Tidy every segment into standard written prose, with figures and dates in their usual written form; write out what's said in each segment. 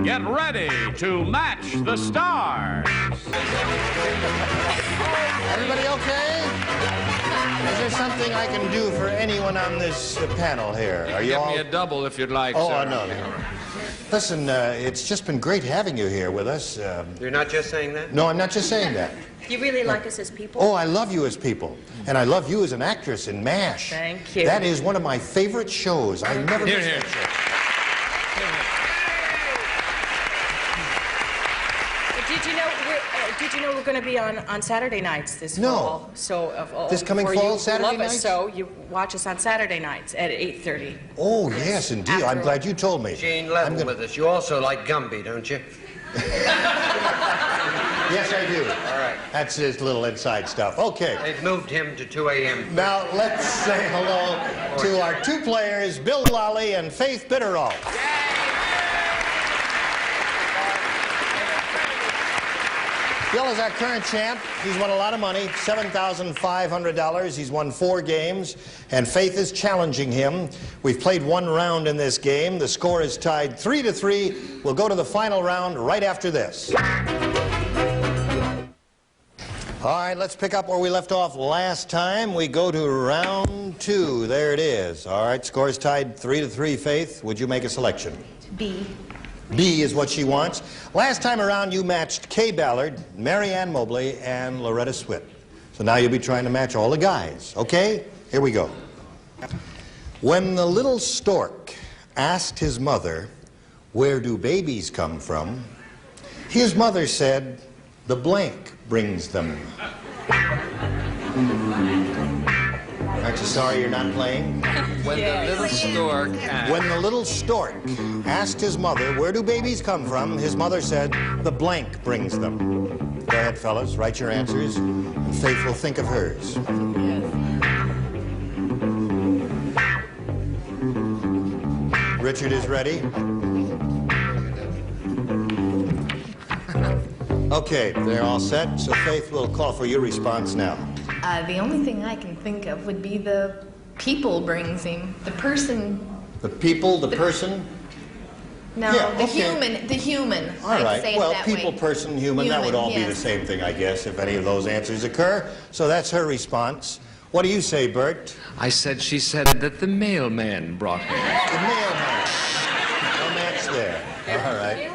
Get ready to match the stars. Everybody okay? Is there something I can do for anyone on this panel here? Are you all... Give me a double if you'd like, Oh, sir. no. Listen, it's just been great having you here with us. You're not just saying that? No, I'm not just saying that. You really like us as people? Oh, I love you as people. And I love you as an actress in MASH. Thank you. That is one of my favorite shows. I never miss Here. that show. Did you know we're going to be on Saturday nights this No. fall? So This coming for fall, you who Saturday love us, nights? so you watch us on Saturday nights at 8:30. Oh, yes, indeed. I'm glad you told me. Gene, level with us. You also like Gumby, don't you? Yes, I do. All right. That's his little inside stuff. Okay. They've moved him to 2 a.m. Now, let's say hello to our two players, Bill Lally and Faith Bitterall. Bill is our current champ. He's won a lot of money, $7,500. He's won 4 games, and Faith is challenging him. We've played 1 round in this game. The score is tied 3-3. We'll go to the final round right after this. All right, let's pick up where we left off last time. We go to round 2. There it is. All right, score is tied 3-3. Faith, would you make a selection? B. B is what she wants. Last time around, you matched Kay Ballard, Marianne Mobley, and Loretta Swit. So now you'll be trying to match all the guys, okay? Here we go. When the little stork asked his mother, "Where do babies come from?" his mother said, "The blank brings them." Aren't you sorry you're not playing? When the little stork asked... When the little stork asked his mother, "Where do babies come from?" his mother said, "The blank brings them." Go ahead, fellas, write your answers, and Faith will think of hers. Richard is ready. Okay, they're all set, so Faith will call for your response now. The only thing I can think of would be the people brings him. The person. The people, the person? No, Yeah, the okay. human. All I'd right, say it well, that people, way. person, human, that would all be the yes. same thing, I guess, if any of those answers occur. So that's her response. What do you say, Bert? She said that the mailman brought him. The mailman. No match there. All right.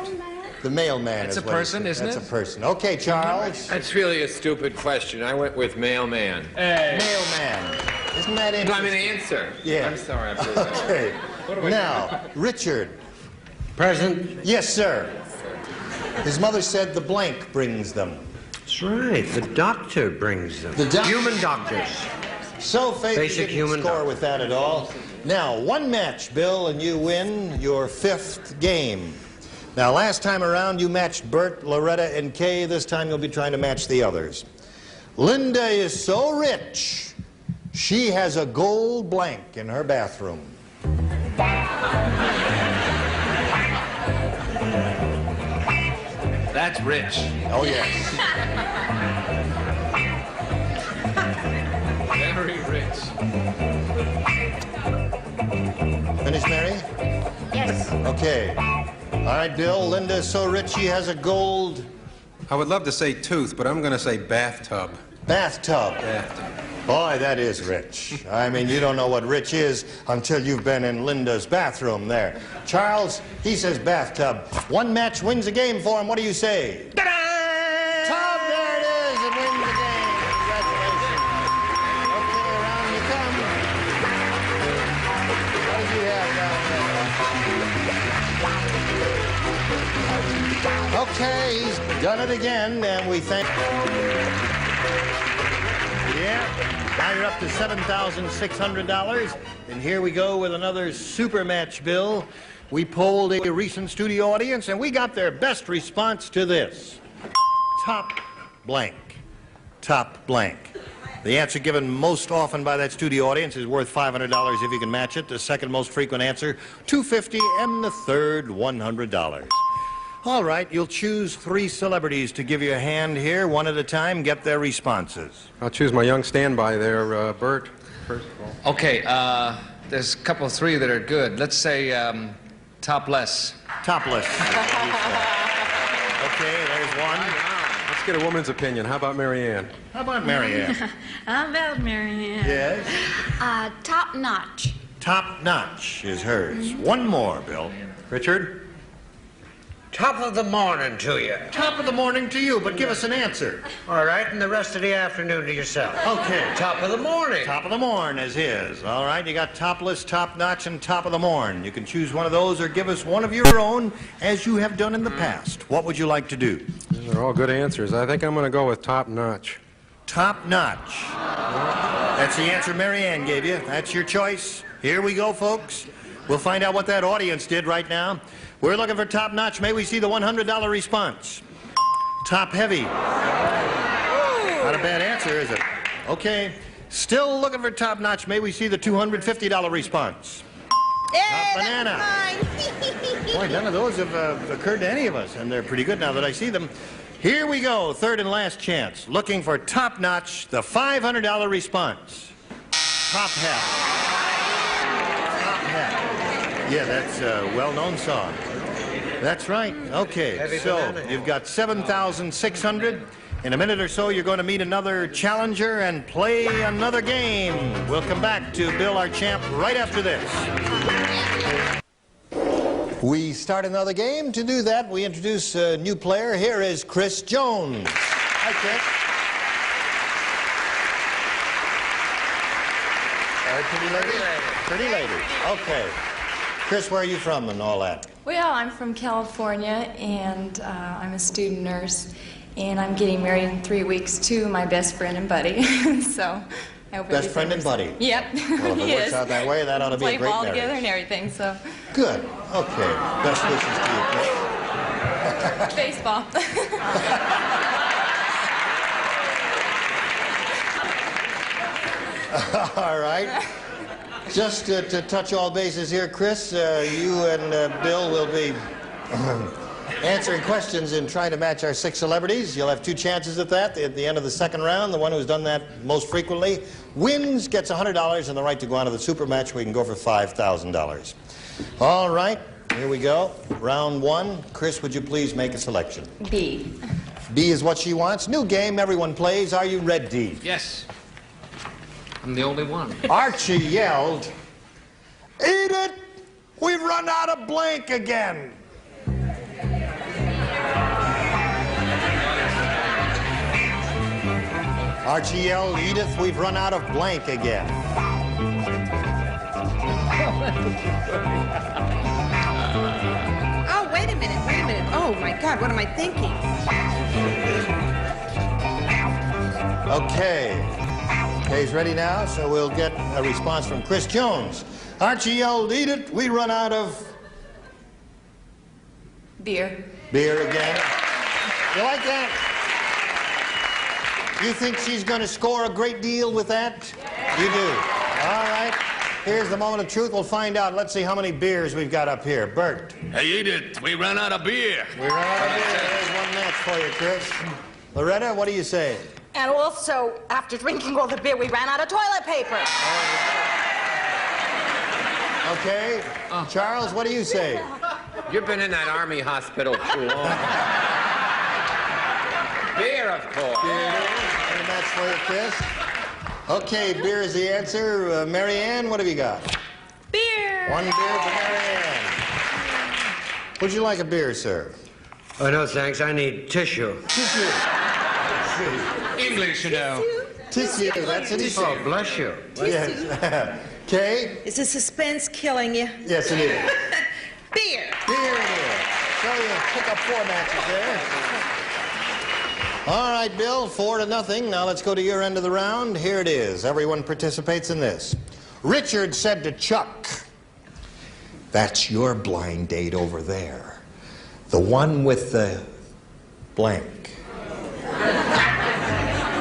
The mailman That's is a what he person, said. isn't That's it? a person. Okay, Charles. That's really a stupid question. I went with mailman. Mailman. Isn't that interesting? No, I mean answer. Yeah. I'm sorry. I blew that. Okay. Now, Richard. Present. Yes, sir. His mother said the blank brings them. That's right. The doctor brings them. The doc- Human doctors. So, Faith, Basic you didn't human score doctor. with that at all. Now, 1 match, Bill, and you win your 5th game. Now, last time around, you matched Bert, Loretta, and Kay. This time, you'll be trying to match the others. Linda is so rich, she has a gold blank in her bathroom. That's rich. Oh, yes. Very rich. Finished, Mary? Yes. Okay. All right, Bill. Linda is so rich, she has a gold I would love to say tooth, but I'm going to say bathtub. bathtub. Bathtub. Boy, that is rich. I mean, you don't know what rich is until you've been in Linda's bathroom there. Charles, he says bathtub. 1 match wins the game for him. What do you say? Ta-da! Tub, there it is. It wins the game. Congratulations. Okay, around you come. What does he have down there? Okay, he's done it again, and we thank... Yeah, now you're up to $7,600. And here we go with another super match, Bill. We polled a recent studio audience, and we got their best response to this. Top blank. Top blank. The answer given most often by that studio audience is worth $500 if you can match it. The second most frequent answer, $250, and the third, $100. All right, you'll choose 3 celebrities to give you a hand here, one at a time. Get their responses. I'll choose my young standby there, Bert, first of all. Okay, there's a couple, 3 that are good. Let's say topless. Topless. Okay, there's one. Let's get a woman's opinion. How about Mary Ann? How about Mary Ann? How about Marianne? Yes. Top notch. Top notch is hers. One more, Bill. Richard? Top of the morning to you. Top of the morning to you, but give us an answer. All right, and the rest of the afternoon to yourself. Okay. Top of the morning. Top of the morn is his. All right, you got topless, top notch, and top of the morn. You can choose one of those or give us one of your own, as you have done in the past. What would you like to do? They're all good answers. I think I'm going to go with top notch. Top notch. That's the answer Mary Ann gave you. That's your choice. Here we go, folks. We'll find out what that audience did right now. We're looking for top notch. May we see the $100 response? Top heavy. Not a bad answer, is it? Okay. Still looking for top notch. May we see the $250 response? Top banana. Boy, none of those have occurred to any of us, and they're pretty good now that I see them. Here we go, third and last chance. Looking for top notch, the $500 response. Top hat. Top hat. Yeah, that's a well-known song. That's right. Okay, so you've got 7,600. In a minute or so, you're going to meet another challenger and play another game. We'll come back to Bill, our champ, right after this. We start another game. To do that, we introduce a new player. Here is Chris Jones. Hi, Chris. Pretty lady. Okay. Chris, where are you from and all that? Well, I'm from California, and I'm a student nurse, and I'm getting married in 3 weeks to my best friend and buddy. So I hope Best friend and buddy? Yep. Well, if it works out that way, that ought to be a great Play ball marriage. together and everything, so. Good. Okay. Best wishes to you, Chris. Baseball. All right. Just to touch all bases here, Chris, you and Bill will be answering questions and trying to match our 6 celebrities. You'll have 2 chances at that. At the end of the second round, the one who's done that most frequently wins, gets $100 and the right to go on to the super match. We can go for $5,000. All right, here we go. Round 1. Chris, would you please make a selection? B. B is what she wants. New game, everyone plays. Are you ready? Yes. I'm the only one. Archie yelled, "Eat it! We've run out of blank again!" Archie yelled, "Edith, we've run out of blank again." Oh, wait a minute. Oh, my God, what am I thinking? Okay. He's ready now, so we'll get a response from Chris Jones. Archie yelled, "Eat it! We run out of..." Beer. Beer again. You like that? You think she's going to score a great deal with that? You do. All right. Here's the moment of truth. We'll find out. Let's see how many beers we've got up here. Bert. Hey, eat it. We ran out of beer. We run out of beer. There's one match for you, Chris. Loretta, what do you say? And also, after drinking all the beer, we ran out of toilet paper. Okay. Charles, what do you say? You've been in that army hospital too long. Beer, of course. Any match for you, Chris? Okay, beer is the answer. Mary Ann, what have you got? Beer. One beer for Mary Ann. Would you like a beer, sir? Oh, no, thanks. I need tissue. Tissue. English, you know. Tissue, that's an issue. Oh, bless you. Yes. Kay? Is the suspense killing you? Yes, it is. Beer. Beer it is. So you pick up 4 matches there. All right, Bill, 4-0. Now let's go to your end of the round. Here it is. Everyone participates in this. Richard said to Chuck, "That's your blind date over there. The one with the blank."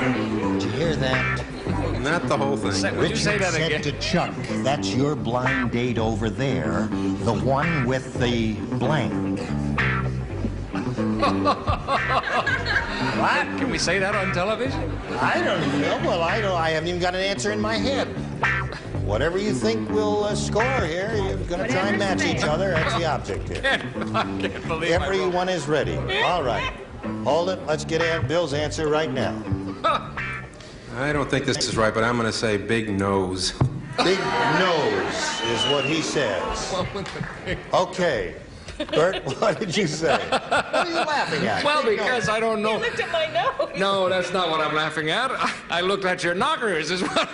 Did you hear that? Not the whole thing. Would you say that Richard again? said to Chuck, "That's your blind date over there. The one with the blank." What? Can we say that on television? I don't know. Well, I haven't even got an answer in my head. whatever you think will score here, you're going to try and match each other. That's the object here. I can't believe Everyone is ready. All right. Hold it. Let's get Bill's answer right now. I don't think this is right, but I'm going to say big nose. Big nose is what he says. Okay. Bert, what did you say? What are you laughing at? Well, because I don't know. You looked at my nose. No, that's not what I'm laughing at. I looked at your knockers is what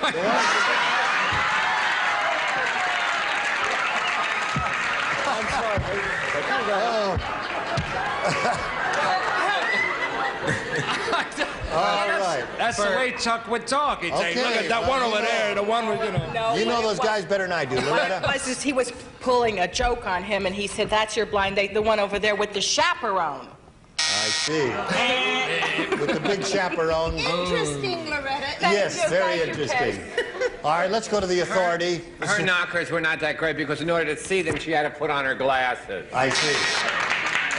All right. That's the way Chuck would talk. He'd say, look at that one over there, the one with, No, You know what those it guys better than I do, Loretta. was is he was pulling a joke on him, and he said, "That's your blind date, the one over there with the chaperone." I see. With the big chaperone. Interesting, Loretta. Yes, very interesting. All right, let's go to the authority. Her knockers were not that great because in order to see them, she had to put on her glasses. I see.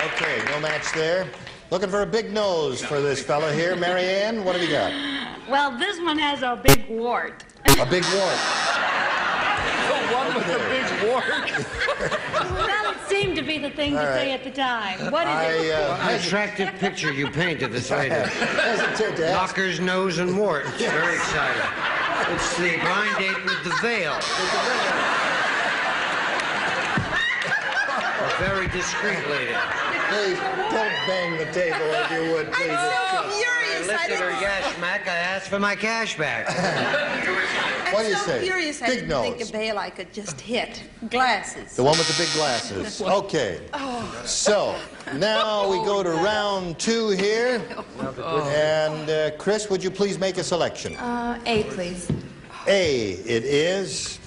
Okay, no match there. Looking for a big nose for this fella here. Mary Ann, what have you got? Well, this one has a big wart. A big wart. the one with the big wart. Well, it seemed to be the thing to say at the time. What is it? An attractive picture you painted this lady. Hesitate to ask. Knockers, nose, and wart. Very exciting. It's the blind date with the veil. A very discreet lady. Please, don't bang the table if you would, please. I'm so furious. I Lifted her didn't, yashmak. I asked for my cash back. What do you I'm so say? furious. I Big didn't think nose. a veil I could just hit. Glasses. The one with the big glasses. Okay. So, now we go to round 2 here. And Chris, would you please make a selection? A, please. A, it is.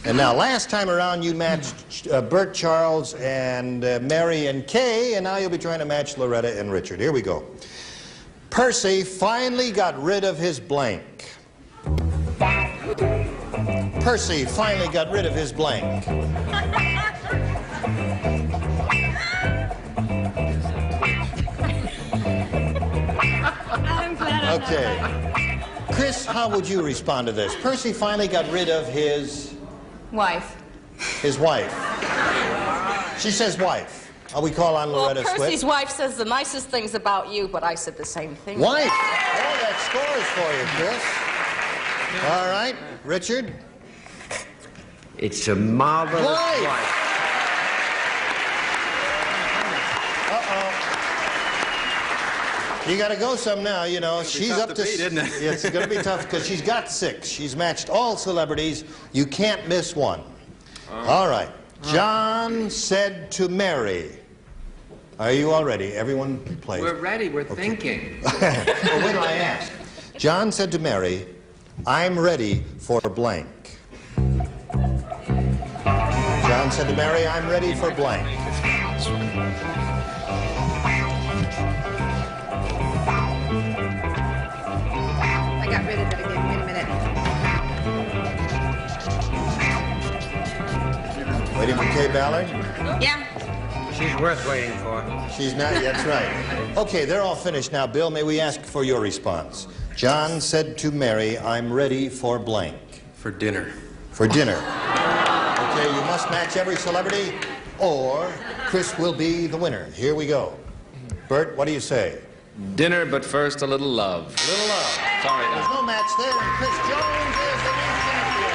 And now, last time around, you matched Bert, Charles, and Mary and Kay, and now you'll be trying to match Loretta and Richard. Here we go. Percy finally got rid of his blank. Percy finally got rid of his blank. I'm glad I'm Okay. Chris, how would you respond to this? Percy finally got rid of his Wife. wife. She says wife. We call on Well, Loretta Percy's Swit. wife says the nicest things about you, but I said the same thing. Wife. Oh, that scores for you, Chris. All right, Richard. It's a marvelous Wife. wife. You got to go some now, you know. She's tough up to beat, isn't it? It's going to be tough because she's got 6. She's matched all celebrities. You can't miss one. All right. John said to Mary. Are you all ready? Everyone play. We're ready. We're thinking. Well, wait till I ask. John said to Mary, I'm ready for blank. John said to Mary, I'm ready for blank. I got rid of it again. Wait a minute. Waiting for Kay Ballard? Yeah. She's worth waiting for. She's not, that's right. Okay, they're all finished now. Bill, may we ask for your response? John said to Mary, I'm ready for blank. For dinner. For dinner. Okay, you must match every celebrity, or Chris will be the winner. Here we go. Bert, what do you say? Dinner, but first a little love. A little love. Sorry, There's Doc. no match there, and Chris Jones is the new champion.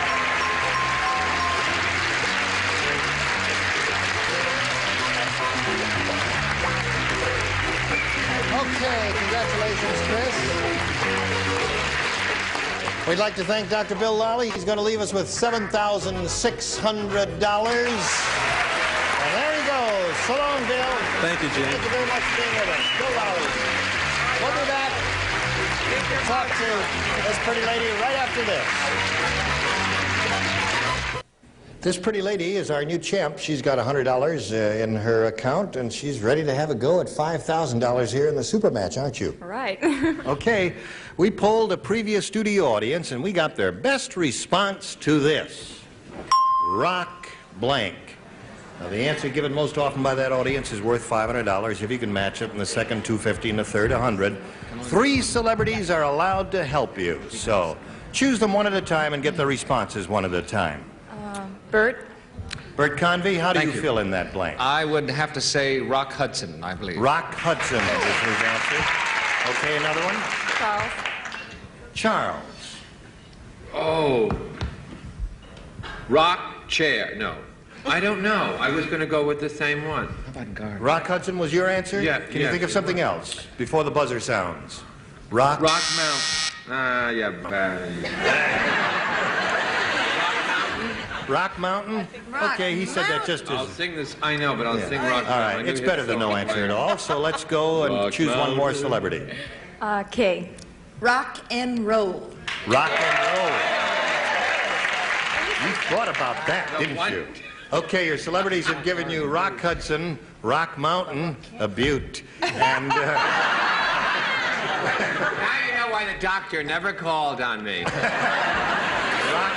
Okay, congratulations, Chris. We'd like to thank Dr. Bill Lally. He's going to leave us with $7,600. And there he goes. So long, Bill. Thank you, Jim. Thank you very much for being with us. Bill Lally. We'll be back to talk to this pretty lady right after this. This pretty lady is our new champ. She's got $100 in her account, and she's ready to have a go at $5,000 here in the super match, aren't you? All right. Okay, we polled a previous studio audience, and we got their best response to this. Rock blank. Now, the answer given most often by that audience is worth $500 if you can match it in the second, $250, and the third, $100. 3 celebrities are allowed to help you, so Choose them one at a time and get the responses one at a time. Bert? Bert Convey, how do Thank you you. fill in that blank? I would have to say Rock Hudson, I believe. Rock Hudson is his answer. Okay, another one? Charles? Charles. Oh. Rock chair. No. I don't know. I was going to go with the same one. How about Garden? Rock Hudson was your answer? Yeah, Can you yes, think of it something was. else before the buzzer sounds? Rock? Rock Mountain. Ah, yeah, bad. Rock Mountain? Okay, he said that just I'll as... sing this. I know, but I'll sing Rock All Mountain. right, it's better than no answer at all, so let's go and Rock choose one more Mountain. celebrity. Kay? Rock and roll. Rock and roll. You thought about that, didn't what? you? Okay, your celebrities have given you Rock Hudson, Rock Mountain, a Butte, and... Now you know why the doctor never called on me. Rock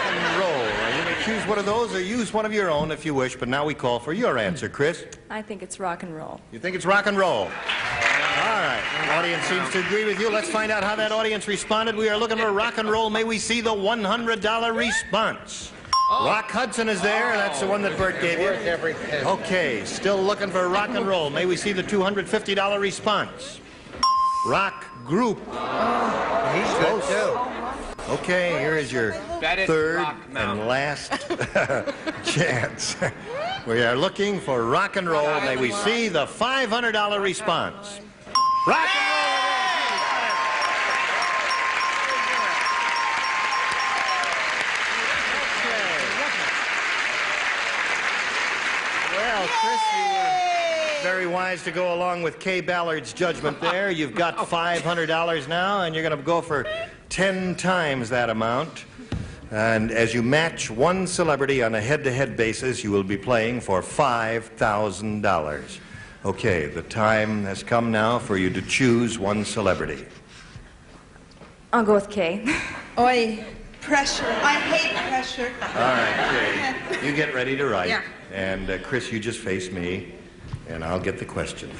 and roll. You may choose one of those or use one of your own if you wish, but now we call for your answer. Chris? I think it's rock and roll. You think it's rock and roll? All right. The audience seems to agree with you. Let's find out how that audience responded. We are looking for rock and roll. May we see the $100 response? Rock Hudson is there. That's the one that Bert gave you. Okay. Still looking for rock and roll. May we see the $250 response? Rock group. He's good, too. Okay, here is your Bet it's third Rock Mountain. and last chance. We are looking for rock and roll. May we see the $500 response? Rock and roll! Well, Chris, you were very wise to go along with Kay Ballard's judgment there. You've got $500 now, and you're going to go for 10 times that amount. And as you match one celebrity on a head-to-head basis, you will be playing for $5,000. Okay, the time has come now for you to choose one celebrity. I'll go with Kay. Oi, pressure. I hate pressure. All right, Kay, you get ready to write. Yeah. And Chris, you just face me, and I'll get the question.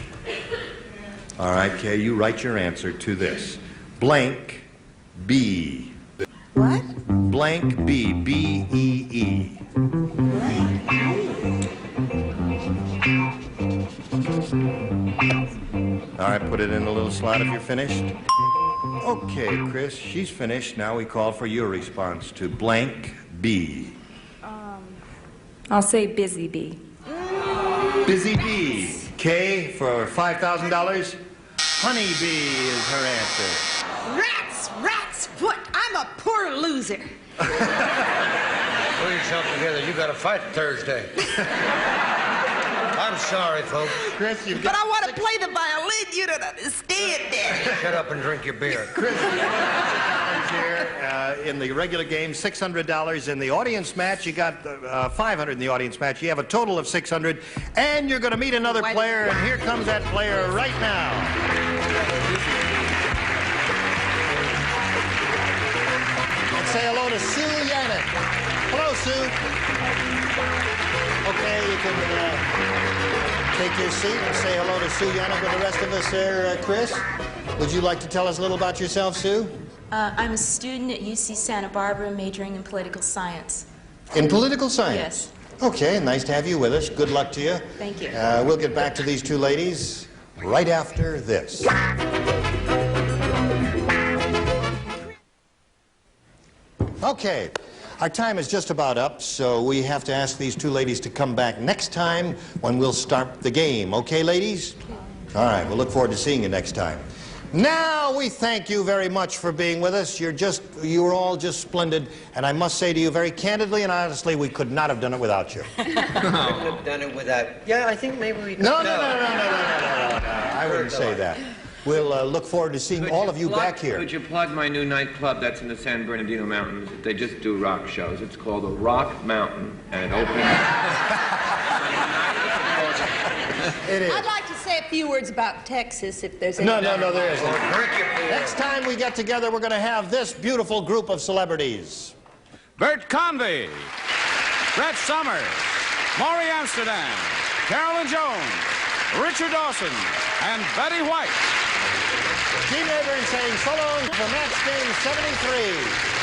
All right, Kay, you write your answer to this. Blank B. What? Blank B. B-E-E. All right, put it in a little slot if you're finished. Okay, Chris, she's finished. Now we call for your response to blank B. I'll say Busy Bee. Busy Bee. K for $5,000. Honey Bee is her answer. Rat's foot. I'm a poor loser. Pull yourself together. You got to fight Thursday. I'm sorry, folks. Chris, you've But got... I want to play the violin. You don't understand, Daddy. Shut up and drink your beer. Chris, here in the regular game, $600 in the audience match. You got $500 in the audience match. You have a total of $600, and you're going to meet another player, and here comes that player right now. Let's say hello to Sue Yannick. Hello, Sue. Okay, you can take your seat and say hello to Sue Yannick with the rest of us there, Chris. Would you like to tell us a little about yourself, Sue? I'm a student at UC Santa Barbara majoring in political science. In political science? Yes. Okay, nice to have you with us. Good luck to you. Thank you. We'll get back to these two ladies right after this. Okay, our time is just about up, so we have to ask these two ladies to come back next time when we'll start the game. Okay, ladies? All right, we'll look forward to seeing you next time. Now, we thank you very much for being with us. You were all just splendid, and I must say to you very candidly and honestly, we could not have done it without you. Couldn't have done it without. Yeah, I think maybe we could. No. I wouldn't say that. We'll look forward to seeing all of you back here. Could you plug my new nightclub that's in the San Bernardino Mountains? They just do rock shows. It's called the Rock Mountain, and it opens... It is. I'd like to say a few words about Texas, if there's any. No, there isn't. Next time we get together, we're going to have this beautiful group of celebrities. Bert Convey, Brett Summers, Maury Amsterdam, Carolyn Jones, Richard Dawson, and Betty White. Team Rayburn saying so long for match game 73.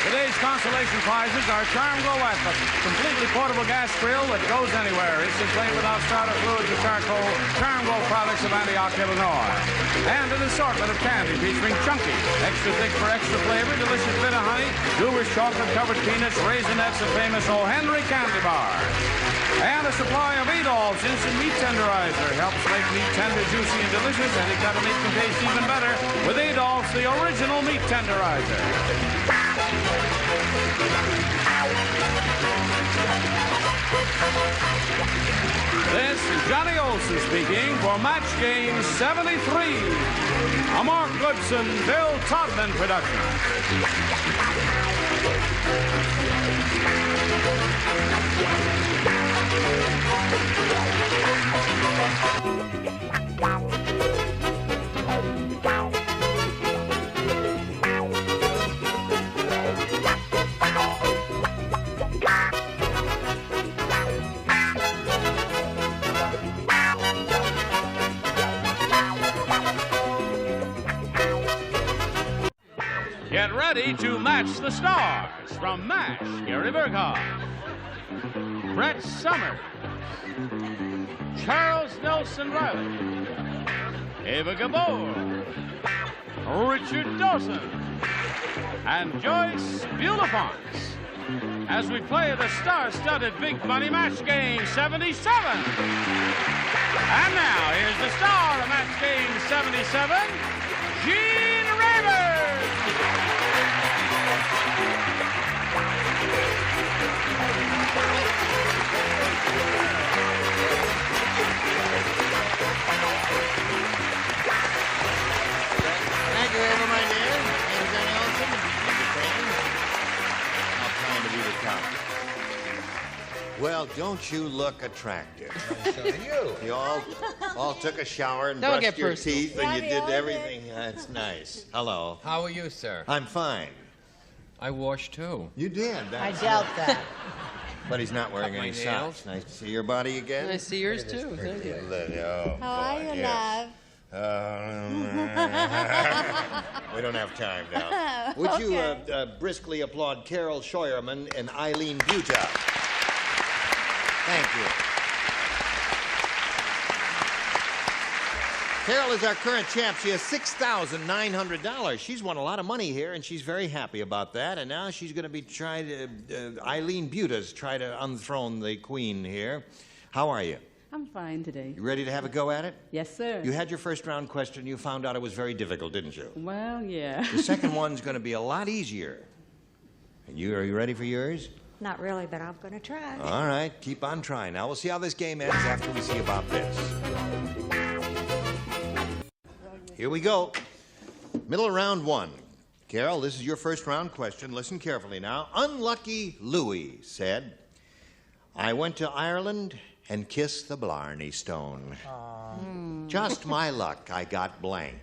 Today's consolation prizes are Charm Glow Atlas, completely portable gas grill that goes anywhere. It's inflamed without starter fluids or charcoal. Charm Glow products of Antioch, Illinois. And an assortment of candy featuring Chunky, extra thick for extra flavor, delicious bit of honey, Doer's chocolate-covered peanuts, Raisinets, and famous O. Henry candy bar. And a supply of Adolph's instant meat tenderizer helps make meat tender, juicy, and delicious. Any cut of meat can taste even better with Adolph's, the original meat tenderizer. This is Johnny Olson speaking for Match Game 73, a Mark Goodson, Bill Todman production. Get ready to match the stars. From MASH, Gary Burghoff, Brett Summers, Charles Nelson Riley, Ava Gabor, Richard Dawson, and Joyce Bulefonts as we play the star-studded Big Money Match Game 77. And now, here's the star of Match Game 77, Gene Rayburn. Thank you, Ava, my dear. And Johnny Olson. I'll try to be the count. Well, don't you look attractive? So do you. You all took a shower and Don't brushed get your personal. teeth and you did everything. That's nice. Hello. How are you, sir? I'm fine. I washed too. You did. I doubt that. But he's not wearing Cut my any nails. socks. Nice to see your body again. I see yours too. Thank you. Oh, How are boy, you, yes. We don't have time now. Would you briskly applaud Carol Scheuerman and Eileen Buta? Thank you. Carol is our current champ. She has $6,900. She's won a lot of money here, and she's very happy about that. And now she's going to be trying to, Eileen Buta's try to unthrone the queen here. How are you? I'm fine today. You ready to have a go at it? Yes, sir. You had your first round question. You found out it was very difficult, didn't you? Well, yeah. The second one's going to be a lot easier. And are you ready for yours? Not really, but I'm going to try. All right, keep on trying. Now we'll see how this game ends after we see about this. Here we go. Middle of round one. Carol, this is your first round question. Listen carefully now. Unlucky Louis said, I went to Ireland and kissed the Blarney Stone. Just my luck, I got blank.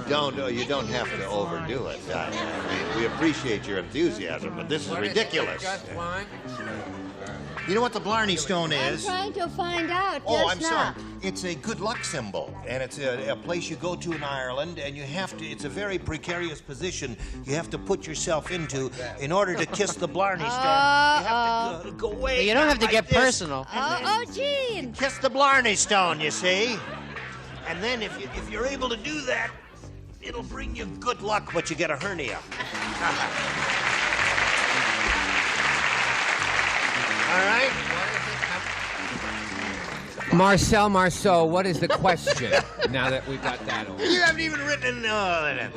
You don't have to overdo it. I mean, we appreciate your enthusiasm, but this is ridiculous. You know what the Blarney Stone is? I'm trying to find out. Oh, I'm sorry. It's a good luck symbol, and it's a place you go to in Ireland, and you have to, it's a very precarious position you have to put yourself into in order to kiss the Blarney Stone. You have to go way. You don't have to like get this. personal. Oh, Gene. Kiss the Blarney Stone, you see? And then if you're able to do that, it'll bring you good luck, but you get a hernia. All right? Marcel Marceau, what is the question? Now that we've got that over. You haven't even written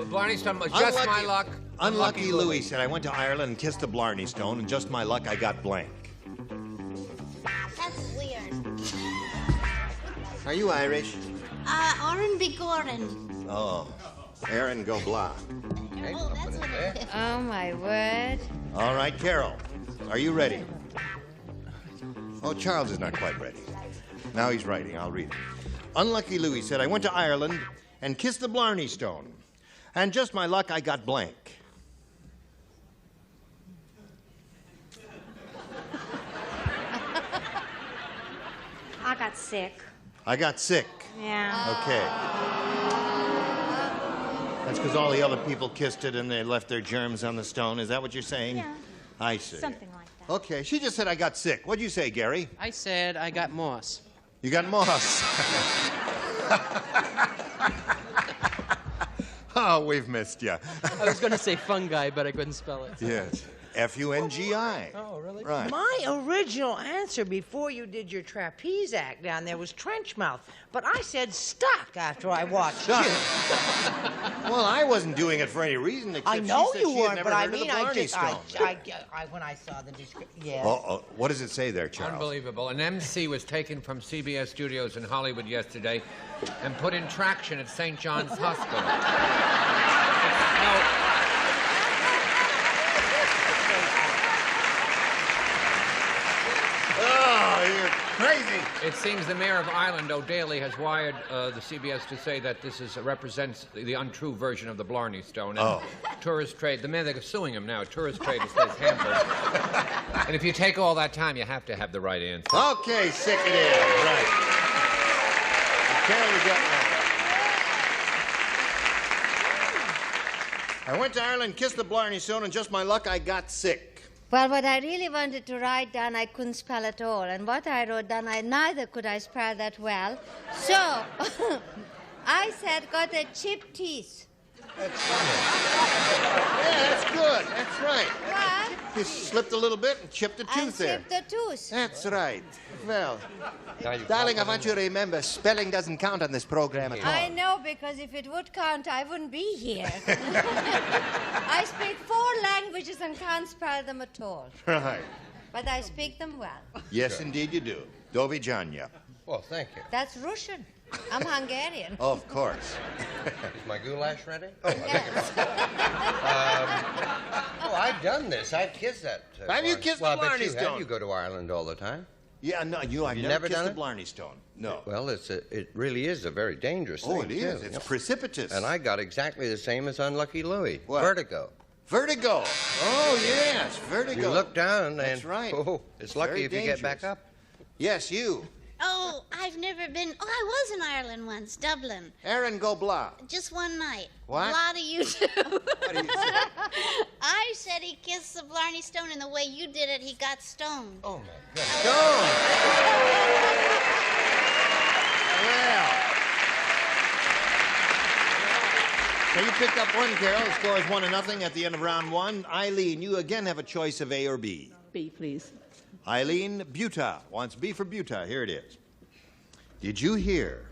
Blarney Stone, just my luck. Unlucky Louis said, I went to Ireland and kissed the Blarney Stone, and just my luck, I got blank. That's weird. Are you Irish? Oren Bigoren. Oh, Aaron go blah. Oh, that's what it is. Oh, my word. All right, Carol, are you ready? Oh, Charles is not quite ready. Now he's writing. I'll read it. Unlucky Louis said, I went to Ireland and kissed the Blarney Stone. And just my luck, I got blank. sick. I got sick. Yeah. Okay. That's because all the other people kissed it and they left their germs on the stone. Is that what you're saying? Yeah. I see. Something like that. Okay, she just said I got sick. What'd you say, Gary? I said I got moss. You got moss. Oh, we've missed you. I was going to say fungi, but I couldn't spell it. Yes. F-U-N-G-I. Oh, really? Right. My original answer before you did your trapeze act down there was trench mouth, but I said stuck after I watched you. Well, I wasn't doing it for any reason except I know she said you she had weren't, never but I heard of the mean, Blarney Stone. when I saw the description, yes. What does it say there, Charles? Unbelievable. An MC was taken from CBS studios in Hollywood yesterday and put in traction at St. John's Hospital. Oh, you're crazy. It seems the mayor of Ireland, O'Daly, has wired the CBS to say that this represents the untrue version of the Blarney Stone. And tourist trade, the man they're suing him now, tourist trade is hampered. And if you take all that time, you have to have the right answer. Okay, sick it is. Right. Carol, you got one. I went to Ireland, kissed the Blarney Stone, and just my luck, I got sick. Well, what I really wanted to write down, I couldn't spell at all. And what I wrote down, neither could I spell that well. So, I said, got a chipped teeth. That's yeah, that's good. That's right. What? You slipped a little bit and chipped a tooth there. Chipped the tooth. That's right. Well, darling, I want you to remember, spelling doesn't count on this program at all. I know, because if it would count, I wouldn't be here. I speak 4 languages and can't spell them at all. Right. But I speak them well. Yes, indeed you do. Do widzenia. Well, thank you. That's Russian. I'm Hungarian. Of course. Is my goulash ready? Oh, Yes. I've done this. I've kissed that. Have you kissed the Blarney you have. Stone? You go to Ireland all the time. Yeah, no, I've never kissed the Blarney Stone. No. Well, it really is a very dangerous thing. Oh, it is. Too. It's precipitous. And I got exactly the same as Unlucky Louie. What? Vertigo. Vertigo. Oh, yes, vertigo. You look down and... That's right. Oh, it's lucky Very if you get back dangerous. up. Yes, you. Oh, I've never been. Oh, I was in Ireland once, Dublin. Aaron go blah. Just one night. What? A lot of you do. What do you say? I said he kissed the Blarney Stone, and the way you did it, he got stoned. Oh, my God. Stone. Well. So you picked up one, Carol. The score is 1-0 at the end of round 1. Eileen, you again have a choice of A or B. B, please. Eileen Buta wants B for Buta. Here it is. Did you hear?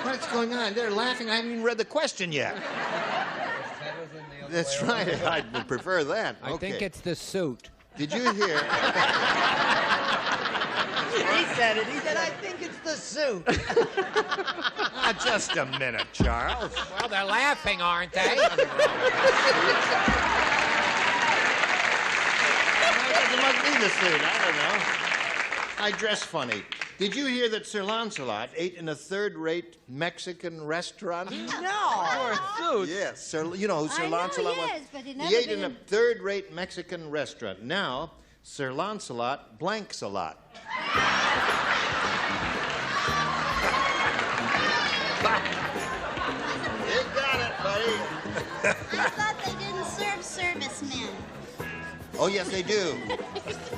What's going on? They're laughing. I haven't even read the question yet. That's right. I would prefer that. I think it's the suit. Did you hear? He said it. He said, I think it's the suit. Just a minute, Charles. Well, they're laughing, aren't they? It must be the suit. I don't know. I dress funny. Did you hear that Sir Lancelot ate in a third-rate Mexican restaurant? No. Or a suit. Yes, Sir. You know who Sir I know, Lancelot yes, was? but he He never ate been in a in- third-rate Mexican restaurant. Now, Sir Lancelot blanks a lot. You got it, buddy. I thought they didn't serve servicemen. Oh, yes, they do.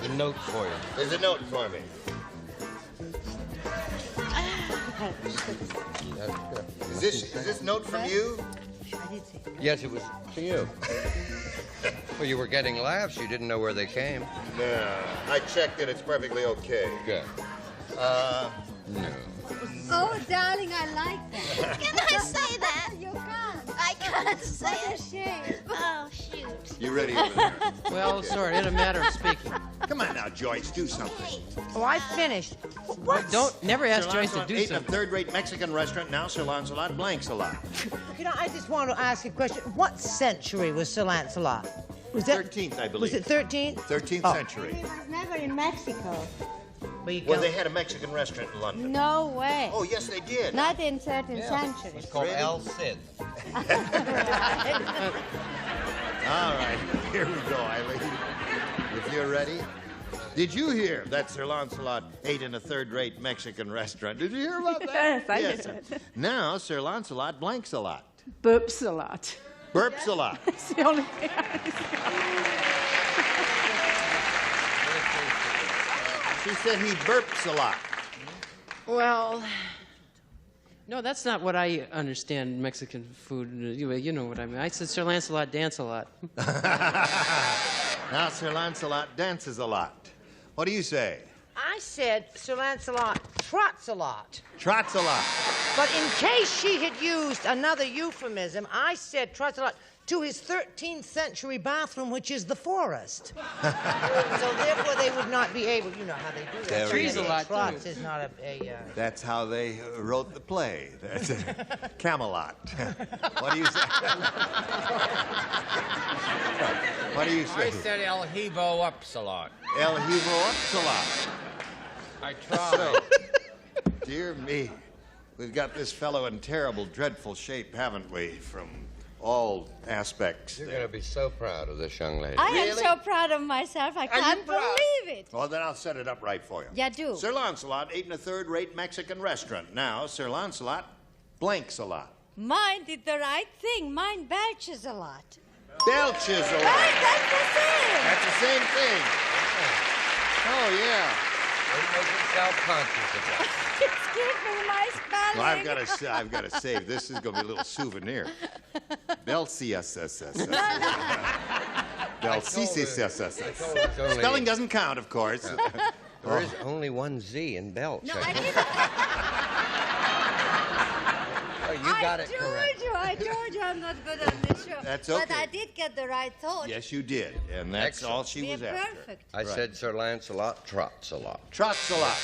The note for you. There's a note for me. Is this note from you? Yes, it was to you. Well, you were getting laughs. You didn't know where they came. No, I checked it. It's perfectly okay. Good. No. Oh, darling, I like that. Can I say that? You can't. I can't say What a it. shame. Oh, shoot. You ready over there? Well, sort of, in a matter of speaking. Come on now, Joyce, do something. Oh, I finished. What? Never ask Sir Joyce to Lancelot do ate in a something. third-rate Mexican restaurant. Now Sir Lancelot blanks a lot. I just want to ask a question. What century was Sir Lancelot? Was that 13th, I believe. Was it 13th? 13th Oh. century. He was never in Mexico. Well, they had a Mexican restaurant in London. No way. Oh, yes, they did. Not in 13th century. It's called El Cid. All right, here we go, Eileen. If you're ready, Did you hear that Sir Lancelot ate in a third-rate Mexican restaurant? Did you hear about that? Yes, I did. Now Sir Lancelot blanks a lot. Burps a lot. Burps a lot. That's the only thing I She said he burps a lot. Well, no, that's not what I understand Mexican food. You know what I mean. I said Sir Lancelot dance a lot. Now Sir Lancelot dances a lot. What do you say? I said Sir Lancelot trots a lot. Trots a lot. But in case she had used another euphemism, I said trots a lot to his 13th century bathroom, which is the forest. So therefore they would not be able, you know how they do that. There Trees a lot, Trots too. is not a That's how they wrote the play. That's Camelot. What do you say? What do you say? I said El Hivo ups a lot. El Hivo ups a lot. I tried. So, dear me, we've got this fellow in terrible, dreadful shape, haven't we, from all aspects. You're going to be so proud of this young lady. I am so proud of myself. I can't believe it. Well, then I'll set it up right for you. Yeah, do. Sir Lancelot ate in a third-rate Mexican restaurant. Now, Sir Lancelot blanks a lot. Mine did the right thing. Mine belches a lot. Belches a lot. Right, that's the same. That's the same thing. Oh, yeah. Don't make him self-conscious of that. Excuse me, my spelling. Well, I've got to save. This is going to be a little souvenir. Belcius. Spelling doesn't count, of course. There is only one Z in belch. No, I didn't. Oh, you got it correct. I told you I'm not good on this show. That's okay. But I did get the right thought. Yes, you did. And that's all she was after. Perfect. I said Sir Lancelot trots a lot. Trots a lot.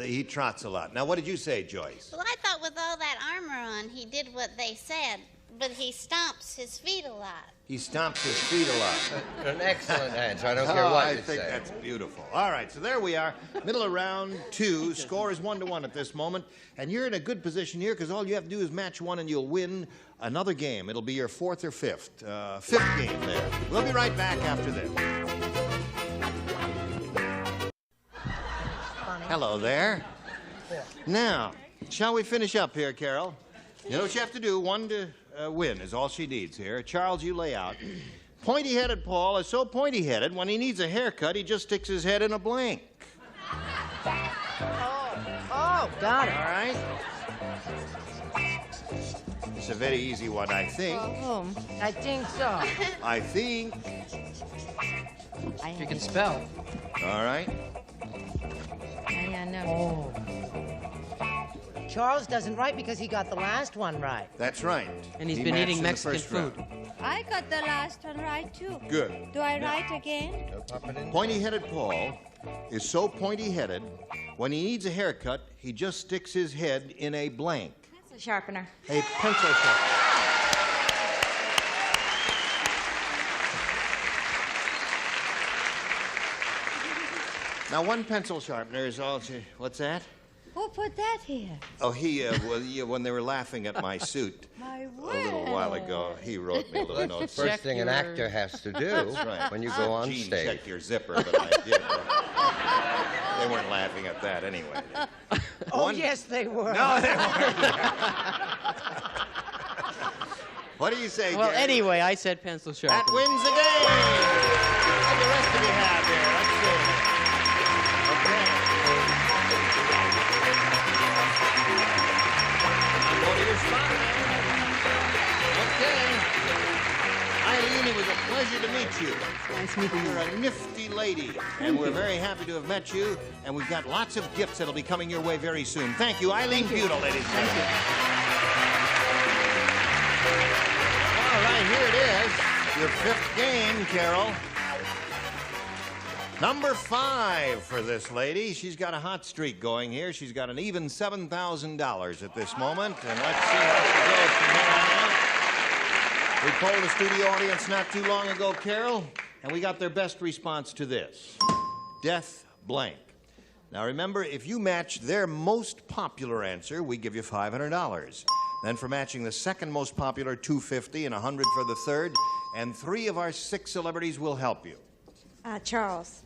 He trots a lot. Now, what did you say, Joyce? Well, I thought with all that armor on, he did what they said, but he stomps his feet a lot. He stomps his feet a lot. An excellent answer. I don't care what you say. I think that's beautiful. All right, so there we are. Middle of round 2. Score is 1-1 at this moment. And you're in a good position here because all you have to do is match one and you'll win another game. It'll be your 4th or 5th. 5th game there. We'll be right back after this. Hello there. Now, shall we finish up here, Carol? You know what you have to do? One to win is all she needs here. Charles, you lay out. Pointy-headed Paul is so pointy-headed, when he needs a haircut, he just sticks his head in a blank. Oh, got it. All right. It's a very easy one, I think. I think so. I think. You can spell. All right. I know. Oh. Charles doesn't write because he got the last one right. That's right. And he's He been matched eating in the Mexican first food. round. I got the last one right, too. Good. Do I write again? Pointy-headed Paul is so pointy-headed, when he needs a haircut, he just sticks his head in a blank. Pencil sharpener. A pencil sharpener. Now, one pencil sharpener is all she... What's that? Who put that here? Oh, when they were laughing at my suit My a little while ago, he wrote me a little note. First thing an actor has to do That's right. when you go on Gene, stage. check your zipper, but I did. They weren't laughing at that anyway. Oh, yes, they were. No, they weren't. What do you say, Well, Gary? anyway, I said pencil sharpener. That wins the game. What do the rest of you have here? Let's see. Okay. Go to your spot. Okay. Eileen, it was a pleasure to meet you. Nice meeting you. You're a nifty lady, and we're very happy to have met you. And we've got lots of gifts that'll be coming your way very soon. Thank you, Eileen Butel, ladies and gentlemen. All right, here it is. Your 5th game, Carol. Number 5 for this lady. She's got a hot streak going here. She's got an even $7,000 at this moment. And let's see how she goes from here on out. We polled the studio audience not too long ago, Carol, and we got their best response to this. Death blank. Now remember, if you match their most popular answer, we give you $500. Then for matching the second most popular, $250 and $100 for the third. And 3 of our 6 celebrities will help you. Charles.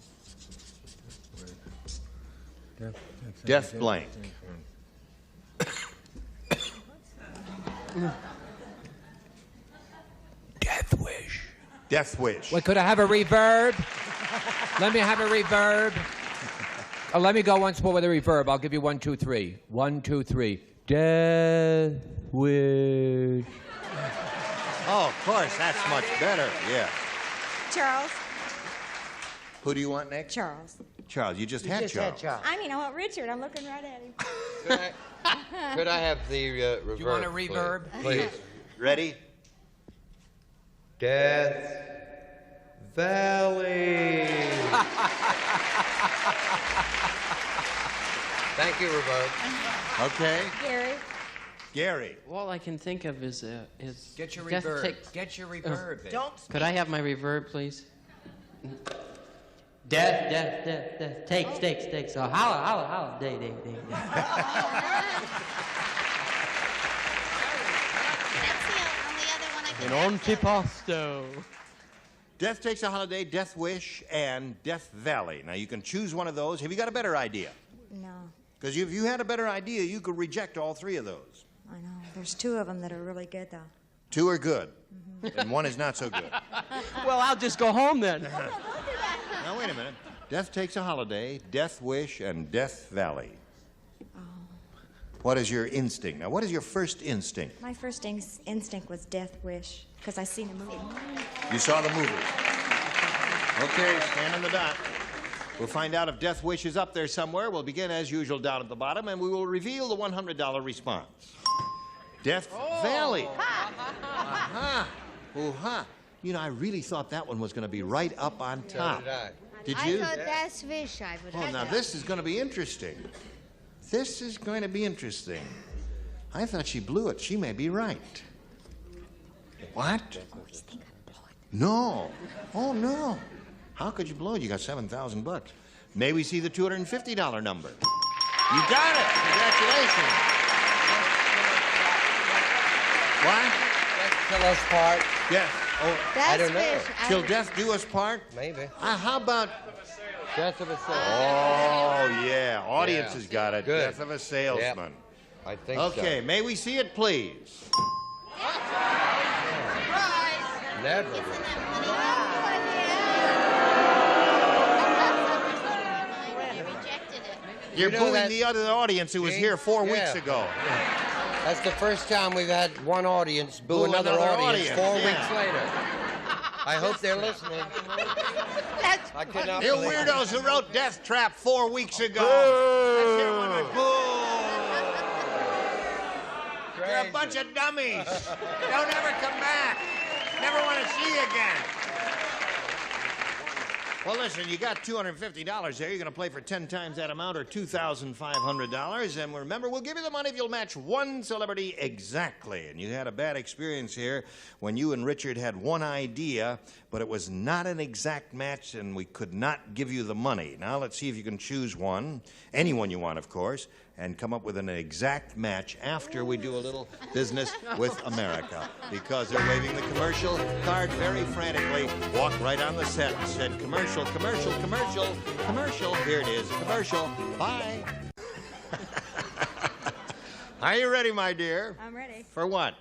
Death blank. Death wish. Death wish. Wait, could I have a reverb? Let me have a reverb. Oh, let me go once more with a reverb. I'll give you 1, 2, 3. 1, 2, 3. Death wish. Oh, of course, that's much better. Yeah. Charles. Who do you want next? Charles. Charles, you just had Charles. I mean, I want Richard. I'm looking right at him. Could I have the reverb? Do you want a reverb? Please. Ready? Death Valley. Thank you, reverb. Okay. Gary. Gary. All I can think of is Get your Death reverb. take- Get your reverb. Don't Could I have my reverb, please? Death, takes. So holla, day. That's the only other one I An antipasto. Death Takes a Holiday, Death Wish, and Death Valley. Now, you can choose one of those. Have you got a better idea? No, Because if you had a better idea, you could reject all three of those. I know. There's two of them that are really good, though. Two are good, and one is not so good. Well, I'll just go home then. Now, wait a minute. Death Takes a Holiday, Death Wish, and Death Valley. What is your instinct? Now, what is your first instinct? My first instinct was Death Wish, because I seen a movie. You saw the movie. Okay, stand on the dot. We'll find out if Death Wish is up there somewhere. We'll begin, as usual, down at the bottom, and we will reveal the $100 response. Death Valley. Aha. Uh-huh. You know, I really thought that one was going to be right up on top. So did I. Did you? I thought Death Wish I would have. Oh, now this is going to be interesting. This is going to be interesting. I thought she blew it. She may be right. What? No. Oh, no. How could you blow it? You got $7,000. May we see the $250 number? You got it. Congratulations. What? Till us part. Yes. Oh, I don't know. Till death do us part? Maybe. How about... Death of a salesman. Oh, yeah. Audience Yeah. has got it. Good. Death of a salesman. Yep. I think Okay, so. may we see it, please? Never. You're You know booing that- the other audience who was here 4 weeks ago. That's the first time we've had one audience boo another audience 4 weeks later. I hope they're listening. I could not You believe it. weirdos who wrote Death Trap 4 weeks ago. Let's hear one with boo. You're a bunch of dummies. Don't ever come back. Never want to see you again. Well, listen, you got $250 there. You're going to play for 10 times that amount, or $2,500. And remember, we'll give you the money if you'll match one celebrity exactly. And you had a bad experience here when you and Richard had one idea, but it was not an exact match, and we could not give you the money. Now, let's see if you can choose one, anyone you want, of course, and come up with an exact match after we do a little business with America. Because they're waving the commercial card very frantically. Walked right on the set and said, commercial, commercial, commercial, commercial. Here it is, commercial. Bye. Are you ready, my dear? I'm ready. For what?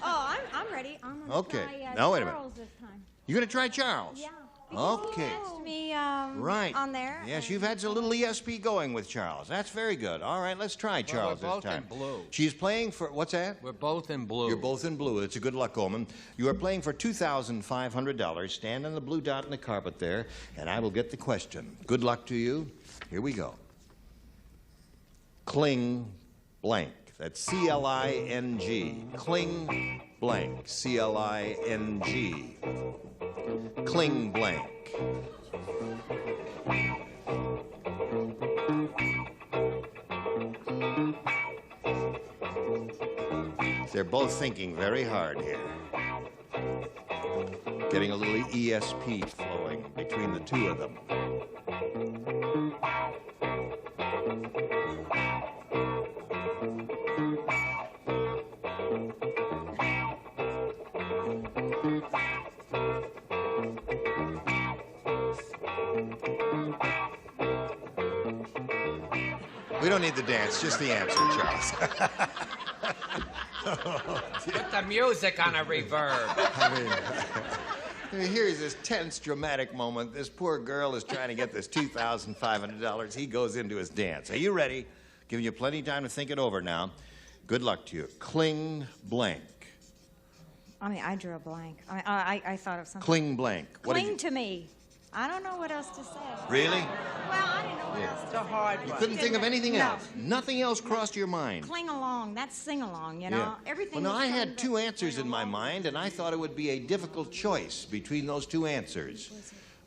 Oh, I'm ready. I'm gonna Okay. try Now, wait a minute. Charles this time. You're going to try Charles? Yeah. Okay. Asked me Right. on there. Yes, you've had a little ESP going with Charles. That's very good. All right, let's try Charles we're both this time. in blue. She's playing for, what's that? We're both in blue. You're both in blue. It's a good luck omen. You are playing for $2,500. Stand on the blue dot in the carpet there, and I will get the question. Good luck to you. Here we go. Cling blank. That's C-L-I-N-G. Cling blank. C-L-I-N-G. Cling blank. They're both thinking very hard here. Getting a little ESP flowing between the two of them. We don't need the dance, just the answer, Charles. Put the music on a reverb. I mean, here's this tense, dramatic moment. This poor girl is trying to get this $2,500. He goes into his dance. Are you ready? Giving you plenty of time to think it over now. Good luck to you. Cling blank. I mean, I drew a blank. I thought of something. Cling blank. Cling to me. I don't know what else to say. Really? Well, I didn't know what else to say. It's a hard You one. couldn't think of anything else? Nothing else crossed your mind? Cling along. That's sing along, you know? Yeah. Everything Well, now, was I had coming two back. answers in my mind, and I thought it would be a difficult choice between those two answers.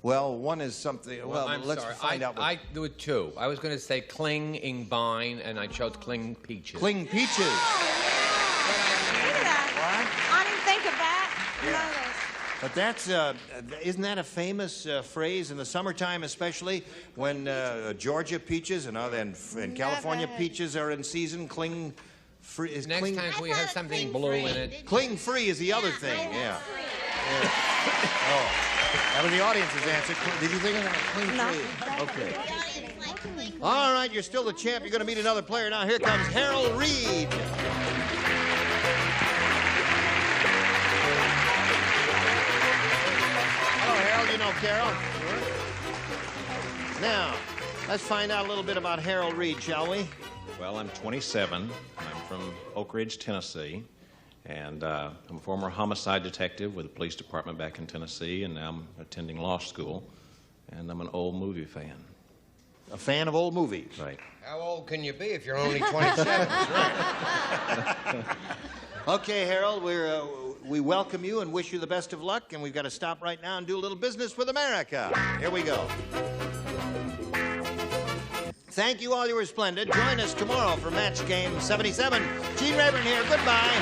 Well, one is something... Well, I'm let's sorry. find out what... I do it too. I was going to say cling vine, and I chose cling peaches. Cling peaches. Look at that. I didn't think of that. Yeah. But that's, isn't that a famous phrase in the summertime, especially when Georgia peaches and California peaches are in season? Cling free. Next time, can we have something blue in it? Cling free is the other thing. Yeah. Oh, that was the audience's answer. Did you think of that? Cling free. Okay. All right, you're still the champ. You're going to meet another player now. Here comes Harold Reed. You know Carol. Now, let's find out a little bit about Harold Reed, shall we? Well, I'm 27. I'm from Oak Ridge, Tennessee. And I'm a former homicide detective with the police department back in Tennessee, and now I'm attending law school. And I'm an old movie fan. A fan of old movies? Right. How old can you be if you're only 27? Okay, Harold, we welcome you and wish you the best of luck, and we've got to stop right now and do a little business with America. Here we go. Thank you all. You were splendid. Join us tomorrow for Match Game 77. Gene Rayburn here. Goodbye.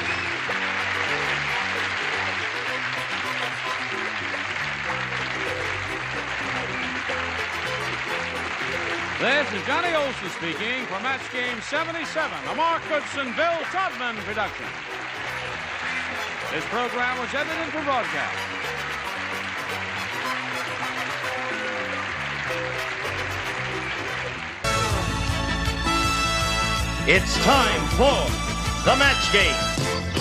This is Johnny Olson speaking for Match Game 77, a Mark Goodson, Bill Todman production. This program was edited for broadcast. It's time for the Match Game.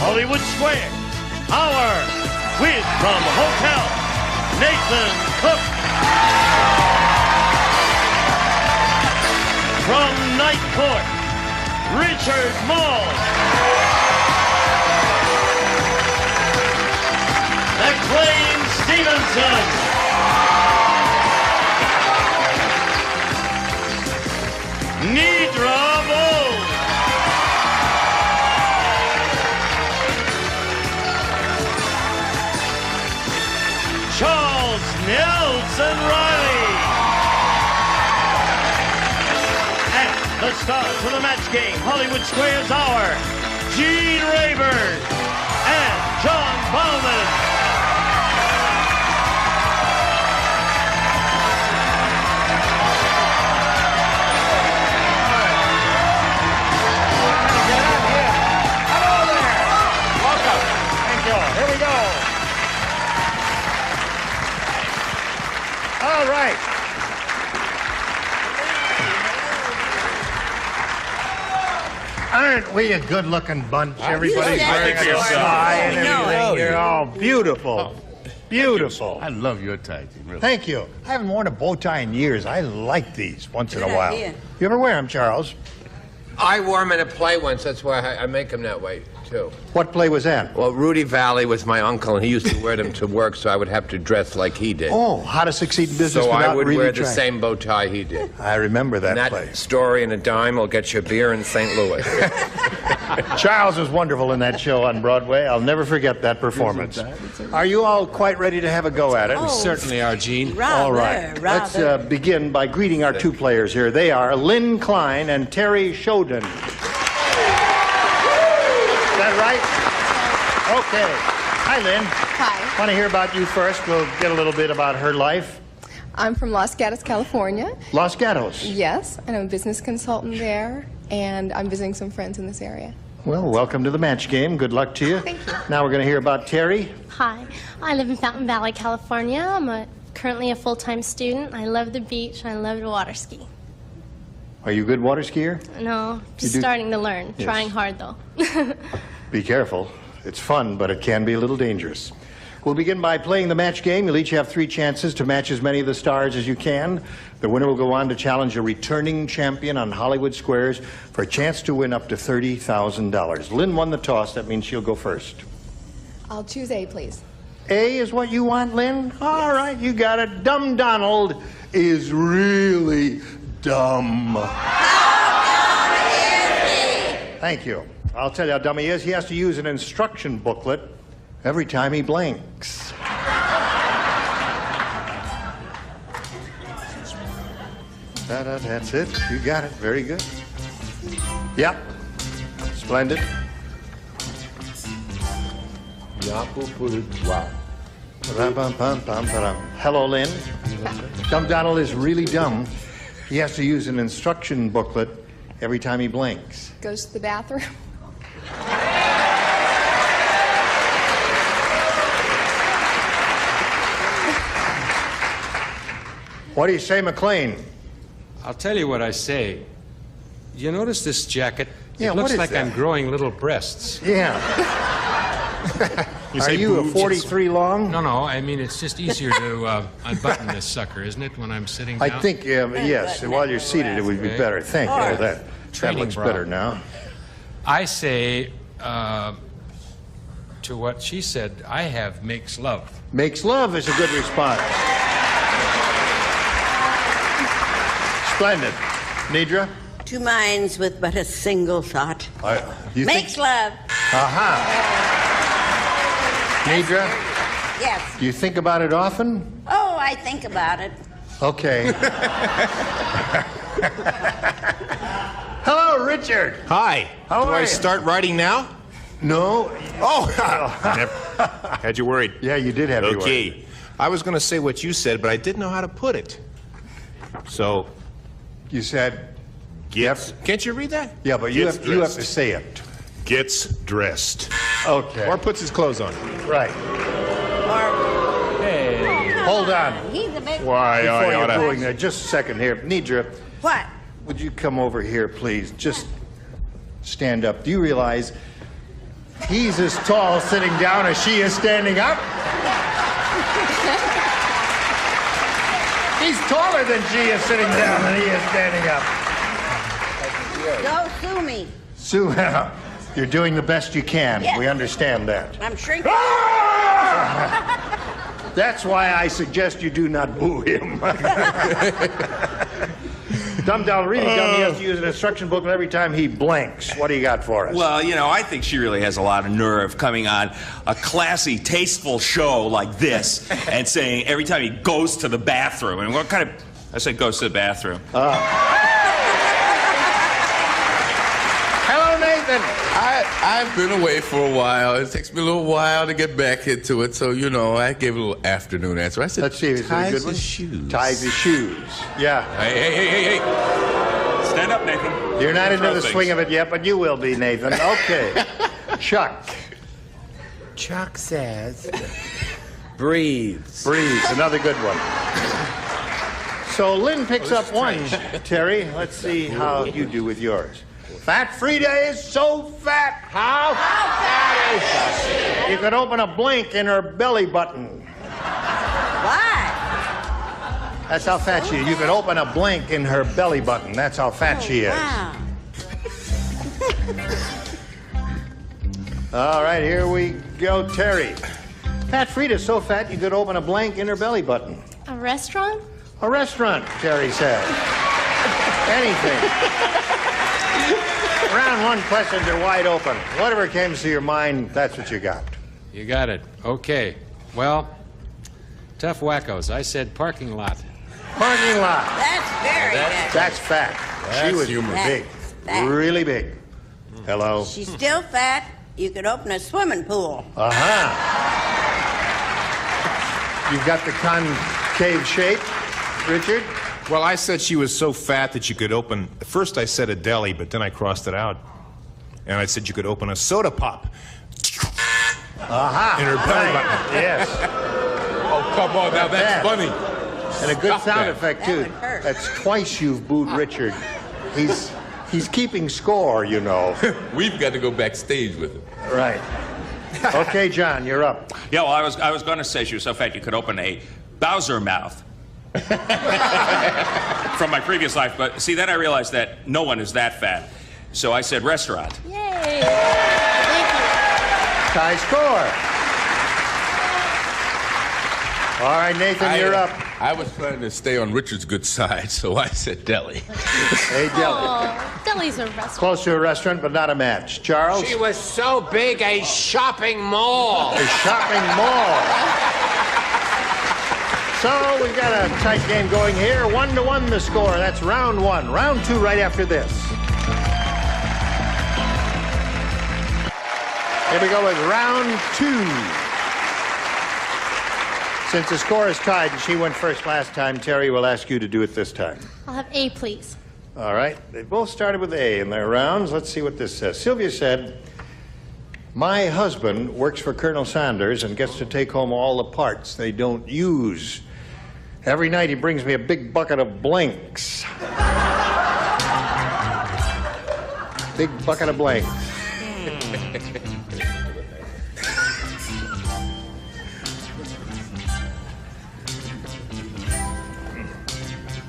Hollywood Square. Our quiz from Hotel Nathan Cook. From Night Court, Richard Moll. McLean Stevenson. Nidra Bowles. Charles Nelson Riley. And the stars of the Match Game, Hollywood Square's Hour, Gene Rayburn and John Bowman. Here we go. All right. Aren't we a good-looking bunch? Everybody's wearing a tie and everything. You're all beautiful. Beautiful. I love your tie, Gene, really. Thank you. I haven't worn a bow tie in years. I like these once in a Good while. idea. You ever wear them, Charles? I wore them in a play once. That's why I make them that way, too. What play was that? Well, Rudy Valley was my uncle, and he used to wear them to work, so I would have to dress like he did. Oh, How to Succeed in Business So Without I would Really wear the Trying. same bow tie he did. I remember that, And that play. story and a dime will get you a beer in St. Louis. Charles was wonderful in that show on Broadway. I'll never forget that performance. Are you all quite ready to have a go at it? We certainly are, Gene. All right. Let's begin by greeting our two players here. They are Lynn Klein and Terry Shoden. Is that right? Okay. Hi, Lynn. Hi. Want to hear about you first? We'll get a little bit about her life. I'm from Los Gatos, California. Los Gatos. Yes, and I'm a business consultant there, and I'm visiting some friends in this area. Well, welcome to the Match Game. Good luck to you. Thank you. Now we're going to hear about Terry. Hi, I live in Fountain Valley, California. I'm currently a full-time student. I love the beach. I love to water ski. Are you a good water skier? No, just do- starting to learn. Yes. Trying hard, though. Be careful. It's fun, but it can be a little dangerous. We'll begin by playing the match game. You'll each have 3 chances to match as many of the stars as you can. The winner will go on to challenge a returning champion on Hollywood Squares for a chance to win up to $30,000. Lynn won the toss. That means she'll go first. I'll choose A, please. A is what you want, Lynn? All right, you got it. Dumb Donald is really dumb. Thank you. I'll tell you how dumb he is. He has to use an instruction booklet every time he blinks. That's it. You got it. Very good. Yep. Splendid. Wow. Hello, Lynn. Dumb Donald is really dumb. He has to use an instruction booklet every time he blinks. Goes to the bathroom. What do you say, McLean? I'll tell you what I say. You notice this jacket? Yeah, it what looks is like that? I'm growing little breasts. Yeah. Are you a 43 long? No, no. I mean, it's just easier to unbutton this sucker, isn't it, when I'm sitting down? I think, yes, while you're seated, it would be better. Thank you. That looks better now. I say, to what she said, I have makes love. Makes love is a good response. Splendid. Nidra? 2 minds with but a single thought. Makes love. Nidra? Yes. Do you think about it often? Oh, I think about it. Okay. Hello, Richard. Hi. How Do are I you? start writing now? No. Oh, had you worried? Yeah, you did have me worried. Okay. I was going to say what you said, but I didn't know how to put it. So. You said. Gets. Can't you read that? Yeah, but you have to say it. Gets dressed. Okay. Or puts his clothes on. Right. Hey. Hold on. He's a big... Why, Before I you're oughta- doing that, just a second here. Nidra. What? Would you come over here, please? Just stand up. Do you realize he's as tall sitting down as she is standing up? He's taller than she is sitting down than he is standing up. Go sue me. Sue, you're doing the best you can. Yes. We understand that. I'm shrinking. That's why I suggest you do not boo him. Dumb Donald, really dumb. He has to use an instruction booklet every time he blinks. What do you got for us? Well, you know, I think she really has a lot of nerve coming on a classy, tasteful show like this and saying every time he goes to the bathroom. And what kind of... I said goes to the bathroom. Hello, Nathan. I've been away for a while. It takes me a little while to get back into it, so, you know, I gave a little afternoon answer. I said, let's see if it's a ties good one. his shoes. Ties his shoes. Yeah. Hey. Stand up, Nathan. You're not into Throw the things. swing of it yet, but you will be, Nathan. Okay. Chuck. Chuck says, breathes. Breathes, another good one. So Lynn picks up one. Terry, let's see how you do with yours. Fat Frida is so fat. How fat is she? You could open a blink in her belly button. Why? That's how fat she is. You could open a blink in her belly button. That's how fat she is. Wow. All right, here we go, Terry. Fat Frida's so fat you could open a blank in her belly button. A restaurant? A restaurant, Terry said. Anything. Round one questions are wide open. Whatever comes to your mind, that's what you got. You got it. Okay. Well, tough wackos. I said parking lot. Parking lot. That's very good. That's fat. She was big. fat. Really big. Hello. She's still fat. You could open a swimming pool. Uh-huh. You've got the concave shape, Richard? Well, I said she was so fat that you could open... First I said a deli, but then I crossed it out. And I said you could open a soda pop. Aha. In her belly button. Yes. Oh, come on, now that's funny. And a good Stop sound that. effect, too. That's twice you've booed Richard He's keeping score, you know. We've got to go backstage with him. Right. Okay, John, you're up. Yeah, well, I was going to say she was so fat you could open a Bowser mouth. From my previous life, but see, then I realized that no one is that fat. So I said restaurant. Yay! Tie score. All right, Nathan, you're up. I was trying to stay on Richard's good side, so I said deli. Hey, deli. Oh, deli's a restaurant. Close to a restaurant, but not a match. Charles? She was so big, a shopping mall. A shopping mall. So we've got a tight game going here. 1-1 the score. That's round one. Round two right after this. Here we go with round two. Since the score is tied and she went first last time, Terry will ask you to do it this time. I'll have A, please. All right. They both started with A in their rounds. Let's see what this says. Sylvia said, my husband works for Colonel Sanders and gets to take home all the parts they don't use. Every night he brings me a big bucket of blanks. Big bucket of blanks.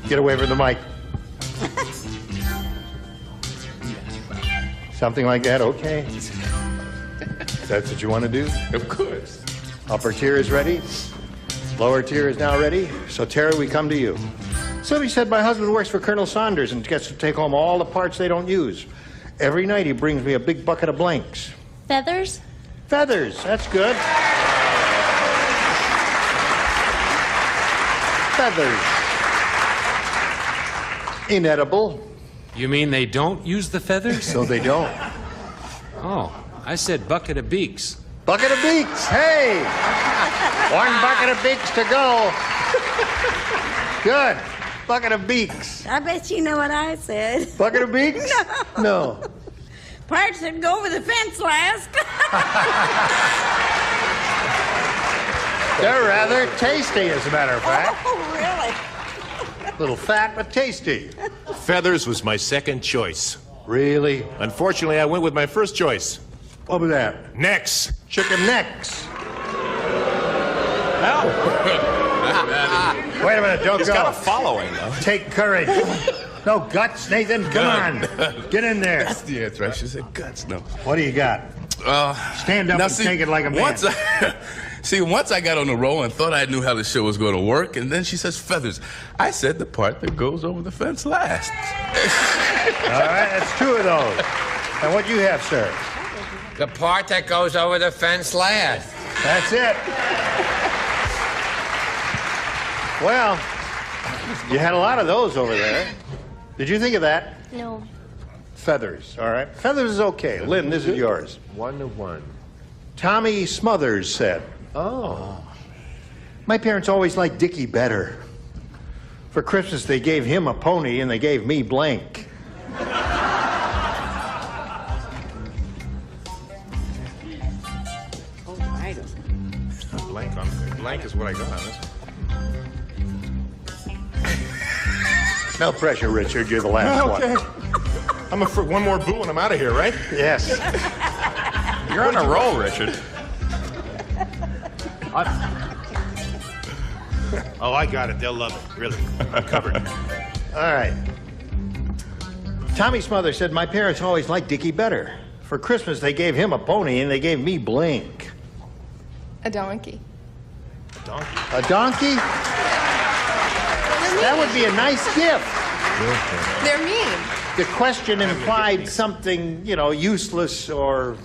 Get away from the mic. Something like that, okay. That's what you want to do? Of course. Upper tier is ready. Lower tier is now ready. So, Terry, we come to you. Sylvie said, my husband works for Colonel Sanders and gets to take home all the parts they don't use. Every night he brings me a big bucket of blanks. Feathers? Feathers, that's good. Feathers. Inedible. You mean they don't use the feathers? No, they don't. Oh, I said bucket of beaks. Bucket of beaks, hey! One bucket of beaks to go. Good. Bucket of beaks. I bet you know what I said. Bucket of beaks? No. Parts that go over the fence last. They're rather tasty, as a matter of fact. Oh, really? Little fat, but tasty. Feathers was my second choice. Really? Unfortunately, I went with my first choice. What was that? Necks. Chicken necks. Well. Wait a minute, don't He's go. got a following, though. Take courage. No guts, Nathan. Come on. Get in there. That's the answer. I should say guts. No. What do you got? Stand up now and take it like a man. Once I got on the roll and thought I knew how the show was going to work, and then she says feathers. I said the part that goes over the fence last. All right, that's two of those. And what do you have, sir? The part that goes over the fence last. That's it. Well, you had a lot of those over there. Did you think of that? No. Feathers, all right. Feathers is okay. Lynn, this is yours. 1-1. Tommy Smothers said, Oh. my parents always liked Dickie better. For Christmas, they gave him a pony and they gave me blank. Blank is what I got on this. No pressure, Richard. You're the last Okay. one. I'm one more boo and I'm out of here, right? Yes. You're on a roll, Richard. Oh, I got it. They'll love it. Really. I'm covered. All right. Tommy Smothers said, my parents always liked Dickie better. For Christmas, they gave him a pony and they gave me blank. A donkey. A donkey? That would be a nice gift. They're mean. The question implied something, useless or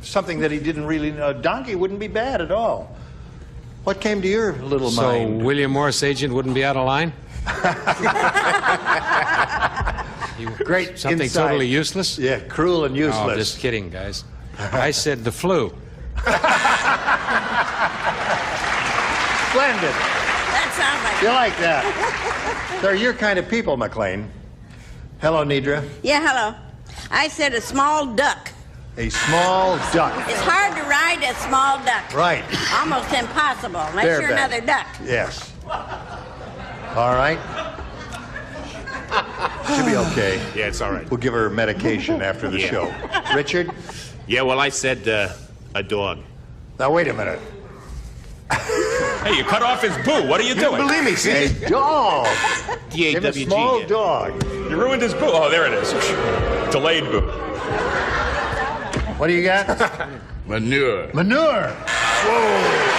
something that he didn't really know. A donkey wouldn't be bad at all. What came to your little mind? So William Morris agent wouldn't be out of line? Great Something insight. totally useless? Yeah, cruel and useless. Oh, just kidding, guys. I said the flu. Splendid. That sounds like... You like that? They're your kind of people, McLean. Hello, Nidra. Yeah, hello. I said a small duck. A small duck. It's hard to ride a small duck. Right. Almost impossible, unless Bareback. you're another duck. Yes. All right. She'll be okay. Yeah, it's all right. We'll give her medication after the show. Richard? Yeah, well, I said a dog. Now, wait a minute. Hey, you cut off his boo. What are you doing? Believe me, see? A dog. Give a small dog. You ruined his boo. Oh, there it is. Delayed boo. What do you got? Manure. Manure. Whoa.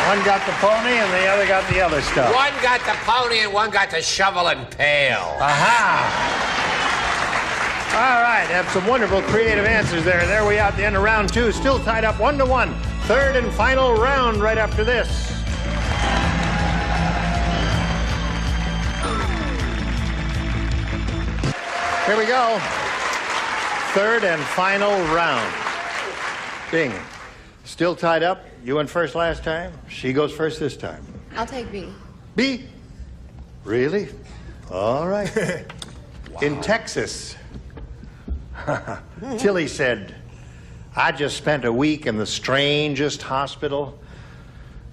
One got the pony and the other got the other stuff. One got the pony and one got the shovel and pail. Aha! All right, have some wonderful creative answers there. There we are at the end of round 2, still tied up 1-1. Third and final round right after this. Here we go. Third and final round. Bing. Still tied up. You went first last time. She goes first this time. I'll take B. B? Really? All right. In Texas, Tilly said, I just spent a week in the strangest hospital.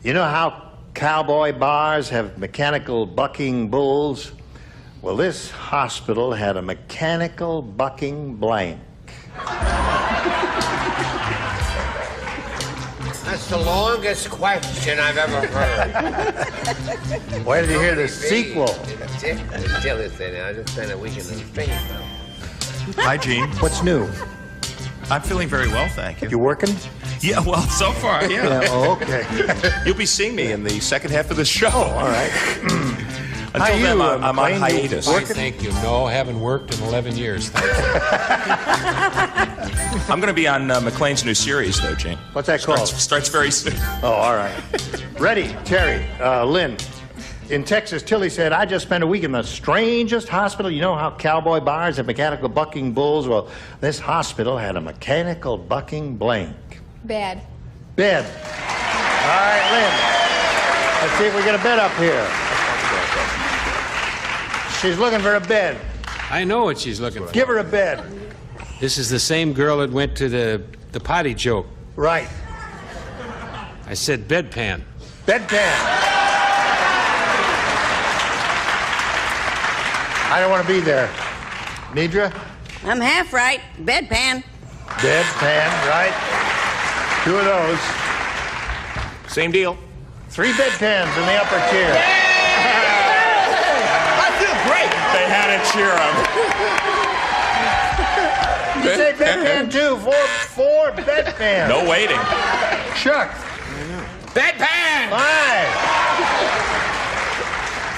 You know how cowboy bars have mechanical bucking bulls? Well, this hospital had a mechanical bucking blank. That's the longest question I've ever heard. Where did you hear the sequel? Tilly said, I just spent a week in the street. Hi, Gene. What's new? I'm feeling very well, thank you. You working? Yeah, well, so far, yeah. Oh, okay. You'll be seeing me in the second half of the show. Oh, all right. Until then, I'm on McLean? hiatus. Fine, thank you. No, haven't worked in 11 years. Thank you. I'm going to be on McLean's new series, though, Gene. What's that called? Starts very soon. Oh, all right. Ready, Terry, Lynn. In Texas, Tilly said, I just spent a week in the strangest hospital. You know how cowboy bars have mechanical bucking bulls? Well, this hospital had a mechanical bucking blank. Bad. Bed. All right, Lynn. Let's see if we get a bed up here. She's looking for a bed. I know what she's looking for. Give her a bed. This is the same girl that went to the potty joke. Right. I said bedpan. Bedpan. I don't want to be there. Nidra? I'm half right. Bedpan. Bedpan, right. 2 of those. Same deal. 3 bedpans in the upper tier. I feel great. They had to cheer him. You say bedpan too. 4 bedpans. No waiting. Chuck. Bedpan!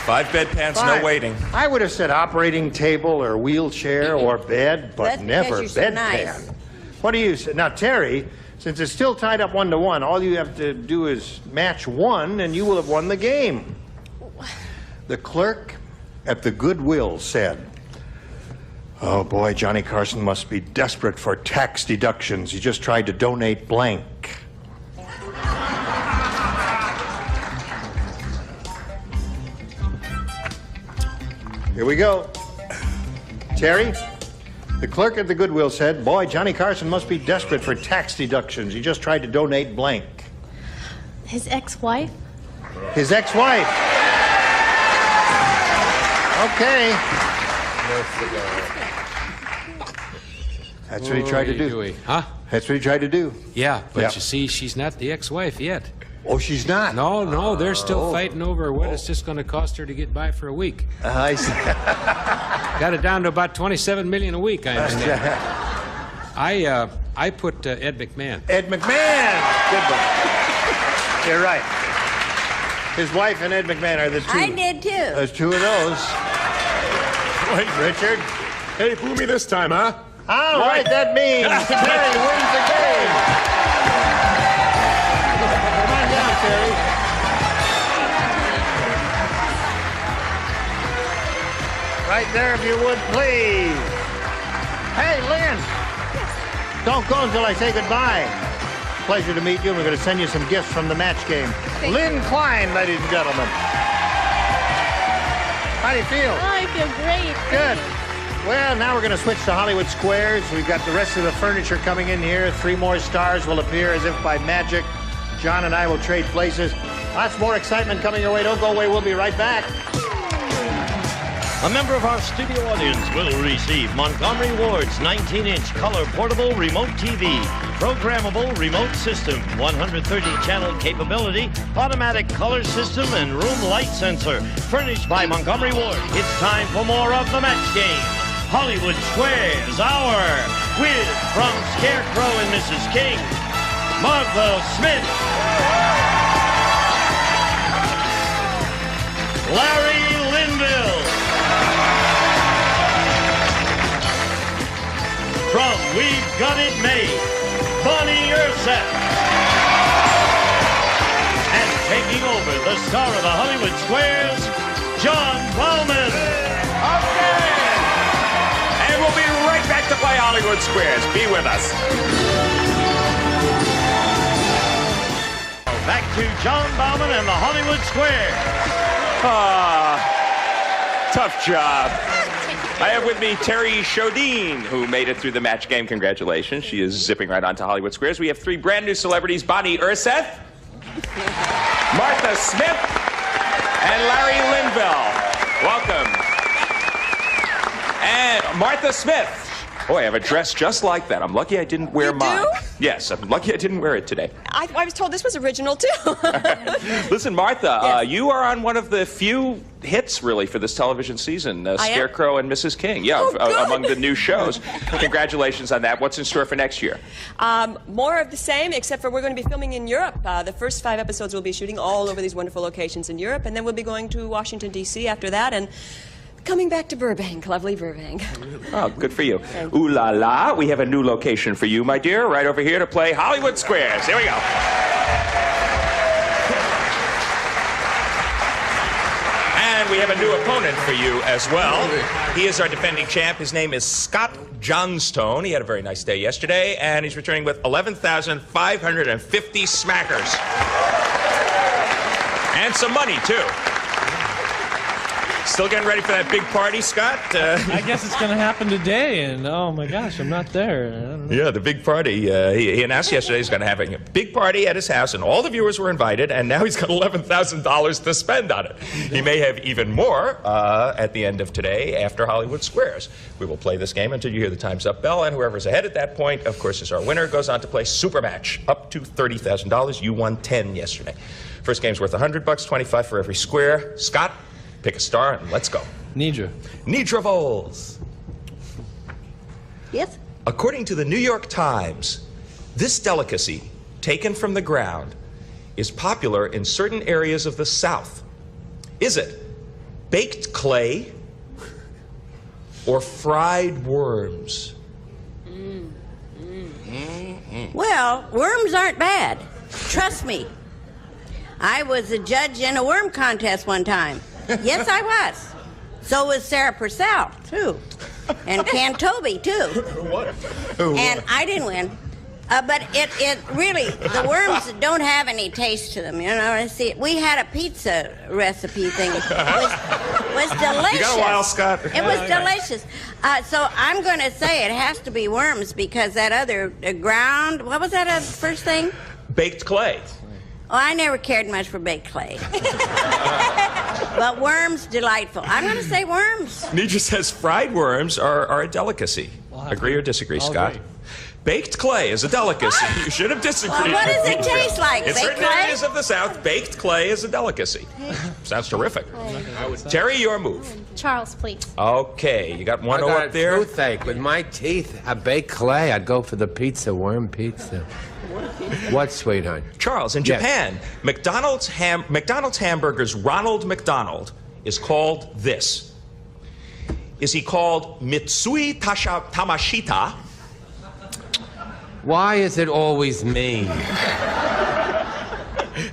5 bedpans, no waiting. I would have said operating table or wheelchair or bed, but That's never because you're so bedpan. nice. What do you say? Now, Terry, since it's still tied up 1-1, all you have to do is match 1 and you will have won the game. The clerk at the Goodwill said, oh boy, Johnny Carson must be desperate for tax deductions. He just tried to donate blank. Here we go. Terry, the clerk at the Goodwill said, boy, Johnny Carson must be desperate for tax deductions. He just tried to donate blank. His ex-wife? His ex-wife. Okay. That's what he tried to do. Huh? That's what he tried to do. Yeah, but Yep. you see, she's not the ex-wife yet. Oh, she's not? No, they're still fighting over what it's just going to cost her to get by for a week. I see. Got it down to about $27 million a week, I understand. I put Ed McMahon. Ed McMahon. Good one. You're right. His wife and Ed McMahon are the 2. I did too. There's 2 of those. Wait, Richard. Hey, boo me this time, huh? All right, that means Terry wins the game. Come on down, Terry. Right there, if you would, please. Hey, Lynn. Don't go until I say goodbye. Pleasure to meet you. We're going to send you some gifts from the match game. Lynn Klein, ladies and gentlemen. How do you feel? Oh, I feel great. Good. Well, now we're going to switch to Hollywood Squares. We've got the rest of the furniture coming in here. 3 more stars will appear as if by magic. John and I will trade places. Lots more excitement coming your way. Don't go away. We'll be right back. A member of our studio audience will receive Montgomery Ward's 19-inch color portable remote TV, programmable remote system, 130-channel capability, automatic color system, and room light sensor, furnished by Montgomery Ward. It's time for more of the match game. Hollywood Squares Hour with, from Scarecrow and Mrs. King, Martha Smith, Larry Linville. From We've Got It Made, Bonnie Urseth. And taking over, the star of the Hollywood Squares, John Bowman. Okay. And we'll be right back to play Hollywood Squares. Be with us. Back to John Bowman and the Hollywood Squares. Tough job. I have with me Terry Shodine, who made it through the match game. Congratulations. She is zipping right onto Hollywood Squares. We have three brand new celebrities, Bonnie Urseth, Martha Smith, and Larry Linville. Welcome. And Martha Smith. Boy, I have a dress just like that. I'm lucky I didn't wear mine. Yes, I'm lucky I didn't wear it today. I was told this was original, too. Listen, Martha, you are on one of the few hits, really, for this television season, Scarecrow and Mrs. King. Yeah, among the new shows. Congratulations on that. What's in store for next year? More of the same, except for we're going to be filming in Europe. The first 5 episodes we'll be shooting all over these wonderful locations in Europe, and then we'll be going to Washington, D.C. after that, and coming back to Burbank, lovely Burbank. Oh, good for you. Ooh la la, we have a new location for you, my dear, right over here to play Hollywood Squares. Here we go. And we have a new opponent for you as well. He is our defending champ. His name is Scott Johnstone. He had a very nice day yesterday, and he's returning with 11,550 smackers. And some money, too. Still getting ready for that big party, Scott? I guess it's going to happen today, and oh my gosh, I'm not there. I don't know. Yeah, the big party. He announced yesterday he's going to have a big party at his house, and all the viewers were invited, and now he's got $11,000 to spend on it. He may have even more at the end of today after Hollywood Squares. We will play this game until you hear the Time's Up bell, and whoever's ahead at that point, of course, is our winner, goes on to play Super Match, up to $30,000. You won 10 yesterday. First game's worth $100, 25 for every square. Scott, pick a star and let's go. Nidra. Nidra Voles. Yes? According to the New York Times, this delicacy, taken from the ground, is popular in certain areas of the South. Is it baked clay or fried worms? Well, worms aren't bad. Trust me. I was a judge in a worm contest one time. Yes, I was. So was Sarah Purcell, too. And Ken Toby, too. And I didn't win. But it really, the worms don't have any taste to them, you know. See, we had a pizza recipe thing. It was delicious. You got a while, Scott. It was delicious. So I'm going to say it has to be worms because that other ground, what was that first thing? Baked clay. Oh, I never cared much for baked clay. But worms, delightful. I'm going to say worms. Nidra says fried worms are a delicacy. Agree or disagree, Scott? Baked clay is a delicacy. You should have disagreed. Well, what does it taste like? In certain areas of the South, baked clay is a delicacy. Sounds terrific. Terry, your move. Charles, please. Okay, you got one up there? Toothache. With my teeth, a baked clay, I'd go for the pizza, worm pizza. What, sweetheart? Charles, in Japan, McDonald's hamburger's Ronald McDonald is called this. Is he called Mitsui Tamashita? Why is it always me?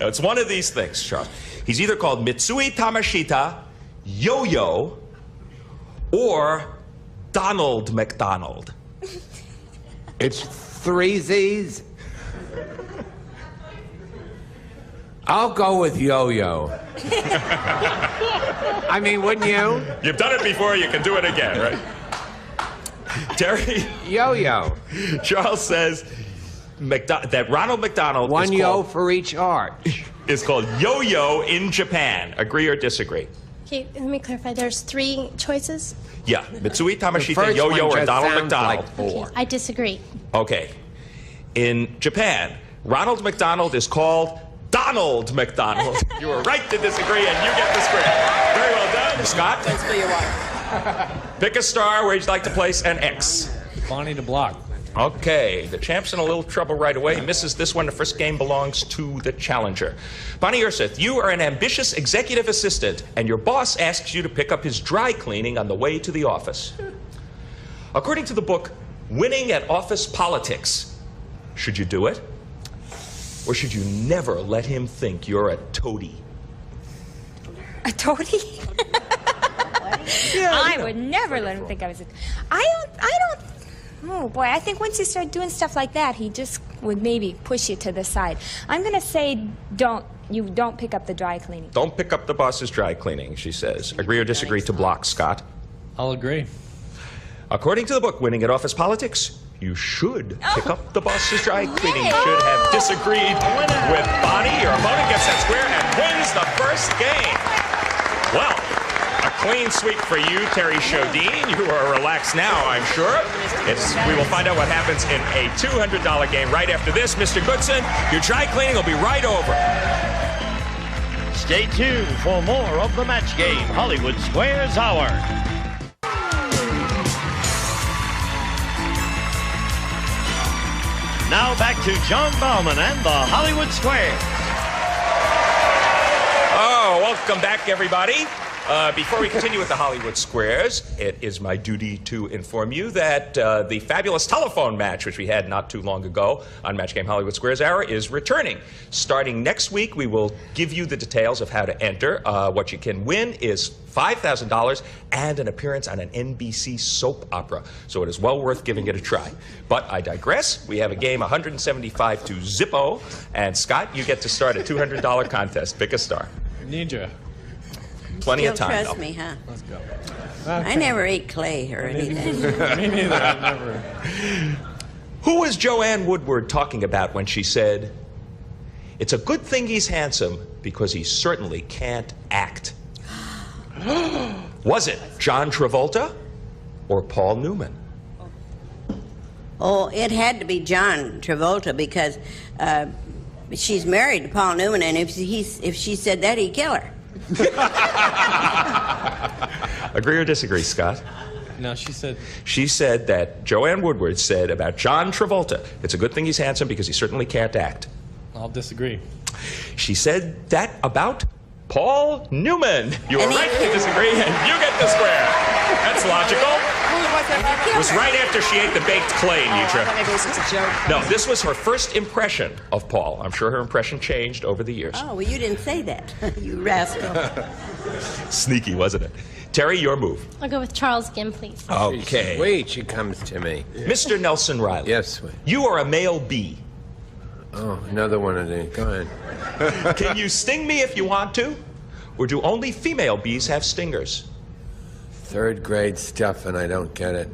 It's one of these things, Charles. He's either called Mitsui Tamashita, Yo-Yo, or Donald McDonald. It's 3 Z's. I'll go with Yo-Yo. I mean, wouldn't you? You've done it before, you can do it again, right? Terry? Yo-Yo. Charles says that Ronald McDonald One yo for each arch. Is called Yo-Yo in Japan. Agree or disagree? Okay, let me clarify. There's 3 choices. Yeah, Mitsui Tamashita, first Yo-Yo, one or just Donald sounds McDonald. like 4. I disagree. Okay. In Japan, Ronald McDonald is called Donald McDonald. You were right to disagree, and you get the square. Very well done. Scott? Thanks for your water. Pick a star where you'd like to place an X. Bonnie to block. Okay, the champ's in a little trouble right away. He misses this one. The first game belongs to the challenger. Bonnie Ursith, you are an ambitious executive assistant, and your boss asks you to pick up his dry cleaning on the way to the office. According to the book, Winning at Office Politics, should you do it? Or should you never let him think you're a toady? A toady? I would never let him think I was a... I don't... Oh, boy, I think once you start doing stuff like that, he just would maybe push you to the side. I'm going to say you don't pick up the dry cleaning. Don't pick up the boss's dry cleaning, she says. Agree or disagree to block, Scott? I'll agree. According to the book, Winning at Office Politics, you should pick up the boss's dry cleaning. You should have disagreed with Bonnie. Your opponent gets that square and wins the first game. Well, a clean sweep for you, Terry Shodine. You are relaxed now, I'm sure. We will find out what happens in a $200 game right after this. Mr. Goodson, your dry cleaning will be right over. Stay tuned for more of the match game, Hollywood Squares Hour. Now back to John Bauman and the Hollywood Squares. Oh, welcome back, everybody. Before we continue with the Hollywood Squares, it is my duty to inform you that the fabulous telephone match, which we had not too long ago on Match Game Hollywood Squares Hour, is returning. Starting next week, we will give you the details of how to enter. What you can win is $5,000 and an appearance on an NBC soap opera. So it is well worth giving it a try. But I digress. We have a game 175 to Zippo. And Scott, you get to start a $200 contest. Pick a star. Ninja. Plenty of time. Trust me, huh? Let's go. I never ate clay or anything. Me neither. I've never. Who was Joanne Woodward talking about when she said, "It's a good thing he's handsome because he certainly can't act"? Was it John Travolta or Paul Newman? Oh, it had to be John Travolta because she's married to Paul Newman, and if she said that, he'd kill her. Agree or disagree, Scott? No, she said... She said that Joanne Woodward said about John Travolta, "It's a good thing he's handsome because he certainly can't act." I'll disagree. She said that about Paul Newman. You were right to disagree, and you get the square. That's logical. It was right after she ate the baked clay, Nitra. Maybe it was just a joke. No, this was her first impression of Paul. I'm sure her impression changed over the years. Oh, well, you didn't say that, you rascal. Sneaky, wasn't it? Terry, your move. I'll go with Charles again, please. Okay. Sweet, she comes to me. Mr. Nelson Riley. Yes, Sweet. You are a male bee. Oh, another one of these. Go ahead. Can you sting me if you want to? Or do only female bees have stingers? Third grade stuff, and I don't get it.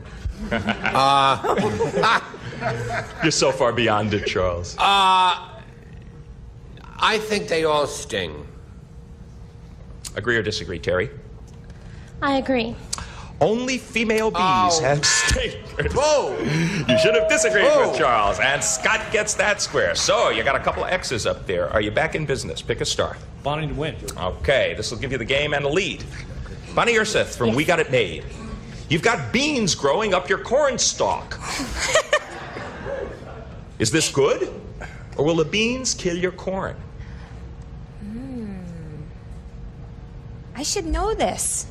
You're so far beyond it, Charles. I think they all sting. Agree or disagree, Terry? I agree. Only female bees have stingers. Whoa! You should have disagreed with Charles. And Scott gets that square. So you got a couple of X's up there. Are you back in business? Pick a star. Bonnie to win. Okay, this will give you the game and a lead. Bonnie Ursith from We Got It Made. You've got beans growing up your corn stalk. Is this good? Or will the beans kill your corn? I should know this,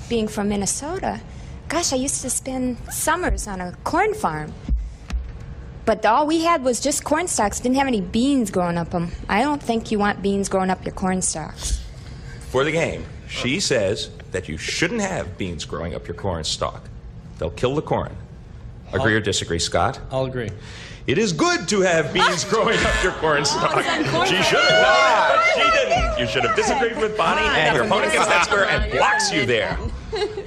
being from Minnesota. Gosh, I used to spend summers on a corn farm. But all we had was just corn stalks. Didn't have any beans growing up them. I don't think you want beans growing up your corn stalks. For the game, she says that you shouldn't have beans growing up your corn stalk. They'll kill the corn. Agree or disagree, Scott? I'll agree. It is good to have beans growing up your corn stalk. She should have known it, but she didn't. You should have disagreed with Bonnie, and your opponent gets that square and blocks you there.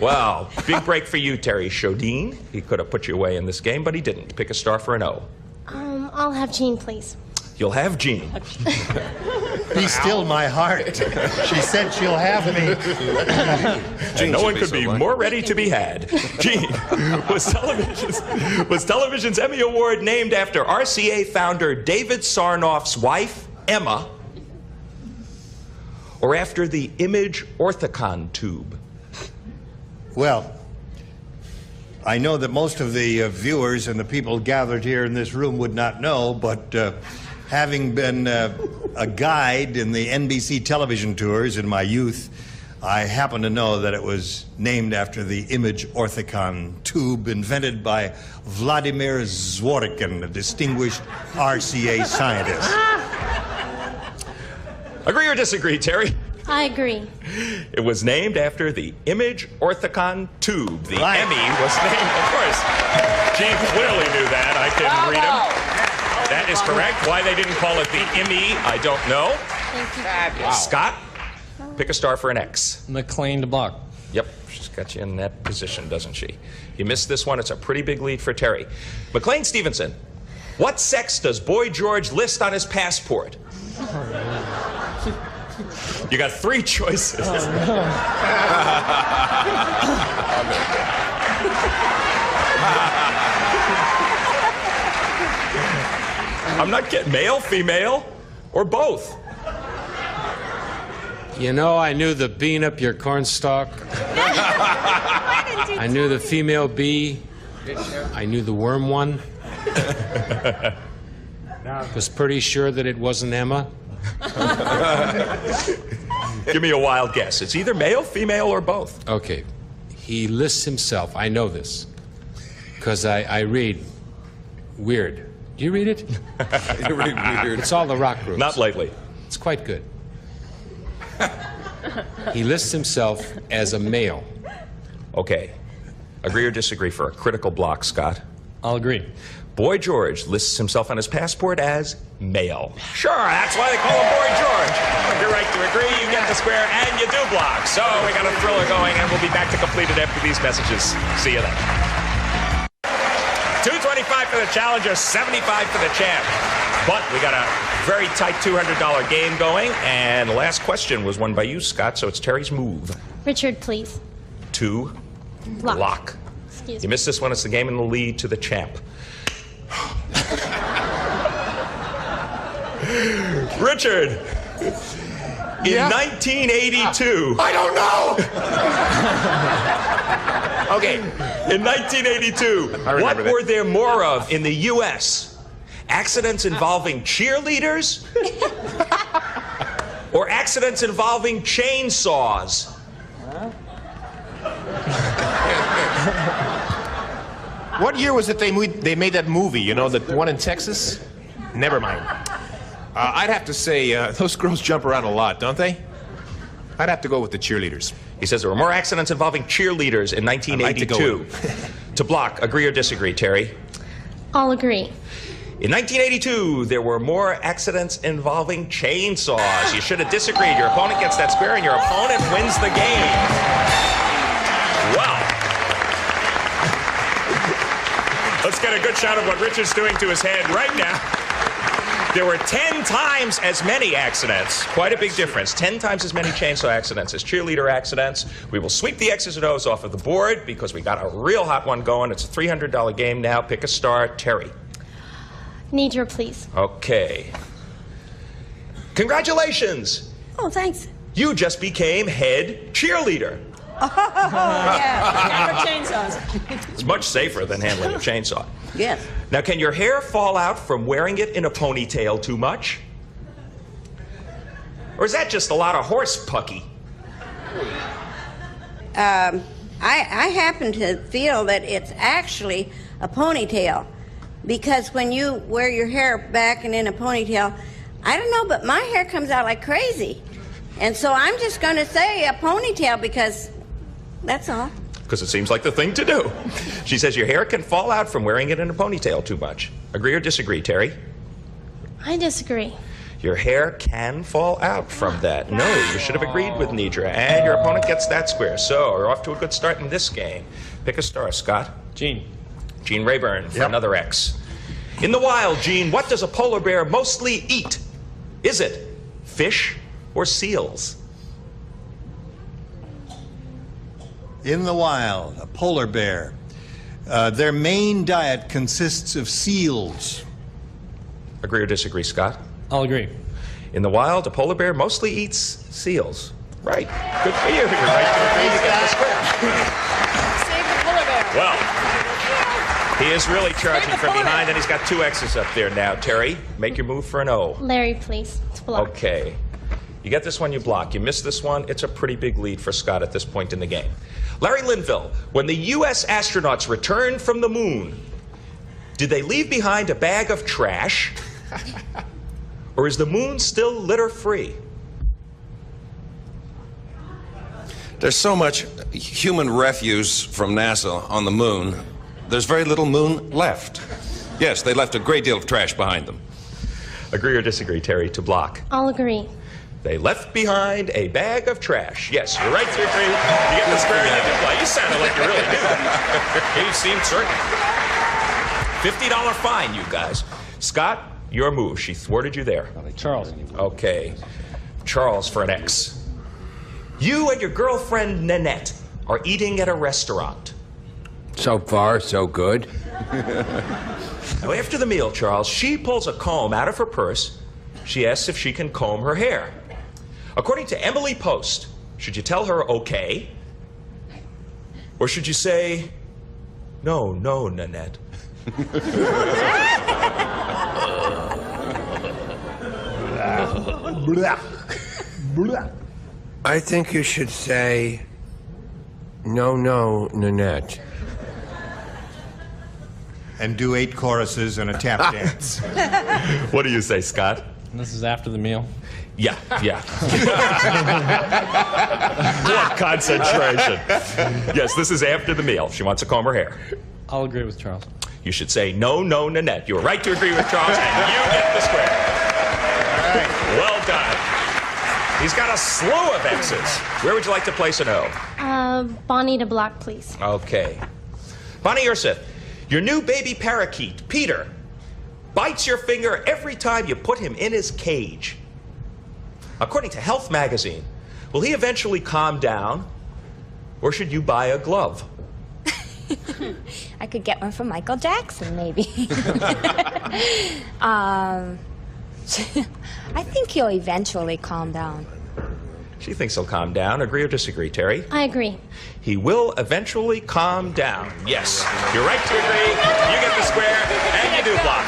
Well, big break for you, Terry Shodine. He could have put you away in this game, but he didn't. Pick a star for an O. I'll have Jean, please. You'll have Jean. Be still my heart. She said she'll have me. And no one could be more ready to be had. Jean was television's Emmy Award named after RCA founder David Sarnoff's wife, Emma, or after the image orthicon tube? Well, I know that most of the viewers and the people gathered here in this room would not know, but having been a guide in the NBC television tours in my youth, I happen to know that it was named after the image orthicon tube invented by Vladimir Zworykin, a distinguished RCA scientist. Agree or disagree, Terry? I agree. It was named after the image orthicon tube. The Emmy was named, of course. Jean clearly knew that. I can read him. That is correct. Why they didn't call it the Emmy, I don't know. Thank you. Wow. Scott, pick a star for an X. McLean to block. Yep, she's got you in that position, doesn't she? You missed this one. It's a pretty big lead for Terry. McLean Stevenson, what sex does Boy George list on his passport? You got 3 choices. I'm not getting male, female, or both. You know, I knew the bean up your cornstalk. I knew the female bee. I knew the worm one. Was pretty sure that it wasn't Emma. Give me a wild guess. It's either male, female, or both. Okay. He lists himself. I know this. Because I read weird. Do you read it? You read weird. It's all the rock groups. Not lately. It's quite good. He lists himself as a male. Okay. Agree or disagree for a critical block, Scott? I'll agree. Boy George lists himself on his passport as male. Sure, that's why they call him Boy George. You're right to agree, you get the square, and you do block. So we got a thriller going, and we'll be back to complete it after these messages. See you then. $225 for the challenger, $75 for the champ. But we got a very tight $200 game going, and the last question was won by you, Scott, so it's Terry's move. Richard, please. To block. Excuse You me. missed this one, it's the game in the lead to the champ. Richard, in 1982. I don't know. Okay, in 1982, what were there more of in the U.S.? Accidents involving cheerleaders? Or accidents involving chainsaws? What year was it they made that movie, you know, the one in Texas? Never mind. I'd have to say, those girls jump around a lot, don't they? I'd have to go with the cheerleaders. He says there were more accidents involving cheerleaders in 1982. To block, agree or disagree, Terry? I'll agree. In 1982, there were more accidents involving chainsaws. You should have disagreed. Your opponent gets that square, and your opponent wins the game. Wow. Let's get a good shot of what Richard's doing to his head right now. There were 10 times as many accidents. Quite a big difference. 10 times as many chainsaw accidents as cheerleader accidents. We will sweep the X's and O's off of the board because we got a real hot one going. It's a $300 game now. Pick a star. Terry. Nidra, please. Okay. Congratulations. Oh, thanks. You just became head cheerleader. Oh, yeah. For chainsaws. It's much safer than handling a chainsaw. Yes. Now, can your hair fall out from wearing it in a ponytail too much? Or is that just a lot of horse pucky? I happen to feel that it's actually a ponytail. Because when you wear your hair back and in a ponytail, I don't know, but my hair comes out like crazy. And so I'm just going to say a ponytail because that's all. Because it seems like the thing to do. She says your hair can fall out from wearing it in a ponytail too much. Agree or disagree, Terry? I disagree. Your hair can fall out from that. No, you should have agreed with Nidra, and your opponent gets that square. So we're off to a good start in this game. Pick a star, Scott. Gene. Gene Rayburn for another X. In the wild, Gene, what does a polar bear mostly eat? Is it fish or seals? In the wild, a polar bear. Their main diet consists of seals. Agree or disagree, Scott? I'll agree. In the wild, a polar bear mostly eats seals. Right. Good for you. You're right to agree to get the square. Save the polar bear. Well, he is really charging from behind, and he's got 2 X's up there now. Terry, make your move for an O. Larry, please. It's blocked. Okay. You get this one, you block. You miss this one, it's a pretty big lead for Scott at this point in the game. Larry Linville, when the U.S. astronauts returned from the moon, did they leave behind a bag of trash? Or is the moon still litter-free? There's so much human refuse from NASA on the moon, there's very little moon left. Yes, they left a great deal of trash behind them. Agree or disagree, Terry, to block? I'll agree. They left behind a bag of trash. Yes, you're right to agree. You get the square and you apply. You sounded like you really knew. You seemed certain. $50 fine, you guys. Scott, your move. She thwarted you there. Charles. Okay. Charles for an X. You and your girlfriend, Nanette, are eating at a restaurant. So far, so good. Now, after the meal, Charles, she pulls a comb out of her purse. She asks if she can comb her hair. According to Emily Post, should you tell her okay? Or should you say, no, Nanette? I think you should say, no, Nanette. And do 8 choruses and a tap dance. What do you say, Scott? This is after the meal. Yeah. What concentration. Yes, this is after the meal. She wants to comb her hair. I'll agree with Charles. You should say, no, Nanette. You were right to agree with Charles, and you get the square. All right. Well done. He's got a slew of X's. Where would you like to place an O? Bonnie to block, please. Okay. Bonnie Ursith, your new baby parakeet, Peter, bites your finger every time you put him in his cage. According to Health Magazine, will he eventually calm down, or should you buy a glove? I could get one from Michael Jackson, maybe. I think he'll eventually calm down. She thinks he'll calm down. Agree or disagree, Terry? I agree. He will eventually calm down. Yes, you're right to agree. You get the square, and you do block.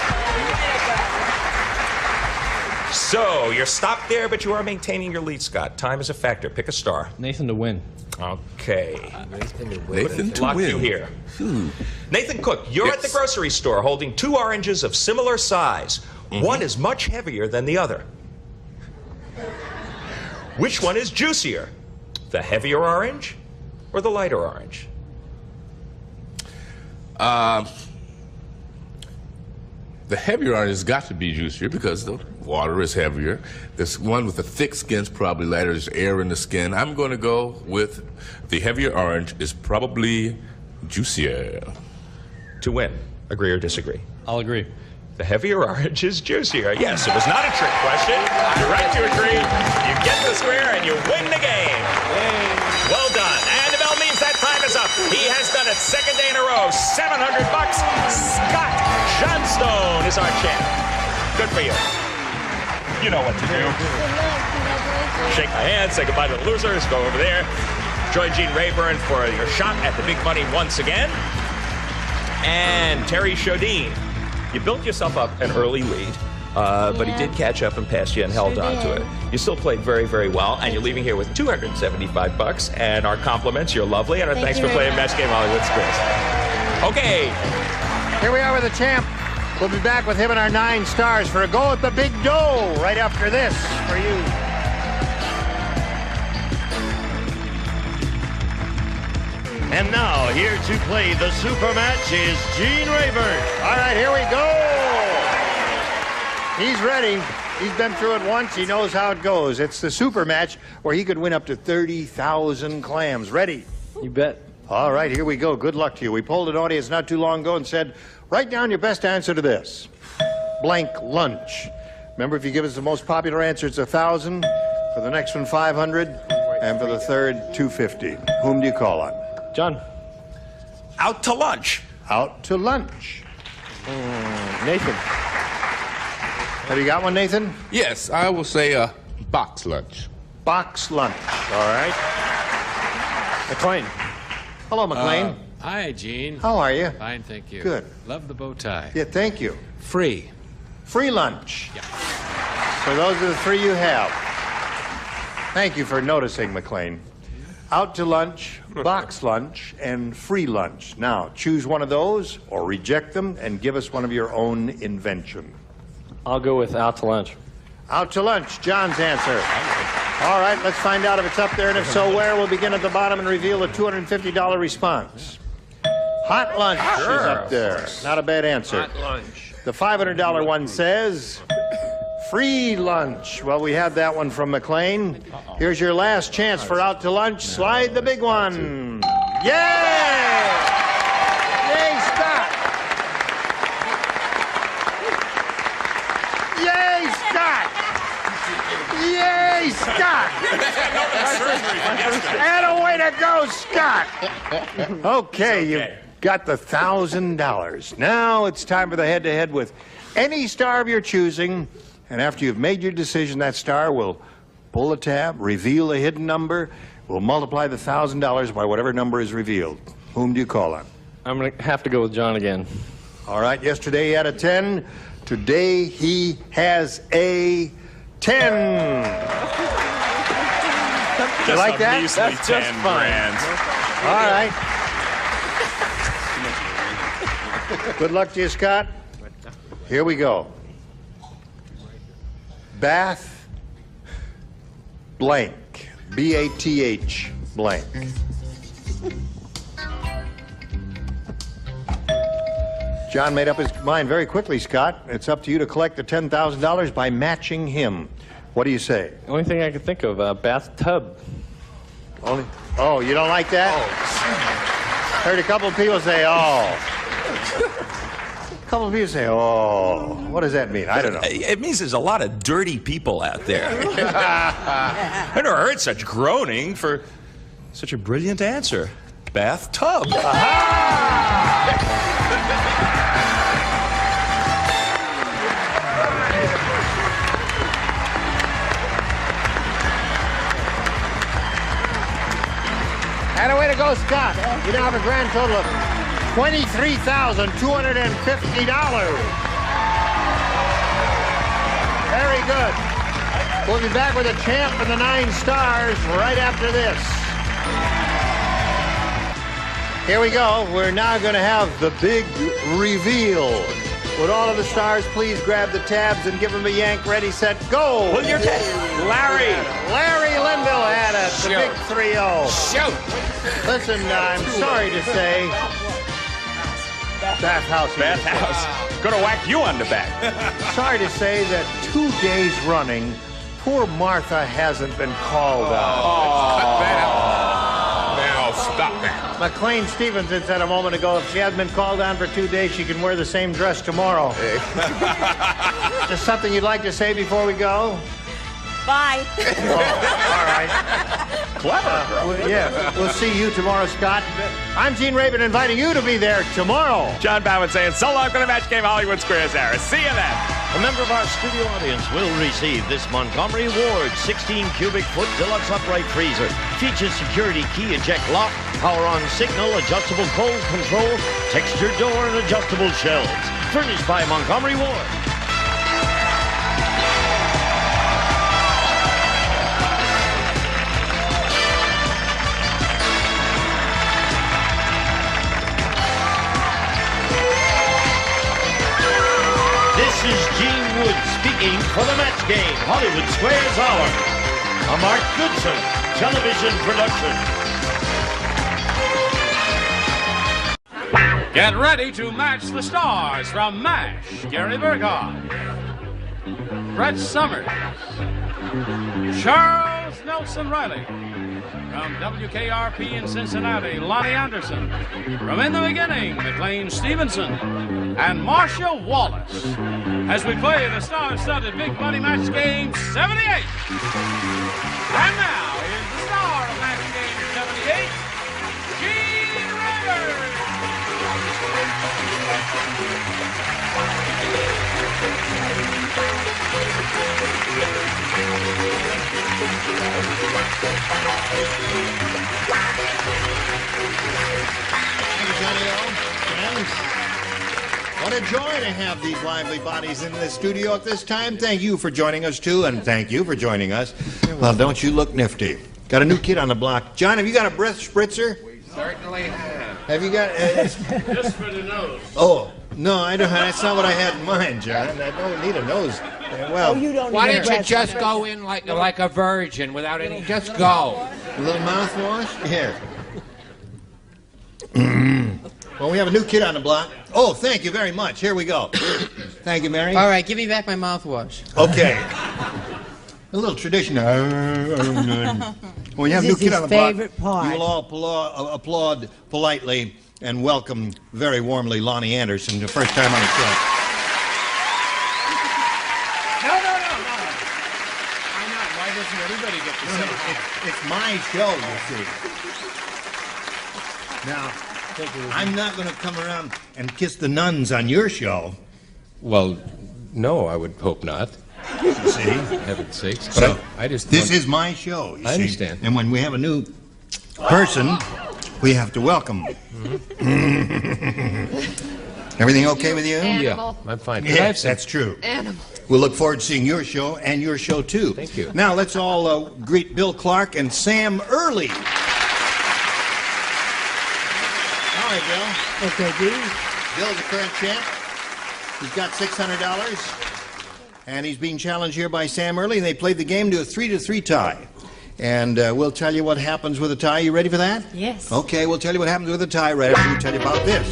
So, you're stopped there, but you are maintaining your lead, Scott. Time is a factor. Pick a star. Nathan to win. Okay. Nathan to Lock win. you here. Nathan Cook, you're at the grocery store holding 2 oranges of similar size. One is much heavier than the other. Which one is juicier? The heavier orange or the lighter orange? The heavier orange has got to be juicier because the water is heavier. This one with the thick skin's probably lighter. There's air in the skin. I'm going to go with the heavier orange is probably juicier. To win. Agree or disagree? I'll agree. The heavier orange is juicier. Yes, it was not a trick question. You're right to agree. You get the square and you win the game. Well done. And the bell means that time is up. He has done it 2nd day in a row. $700. Scott Johnstone is our champ. Good for you. You know what to do. Shake my hand, say goodbye to the losers, go over there. Join Gene Rayburn for your shot at the big money once again. And Terry Shodine. You built yourself up an early lead, but he did catch up and pass you and held on to it. You still played very, very well, and you're leaving here with $275. And our compliments, you're lovely, and our thanks for playing Match Game Hollywood Quiz. Okay. Here we are with the champ. We'll be back with him and our 9 stars for a go at the big dough right after this for you. And now, here to play the super match is Gene Rayburn. All right, here we go. He's ready. He's been through it once. He knows how it goes. It's the super match where he could win up to 30,000 clams. Ready? You bet. All right, here we go. Good luck to you. We polled an audience not too long ago and said, write down your best answer to this. blank lunch. Remember, if you give us the most popular answer, it's 1,000. For the next one, 500. And for the third, 250. Whom do you call on? John. Out to lunch. Out to lunch. Nathan. Have you got one, Nathan? Yes, I will say box lunch. Box lunch. All right. McLean. Hello, McLean. Hi, Gene. How are you? Fine, thank you. Good. Love the bow tie. Yeah, thank you. Free. Free lunch. Yeah. So those are the three you have. Thank you for noticing, McLean. Out to lunch, box lunch, and free lunch. Now, choose one of those or reject them and give us one of your own invention. I'll go with out to lunch. Out to lunch, John's answer. All right, let's find out if it's up there, and if so, where. We'll begin at the bottom and reveal a $250 response. Hot lunch is up there. Not a bad answer. Hot lunch. The $500 one says free lunch. Well, we had that one from McLean. Here's your last chance for out to lunch. Slide the big one. Yay! Yay, Scott! Yay, Scott! Yay, Scott! And a way to go, Scott! Okay, you got the $1,000. Now it's time for the head-to-head with any star of your choosing. And after you've made your decision, that star will pull a tab, reveal a hidden number. We'll multiply the $1,000 by whatever number is revealed. Whom do you call on? I'm going to have to go with John again. All right, yesterday he had a 10. Today he has a 10. You like that? That's just fun. All right. Good luck to you, Scott. Here we go. Bath blank. B-A-T-H blank. John made up his mind very quickly, Scott. It's up to you to collect the $10,000 by matching him. What do you say? The only thing I could think of, bathtub. Only? Oh, you don't like that? Heard a couple of people say, oh. A couple of people say, oh. What does that mean? I don't know. It means there's a lot of dirty people out there. I never heard such groaning for such a brilliant answer. Bathtub. And a way to go, Scott. You now have a grand total of $23,250. Very good. We'll be back with a champ and the 9 stars right after this. Here we go. We're now going to have the big reveal. Would all of the stars please grab the tabs and give them a yank? Ready, set, go. Pull your tab. Larry. Larry Linville had it. The big 3-0. Shoot. Listen, I'm sorry to say. Bathhouse. Bathhouse. Gonna whack you on the back. Sorry to say that 2 days running, poor Martha hasn't been called out. Cut that out. Now stop that. McLean Stevenson said a moment ago, if she hasn't been called on for 2 days, she can wear the same dress tomorrow. Just something you'd like to say before we go? Bye. Oh, all right. Clever girl. Yeah, we'll see you tomorrow, Scott. I'm Gene Raven, inviting you to be there tomorrow. John Bowen saying so long for the Match Game Hollywood Squares era. See you then. A member of our studio audience will receive this Montgomery Ward 16 cubic foot deluxe upright freezer. Features security key eject lock, power on signal, adjustable cold control, textured door, and adjustable shelves. Furnished by Montgomery Ward. This is Gene Wood speaking for the Match Game Hollywood Squares Hour. A Mark Goodson television production. Get ready to match the stars from MASH. Gary Burghoff, Brett Summers, Charles Nelson Riley. From WKRP in Cincinnati, Lonnie Anderson. From In the Beginning, McLean Stevenson. And Marcia Wallace. As we play the star-studded Big Money Match Game 78. And now, here's the star of Match Game 78, Gene Rivers. What a joy to have these lively bodies in the studio at this time. Thank you for joining us, too, and thank you for joining us. Well, don't you look nifty. Got a new kid on the block. John, have you got a breath spritzer? We certainly have. Have you got... Just for the nose. Oh, no, I don't. That's not what I had in mind, John. I don't need a nose. Well, why don't you just go in like a virgin without any... Just go. A little mouthwash? Here. Well, we have a new kid on the block. Oh, thank you very much. Here we go. Thank you, Mary. All right, give me back my mouthwash. Okay. A little tradition. When you have a new kid on the block, you will all applaud politely and welcome very warmly Lonnie Anderson, the first time on the show. No. Why not? Why doesn't everybody get to say hi? It's my show, you see. Now, I'm not going to come around and kiss the nuns on your show. Well, no, I would hope not. You see? Heaven's sakes. But So, I just this want- is my show, you I see. understand. And when we have a new person, we have to welcome them. Everything okay with you? Yeah, I'm fine. Could I have Yes, some- that's true. Animal. We'll look forward to seeing your show and your show, too. Thank you. Now, let's all greet Bill Clark and Sam Early. Hi, Bill. Okay, dude. Bill's the current champ. He's got $600. And he's being challenged here by Sam Early. They played the game to a 3-3 tie. And we'll tell you what happens with a tie. You ready for that? Yes. Okay, we'll tell you what happens with a tie right after we tell you about this.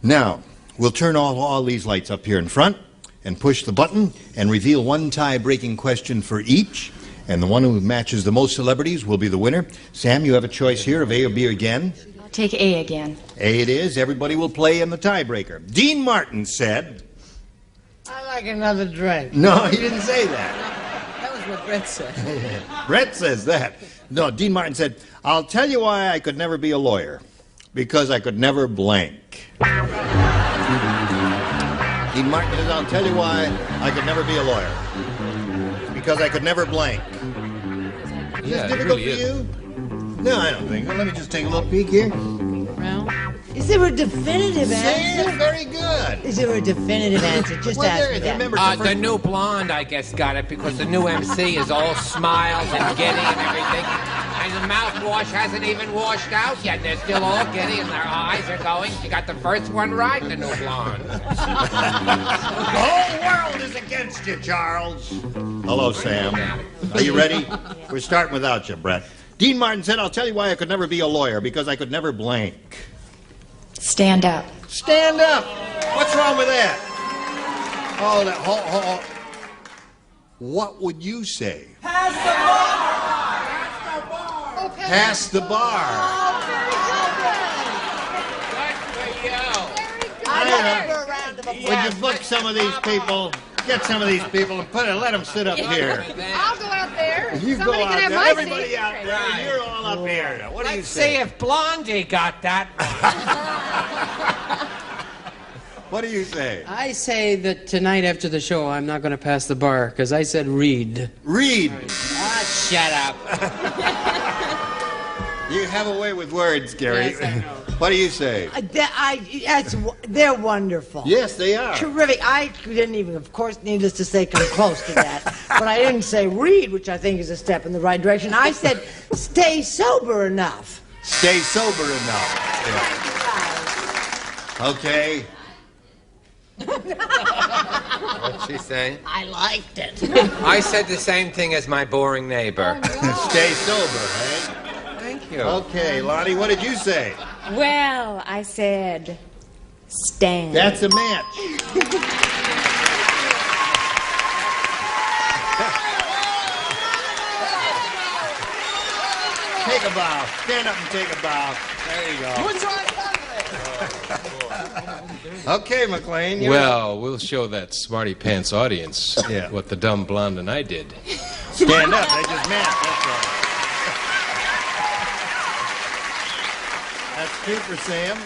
Now, we'll turn all these lights up here in front and push the button and reveal one tie-breaking question for each. And the one who matches the most celebrities will be the winner. Sam, you have a choice here of A or B again. Take A again. A it is. Everybody will play in the tiebreaker. Dean Martin said... I like another drink. No, he didn't say that. That was what Brett said. Brett says that. No, Dean Martin said, I'll tell you why I could never be a lawyer. Because I could never blank. Dean Martin says, I'll tell you why I could never be a lawyer. Because I could never blank. Is Yeah, this it difficult really for is. you? No, I don't think so. Let me just take a little peek here. Well, is there a definitive answer? Sam, very good. Is there a definitive answer? Just Well, ask there me is. that. Remember, The new blonde, I guess, got it because the new MC is all smiles and giddy and everything. And the mouthwash hasn't even washed out yet. They're still all giddy and their eyes are going. She got the first one right, the new blonde. The whole world is against you, Charles. Hello, Sam. Are you ready? We're starting without you, Brett. Dean Martin said, I'll tell you why I could never be a lawyer, because I could never blank. Stand up. Stand up. What's wrong with that? Oh, that. What would you say? Pass the bar! Pass the bar. Would you book some of these people? Get some of these people and let them sit up here. I'll go out there. You Somebody go out can have there. my Everybody seat. out there. And you're all up here. Now, what do you Let's say? see if Blondie got that one. What do you say? I say that tonight after the show, I'm not going to pass the bar because I said read. Read. Shut up. You have a way with words, Gary. Yes, I know. What do you say? They're wonderful. Yes, they are. Terrific. I didn't even, of course, needless to say, come close to that. But I didn't say read, which I think is a step in the right direction. I said stay sober enough. Stay sober enough. Yeah. Okay. What'd she say? I liked it. I said the same thing as my boring neighbor. Stay sober, eh? Thank you. Okay, Lonnie, what did you say? Well, I said stand. That's a match. Take a bow. Stand up and take a bow. There you go. Okay, McLean. Well, we'll show that smarty pants audience what the dumb blonde and I did. Stand up. They just met. That's all. That's 2 for Sam.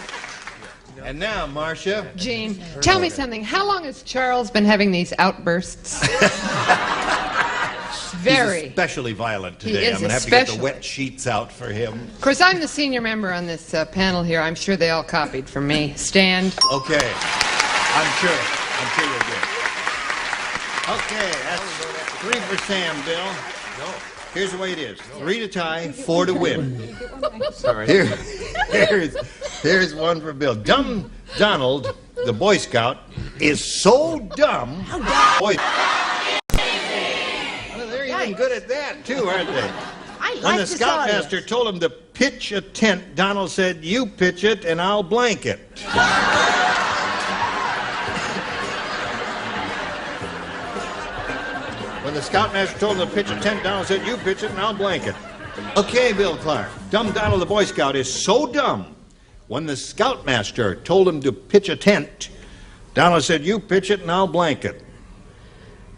And now, Marcia. Gene, tell me something. How long has Charles been having these outbursts? Very. He's especially violent He today. is I'm going to have to get the wet sheets out for him. Of course, I'm the senior member on this panel here. I'm sure they all copied from me. Stand. Okay. I'm sure you're good. Okay, that's 3 for Sam, Bill. Here's the way it is. 3 to tie, 4 to win. Sorry. Here's one for Bill. Dumb Donald, the Boy Scout, is so dumb. Boy, well, they're even good at that, too, aren't they? When the Scoutmaster told him to pitch a tent, Donald said, "You pitch it and I'll blank it." When the Scoutmaster told him to pitch a tent, Donald said, "You pitch it and I'll blank it." Okay, Bill Clark. Dumb Donald the Boy Scout is so dumb. When the Scoutmaster told him to pitch a tent, Donald said, "You pitch it and I'll blank it."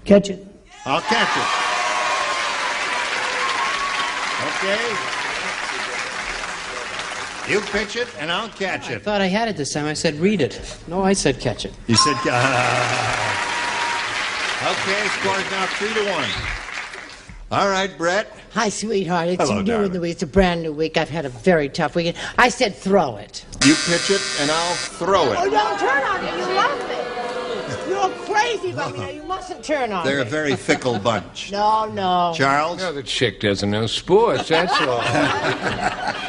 Catch it. I'll catch it. Okay. You pitch it and I'll catch I it. thought I had it this time. I said read it. No, I said catch it. You said, okay, score's now 3 to 1. All right, Brett. Hi, sweetheart. It's Hello, new in darling. the week. It's a brand new week. I've had a very tough weekend. I said throw it. You pitch it and I'll throw Oh, it. don't turn on me. You love me. You're crazy about me. Now, you mustn't turn on They're me. a very fickle bunch. No. Charles? No, the chick doesn't know sports, that's all.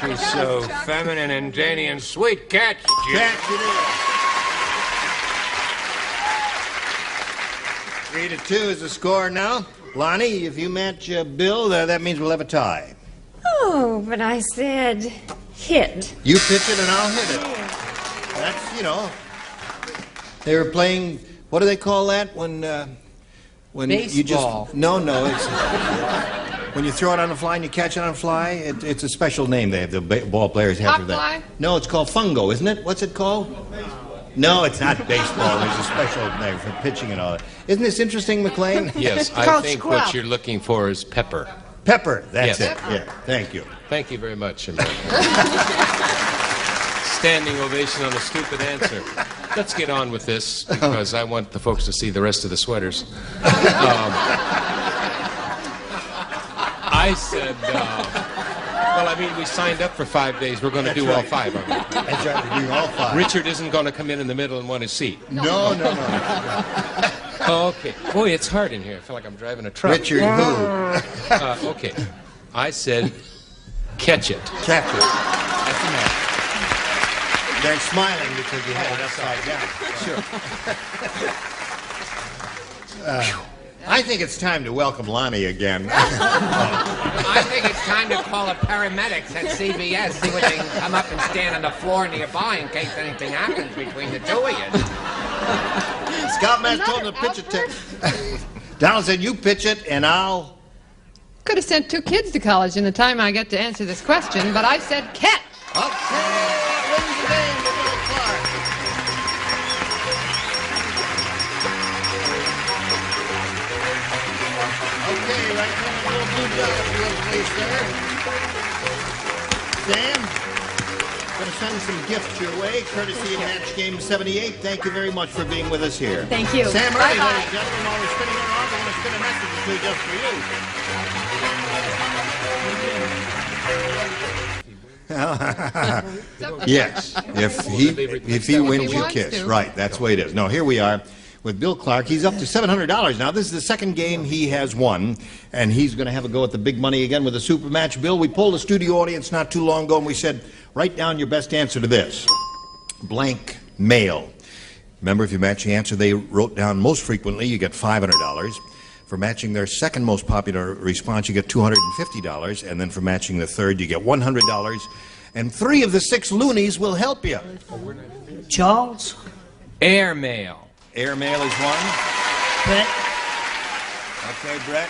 She's so feminine and dainty and sweet. Catch, Jim. Catch it is. 3 to 2 is the score now. Lonnie, if you match Bill, that means we'll have a tie. Oh, but I said hit. You pitch it and I'll hit it. That's, they were playing, what do they call that when you just... Baseball. No, it's... when you throw it on the fly and you catch it on the fly, it's a special name they have, the ball players have for that. Hop fly? No, it's called fungo, isn't it? What's it called? No, it's not baseball. There's a special name for pitching and all that. Isn't this interesting, McLean? Yes, I think what you're looking for is pepper. Pepper, that's Yes. it. Yeah, thank you. Thank you very much, America. Standing ovation on a stupid answer. Let's get on with this because I want the folks to see the rest of the sweaters. I said, we signed up for 5 days. We're going to do all 5, aren't we? That's right, we're doing all 5. Richard isn't going to come in the middle and want his seat. No. Okay. Boy, it's hard in here. I feel like I'm driving a truck. Richard who? Okay. I said, catch it. Catch it. That's the man. They're smiling because you had it upside down. Sure. I think it's time to welcome Lonnie again. I think it's time to call the paramedics at CBS, see what they can come up and stand on the floor nearby in case anything happens between the two of you. Scoutmaster told him to pitch it to... Donald said, "You pitch it, and I'll..." Could have sent 2 kids to college in the time I get to answer this question, but I said catch. Okay, wins the game to Bill Clark. Okay, right now, a little blue dot if you will, please, sir. Sam, going to send some gifts your way, courtesy of Match Game 78. Thank you very much for being with us here. Thank you. Sam, Bye-bye. ladies and gentlemen, while we're spinning it off, I want to spin a message or two just for you. Yes, if he wins, you kiss. Right, that's the way it is. No, here we are with Bill Clark. He's up to $700 now. This is the second game he has won, and he's going to have a go at the big money again with a super match. Bill, we polled a studio audience not too long ago, and we said, write down your best answer to this. Blank male. Remember, if you match the answer they wrote down most frequently, you get $500. For matching their second most popular response, you get $250. And then for matching the third, you get $100. And 3 of the 6 loonies will help you. Charles? Airmail. Airmail is one. Brett? Okay, Brett.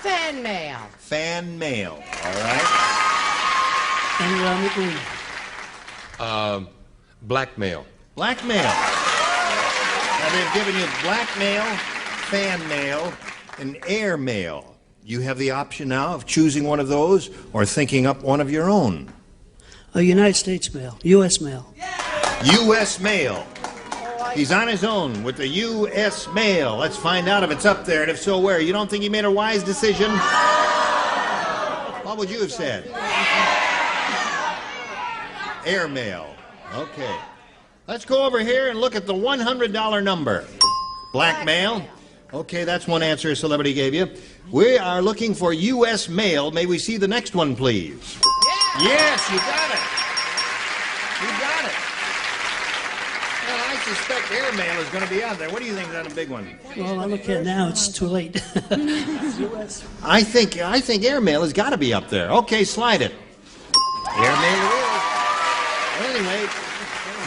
Fan mail. Fan mail. All right. And McLean. Blackmail. Blackmail. Now, they've given you blackmail, fan mail, and air mail. You have the option now of choosing one of those or thinking up one of your own. United States mail. U.S. mail. U.S. mail. He's on his own with the U.S. mail. Let's find out if it's up there, and if so, where. You don't think he made a wise decision? What would you have said? Air mail. Okay. Let's go over here and look at the $100 number. Blackmail. Okay, that's one answer a celebrity gave you. We are looking for U.S. mail. May we see the next one, please? Yes, you got it. You got it. Well, I suspect air mail is going to be out there. What do you think is on a big one? Well, I look at it now. It's too late. US. I think air mail has got to be up there. Okay, slide it. Air mail it is. Well, anyway,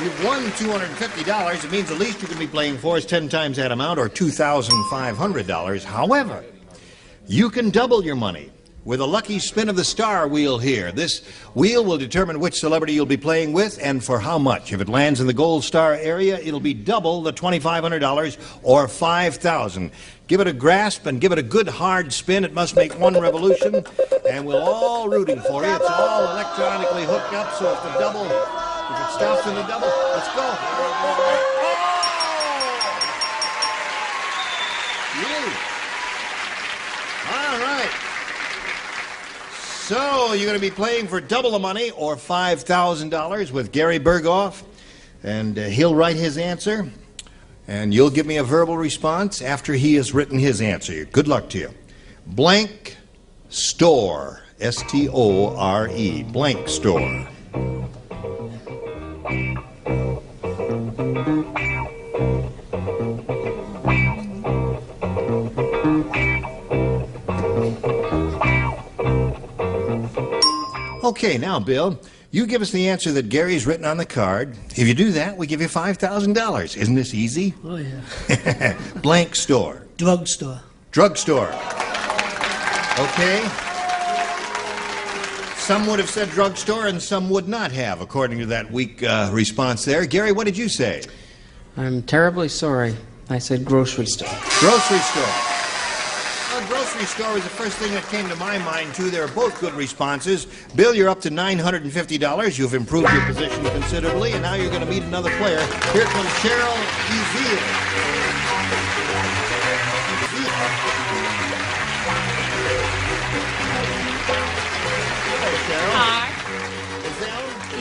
you've won $250. It means the least you can be playing for is 10 times that amount, or $2,500. However, you can double your money with a lucky spin of the star wheel here. This wheel will determine which celebrity you'll be playing with and for how much. If it lands in the gold star area, it'll be double the $2,500 or $5,000. Give it a grasp and give it a good hard spin. It must make one revolution, and we're all rooting for you. It's all electronically hooked up, so if it stops in the double, let's go. All right. So you're going to be playing for double the money or $5,000 with Gary Burghoff, and he'll write his answer, and you'll give me a verbal response after he has written his answer. Good luck to you. Blank store, S-T-O-R-E, blank store. Okay, now, Bill, you give us the answer that Gary's written on the card. If you do that, we give you $5,000. Isn't this easy? Oh, yeah. Blank store. Drugstore. Drugstore. Okay. Some would have said drugstore and some would not have, according to that weak response there. Gary, what did you say? I'm terribly sorry. I said grocery store. Grocery store. Well, grocery store is the first thing that came to my mind, too. They're both good responses. Bill, you're up to $950. You've improved your position considerably, and now you're going to meet another player. Here comes Cheryl Ezell. Hi.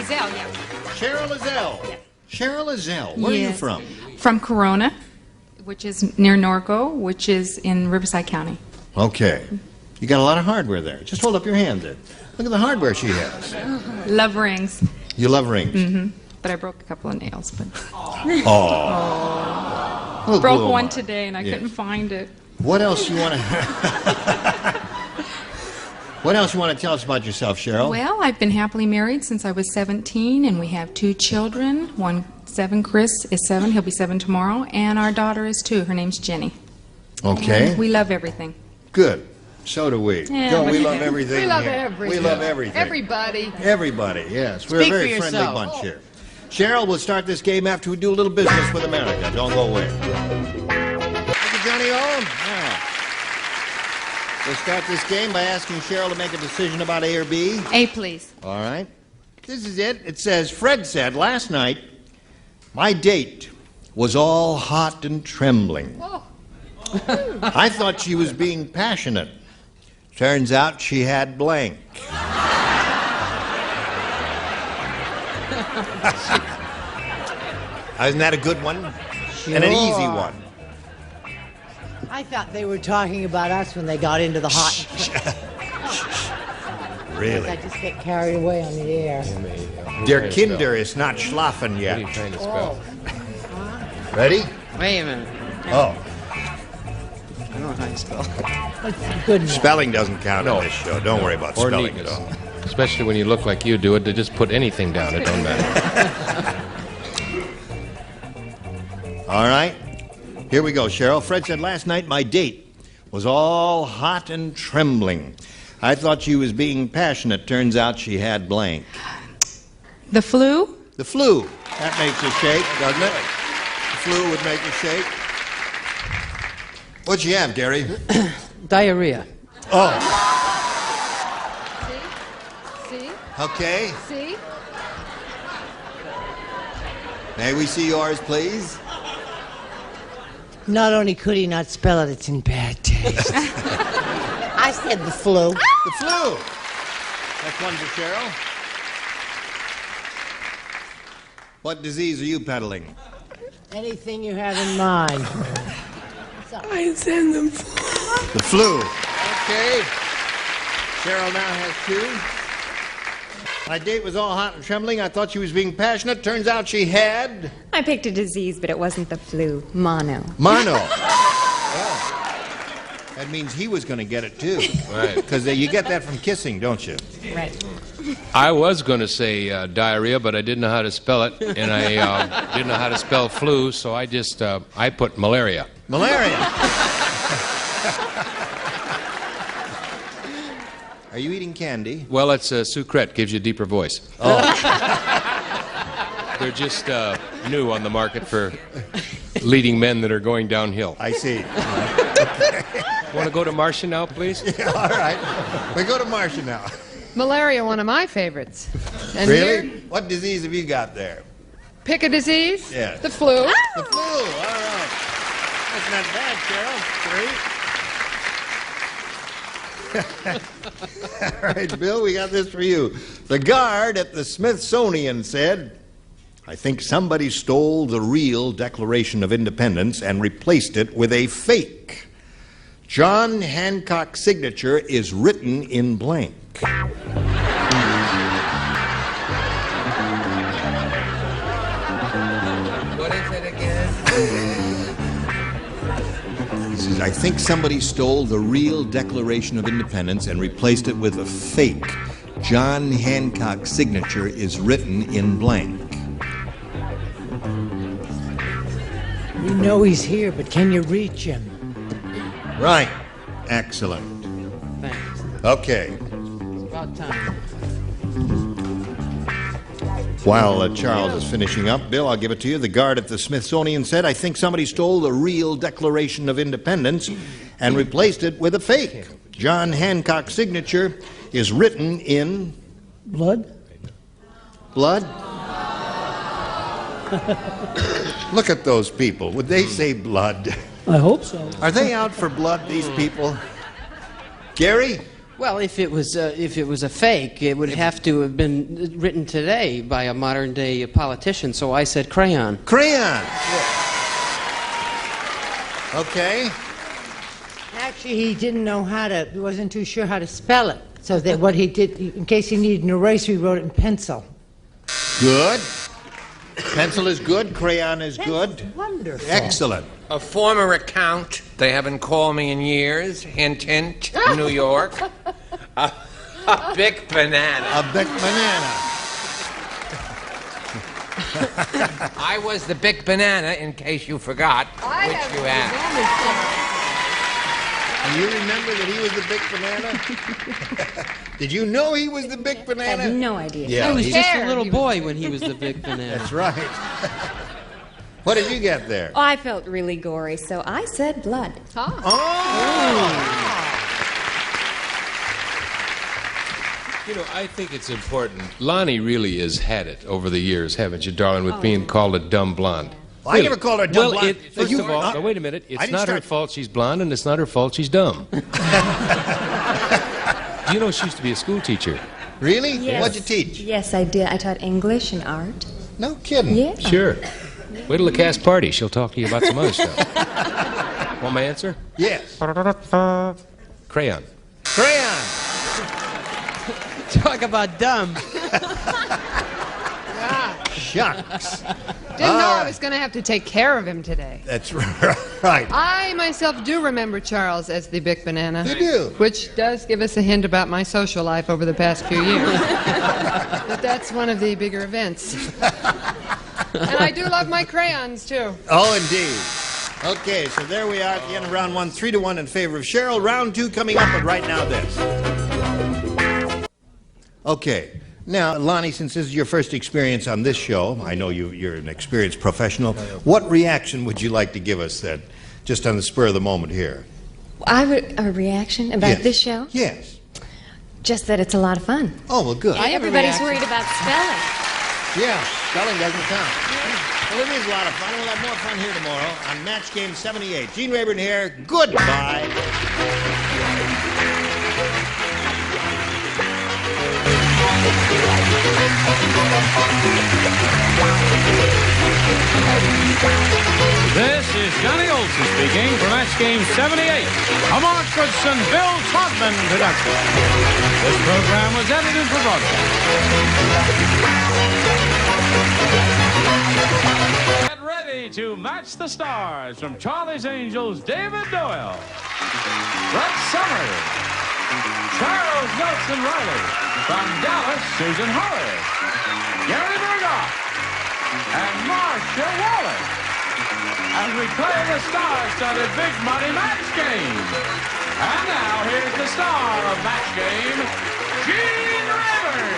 Ezell, yeah. Cheryl Ezell. Yeah. Cheryl Ezell. Where are you from? From Corona, which is near Norco, which is in Riverside County. Okay. You got a lot of hardware there. Just hold up your hand there. Look at the hardware she has. Love rings. You love rings? Mm-hmm. But I broke a couple of nails. But Oh. Broke one today, and I couldn't find it. What else you want to... What else you want to tell us about yourself, Cheryl? Well, I've been happily married since I was 17, and we have 2 children. 7, Chris is 7. He'll be 7 tomorrow. And our daughter is 2. Her name's Jenny. Okay. And we love everything. Good. So do we. Yeah, Don't we love everything? We love here. everything. We love everything. Everybody. Everybody, yes. We're a very friendly bunch here. Cheryl, we'll start this game after we do a little business with America. Don't go away. Thank you, Johnny O. Now, we'll start this game by asking Cheryl to make a decision about A or B. A, please. All right. This is it. It says, Fred said, last night, my date was all hot and trembling. I thought she was being passionate. Turns out she had blank. Isn't that a good one? Sure. And an easy one. I thought they were talking about us when they got into the hot. Really? I just get carried away on the air. Der Kinder is not schlafen yet. What are you trying to spell? Ready? Wait a minute. Oh. I don't know how you spell. Good enough. Spelling doesn't count on this show. Don't worry about Or spelling neatness. at all. Especially when you look like you do it, to just put anything down, it don't matter. All right. Here we go, Cheryl. Fred said, last night my date was all hot and trembling. I thought she was being passionate. Turns out she had blank. The flu? The flu. That makes her shake, doesn't it? The flu would make her shake. What'd you have, Gary? Diarrhea. Oh. See? Okay. See? May we see yours, please? Not only could he not spell it, it's in bad taste. I said the flu. The flu. That's one for Cheryl. What disease are you peddling? Anything you have in mind. I said the flu. The flu. Okay. Cheryl now has 2. My date was all hot and trembling. I thought she was being passionate. Turns out she had... I picked a disease, but it wasn't the flu. Mono. Mono. Well, that means he was going to get it, too. Right. Because you get that from kissing, don't you? Right. I was going to say diarrhea, but I didn't know how to spell it, and I didn't know how to spell flu, so I just I put malaria. Malaria. Are you eating candy? Well, it's sucrette, gives you a deeper voice. Oh. They're just new on the market for leading men that are going downhill. I see. Want to go to Marcia now, please? Yeah, all right. We go to Marcia now. Malaria, one of my favorites. And Really? here, What disease have you got there? pick a disease. Yeah. The flu. The flu. All right. That's not bad, Cheryl. 3. All right, Bill, we got this for you. The guard at the Smithsonian said, I think somebody stole the real Declaration of Independence and replaced it with a fake. John Hancock's signature is written in blank. What is it again? He says, I think somebody stole the real Declaration of Independence and replaced it with a fake. John Hancock's signature is written in blank. We know he's here, but can you reach him? Right. Excellent. Thanks. Okay. It's about time. While Charles is finishing up, Bill, I'll give it to you. The guard at the Smithsonian said, I think somebody stole the real Declaration of Independence and replaced it with a fake. John Hancock's signature is written in... Blood? Blood? Look at those people. Would they say blood? I hope so. Are they out for blood, these people? Gary? Well, if it was a fake, it would have to have been written today by a modern-day politician, so I said crayon. Crayon! Okay. Actually, he didn't know how to, he wasn't too sure how to spell it. So that what he did, in case he needed an eraser, he wrote it in pencil. Good. Pencil is good. Crayon is good. Wonderful. Excellent. A former account. They haven't called me in years. Hint, hint. New York. A big banana. A big banana. I was the big banana, in case you forgot, which you have. Do you remember that he was the big banana? Did you know he was the big banana? I have no idea. Yeah, I was he- just a little boy when he was the big banana. That's right. What did you get there? Oh, I felt really gory, so I said blood. You know, I think it's important. Lonnie really has had it over the years, haven't you, darling, with being called a dumb blond? Well, I never called her a dumb blonde. First of all, now wait a minute. It's not her fault she's blonde, and it's not her fault she's dumb. You know, she used to be a school teacher. Really? Yes. What'd you teach? Yes, I did. I taught English and art. No kidding. Yeah. Sure. Wait till the cast party. She'll talk to you about some other stuff. Want my answer? Yes. Crayon. Crayon. Talk about dumb. Shucks. Didn't know I was going to have to take care of him today. That's right. I myself do remember Charles as the big banana. You do? Which does give us a hint about my social life over the past few years. But that's one of the bigger events. And I do love my crayons, too. Oh, indeed. Okay, so there we are at the end of round one, 3-1 in favor of Cheryl. Round two coming up, but right now this. Okay. Now, Lonnie, since this is your first experience on this show, I know you're an experienced professional. What reaction would you like to give us then, just on the spur of the moment here? A reaction about this show? Yes. Just that it's a lot of fun. Oh, well, good. Everybody's worried about spelling. Yeah, spelling doesn't count. Well, it is a lot of fun. We'll have more fun here tomorrow on Match Game 78. Gene Rayburn here. Goodbye. This is Johnny Olson speaking for Match Game 78, a Mark Goodson, Bill Todman production. This program was edited for broadcast. Get ready to match the stars from Charlie's Angels, David Doyle, Brett Summers, Charles Nelson Riley, from Dallas, Susan Horace, Gary Burghoff, and Marcia Wallace, as we play the star-studded Big Money Match Game. And now, here's the star of Match Game, Gene Rayburn.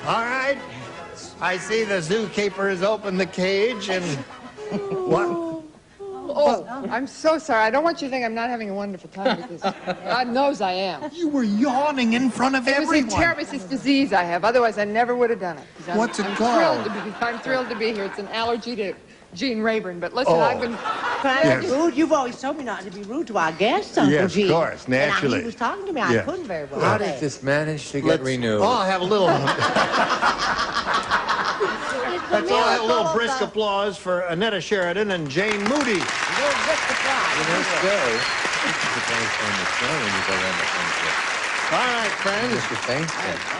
All right. I see the zookeeper has opened the cage and... What? Oh, I'm so sorry. I don't want you to think I'm not having a wonderful time with this. God knows I am. You were yawning in front of everyone. It's this disease I have. Otherwise, I never would have done it. What's it called? I'm thrilled to be here. It's an allergy to Gene Rayburn. But listen, I've been... Can I be rude? You've always told me not to be rude to our guests, Uncle Gene. Yes, of course, naturally. And he was talking to me. I couldn't very well. How did this manage to get renewed? Oh, I'll have a little... Let's all have a little brisk applause for Annetta Sheridan and Jane Moody. All right, friends.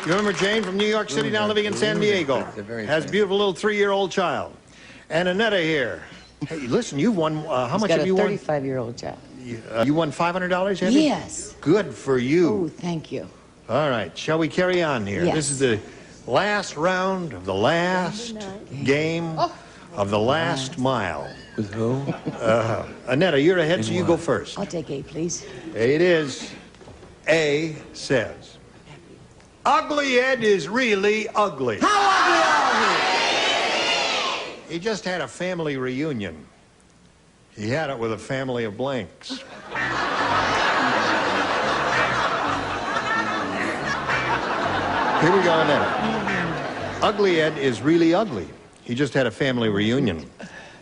You remember Jane from New York City, now living in San Diego. Has a beautiful little 3-year-old child. And Annetta here. Hey, listen, you've won, how much have you won? 35-year-old child. You won $500, have you? Yes. Good for you. Oh, thank you. All right, shall we carry on here? Yes. This is the last round of the last game of the last mile. With who? Annetta, you're ahead, so you go first. I'll take A, please. A it is. A says, Ugly Ed is really ugly. How ugly are He just had a family reunion. He had it with a family of blanks. Here we go, Annetta. Ugly Ed is really ugly. He just had a family reunion.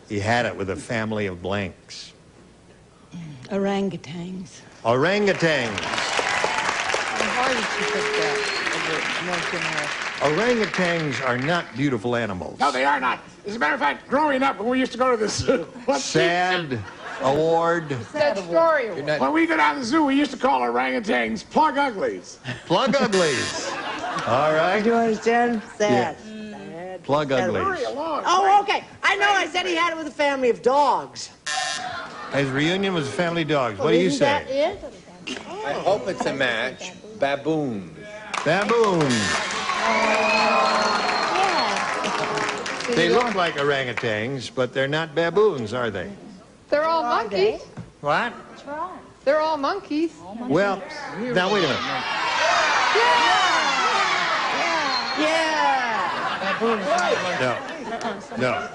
He had it with a family of blanks. Orangutans. Orangutans. Why did you pick that? Orangutans are not beautiful animals. No, they are not. As a matter of fact, growing up, when we used to go to the zoo... Sad award. Sad story. When we go down to the zoo, we used to call orangutans plug uglies. Plug uglies. All right. Do you understand? Sad. Yeah. Plug uglies. Oh, okay. I know. I said he had it with a family of dogs. His reunion was family dogs. What do you Isn't say? that it? I hope it's a match. Baboon. Baboon. They look like orangutans, but they're not baboons, are they? They're all monkeys. What? They're all monkeys. Well, now wait a minute. Yeah. No.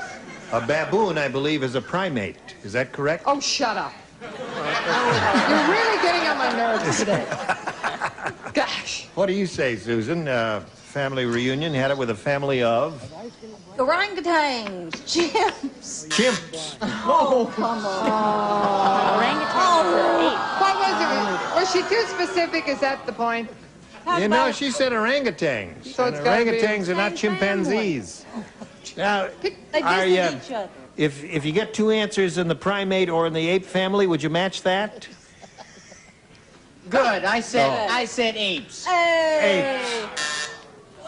A baboon, I believe, is a primate. Is that correct? Oh, shut up. You're really getting on my nerves today. Gosh. What do you say, Susan? Family reunion, had it with a family of? Orangutans, chimps. Chimps. Oh, come on. Orangutans. What was it? Was she too specific? Is that the point? You know, she said orangutans. So and it's gotta be orangutans are not chimpanzees. Now, are you, if you get two answers in the primate or in the ape family, would you match that? Good. I said apes. Apes.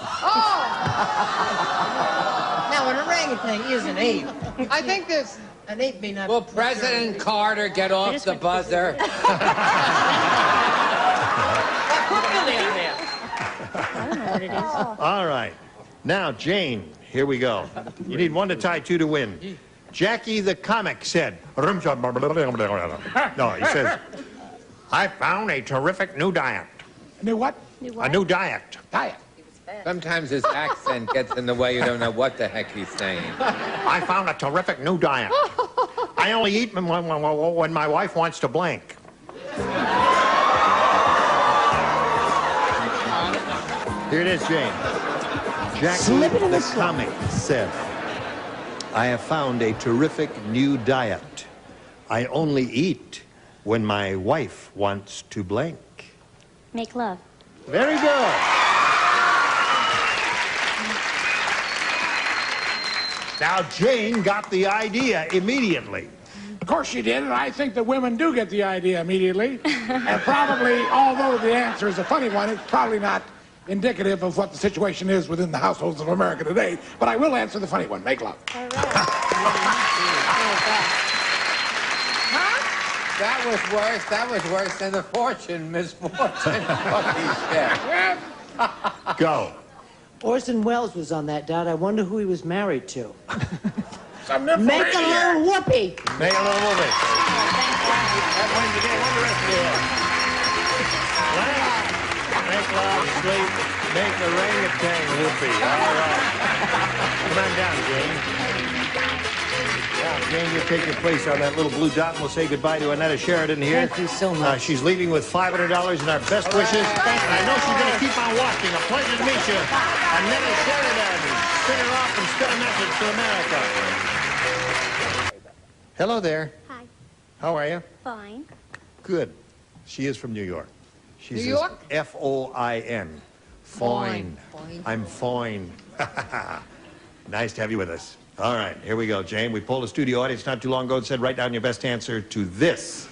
Oh! Now, an orangutan is an ape. I think this... An ape may not... Will President Carter get off the buzzer? I don't know what it is. All right. Now, Jane, here we go. You need 1 to tie, 2 to win. Jackie the comic said, no, he says, I found a terrific new diet. New what? A new diet. Diet. Sometimes his accent gets in the way. You don't know what the heck he's saying. I found a terrific new diet. I only eat when my wife wants to blank. Here it is, Jane. Jackie the comic said, I have found a terrific new diet. I only eat when my wife wants to blank. Make love. Very good. Now, Jane got the idea immediately. Of course she did, and I think that women do get the idea immediately. And probably, although the answer is a funny one, it's probably not indicative of what the situation is within the households of America today. But I will answer the funny one. Make love. All right. That was worse than the fortune, misfortune. Go. Orson Welles was on that, Dad. I wonder who he was married to. Some Make a little whoopee. Make a little whoopee. That wins the game. Won the rest of the year. Make love, sleep, make the orangutan whoopee. All right. Come on down, Jane. Now, Jane, you'll take your place on that little blue dot, and we'll say goodbye to Annetta Sheridan here. Thank you so much. She's leaving with $500 and our best wishes. And I know she's going to keep on watching. A pleasure to meet you. Annetta Sheridan, singer off and spit a message to America. Hello there. Hi. How are you? Fine. Good. She is from New York. She's New York? F-O-I-N. Fine. I'm fine. Nice to have you with us. All right, here we go, Jane. We polled a studio audience not too long ago and said, write down your best answer to this.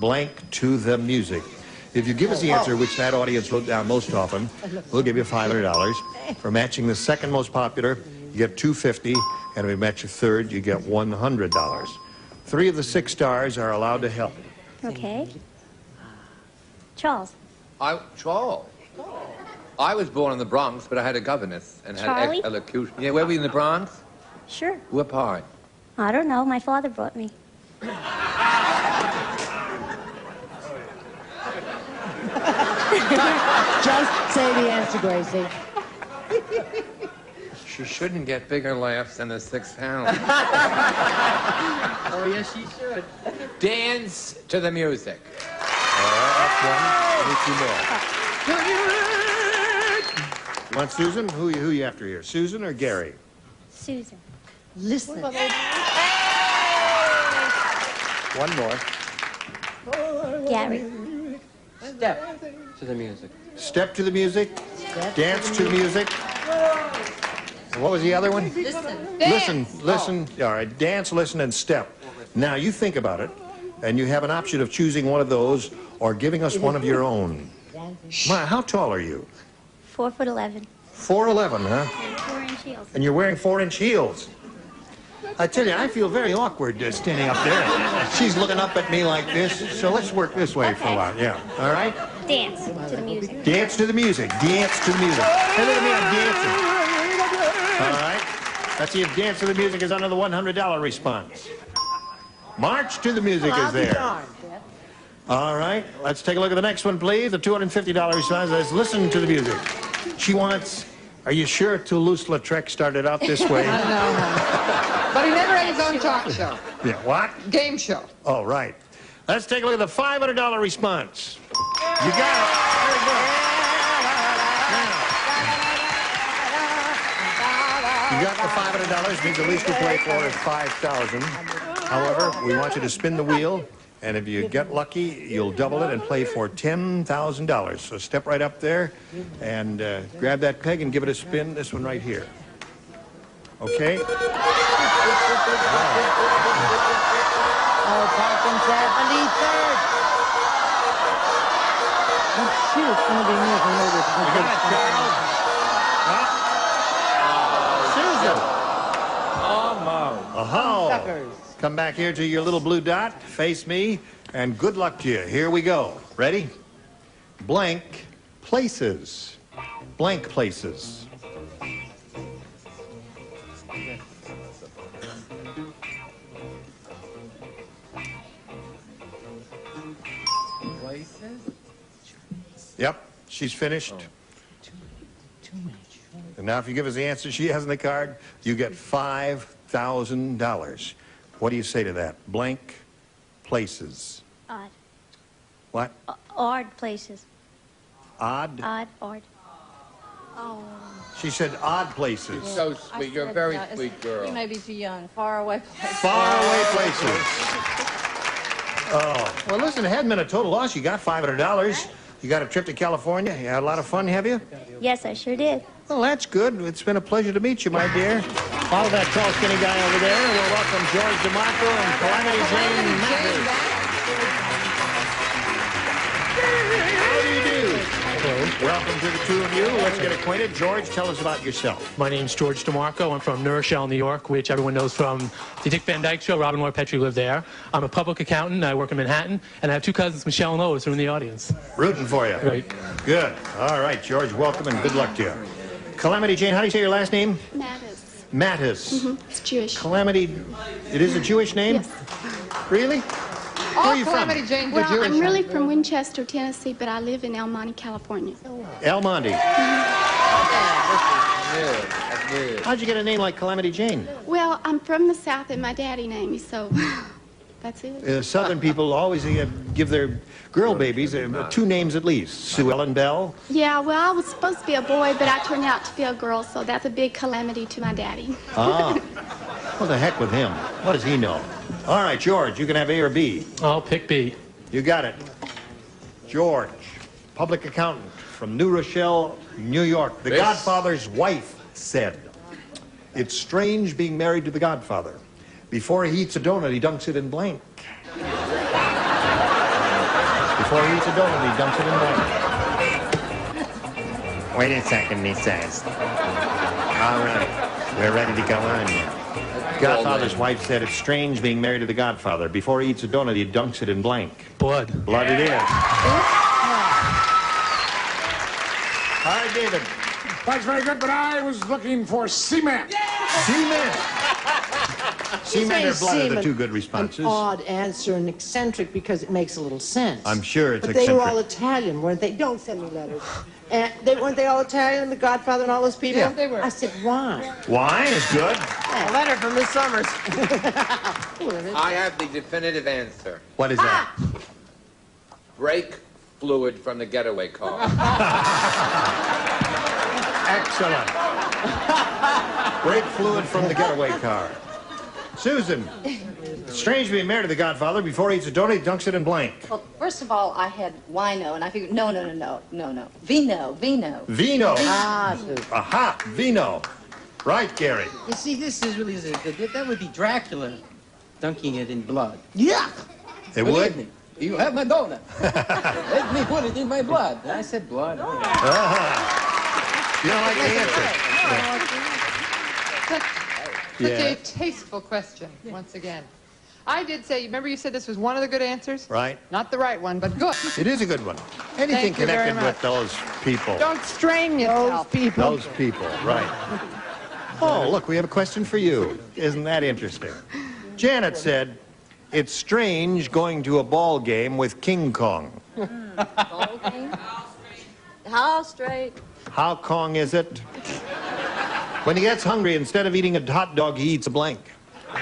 Blank to the music. If you give us the answer, which that audience wrote down most often, we'll give you $500. For matching the second most popular, you get $250, and if we match your third, you get $100. 3 of the 6 stars are allowed to help. Okay. Charles. Charles. I was born in the Bronx, but I had a governess and Charlie? had elocution. Yeah, were we in the Bronx? Sure. What part? I don't know. My father brought me. Just say the answer, Gracie. She shouldn't get bigger laughs than the 6th panel. Oh, yes, she should. Dance to the music. That's one. Need 2 more. Want Susan? Who you after here? Susan or Gary? Susan. Listen. One more. Gary. Step to the music. Step to the music. Dance to the music. And what was the other one? Listen. Listen. All right. Dance, listen, and step. Now, you think about it, and you have an option of choosing one of those or giving us one of your own. Ma, how tall are you? 4'11". 4'11", huh? And 4-inch heels. And you're wearing 4-inch heels. I tell you, I feel very awkward standing up there. She's looking up at me like this, so let's work this way for a while, yeah. All right? Dance to the music. Dance to the music. Dance to the music. Hey, look at me, I'm dancing. All right? Let's see if dance to the music is under the $100 response. March to the music is there. All right, let's take a look at the next one, please. The $250 response is listen to the music. She wants, are you sure Toulouse-Lautrec started out this way? I know. But he never had his own talk show. Yeah, what? Game show. Oh, right. Let's take a look at the $500 response. You got it. Very good. Now, you got the $500, means the least you play for is $5,000. However, we want you to spin the wheel, and if you get lucky, you'll double it and play for $10,000. So step right up there and grab that peg and give it a spin, this one right here. Okay? Oh, Parkins 73rd. Oh, shoot, it's going to be me if I know this. You got it, Charles? Susan. Oh, Suckers. come back here to your little blue dot, face me, and good luck to you. Here we go. Ready? Blank places. Blank places. Yep, she's finished. And now if you give us the answer she has in the card, you get $5,000. What do you say to that? Blank places. Odd. What? Odd places. Odd? Odd. Oh. She said odd places. So sweet. You're a very sweet girl. You may be too young. Far away places. Far away places. Oh. Well, listen, it hadn't been a total loss. You got $500. You got a trip to California. You had a lot of fun, have you? Yes, I sure did. Well, that's good. It's been a pleasure to meet you, my dear. Follow that tall, skinny guy over there. We'll welcome George DeMarco and Calamity Jane Mathers. How do you do? Hello. Welcome to the two of you. Let's get acquainted. George, tell us about yourself. My name's George DeMarco. I'm from New Rochelle, New York, which everyone knows from the Dick Van Dyke Show. Robin Lord Petrie lived there. I'm a public accountant. I work in Manhattan. And I have two cousins, Michelle and Lois, who are in the audience. Rooting for you. Great. Good. All right, George, welcome and good luck to you. Calamity Jane, how do you say your last name? Mattis. Mattis. It's Jewish. Calamity, it is a Jewish name? Yes. Really? Where are you from? Calamity Jane's Well, Jewish. I'm really from Winchester, Tennessee, but I live in El Monte, California. El Monte. How'd you get a name like Calamity Jane? Well, I'm from the South, and my daddy named me, so that's it. Southern people always give their girl babies two names at least. Sue Ellen Bell. Yeah, well, I was supposed to be a boy, but I turned out to be a girl, so that's a big calamity to my daddy. Ah. What the heck with him? What does he know? All right, George, you can have A or B. I'll pick B. You got it. George, public accountant from New Rochelle, New York. The Godfather's wife said, "It's strange being married to the Godfather. Before he eats a donut, he dunks it in blank." Before he eats a donut, he dunks it in blank. Wait a second, he says. All right, we're ready to go on now. Godfather's wife said it's strange being married to the Godfather. Before he eats a donut, he dunks it in blank. Blood. Blood it is. All right, David. That's very good, but I was looking for cement. Cement. Cement or blood are the two good An responses. odd answer and eccentric because it makes a little sense. I'm sure it's but they were all eccentric. Italian, weren't they? Don't send me letters. And weren't they all Italian, the Godfather and all those people? Yeah. They were. I said, why? Wine is good. A letter from Miss Summers. I have the definitive answer. What is that? Brake fluid from the getaway car. Excellent. Brake fluid from the getaway car. Susan, it's strange being married to the Godfather. Before he eats a donut, he dunks it in blank. Well, first of all, I had wino, and I figured, no. Vino. Vino. Ah. Aha, vino. Right, Gary. You see, this is really, that would be Dracula dunking it in blood. Yeah. It Believe would? me, you have my donut. Let me put it in my blood. I said blood. You don't like the answer? Such Yeah. a tasteful question, once again. I did say, remember you said this was one of the good answers? Right. Not the right one, but good. It is a good one. Anything Thank you very connected with those people. Don't strain yourself. Those people, right. Oh, look, we have a question for you. Isn't that interesting? Janet said, it's strange going to a ball game with King Kong. Ball game? How straight? How Kong is it? When he gets hungry, instead of eating a hot dog, he eats a blank. I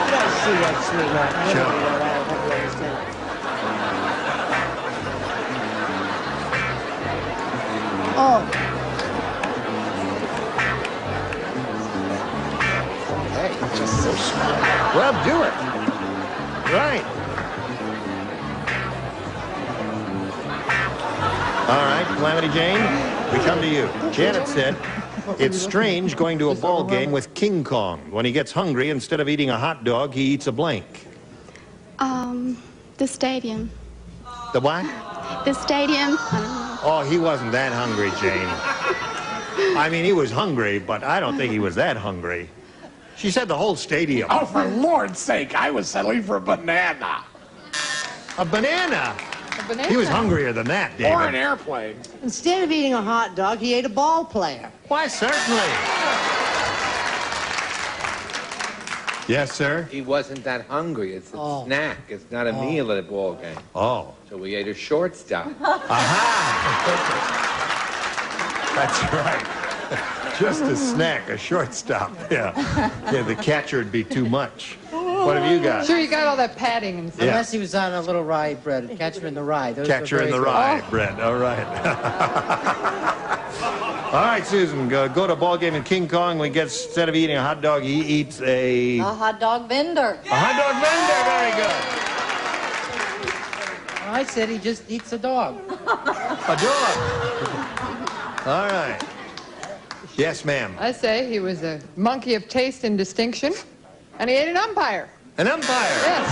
don't see that, sweetheart. I don't see that. I don't understand. Oh. Hey, just so smart. Well, do it. Right. All right, Calamity Jane, we come to you. Janet said, it's strange going to a ball game with King Kong. When he gets hungry, instead of eating a hot dog, he eats a blank. The stadium. The what? The stadium. Oh, he wasn't that hungry, Jane. I mean, he was hungry, but I don't think he was that hungry. She said the whole stadium. Oh, for Lord's sake, I was settling for a banana. A banana? A banana. He was hungrier than that, David. Or an airplane. Instead of eating a hot dog, he ate a ball player. Why, certainly. Yes, sir? He wasn't that hungry. It's a snack. It's not a meal at a ball game. Oh. So we ate a shortstop. That's right. Just a snack, a shortstop. Yeah. Yeah, the catcher would be too much. What have you got? Sure, you got all that padding and stuff. Yeah. Unless he was on a little rye bread, Catcher in the Rye. Those Catcher were in the very Rye good. bread. All right. All right, Susan, go to a ball game in King Kong. We get, instead of eating a hot dog, he eats a hot dog vendor. A hot dog vendor. Very good. I said he just eats a dog. A dog. All right. Yes, ma'am. I say he was a monkey of taste and distinction, and he ate an umpire. An umpire? Yes.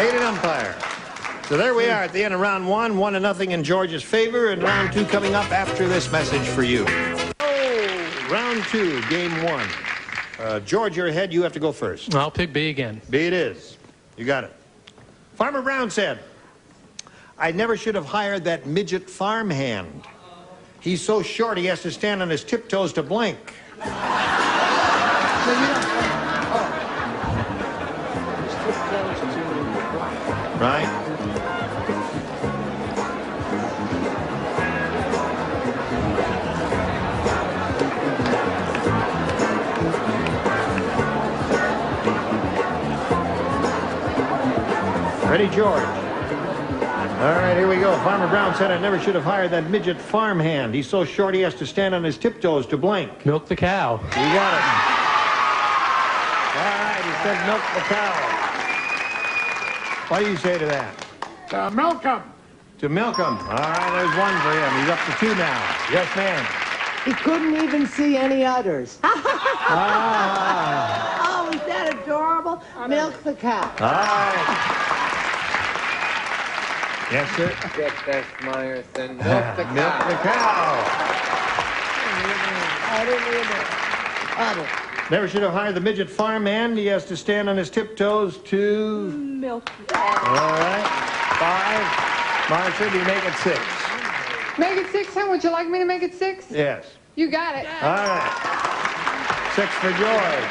Ate an umpire. So there we are at the end of round one, 1-0 in George's favor, and round two coming up after this message for you. Oh, round two, game one. George, you're ahead. You have to go first. I'll pick B again. B it is. You got it. Farmer Brown said, I never should have hired that midget farmhand. He's so short he has to stand on his tiptoes to blink. Right? Ready, George? All right, here we go. Farmer Brown said, I never should have hired that midget farmhand. He's so short he has to stand on his tiptoes to blink. Milk the cow. You got it. All right, he said milk the cow. What do you say to that? Milk him. To milk him. All right, there's one for him. He's up to 2 now. Yes, ma'am. He couldn't even see any udders. Oh, is that adorable? Milk the cow. All right. Yes, sir. Get that Meyerson. Milk the cow. Milk the cow. Never should have hired the midget farmhand. He has to stand on his tiptoes to... Milk. All right. 5. Marcia, do you make it 6? Make it 6, huh? Would you like me to make it 6? Yes. You got it. All right. 6 for George.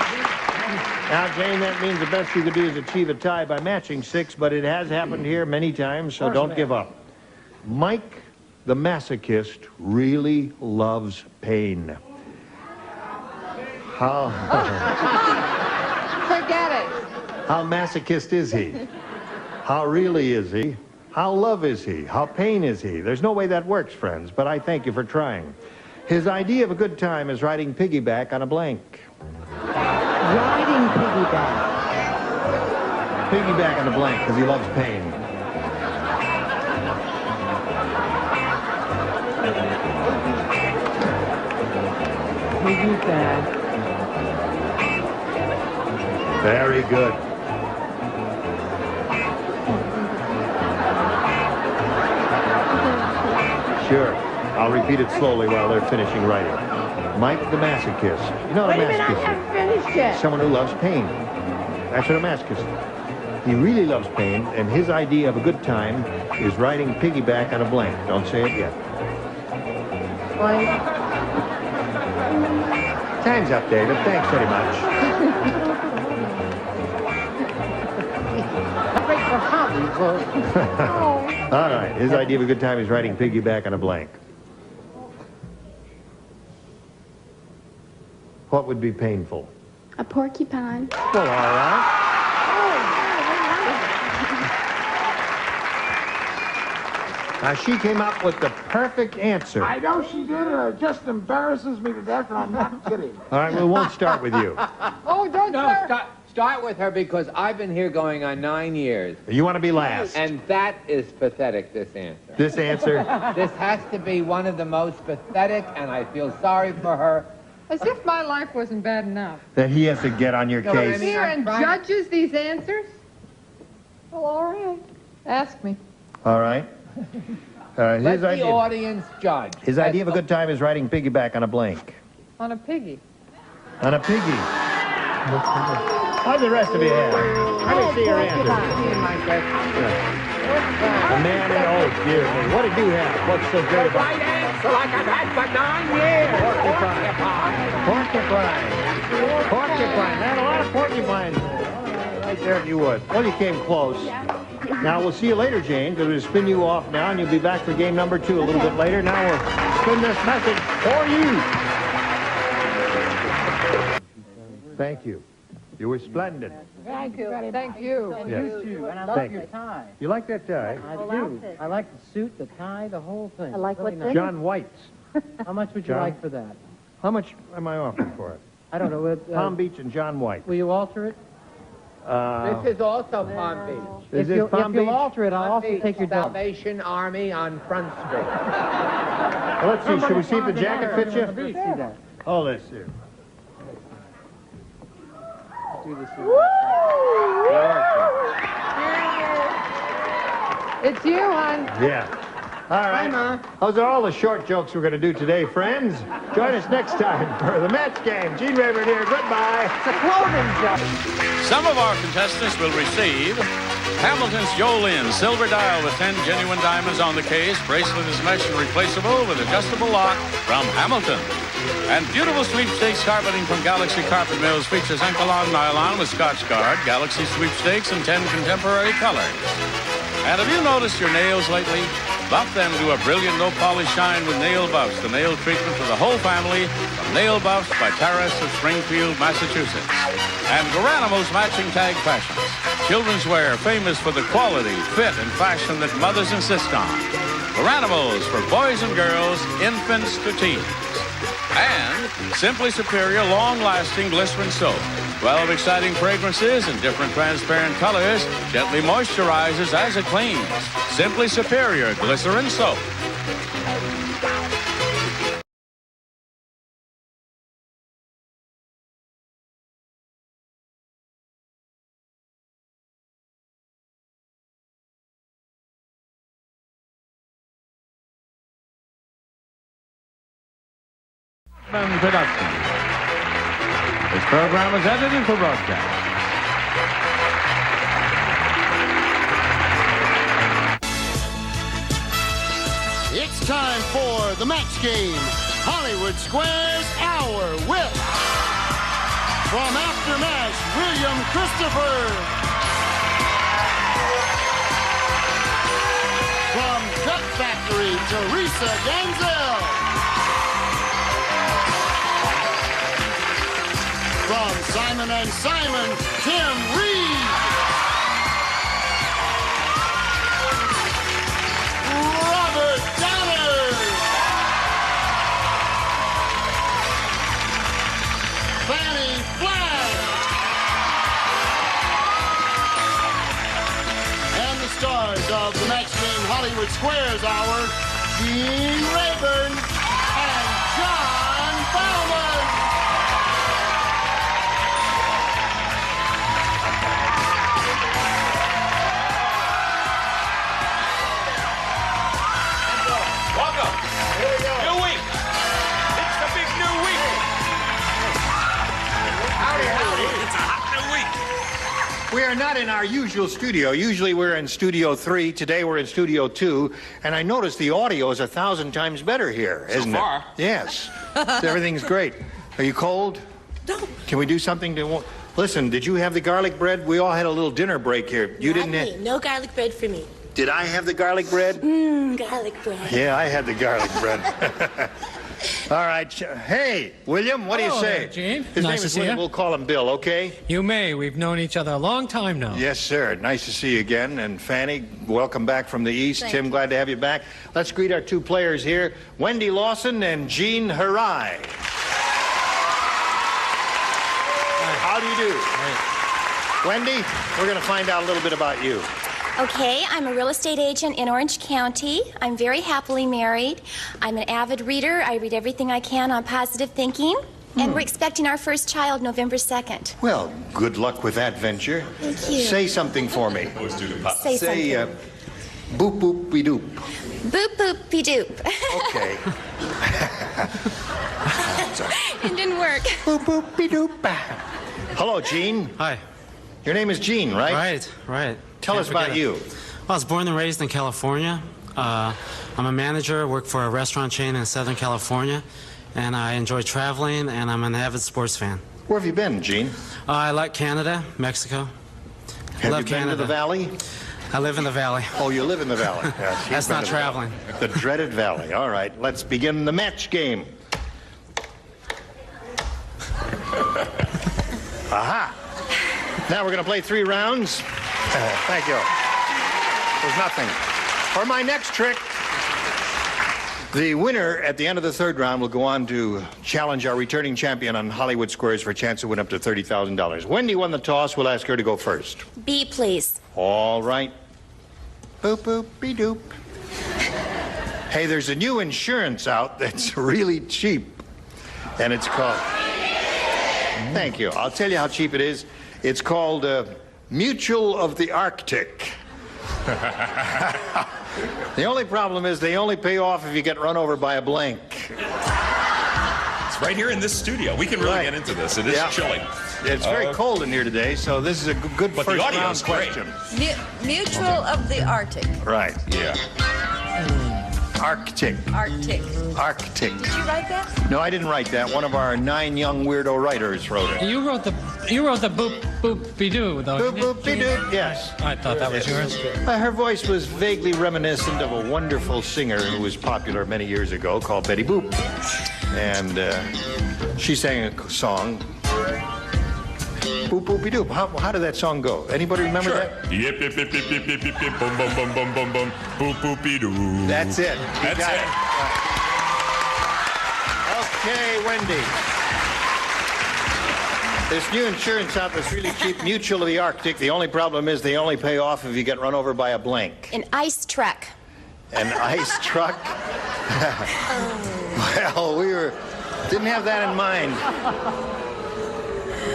Now, Jane, that means the best you could do is achieve a tie by matching 6, but it has happened here many times, so don't give up. Mike, the masochist, really loves pain. How... Forget it. How masochist is he? How really is he? How love is he? How pain is he? There's no way that works, friends, but I thank you for trying. His idea of a good time is riding piggyback on a blank. Riding piggyback. Piggyback on a blank because he loves pain. Piggyback. Very good. Sure. I'll repeat it slowly while they're finishing writing. Mike the masochist. You know what a Wait a minute, I masochist haven't finished yet. is? Someone who loves pain. That's what a masochist is. He really loves pain, and his idea of a good time is riding piggyback on a blank. Don't say it yet. Time's up, David. Thanks very much. All right. His idea of a good time is riding piggyback on a blank. What would be painful? A porcupine. Well, all right. Now, she came up with the perfect answer. I know she did, and it just embarrasses me to death, and I'm not kidding. All right, we won't start with you. Oh, don't Start with her because I've been here going on 9 years. You want to be last. And that is pathetic, this answer. This answer? This has to be one of the most pathetic, and I feel sorry for her. As if my life wasn't bad enough. That he has to get on your case. Here and judges these answers? Well, all right. Ask me. All right. Let the audience judge. His idea of a good time is riding piggyback on a blank. On a piggy. On a piggy. How'd the rest of you have? Let me see your answer. A man in, oh, dear me. What did you have? What's so great about it? Right answer like I've had for 9 years. Porcupine. Porcupine. Porcupine. They had a lot of porcupines right there, if you would. Well, you came close. Now, we'll see you later, Jane, because we'll spin you off now, and you'll be back for game number 2 a little bit later. Now we'll spin this message for you. Thank you. You were splendid. Thank you. Thank you. Yes. And I like your tie. You like that tie? I do. I like the suit, the tie, the whole thing. I like what John White's. How much would you John? like for that? How much am I offering for it? I don't know. Palm Beach and John White. Will you alter it? This is also Palm Beach. Is this Palm Beach? If you'll alter it, I'll also take your dog. Salvation Army on Front Street. Well, let's see. Should we see if the jacket fits you? See that. Oh, let's see. Do this. It's you, hon. Yeah. All right. Those are all the short jokes we're going to do today, friends. Join us next time for the match game. Gene Rayburn here. Goodbye. It's a clothing job. Some of our contestants will receive Hamilton's Jolene silver dial with 10 genuine diamonds on the case. Bracelet is mesh and replaceable with adjustable lock from Hamilton. And beautiful sweepstakes carpeting from Galaxy Carpet Mills features Encolon nylon with Scotch Guard, Galaxy sweepstakes in 10 contemporary colors. And have you noticed your nails lately? Buff them to a brilliant no-polish shine with Nail Buffs, the nail treatment for the whole family from Nail Buffs by Terrace of Springfield, Massachusetts. And Garanimo's matching tag fashions. Children's wear famous for the quality, fit, and fashion that mothers insist on. Garanimo's for boys and girls, infants to teens. And Simply Superior long-lasting glycerin soap. 12 exciting fragrances in different transparent colors, gently moisturizes as it cleans. Simply Superior glycerin soap. Production. This program is edited for broadcast. It's time for the match game. Hollywood Squares Hour with, from Aftermath, William Christopher. From Cut Factory, Teresa Ganzel. From Simon & Simon, Tim Reed. Robert Donner. Fanny Flagg. And the stars of the Match Game Hollywood Squares Hour, Gene Rayburn and John Bauman. We are not in our usual studio. Usually we're in Studio 3. Today we're in Studio 2. And I noticed the audio is 1,000 times better here, isn't it? So far. Yes. Everything's great. Are you cold? No. Can we do something to... Listen, did you have the garlic bread? We all had a little dinner break here. You didn't have... No garlic bread for me. Did I have the garlic bread? Garlic bread. Yeah, I had the garlic bread. All right. Hey, William, what do you say? There, Gene. His nice name to is see William. you. We'll call him Bill, okay? You may. We've known each other a long time now. Yes, sir. Nice to see you again. And Fanny, welcome back from the East. Thank Tim, you. glad to have you back. Let's greet our two players here, Wendy Lawson and Gene Harai. How do you do? Hi. Wendy, we're going to find out a little bit about you. Okay, I'm a real estate agent in Orange County. I'm very happily married. I'm an avid reader. I read everything I can on positive thinking. And we're expecting our first child November 2nd. Well, good luck with that venture. Thank you. Say something for me. Say something. Boop boop be doop. Boop boop be doop. Okay. It didn't work. Boop boop be doop. Hello, Gene. Hi. Your name is Gene, right? Right. Tell us about you. Well, I was born and raised in California. I'm a manager, work for a restaurant chain in Southern California. and I enjoy traveling, and I'm an avid sports fan. Where have you been, Gene? I like Canada, Mexico. Have Love you been Canada. to the Valley? I live in the Valley. Oh, you live in the Valley. Yes, That's not traveling. The dreaded Valley. All right, let's begin the match game. Aha. Now we're going to play 3 rounds. Thank you. There's nothing. For my next trick, the winner at the end of the 3rd round will go on to challenge our returning champion on Hollywood Squares for a chance to win up to $30,000. Wendy won the toss. We'll ask her to go first. B, please. All right. Boop, boop, be doop. Hey, there's a new insurance out that's really cheap. And it's called... Thank you. I'll tell you how cheap it is. It's called Mutual of the Arctic. The only problem is they only pay off if you get run over by a blank. It's right here in this studio. We can really get into this. It is chilly. It's very cold in here today, so this is a good but first the round audio's great. question. Mutual of the Arctic. Right. Yeah. Arctic. Arctic. Arctic. Did you write that? No, I didn't write that. One of our 9 young weirdo writers wrote it. You wrote the boop boop be doo though. Boop boop be doo. Yes. I thought that was yours. Her voice was vaguely reminiscent of a wonderful singer who was popular many years ago called Betty Boop, and she sang a song. Boop boop be doop. How did that song go? Anybody remember that? Yip yip yip yip yip yip yip yip boom boom boom boom boom boom boop boop be doo. That's it. That's it. Okay, Wendy. This new insurance out that's really cheap, Mutual of the Arctic. The only problem is they only pay off if you get run over by a blank. An ice truck. An ice truck? Well, didn't have that in mind.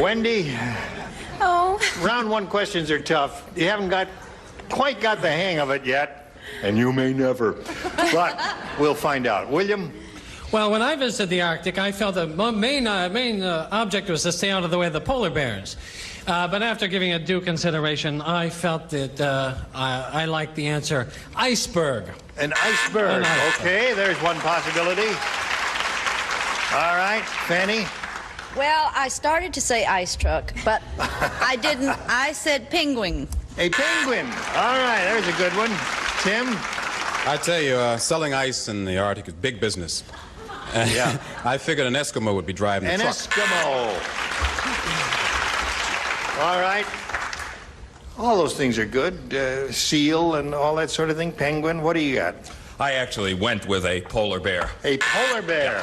Wendy. Oh. Round 1 questions are tough. You haven't quite got the hang of it yet, and you may never. But we'll find out. William? Well, when I visited the Arctic, I felt the main object was to stay out of the way of the polar bears. But after giving it due consideration, I felt that I liked the answer iceberg. An iceberg. Okay, there's one possibility. All right, Fanny? Well, I started to say ice truck, but I didn't. I said penguin. A penguin. All right, there's a good one. Tim? I tell you, selling ice in the Arctic is big business. Yeah. I figured an Eskimo would be driving the truck. An Eskimo. All right. All those things are good. Seal and all that sort of thing. Penguin. What do you got? I actually went with a polar bear. A polar bear.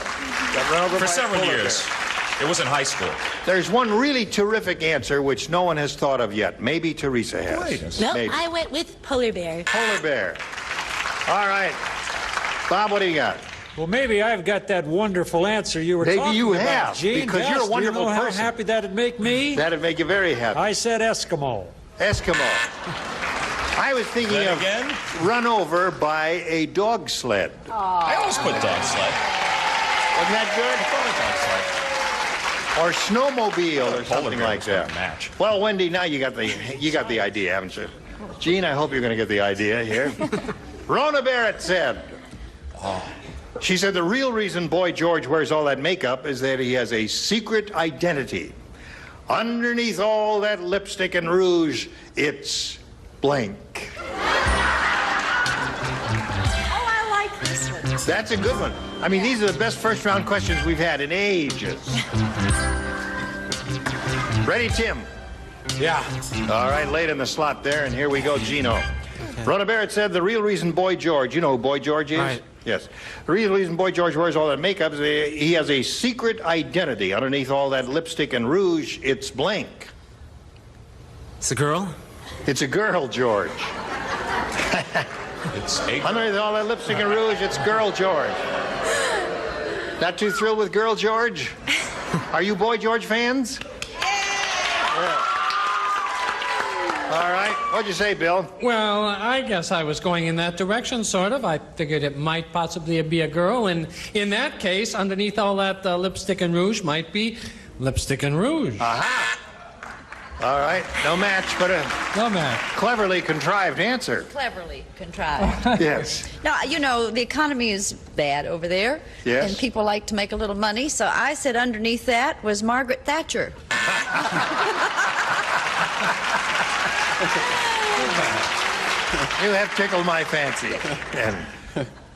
Got run over For by a several polar years. bear. It was in high school. There's one really terrific answer which no one has thought of yet. Maybe Teresa has. No, Maybe. I went with polar bear. Polar bear. All right. Bob, what do you got? Well, maybe I've got that wonderful answer you were Maybe talking you about, have, Gene. because Yes, you're a wonderful do you know person. how happy that'd make me? That'd make you very happy. I said Eskimo. Eskimo. I was thinking of run over by a dog sled. I always put dog sled. Wasn't that good? Or snowmobile or something like that. Match. Well, Wendy, now you got the idea, haven't you? Gene, I hope you're going to get the idea here. Rona Barrett said. She said the real reason Boy George wears all that makeup is that he has a secret identity. Underneath all that lipstick and rouge, it's blank. Oh, I like this one. That's a good one. I mean, these are the best first round questions we've had in ages. Ready, Tim? Yeah. All right, late in the slot there, and here we go, Gino. Rona Barrett said the real reason Boy George, you know who Boy George is? Right. Yes. The real reason Boy George wears all that makeup is he has a secret identity. Underneath all that lipstick and rouge, it's blank. It's a girl? It's a girl, George. It's a Underneath all that lipstick and rouge, it's girl, George. Not too thrilled with girl, George? Are you Boy George fans? Yeah. All right. What'd you say, Bill? Well, I guess I was going in that direction, sort of. I figured it might possibly be a girl, and in that case, underneath all that lipstick and rouge might be lipstick and rouge. Aha! All right, no match, but a No match. cleverly contrived answer. Cleverly contrived. Yes. Now, you know, the economy is bad over there. Yes. And people like to make a little money, so I said underneath that was Margaret Thatcher. You have tickled my fancy,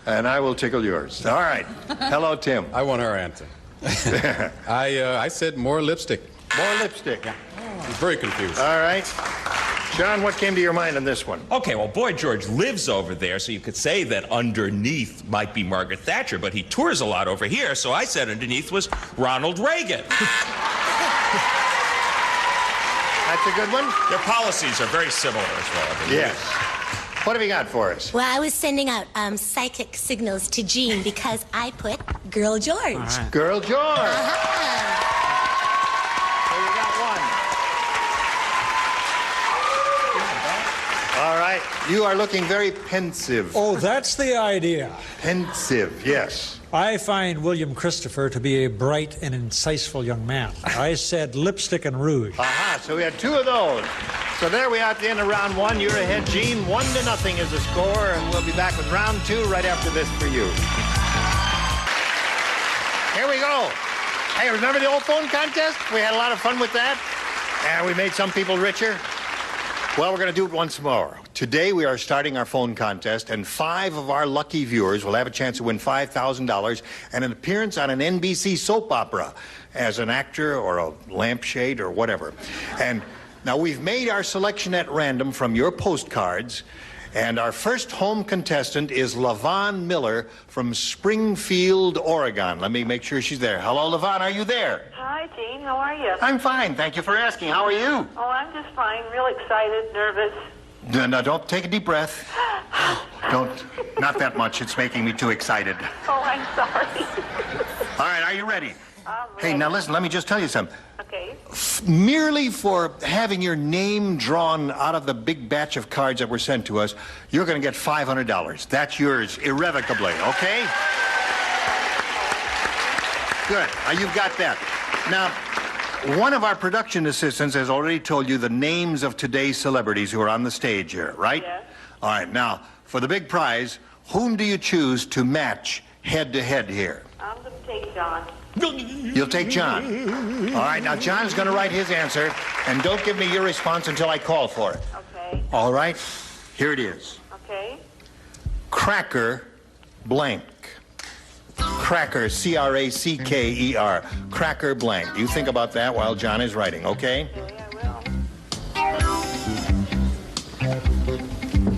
and I will tickle yours. All right. Hello, Tim. I want her answer. I said more lipstick. More lipstick. I was very confused. All right. John, what came to your mind on this one? Okay, well, Boy George lives over there, so you could say that underneath might be Margaret Thatcher, but he tours a lot over here, so I said underneath was Ronald Reagan. That's a good one. Their policies are very similar as well, I believe. Yes. What have you got for us? Well, I was sending out psychic signals to Jean because I put Girl George. Right. Girl George. So you got one. All right. You are looking very pensive. Oh, that's the idea. Pensive, yes. I find William Christopher to be a bright and insightful young man. I said lipstick and rouge. Aha, so we had two of those. So there we are at the end of round one. You're ahead, Gene. 1-0 is the score, and we'll be back with round two right after this for you. Here we go. Hey, remember the old phone contest? We had a lot of fun with that, and we made some people richer. Well, we're going to do it once more. Today we are starting our phone contest, and 5 of our lucky viewers will have a chance to win $5,000 and an appearance on an NBC soap opera as an actor or a lampshade or whatever. And now we've made our selection at random from your postcards, and our first home contestant is LaVon Miller from Springfield, Oregon. Let me make sure she's there. Hello, LaVon, are you there? Hi, Gene. How are you? I'm fine. Thank you for asking. How are you? Oh, I'm just fine. Real excited, nervous. No, don't take a deep breath. Don't. Not that much. It's making me too excited. Oh, I'm sorry. All right, are you ready? I'm ready. Hey, now listen, let me just tell you something. Okay. Merely for having your name drawn out of the big batch of cards that were sent to us, you're going to get $500. That's yours irrevocably, okay? Good. You've got that. Now, one of our production assistants has already told you the names of today's celebrities who are on the stage here, right? Yes. All right. Now, for the big prize, whom do you choose to match head-to-head here? I'm going to take John. You'll take John. All right. Now, John's going to write his answer, and don't give me your response until I call for it. Okay. All right. Here it is. Okay. Cracker blank. Cracker, C-R-A-C-K-E-R. Cracker blank. You think about that while John is writing, okay? Okay, I will.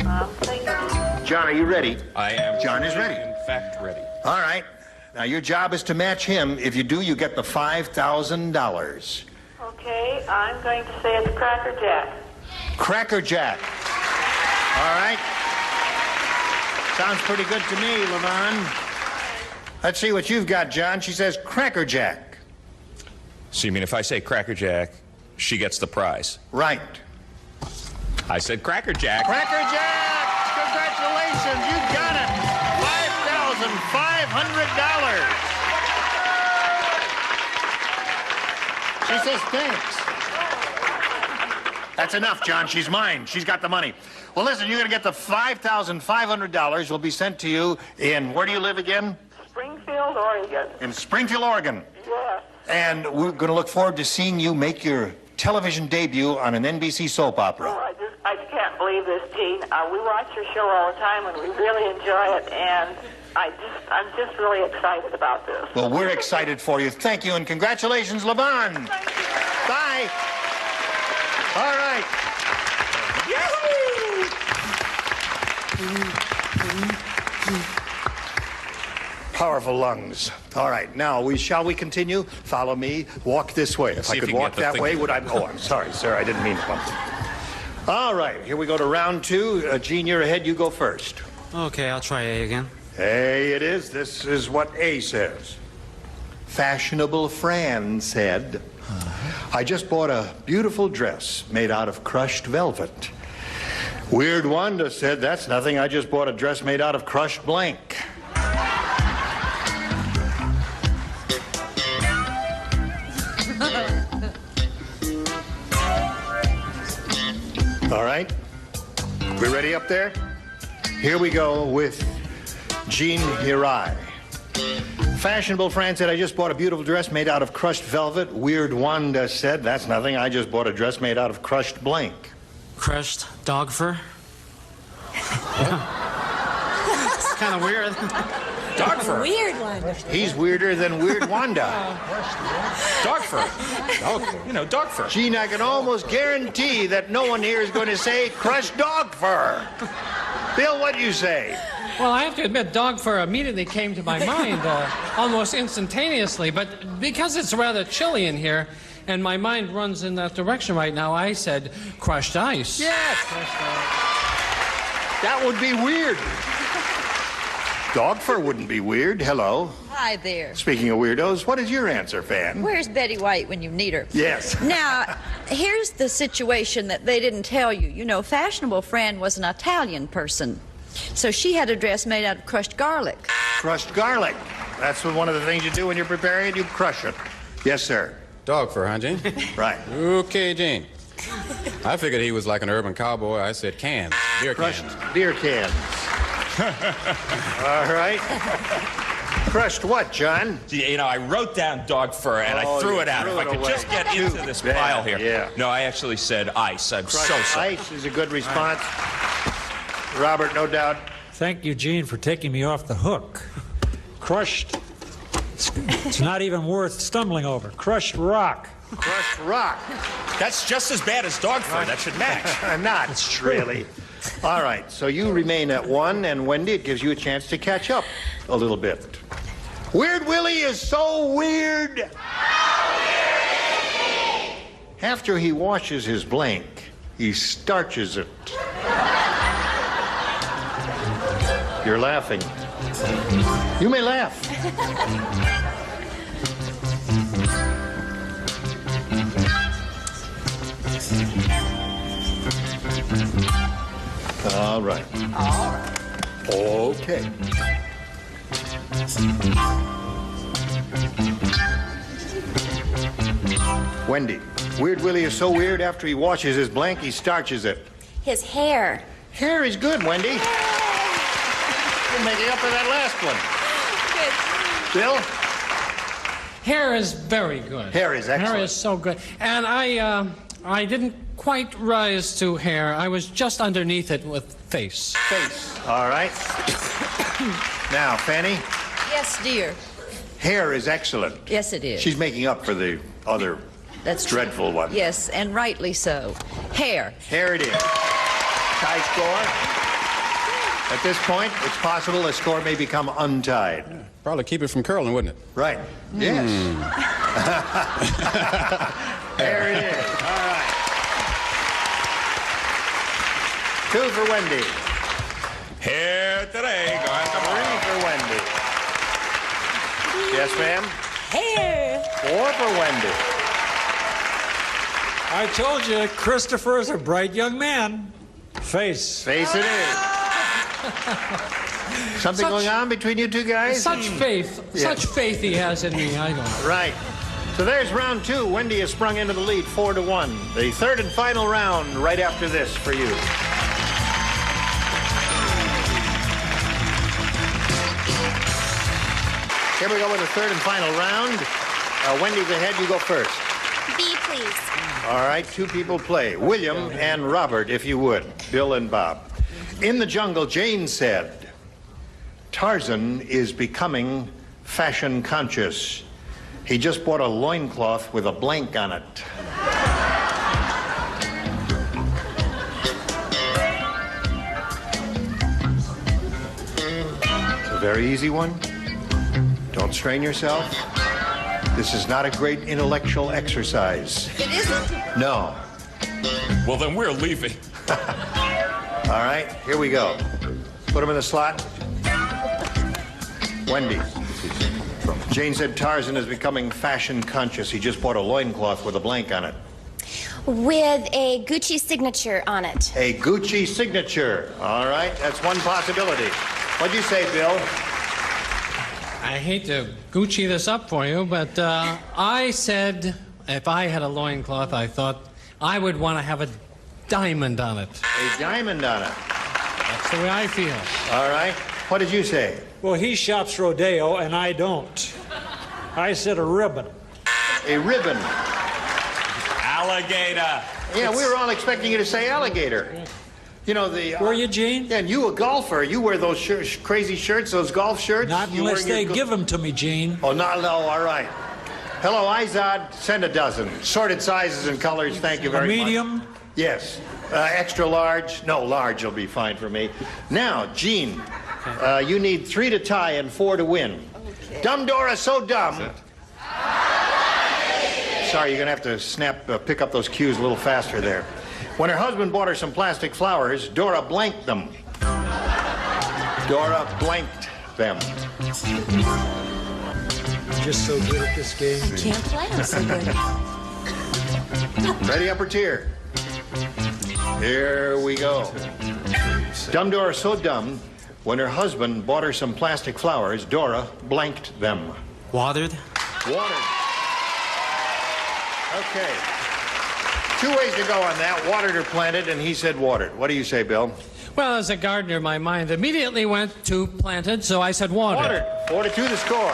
I'm thinking. John, are you ready? I am. John is ready. In fact, ready. All right. Now, your job is to match him. If you do, you get the $5,000. Okay, I'm going to say it's Cracker Jack. Cracker Jack. All right. Sounds pretty good to me, LaVon. Let's see what you've got, John. She says Cracker Jack. So you mean if I say Cracker Jack, she gets the prize? Right. I said Cracker Jack. Cracker Jack! Congratulations, you got it! $5,500. She says thanks. That's enough, John. She's mine. She's got the money. Well, listen, you're going to get the $5,500 will be sent to you in, where do you live again? Springfield, Oregon. In Springfield, Oregon. Yes. And we're going to look forward to seeing you make your television debut on an NBC soap opera. Oh, I can't believe this, Gene. We watch your show all the time, and we really enjoy it, and I'm just really excited about this. Well, we're excited for you. Thank you, and congratulations, LaVon. Bye. All right. Yahoo! Powerful lungs. All right, now shall we continue? Follow me. Walk this way. If I could walk that way, would I? Oh, I'm sorry, sir. I didn't mean to bump you. All right, here we go to round two. Gene, you're ahead. You go first. Okay, I'll try A again. A it is. This is what A says. Fashionable Fran said, I just bought a beautiful dress made out of crushed velvet. Weird Wanda said, that's nothing. I just bought a dress made out of crushed blank. All right. We ready up there? Here we go with Jean Hirai. Fashionable Fran said, I just bought a beautiful dress made out of crushed velvet. Weird Wanda said, that's nothing. I just bought a dress made out of crushed blank. Crushed dog fur? It's kind of weird. Dog fur. Weird one. He's weirder than Weird Wanda. Dog fur. You know, dog fur. Gene, I can almost guarantee that no one here is going to say crushed dog fur. Bill, what do you say? Well, I have to admit, dog fur immediately came to my mind almost instantaneously, but because it's rather chilly in here, and my mind runs in that direction right now, I said crushed ice. Yes. That would be weird. Dog fur wouldn't be weird. Hello. Hi there. Speaking of weirdos, what is your answer, Fan? Where's Betty White when you need her? Yes. Now, here's the situation that they didn't tell you. You know, Fashionable Fran was an Italian person. So she had a dress made out of crushed garlic. Crushed garlic. That's one of the things you do when you're preparing it. You crush it. Yes, sir. Dog fur, huh, Gene? Right. Okay, Gene. I figured he was like an urban cowboy. I said cans. Beer cans. Crushed beer cans. All right. Crushed what, John? You know, I wrote down dog fur and I threw it out. If I could just get into this pile here. Yeah. No, I actually said ice. I'm Crushed so sorry. ice is a good response. Robert, no doubt. Thank you, Gene, for taking me off the hook. Crushed. It's not even worth stumbling over. Crushed rock. Crushed rock. That's just as bad as dog fur. That should match. Not It's true. really. All right, so you remain at 1, and Wendy, it gives you a chance to catch up a little bit. Weird Willie is so weird. After he washes his blank, he starches it. You're laughing. You may laugh. All right. All right. Okay. Wendy, Weird Willie is so weird after he washes his blank, he starches it. His hair. Hair is good, Wendy. You're making up for that last one. Bill? Hair is very good. Hair is excellent. Hair is so good. And I didn't quite rise to hair. I was just underneath it with face. Face. All right. Now, Fanny? Yes, dear. Hair is excellent. Yes, it is. She's making up for the other dreadful one. Yes, and rightly so. Hair. Hair it is. Tie score. At this point, it's possible a score may become untied. Yeah, probably keep it from curling, wouldn't it? Right. Yes. There it is. All right. 2 for Wendy. Here today, going to 3 for Wendy. Yes, ma'am? Hair. 4 for Wendy. I told you, Christopher's a bright young man. Face. Face it is. Something going on between you two guys? Such faith. Yes. Such faith he has in me, I don't know. Right. So there's round 2. Wendy has sprung into the lead 4-1. The third and final round right after this for you. Here we go with the third and final round. Wendy's ahead. You go first. B, please. All right, 2 people play. William and Robert, if you would. Bill and Bob. In the jungle, Jane said, Tarzan is becoming fashion conscious. He just bought a loincloth with a blank on it. It's a very easy one. Don't strain yourself. This is not a great intellectual exercise. It isn't? No. Well, then we're leaving. All right, here we go. Put him in the slot. Wendy. Jane said Tarzan is becoming fashion conscious. He just bought a loincloth with a blank on it. With a Gucci signature on it. A Gucci signature. All right, that's one possibility. What'd you say, Bill? I hate to Gucci this up for you, but I said if I had a loincloth, I thought I would want to have it diamond on it. A diamond on it. That's the way I feel. All right. What did you say? Well, he shops rodeo, and I don't. I said a ribbon. A ribbon. Alligator. Yeah, we were all expecting you to say alligator. You know, the... Were you, Gene? Yeah, and you a golfer. You wear those crazy shirts, those golf shirts? Not unless they give them to me, Gene. Oh, no, all right. Hello, Izod. Send a dozen. Sorted sizes and colors, thank you very much. Medium? Yes. Extra large? No, large will be fine for me. Now, Gene, you need 3 to tie and 4 to win. Okay. Dumb Dora, so dumb. Sorry, you're going to have to pick up those cues a little faster there. When her husband bought her some plastic flowers, Dora blanked them. Dora blanked them. Just so good at this game. Can't play them so good. Ready, upper tier. Here we go. Dumb Dora, so dumb, when her husband bought her some plastic flowers, Dora blanked them. Watered? Watered. Okay. 2 ways to go on that. Watered or planted, and he said watered. What do you say, Bill? Well, as a gardener, my mind immediately went to planted, so I said watered. Watered. 4-2 to score.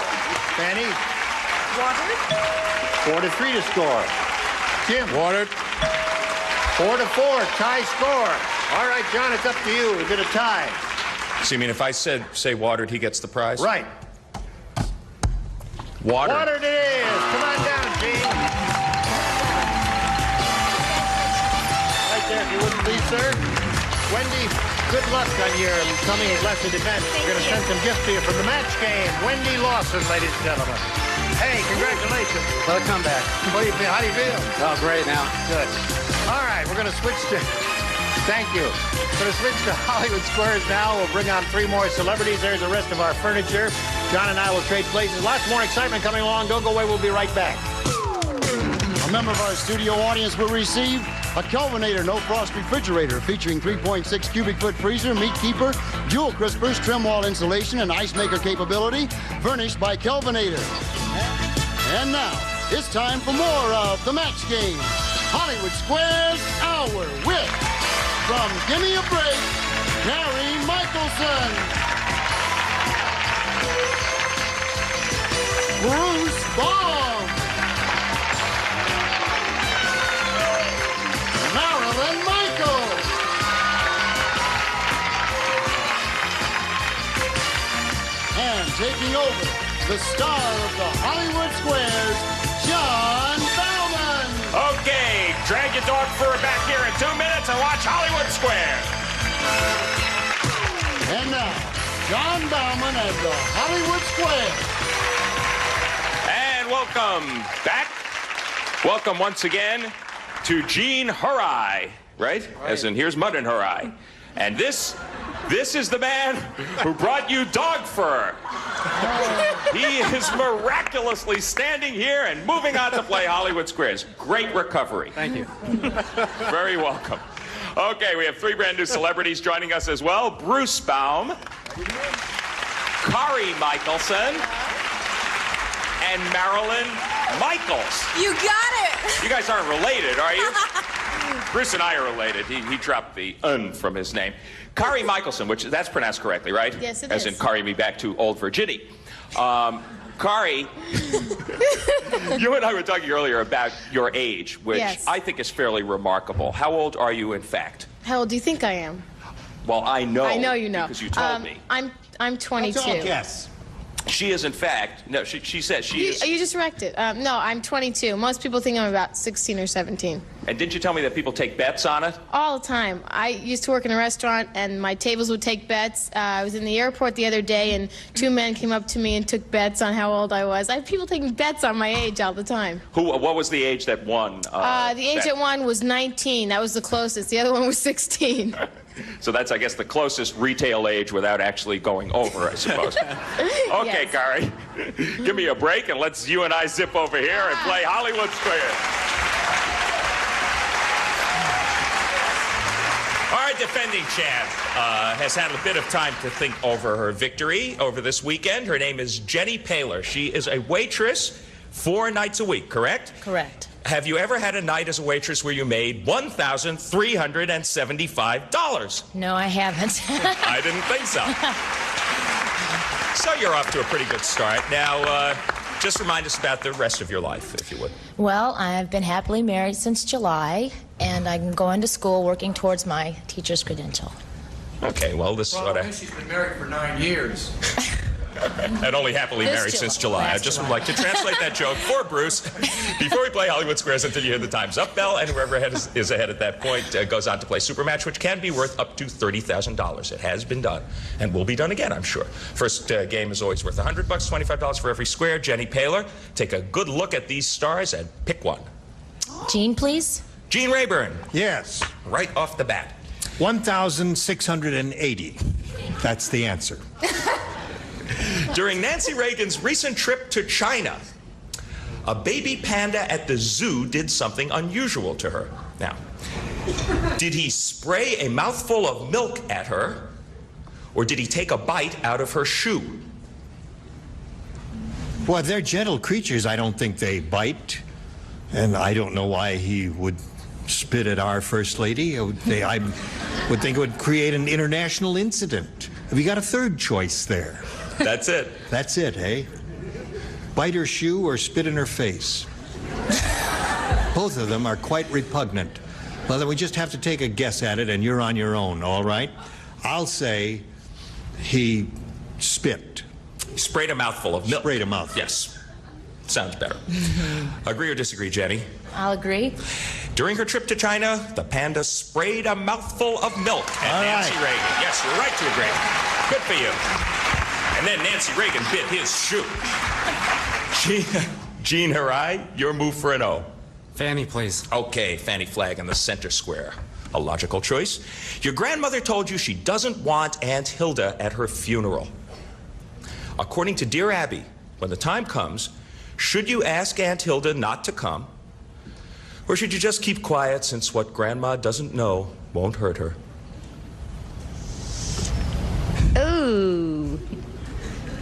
Fanny? Watered? 4-3 to score. Jim? Watered. 4-4, tie score. All right, John, it's up to you. We'll get a tie. So you mean if I say watered, he gets the prize? Right. Watered. Watered it is. Come on down, Gene. Right there, if you wouldn't please, sir. Wendy, good luck on your coming blessed event. We're going to send some gifts to you from the match game. Wendy Lawson, ladies and gentlemen. Hey, congratulations. Well, come back. What do you feel? How do you feel? Oh, great now. Good. All right, we're going to switch to... Thank you. We're going to switch to Hollywood Squares now. We'll bring on 3 more celebrities. There's the rest of our furniture. John and I will trade places. Lots more excitement coming along. Don't go away. We'll be right back. A member of our studio audience will receive a Kelvinator No Frost refrigerator featuring 3.6 cubic foot freezer, meat keeper, jewel crispers, trim wall insulation, and ice maker capability, furnished by Kelvinator. And now, it's time for more of the match game. Hollywood Squares Hour with, from Gimme a Break, Gary Michelson, Bruce Baum, Marilyn Michaels, and taking over, the star of the Hollywood Squares, John Bauman. Okay, drag your dog fur back here in 2 minutes and watch Hollywood Square. And now, John Bauman and the Hollywood Square. And welcome back. Welcome once again to Gene Hurray, right? As in, here's Mud and Hurray. And this is the man who brought you dog fur. He is miraculously standing here and moving on to play Hollywood Squares. Great recovery. Thank you. Very welcome. Okay, we have 3 brand new celebrities joining us as well. Bruce Baum, Kari Michelson, and Marilyn Michaels. You got it! You guys aren't related, are you? Bruce and I are related. He dropped the "un" from his name. Kari Michelson, which that's pronounced correctly, right? Yes, it As is. in carry me back to old Virginia. Kari, you and I were talking earlier about your age, which Yes. I think is fairly remarkable. How old are you, in fact? How old do you think I am? Well, I know. I know you know. Because you told me. I'm 22. Yes. She is, in fact, no, she says she is. You just wrecked it. No, I'm 22. Most people think I'm about 16 or 17. And didn't you tell me that people take bets on it? All the time. I used to work in a restaurant, and my tables would take bets. I was in the airport the other day, and 2 men came up to me and took bets on how old I was. I have people taking bets on my age all the time. What was the age that won? The age that won was 19. That was the closest. The other one was 16. So that's, I guess, the closest retail age without actually going over, I suppose. Okay, Yes. Kari, give me a break and let's you and I zip over here and play Hollywood Square. Our defending champ has had a bit of time to think over her victory over this weekend. Her name is Jenny Paler. She is a waitress 4 nights a week, correct? Correct. Have you ever had a night as a waitress where you made $1,375? No, I haven't. I didn't think so. So you're off to a pretty good start. Now, just remind us about the rest of your life, if you would. Well, I've been happily married since July, and I'm going to school working towards my teacher's credential. Okay, well, this sort of... She's been married for 9 years. And only happily married since July. I just would like to translate that joke for Bruce before we play Hollywood Squares until you hear the Time's Up bell, and whoever is ahead at that point goes on to play Supermatch, which can be worth up to $30,000. It has been done, and will be done again, I'm sure. First game is always worth $100, $25 for every square. Jenny Paler, take a good look at these stars and pick one. Gene, please. Gene Rayburn. Yes. Right off the bat. 1,680. That's the answer. During Nancy Reagan's recent trip to China, a baby panda at the zoo did something unusual to her. Now, did he spray a mouthful of milk at her, or did he take a bite out of her shoe? Well, they're gentle creatures. I don't think they bite. And I don't know why he would spit at our First Lady. I would think it would create an international incident. Have you got a third choice there? That's it. That's it, eh? Bite her shoe or spit in her face. Both of them are quite repugnant. Well, then we just have to take a guess at it, and you're on your own, all right? I'll say he spit. He sprayed a mouthful of milk. Sprayed a mouthful. Yes. Sounds better. Agree or disagree, Jenny? I'll agree. During her trip to China, the panda sprayed a mouthful of milk at Nancy Reagan. Yes, you're right to agree. Good for you. And then Nancy Reagan bit his shoe. Gene Harai, your move for an O. Fanny, please. Okay, Fanny flag in the center square. A logical choice. Your grandmother told you she doesn't want Aunt Hilda at her funeral. According to Dear Abby, when the time comes, should you ask Aunt Hilda not to come? Or should you just keep quiet, since what Grandma doesn't know won't hurt her? Ooh.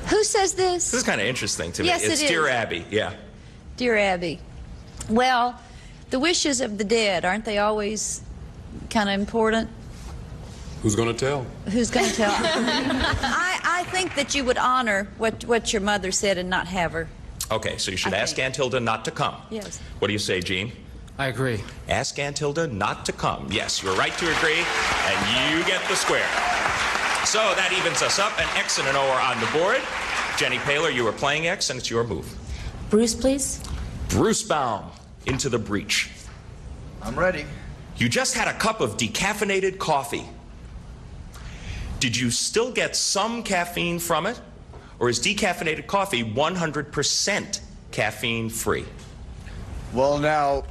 Who says this? This is kind of interesting to me. Yes, It's it Dear is. Abby, yeah. Dear Abby. Well, the wishes of the dead, aren't they always kind of important? Who's going to tell? Who's going to tell? I think that you would honor what your mother said and not have her. Okay, so you should ask Aunt Hilda not to come. Yes. What do you say, Gene? I agree. Ask Aunt Hilda not to come. Yes, you're right to agree, and you get the square. So that evens us up. An X and an O are on the board. Jenny Paler, you were playing X, and it's your move. Bruce, please. Bruce Baum, into the breach. I'm ready. You just had a cup of decaffeinated coffee. Did you still get some caffeine from it? Or is decaffeinated coffee 100% caffeine free? Well, now,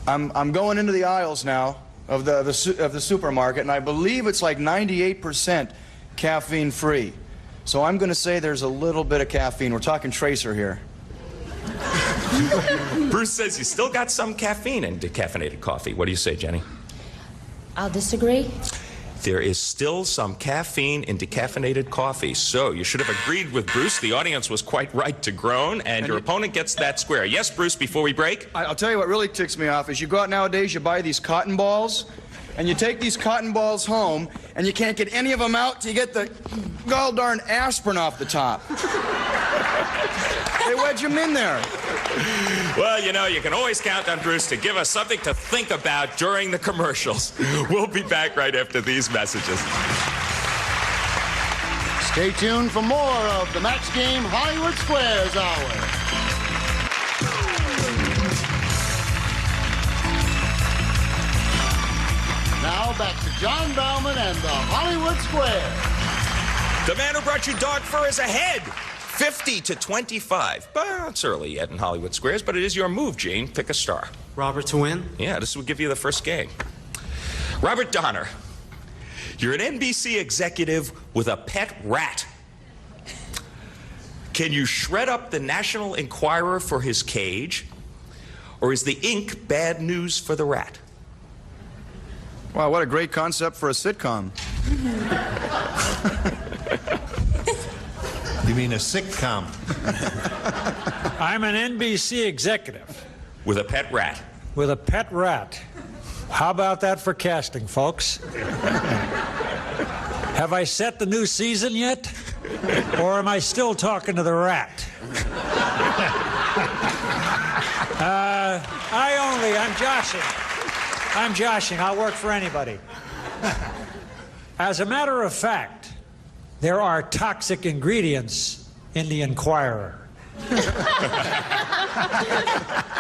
I'm going into the aisles now of the supermarket, and I believe it's like 98% caffeine free. So I'm going to say there's a little bit of caffeine. We're talking tracer here. Bruce says you still got some caffeine in decaffeinated coffee. What do you say, Jenny? I'll disagree. There is still some caffeine in decaffeinated coffee. So you should have agreed with Bruce. The audience was quite right to groan, and your opponent gets that square. Yes, Bruce, before we break? I'll tell you what really ticks me off is you go out nowadays, you buy these cotton balls, and you take these cotton balls home, and you can't get any of them out till you get the gall darn aspirin off the top. They wedge them in there. Well, you know, you can always count on Bruce to give us something to think about during the commercials. We'll be back right after these messages. Stay tuned for more of the Match Game Hollywood Squares Hour. Now back to John Bauman and the Hollywood Square. The man who brought you dog fur is ahead. 50-25. But it's early yet in Hollywood Squares, but it is your move, Gene. Pick a star. Robert to win? Yeah, this will give you the first game. Robert Donner, you're an NBC executive with a pet rat. Can you shred up the National Enquirer for his cage, or is the ink bad news for the rat? Wow, what a great concept for a sitcom. You mean a sitcom? I'm an NBC executive with a pet rat. With a pet rat. How about that for casting, folks? Have I set the new season yet? Or am I still talking to the rat? I'm joshing. I'm joshing. I'll work for anybody. As a matter of fact, there are toxic ingredients in the Inquirer.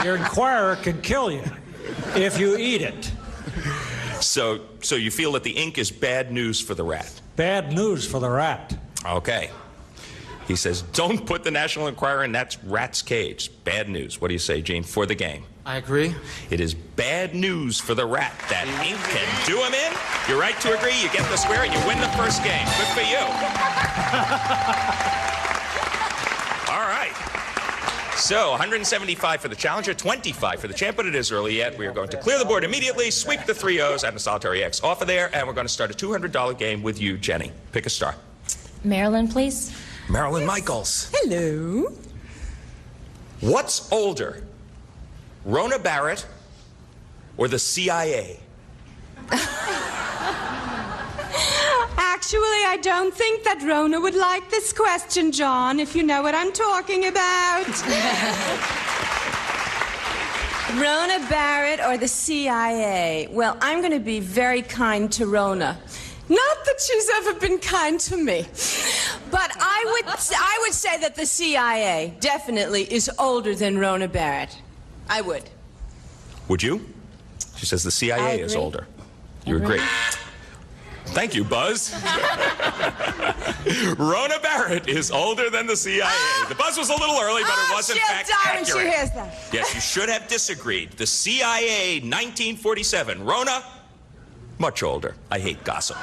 Your Inquirer can kill you if you eat it. So you feel that the ink is bad news for the rat? Bad news for the rat. Okay. He says, don't put the National Enquirer in that rat's cage. Bad news. What do you say, Gene, for the game? I agree. It is bad news for the rat. That ink can do him in. You're right to agree. You get the square and you win the first game. Good for you. All right. So, 175 for the challenger, 25 for the champ, but it is early yet. We are going to clear the board immediately, sweep the 3 O's and a solitary X off of there, and we're going to start a $200 game with you, Jenny. Pick a star. Marilyn, please. Marilyn Michaels. Hello. What's older, Rona Barrett or the CIA? Actually, I don't think that Rona would like this question, John, if you know what I'm talking about. Rona Barrett or the CIA? Well, I'm going to be very kind to Rona. Not that she's ever been kind to me. But I would say that the CIA definitely is older than Rona Barrett. I would. Would you? She says the CIA is older. You agree? Thank you, Buzz. Rona Barrett is older than the CIA. The buzz was a little early, but it was in fact accurate. She hears that. Yes, you should have disagreed. The CIA, 1947. Rona, much older. I hate gossip.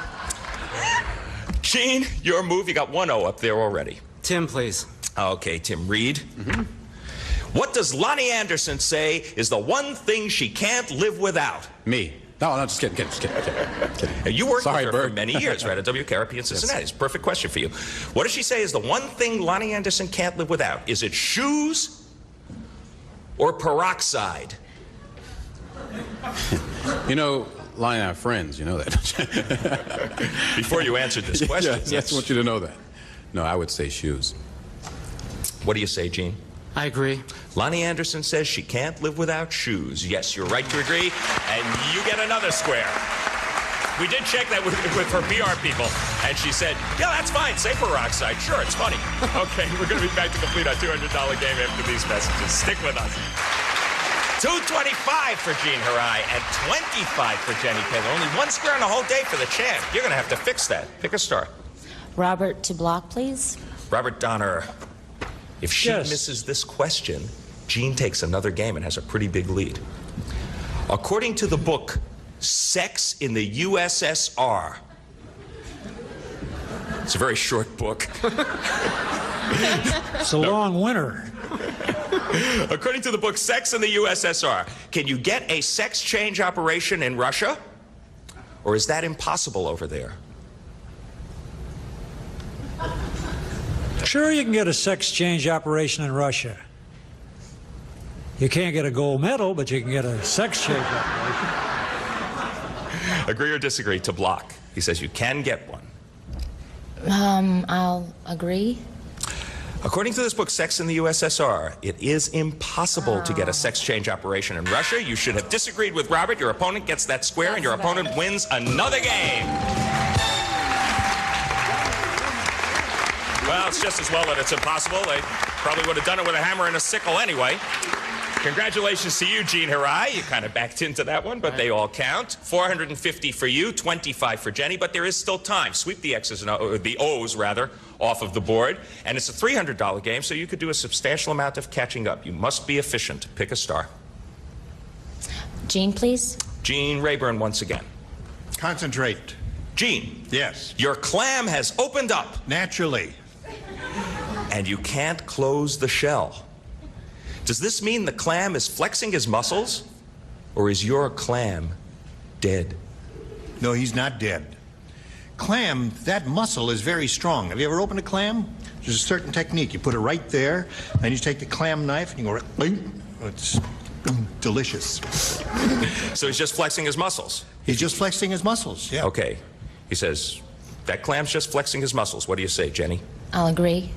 Gene, your move. You got 1-0 up there already. Tim, please. Okay, Tim, read. What does Lonnie Anderson say is the one thing she can't live without? Me. No, just kidding. You worked with her Bert. for many years, right, at WKRP in Cincinnati. It's a perfect question for you. What does she say is the one thing Lonnie Anderson can't live without? Is it shoes or peroxide? You know, Lonnie and I are friends. You know that, don't you? Before you answered this question. Yes, I want you to know that. No, I would say shoes. What do you say, Gene? I agree. Lonnie Anderson says she can't live without shoes. Yes, you're right to agree, and you get another square. We did check that with her PR people, and she said, yeah, that's fine, say peroxide. Sure, it's funny. Okay, we're going to be back to complete our $200 game after these messages. Stick with us. $225 for Gene Harai and $25 for Jenny Taylor. Only one square on the whole day for the champ. You're going to have to fix that. Pick a star. Robert to block, please. Robert Donner. If she misses this question, Gene takes another game and has a pretty big lead. According to the book, Sex in the USSR. It's a very short book. It's a long winter. According to the book, Sex in the USSR, can you get a sex change operation in Russia? Or is that impossible over there? Sure, you can get a sex change operation in Russia. You can't get a gold medal, but you can get a sex change operation. Agree or disagree to block? He says you can get one. I'll agree. According to this book, Sex in the USSR, it is impossible to get a sex change operation in Russia. You should have disagreed with Robert. Your opponent gets that square, and your opponent wins another game. Well, it's just as well that it's impossible. They probably would have done it with a hammer and a sickle anyway. Congratulations to you, Gene Harai. You kind of backed into that one, but they all count. $450 for you, $25 for Jenny, but there is still time. Sweep the X's and the O's, rather, off of the board. And it's a $300 game, so you could do a substantial amount of catching up. You must be efficient. Pick a star. Gene, please. Gene Rayburn once again. Concentrate. Gene. Yes. Your clam has opened up. Naturally. And you can't close the shell. Does this mean the clam is flexing his muscles? Or is your clam dead? No, he's not dead. Clam, that muscle is very strong. Have you ever opened a clam? There's a certain technique. You put it right there, and you take the clam knife, and you go right, it's delicious. So he's just flexing his muscles? He's just flexing his muscles, yeah. Okay. He says, that clam's just flexing his muscles. What do you say, Jenny? I'll agree.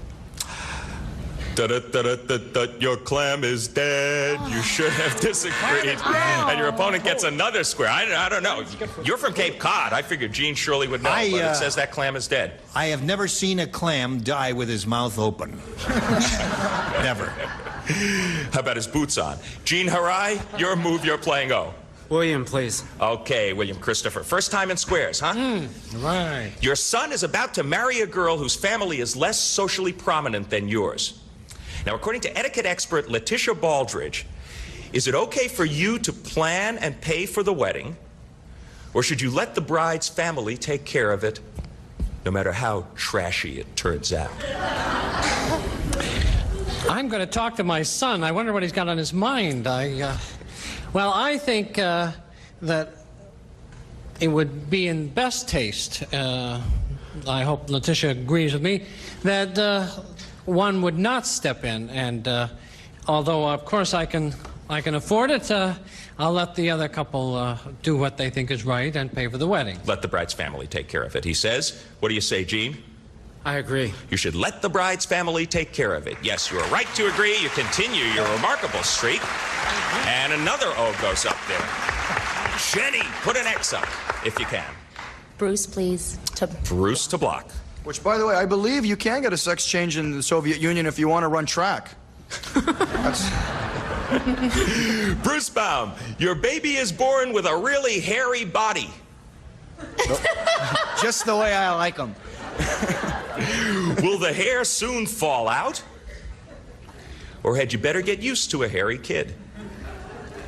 Your clam is dead. You should have disagreed. And your opponent gets another square. I don't know. You're from Cape Cod. I figured Gene surely would know, but it says that clam is dead. I have never seen a clam die with his mouth open. Never. How about his boots on? Gene Harai, your move, you're playing O. William, please. Okay, William Christopher. First time in squares, huh? Right. Your son is about to marry a girl whose family is less socially prominent than yours. Now, according to etiquette expert Letitia Baldridge, is it okay for you to plan and pay for the wedding, or should you let the bride's family take care of it, no matter how trashy it turns out? I'm going to talk to my son. I wonder what he's got on his mind. Well, I think that it would be in best taste, I hope Letitia agrees with me, that one would not step in. And although, of course, I can afford it, I'll let the other couple do what they think is right and pay for the wedding. Let the bride's family take care of it, he says. What do you say, Gene? I agree. You should let the bride's family take care of it. Yes, you are right to agree. You continue your remarkable streak. And another O goes up there. Jenny, put an X up, if you can. Bruce, please. Bruce to block. Which, by the way, I believe you can get a sex change in the Soviet Union if you want to run track. Bruce Baum, your baby is born with a really hairy body. Just the way I like them. Will the hair soon fall out? Or had you better get used to a hairy kid?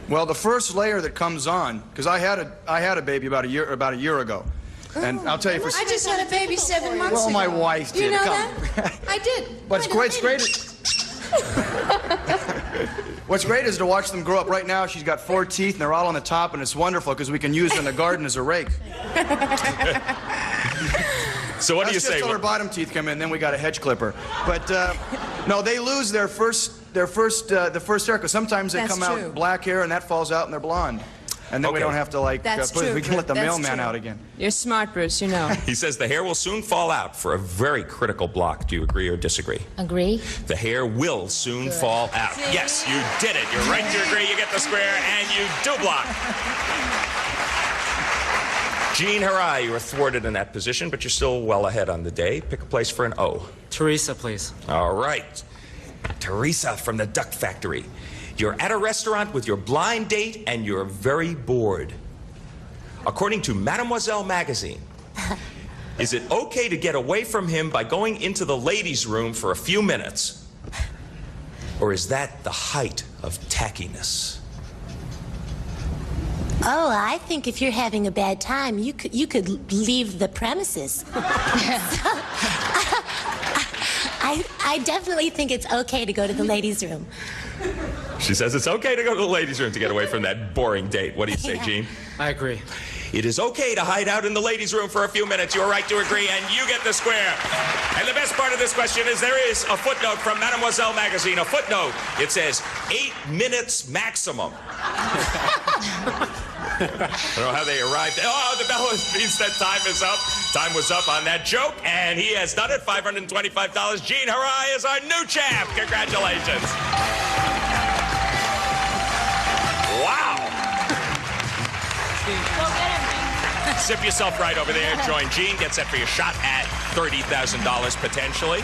Well, the first layer that comes on, because I had a baby about a year ago. And I'll tell you, I just had a baby 7 months ago. well, my wife did. You know Come. that? I did. But what's great what's great is to watch them grow up. Right now, she's got 4 teeth, and they're all on the top, and it's wonderful because we can use her in the garden as a rake. So what do you say? Just till her bottom teeth come in, then we got a hedge clipper. But no, they lose the first hair, because sometimes they come out black hair, and that falls out, and they're blonde. And then we don't have to we can let the mailman out again. You're smart, Bruce, you know. He says the hair will soon fall out for a very critical block. Do you agree or disagree? Agree. The hair will soon fall out. See? Yes, you did it. You're right to agree. You get the square, and you do block. Gene Harai, you were thwarted in that position, but you're still well ahead on the day. Pick a place for an O. Teresa, please. All right. Teresa from the Duck Factory. You're at a restaurant with your blind date, and you're very bored. According to Mademoiselle magazine, is it okay to get away from him by going into the ladies' room for a few minutes? Or is that the height of tackiness? Oh, I think if you're having a bad time, you could leave the premises. I definitely think it's okay to go to the ladies' room. She says it's okay to go to the ladies' room to get away from that boring date. What do you say, Gene? I agree. It is okay to hide out in the ladies' room for a few minutes. You're right to agree, and you get the square. And the best part of this question is there is a footnote from Mademoiselle magazine. A footnote. It says 8 minutes maximum. I don't know how they arrived. Oh, the bell means that time is up. Time was up on that joke, and he has done it. $525. Gene Harai is our new champ. Congratulations. Wow. Sip yourself right over there. Join Gene. Get set for your shot at $30,000 potentially.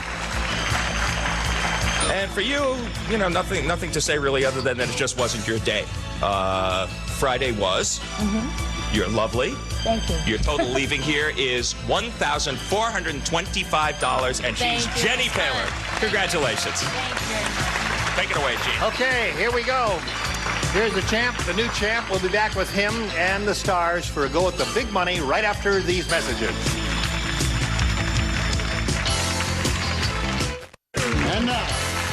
And for you, you know, nothing to say really other than that it just wasn't your day. Friday was. You're lovely. Thank you. Your total leaving here is $1,425, and she's Jenny Paler. Congratulations. Take it away, Gene. Okay, here we go. Here's the champ, the new champ. We'll be back with him and the stars for a go at the big money right after these messages. And now,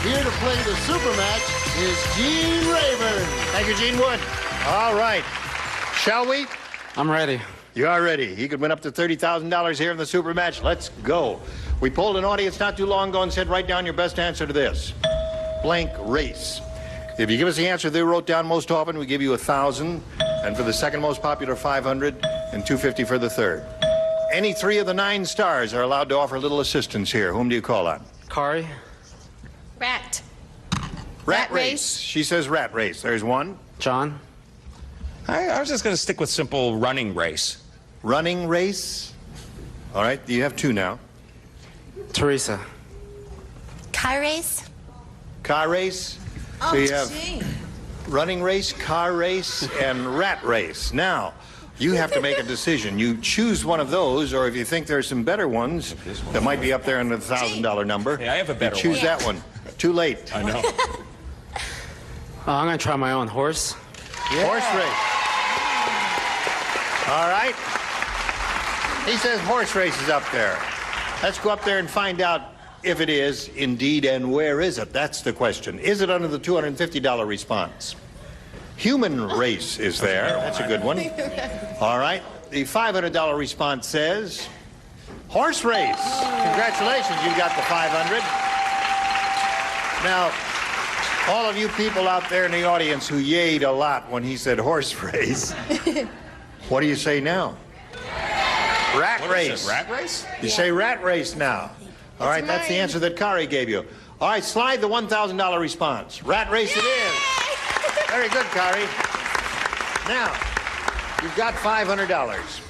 here to play the super match is Gene Rayburn. Thank you, Gene Wood. All right. Shall we? I'm ready. You are ready. He could win up to $30,000 here in the super match. Let's go. We polled an audience not too long ago and said, write down your best answer to this. Blank race. If you give us the answer they wrote down most often, we give you 1,000. And for the second most popular, 500, and 250 for the third. Any 3 of the 9 stars are allowed to offer a little assistance here. Whom do you call on? Kari. Rat. Rat race. She says rat race. There's one. John. I was just going to stick with simple running race. Running race. All right, you have 2 now. Teresa. Car race? Car race. So you have running race, car race, and rat race. Now, you have to make a decision. You choose one of those, or if you think there's some better ones that might be up there in the $1,000 number, yeah, I have a better choose one. that one. Too late. I know. I'm going to try my own horse. Yeah. Horse race. All right. He says horse race is up there. Let's go up there and find out if it is indeed, and where is it? That's the question. Is it under the $250 response? Human race is there. That's a good one. All right. The $500 response says horse race. Congratulations, you got the 500. Now, all of you people out there in the audience who yayed a lot when he said horse race, what do you say now? Rat race. Rat race? You say rat race now. All right, that's the answer that Kari gave you. All right, slide the $1,000 response. Rat race it is. Very good, Kari. Now, you've got $500.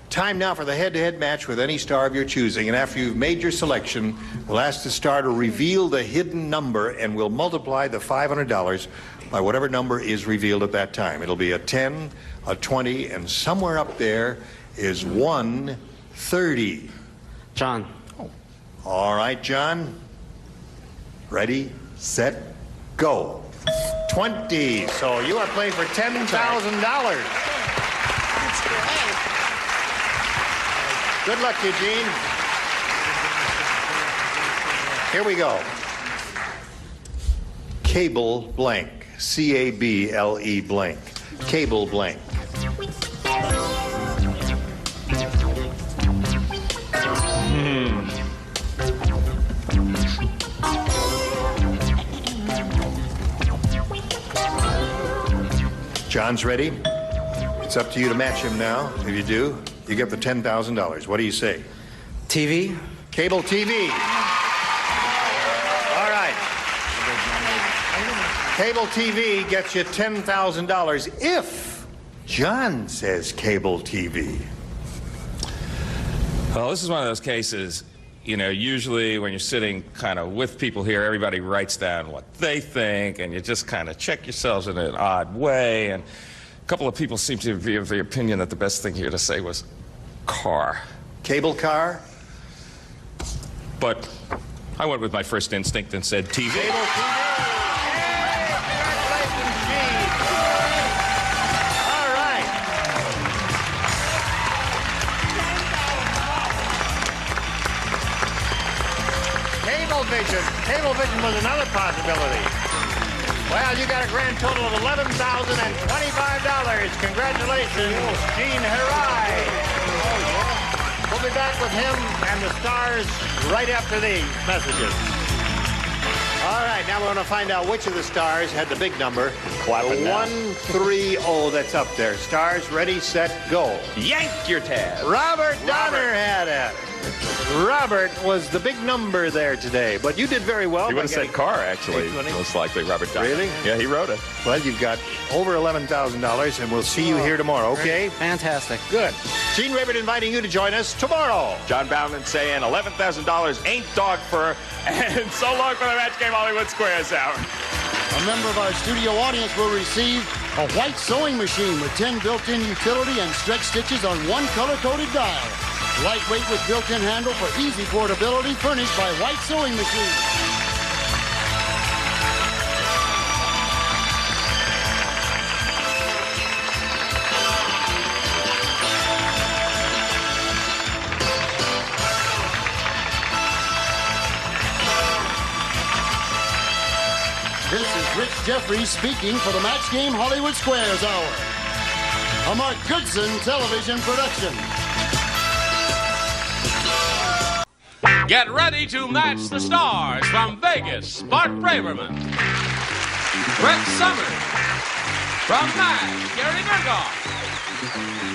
Time now for the head-to-head match with any star of your choosing. And after you've made your selection, we'll ask the star to reveal the hidden number, and we'll multiply the $500 by whatever number is revealed at that time. It'll be a 10, a 20, and somewhere up there is 130. John. All right, John. Ready, set, go. 20. So you are playing for $10,000. That's great. Good luck, Eugene. Here we go. Cable blank. C-A-B-L-E blank. Cable blank. John's ready. It's up to you to match him now. If you do, you get the $10,000. What do you say? TV. Cable TV. All right. Cable TV gets you $10,000 if John says cable TV. Well, this is one of those cases, you know, usually when you're sitting kind of with people here, everybody writes down what they think, and you just kind of check yourselves in an odd way. And a couple of people seem to be of the opinion that the best thing here to say was car. Cable car? But I went with my first instinct and said TV. Cable TV. Congratulations, Gene. All right. Cablevision. Cablevision was another possibility. Well, you got a grand total of $11,025. Congratulations, Gene Harai. We'll be back with him and the stars right after these messages. All right, now we're going to find out which of the stars had the big number. The 130 that's up there. Stars, ready, set, go. Yank your tab. Robert Donner had it. Robert was the big number there today, but you did very well. He would have said car, actually, most likely, Robert Donner. Really? Yeah, he wrote it. Well, you've got over $11,000, and we'll see you here tomorrow, okay? Fantastic. Good. Gene Rayburn inviting you to join us tomorrow. John Bowden saying $11,000 ain't dog fur, and so long for the Match Game Hollywood Squares Hour. A member of our studio audience will receive a white sewing machine with 10 built-in utility and stretch stitches on one color-coded dial. Lightweight with built-in handle for easy portability, furnished by White Sewing Machine. This is Rich Jeffries speaking for the Match Game Hollywood Squares Hour. A Mark Goodson television production. Get ready to match the stars from Vegas, Bart Braverman. Brett Summers. From Mass, Gary Burghoff.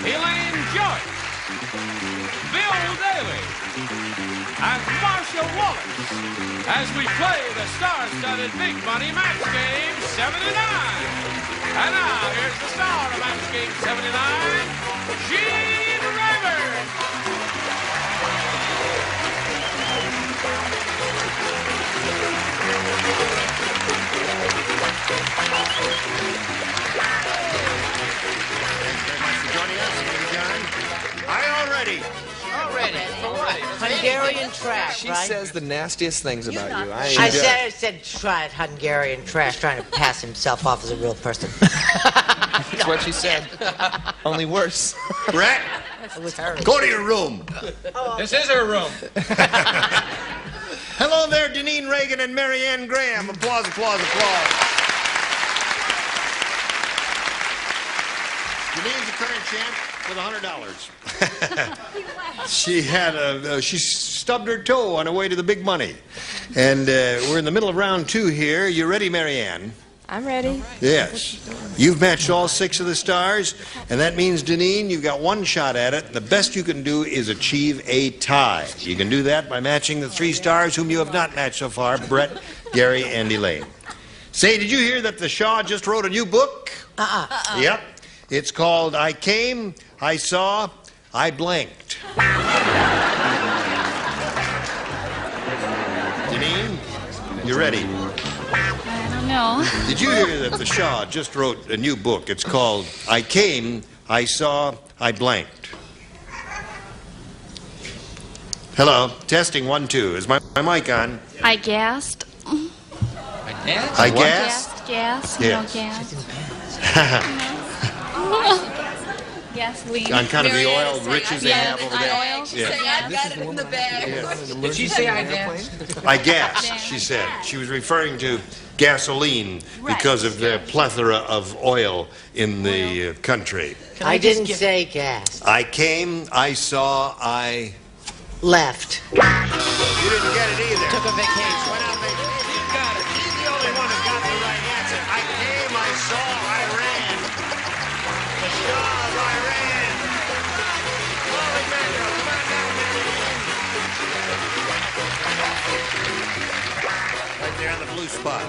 Elaine Joyce. Bill Daly. And Marcia Wallace. As we play the star-studded Big Money Match Game 79. And now, here's the star of Match Game 79, Gene Rayburn. Thanks very much for joining us, John. Are you all ready? All ready. For what? Hungarian trash, She right? says the nastiest things about you. I said try it, Hungarian trash, trying to pass himself off as a real person. That's what she said. Only worse. Brett, go to your room. This is her room. Hello there, Deneen Reagan and Marianne Graham. Applause, applause, applause. Deneen's the current champ with $100. She stubbed her toe on her way to the big money. And we're in the middle of round 2 here. You ready, Marianne? I'm ready. Yes. You've matched all 6 of the stars, and that means, Deneen, you've got 1 shot at it. The best you can do is achieve a tie. You can do that by matching the 3 stars whom you have not matched so far, Brett, Gary, and Elaine. Say, did you hear that the Shaw just wrote a new book? Yep. It's called I Came, I Saw, I Blanked. Deneen, you ready? No. Did you hear that the Shaw just wrote a new book? It's called I Came, I Saw, I Blanked. Hello, testing 1, 2. Is my mic on? I gassed. I gassed? Gas. Yes. No gas. Gasoline. On kind of the oil riches they have over there. Oil. Yeah. I got it in the bag. Did she say I gassed? I gassed, she said. She was referring to gasoline because of the plethora of oil in the country. I didn't say gas. I came, I saw, I left. You didn't get it either. Took a vacation. Went on vacation. You got it. She's the only one who got the right answer. I came, I saw, I ran. The Shaw of Iran. Holy mackerel. Come on down, Marianne. Right there on the blue spot.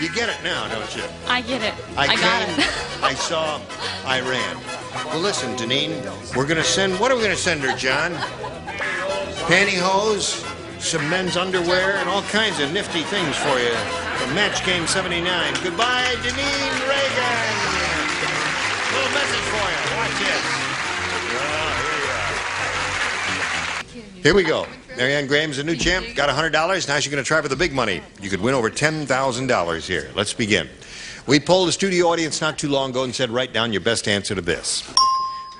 You get it now, don't you? I get it. I got came, it. I saw, I ran. Well, listen, Deneen, we're going to send, what are we going to send her, John? Pantyhose, some men's underwear, and all kinds of nifty things for you from Match Game 79. Goodbye, Deneen Reagan. Little message for you. Watch this. Here we go. Marianne Graham's a new champ, got $100. Now she's going to try for the big money. You could win over $10,000 here. Let's begin. We polled a studio audience not too long ago and said, write down your best answer to this.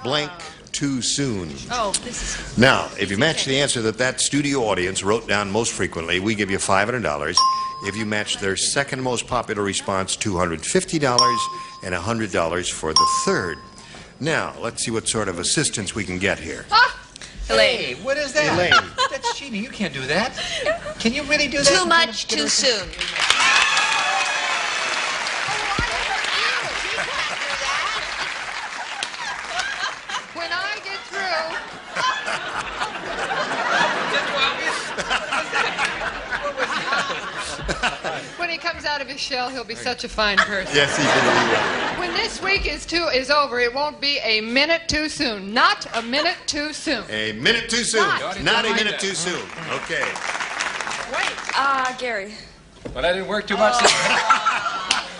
Blank too soon. Oh, this is... Now, if you match the answer that that studio audience wrote down most frequently, we give you $500. If you match their second most popular response, $250, and $100 for the third. Now, let's see what sort of assistance we can get here. Hey, what is that? Elaine. That's cheating. You can't do that. Can you really do that? Too much, too soon. When I get through, when he comes out of his shell, he'll be such a fine person. Yes, he can. When this week is over, it won't be a minute too soon. Not a minute too soon. A minute too soon. Not a minute too soon. Okay. Gary. But I didn't work too much.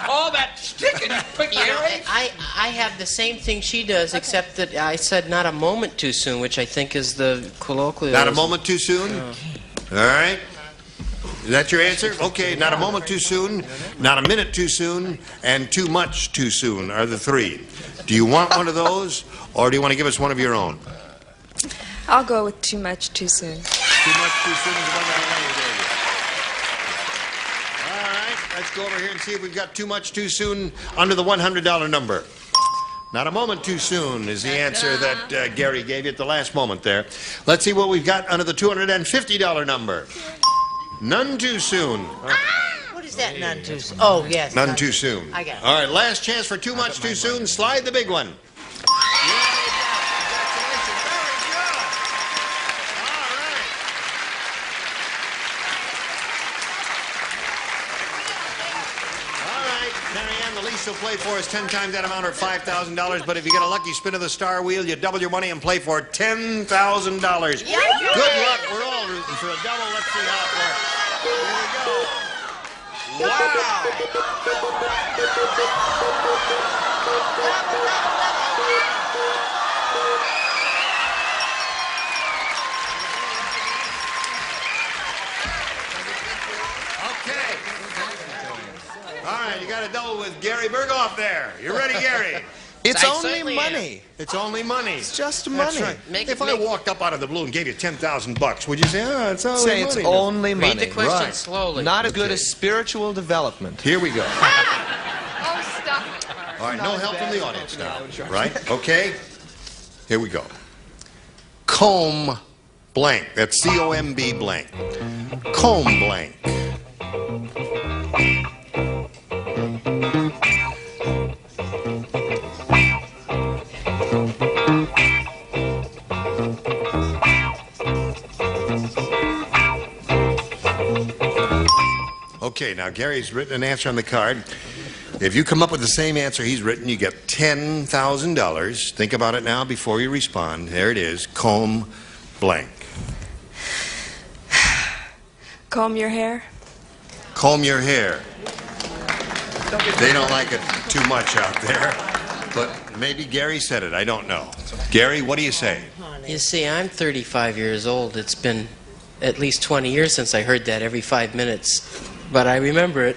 All that sticking you put your earrings. I have the same thing she does, except that I said not a moment too soon, which I think is the colloquial. Not a moment too soon? All right. Is that your answer? Okay, not a moment too soon, not a minute too soon, and too much too soon are the 3. Do you want one of those, or do you want to give us one of your own? I'll go with too much too soon. Too much too soon is the one that Elaine gave you. All right, let's go over here and see if we've got too much too soon under the $100 number. Not a moment too soon is the answer that Gary gave you at the last moment there. Let's see what we've got under the $250 number. None too soon. What is Who's that none too soon? Oh, yes. None too soon. I got it. All right, last chance for too much too soon. Slide the big one. She'll play for us 10 times that amount or $5,000, but if you get a lucky spin of the star wheel, you double your money and play for $10,000. Good luck. We're all rooting for a double. Let's see how it works. Here we go. Wow. Okay. All right, you got a double with Gary Burghoff there. You ready, Gary? It's only money. It's only money. It's just That's money. right. If I walked up out of the blue and gave you $10,000, would you say, "Oh, it's only Say money"? it's only money. Read the question Right. slowly. Not as good as spiritual development. Here we go. Oh, stop it. All right, no help from the audience now. Right? Okay. Here we go. Comb blank. That's C-O-M-B blank. Comb blank. Okay, now Gary's written an answer on the card. If you come up with the same answer he's written, you get $10,000. Think about it now before you respond. There it is. Comb blank. Comb your hair. Comb your hair. They don't like it too much out there. But maybe Gary said it. I don't know. Gary, what do you say? You see, I'm 35 years old. It's been at least 20 years since I heard that every 5 minutes. But I remember it.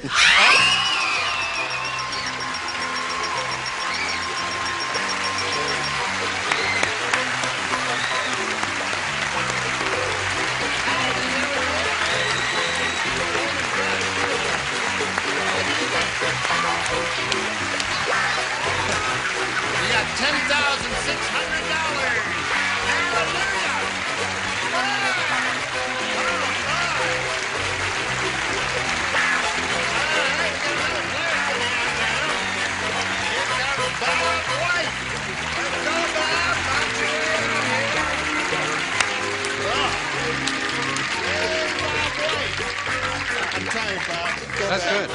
That's good.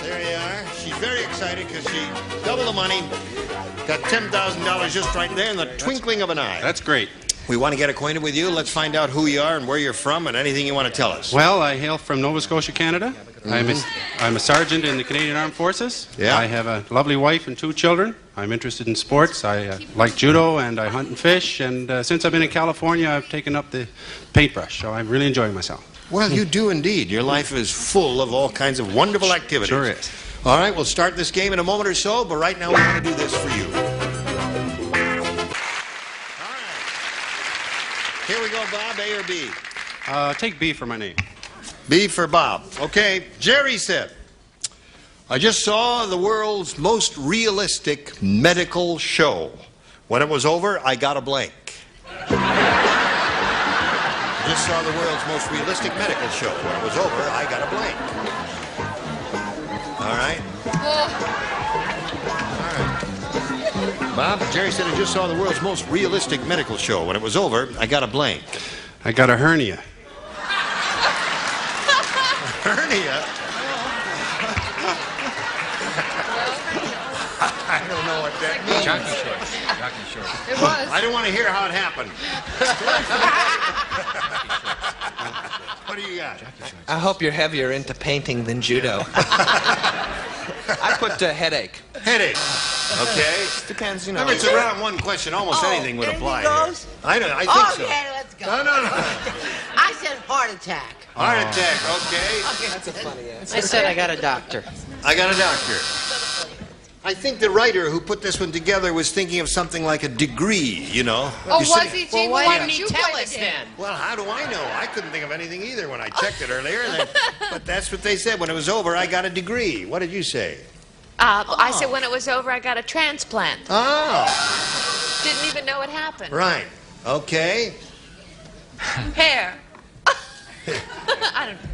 There you are. She's very excited because she doubled the money, got $10,000 just right there in the twinkling of an eye. That's great. We want to get acquainted with you. Let's find out who you are and where you're from and anything you want to tell us. Well, I hail from Nova Scotia, Canada. I'm a sergeant in the Canadian Armed Forces. Yeah. I have a lovely wife and 2 children. I'm interested in sports. I like judo and I hunt and fish. And since I've been in California, I've taken up the paintbrush. So I'm really enjoying myself. Well, you do indeed. Your life is full of all kinds of wonderful activities. Sure is. All right, we'll start this game in a moment or so, but right now we want to do this for you. All right. Here we go, Bob, A or B? Take B for my name. B for Bob. Okay, Jerry said, I just saw the world's most realistic medical show. When it was over, I got a blank. I just saw the world's most realistic medical show. When it was over, I got a blank. All right? All right. Bob, Jerry said I just saw the world's most realistic medical show. When it was over, I got a blank. I got a hernia. Hernia? I don't know what that means. Jockey shorts. Jockey shorts. It was. I don't want to hear how it happened. What do you got? I hope you're heavier into painting than judo. I put headache. Headache. Okay. Depends, you know. Remember, it's a round one question. Almost anything would apply. Goes? I think so. Okay, let's go. No. I said heart attack. Heart attack. Okay. That's a funny answer. I said I got a doctor. I got a doctor. I think the writer who put this one together was thinking of something like a degree, you know. Oh, You was see- he, Gene? Well, why Why didn't didn't he you tell play us the game? then? Well, how do I know? I couldn't think of anything either when I checked it earlier. But that's what they said. When it was over, I got a degree. What did you say? I said when it was over, I got a transplant. Oh, Didn't even know it happened. right. Okay. Hair. I don't know.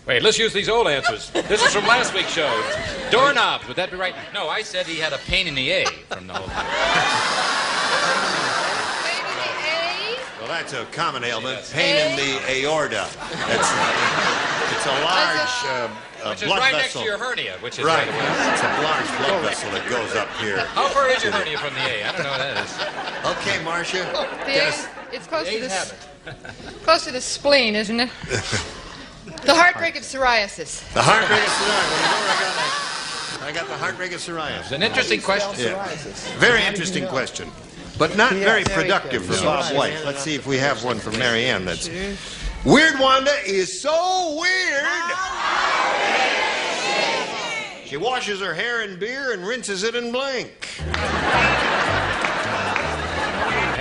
Wait, let's use these old answers. This is from last week's show. Doorknobs, would that be right? No, I said he had a pain in the A from the whole thing. Well, that's a common ailment, pain in the aorta. It's a large Which is blood right vessel. next to your hernia, which is right. right. It's a large blood vessel that goes up here. How far is your hernia from the A? I don't know what that is. Okay, Marcia. It's close to the spleen, isn't it? The heartbreak of psoriasis. The heartbreak of psoriasis. I got the heartbreak of psoriasis. It's an interesting question. Yeah. Very interesting question, but not very productive for Bob White. Let's see if we have one from Mary Ann that's... Weird Wanda is so weird. She washes her hair in beer and rinses it in blank.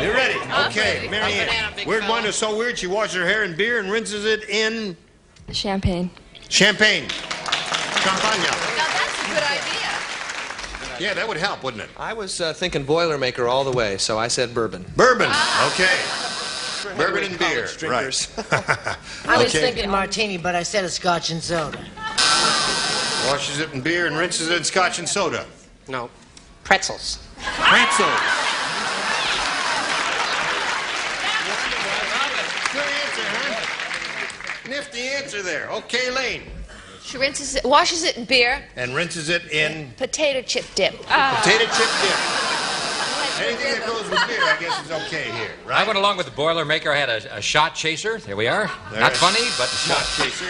You ready? Okay, Mary Ann. Weird Wanda is so weird she washes her hair in beer and rinses it in... Champagne. Champagne. Champagne. Now that's a good idea. Yeah, that would help, wouldn't it? I was thinking Boilermaker all the way, so I said bourbon. Bourbon. Okay. Bourbon and beer. Right. I was thinking martini, but I said a scotch and soda. Washes it in beer and rinses it in scotch and soda. No. Pretzels. Pretzels. Good answer, huh? Nifty answer there. Okay, Lane. She rinses it, washes it in beer. And rinses it in... Potato chip dip. Potato chip dip. Anything that goes with beer, I guess, is okay here, right? I went along with the Boilermaker. I had a shot chaser. There we are. There Not is. funny, but Shot chaser.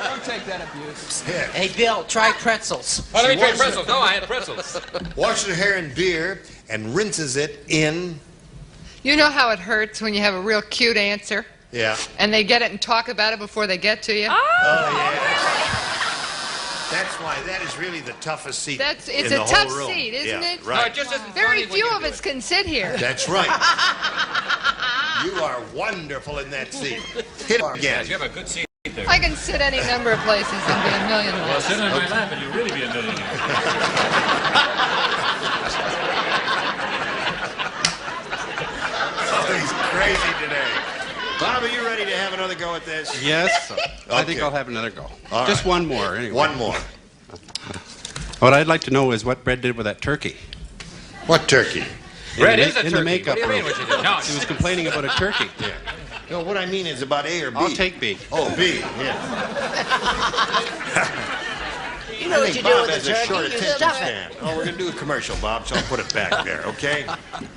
Don't take that abuse. Yeah. Hey, Bill, try pretzels. Oh, let me try washes pretzels. No, I had pretzels. Washes her hair in beer and rinses it in... You know how it hurts when you have a real cute answer? Yeah. And they get it and talk about it before they get to you? Oh, yeah. That's why that is really the toughest seat It's in a the whole tough room. seat, isn't Yeah, it? right. No, it just isn't Very funny when few you of do us it. can sit here. That's right. You are wonderful in that seat. Hit it again. Yes, you have a good seat there. I can sit any number of places and be a millionaire. Well, sit on my lap and you'll really be a millionaire. Something's crazy today. Bob, are you ready to have another go at this? Yes. I think Okay. I'll have another go. All Just right. one more, anyway. One more. What I'd like to know is what Brett did with that turkey. What turkey? Brett is a In turkey. the makeup What do you mean room. what you did? No, He was complaining about a turkey. Yeah. No, what I mean is about A or B. I'll take B. Oh, B, yeah. You know I what think you do Bob with has the a turkey? short You attention stuff it. span. Oh, we're going to do a commercial, Bob, so I'll put it back there, okay?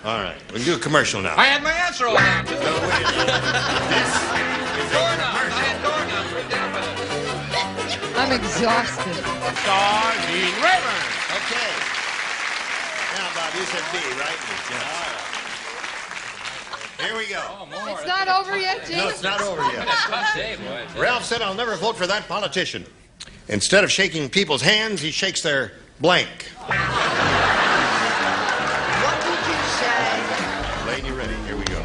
All right. We can do a commercial now. I had my answer all down. No, wait a minute. This is a Doorknobs. I commercial. had doorknobs right down by the... I'm exhausted. Star Gene Rayburn. Okay. Now, Bob, you said B, right? Yeah. Here we go. Oh, more. It's not over yet, Jim? No, it's not over yet. That's a tough day, boy. Ralph said, I'll never vote for that politician. Instead of shaking people's hands, he shakes their blank. What did you say? Lane, you ready? Here we go.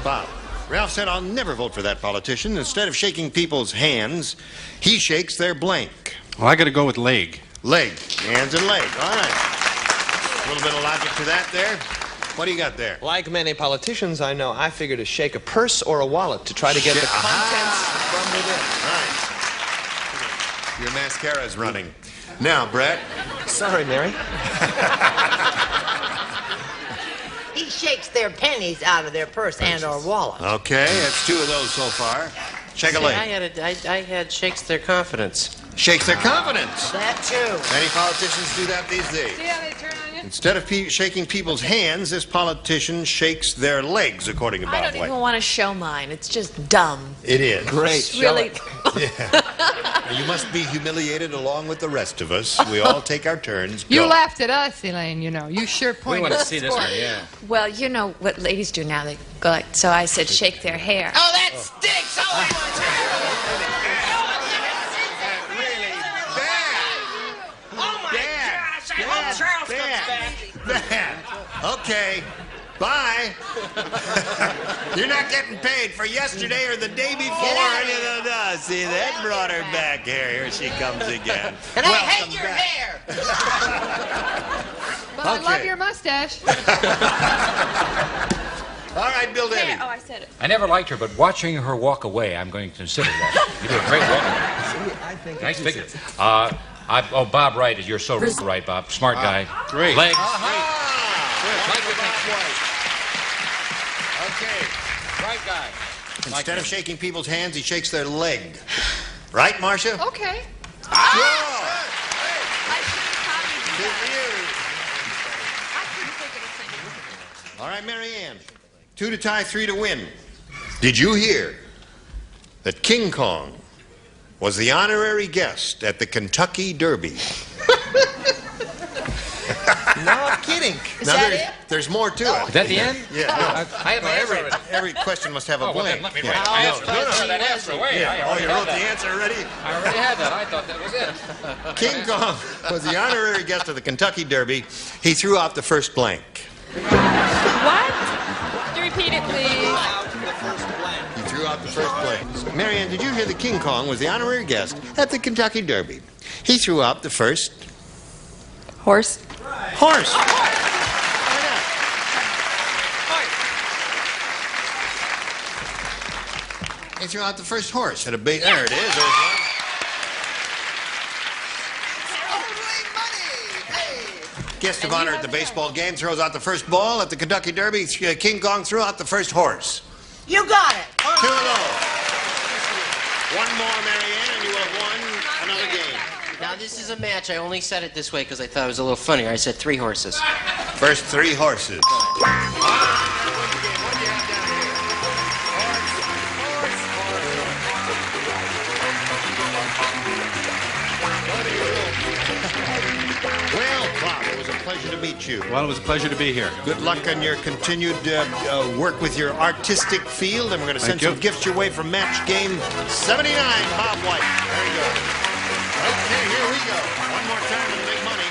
Bob. Ralph said, I'll never vote for that politician. Instead of shaking people's hands, he shakes their blank. Well, I got to go with leg. Leg. Hands and leg. All right. A little bit of logic to that there. What do you got there? Like many politicians I know, I figure to shake a purse or a wallet to try to get the contents from within. Right. Your mascara is running. Now, Brett. Sorry, Mary. He shakes their pennies out of their purse and or wallet. Okay, that's two of those so far. Shake a See, leg. I had shakes their confidence. Shakes their confidence. That too. Many politicians do that these days. See how they turn on you? Instead of shaking people's hands, this politician shakes their legs, according to I Bob don't even White. want to show mine. It's just dumb. It is. Great. It's really. You must be humiliated along with the rest of us. We all take our turns. You Go. laughed at us, Elaine, you know. You sure pointed We want to at see this sport. one, yeah. Well, you know what ladies do now. They go like, so I said, shake their hair. Oh, that stinks! Oh, Dad. I hope Charles comes back. Bad. Okay. Bye. You're not getting paid for yesterday or the day before. See, that brought her back here. Here she comes again. And I Welcome hate your back. hair. Well, I love Okay. your mustache. All right, Bill Davey. Oh, I said it. I never liked her, but watching her walk away, I'm going to consider that. You do a great walk. Nice figure. Bob Wright, you're so right, Bob. Smart guy. Great. Legs. Okay. Right guy. Instead of shaking people's hands, he shakes their leg. Right, Marcia? Okay. All right, Mary Ann. 2 to tie, 3 to win. Did you hear that King Kong was the honorary guest at the Kentucky Derby? No, I'm kidding. There's more to it. Is that the end? Yeah. No. I have my answer already. Every question must have a blank. Let me write my answer. That answer away. You wrote the answer already? I already had that. I thought that was it. King Kong was the honorary guest of the Kentucky Derby. He threw out the first blank. What? Could you repeat it, please? He threw out the first blank. Marianne, did you hear that King Kong was the honorary guest at the Kentucky Derby? He threw out the first... Horse. Horse. He threw out the first horse at a big... There it is. There's one. Guest of honor at the baseball game throws out the first ball at the Kentucky Derby. King Kong threw out the first horse. You got it. 2-0. One more, Marianne, and you have won another game. Now, this is a match. I only said it this way because I thought it was a little funnier. I said 3 horses. First 3 horses. Well, Bob, it was a pleasure to meet you. Well, it was a pleasure to be here. Good luck on your continued work with your artistic field, and we're going to send some gifts your way from match game 79, Bob White. There you go. Okay, here we go. One more time and big money.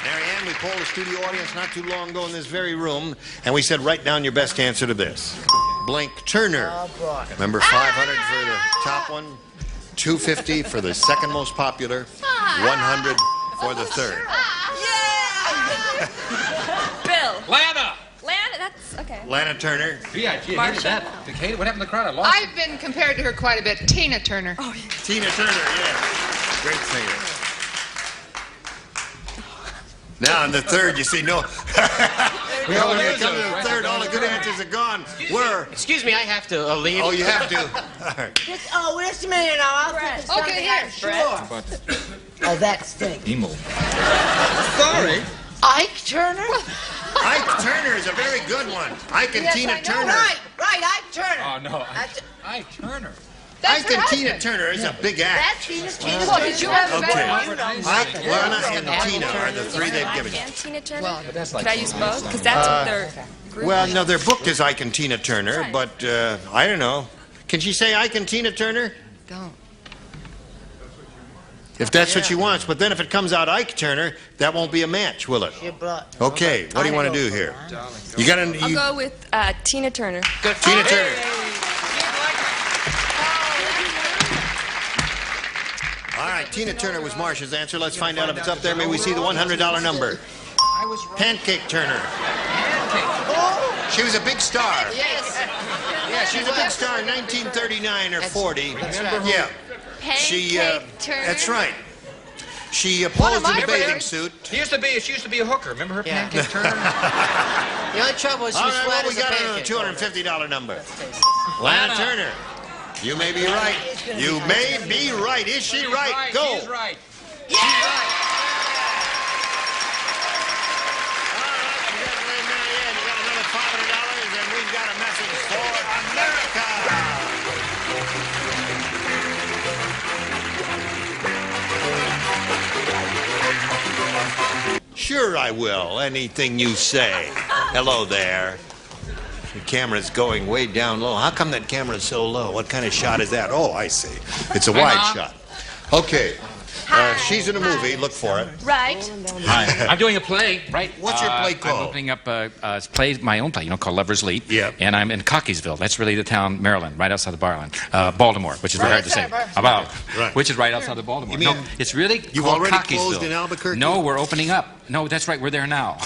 Marianne, we polled a studio audience not too long ago in this very room, and we said write down your best answer to this. Blank Turner. Remember 500 for the top one, 250 for the second most popular, 100 for the third. Bill. Lana. Lana, that's okay. Lana Turner. Gee, I hated that. What happened to the crowd? I lost it. I've been compared to her quite a bit. Tina Turner. Oh, yeah. Tina Turner, yeah. Great singer. Now in the third, you see, no. Well, when you come to the third, all the good answers are gone. Excuse me, I have to leave. Oh, you have to? All right. Just a minute now. I'll take something. Okay, here. Sure. Oh, that stinks. Emo. Sorry. Ike Turner? Ike Turner is a very good one. Ike and Yes, Tina I know. Turner. Right, Ike Turner. Oh, no. Ike Turner. Ike and Tina Turner is a big act. That's Tina Turner. Well, did you have a better Okay. one? Ike, Lana, and Tina are the 3 they've given you. And Tina Turner? Could I use both? Because that's what they're... Well, no, they're booked as Ike and Tina Turner, but I don't know. Can she say Ike and Tina Turner? Don't. If that's what she wants, but then if it comes out Ike Turner, that won't be a match, will it? Okay, what do you want to do here? You got to... I'll go with Tina Turner. Good. Tina Turner. All right, Tina Turner was Marcia's answer. Let's find out if it's up there. May we see the $100 number? Pancake Turner. She was a big star. Yes. Yeah, she was a big star in 1939 or 40. Yeah. Pancake Turner. That's right. She posed in a bathing suit. She used to be a hooker. Remember her, Pancake Turner? The only trouble is she was flat we as a got pancake. another $250 number. Lana Turner. You may be right. You may be right. Is she right? Go. She's right. Yeah! All right, congratulations, Marianne. You got another $500, and we've got a message for America. Sure I will. Anything you say. Hello there. The camera's going way down low. How come that camera's so low? What kind of shot is that? Oh, I see. It's a wide shot. Okay. She's in a movie. Look for it. Right. Hi. I'm doing a play, right? What's your play called? I'm opening up a play, my own play, called Lover's Leap. Yeah. And I'm in Cockeysville. That's really the town, Maryland, right outside of Baltimore, which is very hard to say. Which is right outside of Baltimore. You mean No, it's really you've called already Cockeysville. closed in Albuquerque? No, we're opening up. No, that's right. We're there now.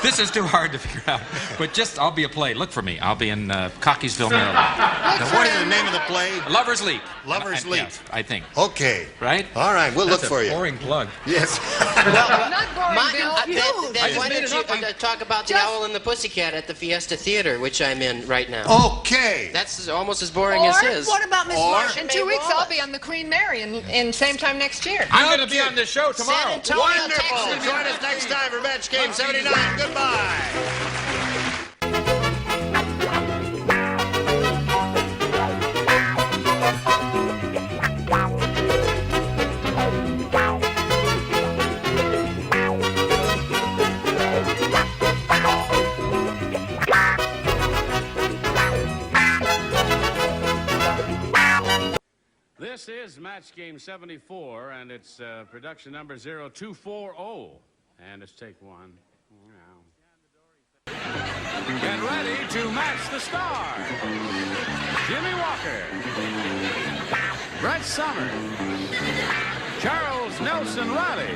This is too hard to figure out. But just, I'll be a play. Look for me. I'll be in Cockeysville, Maryland. Now, what is the name of the play? Lover's Leap. Lover's Leap. Yes, I think. Okay. Right? All right, we'll look for you. Boring plug. Yes. Not boring, Bill. Then why don't you talk about The Owl and the Pussycat at the Fiesta Theater, which I'm in right now. Okay. That's almost as boring as his. What about Miss Marsh? In 2 weeks, I'll be on the Queen Mary in same time next year. I'm going to be on this show tomorrow. Wonderful. Join us next time for Match Game 79. Goodbye. This is Match Game 74, and it's production number 0240. And it's take one. Get ready to match the star. Jimmy Walker, Brett Summers, Charles Nelson Riley,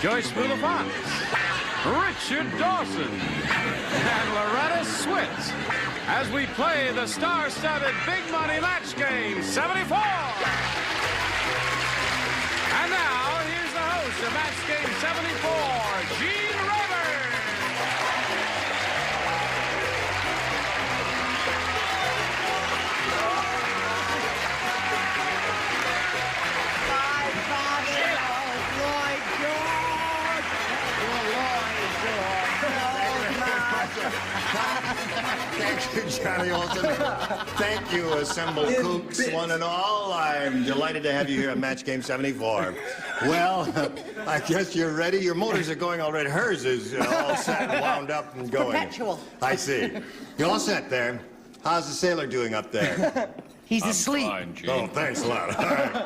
Joyce Boulefonte, Richard Dawson, and Loretta Swit, as we play the star-studded Big Money Match Game 74. And now, here's the host of Match Game 74, Gene Rayburn. Thank you, Johnny Olson. Thank you, assembled kooks, one and all. I'm delighted to have you here at Match Game 74. Well, I guess you're ready. Your motors are going already. Hers is all set and wound up and going. Perpetual. I see. You're all set there. How's the sailor doing up there? He's asleep. Fine, Gene. Oh, thanks a lot. All right.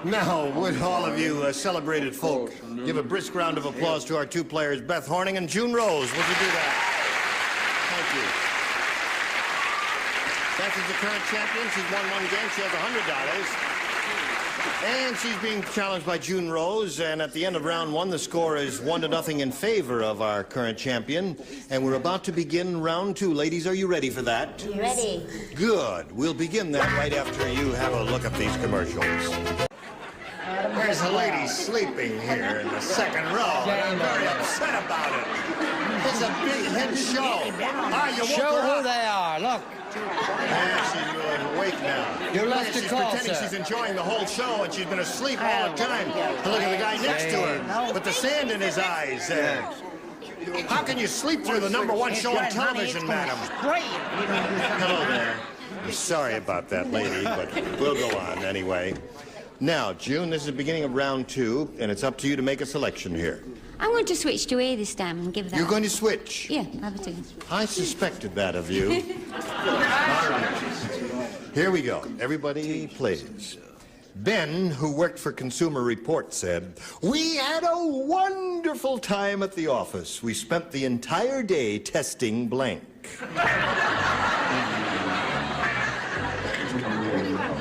Now, would all of you celebrated folk give a brisk round of applause to our two players, Beth Horning and June Rose? Would you do that? Thank you. Beth is the current champion. She's won one game. She has $100. And she's being challenged by June Rose. And at the end of round one, the score is 1-0 in favor of our current champion. And we're about to begin round two. Ladies, are you ready for that? Ready. Good. We'll begin that right after you have a look at these commercials. There's a lady sleeping here in the second row. I'm very upset about it. It's a big hit show. You Show who they are. Look. Yeah, she's really awake now. You left she's the call, pretending sir. she's enjoying the whole show, and she's been asleep all the time. Look at the guy next to her with the sand in his eyes. How can you sleep through the #1 show on television, madam? Hello there. I'm sorry about that, lady, but we'll go on anyway. Now, June, this is the beginning of round two, and it's up to you to make a selection here. I want to switch to A this time and give that. You're going to switch? Yeah, I was doing. I suspected that of you. All right. Here we go. Everybody, please. Ben, who worked for Consumer Reports, said, "We had a wonderful time at the office. We spent the entire day testing blank."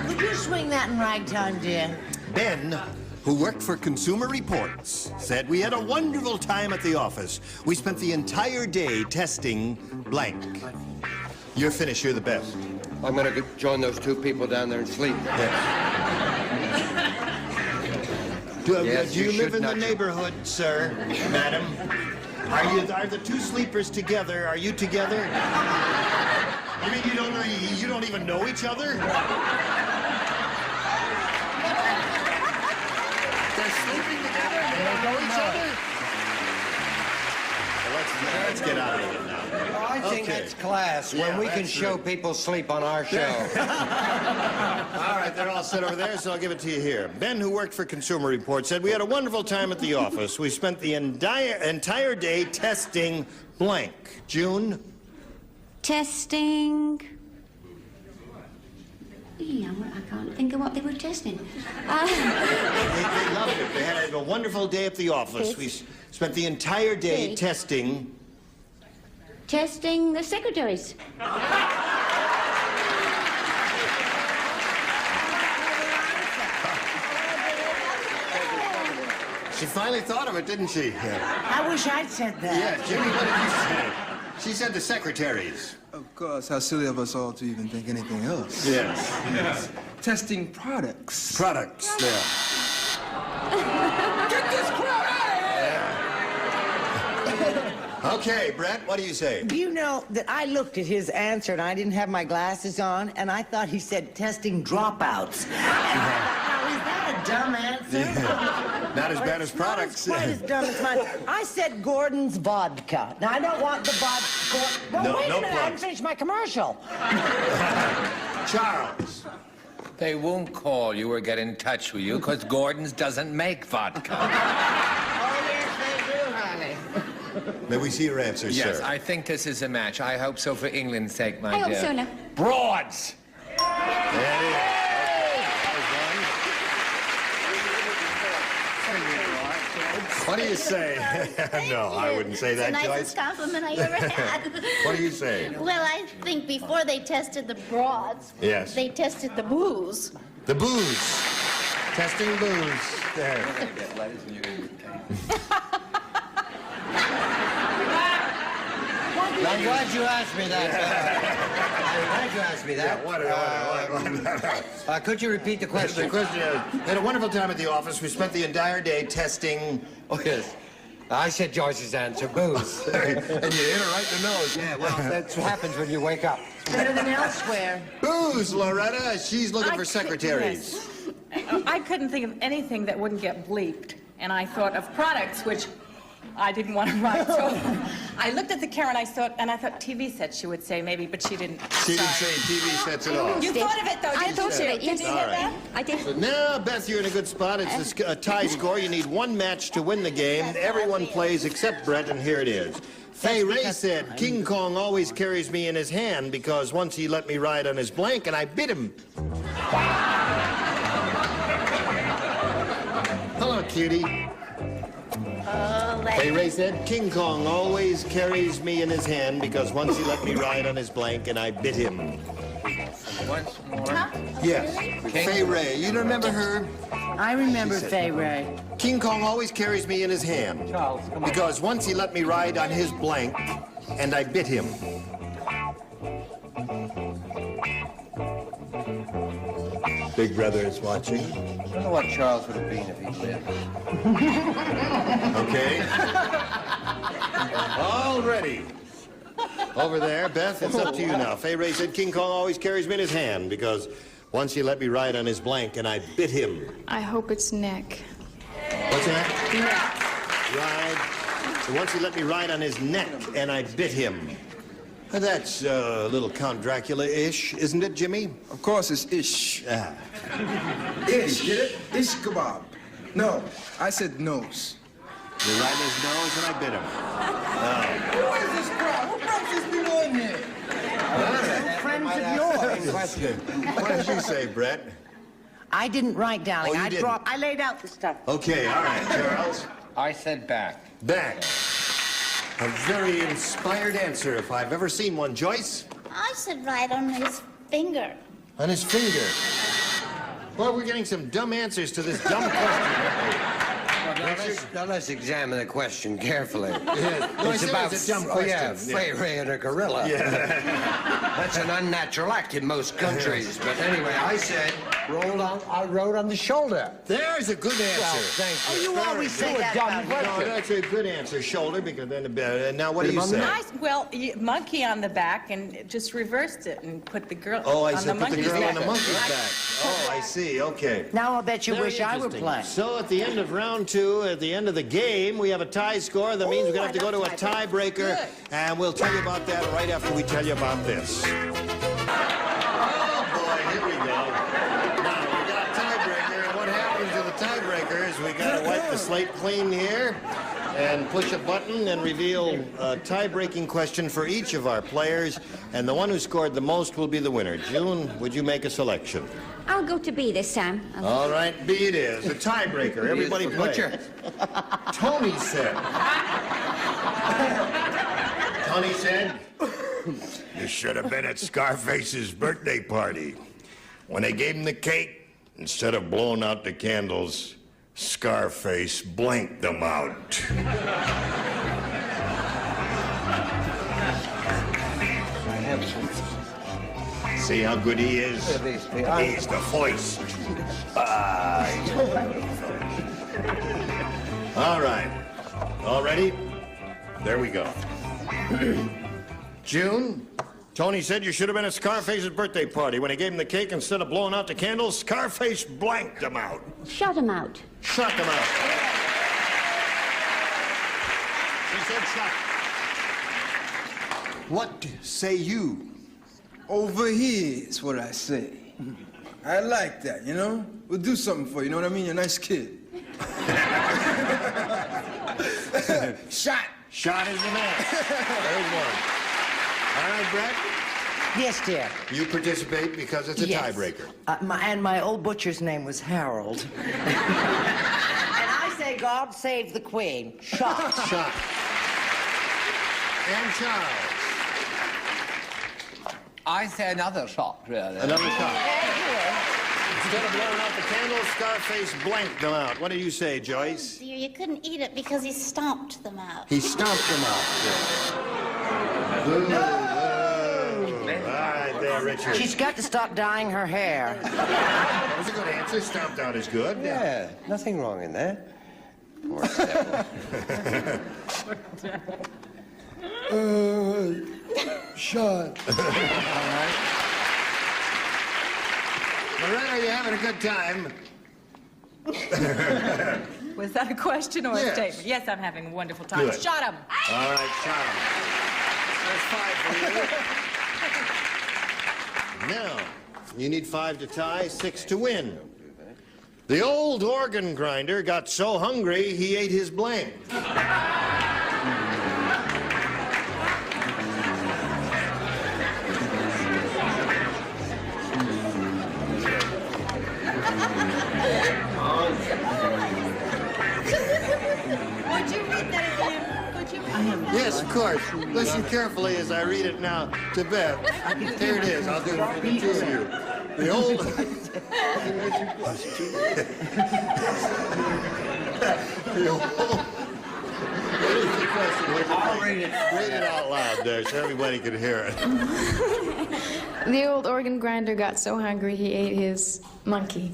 Could you swing that in ragtime, dear? Ben, who worked for Consumer Reports, said, "We had a wonderful time at the office. We spent the entire day testing blank." You're finished. You're the best. I'm going to join those two people down there and sleep. Yes. Do you live in the neighborhood, sir, madam? Are the two sleepers together? Are you together? You mean you don't even know each other? They're sleeping together and they don't know each other? Well, let's get out of here now. I think that's class when we can show people sleep on our show. All right, they're all set over there, so I'll give it to you here. Ben, who worked for Consumer Reports, said, "We had a wonderful time at the office. We spent the entire day testing blank." June? Testing. Yeah, I can't think of what they were testing. They loved it. They had a wonderful day at the office. We spent the entire day testing... Testing the secretaries. She finally thought of it, didn't she? Yeah. I wish I'd said that. Yeah, Jimmy, what did you say? She said the secretaries. Of course, how silly of us all to even think anything else. Yes. Testing products. Products, yeah. Get this crowd out of here! Okay, Brett, what do you say? Do you know that I looked at his answer and I didn't have my glasses on, and I thought he said testing dropouts. Now, is that a dumb answer? Yeah. Not as bad as products. Not quite as dumb as mine. I said Gordon's vodka. Now, I don't want the vodka. Well, No, wait no a minute, I haven't finished my commercial. Charles. They won't call you or get in touch with you because Gordon's doesn't make vodka. Oh, yes, they do, honey. May we see your answers, Yes, sir? I think this is a match. I hope so for England's sake, my I hope dear. so now. Broads! There it is. What do you say? No, I wouldn't say that, It's the nicest Joyce. compliment I ever had. What do you say? Well, I think before they tested the broads, Yes. they tested the booze. The booze. Testing booze. There. I'm glad you asked me that. I'm glad you asked me that. What? Could you repeat the question? The question is, had a wonderful time at the office. We spent the entire day testing. Oh, yes. I said Joyce's answer, booze. And you hit her right in the nose. Yeah, well, that's what happens when you wake up. Better than elsewhere. Booze, Loretta. She's looking for secretaries. I couldn't think of anything that wouldn't get bleeped, and I thought of products, which I didn't want to write. So I looked at the camera and I thought TV sets she would say maybe, but she didn't. She didn't say TV sets at all. You thought of it though, didn't I thought you? of it, yes. Did you All get right. that? I did. So now, Beth, you're in a good spot. It's a tie score. You need one match to win the game. Everyone plays except Brett, and here it is. Fay Ray said, King Kong always carries me in his hand because once he let me ride on his blank and I bit him. Hello, cutie. Fay Ray said, King Kong always carries me in his hand because once he let me ride on his blank and I bit him. Once more. Yes. Fay Ray. You remember her? I remember Fay Ray. King Kong always carries me in his hand because once he let me ride on his blank and I bit him. Big Brother is watching. I don't know what Charles would have been if he lived. Okay. All ready. Over there, Beth, it's up to you now. Fay Ray said King Kong always carries me in his hand because once he let me ride on his blank and I bit him. I hope it's Nick. What's that? Ride. So once he let me ride on his neck and I bit him. That's a little Count Dracula-ish, isn't it, Jimmy? Of course it's ish. Ah. Ish, get it? Ish kebab. No, I said nose. You ride his nose and I bit him. Who is this crowd? Who brought these people in here? Friends of yours. What did you say, Brett? I didn't write, darling. Oh, you didn't. I laid out the stuff. Okay, all right, Charles. I said back. Back. A very inspired answer if I've ever seen one. Joyce? I said right on his finger. On his finger. Well, we're getting some dumb answers to this dumb question. Now let's examine the question carefully. No, I It's said about it's a dumb Oh yeah, question. Fay Ray and a gorilla. That's an unnatural act in most countries. But anyway, I said I rode on the shoulder. There's a good answer. Well, thank you. You always say that about me. No, that's a good answer. Shoulder, because then now what do you say? Well, monkey on the back and just reversed it and put the girl Oh, I on see. the Put the monkey's girl back. on the monkey's back. Oh, I see. Okay. Now I'll bet you Very wish I were interesting. playing. So at the end of round two, at the end of the game, we have a tie score. That means we're going to have to go to a tiebreaker. And we'll tell you about that right after we tell you about this. Oh, boy, here we go. Now, we got a tiebreaker. And what happens to the tiebreaker is we got to wipe the slate clean here and push a button and reveal a tie-breaking question for each of our players. And the one who scored the most will be the winner. June, would you make a selection? I'll go to B this time. All right, B it is. A tiebreaker. Everybody play. Tony said. Tony said. You should have been at Scarface's birthday party. When they gave him the cake, instead of blowing out the candles, Scarface blanked them out. See how good he is? He's the voice. All right. All ready? There we go. June, Tony said you should have been at Scarface's birthday party. When he gave him the cake, instead of blowing out the candles, Scarface blanked him out. Shut him out. Shut him out. She said shut. What say you? Over here is what I say. I like that, you know? We'll do something for you, know what I mean? You're a nice kid. Shot. Shot is the man. There's one. All right, Brett? Yes, dear. You participate because it's a Yes. tiebreaker. My old butcher's name was Harold. And I say, God save the Queen. Shot. Shot. And Charles. I say another shot, really. Another shot. Instead of blowing out the candles, Scarface blanked them out. What do you say, Joyce? Dear, you couldn't eat it because he stomped them out. He stomped them out. All right there, Richard. She's got to stop dyeing her hair. That was a good answer. Stomped out is good. Yeah, nothing wrong in that. Poor Shot. All right. Loretta, are you having a good time? Was that a question or a Yes. statement? Yes, I'm having a wonderful time. Good. Shot him. All right, shot him. There's 5 for you. Now, you need 5 to tie, 6 to win. The old organ grinder got so hungry, he ate his blank. Would you read that again? Would you? Yes, of course. Listen carefully as I read it now to Beth. Here it is. I'll do it for the two of you. The old... the old... What is the question? I'll read it. Read it out loud there so everybody can hear it. The old organ grinder got so hungry he ate his monkey.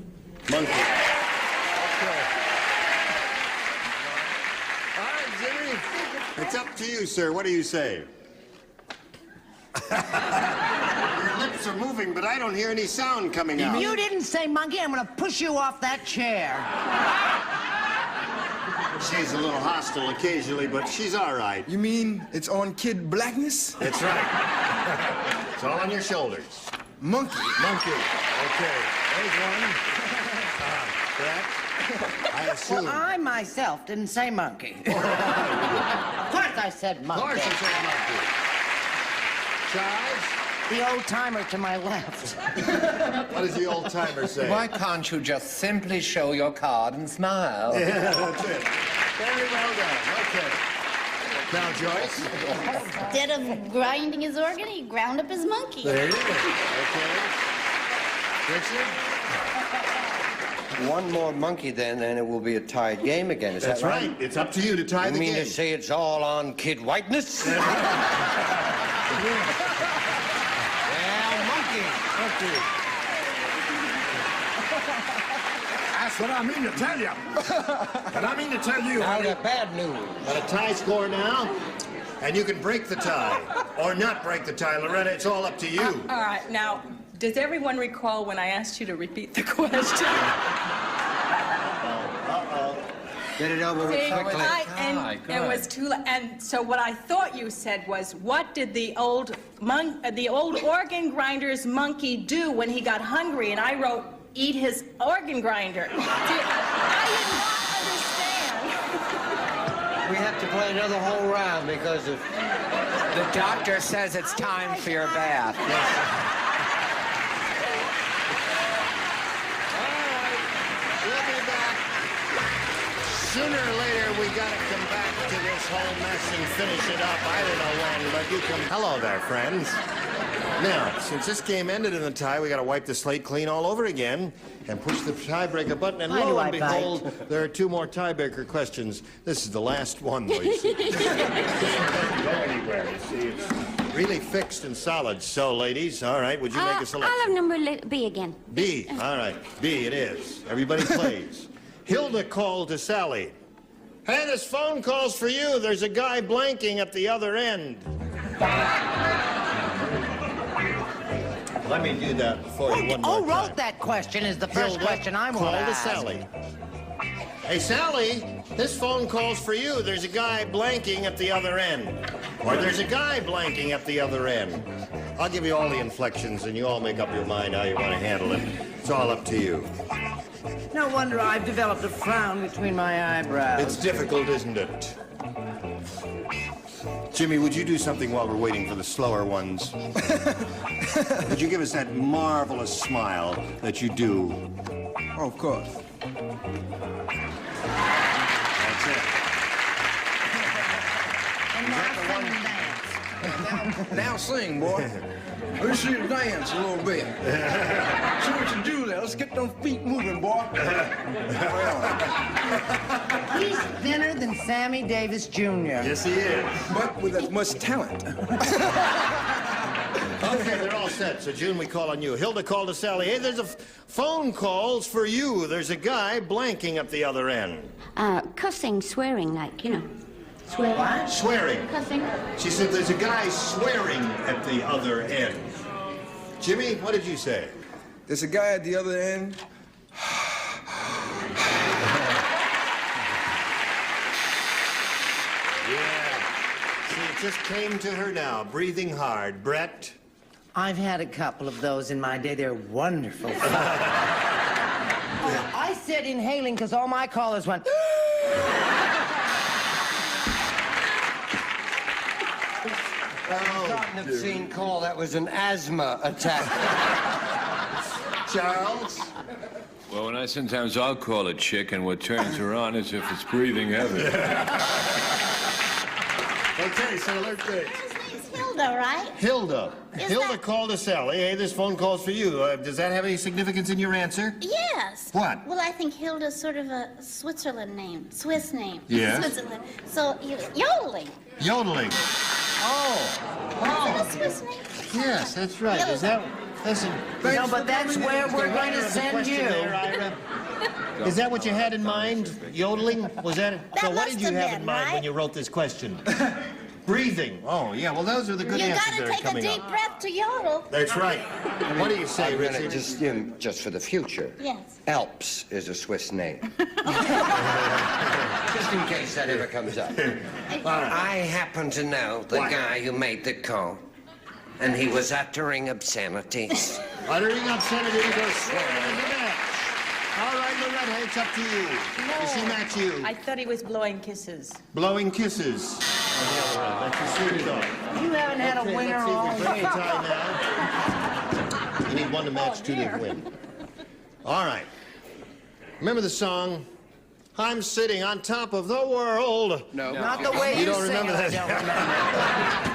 Monkey. Okay. All right, Jimmy. It's up to you, sir. What do you say? Your lips are moving, but I don't hear any sound coming out. You didn't say monkey, I'm gonna push you off that chair. She's a little hostile occasionally, but she's all right. You mean it's on Kid Blackness? That's right. It's all on your shoulders. Monkey. Monkey. Okay. There's one. Brett, I assume. Well, I myself didn't say monkey. Of course I said monkey. Of course you said monkey. Charles? The old timer to my left. What does the old timer say? Why can't you just simply show your card and smile? Yeah, that's it. Very well done. Okay. Now, Joyce. Instead of grinding his organ, he ground up his monkey. There you go. Okay. Richard? One more monkey then, and it will be a tied game again. Is That's that right? right. It's up to you to tie You the mean game. to say it's all on Kid Whiteness? Well, monkey. That's what I mean to tell you. And I mean to tell you. Now the bad news. Got a tie score now, and you can break the tie or not break the tie. Loretta, it's all up to you. All right, now, does everyone recall when I asked you to repeat the question? Get it over with See, quickly. and it was too late. And so what I thought you said was, what did the old organ grinder's monkey do when he got hungry? And I wrote, eat his organ grinder. See, I didn't understand. We have to play another whole round because of... The doctor says it's time for your bath. We'll be back. Sooner or later, we gotta come back to this whole mess and finish it up. I don't know when, but you can... Hello there, friends. Now, since this game ended in a tie, we got to wipe the slate clean all over again and push the tiebreaker button. And Why do lo I and bite? behold, there are 2 more tiebreaker questions. This is the last one, boys. Go anywhere. You see, it's really fixed and solid. So, ladies, all right, would you make a selection? I'll have number B again. B. All right, B it is. Everybody plays. Hilda called to Sally. Hey, this phone call's for you. There's a guy blanking at the other end. Let me do that for you one more Who time. wrote that question is the first Hilda question I want called to to ask. Sally. Hey, Sally, this phone call's for you. There's a guy blanking at the other end. Or there's a guy blanking at the other end. I'll give you all the inflections, and you all make up your mind how you want to handle it. It's all up to you. No wonder I've developed a frown between my eyebrows. It's difficult, isn't it? Jimmy, would you do something while we're waiting for the slower ones? Would you give us that marvelous smile that you do? Oh, of course. That's it. Now sing, boy. Let's see you dance a little bit. See what you do there. Let's get those feet moving, boy. He's thinner than Sammy Davis Jr. Yes, he is. But with as much talent. Okay, they're all set. So, June, we call on you. Hilda called to Sally. Hey, there's a phone calls for you. There's a guy blanking at the other end. Cussing, swearing, like, you know. Swearing. What? Swearing. Cussing. She said there's a guy swearing at the other end. Jimmy, what did you say? There's a guy at the other end. Yeah. See, it just came to her now, breathing hard. Brett? I've had a couple of those in my day. They're wonderful. I said inhaling because all my callers went. Not an obscene call. That was an asthma attack. Charles? Well, sometimes I'll call a chick, and what turns her on is if it's breathing heavy. Okay, so let's go. Hilda, right? Hilda. Hilda called to Sally. Hey, this phone call's for you. Does that have any significance in your answer? Yes. What? Well, I think Hilda's sort of a Switzerland name, Swiss name. Yes. Switzerland. So, yodeling. Yodeling. Oh. Isn't it a Swiss name? Yes, that's right. Is that... Listen. No, but that's where we're going to send you. Is that what you had in mind? Yodeling? Was that... So what did you must have have been, in mind right? when you wrote this question? Breathing. Oh, yeah. Well, those are the good You answers gotta that are take a coming deep up. breath to yodel. That's right. What do you say, I'm gonna Richard? just for the future. Yes. Alps is a Swiss name. Just in case that ever comes up. I happen to know the guy who made the call, and he was uttering obscenities. Uttering obscenities or swearing in the match. All right, Loretta, it's up to you. Does she match you? I thought he was blowing kisses. Blowing kisses. On the other end. That's your sweet dog. You haven't had a winner let's see if all we bring a tie now. You need one to match, two to win. All right. Remember the song, I'm sitting on top of the world? No. Not the way you don't sing remember it, that? I don't remember.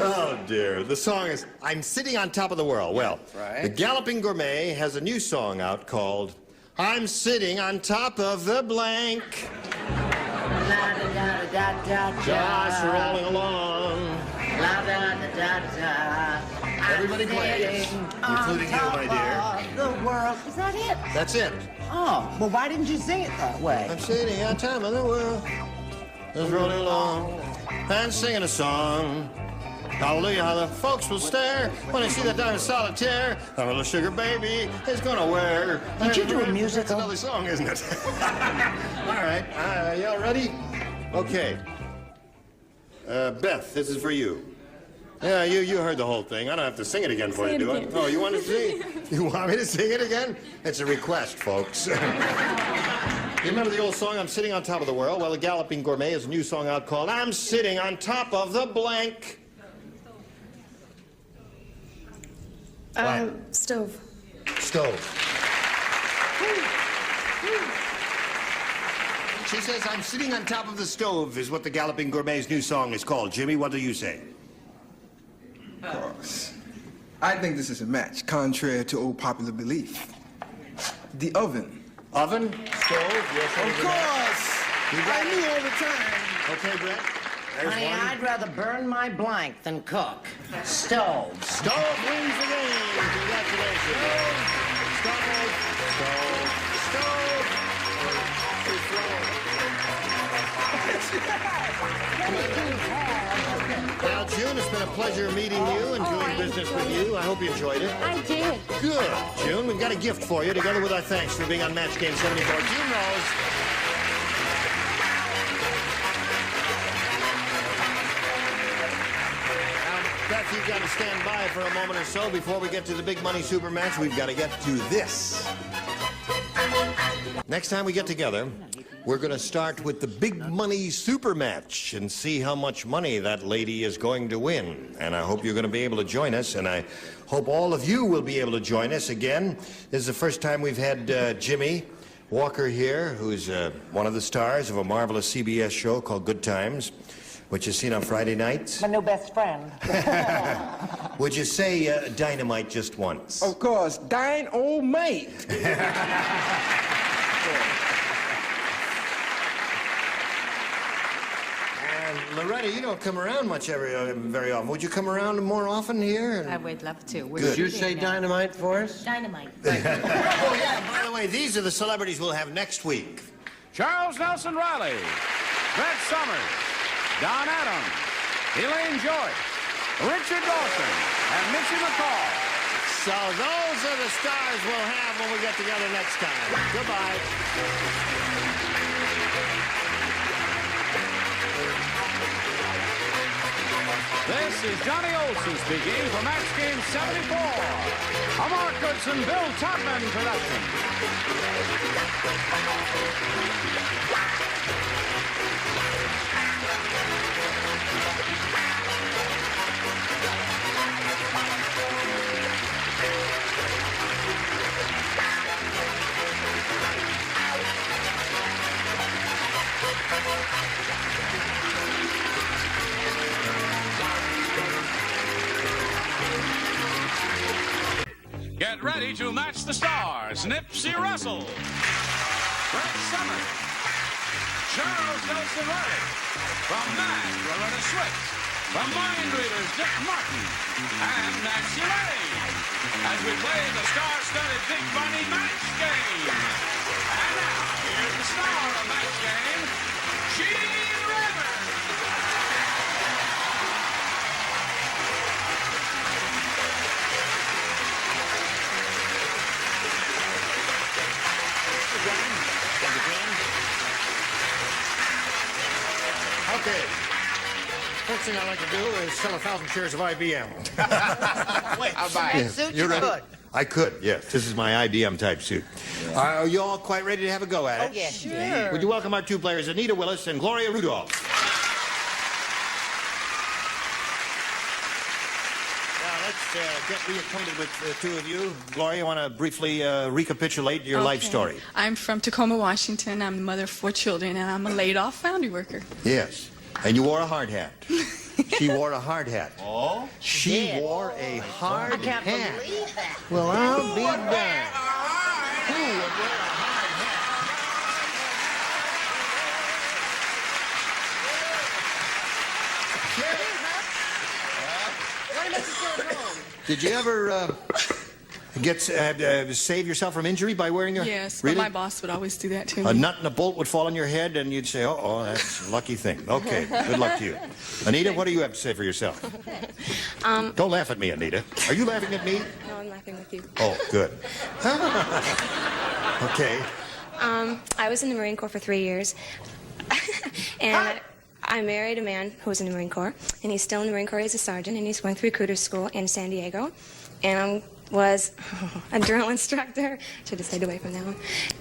Oh, dear. The song is I'm Sitting on Top of the World. Well, Right. the Galloping Gourmet has a new song out called I'm Sitting on Top of the Blank. Just rolling along. Everybody plays, including you, my dear. The world. Is that it? That's it. Oh, well, why didn't you sing it that way? I'm sitting on top of the world, just rolling along and singing a song. Hallelujah, how the folks will stare when they see that diamond solitaire. A little sugar baby is gonna wear. Did you do a musical? That's another song, isn't it? All right, y'all ready? Okay. Beth, this is for you. Yeah, you heard the whole thing. I don't have to sing it again for you, do I? Oh, you want to sing? You want me to sing it again? It's a request, folks. You remember the old song, I'm Sitting on Top of the World? Well, the Galloping Gourmet has a new song out called I'm Sitting on Top of the Blank. Stove. Stove. She says, I'm sitting on top of the stove is what the Galloping Gourmet's new song is called. Jimmy, what do you say? I think this is a match, contrary to old popular belief. The oven. Oven? Stove? Yes, Of course. I knew all the time. Okay, Brett. There's Honey, one. I'd rather burn my blank than cook. Stove. Stove wins the game. Congratulations. Stove. Stove. Stove. Now, June, it's been a pleasure meeting you and doing business with you. I hope you enjoyed it. I did. Good, June. We've got a gift for you, together with our thanks for being on Match Game 74. June Rose. Beth, you've got to stand by for a moment or so before we get to the big money super match. We've got to get to this. Next time we get together, we're going to start with the big money super match and see how much money that lady is going to win. And I hope you're going to be able to join us, and I hope all of you will be able to join us again. This is the first time we've had Jimmy Walker here, who's one of the stars of a marvelous CBS show called Good Times, which is seen on Friday nights. My new best friend. Would you say dynamite just once? Of course, dynamite. And Loretta, you don't come around much very often. Would you come around more often here? I would love to. Good. Did you say dynamite for us? Dynamite. Oh, yeah, by the way, these are the celebrities we'll have next week. Charles Nelson Riley, Brett Summers, Don Adams, Elaine Joyce, Richard Dawson, and Mitzi McCall. So those are the stars we'll have when we get together next time. Goodbye. This is Johnny Olson speaking for Match Game 74, a Mark Goodson, Bill Todman production. Get ready to match the stars. Nipsey Russell, Brett Summers, Charles Nelson Riley, from MASH, Loretta Swit, from Mind Readers, Dick Martin, and Nancy Lane, as we play the star-studded Big Money Match Game. And now, here's the star of Match Game, Gene Rivers. Okay. First thing I'd like to do is sell 1,000 shares of IBM. Wait, I'll buy it. Suit you could. I could, yes. This is my IBM type suit. Are you all quite ready to have a go at it? Oh, yes. Sure. Would you welcome our two players, Anita Willis and Gloria Rudolph? Now, let's get reacquainted with the two of you. Gloria, you want to briefly recapitulate your life story? I'm from Tacoma, Washington. I'm the mother of 4 children, and I'm a laid-off foundry worker. Yes. And you wore a hard hat. She wore a hard hat. Oh? She wore a hard I can't hat. believe that. Well, I'll be darned. Who would wear a hard hat? Did you ever save yourself from injury by wearing a... Yes, Really? but my boss would always do that to A me. nut and a bolt would fall on your head, and you'd say, oh, that's a lucky thing. Okay, good luck to you. Anita, what do you have to say for yourself? Don't laugh at me, Anita. Are you laughing at me? No, I'm laughing with you. Oh, good. Okay. I was in the Marine Corps for 3 years. And I married a man who was in the Marine Corps, and he's still in the Marine Corps as a sergeant, and he's going through recruiter school in San Diego. And I was a drill instructor. Should have stayed away from that one.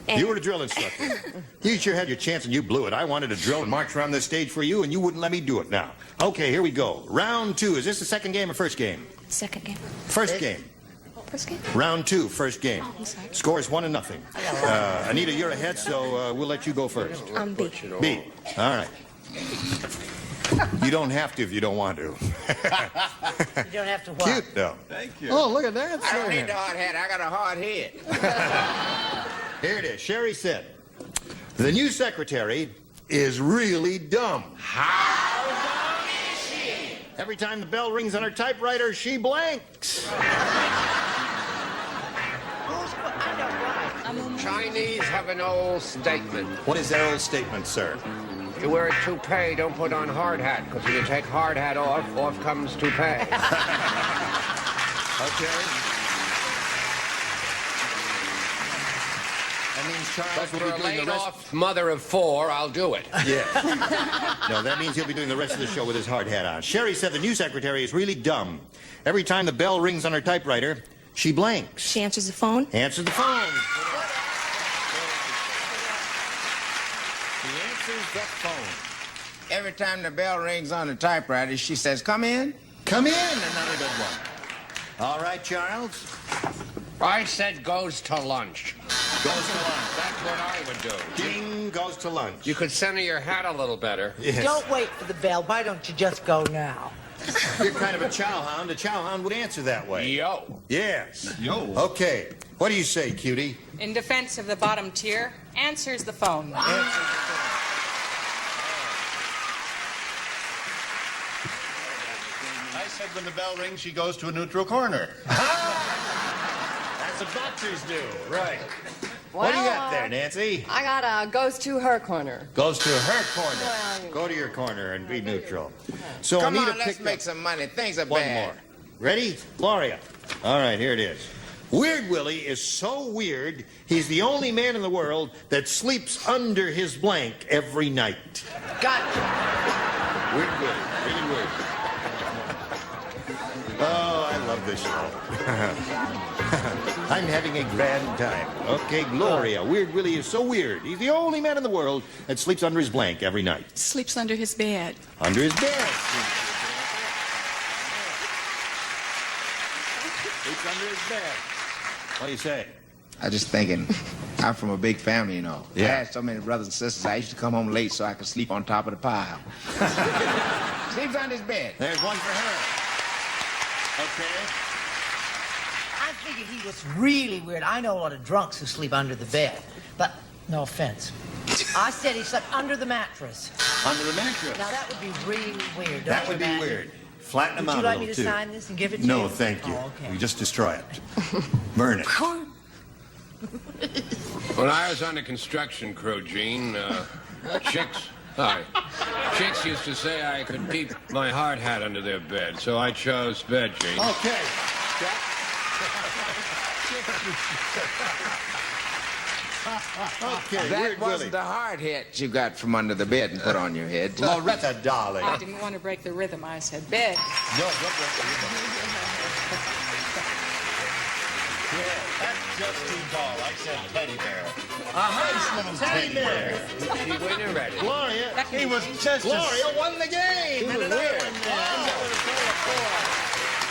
And You were a drill instructor. You sure had your chance and you blew it. I wanted to drill and march around this stage for you, and you wouldn't let me do it now. Okay, here we go. Round 2. Is this the second game or first game? Second game. First game. First game? Round 2, first game. I'm sorry. Score is 1-0. Anita, you're ahead, so we'll let you go first. B. B. All right. You don't have to if you don't want to. You don't have to what? Cute, though. Thank you. Oh, look at that. I don't need the hard hat. I got a hard head. Here it is. Sherry said, the new secretary is really dumb. How dumb is she? Every time the bell rings on her typewriter, she blanks. Chinese have an old statement. What is their old statement, sir? You wear a toupee, don't put on hard hat, because when you take hard hat off comes toupee. Okay. That means Charles But will for be a doing the rest. laid-off mother of 4, I'll do it. Yeah. No, that means he'll be doing the rest of the show with his hard hat on. Sherry said the new secretary is really dumb. Every time the bell rings on her typewriter, she blanks. She answers the phone. Answers the phone. She answers the phone. Every time the bell rings on the typewriter, she says, come in. Come in, another good one. All right, Charles. I said goes to lunch. Goes to lunch. That's what I would do. Ding goes to lunch. You could center your hat a little better. Yes. Don't wait for the bell. Why don't you just go now? You're kind of a chow hound. A chow hound would answer that way. Yo. Yes. Yo. Okay. What do you say, cutie? In defense of the bottom tier, answers the phone. I said when the bell rings, she goes to a neutral corner. That's what doctors do. Right. What do you got there, Nancy? I got goes to her corner. Goes to her corner. Well, Go to your corner and be neutral. So Come Anita on, let's picked make up some money. Things are one bad. more. Ready? Gloria. All right, here it is. Weird Willie is so weird, he's the only man in the world that sleeps under his blank every night. Gotcha. Weird Willie. Really weird. Oh, I love this show. I'm having a grand time. Okay, Gloria. Weird Willie is so weird. He's the only man in the world that sleeps under his blank every night. Sleeps under his bed. Under his bed. Sleeps under his bed. What do you say? I just thinking, I'm from a big family, you know. Yeah. I had so many brothers and sisters, I used to come home late so I could sleep on top of the pile. Sleeps under his bed. There's one for her. Okay. I figured he was really weird. I know a lot of drunks who sleep under the bed. But, no offense. I said he slept under the mattress. Under the mattress. Now, that would be really weird. That don't would you be imagine? weird. Flatten them Would out you a like little, me to too. sign this and give it to you? No, thank you. Oh, okay. We just destroy it. Burn it. When I was on the construction crew, Gene, chicks used to say I could keep my hard hat under their bed, so I chose bed, Gene. Okay. Okay, That Weird wasn't Willie. the hard hat you got from under the bed and put on your head. Loretta, darling. I didn't want to break the rhythm. I said bed. No, don't break the rhythm. Yeah, that's just too tall. I said teddy bear. Nice little teddy bear. She went and read it. Gloria, he was just Gloria won the game. He was And another weird. one there.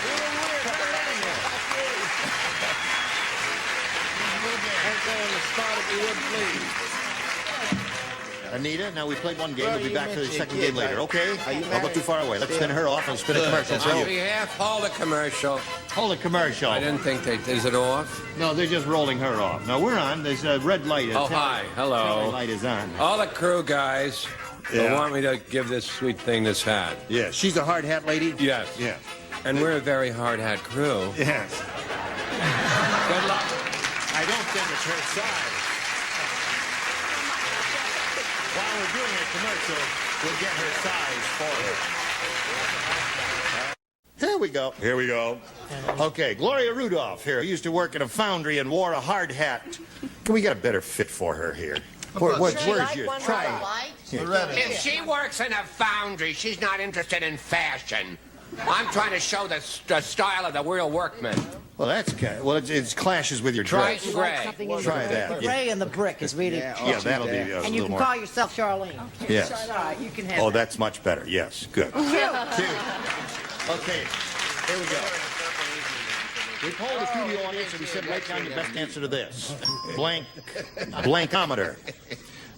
You were weird. Put it in there. Anita, now we played one game. We'll be back for the second game later, okay? Don't go too far away. Let's spin her off and spin a commercial. On So, behalf, hold the commercial. hold a commercial. I didn't think is it off? No, they're just rolling her off. Now we're on. There's a red light. Oh, hi. Hello. The light is on. All the crew guys Yeah. want me to give this sweet thing this hat. Yes, she's a hard hat lady. Yes. Yeah. And we're a very hard hat crew. Yes. Good luck. I don't think it's her size. While we're doing a commercial, we'll get her size for her. Here we go. Here we go. Okay, Gloria Rudolph here used to work in a foundry and wore a hard hat. Can we get a better fit for her here? Where's yours? Try it. If she works in a foundry, she's not interested in fashion. I'm trying to show the style of the real workman. Well, that's kind. Well, it clashes with your Try dress. it in gray. Try The that. gray and the brick is really... Yeah, that'll be a and you little can more. call yourself Charlene. Yes. All right, you can have Oh, that. that's much better. Yes, good. Cute. Okay, here we go. We polled the studio audience and we said, write down your best answer to this. Blankometer.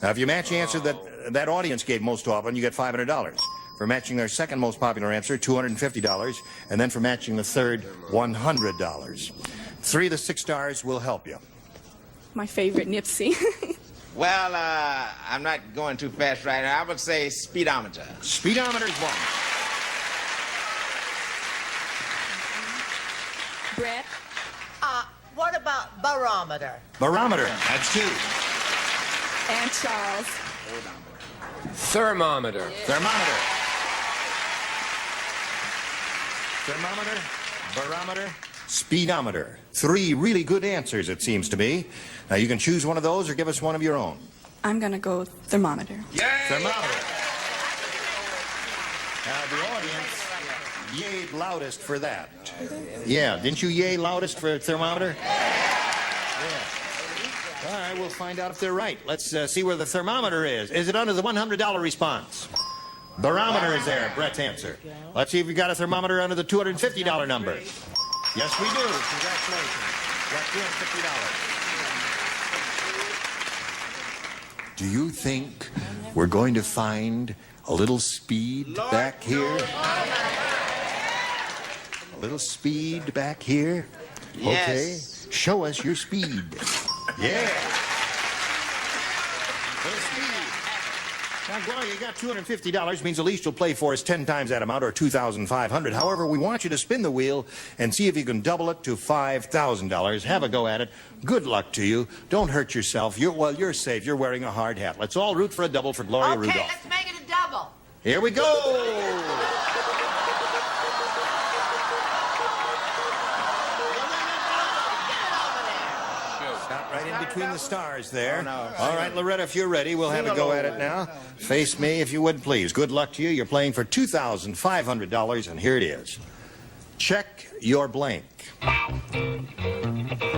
Now, if you match the answer that audience gave most often, you get $500. For matching their second most popular answer, $250. And then for matching the third, $100. 3 of the 6 stars will help you. My favorite, Nipsey. Well, I'm not going too fast right now. I would say speedometer. Speedometer's 1. Brett. What about barometer? Barometer, that's 2. And Charles. Thermometer. Thermometer. Thermometer, barometer, speedometer. 3 really good answers, it seems to me. Now, you can choose one of those or give us one of your own. I'm going to go thermometer. Thermometer. Now, the audience yayed loudest for that. Yeah, didn't you yay loudest for thermometer? Yeah. All right, we'll find out if they're right. Let's see where the thermometer is. Is it under the $100 response? Barometer is there, Brett's answer. Let's see if we got a thermometer under the $250 number. Yes, we do. Congratulations. Got $250. Do you think we're going to find a little speed back here? A little speed back here? Yes. Okay. Show us your speed. Yeah. Little speed. Now, Gloria, you got $250, means the least you'll play for is 10 times that amount, or $2,500. However, we want you to spin the wheel and see if you can double it to $5,000. Have a go at it. Good luck to you. Don't hurt yourself. You're safe. You're wearing a hard hat. Let's all root for a double for Gloria Rudolph. Okay, let's make it a double. Here we go. Stop right in between the stars there. All right, Loretta, if you're ready, we'll have a go at it now. Face me, if you would, please. Good luck to you. You're playing for $2,500, and here it is. Check your blank.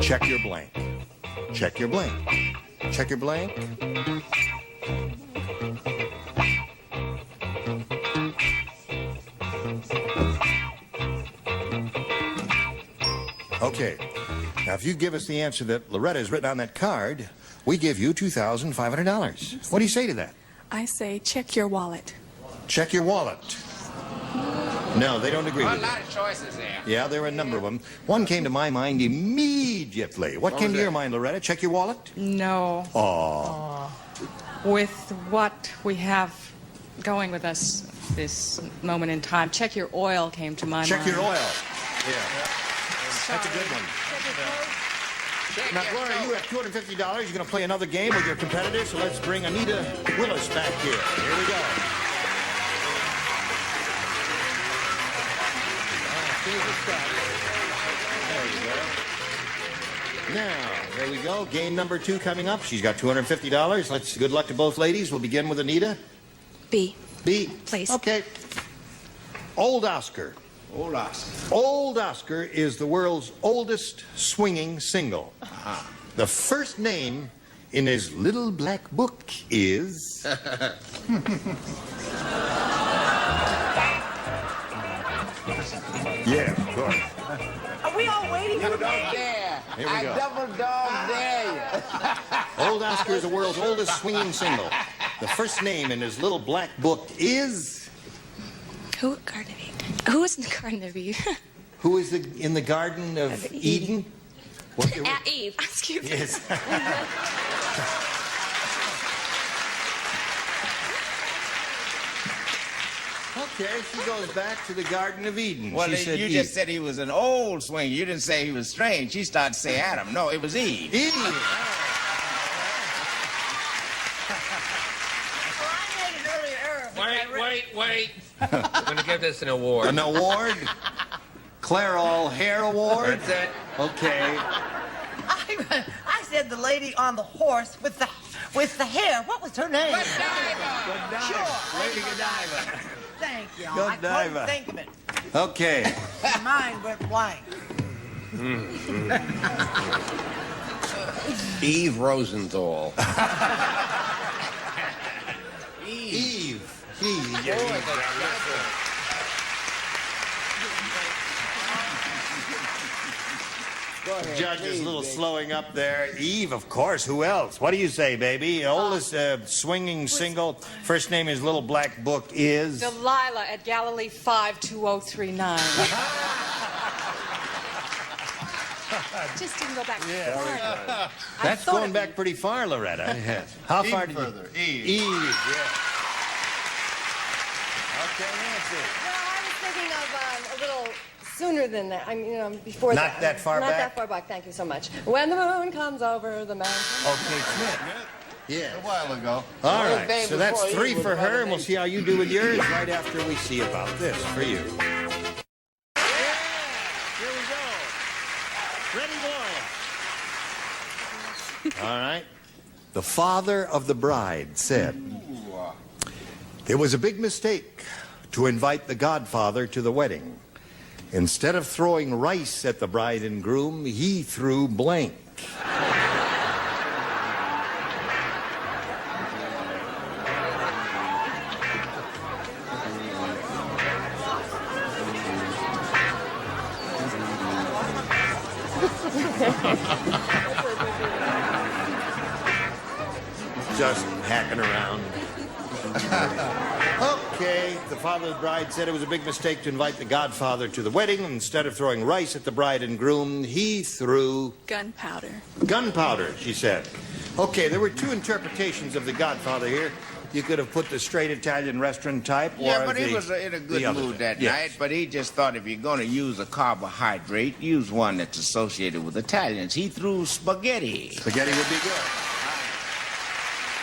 Check your blank. Check your blank. Check your blank. Okay. Now, if you give us the answer that Loretta has written on that card, we give you $2,500. What do you say to that? I say check your wallet. Check your wallet. No, they don't agree with A you. lot of choices there. Yeah, there are a number of them. One came to my mind immediately. What came to your mind, Loretta? Check your wallet? No. Oh. With what we have going with us this moment in time, check your oil came to my mind. Check your oil. Yeah. That's a good one. Now, Gloria, you have $250. You're going to play another game with your competitors, so let's bring Anita Willis back here. Here we go. There you go. Now, there we go. Game number 2 coming up. She's got $250. Let's good luck to both ladies. We'll begin with Anita. B. B. Please. Okay. Old Oscar. Old Oscar. Old Oscar is the world's oldest swinging single. The first name in his little black book is... Yeah, of course. Are we all waiting for You the don't game? dare. Here we I go. double dog dare you. Old Oscar is the world's oldest swinging single. The first name in his little black book is... Who Garden of Eden? Who is in the Garden of Eden? Who is in the Garden of Eden? What, Eve. Excuse me. yes. Okay, she goes back to the Garden of Eden. Well, she said you Eve. just said he was an old swinger. You didn't say he was strange. She started to say Adam. No, it was Eve. Eve. Wait. We're going to give this an award. An award? Clairol Hair Award? That's it. Okay. I said the lady on the horse with the hair. What was her name? Godiva. Sure. Lady Godiva. Thank you. I Godiva. couldn't think of it. Okay. My mind went blank. Eve Rosenthal. Eve. Judge is a little slowing up there. Eve, of course. Who else? What do you say, baby? Oldest swinging single. First name is Little Black Book is... Delilah at Galilee 52039. Just didn't go back far. That's going back pretty far, Loretta. Yes. How far did further. you... Eve, yeah. Okay, Nancy. Well, I was thinking of a little sooner than that. I mean, before that. Not that far Not back? that far back. Thank you so much. When the moon comes over the mountain. Okay, Smith. Yeah. A while ago. All Well, right, babe, so that's before 3 you for was her, about and we'll see how you do with yours right after we see about this for you. Here we go. Ready, Gloria. All right. The father of the bride said, "It was a big mistake to invite the godfather to the wedding. Instead of throwing rice at the bride and groom, he threw blank." Just hacking around. Okay, the father of the bride said it was a big mistake to invite the godfather to the wedding. Instead of throwing rice at the bride and groom, he threw... Gunpowder. Gunpowder, she said. Okay, there were 2 interpretations of the godfather here. You could have put the straight Italian restaurant type, or Yeah, but the, he was in a good the other mood thing. that Yes. night, but he just thought if you're going to use a carbohydrate, use one that's associated with Italians. He threw spaghetti. Spaghetti would be good.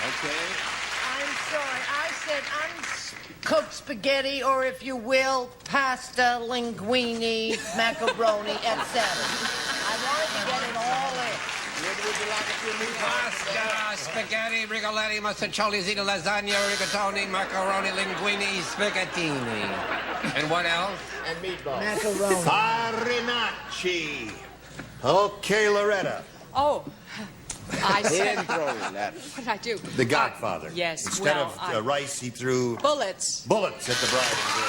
Okay. I'm sorry. I said uncooked spaghetti, or if you will, pasta, linguine, macaroni, etc. I wanted to get it all in. Pasta, spaghetti, rigoletti, mozzarella, ziti, lasagna, rigatoni, macaroni, linguine, spaghettini. And what else? And meatballs. Macaroni. Farinacci. Okay, Loretta. Oh, I He said... didn't throw that. What did I do? The godfather. Yes, Instead well, of rice, he threw... Bullets. Bullets at the bride and groom.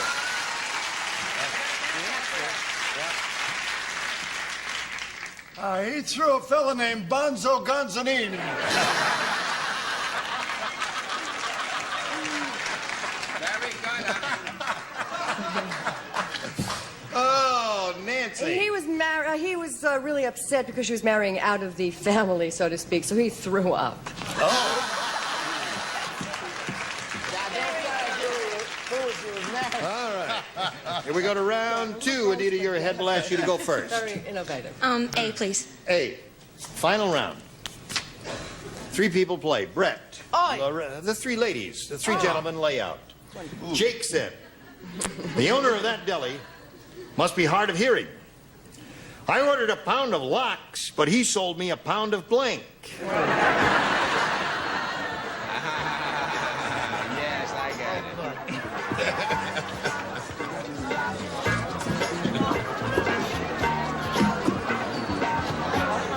He threw a fella named Bonzo Gonzanini. Very good. Oh, Nancy. He was he was really upset because she was marrying out of the family, so to speak. So he threw up. All right. Here we go to round 2. Anita, you're ahead. We'll ask you to go first. Very innovative. A, please. A. Final round. 3 people play. Brett. The 3 ladies. The 3 gentlemen lay out. Jake said, "The owner of that deli must be hard of hearing. I ordered a pound of lox, but he sold me a pound of blank." Yes, I got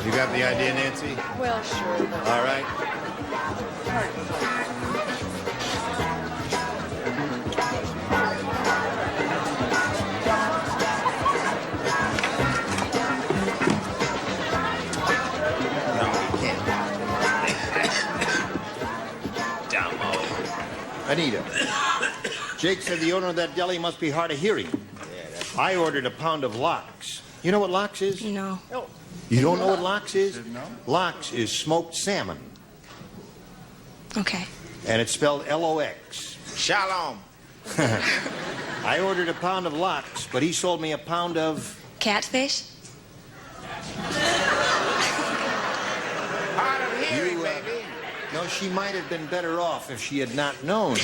You got the idea, Nancy? Well, sure. All right. Anita. Jake said the owner of that deli must be hard of hearing. I ordered a pound of lox. You know what lox is? No. You don't know what lox is? Lox is smoked salmon. Okay. And it's spelled L-O-X. Shalom. I ordered a pound of lox, but he sold me a pound of... Catfish? Hard of hearing, baby. No, she might have been better off if she had not known.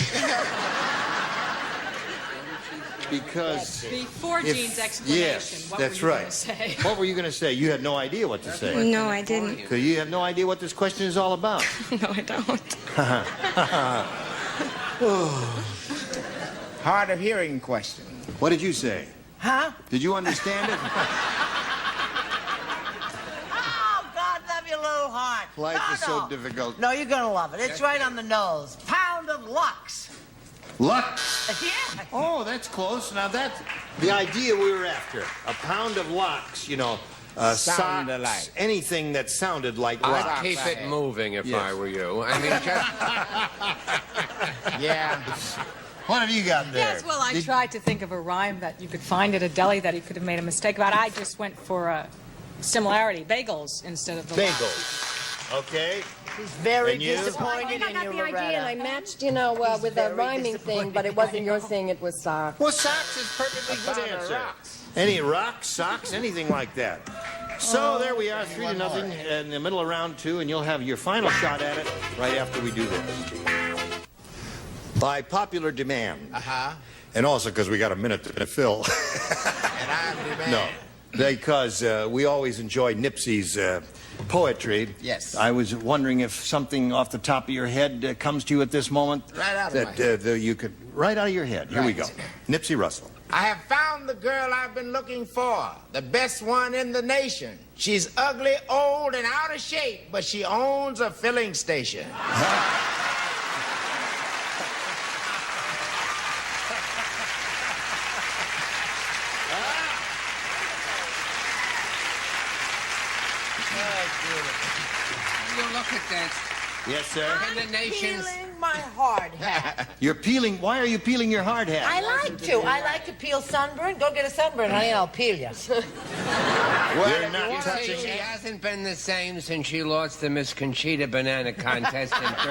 Because... Before Gene's explanation, yes, what that's were you right. gonna say? What were you going to say? You had no idea what to say. No, I didn't. So you have no idea what this question is all about. No, I don't. Hard of hearing question. What did you say? Huh? Did you understand it? Oh, God love your little heart. Life no, is so difficult. No, you're going to love it. It's right on the nose. Pound of lux. Lux? Yeah. Oh, that's close. Now that's the idea we were after. A pound of lox, you know. Sound socks, alike. anything that sounded like rock. I'd keep it moving if Yes. I were you. I mean, just... Yeah. What have you got there? Yes, well, I tried to think of a rhyme that you could find at a deli that he could have made a mistake about. I just went for a similarity, bagels instead of the line. Bagels. Okay. He's very And you? disappointed I in got you, the idea, and I Loretta. matched, you know, with a rhyming thing, but it wasn't your thing. It was Well, socks is perfectly good answer. Any rocks, socks, anything like that. So there we are, 3-0 in the middle of round 2, and you'll have your final shot at it right after we do this. By popular demand. And also because we got a minute to fill. And I'm the man. No, because we always enjoy Nipsey's poetry. Yes. I was wondering if something off the top of your head comes to you at this moment. Right out of my that you could, right out of your head. Here we go. Nipsey Russell. I have found the girl I've been looking for, the best one in the nation. She's ugly, old, and out of shape, but she owns a filling station. You look at this. Yes, sir. In the nation's... Peeling my hard hat. You're peeling. Why are you peeling your hard hat? I like to. I like to peel sunburn. Go get a sunburn, honey, and I'll peel you. We're not You see, touching she it. hasn't been the same since she lost the Miss Conchita Banana Contest in 34.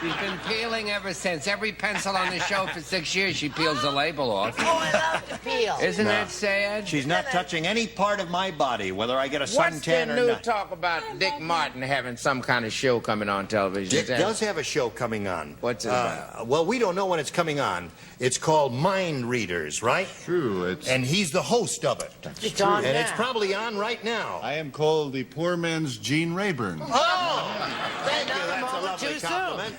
She's been peeling ever since. Every pencil on the show for 6 years, she peels the label off. Oh, I love to peel. Isn't No. that sad? She's not touching any part of my body, whether I get a What's the suntan or new not. talk about Dick Martin having some kind of show coming on television? Dick does have a show coming on. What's it about? Well, we don't know when it's coming on. It's called Mind Readers, right? True, it's... And he's the host of it. It's on And now. it's probably on right now. I am called the poor man's Gene Rayburn. Oh! Thank you. That's a lovely Too soon. compliment.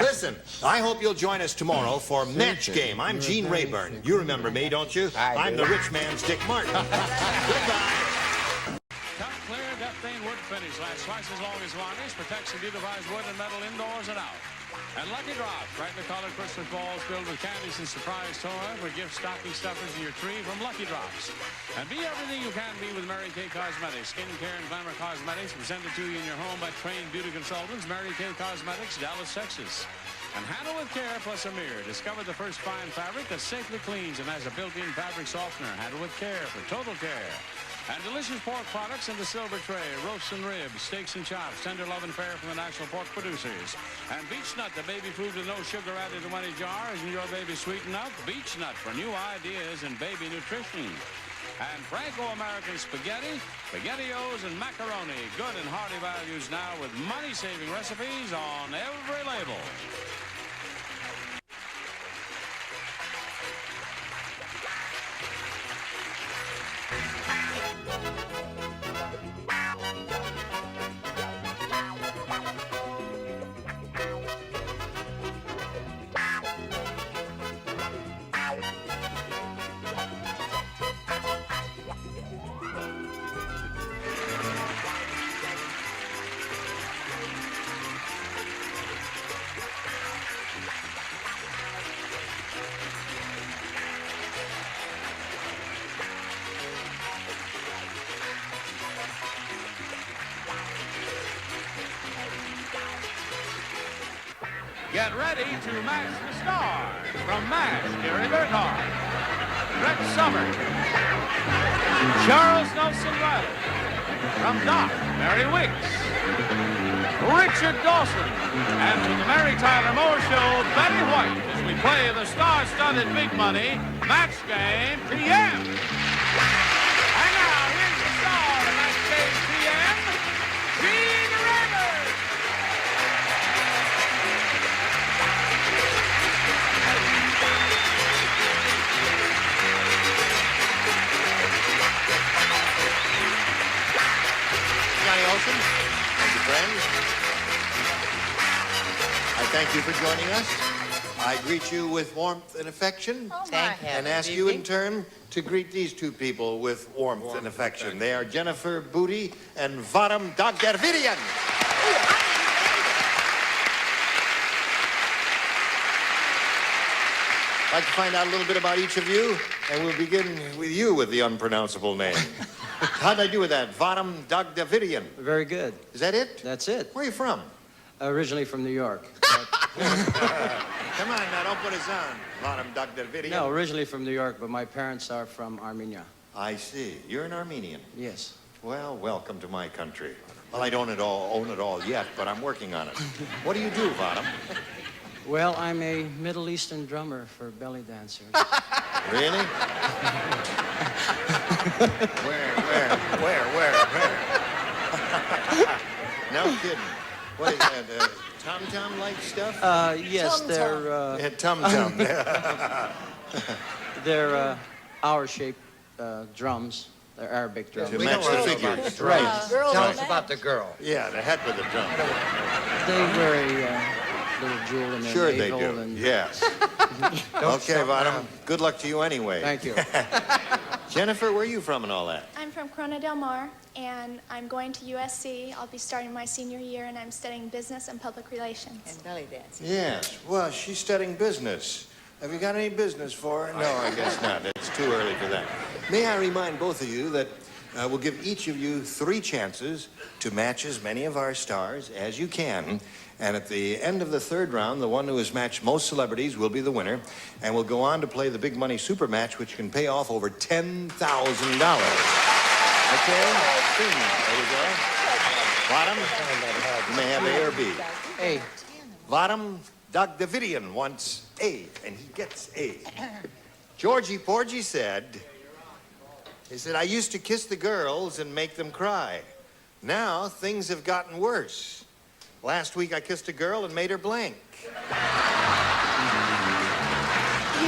Listen, I hope you'll join us tomorrow for Match Game. I'm Gene Rayburn. You remember me, don't you? I'm the rich man's Dick Martin. Goodbye. Cut clear, depth stained wood finish. Lasts twice as long as varnish. Protects and beautifies wood and metal indoors and out. And Lucky Drops, brightly colored Christmas balls filled with candies and surprise toys for gift stocking stuffers in your tree from Lucky Drops. And be everything you can be with Mary Kay Cosmetics. Skin care and glamour cosmetics presented to you in your home by trained beauty consultants, Mary Kay Cosmetics, Dallas, Texas. And handle with care plus a mirror. Discover the first fine fabric that safely cleans and has a built-in fabric softener. Handle with care for total care. And delicious pork products in the silver tray. Roasts and ribs, steaks and chops, tender love and fare from the national pork producers. And Beech Nut, the baby food with no sugar added to any jar. Isn't your baby sweet enough? Beech Nut for new ideas in baby nutrition. And Franco-American spaghetti, SpaghettiOs, and macaroni. Good and hearty values now with money-saving recipes on every label. Get ready to match the stars. From MASH, Gary Burghoff, Brett Summers, Charles Nelson Riley. From Doc, Mary Wicks, Richard Dawson, and from the Mary Tyler Moore Show, Betty White, as we play the star-studded Big Money Match Game PM. And now, here's the star of Match Game PM, Gene Rayburn. Johnny Olson, thank you, friends. I thank you for joining us. I greet you with warmth and affection. And ask you in turn to greet these two people with warmth and affection. They are Jennifer Booty and Vadim Dagdervidian. I'd like to find out a little bit about each of you, and we'll begin with you with the unpronounceable name. How'd I do with that? Vadam Dagdavidian. Very good. Is that it? That's it. Where are you from? Originally from New York. Come on now, don't put us on. Vadam Dagdavidian. No, originally from New York, but my parents are from Armenia. I see. You're an Armenian. Yes. Well, welcome to my country. Well, I don't own it all yet, but I'm working on it. What do you do, Vadam? Well, I'm a Middle Eastern drummer for belly dancers. Really? Where? No kidding. What is that? Tom-tom-like stuff? Yes, they're... Yeah, tum-tum. They're hour-shaped drums. They're Arabic drums. To match the figures. Right. Tell us about the girl. Yeah, the head with the drum. They wear a little jewel in their Sure they navel do. and- Yes. Okay, Vadam. Good luck to you anyway. Thank you. Jennifer, where are you from and all that? I'm from Corona Del Mar, and I'm going to USC. I'll be starting my senior year, and I'm studying business and public relations. And belly dancing. Yes. Well, she's studying business. Have you got any business for her? No, I guess not. It's too early for that. May I remind both of you that we'll give each of you 3 chances to match as many of our stars as you can. And at the end of the 3rd round, the one who has matched most celebrities will be the winner. And we'll go on to play the big money super match, which can pay off over $10,000. Okay? There we go. Bottom, you may have A or B. A. Vadam Dagdavidian wants A, and he gets A. Georgie Porgy said, I used to kiss the girls and make them cry. Now things have gotten worse. Last week I kissed a girl and made her blank. You're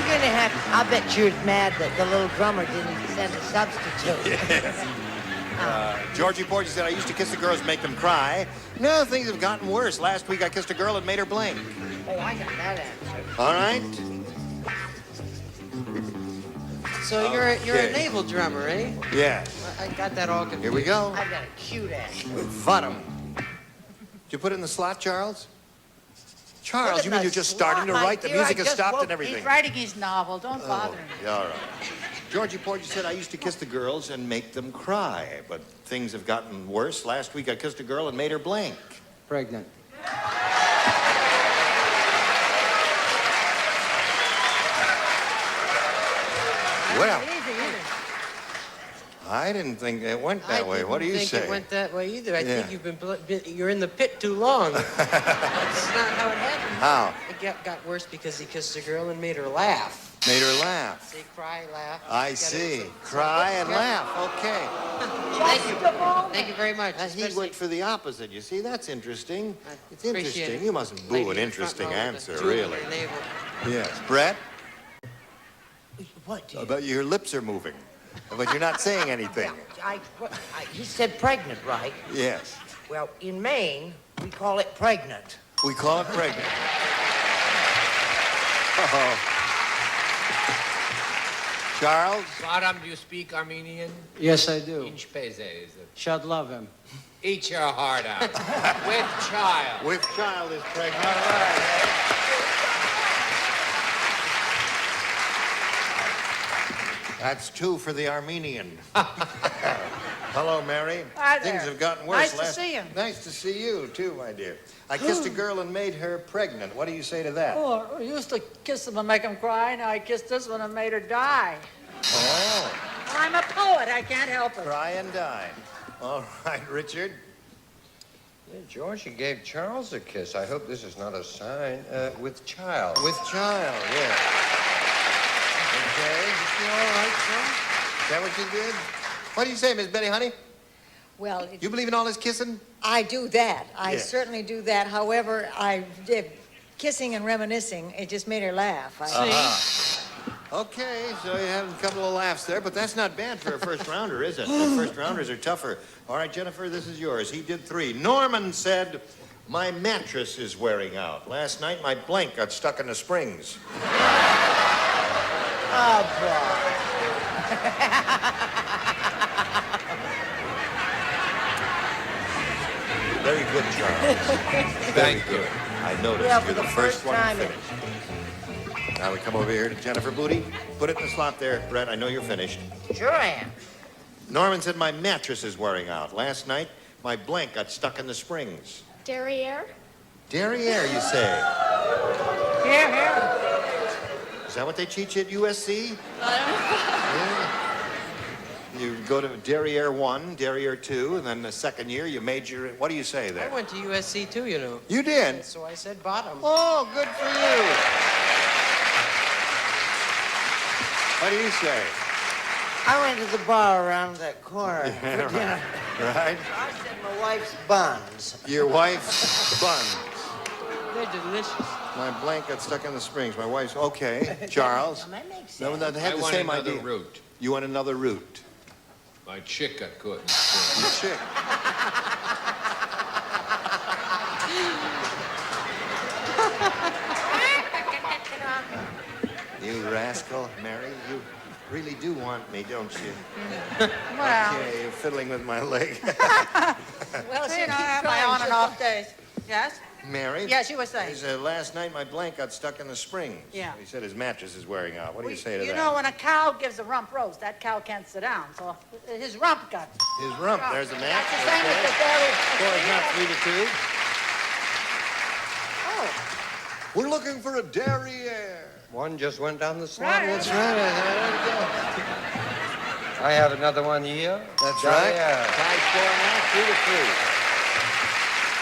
gonna have. I bet you're mad that the little drummer didn't send a substitute. Georgie Porgy said, I used to kiss the girls and make them cry. No, things have gotten worse. Last week I kissed a girl and made her blank. Oh, I got that answer. All right. So you're a Okay. naval drummer, eh? Yes. I got that all confused. Here we go. I've got a cute answer. Vadam. Did you put it in the slot, Charles? Charles, Put you in mean the you're just slot, starting to my write? The dear, music I has just stopped woke- and everything. He's writing his novel. Don't bother him. Yeah, all right. Georgie Porgy said, I used to kiss the girls and make them cry, but things have gotten worse. Last week I kissed a girl and made her blank. Pregnant. Well, I didn't think it went that way. What do you I say? think it went that way either. I Yeah. think you're in the pit too long. That's not how it happened. How? It got worse because he kissed a girl and made her laugh. Made her laugh. Say, cry, laugh. I see. Cry and laugh. Okay. Thank you. Thank you very much. He went for the opposite. You see, that's interesting. It's appreciate interesting. it. You mustn't Lady boo an in the interesting front row with answer, the jewel in really. her navel. Yes. Brett? What? But your lips are moving. But you're not saying anything. He said pregnant, right? Yes. Well, in Maine, we call it pregnant. We call it pregnant. Uh-oh. Charles? Vadam, do you speak Armenian? Yes, I do. Inch peze is it? Should love him. Eat your heart out. With child. With child is pregnant. All right. That's 2 for the Armenian. Hello, Mary. Hi there. Things have gotten worse. Nice to see you. Nice to see you, too, my dear. I kissed a girl and made her pregnant. What do you say to that? Oh, I used to kiss them and make them cry. Now I kissed this one and made her die. Oh. I'm a poet. I can't help it. Cry and die. All right, Richard. Yeah, Georgie gave Charles a kiss. I hope this is not a sign. With child. With child, yeah. Okay. You all right, sir? Is that what you did? What do you say, Miss Betty, honey? Well, You believe in all this kissing? I do that. I Yes. certainly do that. However, I did kissing and reminiscing. It just made her laugh. Okay, so you have a couple of laughs there, but that's not bad for a first rounder, is it? The first rounders are tougher. All right, Jennifer, this is yours. He did 3. Norman said, my mattress is wearing out. Last night, my blank got stuck in the springs. Oh, boy. Very good, Charles. Very Thank you. good. I noticed Well, for you're the the first first one to time in- finish. Now we come over here to Jennifer Booty. Put it in the slot there, Brett. I know you're finished. Sure I am. Norman said my mattress is wearing out. Last night, my blank got stuck in the springs. Derriere? Derriere, you say? Here, here. Is that what they teach you at USC? Yeah. You go to Derriere 1, Derriere 2, and then the second year you major in... What do you say there? I went to USC too, you know. You did? So I said bottom. Oh, good for you. What do you say? I went to the bar around that corner for dinner. Right? I said my wife's buns. Your wife's buns. They're delicious. My blank got stuck in the springs. My wife's... Okay, Charles. That makes No, sense. they had I the want same another idea. route. You want another route? My chick got caught in the spring. Your chick. You rascal, Mary. You really do want me, don't you? Well, Okay, you're fiddling with my leg. Well, you know, I have my on and off days. Yes? Mary? Yes, you were saying. He said, last night my blank got stuck in the springs. Yeah. He said his mattress is wearing out. What do you say to You that? know, when a cow gives a rump roast, that cow can't sit down. So his rump got... His rump. There's the match. That's the same as the dairy. Score's not 3-2. Oh, We're looking for a derriere. One just went down the slot. Right. That's right. I have another one here. That's right. Yeah. Tie score now,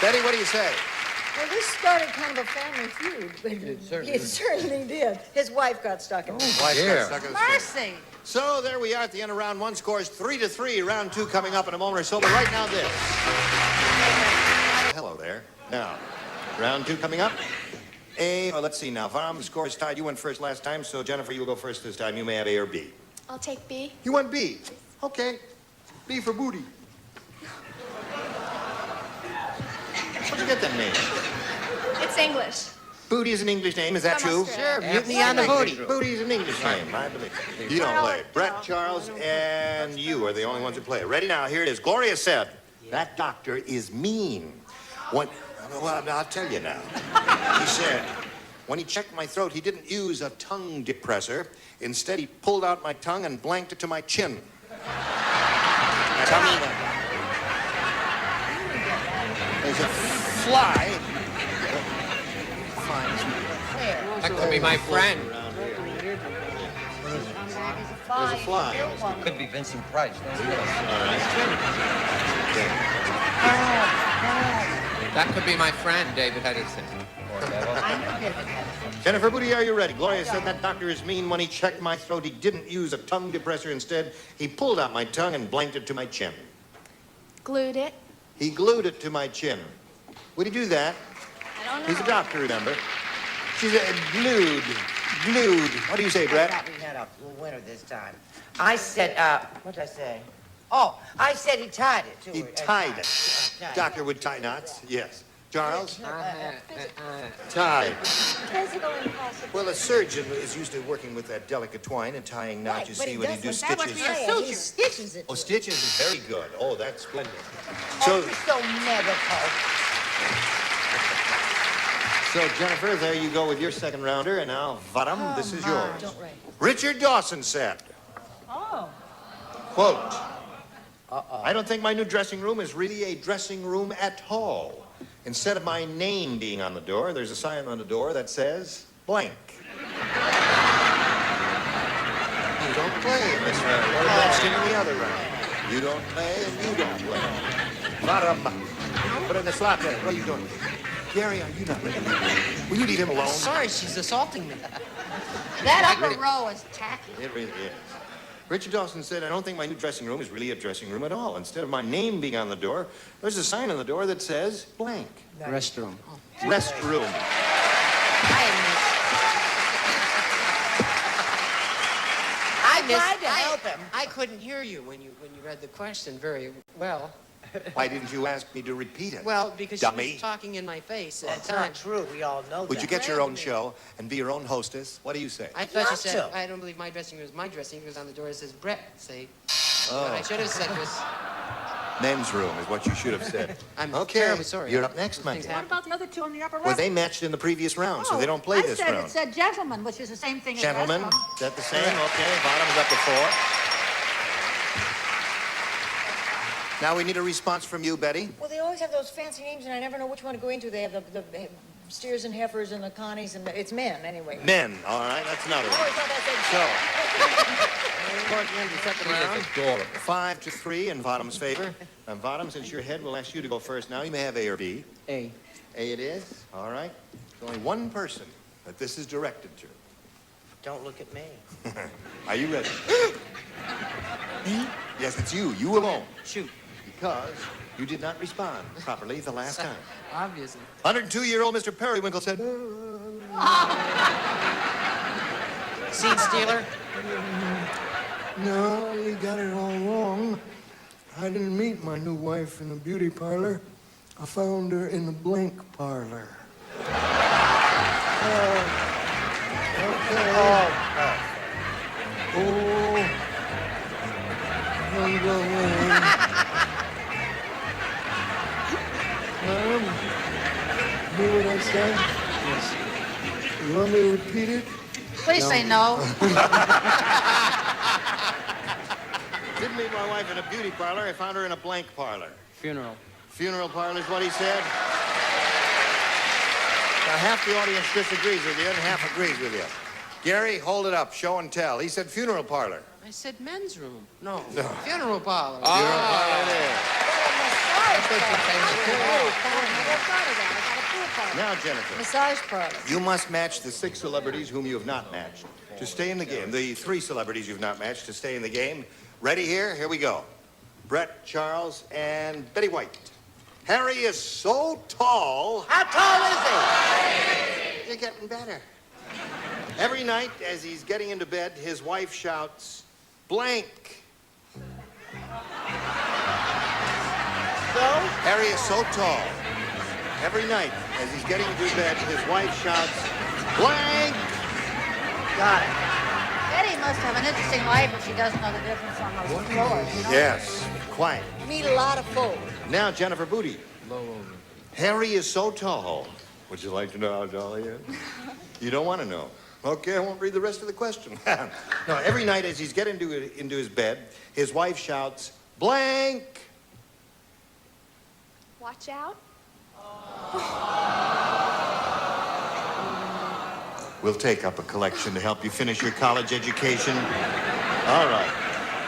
3-3. Betty, what do you say? Well, this started kind of a family feud. But it certainly did. His wife got stuck in it. Wife dear. got stuck in the springs. mercy. So there we are at the end of round one. Scores 3-3. Round two coming up in a moment or so. But right now, this. Hello there. Now, round two coming up. Let's see now. Farm, the score is tied. You went first last time, so Jennifer, you'll go first this time. You may have A or B. I'll take B. You want B? Okay. B for booty. Where'd you get that name? It's English. Booty is an English name. Is that From true? Australia. Sure, mutiny on the booty. Booty is an English name. I believe. You don't play. Brett, Charles, and you are the only ones who play. Ready now? Here it is. Gloria said, that doctor is mean. Well, I'll tell you now. He said, when he checked my throat, he didn't use a tongue depressor. Instead, he pulled out my tongue and blanked it to my chin. Tell me that. There's a fly. That could be my friend. There's a fly. Could be Vincent Price. That could be my friend, David Edison. Jennifer Booty, are you ready? Gloria said that doctor is mean. When he checked my throat, he didn't use a tongue depressor. Instead, he pulled out my tongue and blanked it to my chin. Glued it. He glued it to my chin. Would he do that? I don't know. He's a doctor, remember? She said glued. What do you say, I Brett? thought we had a winner this time. I said, what did I say? Oh, I said he tied it to He her. tied it. Tied. Doctor would tie knots. Yes. Charles? Tied. Physical impossible. Well, a surgeon is used to working with that delicate twine and tying knots. You see, when he does stitches. He stitches it. Oh, stitches is very good. Oh, that's splendid. Oh, you're so medical. So, Jennifer, there you go with your second rounder. And now, Varam, this is yours. Don't write. Richard Dawson said, Oh. quote, I don't think my new dressing room is really a dressing room at all. Instead of my name being on the door, there's a sign on the door that says blank. You don't play in this round. Or next in the other round. You don't play and you don't play. Varam, put it in the slot there. What are you doing? Gary, are you not ready? Will you leave him alone? Sorry, she's assaulting me. That upper row is tacky. It really is. Richard Dawson said, I don't think my new dressing room is really a dressing room at all. Instead of my name being on the door, there's a sign on the door that says blank. Restroom. Restroom. I tried to help him. I couldn't hear you when you read the question very well. Why didn't you ask me to repeat it? Well, because dummy. she was talking in my face at That's times. not true. We all know Would that. you get your own show and be your own hostess? What do you say? I thought you Not said, to. I don't believe my dressing room is my dressing room. It was on the door. It says Brett. Say, Oh. what I should have said was, Men's room is what you should have said. I'm okay. terribly sorry. You're up next, Monday. What about the other two on the upper left? Well, they matched in the previous round, so they don't play this round. It said gentlemen, which is the same thing Gentlemen, as is that the same? Okay, bottom's up to 4. Now we need a response from you, Betty. Well, they always have those fancy names, and I never know which one to go into. They have the steers and heifers and the connies, and it's men, anyway. Men, all right, that's another I one. always thought that Toward the end of the second round, 5-3 in Bottom's favor. Now, Bottom, since you're ahead, we'll ask you to go first now. You may have A or B. A. A it is. All right. There's only one person that this is directed to. Don't look at me. Are you ready? Me? Yes, it's you. You alone. Shoot. Because you did not respond properly the last time. Obviously. 102-year-old Mr. Periwinkle said... Seed stealer? No, you got it all wrong. I didn't meet my new wife in the beauty parlor. I found her in the blank parlor. Hear what I said? Yes. You want me to repeat it? Please say no. Didn't meet my wife in a beauty parlor. I found her in a blank parlor. Funeral. Funeral parlor is what he said. Now, half the audience disagrees with you and half agrees with you. Gary, hold it up. Show and tell. He said funeral parlor. I said men's room. No. No. Funeral parlor. Funeral parlor it is. Now, Jennifer. Massage parlor. You must match the 6 celebrities whom you have not matched to stay in the game. The 3 celebrities you've not matched to stay in the game. Ready here? Here we go. Brett, Charles, and Betty White. Harry is so tall. How tall is he? You're getting better. Every night as he's getting into bed, his wife shouts, blank. So? Harry is so tall. Every night as he's getting into bed, his wife shouts, blank. Got it. Betty must have an interesting life if she doesn't know the difference on those floors. You know? Yes, quite. You meet a lot of folks. Now, Jennifer Booty. Low over. Harry is so tall. Would you like to know how tall he is? You don't want to know. Okay, I won't read the rest of the question. No, every night as he's getting into his bed, his wife shouts, blank. Watch out. We'll take up a collection to help you finish your college education. All right.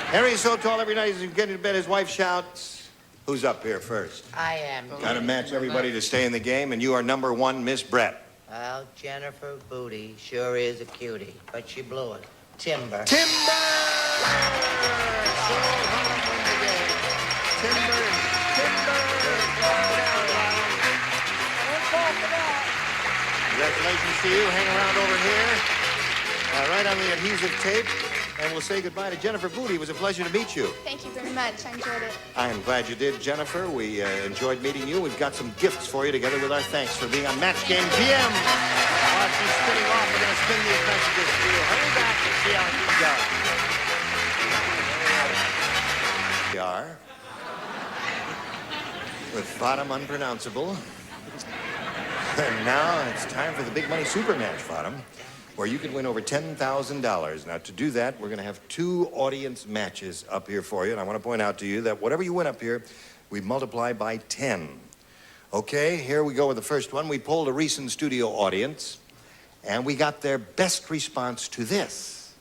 Harry's so tall every night as he's getting into bed, his wife shouts, who's up here first? I am. Got to match everybody to stay in the game, and you are number 1, Miss Brett. Well, Jennifer Booty sure is a cutie, but she blew it. Timber. Timber! So hung up in the game. Timber. Congratulations to you. Hang around over here. Right on the adhesive tape. And we'll say goodbye to Jennifer Booty. It was a pleasure to meet you. Thank you very much. I enjoyed it. I am glad you did, Jennifer. We enjoyed meeting you. We've got some gifts for you together with our thanks for being on Match Game PM. While she's spinning off, we're going to spin these messages for you. Hurry back and see how things go. We are with Bottom Unpronounceable. And now it's time for the big money super match, Bottom, where you can win over $10,000. Now, to do that, we're going to have 2 audience matches up here for you. And I want to point out to you that whatever you win up here, we multiply by 10. Okay, here we go with the first one. We polled a recent studio audience, and we got their best response to this.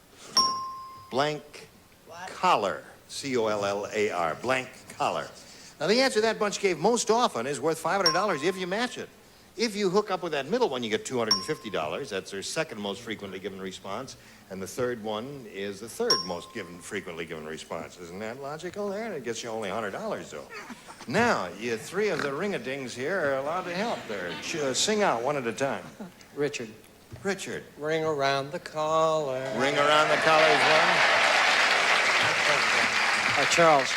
Blank collar. C-O-L-L-A-R. Blank collar. Now, the answer that bunch gave most often is worth $500 if you match it. If you hook up with that middle one, you get $250. That's their second most frequently given response. And the third one is the third most frequently given response. Isn't that logical there? It gets you only $100, though. Now, you 3 of the ring-a-dings here are allowed to help there. Sing out one at a time. Richard. Richard. Ring around the collar. Ring around the collar is one. Charles.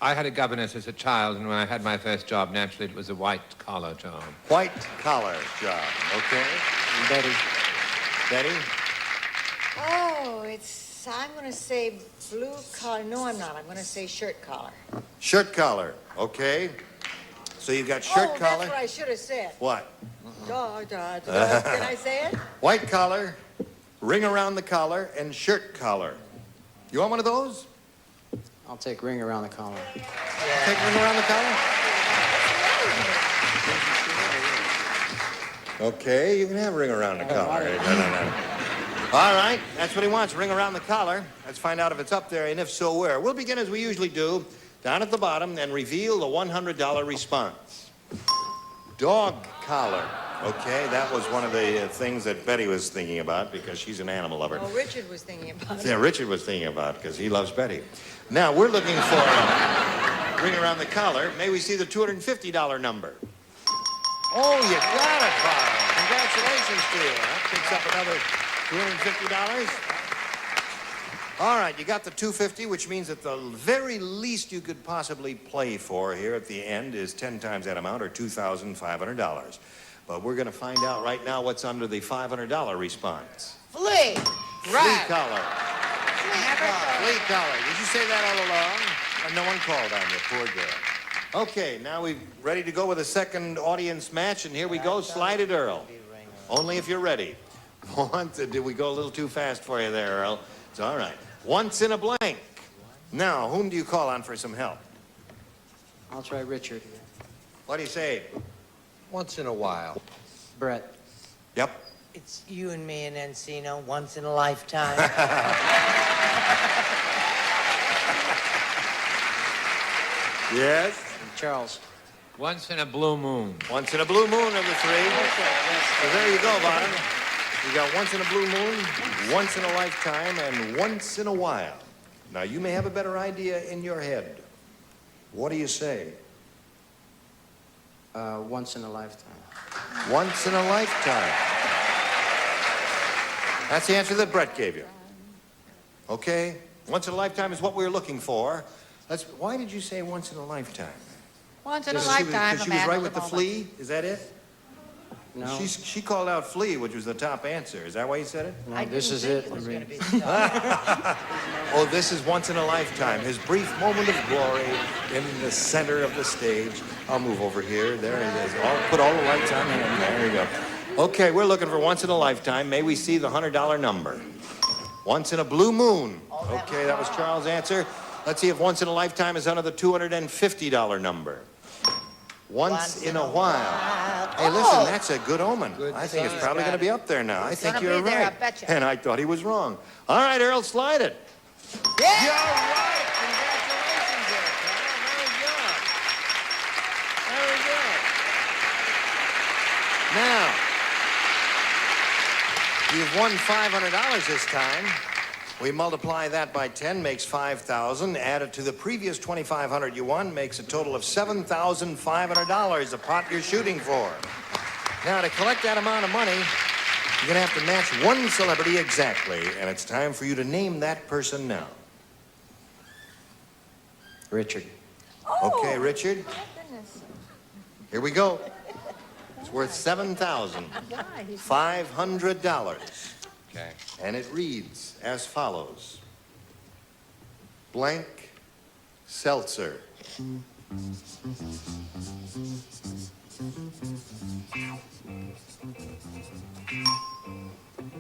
I had a governess as a child, and when I had my first job, naturally, it was a white-collar job. White-collar job, okay. Betty. Betty? Oh, it's So I'm going to say blue collar. No, I'm not. I'm going to say shirt collar. Shirt collar. Okay. So you've got shirt Oh, collar. that's what I should have said. What? Did I say it? White collar, ring around the collar, and shirt collar. You want one of those? I'll take ring around the collar. Take ring around the collar? Okay, you can have ring around the collar. No. All right, that's what he wants, ring around the collar. Let's find out if it's up there, and if so, where. We'll begin as we usually do, down at the bottom, and reveal the $100 response. Dog collar. Okay, that was one of the things that Betty was thinking about because she's an animal lover. Oh, Richard was thinking about it. Yeah, Richard was thinking about because he loves Betty. Now, we're looking for ring around the collar. May we see the $250 number? Oh, you got it, Farr. Congratulations to you. That picks up another $250. All right, you got the $250, which means that the very least you could possibly play for here at the end is 10 times that amount, or $2,500. But we're going to find out right now what's under the $500 response. Flea. Flea collar. Flea collar. Did you say that all along? Or no one called on you, poor girl. Okay, now we're ready to go with a second audience match, and here we go. Slide it, Earl. Only if you're ready. Did we go a little too fast for you there, Earl? It's all right. Once in a blank. Now, whom do you call on for some help? I'll try Richard. What do you say? Once in a while. Brett. Yep. It's you and me and Encino, once in a lifetime. Yes? Charles. Once in a blue moon. Once in a blue moon of the three. So there you go, Bottom. You got once in a blue moon, once in a lifetime, and once in a while. Now, you may have a better idea in your head. What do you say? Once in a lifetime. Once in a lifetime. That's the answer that Brett gave you. Okay? Once in a lifetime is what we're looking for. Why did you say once in a lifetime? Once in a lifetime, Because she was right with the flea? Is that it? No. She called out flea, which was the top answer. Is that why you said it? No, this is it. Oh, this is once in a lifetime. His brief moment of glory in the center of the stage. I'll move over here. There it is. Put all the lights on him. There you go. Okay, we're looking for once in a lifetime. May we see the $100 number? Once in a blue moon. Okay, that was Charles' answer. Let's see if once in a lifetime is under the $250 number. Once in a while. Hey, listen, that's a good omen. I think it's probably going to be up there now. I think you're right. And I thought he was wrong. All right, Earl, slide it. Yeah! You're right. Congratulations there, pal. Very good. Very good. Now, you've won $500 this time. We multiply that by 10, makes 5,000. Add it to the previous 2,500 you won, makes a total of $7,500, the pot you're shooting for. Now, to collect that amount of money, you're going to have to match one celebrity exactly, and it's time for you to name that person now. Richard. Okay, Richard. Here we go. It's worth $7,500. Okay. And it reads as follows. Blank seltzer.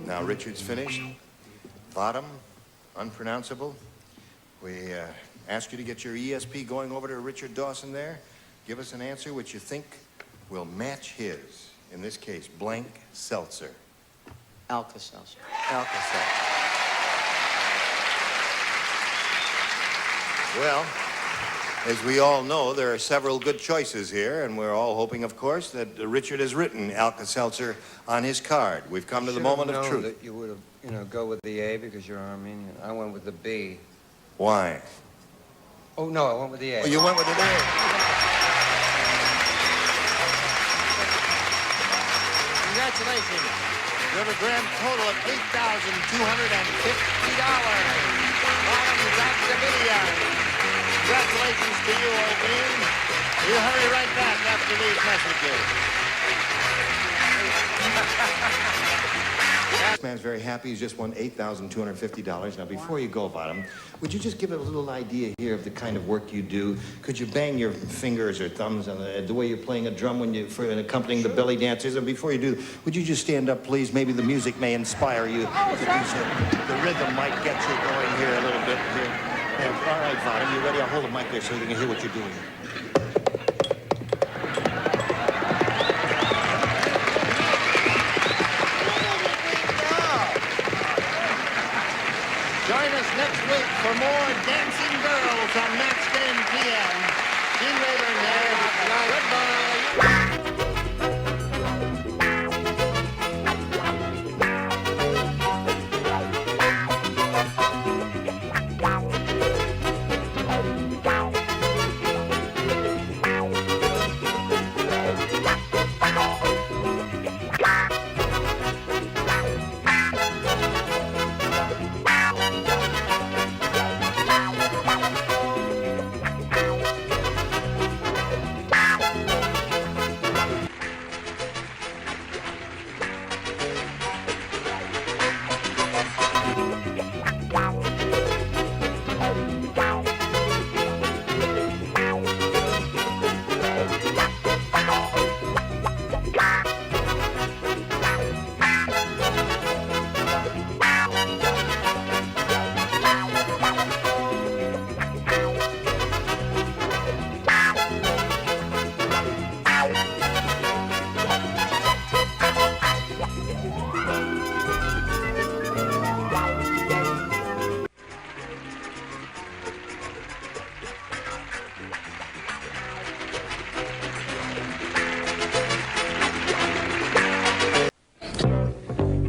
Now Richard's finished. Bottom, unpronounceable. We ask you to get your ESP going over to Richard Dawson there. Give us an answer which you think will match his. In this case, blank seltzer. Alka-Seltzer. Alka-Seltzer. Well, as we all know, there are several good choices here, and we're all hoping, of course, that Richard has written Alka-Seltzer on his card. We've come to the moment of truth. That you would have, go with the A because you're Armenian. I went with the B. Why? Oh, no, I went with the A. Oh, you went with the A. Congratulations. You have a grand total of $8,250. Bottom, that's the video. Congratulations to you, old bean. You hurry right back after these messages. This man's very happy. He's just won $8,250. Now, before you go about him, would you just give it a little idea here of the kind of work you do? Could you bang your fingers or thumbs on the way you're playing a drum when you for accompanying the belly dancers? And before you do, would you just stand up, please? Maybe the music may inspire you to do so. The rhythm might get you going here a little bit here. And, all right, Vadim, you ready? I'll hold the mic there so you can hear what you're doing. Join us next week for more Dancing Girls on Match Day PM. Gene Rayburn there. Goodbye.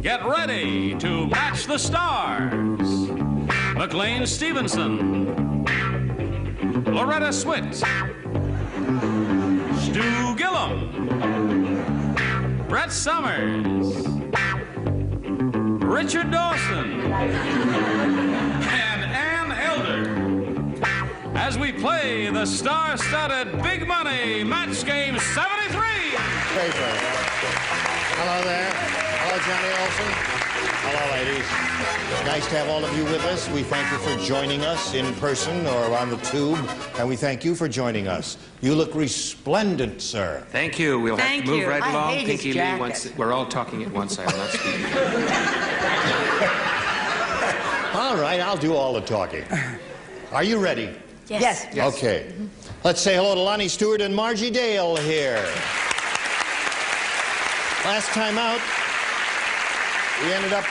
Get ready to match the stars. McLean Stevenson, Loretta Swit, Stu Gillum, Brett Summers, Richard Dawson, and Ann Elder as we play the star-studded Big Money Match Game 73. Hello there. Hello, Johnny Olson. Hello, ladies. Nice to have all of you with us. We thank you for joining us in person or on the tube, and we thank you for joining us. You look resplendent, sir. Thank you. We'll have to move right I along. hate his Pinky Lee, jacket. once we're all talking at once, I will not speak. All right, I'll do all the talking. Are you ready? Yes. Okay. Let's say hello to Lonnie Stewart and Margie Dale here. Last time out, we ended up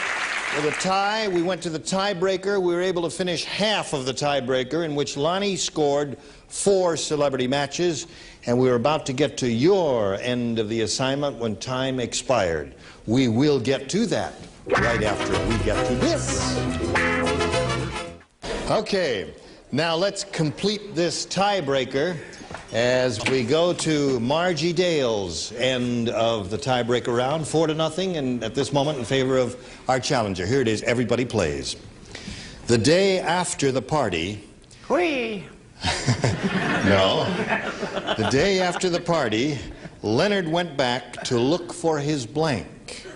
with a tie. We went to the tiebreaker. We were able to finish half of the tiebreaker, in which Lonnie scored 4 celebrity matches, and we were about to get to your end of the assignment when time expired. We will get to that right after we get to this. Okay, now let's complete this tiebreaker as we go to Margie Dale's end of the tiebreaker round, 4-0, and at this moment in favor of our challenger. Here it is, everybody plays. The day after the party... Whee! No. The day after the party, Leonard went back to look for his blank.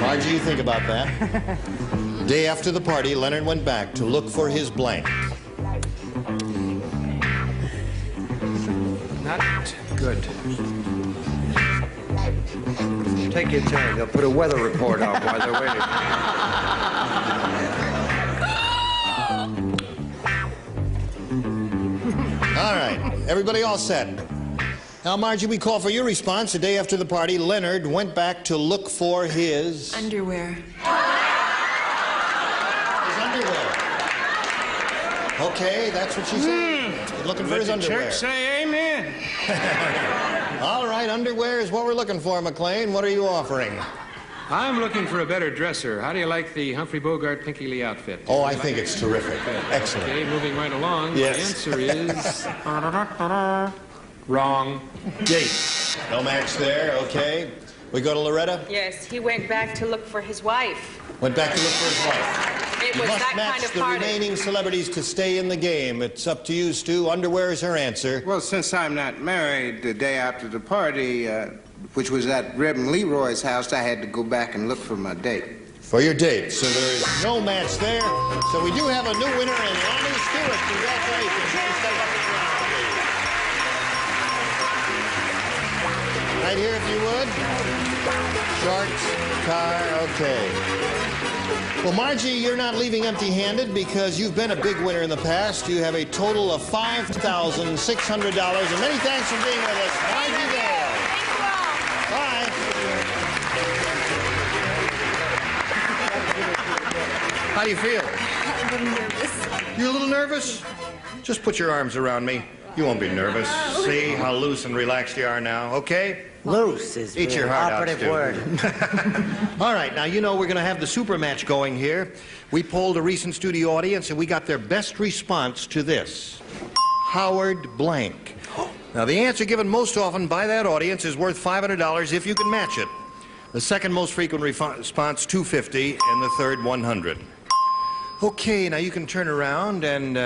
Margie, you think about that. Day after the party, Leonard went back to look for his blank. Not good. Take your time. They'll put a weather report out while they're waiting. All right, everybody all set? Now, Margie, we call for your response. The day after the party, Leonard went back to look for his... Underwear. His underwear. Okay, that's what she said. He's looking for his underwear. Church say amen. All right, underwear is what we're looking for, McLean. What are you offering? I'm looking for a better dresser. How do you like the Humphrey Bogart Pinky Lee outfit? Oh, I think it's terrific. Excellent. Okay, moving right along. Yes. The answer is... wrong. Date. No match there, okay. We go to Loretta? Yes, he went back to look for his wife. Went back to look for his wife. It You was must that match kind of the party. remaining celebrities to stay in the game. It's up to you, Stu. Underwear is her answer. Well, since I'm not married, the day after the party, which was at Reb and Leroy's house, I had to go back and look for my date. For your date. So there is no match there. So we do have a new winner in Lonnie Stewart. Congratulations. Right here, if you would. Sharks, car, okay. Well, Margie, you're not leaving empty-handed because you've been a big winner in the past. You have a total of $5,600. And many thanks for being with us. Margie Dale. Thank you all. Bye. How do you feel? I'm a little nervous. You're a little nervous? Just put your arms around me. You won't be nervous. See how loose and relaxed you are now, okay? Loose is Eat your heart out, operative word. All right, now you know we're going to have the super match going here. We polled a recent studio audience and we got their best response to this. Howard blank. Now the answer given most often by that audience is worth $500 if you can match it. The second most frequent response, $250, and the third, $100. Okay, now you can turn around and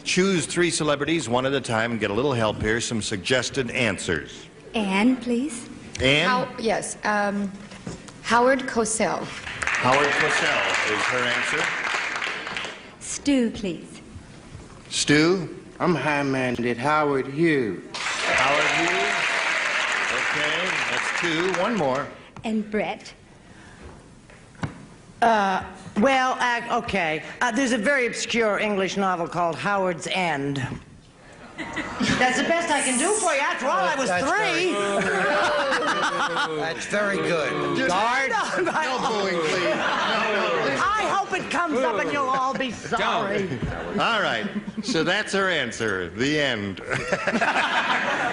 choose 3 celebrities one at a time and get a little help here, some suggested answers. Anne, please. Anne? Yes. Howard Cosell. Howard Cosell is her answer. Stu, please. Stu? I'm high-minded Howard Hughes. Howard Hughes. Okay, that's 2. One more. And Brett. Okay. There's a very obscure English novel called Howard's End. That's the best I can do for you. After all, I was 3. That's very good. Guard? No booing, please. No. I hope it comes up and you'll all be sorry. All right, so that's her answer. The end.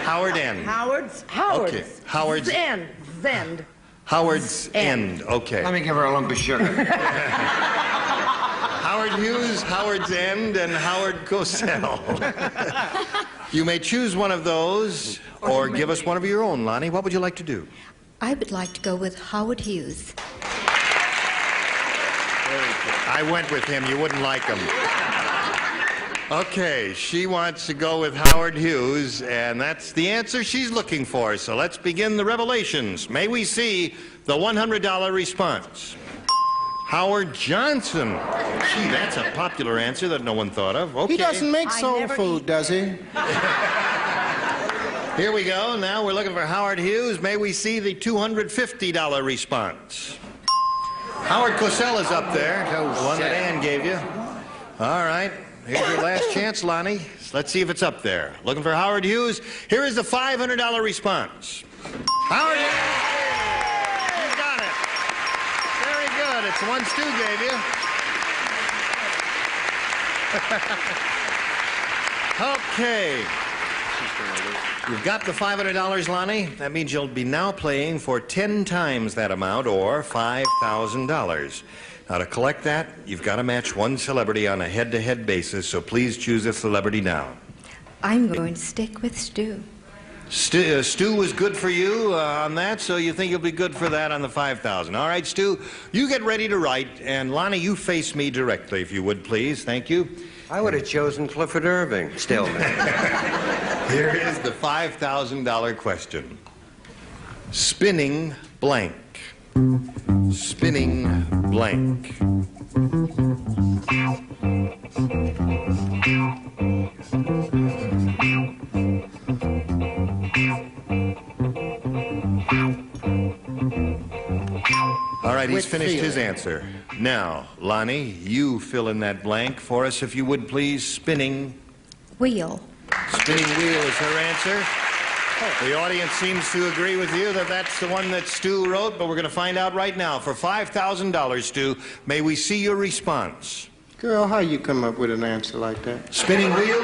Howard End. Howard's? Okay. Howard's End. Zend. Howard's End. Okay. Let me give her a lump of sugar. Howard Hughes, Howard's End, and Howard Cosell. You may choose one of those or give us one of your own, Lonnie. What would you like to do? I would like to go with Howard Hughes. I went with him. You wouldn't like him. Okay, she wants to go with Howard Hughes, and that's the answer she's looking for. So let's begin the revelations. May we see the $100 response? Howard Johnson. Gee, that's a popular answer that no one thought of. Okay. He doesn't make soul food, does he? Here we go. Now we're looking for Howard Hughes. May we see the $250 response? Howard Cosell is up there, the one that Ann gave you. All right. Here's your last chance, Lonnie. Let's see if it's up there. Looking for Howard Hughes. Here is the $500 response. Howard Hughes! You got it. Very good. It's the one Stu gave you. Okay. You've got the $500, Lonnie. That means you'll be now playing for 10 times that amount, or $5,000. Now, to collect that, you've got to match one celebrity on a head-to-head basis, so please choose a celebrity now. I'm going to stick with Stu. Stu was good for you on that, so you think you'll be good for that on the $5,000. All right, Stu, you get ready to write, and Lonnie, you face me directly, if you would, please. Thank you. I would have chosen Clifford Irving, still. Here is the $5,000 question. Spinning blank. Spinning blank. All right, he's finished his answer. Now, Lonnie, you fill in that blank for us, if you would, please. Spinning. Wheel. Spinning wheel is her answer. The audience seems to agree with you that that's the one that Stu wrote, but we're going to find out right now. For $5,000, Stu, may we see your response? Girl, how you come up with an answer like that? Spinning wheel?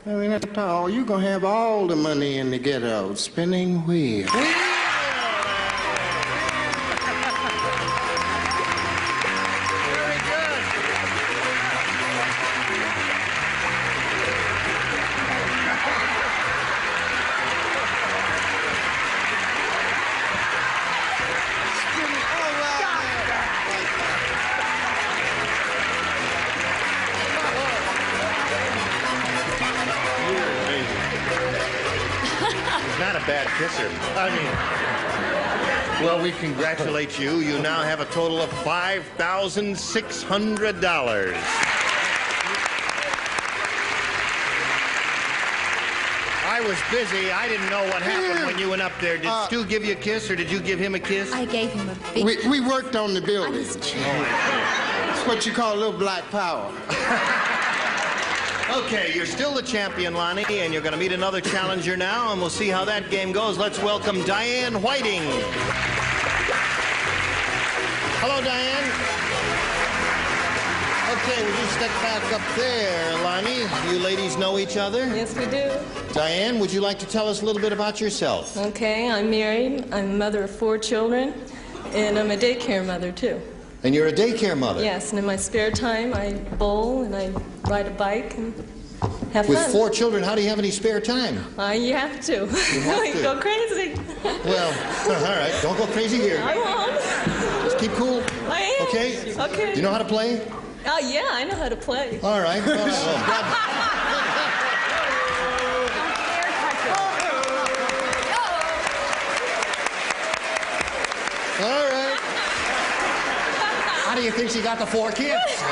I mean, that's all. You gonna have all the money in the ghetto. Spinning wheel. bad kisser. I mean, well, we congratulate you. You now have a total of $5,600. I was busy. I didn't know what happened when you went up there. Did Stu give you a kiss, or did you give him a kiss? I gave him a big... We worked on the building. It's what you call a little black power. Okay, you're still the champion, Lonnie, and you're going to meet another challenger now, and we'll see how that game goes. Let's welcome Diane Whiting. Hello, Diane. Okay, we'll just step back up there, Lonnie. You ladies know each other? Yes, we do. Diane, would you like to tell us a little bit about yourself? Okay, I'm married. I'm a mother of 4 children, and I'm a daycare mother, too. And you're a daycare mother? Yes, and in my spare time, I bowl and I ride a bike and have fun. With 4 children, how do you have any spare time? You have to. You have to. Go crazy. Well, all right. Don't go crazy here. I won't. Just keep cool. I am. Okay? Okay. Do you know how to play? Yeah, I know how to play. All right. All right. All right. How do you think she got the 4 kids?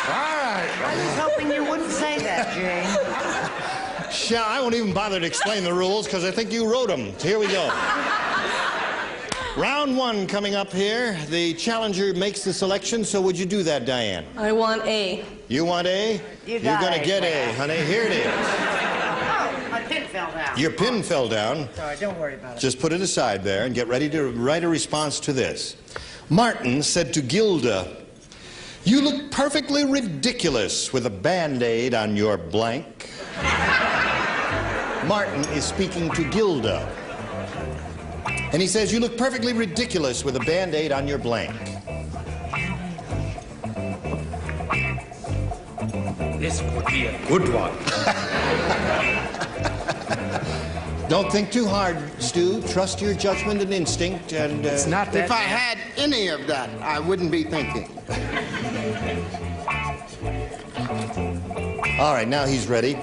All right. I was hoping you wouldn't say that, Jane. I won't even bother to explain the rules because I think you wrote them. So here we go. Round 1 coming up here. The challenger makes the selection, so would you do that, Diane? I want A. You want A? You're going to get A, honey. Here it is. Oh, my pin fell down. Your pin fell down. Sorry, don't worry about it. Just put it aside there and get ready to write a response to this. Martin said to Gilda, "You look perfectly ridiculous with a Band-Aid on your blank." Martin is speaking to Gilda. And he says, "You look perfectly ridiculous with a Band-Aid on your blank." This could be a good one. Don't think too hard, Stu. Trust your judgment and instinct, and... It's not that. If I had any of that, I wouldn't be thinking. All right, now he's ready.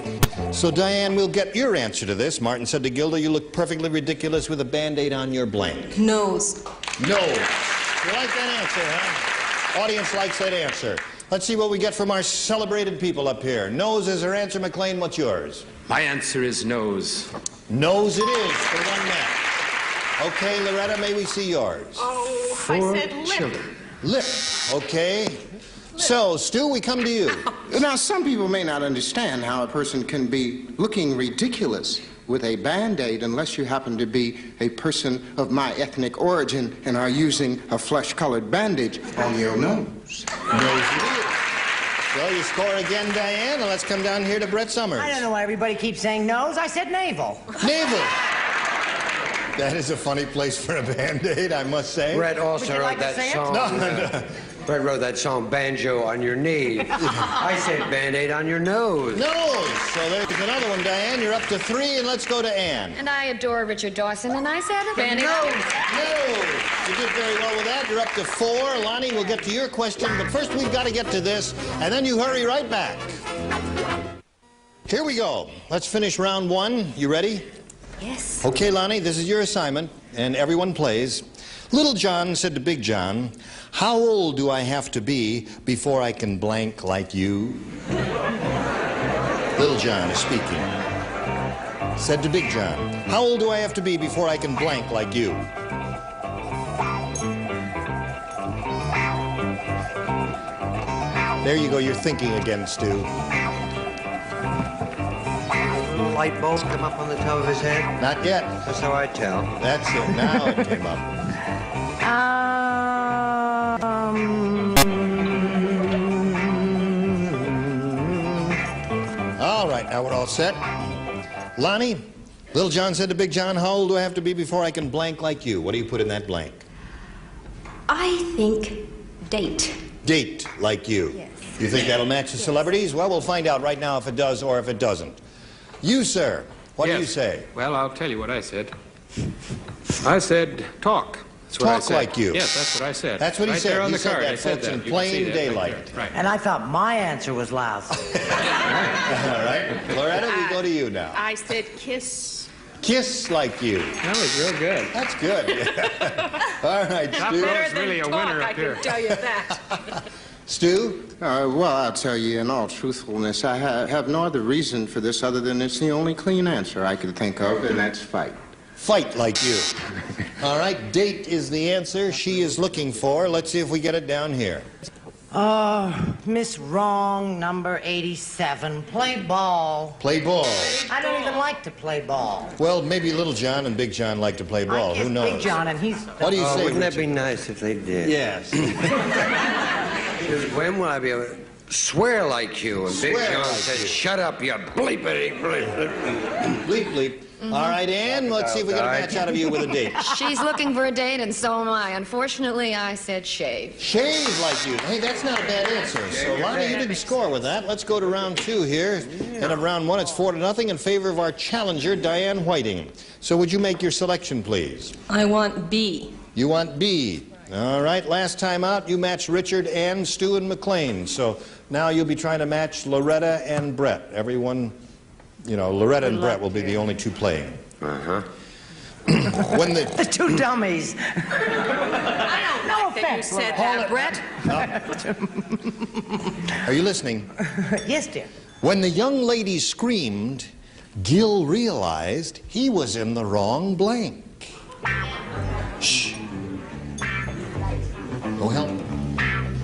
So, Diane, we'll get your answer to this. Martin said to Gilda, "You look perfectly ridiculous with a Band-Aid on your blank." Nose. Nose. You like that answer, huh? Audience likes that answer. Let's see what we get from our celebrated people up here. Nose is her answer. McLean, what's yours? My answer is nose. Nose it is for 1 match. Okay, Loretta, may we see yours? Oh, I said lip. Lip. Okay. So, Stu, we come to you. Now, some people may not understand how a person can be looking ridiculous with a Band-Aid unless you happen to be a person of my ethnic origin and are using a flesh-colored bandage on your nose. Nose it is. So you score again, Diane, and let's come down here to Brett Summers. I don't know why everybody keeps saying nose. I said navel. Navel. That is a funny place for a Band-Aid, I must say. Brett also wrote that song. No. Brett wrote that song, Banjo on Your Knee. I said Band-Aid on your nose. Nose. So there's another one, Diane. You're up to 3, and let's go to Ann. And I adore Richard Dawson, and I said a Band-Aid. No. You did very well with that. You're up to 4. Lonnie, we'll get to your question, but first we've got to get to this, and then you hurry right back. Here we go. Let's finish round 1. You ready? Yes. Okay, Lonnie, this is your assignment, and everyone plays. Little John said to Big John, "How old do I have to be before I can blank like you?" Little John is speaking. Said to Big John, "How old do I have to be before I can blank like you?" There you go, you're thinking again, Stu. Light bulb come up on the top of his head? Not yet. That's how I tell. That's it. Now it came up. All right, now we're all set. Lonnie, Little John said to Big John, "How old do I have to be before I can blank like you?" What do you put in that blank? I think date. Date like you. Yes. You think that'll match the celebrities? Well, we'll find out right now if it does or if it doesn't. You, sir, what do you say? Well, I'll tell you what I said. I said talk. That's what I Talk said. like you. Yes, that's what I said. That's what he right said. There on He the said card. that, I said folks, that. in You can plain see that daylight. Right, there. Right. And I thought my answer was lousy. All right. Loretta, we go to you now. I said kiss Kiss like you. That was real good. That's good. All right, Stu. That's really a winner up here. I can tell you that. Stu? Well, I'll tell you in all truthfulness, I have no other reason for this other than it's the only clean answer I could think of, and that's fight. Fight like you. All right, date is the answer she is looking for. Let's see if we get it down here. Miss Wrong, number 87. Play ball. Play ball. I don't even like to play ball. Well, maybe Little John and Big John like to play ball. Who knows? Big John, and he's... What do you say, Wouldn't that Richard? be nice if they did? Yes. When will I be able to swear like you? And Big Swear John like says, you. shut up, you bleepity bleep. Bleep, bleep. All right, Ann, let's see if we get a match out of you with a date. She's looking for a date, and so am I. Unfortunately, I said shave. Shave like you. Hey, that's not a bad answer. So, Lonnie, you didn't score with that. Let's go to round 2 here. And of round 1, it's 4-0 in favor of our challenger, Diane Whiting. So would you make your selection, please? I want B. You want B. All right, last time out, you matched Richard and Stu and McLean. So now you'll be trying to match Loretta and Brett. Everyone, you know, Loretta and Brett will be the only two playing. Uh-huh. When the two dummies. No offense, you said that, Brett. Are you listening? Yes, dear. When the young lady screamed, Gil realized he was in the wrong blank. Shh. Go help.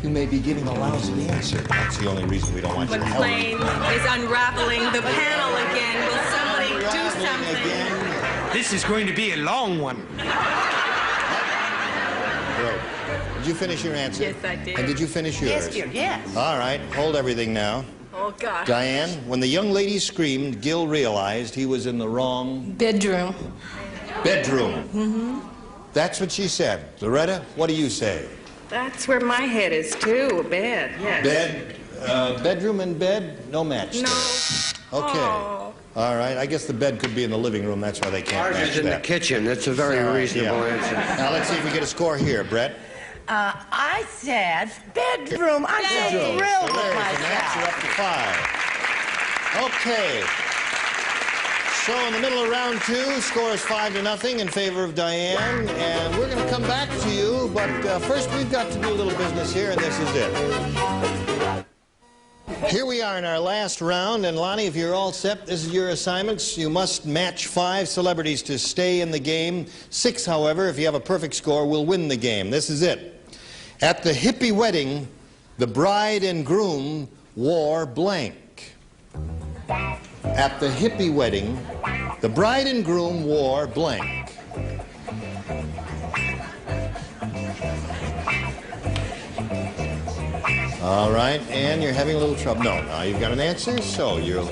You may be giving a lousy answer. That's the only reason we don't want your help. McLean is unraveling the panel again. Will somebody do something? Again. This is going to be a long one. Great. Did you finish your answer? Yes, I did. And did you finish yours? Yes, dear, yes. All right, hold everything now. Oh, God. Diane, when the young lady screamed, Gil realized he was in the wrong Bedroom. bedroom. Mm-hmm. That's what she said. Loretta, what do you say? That's where my head is, too. Bed, yes. Bed, bedroom and bed, no match No. there. Okay. Oh. All right, I guess the bed could be in the living room. That's why they can't Ours match is in the that. kitchen. That's a very All right, reasonable yeah. answer. Now let's see if we get a score here, Brett. I said bedroom. I'm so Bedroom. thrilled So with there's an answer myself. up to 5. Okay. So in the middle of round 2, score is 5-0 in favor of Diane, and we're going to come back to you, but first we've got to do a little business here, and this is it. Here we are in our last round, and Lonnie, if you're all set, this is your assignments. You must match 5 celebrities to stay in the game. 6, however, if you have a perfect score, will win the game. This is it. At the hippie wedding, the bride and groom wore blank. At the hippie wedding, the bride and groom wore blank. All right, and you're having a little trouble. No, now you've got an answer, so you're...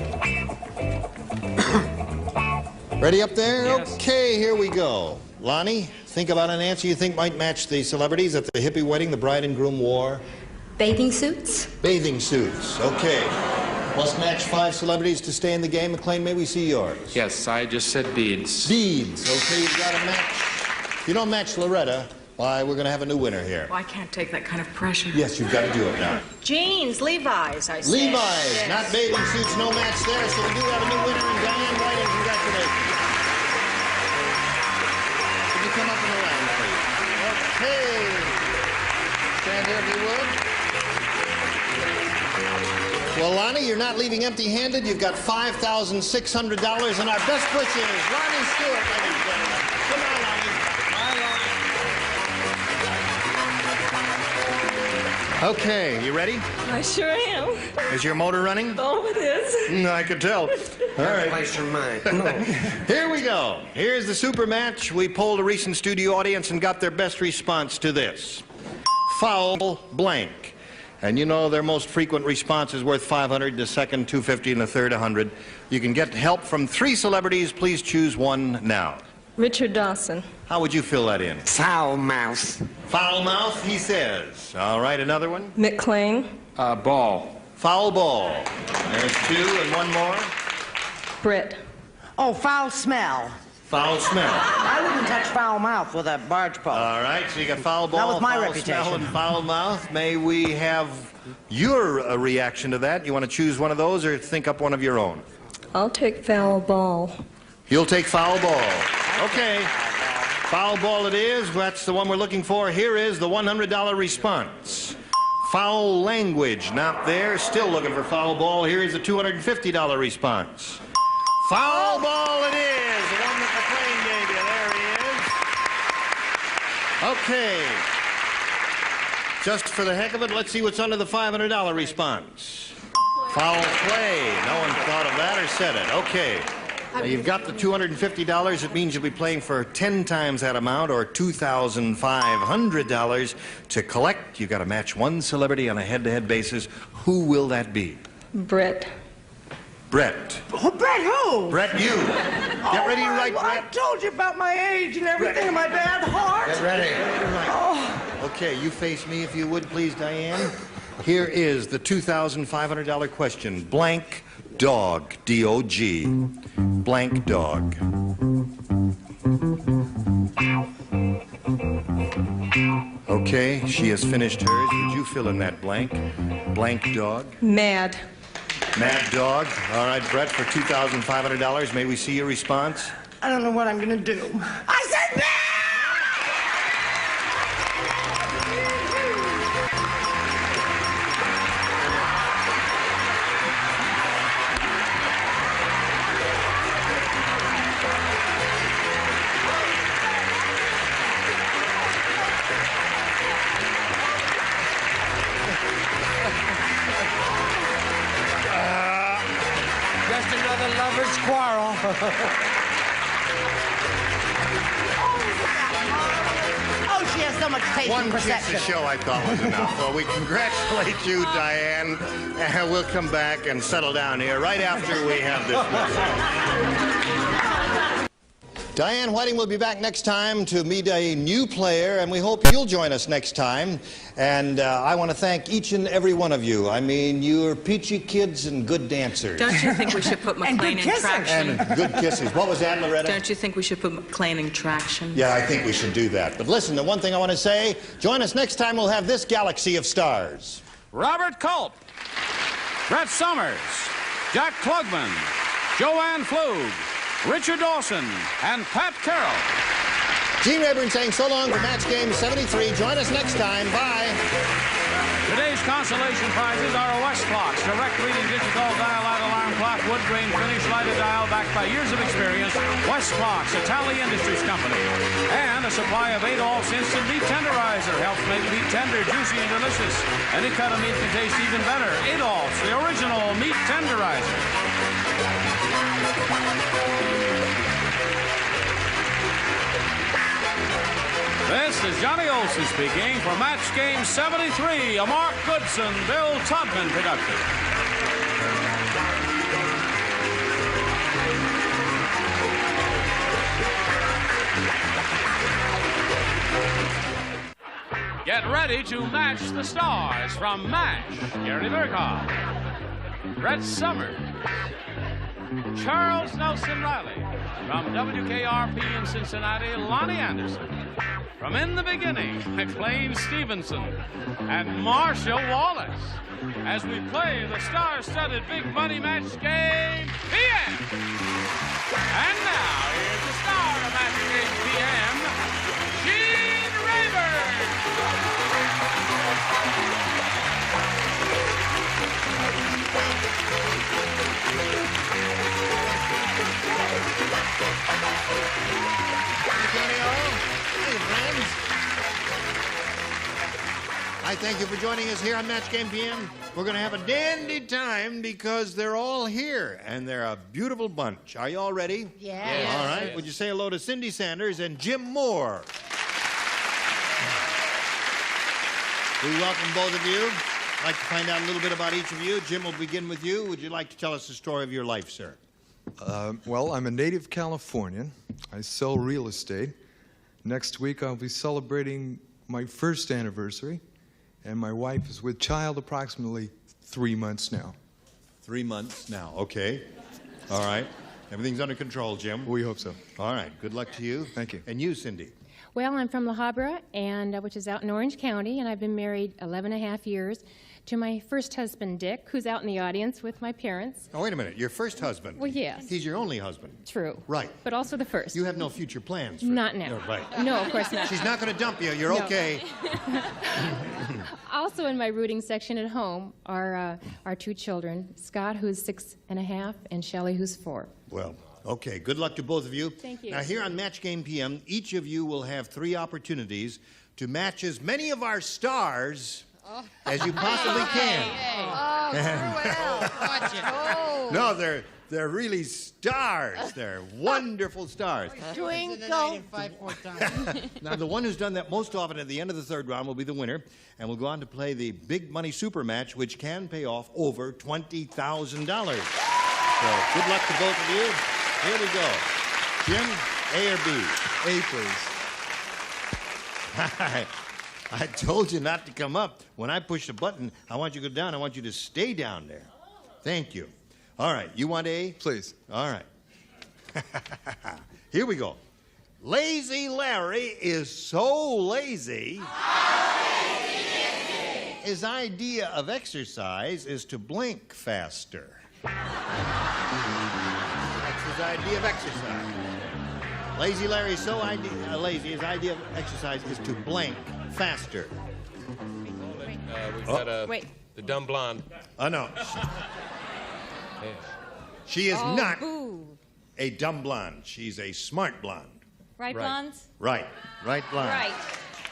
Ready up there? Yes. Okay, here we go. Lonnie, think about an answer you think might match the celebrities at the hippie wedding the bride and groom wore. Bathing suits? Bathing suits, okay. Must match 5 celebrities to stay in the game. McLean, may we see yours? Yes, I just said beads. Beads, okay, you've got to match. If you don't match Loretta, why, we're going to have a new winner here. Well, I can't take that kind of pressure. Yes, you've got to do it now. Jeans, Levi's, I said. Levi's, Yes. not bathing suits, no match there, so we do have a new winner in Diane Whiting. Congratulations. Could you come up in the line, please? Okay. Stand here if you would. Well, Lonnie, you're not leaving empty-handed. You've got $5,600 and our best wishes. Lonnie Stewart, ladies and gentlemen. Goodbye, Lonnie. Bye, Lonnie. Okay, you ready? I sure am. Is your motor running? Oh, it is. No, I could tell. All right. Place your mind. Here we go. Here's the super match. We polled a recent studio audience and got their best response to this. Foul blank. And you know their most frequent response is worth $500, the second $250, and the third $100. You can get help from 3 celebrities. Please choose one now. Richard Dawson. How would you fill that in? Foul mouth. Foul mouth, he says. All right, another one. McLean. Ball. Foul ball. There's 2 and one more. Brett. Oh, foul smell. Foul smell. I wouldn't touch foul mouth with a barge pole. All right, so you got foul ball, That was my foul reputation. smell, and foul mouth. May we have your reaction to that? You want to choose one of those or think up one of your own? I'll take foul ball. You'll take foul ball. Okay. Foul ball it is. That's the one we're looking for. Here is the $100 response. Foul language, not there. Still looking for foul ball. Here is a $250 response. Foul ball it is. The one that McLean gave you. There he is. Okay. Just for the heck of it, let's see what's under the $500 response. Foul play. No one thought of that or said it. Okay. Now you've got the $250. It means you'll be playing for 10 times that amount, or $2,500 to collect. You've got to match one celebrity on a head-to-head basis. Who will that be? Brett. Brett. Oh, Brett who? Brett, you. Get ready to write, Well, Brett. I told you about my age and everything and my bad heart. Get ready. Okay, you face me if you would, please, Diane. Here is the $2,500 question. Blank dog, D-O-G. Blank dog. Okay, she has finished hers. Would you fill in that blank? Blank dog. Mad. Mad dog. All right, Brett, for $2,500, may we see your response? I don't know what I'm going to do. I said no! Just another lover's quarrel. Oh, she has so much taste One and kiss perception. a show I thought was enough. Well, we congratulate you, Diane, and we'll come back and settle down here right after we have this message. Diane Whiting will be back next time to meet a new player, and we hope you'll join us next time. And I want to thank each and every one of you. I mean, you're peachy kids and good dancers. Don't you think we should put McLean in traction? And good kisses. What was that, Loretta? Don't you think we should put McLean in traction? Yeah, I think we should do that. But listen, the one thing I want to say, join us next time. We'll have this galaxy of stars. Robert Culp, Brett Summers, Jack Klugman, Joanne Flug, Richard Dawson, and Pat Carroll. Gene Rayburn saying so long for Match Game 73. Join us next time. Bye. Today's consolation prizes are a West Clocks, direct reading digital dial-out alarm clock, wood grain finish, lighted dial, backed by years of experience. West Clocks, a Tally Industries company. And a supply of Adolph's Instant Meat Tenderizer helps make meat tender, juicy, and delicious. Any cut of meat can taste even better. Adolph's, the original meat tenderizer. This is Johnny Olson speaking for Match Game 73, a Mark Goodson, Bill Todman production. Get ready to match the stars from MASH. Gary Burghoff, Brett Summers, Charles Nelson Riley. From WKRP in Cincinnati, Lonnie Anderson. From In the Beginning, McLean Stevenson and Marshall Wallace. As we play the star-studded Big Money Match Game PM. And now, here's the star of Match Game PM, Gene Rayburn. I thank you for joining us here on Match Game PM. We're going to have a dandy time because they're all here, and they're a beautiful bunch. Are you all ready? Yes. All right. Would you say hello to Cindy Sanders and Jim Moore? We welcome both of you. I'd like to find out a little bit about each of you. Jim, we'll begin with you. Would you like to tell us the story of your life, sir? Well, I'm a native Californian. I sell real estate. Next week, I'll be celebrating my first anniversary, and my wife is with child approximately 3 months now. 3 months now. Okay. All right. Everything's under control, Jim. We hope so. All right. Good luck to you. Thank you. And you, Cindy? Well, I'm from La Habra, and which is out in Orange County, and I've been married 11 and a half years to my first husband, Dick, who's out in the audience with my parents. Oh, wait a minute. Your first husband? Well, yes. He's your only husband? True. Right. But also the first. You have no future plans? Not now. No, right. No, of course not. She's not going to dump you. You're No. okay. Also in my rooting section at home are our two children, Scott, who's 6.5, and Shelley, who's 4. Well, okay. Good luck to both of you. Thank you. Now, here on Match Game PM, each of you will have 3 opportunities to match as many of our stars as you possibly can. Oh, cruel. Watch it. Oh. No, they're really stars. They're wonderful stars. Twinkle. Now, the one who's done that most often at the end of the 3rd round will be the winner, and we'll go on to play the big money super match, which can pay off over $20,000. So, good luck to both of you. Here we go. Jim, A or B? A, please. I told you not to come up. When I push the button, I want you to go down. I want you to stay down there. Thank you. All right, you want A? Please. All right. Here we go. Lazy Larry is so lazy. His idea of exercise is to blink faster. That's his idea of exercise. Lazy Larry is so lazy, his idea of exercise is to blink faster. We've got the dumb blonde. Oh, no. Yeah. She is not a dumb blonde. She's a smart blonde. Right, blondes? Right. Right blonde. Right.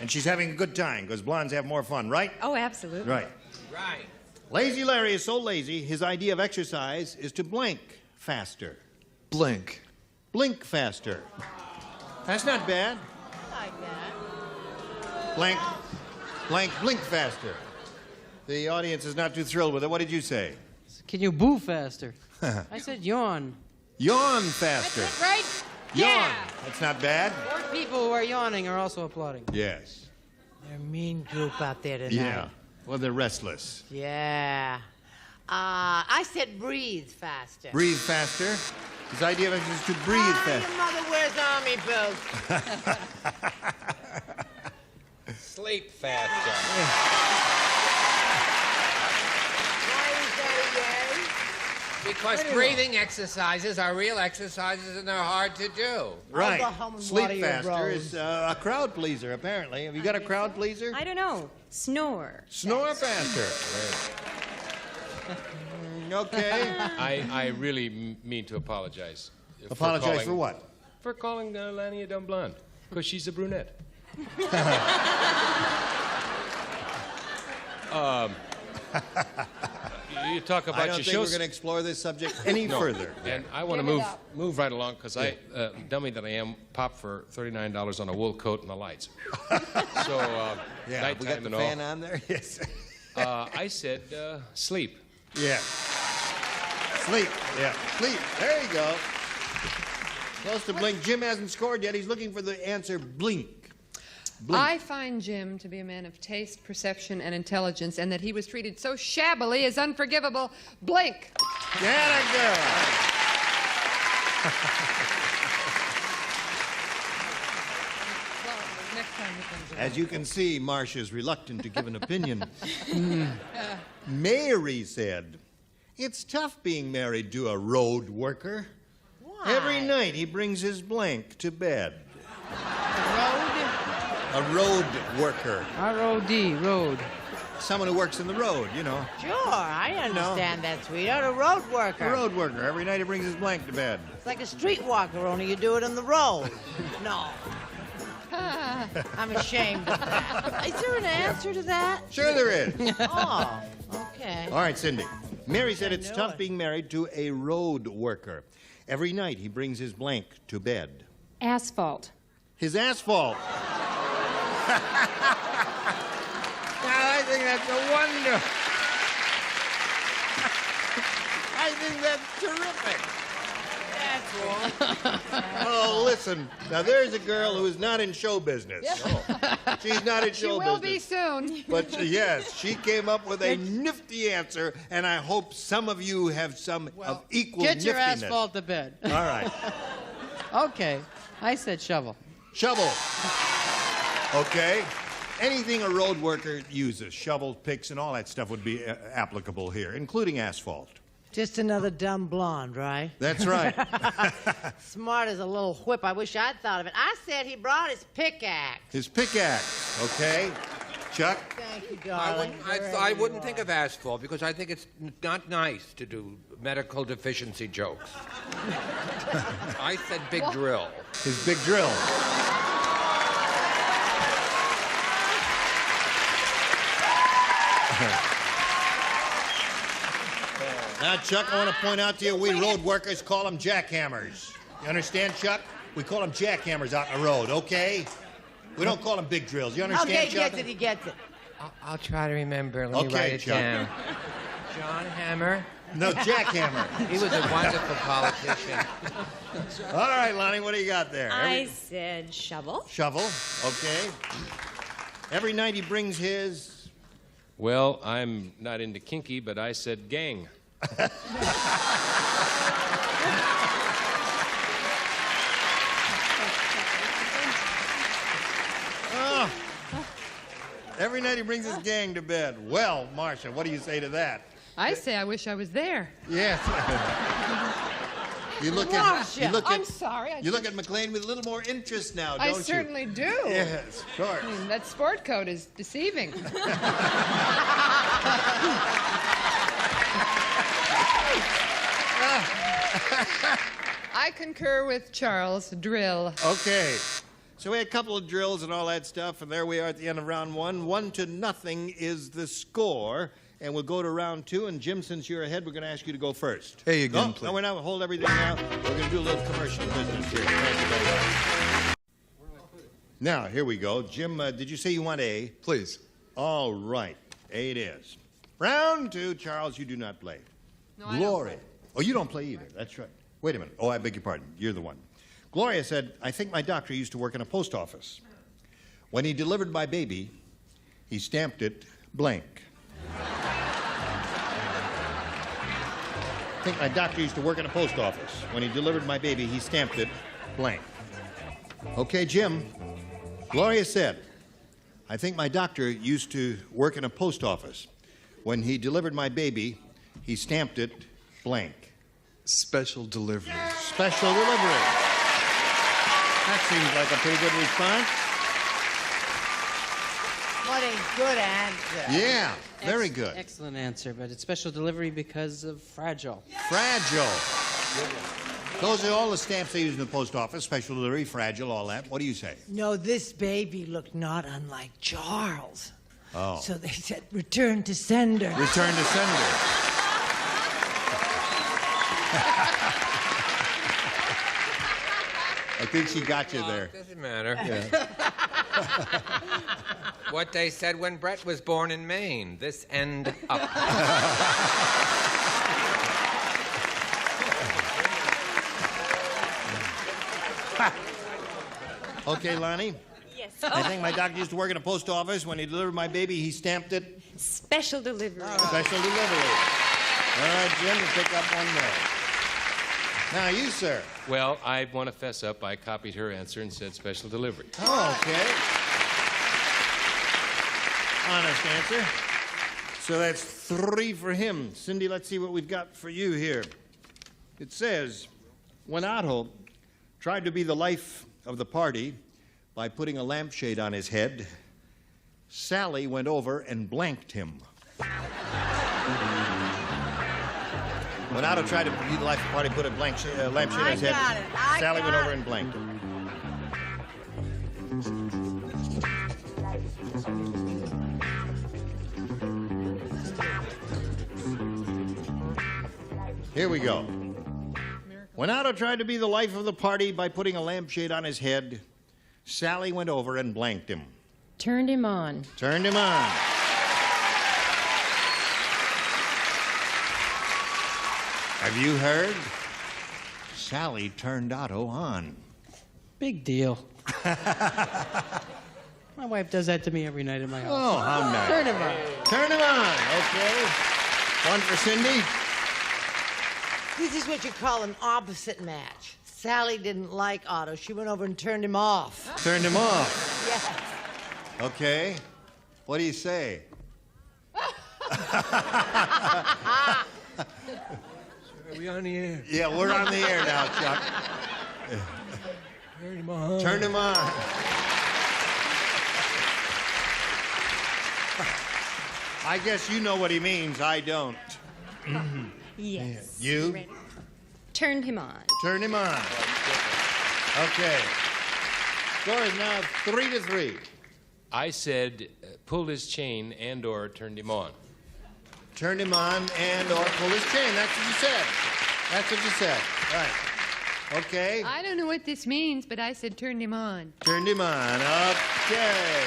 And she's having a good time because blondes have more fun, right? Oh, absolutely. Right. Right. Lazy Larry is so lazy, his idea of exercise is to blink faster. Blink. Blink faster. That's not bad. I like that. Blank, blank, blink faster. The audience is not too thrilled with it. What did you say? Can you boo faster? I said yawn. Yawn faster. That's right? Yawn. Yeah. That's not bad. 4 people who are yawning are also applauding. Yes. They're a mean group out there tonight. Yeah. Well, they're restless. Yeah. I said breathe faster. Breathe faster. His idea of it is to breathe faster. Your mother wears army boots. Sleep faster. Why is that again? Because breathing exercises are real exercises and they're hard to do. Right. I'll go home and Sleep water your faster rose. is a crowd pleaser, apparently. Have you got a crowd pleaser? I don't know. Snore. Snore faster. Okay. I really mean to apologize. Apologize for what? For calling Lanny a dumb blonde. Because she's a brunette. You talk about I don't your think shows. we're going to explore this subject any further. And I want to move right along because I, dummy that I am, popped for $39 on a wool coat and the lights. So, Yeah, we got nighttime the and all. fan on there? Yes. I said sleep. Yeah. Sleep. Yeah. Sleep. There you go. Close to blink. Jim hasn't scored yet. He's looking for the answer blink. Blink. I find Jim to be a man of taste, perception, and intelligence, and that he was treated so shabbily is unforgivable. Blink. Get a girl. As you can see, Marcia's reluctant to give an opinion. Mary said, "It's tough being married to a road worker. Why? Every night he brings his blank to bed." Road? A road worker. R-O-D, road. Someone who works in the road, you know. Sure, I understand that, sweetheart. A road worker. A road worker. Every night he brings his blank to bed. It's like a streetwalker, only you do it on the road. No. I'm ashamed of that. Is there an answer to that? Sure there is. Oh, okay. All right, Cindy. Mary said it's knew tough it. being married to a road worker. Every night he brings his blank to bed. Asphalt. His asphalt. Now, I think that's a wonder. I think that's terrific. That's wrong. Oh, listen. Now, there's a girl who is not in show business. Oh, she's not in She show will be business. soon. But yes, she came up with a nifty answer, and I hope some of you have some of equal Get your niftiness. asphalt to bed. All right. Okay. I said shovel. Shovel. Okay. anything a road worker uses, shovels, picks, and all that stuff would be applicable here, including asphalt. Just another dumb blonde, right? That's right. Smart as a little whip. I wish I'd thought of it. I said he brought his pickaxe. His pickaxe, okay. Chuck? Thank you, darling. I wouldn't think of asphalt because I think it's not nice to do medical deficiency jokes. I said big drill. His big drill. Now, Chuck, I want to point out to you, we road workers call them jackhammers. You understand, Chuck? We call them jackhammers out in the road, okay? We don't call them big drills. You understand, okay, Chuck? he gets it. I'll try to remember. Let me write it Chuck. down. John Hammer. No, jackhammer. He was a wonderful politician. All right, Lonnie, what do you got there? I said shovel. Shovel, okay. Every night he brings his... Well, I'm not into kinky, but I said gang. Oh. Every night he brings his gang to bed. Well, Marcia, what do you say to that? I say I wish I was there. Yes. You look Marcia, at. You look at. I'm sorry. You look at McLean with a little more interest now, don't you? I certainly do. Yes, of course. I mean, that sport coat is deceiving. I concur with Charles. Drill. Okay. So we had a couple of drills and all that stuff, and there we are at the end of round one. 1-0 is the score. And we'll go to round two. And Jim, since you're ahead, we're going to ask you to go first. Hey, again, please. No, we're not. Hold everything now. We're going to do a little commercial business here. Thank you very much. Now, here we go. Jim, did you say you want A? Please. All right. A it is. Round two. Charles, you do not play. No, I Gloria. don't play. Oh, you don't play either. That's right. Wait a minute. Oh, I beg your pardon. You're the one. Gloria said, I think my doctor used to work in a post office. When he delivered my baby, he stamped it blank. I think my doctor used to work in a post office. When he delivered my baby, he stamped it blank. Okay, Jim. Gloria said, I think my doctor used to work in a post office. When he delivered my baby, he stamped it blank. Special delivery. Special delivery. That seems like a pretty good response. What a good answer. Yeah, very good. Excellent answer, but it's special delivery because of fragile. Fragile. Those are all the stamps they use in the post office. Special delivery, fragile, all that. What do you say? No, this baby looked not unlike Charles. Oh. So they said, return to sender. Return to sender. I think she got you there. Doesn't matter. Yeah. What they said when Brett was born in Maine. This end up. Okay, Lonnie? Yes. I think my doctor used to work in a post office. When he delivered my baby, he stamped it. Special delivery. Special delivery. All right, Jim, you pick up one more. Now, you, sir. Well, I want to fess up. I copied her answer and said special delivery. Oh, okay. Honest answer. So that's 3 for him. Cindy, let's see what we've got for you here. It says, when Otto tried to be the life of the party by putting a lampshade on his head, Sally went over and blanked him. When Otto tried to be the life of the party, put a lampshade on his head, Sally went over and blanked him. Here we go. When Otto tried to be the life of the party by putting a lampshade on his head, Sally went over and blanked him. Turned him on. Turned him on. Have you heard? Sally turned Otto on. Big deal. My wife does that to me every night in my house. Oh, how nice. Turn him on. Turn him on. Okay. One for Cindy. This is what you call an opposite match. Sally didn't like Otto. She went over and turned him off. Turned him off. Yes. Okay. What do you say? Are we on the air? Yeah, we're on the air now, Chuck. Turn him on. Turn him on. I guess you know what he means. I don't. Yes. You? Ready? Turned him on. Turn him on. Okay. Score is now 3-3. I said pulled his chain and/or turned him on. Turned him on and/or pulled his chain. That's what you said. That's what you said. Right. Okay. I don't know what this means, but I said turned him on. Turned him on. Okay.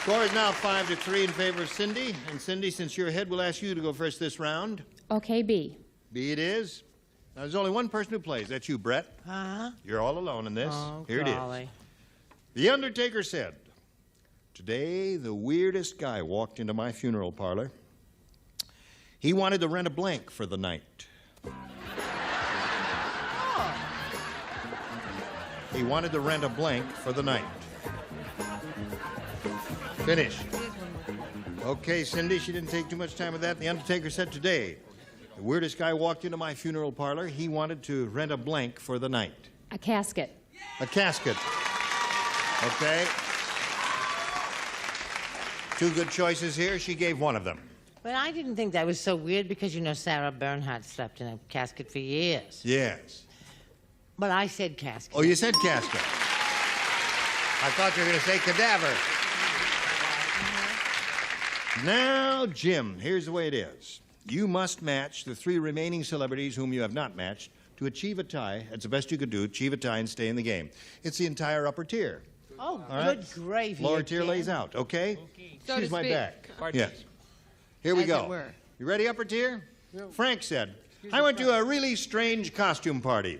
Score is now 5-3 in favor of Cindy. And Cindy, since you're ahead, we'll ask you to go first this round. Okay, B. B it is. Now, there's only one person who plays. That's you, Brett. Huh? You're all alone in this. Oh, Here it golly. is. The Undertaker said, "Today, the weirdest guy walked into my funeral parlor. He wanted to rent a blank for the night. He wanted to rent a blank for the night." Finish. Okay, Cindy, she didn't take too much time with that. The Undertaker said, "Today, the weirdest guy walked into my funeral parlor. He wanted to rent a blank for the night." A casket. A casket. Okay. Two good choices here. She gave one of them. But I didn't think that was so weird because, you know, Sarah Bernhardt slept in a casket for years. Yes. But I said casket. Oh, you said casket. I thought you were going to say cadaver. Now, Jim, here's the way it is. You must match the 3 remaining celebrities whom you have not matched to achieve a tie. That's the best you could do, achieve a tie and stay in the game. It's the entire upper tier. Oh, All right? good gravy. Lower tier again. lays out, okay? So Excuse to my speak. back. Pardon Yes. Here we As go. it were. You ready, upper tier? Frank said, "I went to a really strange costume party.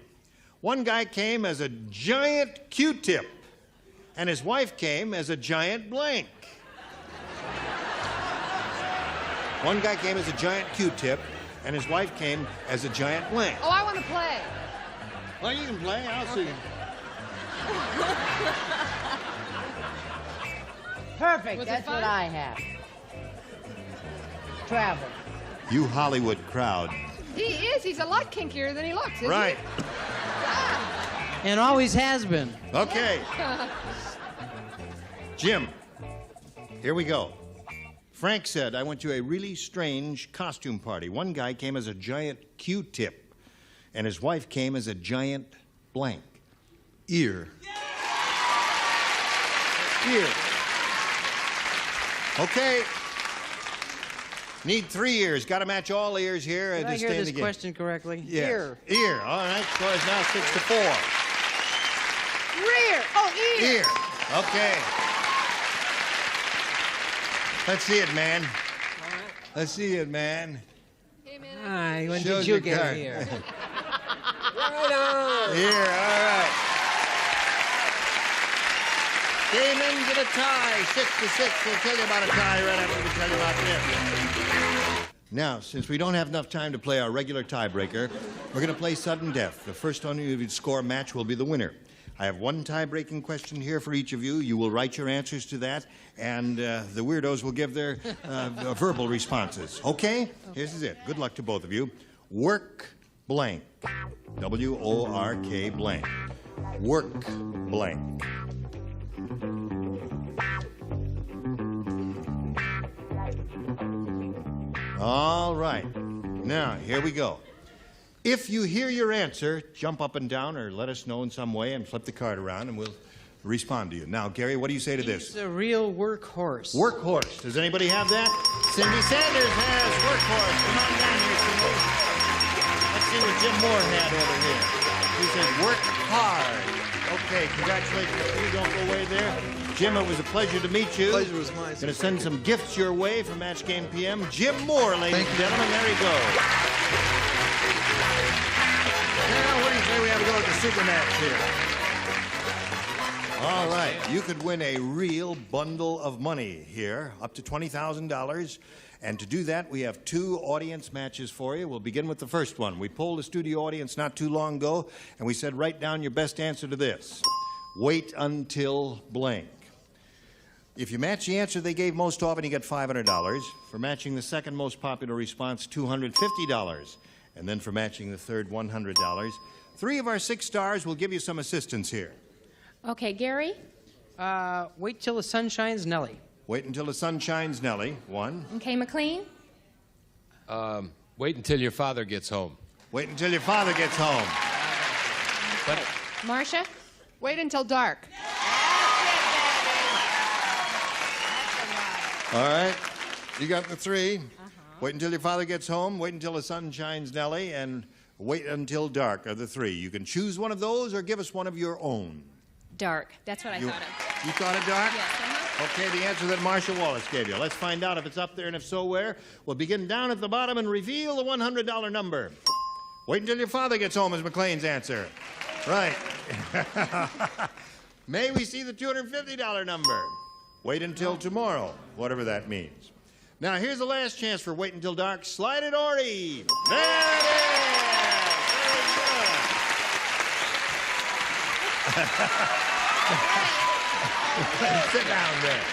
One guy came as a giant Q-tip, and his wife came as a giant blank." One guy came as a giant Q-tip, and his wife came as a giant blank. Oh, I want to play. Well, you can play. I'll see. Perfect. Was it That's fun? what I have. Travel. You Hollywood crowd. He is. He's a lot kinkier than he looks, isn't Right. he? And always has been. Okay. Jim, here we go. Frank said, "I went to a really strange costume party. One guy came as a giant Q-tip, and his wife came as a giant blank." Ear. Ear. Okay. Need 3 ears. Got to match all ears here Did to I stay hear in this the game. question correctly? Yes. Ear. Ear. All right. Score is now 6-4. Rear. Oh, ear. Ear. Okay. Let's see it, man. Let's see it, man. Hi, when Shows did you your get card. here? Right on. Here, all right. Game ends in a tie, 6-6. We'll tell you about a tie right after we tell you about this. Now, since we don't have enough time to play our regular tiebreaker, we're going to play sudden death. The first one who score a match will be the winner. I have one tie-breaking question here for each of you. You will write your answers to that, and the weirdos will give their verbal responses. Okay? Here's it. Good luck to both of you. Work blank. W-O-R-K blank. Work blank. All right. Now, here we go. If you hear your answer, jump up and down or let us know in some way and flip the card around and we'll respond to you. Now, Gary, what do you say to this? He's a real workhorse. Workhorse. Does anybody have that? Cindy Sanders has workhorse. Come on down here, Cindy. Let's see what Jim Moore had over here. He says work hard. Okay, congratulations to you. Don't go away there. Jim, it was a pleasure to meet you. Pleasure was mine. Going to send some gifts your way for Match Game PM. Jim Moore, ladies and gentlemen. There he goes. Now, what do you say we have to go to the super match here? All right, you could win a real bundle of money here, up to $20,000. And to do that, we have 2 audience matches for you. We'll begin with the first one. We polled a studio audience not too long ago, and we said, write down your best answer to this. Wait until blank. If you match the answer they gave most often, you get $500. For matching the second most popular response, $250. And then for matching the third, $100. 3 of our 6 stars will give you some assistance here. Okay, Gary? Wait till the sun shines, Nellie. Wait until the sun shines, Nellie. 1. Okay, McLean? Wait until your father gets home. Wait until your father gets home. But Marcia? Wait until dark. All right. You got the 3. Wait until your father gets home. Wait until the sun shines, Nellie. And wait until dark are the 3. You can choose one of those or give us one of your own. Dark. That's what I thought of. You thought of dark? Yes, Okay, the answer that Marcia Wallace gave you. Let's find out if it's up there, and if so, where. We'll begin down at the bottom and reveal the $100 number. Wait until your father gets home is McLean's answer. Right. May we see the $250 number? Wait until tomorrow, whatever that means. Now, here's the last chance for Wait Until Dark. Slide it, Ori. There it is. Very good. Sit down there.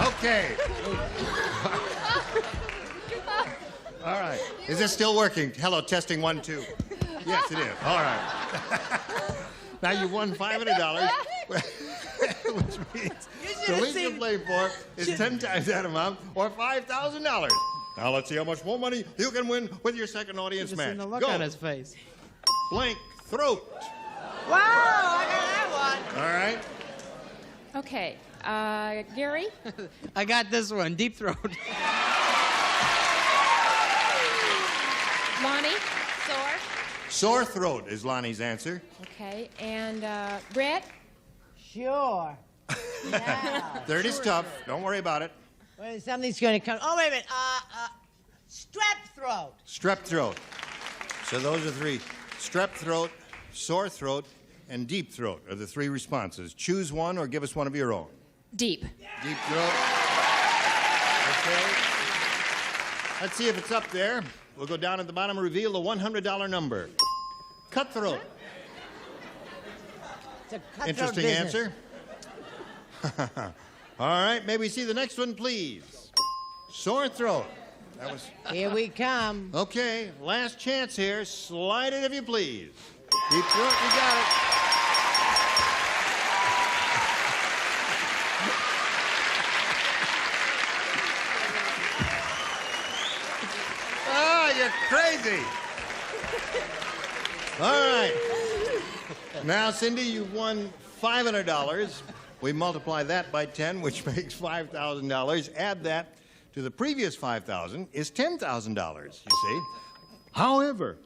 Okay. All right. Is this still working? Hello, testing 1, 2. Yes, it is. All right. Now you won $500, which means the least you play for is 10 times that amount, or $5,000. Now let's see how much more money you can win with your second audience match. The look Go. on his face. Blank throat. Wow, I got that one. All right. Okay, Gary? I got this one, deep throat. Lonnie? Sore? Sore throat is Lonnie's answer. Okay, and Brett? Sure. Yeah. Third is tough. Don't worry about it. Well, something's going to come. Oh, wait a minute. Strep throat. Strep throat. So those are 3. Strep throat, sore throat, and deep throat are the 3 responses. Choose one or give us one of your own. Deep. Deep throat. Okay. Let's see if it's up there. We'll go down at the bottom and reveal the $100 number. Cutthroat. It's a cutthroat Interesting business. answer. All right, may we see the next one, please? Sore throat. That was... Here we come. Okay, last chance here. Slide it if you please. Deep throat, you got it. Oh, you're crazy. All right. Now, Cindy, you've won $500. We multiply that by 10, which makes $5,000. Add that to the previous $5,000 is $10,000, you see. However,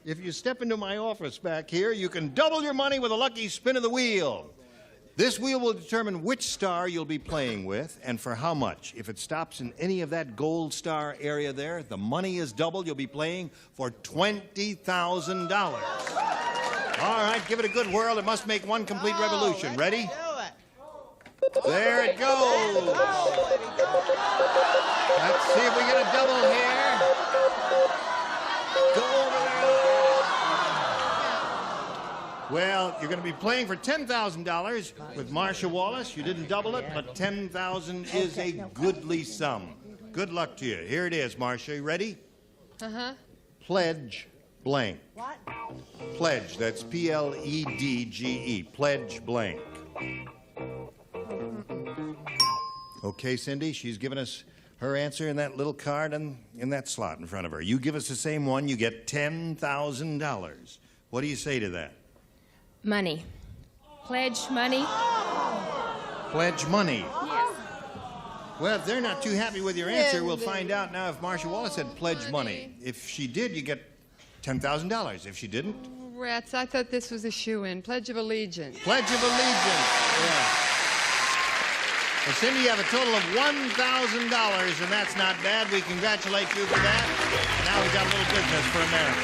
if you step into my office back here, you can double your money with a lucky spin of the wheel. This wheel will determine which star you'll be playing with and for how much. If it stops in any of that gold star area there, the money is doubled. You'll be playing for $20,000. All right, give it a good whirl. It must make one complete revolution. Ready? There it goes. Let's see if we get a double here. Go over there. Well, you're going to be playing for $10,000 with Marcia Wallace. You didn't double it, but $10,000 is a goodly sum. Good luck to you. Here it is, Marcia. You ready? Uh-huh. Pledge blank. What? Pledge. That's P-L-E-D-G-E. Pledge blank. Okay, Cindy, she's given us her answer in that little card in that slot in front of her. You give us the same one, you get $10,000. What do you say to that? Money. Pledge money. Pledge money. Yes. Well, if they're not too happy with your answer, we'll find out now if Marcia Wallace said pledge money. If she did, you get $10,000. If she didn't? Rats, I thought this was a shoe-in. Pledge of Allegiance. Pledge of Allegiance. Yeah. Well, Cindy, you have a total of $1,000, and that's not bad. We congratulate you for that. Now we've got a little business for America.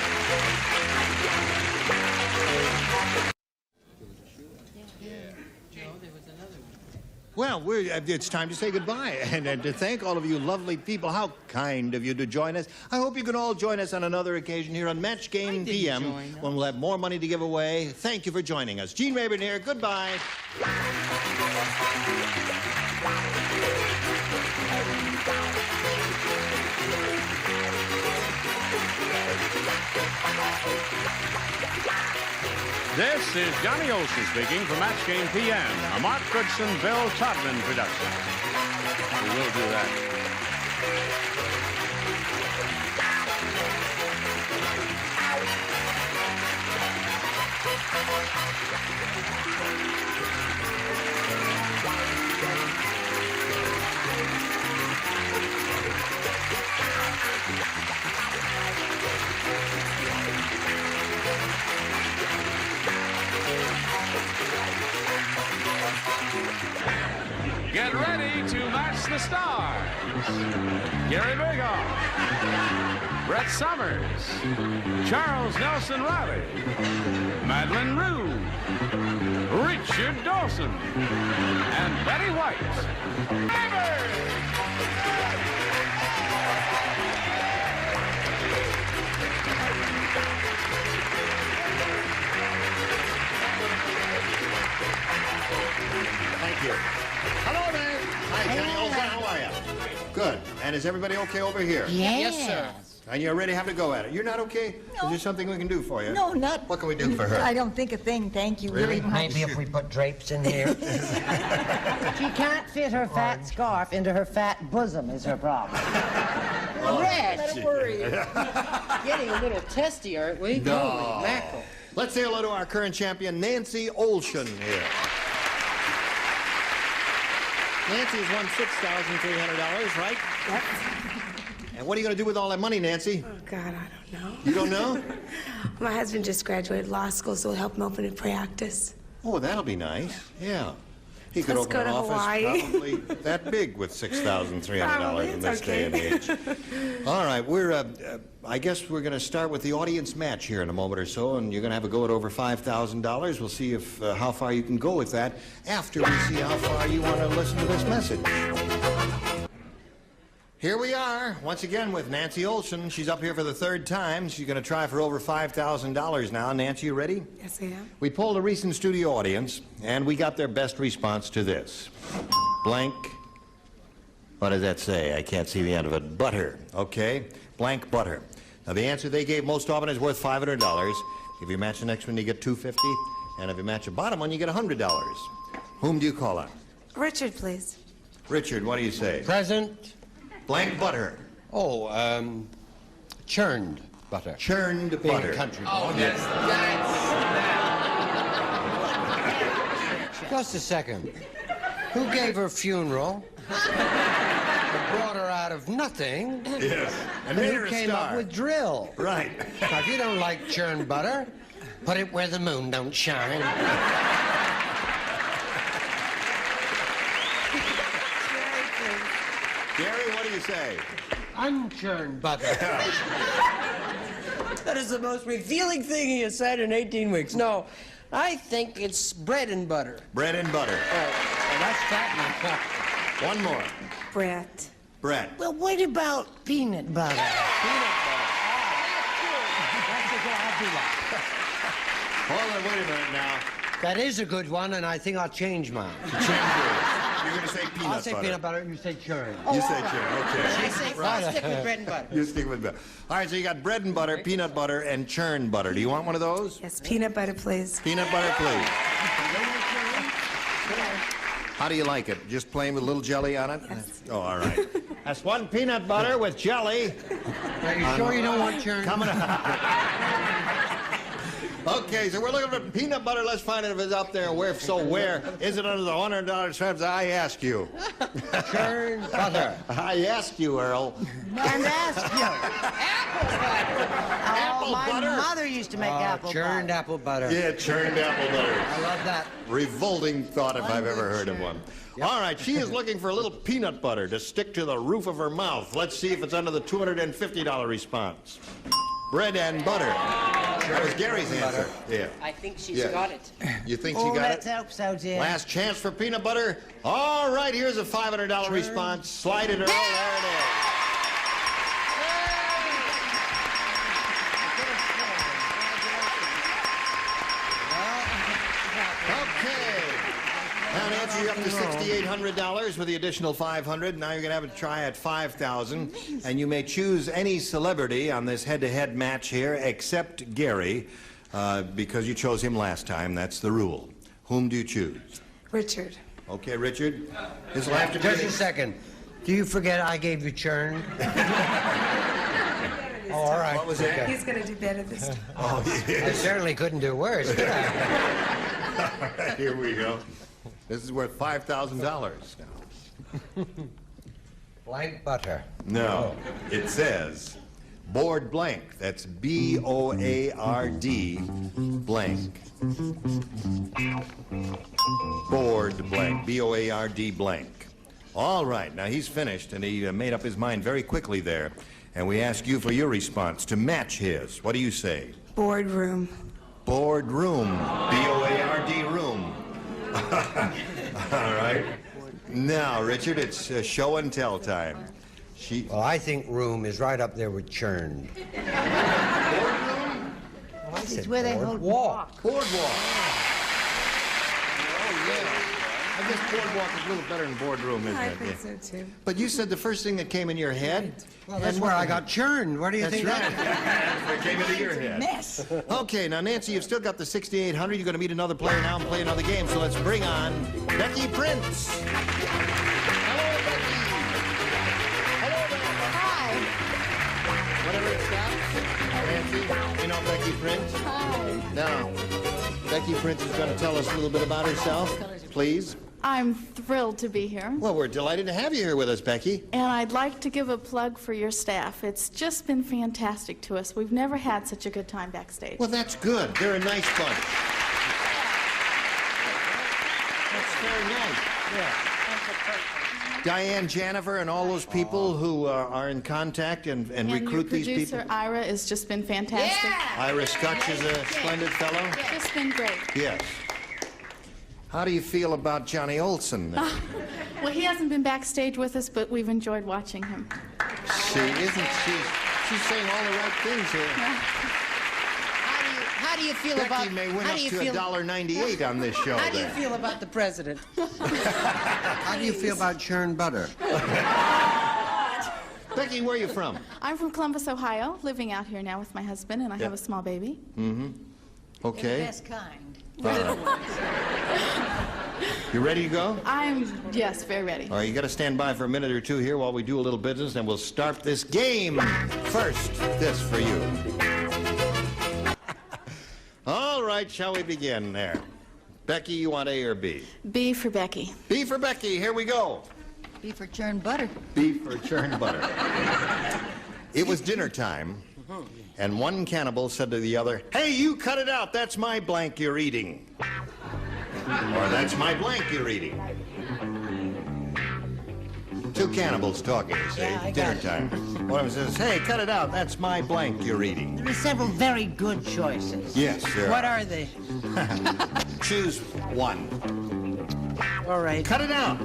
Well, it's time to say goodbye and to thank all of you lovely people. How kind of you to join us. I hope you can all join us on another occasion here on Match Game PM when we'll have more money to give away. Thank you for joining us. Gene Rayburn here. Goodbye. This is Johnny Olson speaking for Match Game PM, a Mark Goodson, Bill Todman production. We will do that. Get ready to match the stars. Gary Burghoff, Brett Summers, Charles Nelson Riley, Madeline Rue, Richard Dawson, and Betty White. Thank you. Hello there. Hi, Johnny Olson. How are you? Good. And is everybody okay over here? Yes, sir. And you're ready to have to go at it. You're not okay? No. Is there something we can do for you? No, not. What can we do for her? I don't think a thing, thank you Really? very much. Maybe if we put drapes in here. She can't fit her fat scarf into her fat bosom is her problem. Red. Let it worry. Getting a little testy, aren't we? No. Holy mackerel. Let's say hello to our current champion, Nancy Olson here. Nancy has won $6,300, right? Yep. And what are you going to do with all that money, Nancy? Oh, God, I don't know. You don't know? My husband just graduated law school, so we'll help him open a practice. Oh, that'll be nice. Yeah. He could Let's open go an to office Hawaii. probably that big with $6,300 in this day and age. Okay. All right, I guess we're going to start with the audience match here in a moment or so, and you're going to have a go at over $5,000. We'll see if how far you can go with that after we see how far you want to listen to this message. Here we are, once again with Nancy Olson. She's up here for the third time. She's going to try for over $5,000 now. Nancy, you ready? Yes, I am. We polled a recent studio audience, and we got their best response to this. Blank, what does that say? I can't see the end of it. Butter, okay? Blank butter. Now, the answer they gave most often is worth $500. If you match the next one, you get $250. And if you match the bottom one, you get $100. Whom do you call on? Richard, please. Richard, what do you say? Present. Blank butter. Oh, churned butter. Churned Being butter. a country boy. Oh, that's Just a second. Who gave her funeral? Brought her out of nothing. Yes. And made who her a came star. up with drill? Right. Now, if you don't like churned butter, put it where the moon don't shine. Gary, what do you say? Unchurned butter. That is the most revealing thing he has said in 18 weeks. No, I think it's bread and butter. Bread and butter. And that's fattening. One more. Brett. Brett. Well, what about peanut butter? Hold on, wait a minute now. That is a good one, and I think I'll change mine. Change yours. You're going to say peanut I'll say butter. peanut butter, and you say churned. You say churn, okay. I say I'll stick with bread and butter. You stick with butter. All right, so you got bread and butter, peanut butter, and churned butter. Do you want one of those? Yes, peanut butter, please. Peanut butter, please. How do you like it? Just plain with a little jelly on it? Yes. Oh, all right. That's one peanut butter with jelly. Are you sure you don't want churned? Coming up. Okay, so we're looking for peanut butter. Let's find out if it's up there. Where? So where is it under the $100 terms? I ask you. Churned butter. I ask you, Earl. And ask you. Apple my butter? mother used to make apple churned butter. apple butter. Yeah, churned apple butter. I love that. Revolting thought if I've ever heard of one. Yep. All right, she is looking for a little peanut butter to stick to the roof of her mouth. Let's see if it's under the $250 response. Bread and butter. That was Gary's answer. Yeah. I think she's Yeah. got it. You think she got let's it? hope so, dear. Last chance for peanut butter. All right, here's a $500 response. Slide it. Oh, there it is. Now, Nancy, you're up to $6,800 with the additional $500. Now you're going to have a try at $5,000. And you may choose any celebrity on this head-to-head match here except Gary, because you chose him last time. That's the rule. Whom do you choose? Richard. Okay, Richard. This will have to be... Just a second. Do you forget I gave you churn? Oh, all right. What was that? He's going to do better this time. Oh, I certainly couldn't do worse, could I? All right, here we go. This is worth $5,000 now. Blank butter. No, it says board blank. That's B-O-A-R-D blank. Board blank. B-O-A-R-D blank. All right, now he's finished, and he made up his mind very quickly there. And we ask you for your response to match his. What do you say? Boardroom. Boardroom. B-O-A-R-D room. All right. Now, Richard, it's show and tell time. Well, I think room is right up there with churned. Boardroom? Well, I said where they hold boardwalk. Boardwalk. Oh, yeah. I guess boardwalk is a little better than boardroom, isn't I it? think so, too. But you said the first thing that came in your head? Well, that's where I got churned. Where do you That's think right. that? What came into your head? Mess. Okay, now, Nancy, you've still got the $6,800. You're going to meet another player now and play another game. So let's bring on Becky Prince. Hello, Becky. Hello there. Hi. Whatever it stops. Nancy, you know Becky Prince? Hi. Now, Becky Prince is going to tell us a little bit about herself, please. I'm thrilled to be here. Well, we're delighted to have you here with us, Becky. And I'd like to give a plug for your staff. It's just been fantastic to us. We've never had such a good time backstage. Well, that's good. They're a nice bunch. That's very nice. Yeah. Diane Janiver and all those people who are in contact and recruit these people. And your producer, Ira, has just been fantastic. Yeah. Ira Scutch is a splendid fellow. It's just been great. Yes. How do you feel about Johnny Olson? Well, he hasn't been backstage with us, but we've enjoyed watching him. She's saying all the right things here. How do you feel Becky about... may win up to $1.98 on this show. How do you feel about the president? How do you feel about churned butter? Becky, where are you from? I'm from Columbus, Ohio, living out here now with my husband, and I have a small baby. Mm-hmm. Okay. The best kind. You ready to go? Yes, very ready. All right, you got to stand by for a minute or two here while we do a little business, and we'll start this game. First, this for you. All right, shall we begin there? Becky, you want A or B? B for Becky. B for Becky, here we go. B for churned butter. B for churned butter. It was dinner time, and one cannibal said to the other, "Hey, you cut it out. That's my blank you're eating." Or, "That's my blank you're eating." Two cannibals talking, see? Dinner time. One of them says, "Hey, cut it out. That's my blank you're eating." There are several very good choices. Yes, there What are. are they? Choose one. All right. Cut it out.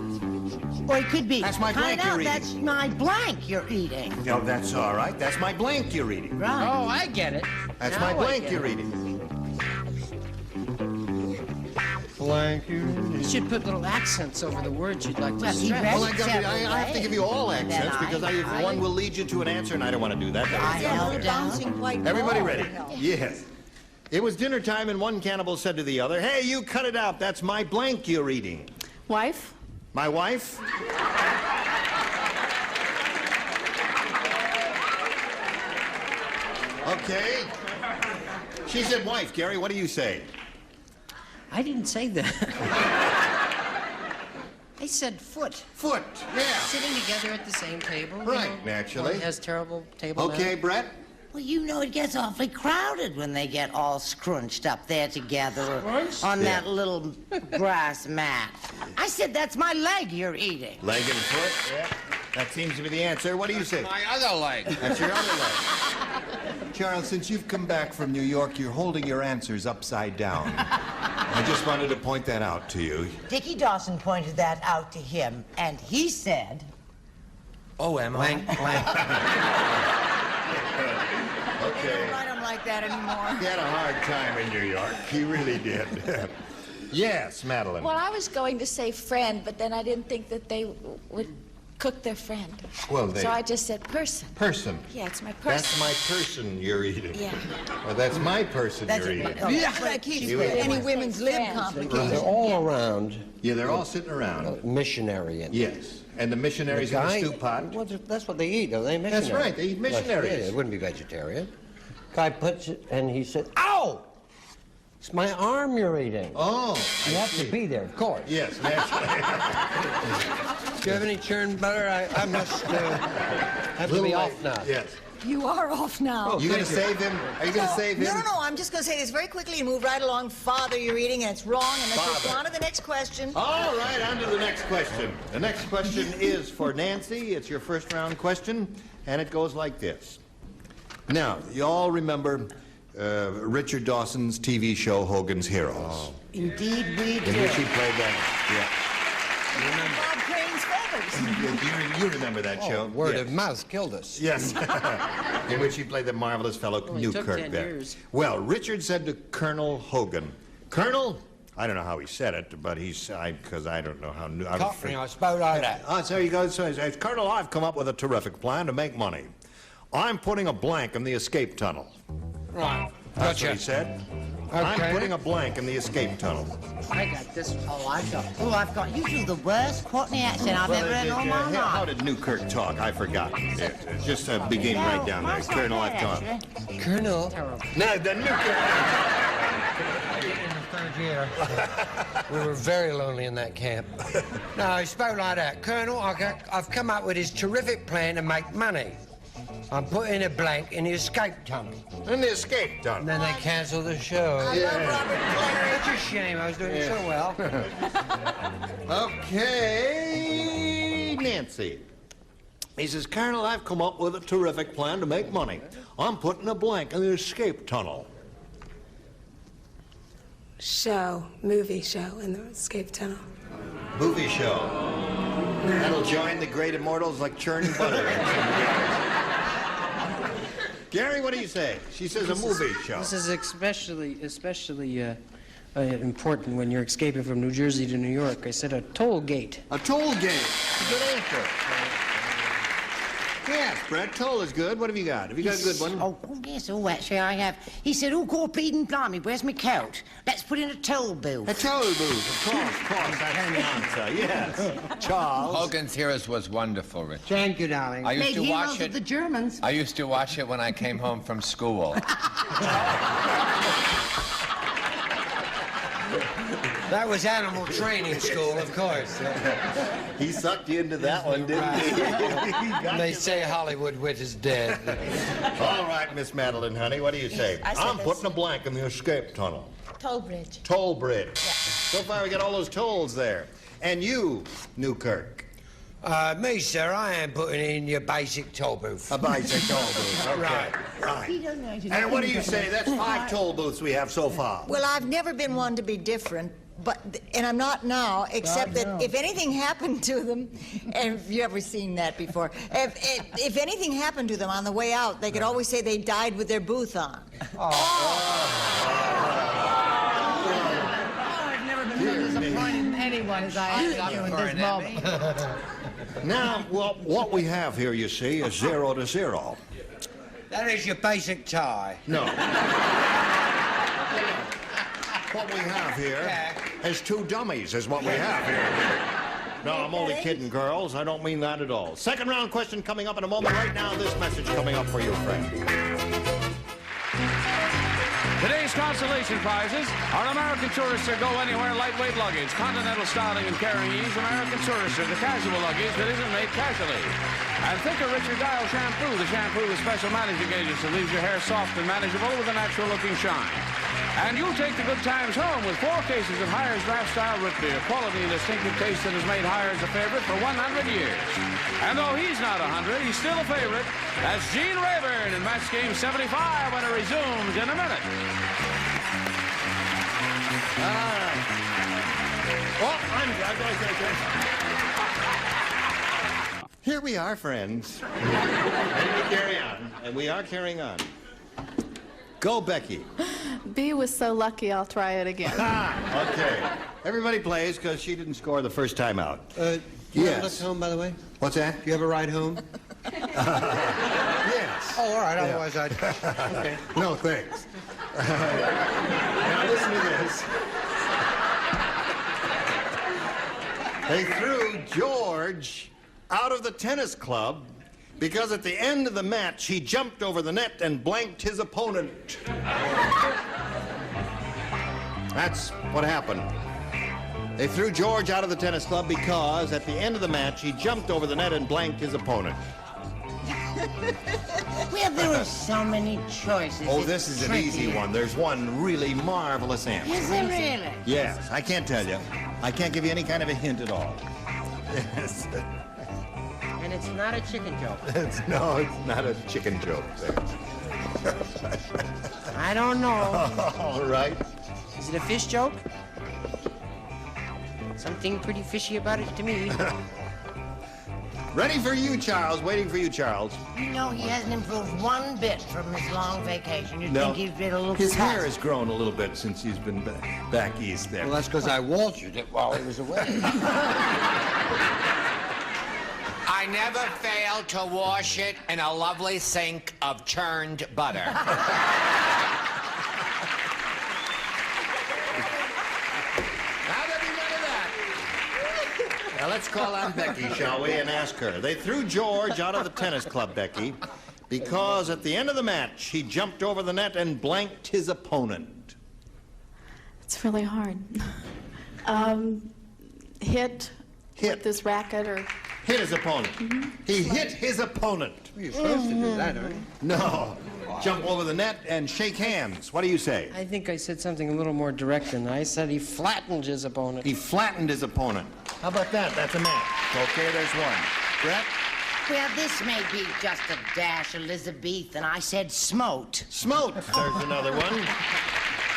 Or it could be. That's my blank cut it you're out. eating. That's my blank you're eating. No, that's all right. That's my blank you're eating. Right. Oh, I get it. That's Now my I blank get you're it. eating. Blank you. You should put little accents over the words you'd like to stress. Well, I have to give you all accents because one will lead you to an answer, and I don't want to do that. Everybody ready? Yes. It was dinner time, and one cannibal said to the other, "Hey, you cut it out. That's my blank you're eating." Wife? My wife? Okay. She said wife. Gary, what do you say? I didn't say that. I said foot. Foot, yeah. Sitting together at the same table. Right, you know, naturally. One has terrible table Okay, manners. Brett? Well, you know it gets awfully crowded when they get all scrunched up there together on that little grass mat. I said that's my leg you're eating. Leg and foot? Yeah. That seems to be the answer. What do you say? My other leg. That's your other leg. Charles, since you've come back from New York, you're holding your answers upside down. I just wanted to point that out to you. Dickie Dawson pointed that out to him, and he said... Oh, am I? They don't write them like that anymore. He had a hard time in New York. He really did. Yes, Madeline. Well, I was going to say friend, but then I didn't think that they would cook their friend. Well, So I just said person. Person. Yeah, it's my person. That's my person you're eating. Yeah. Well, that's my person you're eating. Yeah, that keeps any women's lib complicated. They're all around. Yeah, they're all sitting around. Missionary. Yes. And the missionaries in the stew pot. Well, that's what they eat, don't they? Missionaries. That's right, they eat missionaries. Yeah, it wouldn't be vegetarian. Guy puts it, and he said, "Ow! It's my arm you're eating." Oh, you have to be there, of course. Yes, naturally. Do you have any churned butter? I must have to be off now. Yes. You are off now. Oh, you going to save him? Are you going to save him? No, I'm just going to say this very quickly and move right along. Father, you're eating, and it's wrong. And let's just go on to the next question. All right, on to the next question. The next question is for Nancy. It's your first round question, and it goes like this. Now, you all remember Richard Dawson's TV show, Hogan's Heroes. Indeed we do. In which he played that. Bob Crane's feathers. Yeah. You remember that show? Word of mouth killed us. Yes. In which he played the marvelous fellow Newkirk there. Years. Well, Richard said to Colonel Hogan, Colonel, I don't know how he said it, but because I don't know how. Cockney, I spoke like that. Oh, so he goes, so he says, Colonel, I've come up with a terrific plan to make money. I'm putting a blank in the escape tunnel. Right. That's Gotcha. what he said. Okay. I'm putting a blank in the escape tunnel. I got this. Oh, I've got. You do the worst Cockney accent I've ever heard in all my life. How did Newkirk talk? I forgot. Just begin right down there. Colonel, I've come. Colonel. No, the Newkirk. In the third year. We were very lonely in that camp. No, he spoke like that. Colonel, I've come up with this terrific plan to make money. I'm putting a blank in the escape tunnel. In the escape tunnel? And then they cancel the show. I love Robert Clary. It's a shame. I was doing so well. Okay, Nancy. He says, Colonel, I've come up with a terrific plan to make money. I'm putting a blank in the escape tunnel. Movie show in the escape tunnel. Movie show. That'll join the great immortals like churned butter. Gary, what do you say? She says a movie show. This is especially important when you're escaping from New Jersey to New York. I said a toll gate. A toll gate. Good answer. Yes, Brett, toll is good. What have you got? Have you got a good one? Oh, yes, actually I have. He said, "Oh, God, bleeding blimey, where's my coat? Let's put in a toll booth." A toll booth, of course, that's the answer, yes. Charles. Hogan's Heroes was wonderful, Richard. Thank you, darling. I used to watch of the Germans. I used to watch it when I came home from school. That was animal training school, of course. He sucked you into that one, didn't he? They say Hollywood wit is dead. All right, Miss Madeline, honey, what do you say? I'm putting a blank in the escape tunnel. Toll bridge. Toll bridge. Yeah. So far, we got all those tolls there. And you, Newkirk. Me, sir, I am putting in your basic toll booth. A basic toll booth, okay. Right. And what do you say? That's 5 toll booths we have so far. Well, I've never been one to be different, and I'm not now, except that if anything happened to them, and if you ever seen that before, if anything happened to them on the way out, they could always say they died with their booth on. I've never been so disappointed in anyone as I am in this moment. Now, well, what we have here, you see, is 0 to 0. That is your basic tie. No. What we have here is 2 dummies, is what we have here. No, I'm only kidding, girls. I don't mean that at all. Second round question coming up in a moment. Right now, this message coming up for you, friend. Today's consolation prizes are American Tourister Go Anywhere lightweight luggage, continental styling and carrying ease, American Tourister, the casual luggage that isn't made casually. And think of Richard Dial shampoo, the shampoo with special managing agents that leaves your hair soft and manageable with a natural looking shine. And you'll take the good times home with 4 cases of Hires Draft Style Root Beer. Quality and distinctive taste that has made Hires a favorite for 100 years. And though he's not 100, he's still a favorite. That's Gene Rayburn in match game 75 when it resumes in a minute. Here we are, friends. And we carry on. And we are carrying on. Go, Becky. B was so lucky, I'll try it again. Okay. Everybody plays because she didn't score the first time out. Do you have a lift home, by the way? What's that? Do you have a ride home? Yes. Oh, all right. Yeah. Otherwise, I'd... Okay. No, thanks. Now listen to this. They threw George out of the tennis club because at the end of the match, he jumped over the net and blanked his opponent. That's what happened. They threw George out of the tennis club because at the end of the match, he jumped over the net and blanked his opponent. Well, there are so many choices. Oh, It's this is an tricky. easy one. There's one really marvelous answer. Is there really? Yes, I can't tell you. I can't give you any kind of a hint at all. Yes. And it's not a chicken joke. No, it's not a chicken joke. I don't know. All right. Is it a fish joke? Something pretty fishy about it to me. Ready for you, Charles. Waiting for you, Charles. You know, he hasn't improved one bit from his long vacation. You No, think he's been a little his fat. hair has grown a little bit since he's been back east there. Well, that's because I waltzed it while he was away. I never fail to wash it in a lovely sink of churned butter. Now let's call on Becky, shall we, and ask her. They threw George out of the tennis club, Becky, because at the end of the match, he jumped over the net and blanked his opponent. It's really hard. Hit with this racket or... Hit his opponent. He hit his opponent. You're supposed to do that, aren't you? No. Jump over the net and shake hands. What do you say? I think I said something a little more direct than that. I said he flattened his opponent. He flattened his opponent. How about that? That's a match. Okay, there's one. Brett? Well, this may be just a dash Elizabethan. I said smote. Smote. There's another one.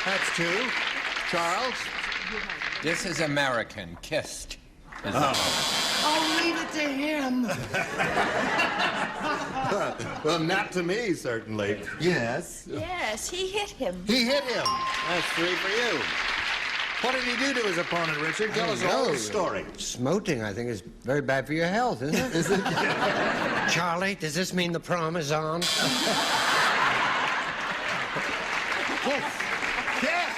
That's 2. Charles? This is American. Kissed. Oh, leave it to him. Well, not to me, certainly. Yes. Yes, he hit him. He hit him. That's 3 for you. What did he do to his opponent, Richard? Tell us the whole story. Smoting, I think, is very bad for your health, isn't it? Is it? Charlie, does this mean the prom is on? Yes.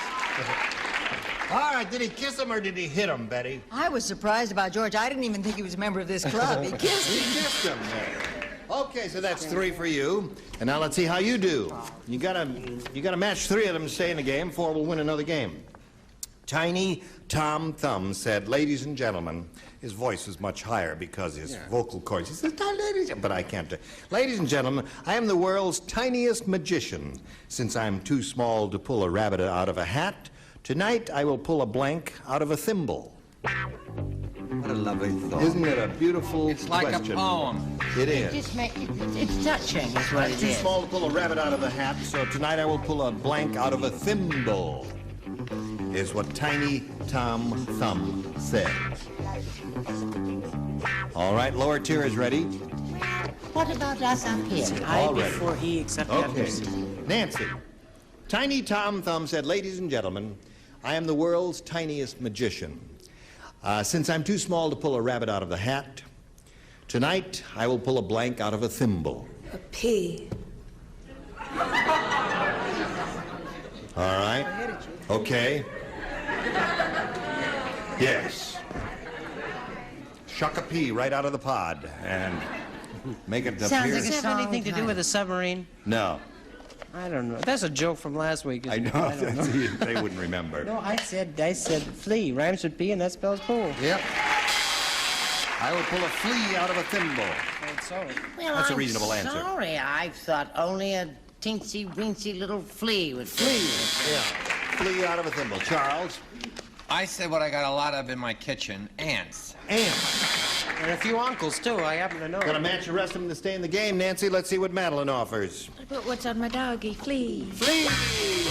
All right, did he kiss him or did he hit him, Betty? I was surprised about George. I didn't even think he was a member of this club. He kissed He him. kissed him. Okay, so that's 3 for you. And now let's see how you do. You gotta match 3 of them to stay in the game. 4 will win another game. Tiny Tom Thumb said, "Ladies and gentlemen," his voice is much higher because his vocal cords. He says, "Ladies," but I can't. "Ladies and gentlemen, I am the world's tiniest magician. Since I'm too small to pull a rabbit out of a hat, tonight I will pull a blank out of a thimble." What a lovely thought. Isn't it a beautiful It's like question? a poem. It is. It's touching, is what I'm it too is. small to pull a rabbit out of a hat, so tonight I will pull a blank out of a thimble, is what Tiny Tom Thumb said. All right, lower tier is ready. What about us up here? I All ready. before E except Okay. after C. Nancy. Tiny Tom Thumb said, "Ladies and gentlemen, I am the world's tiniest magician. Since I'm too small to pull a rabbit out of the hat, tonight I will pull a blank out of a thimble." A P. All right. Okay. Yes. Shuck a pea right out of the pod and make it Sounds appear. like Does it have anything to do with a submarine? No. I don't know. That's a joke from last week. I isn't it? know. don't know. They wouldn't remember. No, I said flea. Rhymes with P and that spells pool. Yep. I will pull a flea out of a thimble. And so. Well, That's a I'm reasonable answer. sorry. I thought only a teensy-weensy little flea would Flea. Yeah. flee out of a thimble. Charles? I said what I got a lot of in my kitchen, ants. Ants. And a few uncles, too. I happen to know. Gonna match the rest of them to stay in the game. Nancy, let's see what Madeline offers. But what's on my doggy? Fleas. Fleas!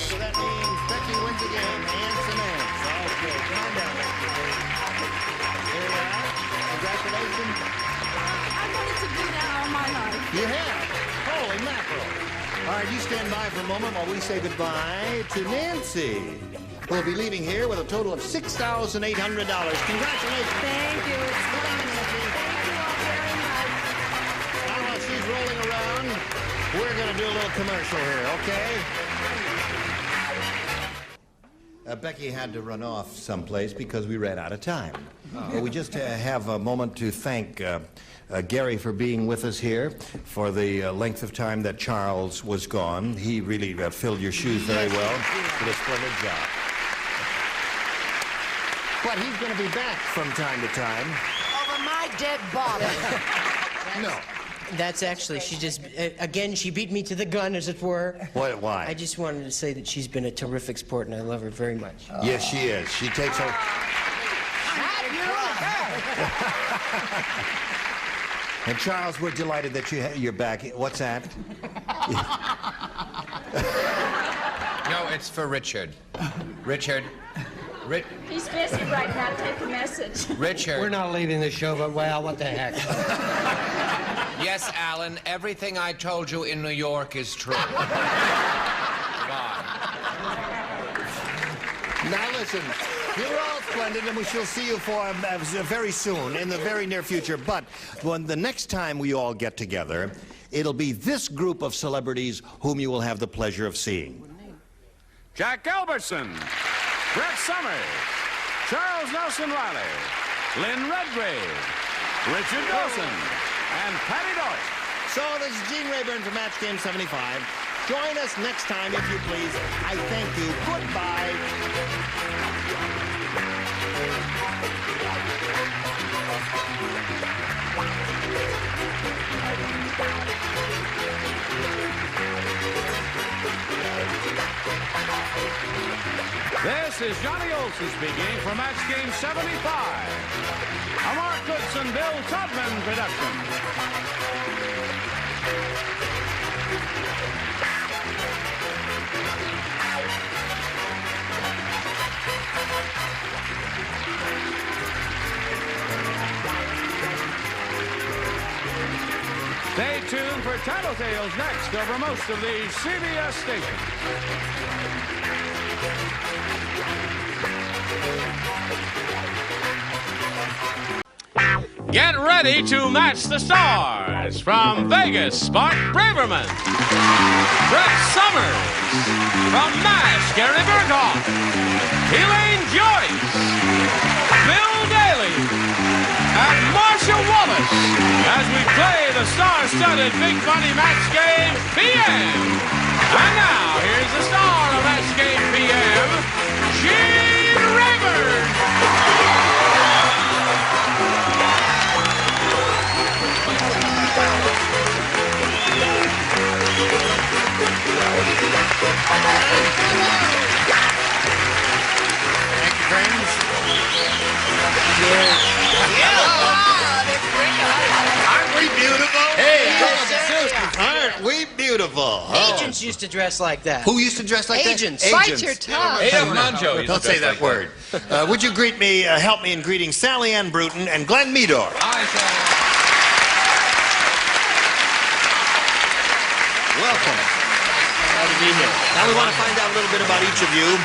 So that means Becky wins again. Ants and ants. Okay, come on down, Becky. Here we are. Congratulations. I wanted to do that all my life. You have? Holy mackerel. All right, you stand by for a moment while we say goodbye to Nancy. We'll be leaving here with a total of $6,800. Congratulations. Thank you. It's fun. Now while she's rolling around, we're going to do a little commercial here, okay? Becky had to run off someplace because we ran out of time. But we just have a moment to thank Gary for being with us here for the length of time that Charles was gone. He really filled your shoes very well. Did a splendid job. But he's going to be back from time to time. Over my dead body. No. That's actually, she just, again, she beat me to the gun, as it were. What? Why? I just wanted to say that she's been a terrific sport, and I love her very much. Yes, she is. She takes her... And Charles, we're delighted that you're back. What's that? No, it's for Richard. Richard. He's busy right now. Take a message. Richard. We're not leaving the show, but well, what the heck? Yes, Alan, everything I told you in New York is true. God. Now listen, you're all splendid, and we shall see you for very soon, in the very near future. But when the next time we all get together, it'll be this group of celebrities whom you will have the pleasure of seeing. Jack Albertson, Brett Summers, Charles Nelson Riley, Lynn Redgrave, Richard Dawson, and Patty Doyle. So this is Gene Rayburn from Match Game 75. Join us next time, if you please. I thank you. Goodbye. This is Johnny Olson speaking for Match Game 75. A Mark Goodson, Bill Todman production. Stay tuned for Tattletales next over most of these CBS stations. Get ready to match the stars. From Vegas, Bart Braverman. Brett Summers. From MASH, Gary Burghoff. Elaine Joyce. Bill Daly. And Marcia Wallace. As we play the star-studded Big Money Match Game PM. And now, here's the star of Match Game PM, Gene Rayburn. Thank you, friends. Aren't we beautiful? Hey, aren't we beautiful? Agents used to dress like that. Who used to dress like Agents. that? Bite your tongue. Don't say that word. Would you greet me, help me in greeting Sally Ann Bruton and Glenn Meador? Welcome. Glad to be here. Now we want to find out a little bit about each of you.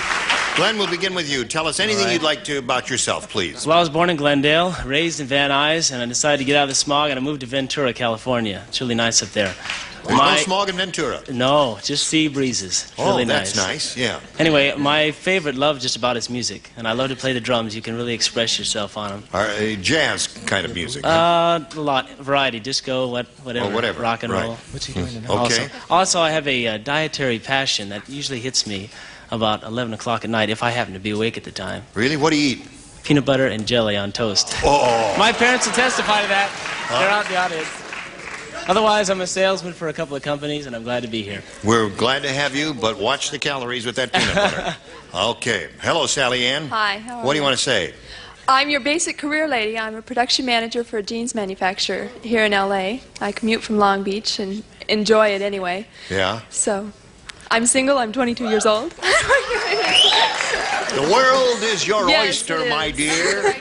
Glenn, we'll begin with you. Tell us anything you'd like to about yourself, please. Well, I was born in Glendale, raised in Van Nuys, and I decided to get out of the smog, and I moved to Ventura, California. It's really nice up there. There's no smog in Ventura? No, just sea breezes. It's really that's nice, yeah. Anyway, my favorite love just about is music, and I love to play the drums. You can really express yourself on them. Jazz kind of music? A lot. Variety. Disco, whatever. Oh, whatever. Rock and roll. Right. What's he doing tonight? Okay. Also, I have a dietary passion that usually hits me about 11 o'clock at night if I happen to be awake at the time. Really? What do you eat? Peanut butter and jelly on toast. Oh. My parents will testify to that. They're out in the audience. Otherwise, I'm a salesman for a couple of companies, and I'm glad to be here. We're glad to have you, but watch the calories with that peanut butter. Okay. Hello, Sally Ann. Hi, how are What do you you? want to say? I'm your basic career lady. I'm a production manager for a jeans manufacturer here in L.A. I commute from Long Beach and enjoy it anyway. Yeah? So, I'm single. I'm 22 years old. The world is your Yes, oyster, it my is. dear.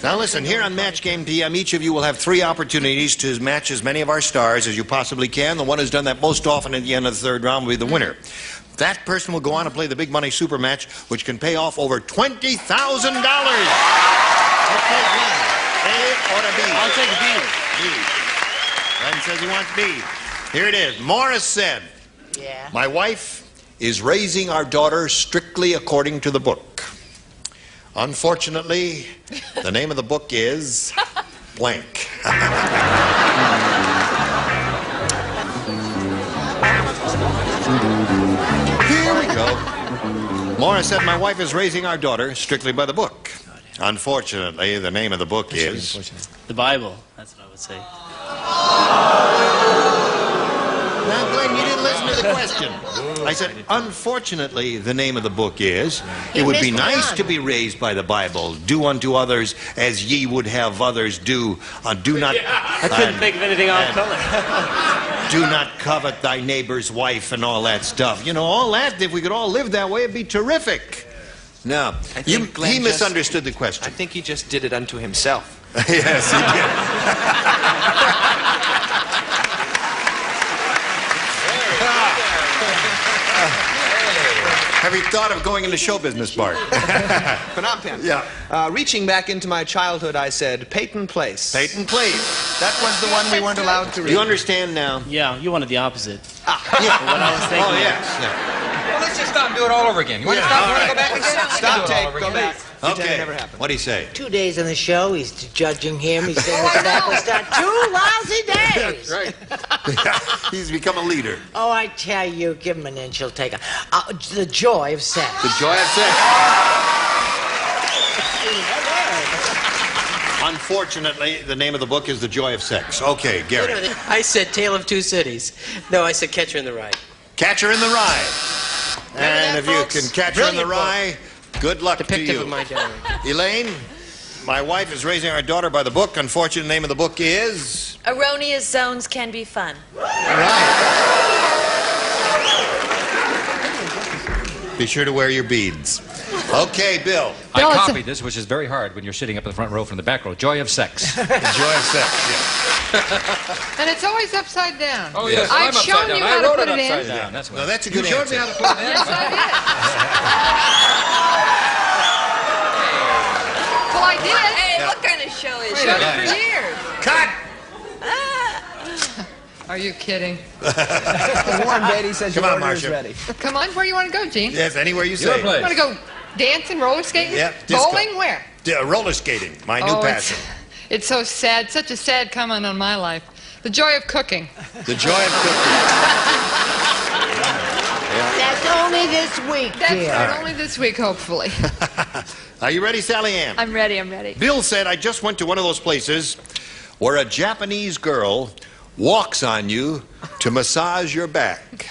Now listen, here on Match Game DM, each of you will have 3 opportunities to match as many of our stars as you possibly can. The one who's done that most often at the end of the 3rd round will be the winner. That person will go on to play the big money super match, which can pay off over $20,000. Let's take one. A or a B? I'll take B. B. Glenn says he wants B. Here it is. Morris said, my wife is raising our daughter strictly according to the book. Unfortunately, the name of the book is blank. Here we go. Morris said, my wife is raising our daughter strictly by the book. Unfortunately, the name of the book is... The Bible. That's what I would say. Now, Glenn, you didn't listen to the question. I said, unfortunately, the name of the book is, it would be nice to be raised by the Bible. Do unto others as ye would have others do. Do not... I couldn't think of anything off color. Do not covet thy neighbor's wife and all that stuff. You know, all that, if we could all live that way, it'd be terrific. No, he misunderstood the question. I think he just did it unto himself. Yes, he did. Have you thought of going into show business, Bart? Phnom Penh. Yeah. Reaching back into my childhood, I said, Peyton Place. Peyton Place. That was the one we weren't allowed to read. You understand now? Yeah, you wanted the opposite. Yeah. What I was thinking. Oh, yes. Well, let's just stop and do it all over again. You want to stop? You want to go back again? Stop, take, go back. Okay. Never happened. What do you say? 2 days on the show, he's judging him. He's saying the tobacco start 2 lousy days. Right. He's become a leader. Oh, I tell you, give him an inch, he'll take a... the joy of sex. The joy of sex. Unfortunately, the name of the book is The Joy of Sex. Okay, Gary. I said Tale of Two Cities. No, I said Catcher in the Rye. Catcher in the Rye. And if you can catch her in the rye, good luck to Depictive you. of my generation. Elaine, my wife is raising our daughter by the book. Unfortunately, the name of the book is... Erroneous zones can be fun. Be sure to wear your beads. Okay, Bill. I copied this, which is very hard when you're sitting up in the front row from the back row. Joy of sex. The Joy of Sex, yes. And it's always upside down. Oh, yes. I've shown you how to put it in. Down. That's No, that's a good You showed answer. me how to put it in. Yes, I did. Well, I did. Hey, what kind of show is Showed that? it for years. Cut! Are you kidding? Warren Beatty says Come your on, order is Marcia. ready. Come on, where do you want to go, Gene? Yes, anywhere you Your say. place. You want to go dancing, roller skating? Yeah, disco. Bowling? Where? Roller skating, my new passion. It's so sad, such a sad comment on my life. The joy of cooking. The joy of cooking. That's only this week, That's dear. right, only this week, hopefully. Are you ready, Sally Ann? I'm ready, I'm ready. Bill said, I just went to one of those places where a Japanese girl walks on you to massage your back.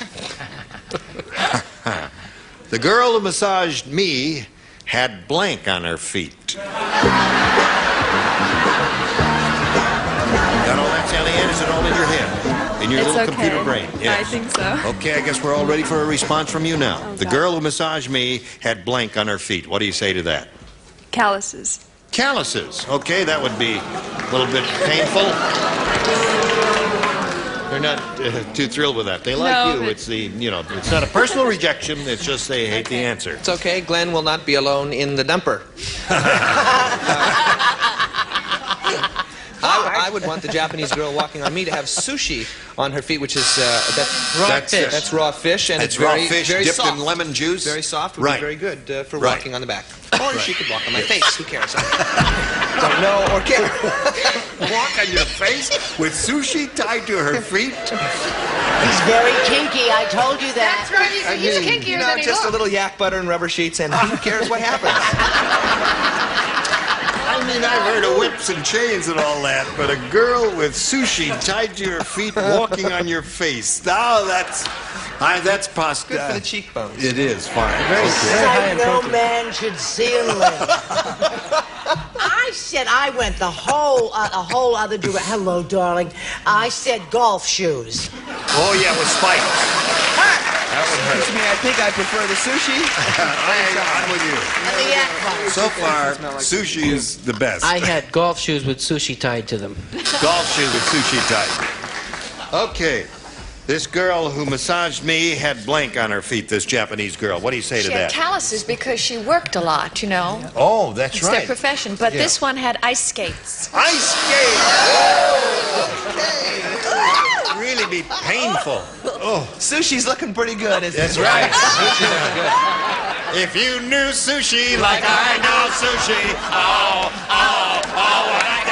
The girl who massaged me had blank on her feet. Got all that, Sally Ann? Is it all in your head? In your It's little okay. computer brain? I think so. Okay, I guess we're all ready for a response from you now. The girl who massaged me had blank on her feet. What do you say to that? Calluses. Calluses. Okay, that would be a little bit painful. They're not too thrilled with that. They like No, you. but- It's the, it's not a personal rejection. It's just they hate the answer. It's okay. Glenn will not be alone in the dumper. I would want the Japanese girl walking on me to have sushi on her feet, which is that's raw fish, and It's it's very, raw fish very dipped soft. in lemon juice. Very soft. Would Right. be very good for Right. walking on the back. Or she could walk on my face. Who cares? Don't know or care. Walk on your face with sushi tied to her feet. He's very kinky, I told you that. That's right, he's kinkier than he just looks. a little yak butter and rubber sheets, and who cares what happens? I mean, I've heard of whips and chains and all that, but a girl with sushi tied to her feet walking on your face. Now that's pasta. Good for the cheekbones. It is, fine. Sight no man should see and live. I said I went the whole other direction. Hello, darling. I said golf shoes. Oh, yeah, with spikes. That would hurt. Excuse me, I think I prefer the sushi. I'm with you. And the yak bites. So far, sushi is the best. I had golf shoes with sushi tied to them. Golf shoes with sushi tied. Okay. This girl who massaged me had blank on her feet, this Japanese girl. What do you say to She that? had calluses because she worked a lot, you know. Oh, that's It's right. their profession. But Yeah. this one had ice skates. Ice skates! Oh, really be painful. Oh. Sushi's looking pretty good, isn't That's it? right. Sushi's looking good. If you knew sushi like I know sushi, oh, oh, oh, what I got.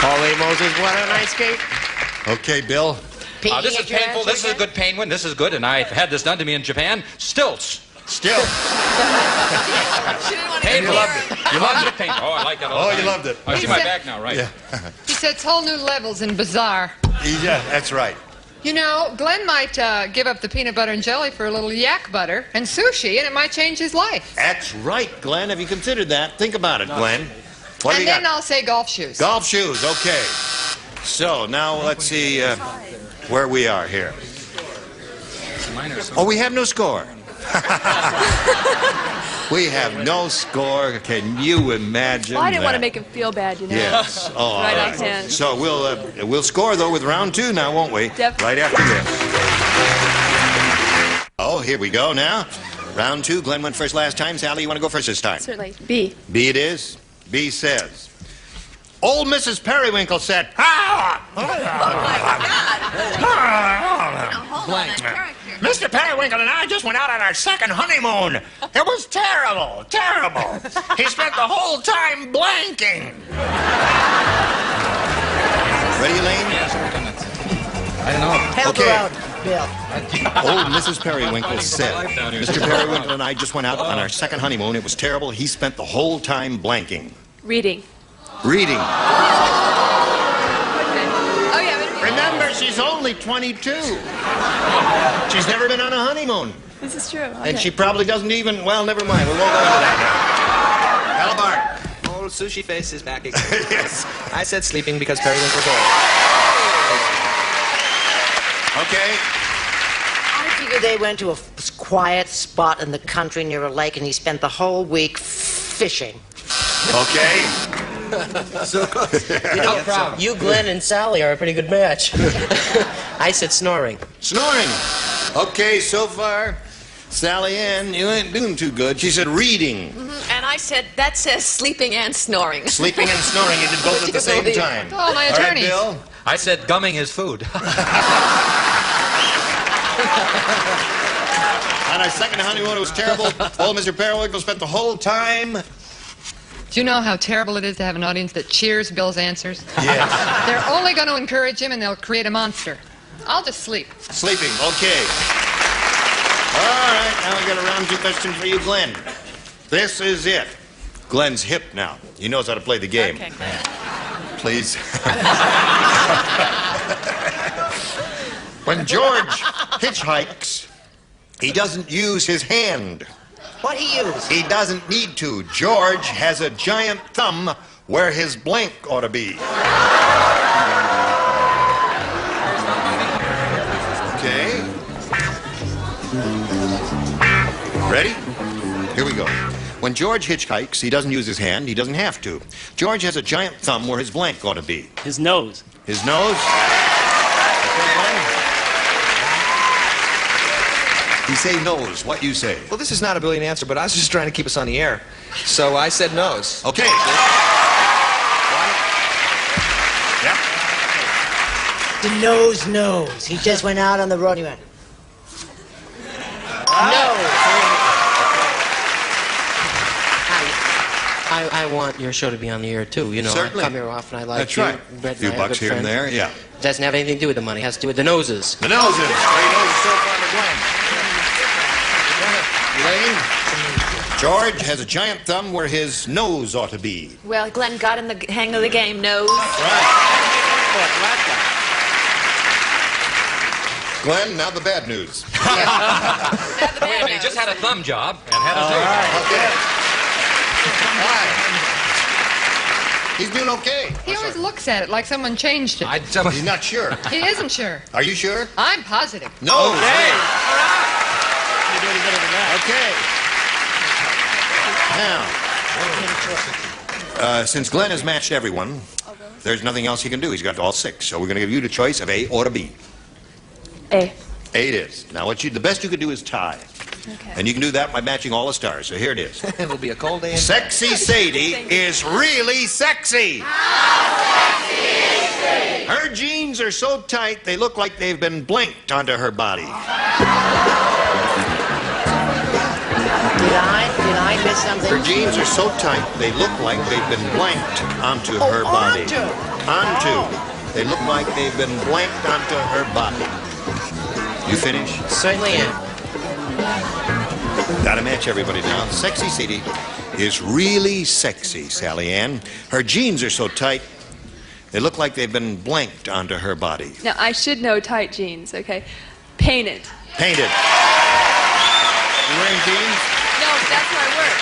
Holy Moses, what an ice skate. Okay, Bill. This is painful. This is a good pain one. This is good, and I've had this done to me in Japan. Stilts. Stilts. Painful. You loved it. You loved it, painful. Oh, I like that all the time. You loved it. I see my back now, right? Yeah. He sets whole new levels in bizarre. Yeah, that's right. You know, Glenn might give up the peanut butter and jelly for a little yak butter and sushi, and it might change his life. That's right, Glenn. Have you considered that? Think about it, Glenn. What do And you then got? I'll say golf shoes. Golf shoes, okay. So now let's see where we are here. Oh, we have no score. We have no score. Can you imagine? Well, I didn't want to that? make him feel bad, you know. Yes. Oh, all right right. offhand. So we'll score though with round 2 now, won't we? Definitely. Right after this. Oh, here we go now. Round 2. Glenn went first last time. Sally, you want to go first this time? Certainly. B. B it is. B says, old Mrs. Periwinkle said, Blank. Mr. Periwinkle and I just went out on our second honeymoon. It was terrible, terrible. He spent the whole time blanking. Ready, Elaine? Yes, I don't know. Help her out, Bill. Old Mrs. Periwinkle said, Mr. Periwinkle and I just went out on our second honeymoon. It was terrible. He spent the whole time blanking. Reading. Reading. Oh, yeah. Remember, she's only 22. She's never been on a honeymoon. This is true. Okay. And she probably doesn't even, well, never mind. We won't go into that now. Halibart. Old sushi face is back again. Yes. I said sleeping because Periwinkle's old. Okay. I figure they went to a quiet spot in the country near a lake, and he spent the whole week fishing. Okay. So close. You, Glenn, and Sally are a pretty good match. I said snoring. Snoring. Okay, so far, Sally Ann, you ain't doing too good. She said reading. And I said, that says sleeping and snoring. Sleeping and snoring. You did both at the same time. Oh, my All right, attorneys. Bill. I said gumming is food. On our second honeymoon, it was terrible. Old Mr. Periwinkle spent the whole time. Do you know how terrible it is to have an audience that cheers Bill's answers? Yes. They're only going to encourage him, and they'll create a monster. I'll just sleep. Sleeping. Okay. All right, now we got a round 2 question for you, Glenn. This is it. Glenn's hip now. He knows how to play the game. Okay, Glenn. Please. When George hitchhikes, he doesn't use his hand. What he used? He doesn't need to. George has a giant thumb where his blank ought to be. Okay. Ready? Here we go. When George hitchhikes, he doesn't use his hand. He doesn't have to. George has a giant thumb where his blank ought to be. His nose. His nose? Okay, Glenn? You say nose. What you say? Well, this is not a brilliant answer, but I was just trying to keep us on the air. So I said nose. Okay. Yep. The nose knows. He just went out on the road and he went, no. I want your show to be on the air, too. You know, Certainly. I come here often. I like That's you. right. Brett A few and I are bucks good here and friends. there, yeah. Doesn't have anything to do with the money. It has to do with the noses. The noses. Three noses so far to Glenn. Elaine? George has a giant thumb where his nose ought to be. Well, Glenn got in the hang of the game, nose. Glenn, now the bad news. Wait a minute, he just had a thumb job and had a He's doing okay. He always looks at it like someone changed it. He's not sure. He isn't sure. Are you sure? I'm positive. No. Okay. You're doing better than that. Okay. Now, since Glenn has matched everyone, there's nothing else he can do. He's got all 6. So we're going to give you the choice of A or to B. A. A it is. Now, the best you could do is tie. Okay. And you can do that by matching all the stars. So here it is. It'll be a cold day. Sexy Sadie is really sexy. Her jeans are so tight, they look like they've been blinked onto her body. Did I miss something? Her jeans are so tight, they look like they've been blanked onto her body. Onto. They look like they've been blanked onto her body. You finish? Certainly am. Gotta match everybody now. Sexy Sadie is really sexy, Sally Ann. Her jeans are so tight, they look like they've been blanked onto her body. Now, I should know tight jeans, okay? Painted. Painted. You wearing jeans? No, that's where I work.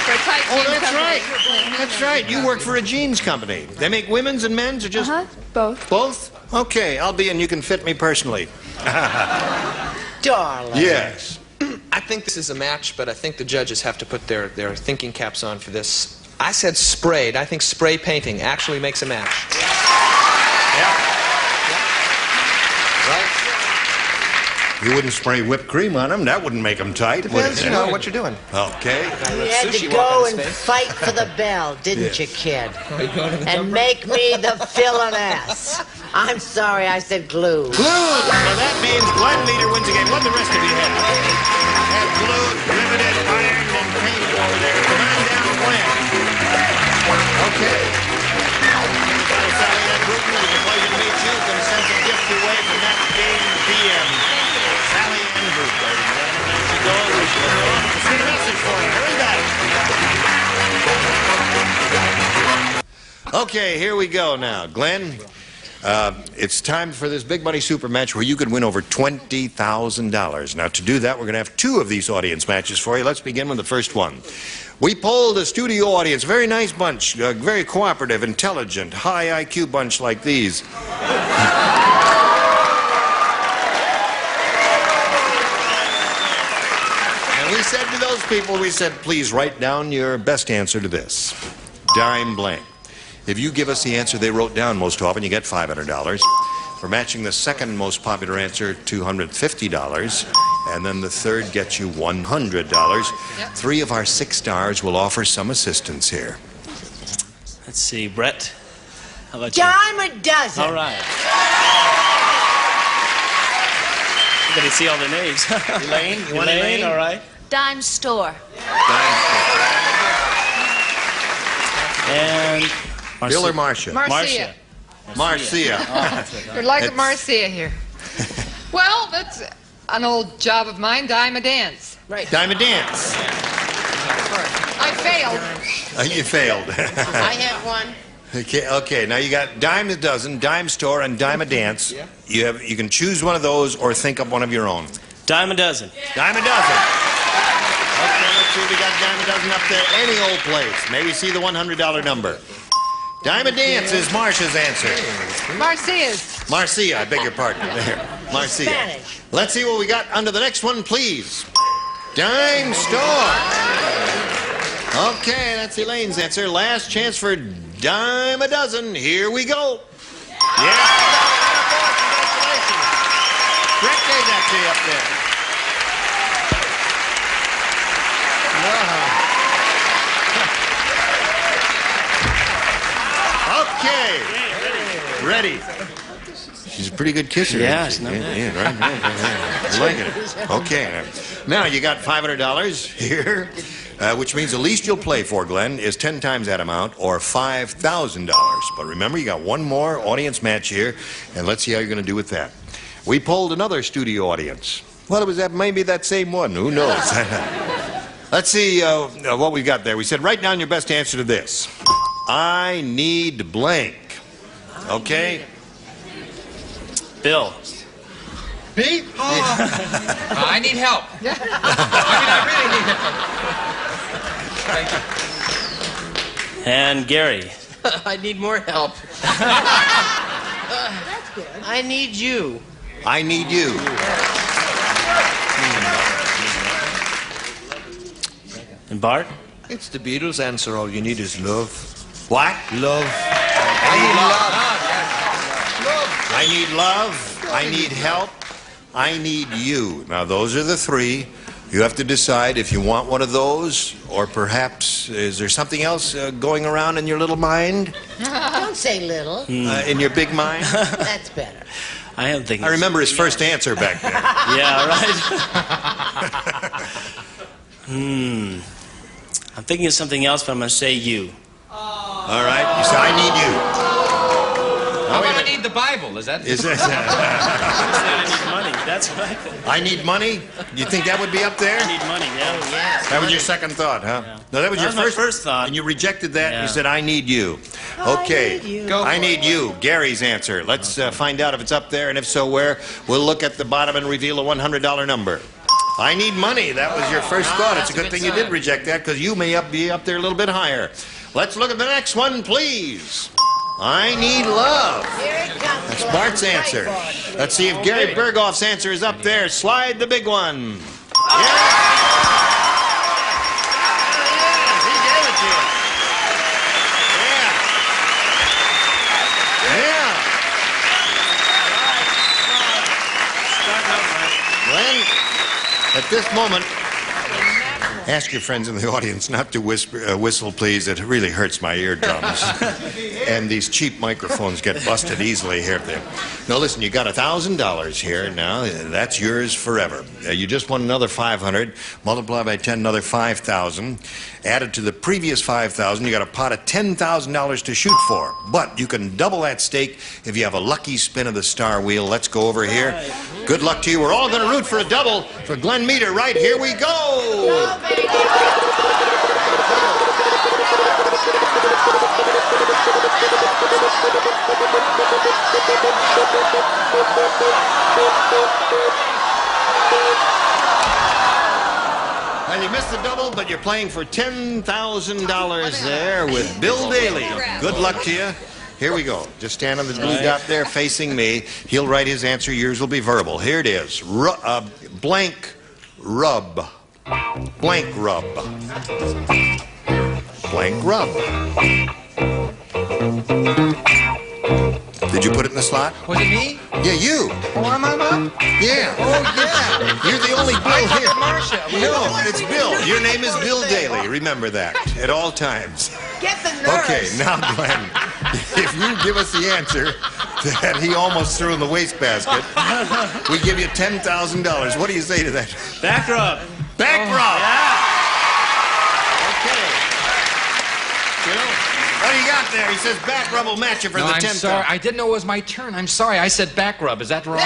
For a tight jeans Oh, that's company. right. That's right. You work for a jeans company. They make women's and men's or just... Both. Both? Okay, I'll be in. You can fit me personally. Darling. Yes. I think this is a match, but I think the judges have to put their thinking caps on for this. I said sprayed. I think spray painting actually makes a match. Right? You wouldn't spray whipped cream on them. That wouldn't make them tight. Depends, you know, what you're doing. Okay. You had to go and fight for the bell, didn't you, kid? And make me the villainess. I'm sorry I said glue. Glue! Well, that means Glenn Leader wins the game. What the rest of you have? Have glued, riveted, ironed, and painted over there. Come on down, Glenn. Okay. Sally Ann Bruton, it was a pleasure to meet you. Going to send some gifts your way from that game PM. Sally Ann Bruton, ladies and gentlemen. There she goes. We should go off to see a message for you. Hurry back. Okay, here we go now. Glenn, it's time for this big money super match where you could win over $20,000. Now, to do that, we're going to have 2 of these audience matches for you. Let's begin with the first one. We polled a studio audience, very nice bunch, very cooperative, intelligent, high IQ bunch like these. And we said to those people, we said, please write down your best answer to this. Dime blank. If you give us the answer they wrote down most often, you get $500. For matching the second most popular answer, $250. And then the third gets you $100. 3 of our 6 stars will offer some assistance here. Let's see, Brett. How about you? Dime a dozen. All right. I'm going to see all the names. Elaine, you want Elaine? All right. Dime store. And Bill or Marcia? Marcia. Marcia. We'd like a Marcia here. Well, that's an old job of mine, dime a dance. Right. Dime a dance. I failed. You failed. I have one. Okay, now you got dime a dozen, dime store, and dime a dance. You can choose one of those or think up one of your own. Dime a dozen. Dime a dozen. Okay, let's see if we got dime a dozen up there. Any old place. Maybe see the $100 number. Dime a dance is Marcia's answer. Marcia's. Marcia, I beg your pardon. There. Marcia. Spanish. Let's see what we got under the next one, please. Dime store. Okay, that's Elaine's answer. Last chance for dime a dozen. Here we go. Yeah. Congratulations. Rick gave that to you up there. Okay. Ready. She's a pretty good kisser. Yeah, isn't it's she? not bad. Yeah, right. I'm liking it. Okay. Now you got $500 here, which means the least you'll play for, Glenn, is 10 times that amount, or $5,000. But remember, you got one more audience match here, and let's see how you're going to do with that. We polled another studio audience. Well, it was maybe that same one. Who knows? Let's see what we got there. We said, write down your best answer to this. I need blank. Okay? Bill. Me? I need help. I mean, I really need help. Thank you. And Gary. I need more help. That's good. I need you. I need you. And Bart? It's the Beatles. Answer all you need is love. What? Love. I need love. I need love. I need help. I need you. Now, those are the three. You have to decide if you want one of those, or perhaps, is there something else going around in your little mind? Don't say little. In your big mind? That's better. I am thinking. I remember his first answer back then. Yeah, right? I'm thinking of something else, but I'm going to say you. All right. You say, I need you. How about I need the Bible? Is that? Is that? I need money. That's right. I need money? You think that would be up there? I need money, yeah. Yes. That was your second thought, huh? Yeah. No, that was your my first thought. And you rejected that. Yeah. You said, I need you. Okay. I need you. Gary's answer. Let's find out if it's up there, and if so, where. We'll look at the bottom and reveal a $100 number. I need money. That was your first thought. It's a good thing you did reject that, because you may be up there a little bit higher. Let's look at the next one, please. I need love. Here it comes. That's Bart's answer. Let's see if Gary Burghoff's answer is up there. Slide the big one. Yeah. He gave it to you. Yeah. Glenn, at this moment, ask your friends in the audience not to whistle, please. It really hurts my eardrums. And these cheap microphones get busted easily here. Now, listen, you got $1,000 here now. That's yours forever. You just won another 500. Multiply by 10, another 5,000. Added to the previous 5,000, you got a pot of $10,000 to shoot for. But you can double that stake if you have a lucky spin of the star wheel. Let's go over here. Good luck to you. We're all going to root for a double for Glenn Meter. Right, here we go. Well, you missed the double, but you're playing for $10,000 there with Bill Daly. Good luck to you. Here we go. Just stand on the blue dot there facing me. He'll write his answer. Yours will be verbal. Here it is. Blank rub. Blank rub. Blank rub. Did you put it in the slot? Was it me? Yeah, you. Oh, am I, Mom? Yeah. Oh, yeah. You're the only Bill here. Marcia. No, it's Bill. Your name is Bill Daly. Remember that at all times. Get the nurse. Okay, now, Glenn, if you give us the answer that he almost threw in the wastebasket, we give you $10,000. What do you say to that? Back rub. Back rub. Yeah. Okay. Bill, what do you got there? He says back rub will match you for the I'm 10,000. sorry. I didn't know it was my turn. I'm sorry. I said back rub. Is that wrong?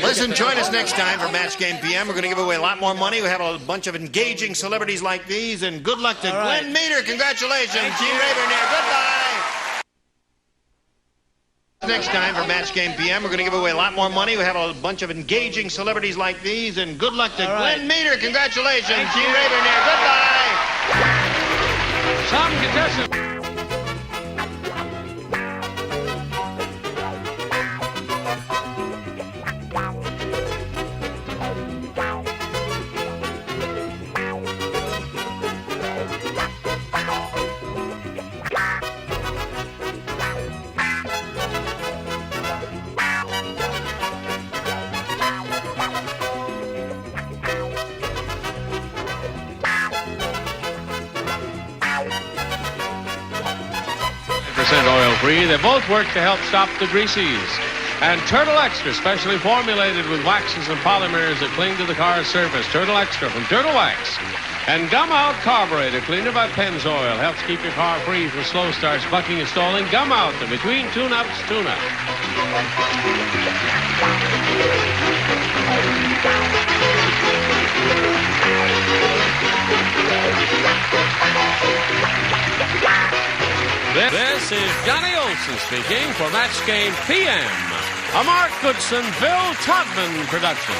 Listen, join us next time for Match Game PM. We're going to give away a lot more money. We have a bunch of engaging celebrities like these, and good luck to Glenn Meter. Congratulations. Gene Ravernier. Goodbye. Next time for Match Game PM, we're going to give away a lot more money. We have a bunch of engaging celebrities like these, and good luck to Glenn Meter. Congratulations. Gene Ravernier. Goodbye. Some contestants. Oil-free. They both work to help stop the greases. And Turtle Extra, specially formulated with waxes and polymers that cling to the car's surface. Turtle Extra from Turtle Wax. And Gum Out Carburetor Cleaner by Pennzoil helps keep your car free from slow starts, bucking, and stalling. Gum Out, the between tune-ups, tune-up. This is Johnny Olson speaking for Match Game PM, a Mark Goodson, Bill Todman production.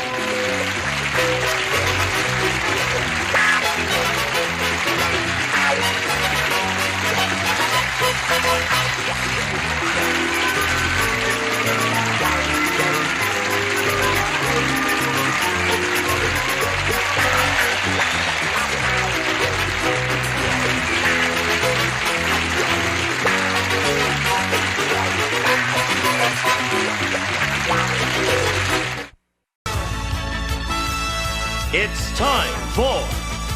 It's time for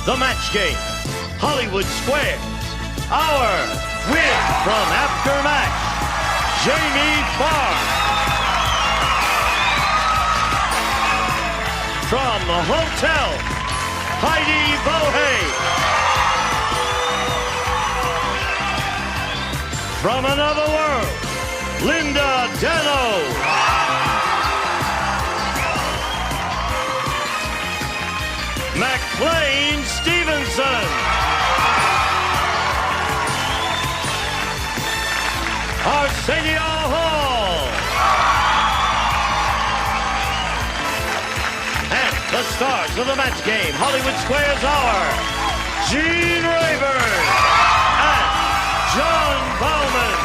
the Match Game. Hollywood Squares. Our win from after match, Jamie Farr. From the hotel, Heidi Bohe. From another world, Linda Deno. McLean Stevenson. Arsenio Hall. And the stars of the Match Game, Hollywood Squares Hour, Gene Rayburn and John Bowman.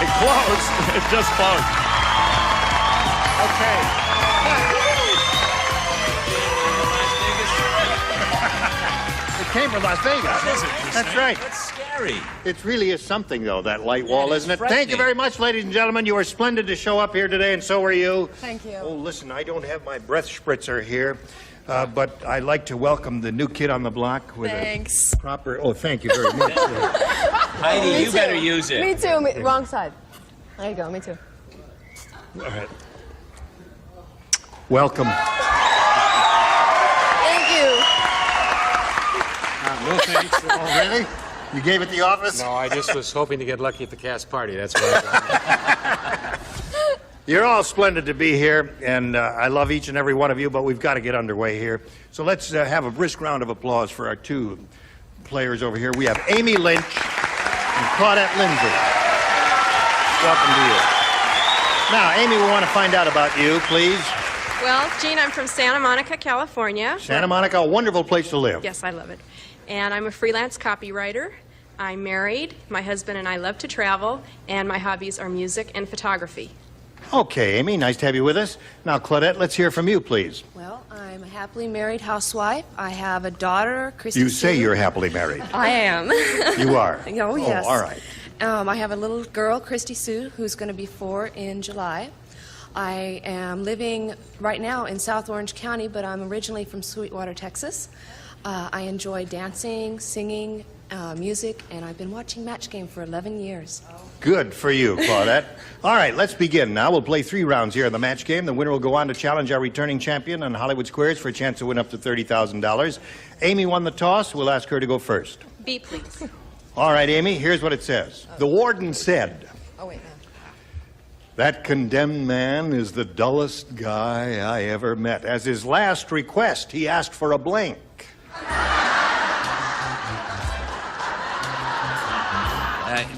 It closed. It just closed. Okay. It came from Las Vegas. That's right. That's scary. It really is something, though, that light wall, isn't it? Thank you very much, ladies and gentlemen. You were splendid to show up here today, and so are you. Thank you. Oh, listen, I don't have my breath spritzer here, but I'd like to welcome the new kid on the block with Thanks. a proper... Oh, thank you very much. Heidi, you better use it. Me too. Wrong side. There you go. Me too. All right. Welcome. Thank you. No thanks. Oh, really? You gave it the office? No, I just was hoping to get lucky at the cast party. That's why. You're all splendid to be here, and I love each and every one of you, but we've got to get underway here. So let's have a brisk round of applause for our two players over here. We have Amy Lynch and Claudette Lindsay. Welcome to you. Now, Amy, we want to find out about you, please. Well, Gene, I'm from Santa Monica, California. Santa Monica, a wonderful place to live. Yes, I love it. And I'm a freelance copywriter. I'm married. My husband and I love to travel, and my hobbies are music and photography. Okay, Amy, nice to have you with us. Now, Claudette, let's hear from you, please. Well, I'm a happily married housewife. I have a daughter, Christy. You say Sue. you're happily married. I am. You are? Oh, yes. Oh, all right. I have a little girl, Christy Sue, who's going to be 4 in July. I am living right now in South Orange County, but I'm originally from Sweetwater, Texas. I enjoy dancing, singing, music, and I've been watching Match Game for 11 years. Good for you, Claudette. All right, let's begin now. We'll play 3 rounds here in the Match Game. The winner will go on to challenge our returning champion on Hollywood Squares for a chance to win up to $30,000. Amy won the toss. We'll ask her to go first. B, please. All right, Amy, here's what it says. The warden said, Oh, wait, no. "That condemned man is the dullest guy I ever met. As his last request, he asked for a blank."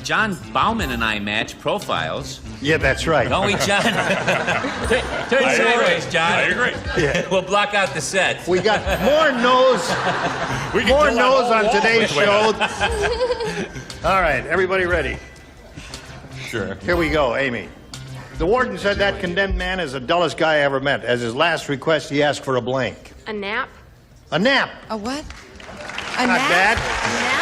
John Bauman and I match profiles. Yeah, that's right. Don't we, John? Turn sideways, John. I agree. Yeah. We'll block out the set. We got more no's, more no's on today's show. All right, everybody ready? Sure. Here we go, Amy. The warden said that condemned man is the dullest guy I ever met. As his last request, he asked for a blank. A nap. A nap. A what? Not bad. A nap?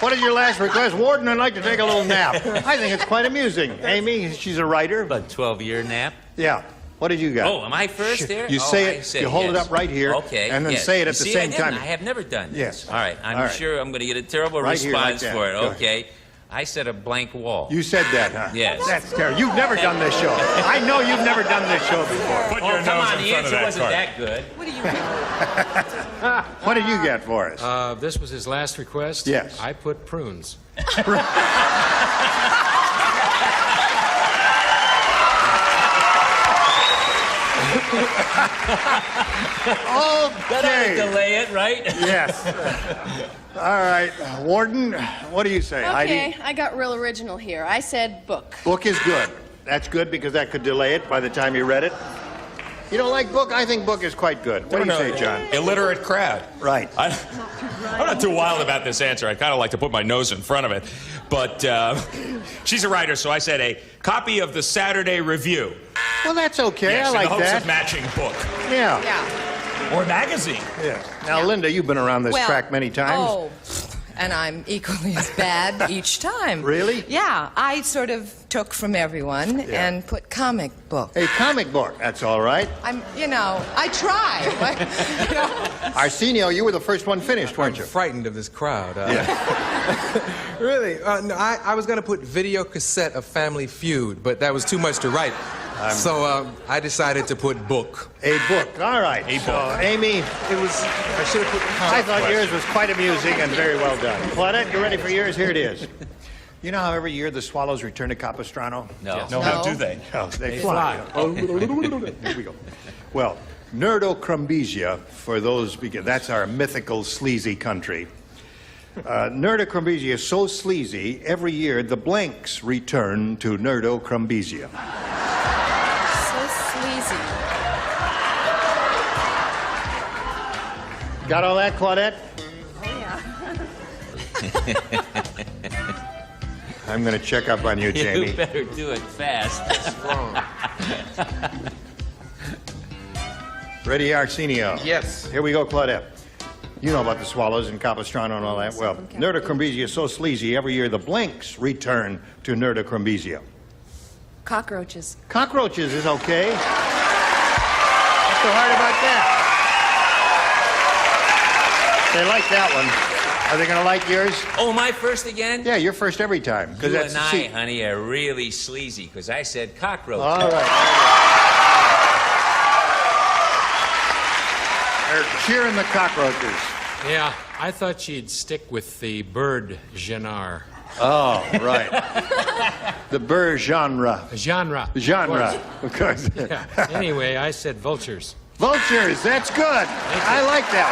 What is your last request? Warden, I'd like to take a little nap. I think it's quite amusing. Amy, she's a writer. About 12-year nap? Yeah. What did you got? Oh, am I first there? You say it, you hold it up right here, okay, and then say it at the same time. I have never done this. Yes. All right, I'm sure I'm going to get a terrible Right here, like response that. for it. Go Okay. I said a blank wall. You said that, huh? Yes. That's terrible. You've never done this show. I know you've never done this show before. Put your come on, the answer wasn't that good. What do you What did you get for us? This was his last request? Yes. I put prunes. Okay. Delay it, right? Yes. All right. Warden, what do you say, Okay, Heidi? I got real original here. I said book. Book is good. That's good because that could delay it by the time you read it. You don't like book? I think book is quite good. What do you say, John? Illiterate crowd. Right. I'm not too wild about this answer. I kind of like to put my nose in front of it. But she's a writer, so I said a copy of the Saturday Review. Well, that's okay. Yes, I like in the hopes that. of matching book. Yeah. Yeah. Or magazine. Yeah. Now, Linda, you've been around this Well, track many times. Oh, and I'm equally as bad each time. Really? Yeah, I sort of took from everyone and put comic book. A comic book. That's all right. I try. Arsenio, you were the first one finished, weren't you? Frightened of this crowd. Yeah. Really? No, I was going to put video cassette of Family Feud, but that was too much to write. So I decided to put book. A book. All right. A So, book. Amy, I should have put I thought yours was quite amusing and very well done. Claudette, you ready for yours? Here it is. You know how every year the swallows return to Capistrano? No. No, how do they? Oh, they fly. Here we go. Well, Nerdocrumbesia, for those, because that's our mythical sleazy country. Nerdocrumbesia is so sleazy, every year the blanks return to Nerdocrumbesia. So sleazy. Got all that, Claudette? Oh, yeah. I'm going to check up on you, Jamie. You better do it fast. Ready, Arsenio? Yes. Here we go, Claudette. You know about the swallows in Capistrano and all that. Well, Nerdocrumbesia is so sleazy, every year the blanks return to Nerdocrumbesia. Cockroaches. Cockroaches is okay. What's so hard about that? They like that one. Are they going to like yours? Oh, my first again? Yeah, you're first every time. You That's and I, see- honey, are really sleazy, because I said cockroach. All right. They're cheering the cockroaches. Yeah, I thought she'd stick with the bird genre. Oh, right. The bird genre. Genre. Genre, of course. Yeah. Anyway, I said vultures. Vultures, that's good. I like that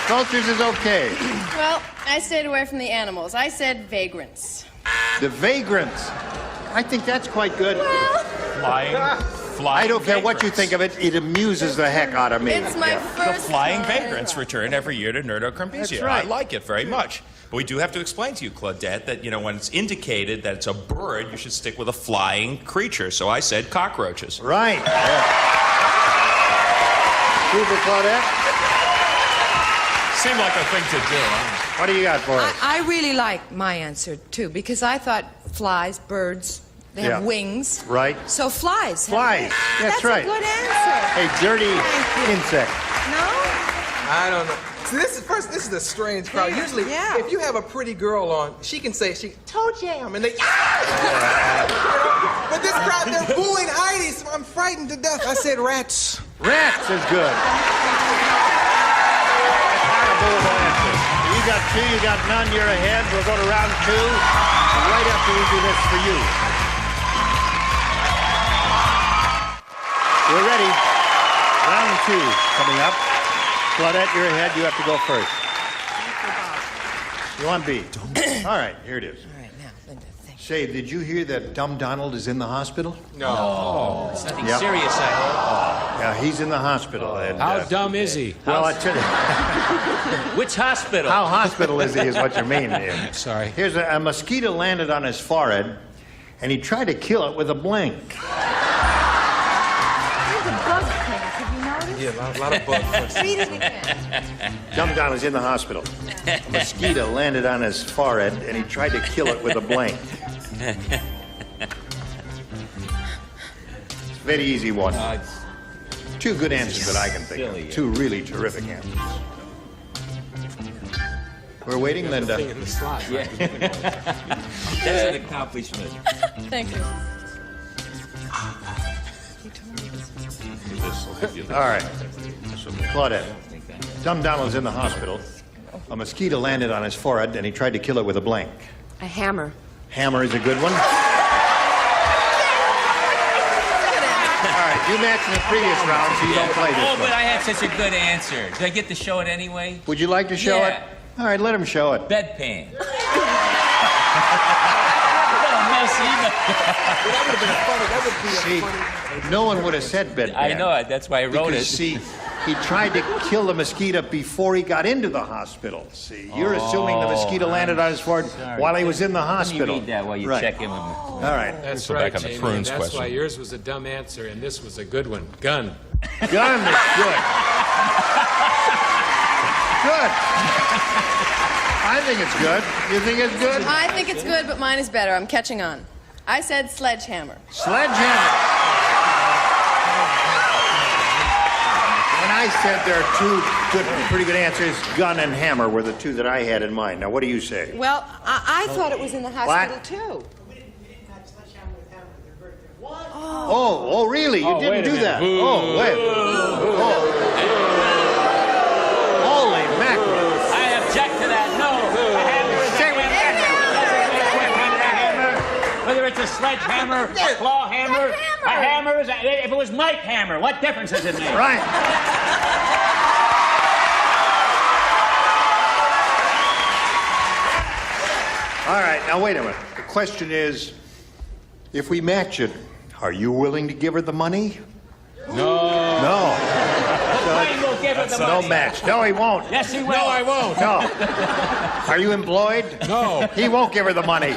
one. Vultures is okay. Well, I stayed away from the animals. I said vagrants. The vagrants. I think that's quite good. Flying I don't care what you think of it. It amuses the heck out of me. It's my The first flying time. vagrants return every year to Nerdocrumbesia. That's right. I like it very much. But we do have to explain to you, Claudette, that, when it's indicated that it's a bird, you should stick with a flying creature. So I said cockroaches. Right. Yeah. Super, Claudette. Seemed like a thing to do. What do you got for us? I really like my answer, too, because I thought flies, birds, they have Yeah. wings. Right. So flies. have Flies. wings. That's right. a good answer. A dirty insect. No? I don't know. See, this is a strange crowd. Usually, if you have a pretty girl on, she can say, toe jam, and they, But this crowd, they're booing Heidi, so I'm frightened to death. I said rats. Rats is good. You got two, you got none, you're ahead. We'll go to round two right after we do this for you. We're ready. Round two coming up. Claudette, you're ahead. You have to go first. You want B? All right, here it is. All right, now, Linda, thank you. Say, did you hear that Dumb Donald is in the hospital? No. It's nothing Yep. serious, I hope. Yeah, he's in the hospital. And, How dumb is he? Well, I tell you. Which hospital? How hospital is he is what you mean. Yeah. Sorry. Here's a mosquito landed on his forehead, and he tried to kill it with a blank. There's a bug thing. Have you noticed? Yeah, a lot of bugs. Read it again. Dum-Dum is in the hospital. A mosquito landed on his forehead, and he tried to kill it with a blank. It's a very easy one. Two good answers that I can think of. Two really terrific answers. We're waiting, Linda. Yeah. That's an accomplishment. Thank you. All right. Claudette. Dum Donald's in the hospital. A mosquito landed on his forehead, and he tried to kill it with a blank. A hammer. Hammer is a good one. All right, you matched in the previous round, so you don't play this Oh, one. but I had such a good answer. Do I get to show it anyway? Would you like to show it? All right, let him show it. Bedpan. See, no one would have said bedpan. I know it. That's why I wrote because, it. See, he tried to kill the mosquito before he got into the hospital. See, you're assuming the mosquito landed on his forehead while he was in the hospital. Let me read that while you check in with me. All right. That's Go right, back on the Jamie, prunes and that's question. why yours was a dumb answer, and this was a good one. Gun. Gun is good. Good. I think it's good. You think it's good? I think it's good, but mine is better. I'm catching on. I said sledgehammer. Sledgehammer. When I said there are two pretty good answers, gun and hammer were the two that I had in mind. Now, what do you say? Well, I thought it was in the hospital, too. Oh, really? You didn't do that? Oh, wait. Holy mackerel. I object to that. No. Whether it's a sledgehammer, a claw hammer, a hammer, if it was Mike Hammer, what difference does it make? Right. All right, now wait a minute. The question is, if we match it, are you willing to give her the money? No. Mine will give her the money. No match. No, he won't. Yes, he will. No, I won't. No. Are you employed? No. He won't give her the money.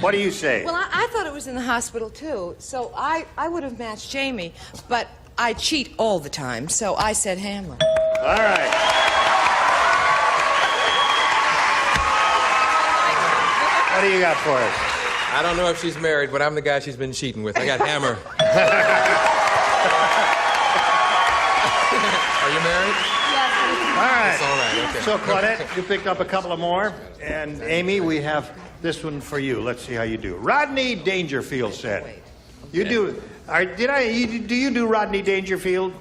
What do you say? Well, I thought it was in the hospital, too, so I would have matched Jamie, but I cheat all the time, so I said hammer. All right. What do you got for us? I don't know if she's married, but I'm the guy she's been cheating with. I got hammer. Are you married? All right. That's all right, okay. So, Claudette, you picked up a couple of more. And, Amy, we have this one for you. Let's see how you do. Rodney Dangerfield said. You do... do you do Rodney Dangerfield?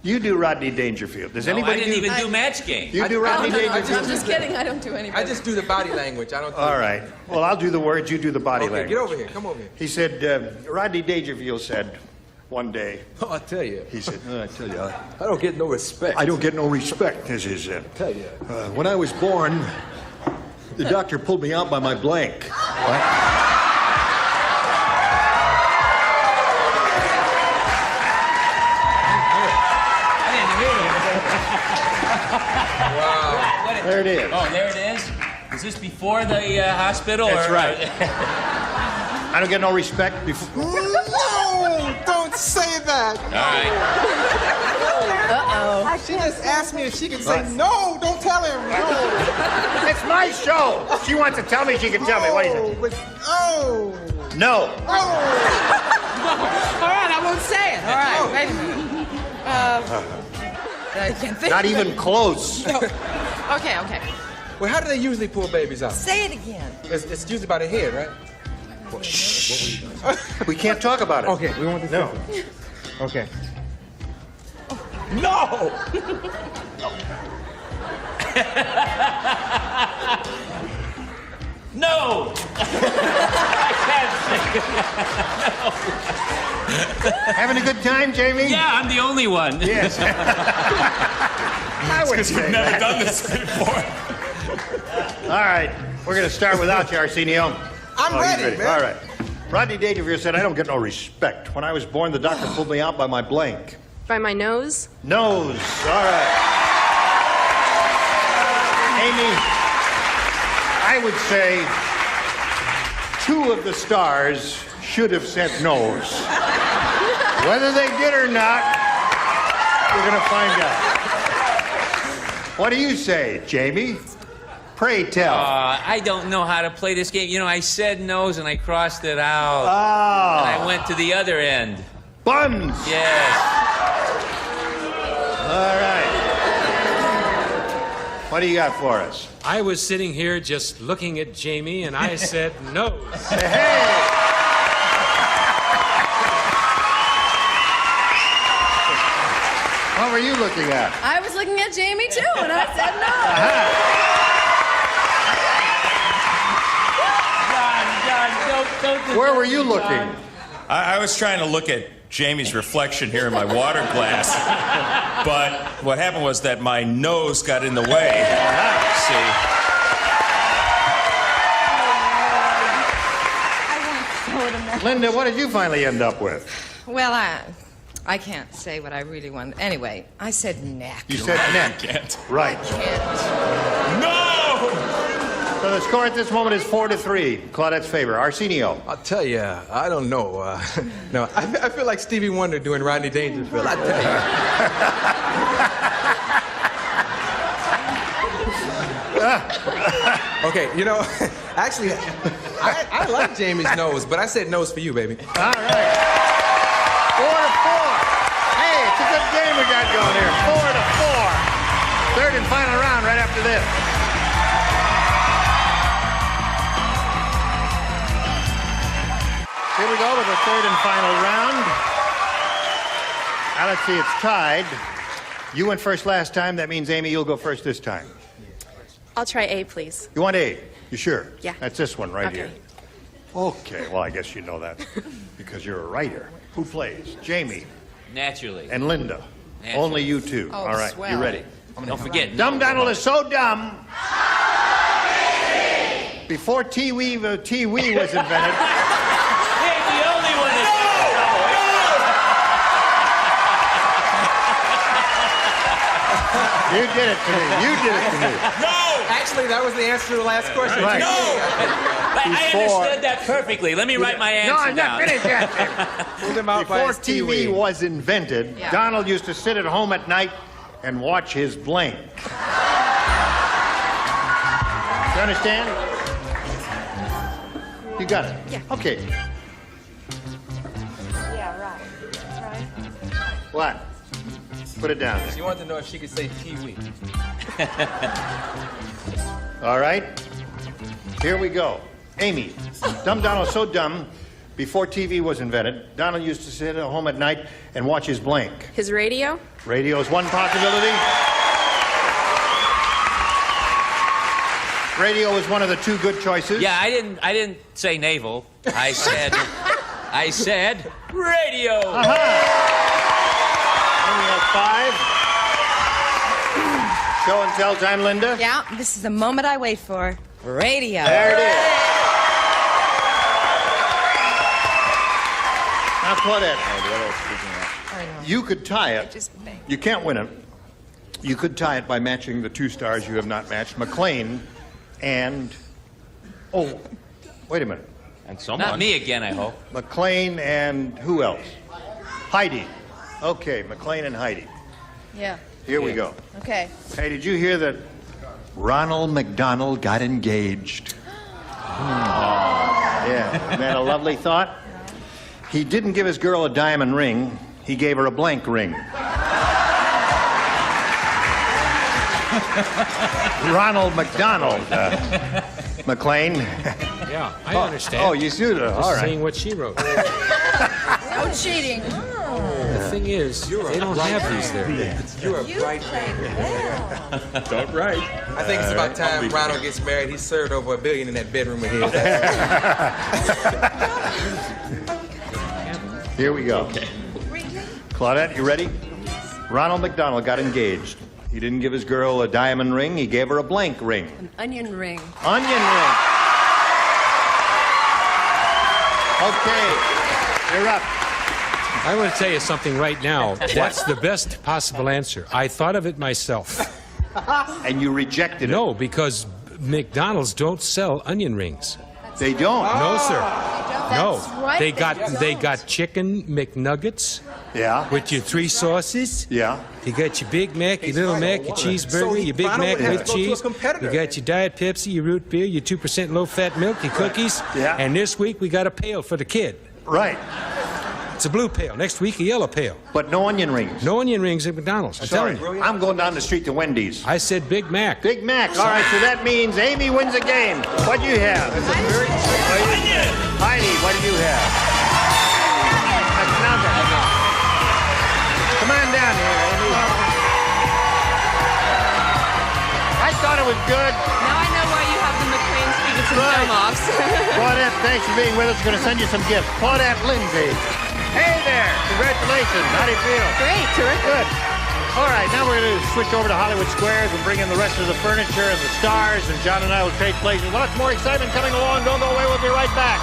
You do Rodney Dangerfield. Does anybody I didn't even do match game. You do Rodney I'm Dangerfield? just kidding. I don't do anybody. I just do the body language. I don't do All right. Well, I'll do the words. You do the body language. Get over here. Come over here. He said, Rodney Dangerfield said one day. Oh, I tell you. He said, I tell you. I don't get no respect. I don't get no respect, this is it. Tell you. When I was born, the doctor pulled me out by my blank. What? Wow. There it is. Oh, there it is? Is this before the hospital? That's or, right. I don't get no respect before. No! Don't say that! All right. Uh-oh. She just asked me if she could say no. Don't tell him. No. It's my show. She wants to tell me she can tell me. What do you think? No. All right, I won't say it. All right, wait a minute. I can't think Not of even it. close. Okay. Well, how do they usually pull babies out? Say it again. It's usually by the head, right? Shh. We can't talk about it. Okay, we want to. No. Okay. No! No! I can't say Having a good time, Jamie? Yeah, I'm the only one. Yes. I would say We've never that. done this before. All right. We're going to start without you, Arsenio. I'm he's ready, man. All right. Rodney Dangerfield said, I don't get no respect. When I was born, the doctor pulled me out by my blank. By my nose? Nose. All right. Amy, I would say 2 of the stars should have said nose. Whether they did or not, We're going to find out. What do you say, Jamie? Pray tell. I don't know how to play this game. You know, I said nose and I crossed it out. Oh. And I went to the other end. Buns. Yes. All right. What do you got for us? I was sitting here just looking at Jamie, and I said nose. Hey! What were you looking at? I was looking at Jamie too, and I said no. John, Where were you looking? I was trying to look at Jamie's reflection here in my water glass, but what happened was that my nose got in the way. See? Linda, what did you finally end up with? Well, I can't say what I really want. Anyway, I said neck. You said neck. Right. No! So the score at this moment is 4-3. Claudette's favor. Arsenio. I'll tell you, I don't know. No, I feel like Stevie Wonder doing Rodney Dangerfield. I tell you. Okay, you know, actually, I like Jamie's nose, but I said nose for you, baby. All right. 4-4. Hey, it's a good game we got going here. 4-4. Third and final round right after this. Here we go with the third and final round. Now let's see, it's tied. You went first last time. That means, Amy, you'll go first this time. I'll try A, please. You want A? You sure? Yeah. That's this one right Okay. here. Okay, well, I guess you know that because you're a writer. Who plays? Jamie Naturally. and Linda. Naturally. Only you two. Oh, All right, swell. you ready? Don't forget. Dumb Donald is so dumb. Before T-Wee was invented. You did it to me. You did it to me. No! Actually, that was the answer to the last question. Right. No! I understood that perfectly. Let me write my answer No, I'm not down. finished yet. Pulled him out by Before his TV TV. was invented, Yeah. Donald used to sit at home at night and watch his blank. You understand? You got it? Yeah. Okay. Yeah, right. That's right. What? Put it down. She wanted to know if she could say Pee-wee. All right. Here we go. Amy. Dumb Donald's so dumb. Before TV was invented, Donald used to sit at home at night and watch his blank. His radio? Radio is one possibility. Radio is one of the two good choices. Yeah, I didn't say navel. I said radio. Amy has 5. Show and tell time, Linda. Yeah, this is the moment I wait for. Radio. There it is. Now, Claudette, you could tie it. You can't win it. You could tie it by matching the two stars you have not matched, McLean and... Oh, wait a minute. And someone. Not me again, I hope. McLean and who else? Heidi. Okay, McLean and Heidi. Yeah. Here we go. Okay. Hey, did you hear that Ronald McDonald got engaged? Yeah, isn't that a lovely thought? He didn't give his girl a diamond ring. He gave her a blank ring. Ronald McDonald. McLean. Yeah, I understand. Oh, you do? All right. Seeing what she wrote. No cheating. The thing is, they don't have these there. You're a bright man. Don't write. I think it's about time Ronald gets married. He served over $1 billion in that bedroom of his. Here we go. Okay. Claudette, you ready? Ronald McDonald got engaged. He didn't give his girl a diamond ring. He gave her a blank ring. An onion ring. Onion ring. Okay, you're up. I want to tell you something right now. That's the best possible answer. I thought of it myself. And you rejected it. No, because McDonald's don't sell onion rings. They don't. No, sir. No. That's right, They got chicken McNuggets. Yeah. With your 3 sauces. Yeah. You got your Big Mac, your Little Mac, your cheeseburger, your Big Mac with cheese. You got your Diet Pepsi, your root beer, your 2% low-fat milk, your cookies. Yeah. And this week we got a pail for the kid. Right. It's a blue pail. Next week, a yellow pail. But no onion rings. No onion rings at McDonald's. I'm telling you. I'm going down the street to Wendy's. I said Big Mac. Big Mac. All right, so that means Amy wins a game. What do you have? Heidi, what do you have? Come on down here, Amy. I thought it was good. Now I know why you have the McLean Stevenson film-offs. Claudette, thanks for being with us. We're going to send you some gifts. Claudette Lindsay. Hey there. Congratulations. How do you feel? Great, terrific. Good. All right, now we're going to switch over to Hollywood Squares and bring in the rest of the furniture and the stars, and John and I will trade places. Lots more excitement coming along. Don't go away. We'll be right back.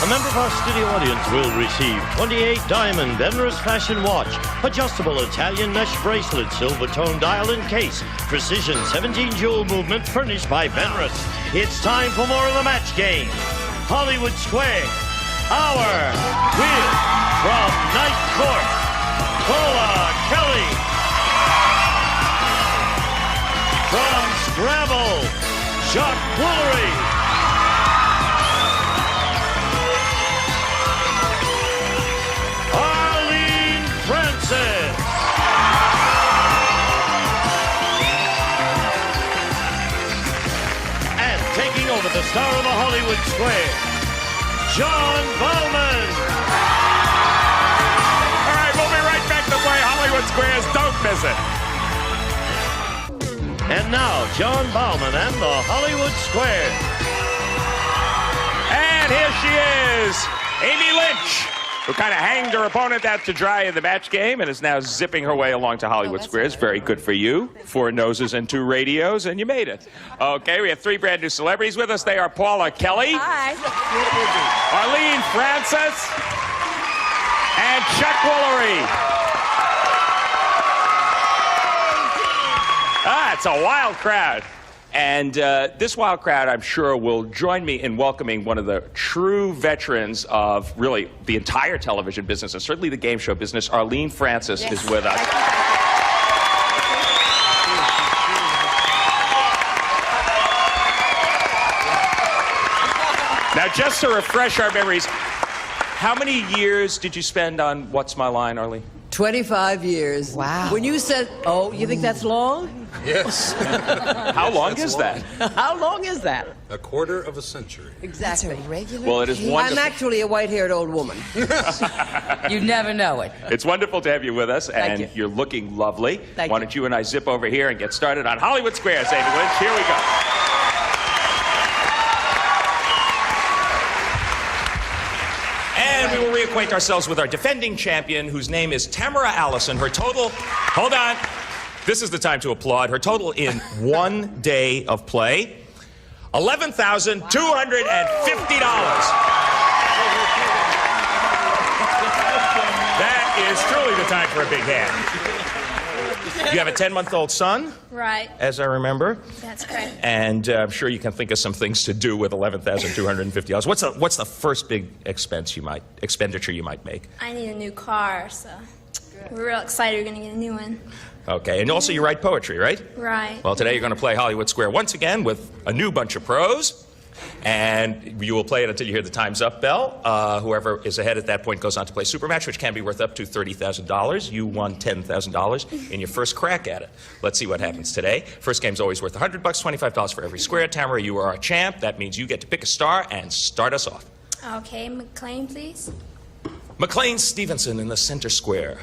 A member of our studio audience will receive 28 diamond Benrus fashion watch, adjustable Italian mesh bracelet, silver tone dial and case, precision 17 jewel movement furnished by Benrus. It's time for more of the match game. Hollywood Square, our wheel from Night Court, Paula Kelly. From Scrabble, Jacques Woolery. And taking over the star of the Hollywood Square, John Bowman. All right, we'll be right back to play Hollywood Squares. Don't miss it. And now, John Bowman and the Hollywood Square. And here she is, Amy Lynch, who kind of hanged her opponent out to dry in the match game and is now zipping her way along to Hollywood Squares. Very good for you. 4 noses and 2 radios, and you made it. Okay, we have 3 brand new celebrities with us. They are Paula Kelly. Hi. Arlene Francis. And Chuck Woolery. It's a wild crowd. And this wild crowd, I'm sure, will join me in welcoming one of the true veterans of really the entire television business, and certainly the game show business. Arlene Francis is with us. Now, just to refresh our memories, how many years did you spend on What's My Line, Arlene? 25 years. Wow. When you said, oh, you think that's long? Yes. How long is that? How long is that? A quarter of a century. Exactly. That's a regular Well, it is wonderful. I'm actually a white-haired old woman. You never know it. It's wonderful to have you with us, and Thank you. You're looking lovely. Thank Why you. don't you and I zip over here and get started on Hollywood Squares, Amy Lynch. Here we go. And we will reacquaint ourselves with our defending champion, whose name is Tamara Allison. Her total, hold on, this is the time to applaud. Her total in 1 day of play, $11,250. That is truly the time for a big hand. You have a 10-month-old son, Right. as I remember. That's correct. And I'm sure you can think of some things to do with $11,250. What's the first big expenditure you might make? I need a new car, so we're real excited we're going to get a new one. Okay, and also you write poetry, right? Right. Well, today you're going to play Hollywood Square once again with a new bunch of pros. And you will play it until you hear the time's up bell. Whoever is ahead at that point goes on to play Supermatch, which can be worth up to $30,000. You won $10,000 in your first crack at it. Let's see what happens today. First game's always worth $100, $25 for every square. Tamara, you are our champ. That means you get to pick a star and start us off. Okay, McLean, please. McLean Stevenson in the center square.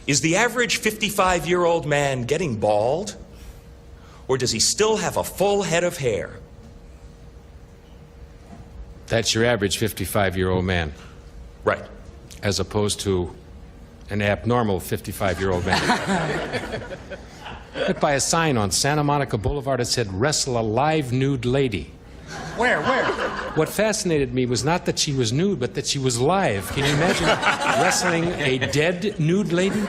Is the average 55-year-old man getting bald? Or does he still have a full head of hair? That's your average 55-year-old man. Right. As opposed to an abnormal 55-year-old man. Hit by a sign on Santa Monica Boulevard that said, "Wrestle a live nude lady." Where? What fascinated me was not that she was nude, but that she was live. Can you imagine wrestling a dead nude lady?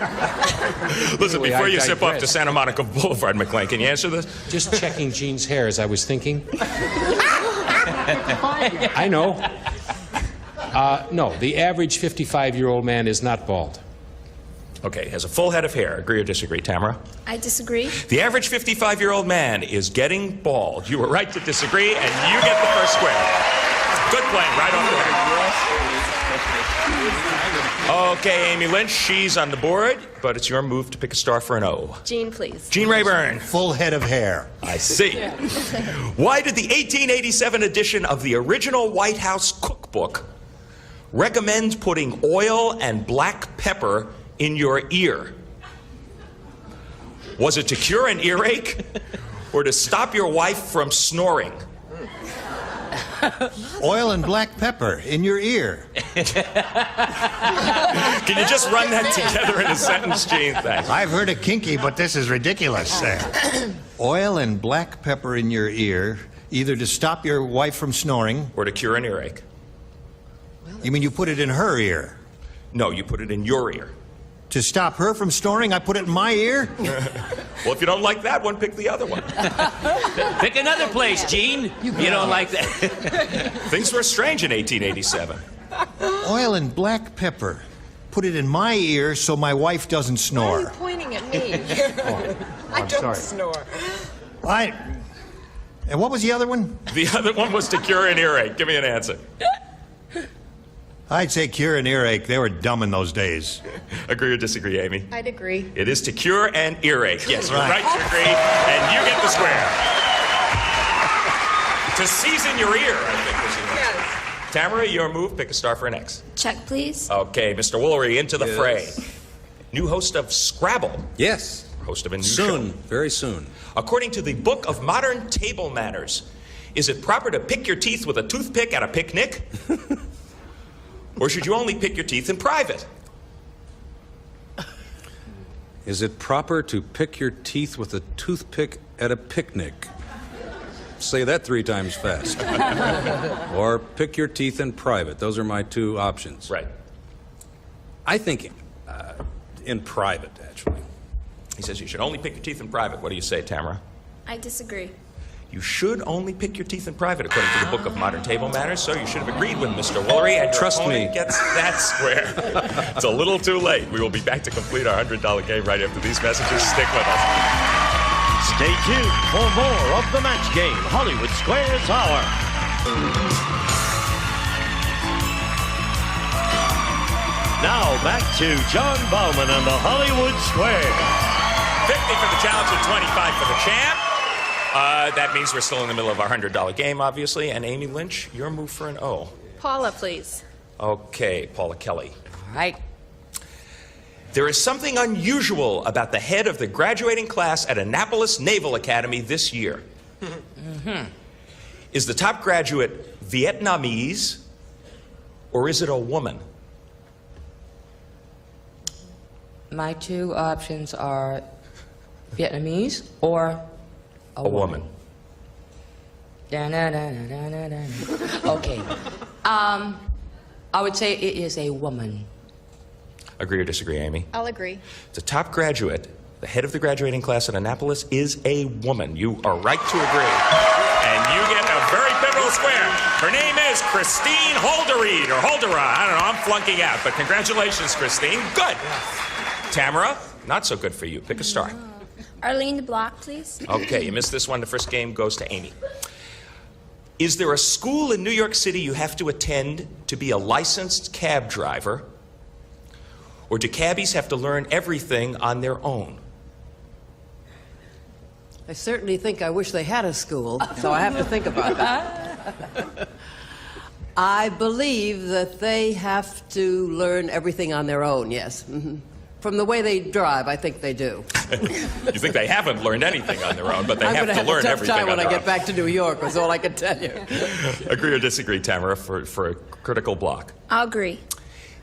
Listen, Anyway, before I you zip off to digress. Santa Monica Boulevard, McLean, can you answer this? Just checking Jean's hair as I was thinking. I know. No, the average 55-year-old man is not bald. Okay, has a full head of hair. Agree or disagree, Tamara? I disagree. The average 55-year-old man is getting bald. You were right to disagree, and you get the first square. Good playing, right off the bat. Okay, Amy Lynch, she's on the board, but it's your move to pick a star for an O. Gene, please. Gene Rayburn. Full head of hair. I see. Why did the 1887 edition of the original White House cookbook recommend putting oil and black pepper in your ear? Was it to cure an earache or to stop your wife from snoring? Oil and black pepper in your ear. Can you just run that together in a sentence, Gene? Thanks. I've heard of kinky, but this is ridiculous. Oil and black pepper in your ear, either to stop your wife from snoring. Or to cure an earache. You mean you put it in her ear? No, you put it in your ear. To stop her from snoring, I put it in my ear? Well, if you don't like that one, pick the other one. Pick another place, Gene. You don't like that. Things were strange in 1887. Oil and black pepper. Put it in my ear so my wife doesn't Why are you snore. pointing at me? I don't sorry. snore. And what was the other one? The other one was to cure an earache. Give me an answer. I'd say cure an earache. They were dumb in those days. Agree or disagree, Amy? I'd agree. It is to cure an earache. Yes, you're right to agree, and you get the square. To season your ear, I think was the answer. Yes. Tamara, your move. Pick a star for an X. Check, please. Okay, Mr. Woolery, into the fray. New host of Scrabble. Yes. Host of a new show. Soon, very soon. According to the Book of Modern Table Manners, is it proper to pick your teeth with a toothpick at a picnic? Or should you only pick your teeth in private? Is it proper to pick your teeth with a toothpick at a picnic? Say that 3 times fast. Or pick your teeth in private. Those are my 2 options. Right. I think in private, actually. He says you should only pick your teeth in private. What do you say, Tamara? I disagree. You should only pick your teeth in private, according to the Book of Modern Table Manners, so you should have agreed with Mr. Woolery, and your Trust opponent me. gets that square. It's a little too late. We will be back to complete our $100 game right after these messages. Stick with us. Stay tuned for more of the match game, Hollywood Squares Hour. Now back to John Bauman and the Hollywood Square. 50 for the challenge and 25 for the champ. That means we're still in the middle of our $100 game, obviously. And Amy Lynch, your move for an O. Paula, please. Okay, Paula Kelly. All right. There is something unusual about the head of the graduating class at Annapolis Naval Academy this year. Is the top graduate Vietnamese, or is it a woman? My 2 options are Vietnamese or a woman. Okay. I would say it is a woman. Agree or disagree, Amy? I'll agree. The top graduate, the head of the graduating class at Annapolis, is a woman. You are right to agree. And you get a very pivotal square. Her name is Christine Holderreed, or Holdera. I don't know, I'm flunking out. But congratulations, Christine. Good. Tamara, not so good for you. Pick a star. Arlene DeBlock, please. Okay, you missed this one. The first game goes to Amy. Is there a school in New York City you have to attend to be a licensed cab driver? Or do cabbies have to learn everything on their own? I certainly think I wish they had a school, so I have to think about that. I believe that they have to learn everything on their own, yes. Mm-hmm. From the way they drive, I think they do. You think they haven't learned anything on their own, but they have to learn everything on their own. I'm going to have a tough time when I get back to New York, is all I can tell you. Agree or disagree, Tamara, for a critical block? I'll agree.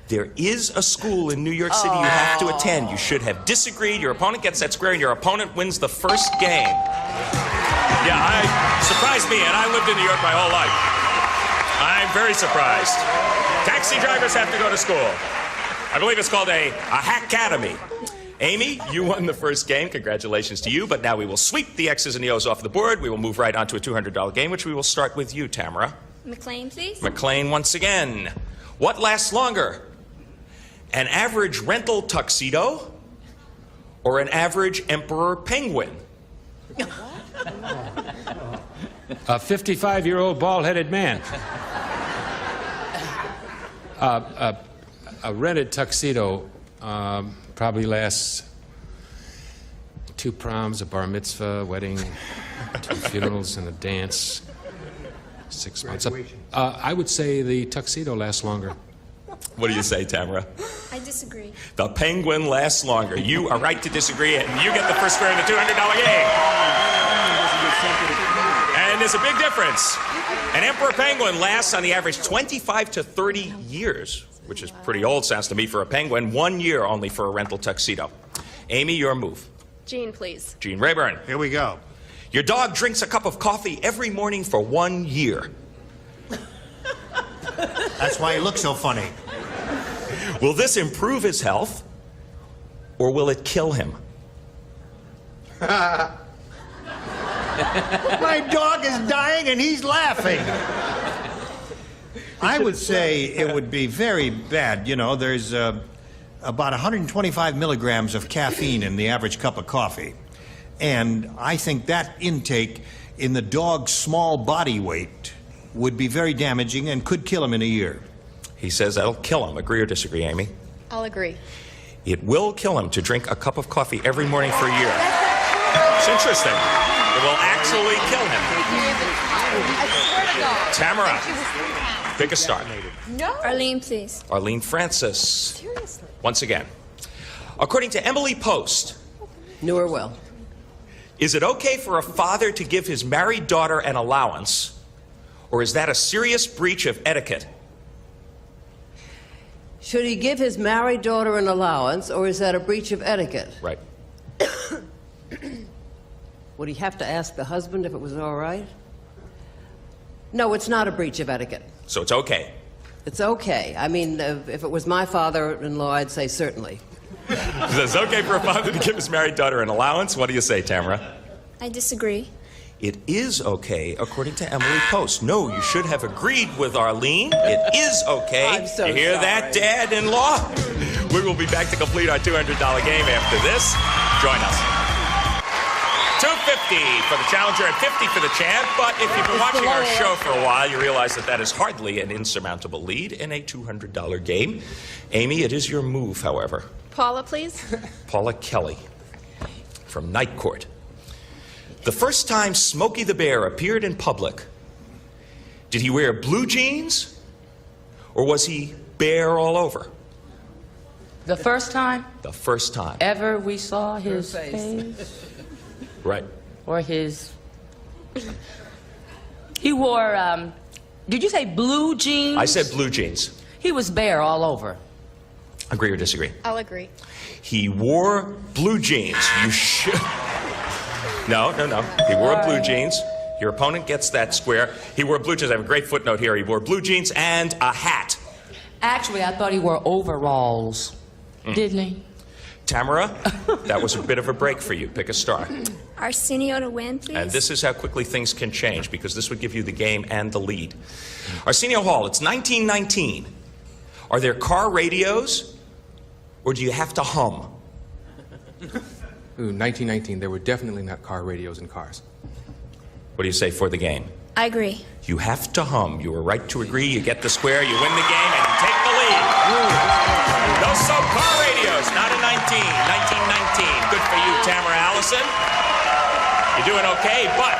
There is a school in New York City you have to attend. You should have disagreed. Your opponent gets that square, and your opponent wins the first game. Yeah, Surprised me, and I lived in New York my whole life. I'm very surprised. Taxi drivers have to go to school. I believe it's called a hack-cademy. Amy, you won the first game. Congratulations to you. But now we will sweep the X's and the O's off the board. We will move right on to a $200 game, which we will start with you, Tamara. McLean, please. McLean once again. What lasts longer? An average rental tuxedo or an average emperor penguin? A 55-year-old bald-headed man. A rented tuxedo probably lasts 2 proms, a bar mitzvah, a wedding, 2 funerals, and a dance. 6 months. I would say the tuxedo lasts longer. What do you say, Tamara? I disagree. The penguin lasts longer. You are right to disagree, and you get the first square in the $200 game. And there's a big difference. An emperor penguin lasts on the average 25 to 30 years, which is pretty old, sounds to me, for a penguin. 1 year only for a rental tuxedo. Amy, your move. Gene, please. Gene Rayburn. Here we go. Your dog drinks a cup of coffee every morning for 1 year. That's why he looks so funny. Will this improve his health, or will it kill him? My dog is dying and he's laughing. I would say it would be very bad. You know, there's about 125 milligrams of caffeine in the average cup of coffee. And I think that intake in the dog's small body weight would be very damaging and could kill him in a year. He says that'll kill him. Agree or disagree, Amy? I'll agree. It will kill him to drink a cup of coffee every morning for a year. It's interesting. It will actually kill him. Tamara, pick a star. No. Arlene, please. Arlene Francis. Seriously. Once again. According to Emily Post. Knew her well. Is it okay for a father to give his married daughter an allowance, or is that a serious breach of etiquette? Should he give his married daughter an allowance, or is that a breach of etiquette? Right. Would he have to ask the husband if it was all right? No, it's not a breach of etiquette. So it's okay. It's okay. I mean, if it was my father-in-law, I'd say certainly. It's okay for a father to give his married daughter an allowance. What do you say, Tamara? I disagree. It is okay, according to Emily Post. No, you should have agreed with Arlene. It is okay. I'm so you hear sorry. that, Dad-in-law? We will be back to complete our $200 game after this. Join us. $250 for the challenger and $50 for the champ. But if you've been watching our show for a while, you realize that that is hardly an insurmountable lead in a $200 game. Amy, it is your move, however. Paula, please. Paula Kelly from Night Court. The first time Smokey the Bear appeared in public, did he wear blue jeans or was he bare all over? The first time? The first time. Ever we saw his face? Right. Or his... He wore, did you say blue jeans? I said blue jeans. He was bare all over. Agree or disagree? I'll agree. He wore blue jeans. You should... No. He wore blue jeans. Your opponent gets that square. He wore blue jeans. I have a great footnote here. He wore blue jeans and a hat. Actually, I thought he wore overalls. Didn't he? Tamara, that was a bit of a break for you. Pick a star. Arsenio to win, please. And this is how quickly things can change, because this would give you the game and the lead. Arsenio Hall, it's 1919. Are there car radios, or do you have to hum? Ooh, 1919, there were definitely not car radios in cars. What do you say for the game? I agree. You have to hum. You are right to agree. You get the square, you win the game, and you take the lead. Those soap car radios, not in 1919. Good for you, Tamara Allison. You're doing okay, but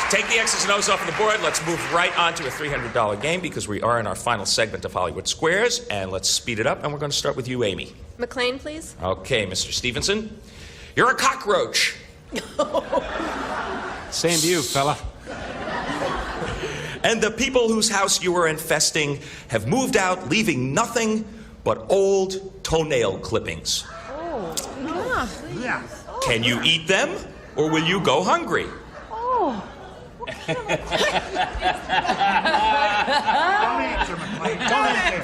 take the X's and O's off of the board. Let's move right on to a $300 game, because we are in our final segment of Hollywood Squares, and let's speed it up, and we're going to start with you, Amy. McLean, please. Okay, Mr. Stevenson. You're a cockroach. Same to you, fella. And the people whose house you were infesting have moved out, leaving nothing but old toenail clippings. Yeah. Can you eat them, or will you go hungry?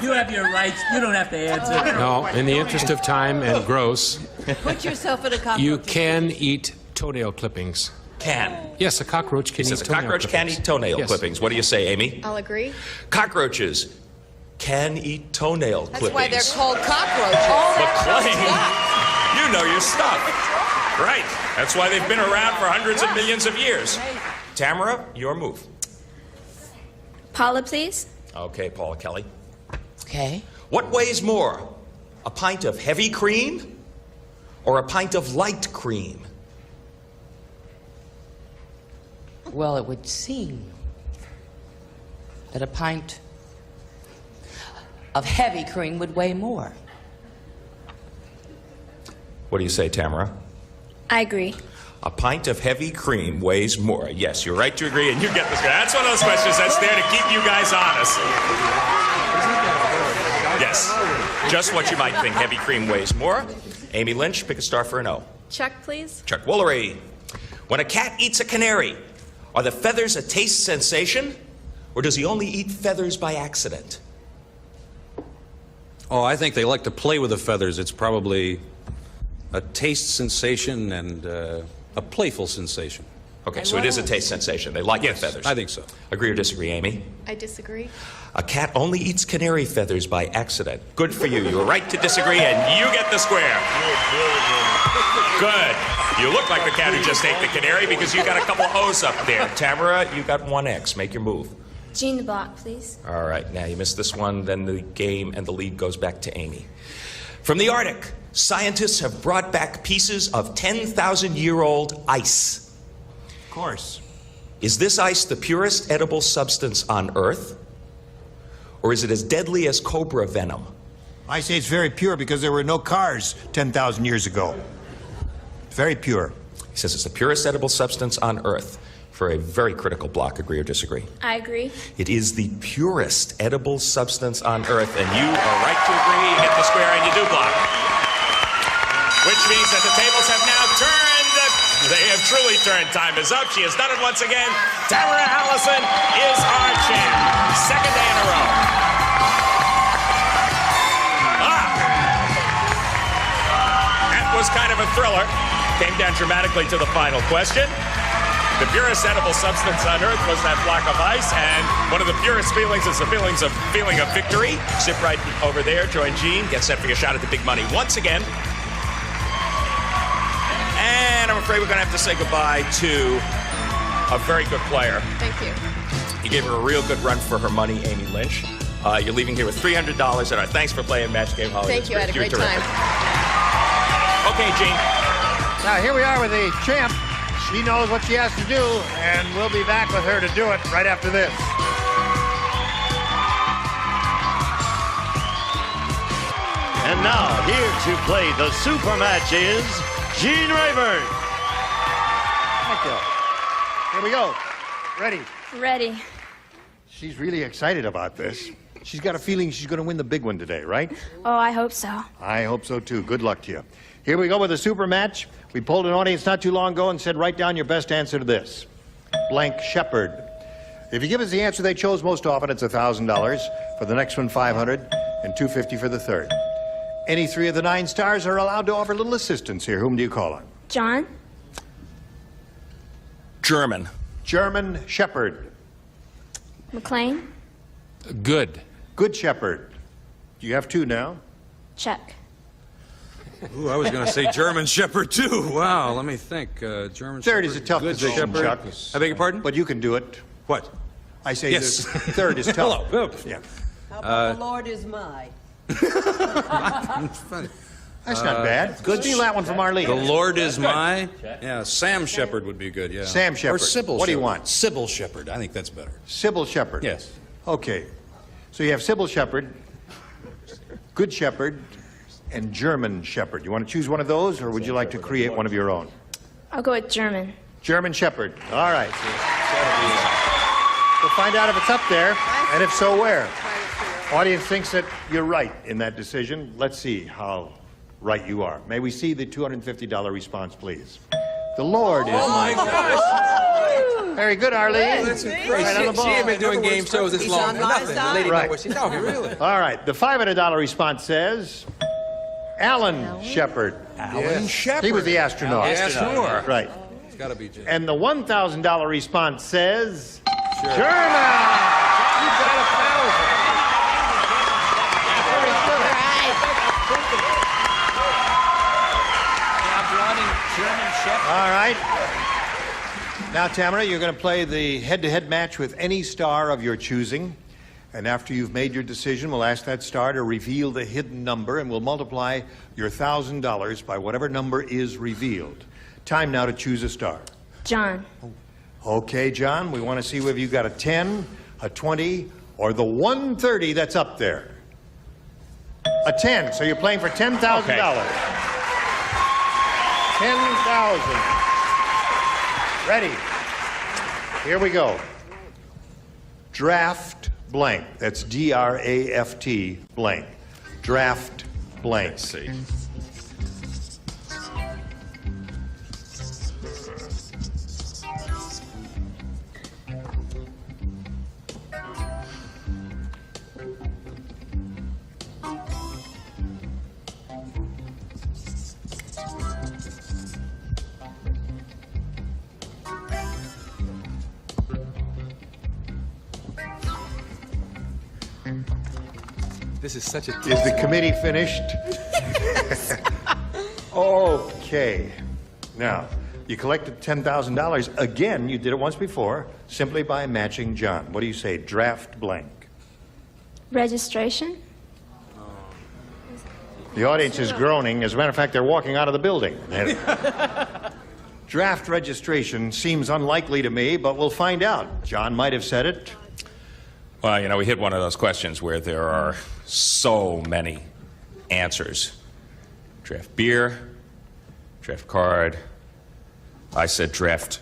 You have your rights. You don't have to answer. No, in the interest of time and gross, Put yourself in a cockroach. you can eat toenail clippings. Can. Yes, a cockroach can He eat says a toenail cockroach clippings. can eat toenail Yes. clippings. What do you say, Amy? I'll agree. Cockroaches can eat toenail That's clippings. why they're called cockroaches. McLean, you know your stuff. Right. That's why they've been around for hundreds of millions of years. Tamara, your move. Paula, please. Okay, Paula Kelly. Okay. What weighs more, a pint of heavy cream or a pint of light cream? Well, it would seem that a pint of heavy cream would weigh more. What do you say, Tamara? I agree. A pint of heavy cream weighs more. Yes, you're right to agree, and you get this. That's one of those questions that's there to keep you guys honest. Yes, just what you might think. Heavy cream weighs more. Amy Lynch, pick a star for an O. Chuck, please. Chuck Woolery. When a cat eats a canary, are the feathers a taste sensation, or does he only eat feathers by accident? Oh, I think they like to play with the feathers. It's probably a taste sensation and a playful sensation. Okay, so it is a taste sensation. They like the feathers. I think so. Agree or disagree, Amy? I disagree. A cat only eats canary feathers by accident. Good for you. You were right to disagree, and you get the square. Good. You look like the cat who just ate the canary because you got a couple O's up there. Tamara, you got one X. Make your move. Gene the block, please. All right, now you missed this one, then the game and the lead goes back to Amy. From the Arctic, scientists have brought back pieces of 10,000-year-old ice. Of course. Is this ice the purest edible substance on Earth? Or is it as deadly as cobra venom? I say it's very pure because there were no cars 10,000 years ago. Very pure. He says it's the purest edible substance on Earth for a very critical block. Agree or disagree? I agree. It is the purest edible substance on Earth, and you are right to agree. You get the square and you do block. Which means that the tables have now turned. They have truly turned. Time is up. She has done it once again. Tamara Allison is our champ. Second day in a row. That was kind of a thriller. Came down dramatically to the final question. The purest edible substance on Earth was that block of ice, and one of the purest feelings is the feeling of victory. Sit right over there, join Gene, get set for your shot at the big money once again. And I'm afraid we're going to have to say goodbye to a very good player. Thank you. You gave her a real good run for her money, Amy Lynch. You're leaving here with $300, and our thanks for playing Match Game Hollywood. Thank you. I had a great terrific. time. Okay, Gene. Now, here we are with the champ. She knows what she has to do, and we'll be back with her to do it right after this. And now, here to play the super match is Gene Rayburn. Thank you. Here we go. Ready? Ready. She's really excited about this. She's got a feeling she's going to win the big one today, right? Oh, I hope so. I hope so, too. Good luck to you. Here we go with the super match. We polled an audience not too long ago and said, write down your best answer to this. Blank Shepherd. If you give us the answer they chose most often, it's $1,000. For the next one, $500, and $250 for the third. Any three of the 9 stars are allowed to offer a little assistance here. Whom do you call on? John? German. German Shepherd. McLean? Good. Good Shepherd. You have 2 now. Check. Ooh, I was going to say German Shepherd, too. Wow, let me think. German Third Shepherd, is a tough good position, Shepherd. Chuck. I beg your pardon? But you can do it. What? I say Yes. the third is tough. Hello. Yeah. How about the Lord is my? Funny. That's not bad. Good. Steal that one from Arlene. The Lord is my. Yeah, Sam Shepherd would be good, yeah. Sam Shepherd. Or Sybil What do you Shepherd. want? Sybil Shepherd. I think that's better. Sybil Shepherd. Yes. Okay. So you have Sybil Shepherd, Good Shepherd, and German Shepherd. You want to choose one of those, or would you like to create one of your own? I'll go with German. German Shepherd. All right. We'll find out if it's up there, and if so, where. Audience thinks that you're right in that decision. Let's see how right you are. May we see the $250 response, please? The Lord is my God. Very good, Arlene. That's great. Right on the ball. She ain't been doing game shows this long for nothing. The lady know what she know. Really. All right. The $500 response says Alan Shepard. Alan Shepard. He was the astronaut. Yeah, sure. Right. It's got to be Jim. And the $1,000 response says Sure. Sherman. You got 1,000. All right. Now, Tamara, you're going to play the head-to-head match with any star of your choosing. And after you've made your decision, we'll ask that star to reveal the hidden number, and we'll multiply your $1,000 by whatever number is revealed. Time now to choose a star. John. Okay, John, we want to see whether you got a 10, a 20, or the 130 that's up there. A 10, so you're playing for $10,000. Okay. 10,000. Ready? Here we go. Draft blank. That's D-R-A-F-T blank. Draft blank. Let's see. This is such a... Is the committee finished? Okay. Now, you collected $10,000. Again, you did it once before, simply by matching John. What do you say? Draft blank. Registration. The audience is groaning. As a matter of fact, they're walking out of the building. Draft registration seems unlikely to me, but we'll find out. John might have said it. Well, you know, we hit one of those questions where there are so many answers. Draft beer, draft card. I said draft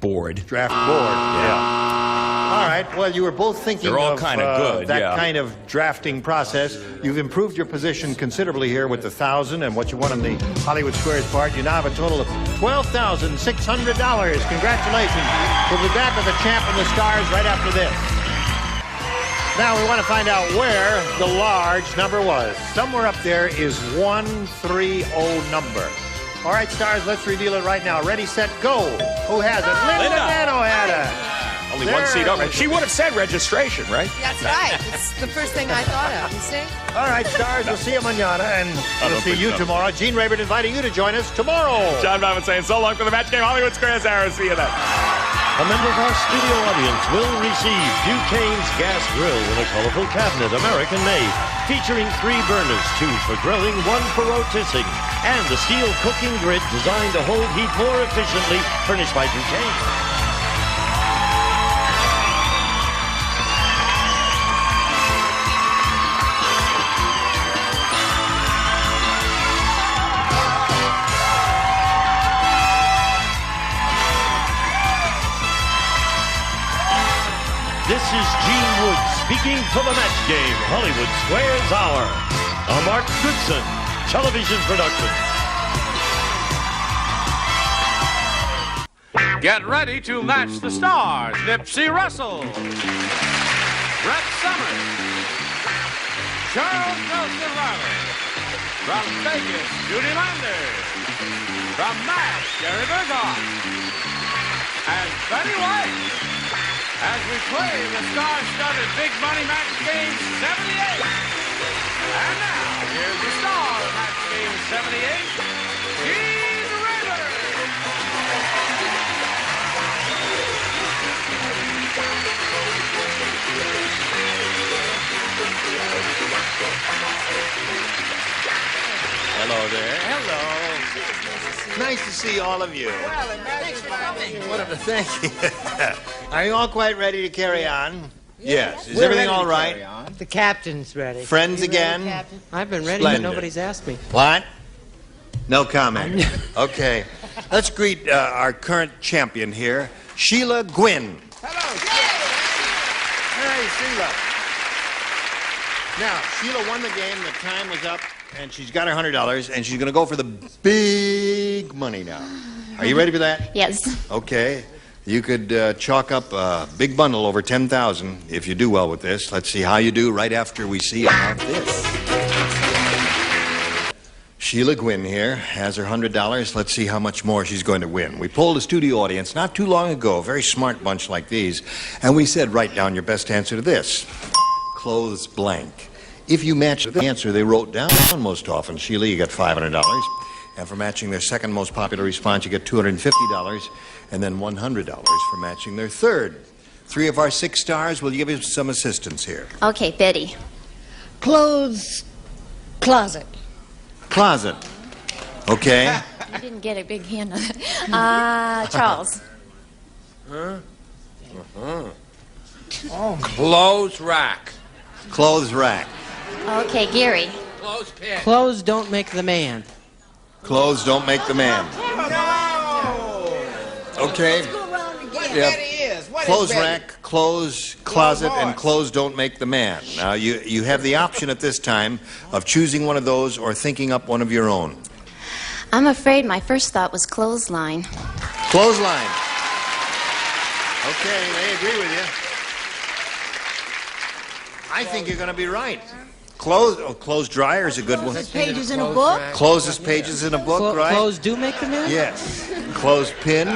board. Draft board, yeah. All right, well, you were both thinking They're all of kind of good, that yeah. kind of drafting process. You've improved your position considerably here with the 1,000 and what you won in the Hollywood Squares part. You now have a total of $12,600. Congratulations. We'll be back with the champ and the stars right after this. Now we want to find out where the large number was. Somewhere up there is 130 number. All right, stars, let's reveal it right now. Ready, set, go. Who has it? Linda Nano had it. Only one seat over. She would have said registration, right? That's right. It's the first thing I thought of, you see? All right, stars, we'll see you mañana, and we'll see you tomorrow. Gene Rayburn inviting you to join us tomorrow. John Bowman saying so long for the match game. Hollywood Squares hour. See you then. A member of our studio audience will receive Duquesne's gas grill in a colorful cabinet, American made, featuring 3 burners, 2 for grilling, 1 for rotisserie, and a steel cooking grid designed to hold heat more efficiently, furnished by Duquesne. This is Gene Wood speaking for the match game, Hollywood Squares Hour. A Mark Goodson television production. Get ready to match the stars. Nipsey Russell, Brett Summers, Charles Nelson Riley. From Vegas, Judy Landers. From MASH, Jerry Burghoff. And Betty White. As we play the star-studded Big Money Match Game 78. And now, here's the star of Match Game 78, Gene Rayburn. Hello there. Hello. Nice to see all of you. Well, thanks for coming. Thank you. Are you all quite ready to carry on? Yes. Is everything all right? The captain's ready. Friends again? I've been ready, Splendid. but nobody's asked me. What? No comment. Okay. Let's greet our current champion here, Sheila Gwynn. Hello. Hey, Sheila. Now, Sheila won the game. The time was up, and she's got her $100, and she's going to go for the big money now. Are you ready for that? Yes. Okay. You could chalk up a big bundle over 10,000 if you do well with this. Let's see how you do right after we see about this. Sheila Gwynn here has her $100. Let's see how much more she's going to win. We polled a studio audience not too long ago, a very smart bunch like these, and we said, write down your best answer to this. Clothes blank. If you match the answer they wrote down most often, Sheila, you get $500. And for matching their second most popular response, you get $250, and then $100 for matching their third. 3 of our 6 stars will give you some assistance here. Okay, Betty. Clothes closet. Closet. Okay. You didn't get a big hand on that. Charles. Huh? Oh, clothes rack. Clothes rack. Okay, Gary. Clothes pin. Clothes don't make the man. Clothes don't make the man. Okay. Yep. Clothes rack, clothes closet, and clothes don't make the man. Now, you have the option at this time of choosing one of those or thinking up one of your own. I'm afraid my first thought was clothesline. Clothesline. Okay, they agree with you. I think you're going to be right. Clothes dryer is a good one. Pages in a book? Closes pages in a book, right? Clothes do make the man? Yes. Clothes pin.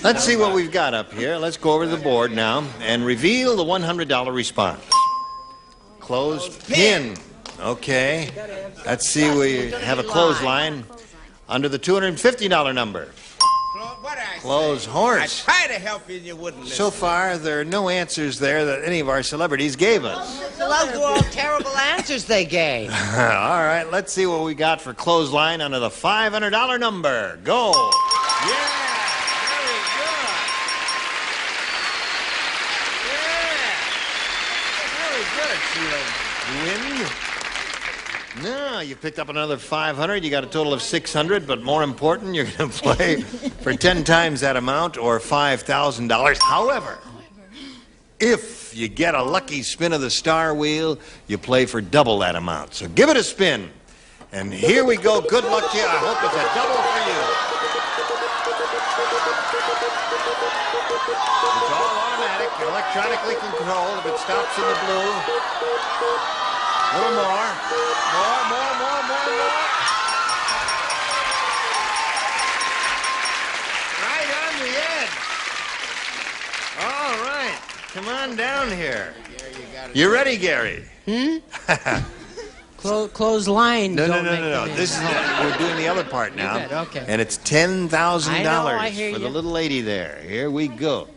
Let's see what we've got up here. Let's go over to the board now and reveal the $100 response. Clothes pin. Okay. Let's see, we have a clothesline under the $250 number. Clothes horse. I tried to help you and you wouldn't listen. So far, there are no answers there that any of our celebrities gave us. Those were all terrible answers they gave. All right, let's see what we got for clothesline under the $500 number. Go. Yeah, very good. Yeah. Very good, Sheila. Win. No, you picked up another 500. You got a total of 600, but more important, you're going to play for 10 times that amount or $5,000. However, if you get a lucky spin of the star wheel, you play for double that amount. So give it a spin. And here we go. Good luck to you. I hope it's a double for you. It's all automatic, electronically controlled. If it stops in the blue, a little more. More. Right on the edge. All right. Come on down here. You ready, Gary? Clothesline. No. This is we're doing the other part now. Okay. And it's $10,000 hear for you. the little lady there. Here we go.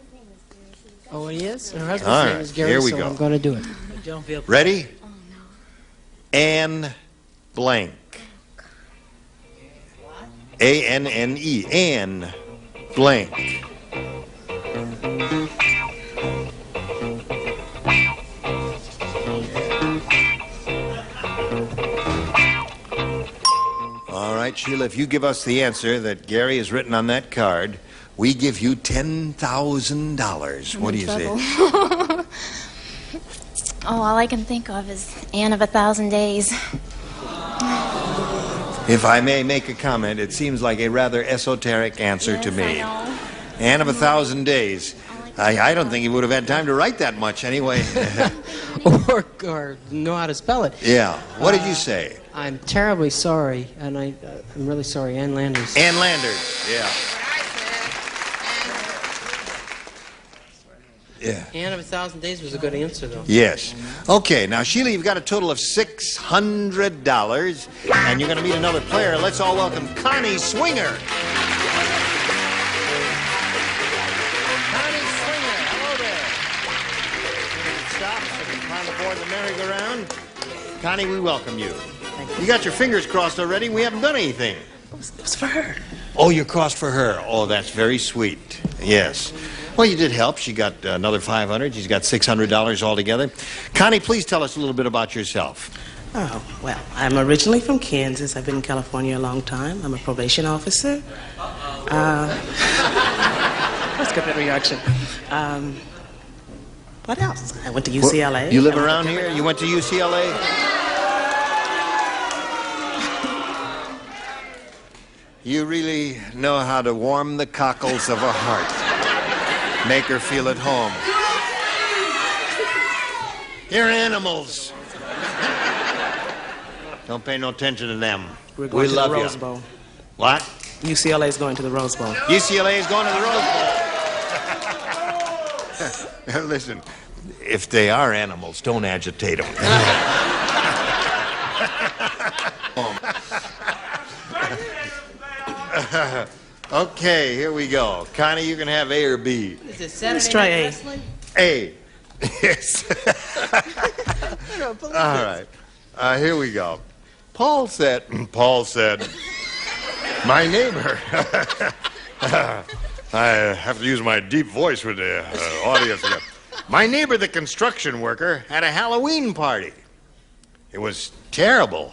Oh, he is? Her husband's All name right, is Gary, here we so go. I'm going to do it. Don't feel Ready? Anne blank. A-N-N-E. Anne blank. All right, Sheila, if you give us the answer that Gary has written on that card, we give you $10,000. What do you say? Oh, all I can think of is Anne of 1,000 Days. If I may make a comment, it seems like a rather esoteric answer to me. Anne of 1,000 Days. I don't think he would have had time to write that much anyway. or know how to spell it. Yeah. What did you say? I'm terribly sorry, and I'm really sorry, Ann Landers. Ann Landers, yeah. Yeah. Anne of 1,000 Days was a good answer, though. Yes. Okay, now, Sheila, you've got a total of $600, and you're going to meet another player. Let's all welcome Connie Swinger. Connie Swinger, hello there. Stop so we can climb aboard the merry-go-round. Connie, we welcome you. You got your fingers crossed already. We haven't done anything. It was for her. Oh, you're crossed for her. Oh, that's very sweet. Yes. Well, you did help. She got another $500. She's got $600 altogether. Connie, please tell us a little bit about yourself. Oh, well, I'm originally from Kansas. I've been in California a long time. I'm a probation officer. That's a good reaction. What else? I went to UCLA. You live around here? You went to UCLA? You really know how to warm the cockles of a heart. Make her feel at home. You're animals. Don't pay no attention to them. We're going to love the you. Rose Bowl. What? UCLA is going to the Rose Bowl. UCLA is going to the Rose Bowl. Listen, if they are animals, don't agitate them. Okay, here we go. Connie, you can have A or B. Is it Saturday Night Wrestling? A. Yes. All right. Here we go. Paul said, my neighbor. I have to use my deep voice with the audience again. My neighbor, the construction worker, had a Halloween party. It was terrible.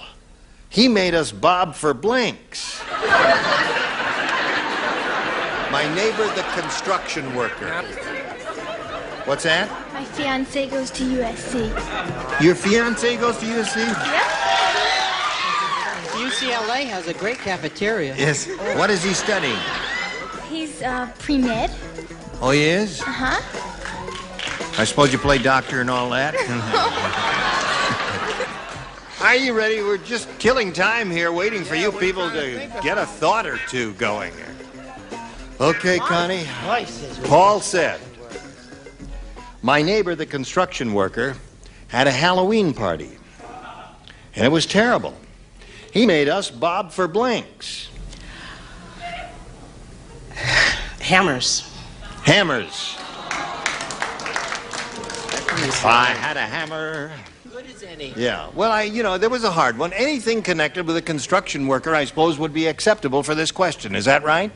He made us bob for blanks. My neighbor, the construction worker. What's that? My fiance goes to USC. Your fiance goes to USC? Yep. UCLA has a great cafeteria. Yes. What is he studying? He's pre-med. Oh, he is? Uh-huh. I suppose you play doctor and all that? Are you ready? We're just killing time here, waiting for you people to get a thought or two going. Okay, Connie. Paul said, my neighbor, the construction worker, had a Halloween party. And it was terrible. He made us bob for blanks. Hammers. Hammers. I had a hammer. Good as any. Yeah. Well, there was a hard one. Anything connected with a construction worker, I suppose, would be acceptable for this question. Is that right?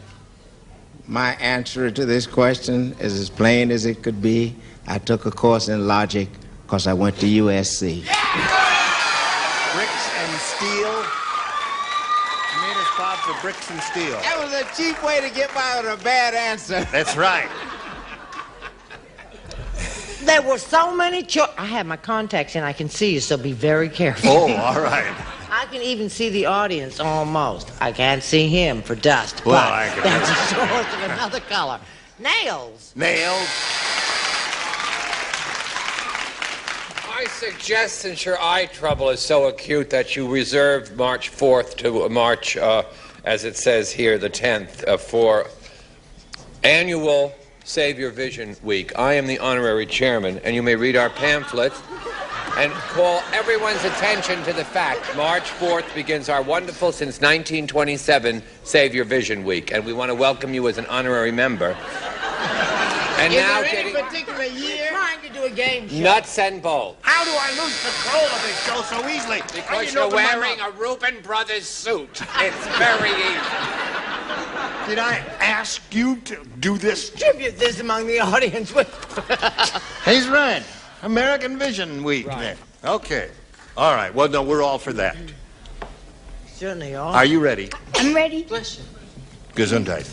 My answer to this question is as plain as it could be. I took a course in logic because I went to USC. Bricks and steel. You made us bob for bricks and steel. That was a cheap way to get by with a bad answer. That's right. There were so many I have my contacts in, I can see you, so be very careful. Oh, all right. I can even see the audience almost. I can't see him for dust. Well, but I can. that's a source of another color. Nails. Nails. I suggest, since your eye trouble is so acute, that you reserve March 4th to March, as it says here, the 10th, for annual Save Your Vision Week. I am the honorary chairman, and you may read our pamphlet and call everyone's attention to the fact March 4th begins our wonderful, since 1927, Save Your Vision Week, and we want to welcome you as an honorary member. And Is now there any getting particular year? Trying to do a game show. nuts and bolts. How do I lose control of this show so easily? Because you're wearing a Reuben Brothers suit. It's very easy. Did I ask you to do this? Distribute this among the audience. He's right. American Vision Week. Right. Okay. All right. Well, no, we're all for that. Certainly are. Are you ready? I'm ready. Gesundheit.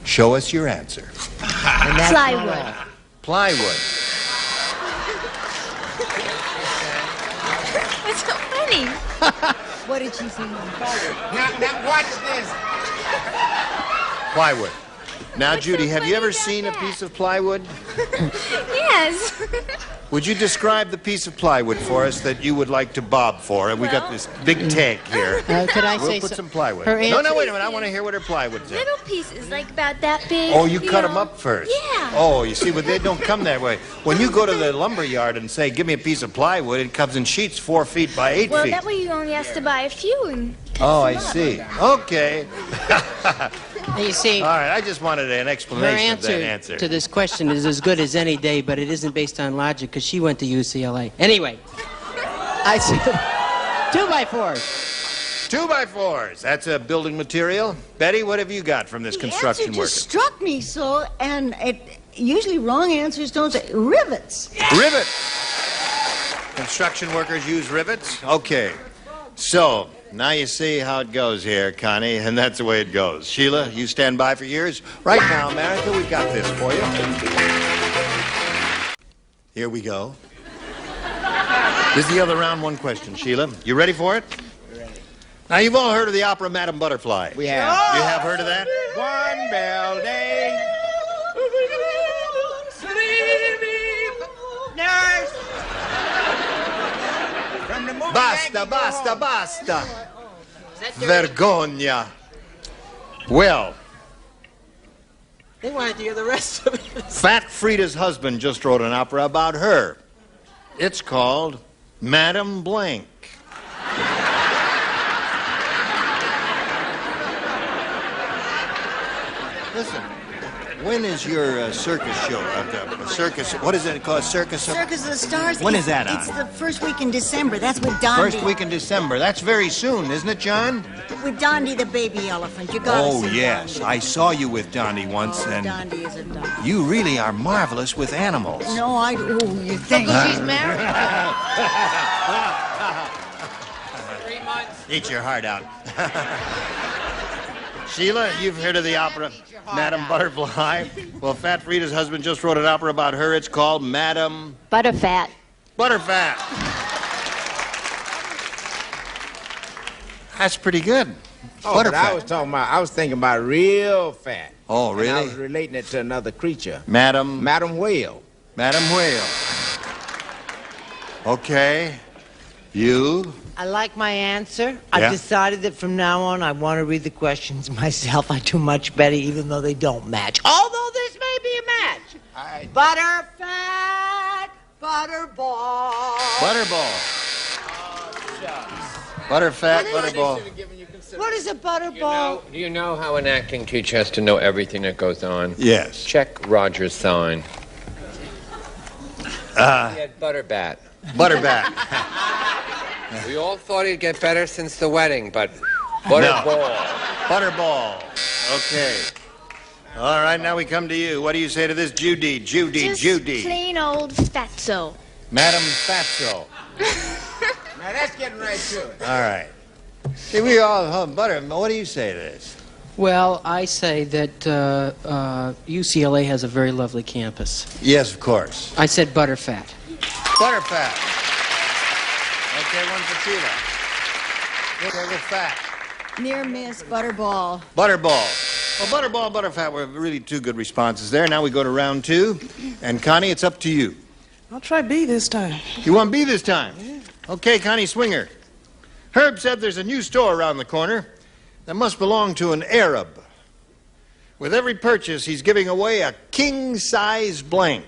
Show us your answer. Plywood. Plywood. What's so funny? What did she say? Now watch this. Plywood. Now, Judy, have you ever seen a piece of plywood? Yes. Would you describe the piece of plywood for us that you would like to bob for? We got this big tank here. Could I we'll say put so- some plywood. her No, answer- wait a minute. I want to hear what her plywood's in. Little pieces, like about that big. Oh, you cut them up first? Yeah. Oh, you see, but they don't come that way. When you go to the lumber yard and say, give me a piece of plywood, it comes in sheets 4 feet by 8 Well, feet. that way you only have to buy a few and Oh, I see. Okay. You see, All right, I just wanted an her explanation of that answer answer. to this question is as good as any day, but it isn't based on logic because she went to UCLA. Anyway, I said 2x4s. 2x4s. That's a building material. Betty, what have you got from this construction answer worker? just struck me so, and usually wrong answers don't say rivets. Rivet. Construction workers use rivets? Okay. So, now you see how it goes here, Connie, and that's the way it goes. Sheila, you stand by for yours. Right now, America, we've got this for you. Here we go. This is the other round one question, Sheila. You ready for it? Ready. Now, you've all heard of the opera Madame Butterfly. We have. You have heard of that? One building. Basta, basta, basta. Vergogna. Well, They wanted to hear the rest of it. Fat Frida's husband just wrote an opera about her. It's called Madame Blank. Listen, when is your circus show? Circus, what is it called? Circus? Circus of the Stars. When is that on? It's the first week in December. That's with Dondi. First week in December. That's very soon, isn't it, John? With Dondi the baby elephant. You gotta Oh, see yes. Dondi. I saw you with Dondi once, and Dondi is a Dondi. you really are marvelous with animals. No, oh, you think She's married? 3 months. Eat your heart out. Sheila, you've heard of the opera Madame Butterfly? Well, Fat Frida's husband just wrote an opera about her. It's called Madame Butterfat. Butterfat. That's pretty good. Oh, but I Butterfat. I was thinking about real fat. Oh, And I really? was relating it to another creature. Madame Whale. Madame Whale. Okay. You? I like my answer. Yeah? I've decided that from now on I want to read the questions myself. I do much better even though they don't match. Although this may be a match. Butterfat, butterball. Butterball. Butterfat, butterball. What is a butterball? Do you know how an acting teacher has to know everything that goes on? Yes. Check Roger's sign. He had Butterbat. Butterbat. We all thought he'd get better since the wedding, but Butterball. Butterball. Okay. All right, now we come to you. What do you say to this, Judy? Judy, Just Judy. plain old fatso. Madam Fatso. Now that's getting right to it. All right. See, we all butter. What do you say to this? Well, I say that UCLA has a very lovely campus. Yes, of course. I said Butterfat. Butterfat. Okay, one for Sheila. Okay, with fat. Near miss, Butterball. Butterball. Well, Butterball, Butterfat were really two good responses there. Now we go to round 2. And Connie, it's up to you. I'll try B this time. You want B this time? Okay, Connie Swinger. Herb said there's a new store around the corner that must belong to an Arab. With every purchase, he's giving away a king-size blank.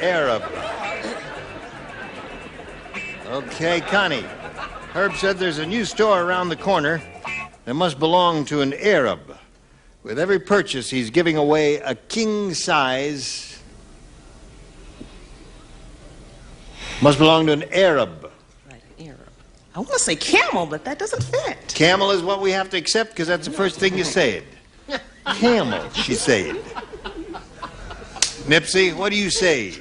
Arab. Okay, Connie. Herb said there's a new store around the corner that must belong to an Arab. With every purchase, he's giving away a king-size... Must belong to an Arab. I want to say camel, but that doesn't fit. Camel is what we have to accept because that's the first thing you said. Camel, she said. Nipsey, what do you say?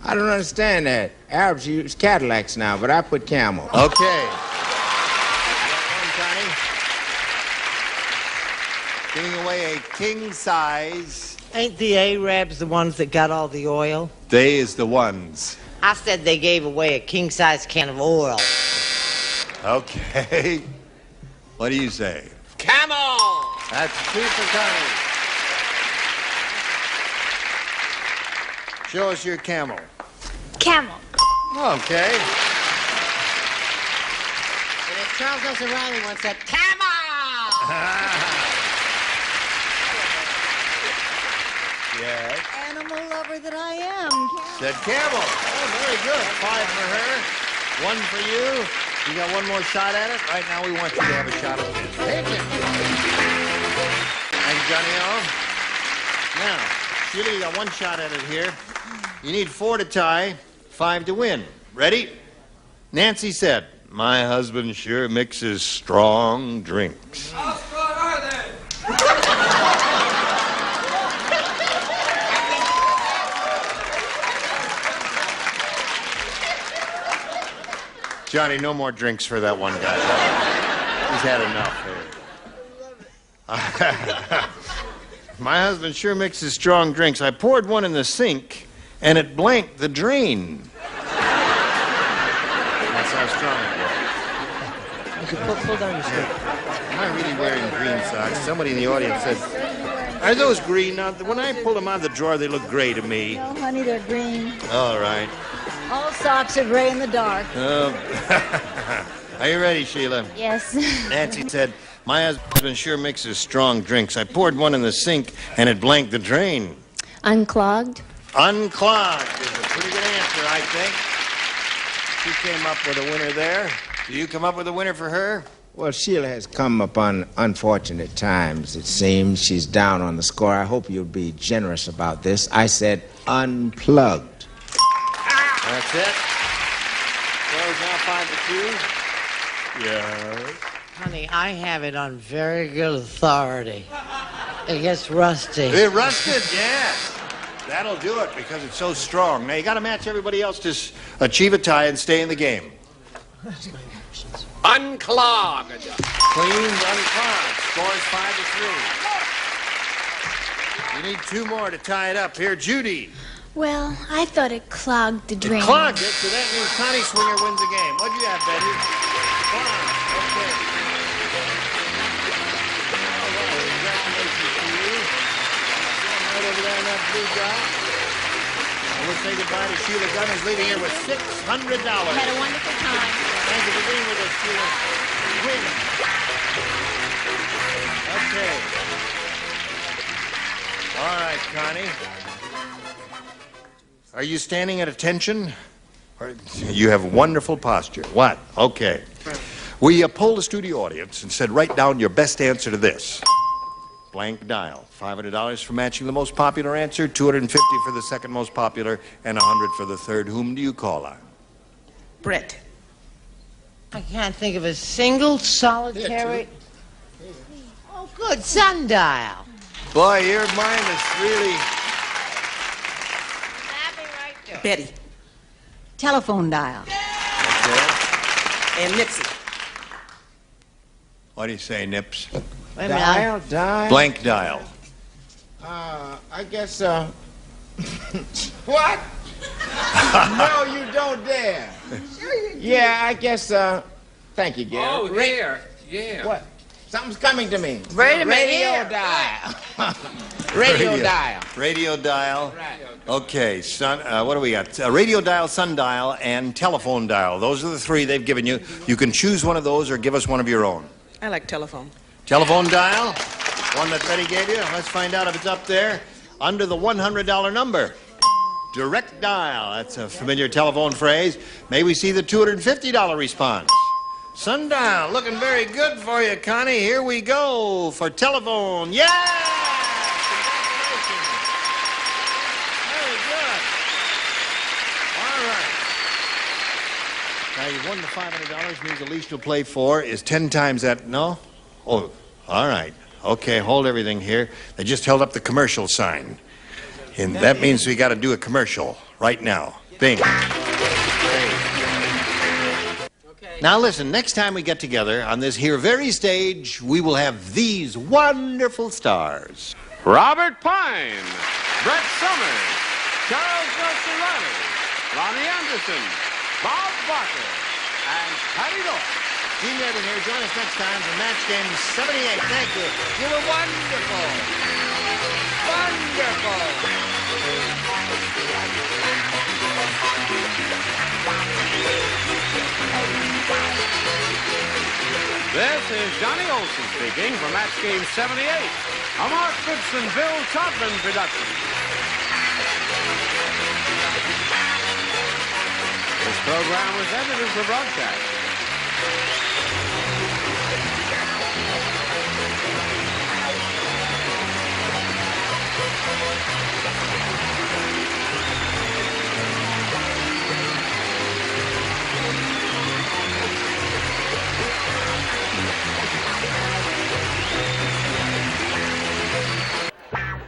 I don't understand that. Arabs use Cadillacs now, but I put camel. Okay. Giving away a king-size... Ain't the Arabs the ones that got all the oil? They is the ones. I said they gave away a king-size can of oil. Okay. What do you say? Camel! That's 2 for Connie. Show us your camel. Camel. Okay. And if Charles Nelson Riley once said, camel! Yes. Animal lover that I am. Said camel. Oh, very good. 5 for her. 1 for you. You got one more shot at it? Right now we want you to have a shot at it. Take it. Thank you, Johnny O. Now, Sheila, you got one shot at it here. You need 4 to tie, 5 to win. Ready? Nancy said, my husband sure mixes strong drinks. How strong are they? Johnny, no more drinks for that one guy. He's had enough. My husband sure mixes strong drinks. I poured one in the sink, and it blanked the drain. That's how strong it was. Pull down your skirt. Am I really wearing green socks? Somebody in the audience said... Are those green? Now, when I pull them out of the drawer, they look gray to me. No, honey, they're green. All right. All socks are gray in the dark. Are you ready, Sheila? Yes. Nancy said, my husband sure mixes strong drinks. I poured one in the sink, and it blanked the drain. Unclogged. Unclogged is a pretty good answer, I think. She came up with a winner there. Do you come up with a winner for her? Well, Sheila has come upon unfortunate times, it seems. She's down on the score. I hope you'll be generous about this. I said unplugged. That's it. Score's now 5-2. Yeah. Honey, I have it on very good authority. It gets rusty. It rusted, yes. That'll do it because it's so strong. Now, you got to match everybody else to achieve a tie and stay in the game. Unclogged. Cleaned, unclogged. Scores 5-3. You need 2 more to tie it up. Here, Judy. Well, I thought it clogged the drain. It clogged it, so that means Connie Swinger wins the game. What'd you have, Betty? Clogged. Okay. All right, congratulations to you. Right over there in that blue dot. And we'll say goodbye to Sheila Gunn, who's leaving here with $600. Had a wonderful time. Thank you for being with us, Sheila. Win. Okay. All right, Connie. Are you standing at attention? You have wonderful posture. What? Okay. We polled the studio audience and said, write down your best answer to this. Blank dial. $500 for matching the most popular answer, $250 for the second most popular, and $100 for the third. Whom do you call on? Brett. I can't think of a single solitary... Oh, good. Sundial. Boy, your mind is really... Betty. Telephone dial. And Nipsey. What do you say, Nips? Wait a minute. Dial. Blank dial. I guess, What? No, you don't dare. Yeah, I guess, thank you, Gary. Oh, there. Yeah. What? Something's coming to me. Wait a minute. Radio dial. Radio dial. Radio dial. Okay, what do we got? Radio dial, sundial, and telephone dial. Those are the 3 they've given you. You can choose one of those or give us one of your own. I like telephone. Telephone dial, one that Betty gave you. Let's find out if it's up there under the $100 number. Direct dial, that's a familiar telephone phrase. May we see the $250 response? Sundial, looking very good for you, Connie. Here we go for telephone. Yeah! Congratulations. Very good. All right. Now, you've won the $500, means the least you'll play for is 10 times that. No? Oh, all right. Okay, hold everything here. They just held up the commercial sign. And that means we got to do a commercial right now. Bing. Now listen, next time we get together on this here very stage, we will have these wonderful stars. Robert Pine, Brett Summers, Charles Nelson Riley, Ronnie Anderson, Bob Barker, and Patty Dorff. Gene Reardon here. Join us next time for Match Game 78. Thank you. You were wonderful. Wonderful. This is Johnny Olson speaking for Match Game 78, a Mark Goodson, Bill Todman production. This program was edited for broadcast.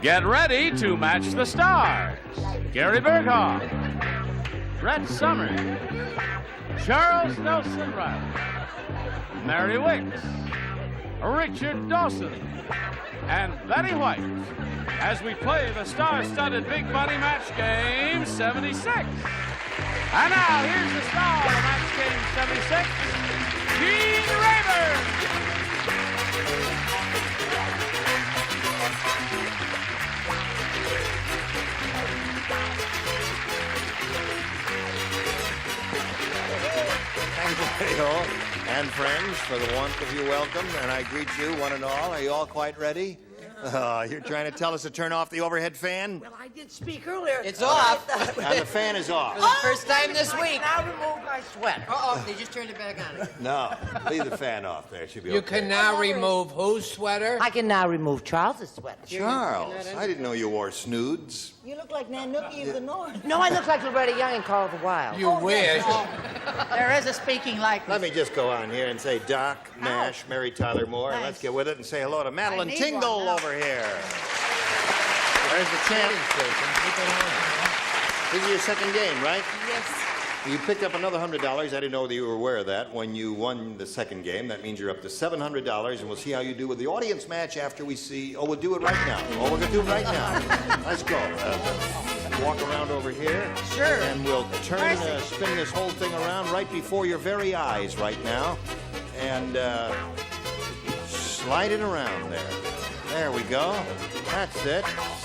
Get ready to match the stars. Gary Burghoff, Brett Summers, Charles Nelson Riley, Mary Wicks, Richard Dawson, and Betty White as we play the star-studded Big Money Match Game 76. And now, here's the star of Match Game 76, Gene Rayburn. so. And friends, for the warmth of your welcome, and I greet you, one and all. Are you all quite ready? You're trying to tell us to turn off the overhead fan? Well, I did speak earlier. It's off. And the fan is off. For the first time this week. Now remove my sweater. Uh-oh, they just turned it back on again. No, leave the fan off there. It should be You okay. can now remove whose sweater? I can now remove Charles's sweater. Charles, I didn't know you wore snoods. You look like Nanuki of the North. No, I look like Loretta Young in Call of the Wild. You wish. There is a speaking likeness. Let me just go on here and say Doc, Nash, Mary Tyler Moore, and let's get with it and say hello to Madeline need Tingle one now. over here. There's the champ. This is your second game, right? Yes. You picked up another $100. I didn't know that you were aware of that. When you won the second game, that means you're up to $700, and we'll see how you do with the audience match after we see. Oh, we'll do it right now. Oh, we're going to do it right now. Let's go. Walk around over here. Sure. And we'll spin this whole thing around right before your very eyes right now. And slide it around there. There we go. That's it.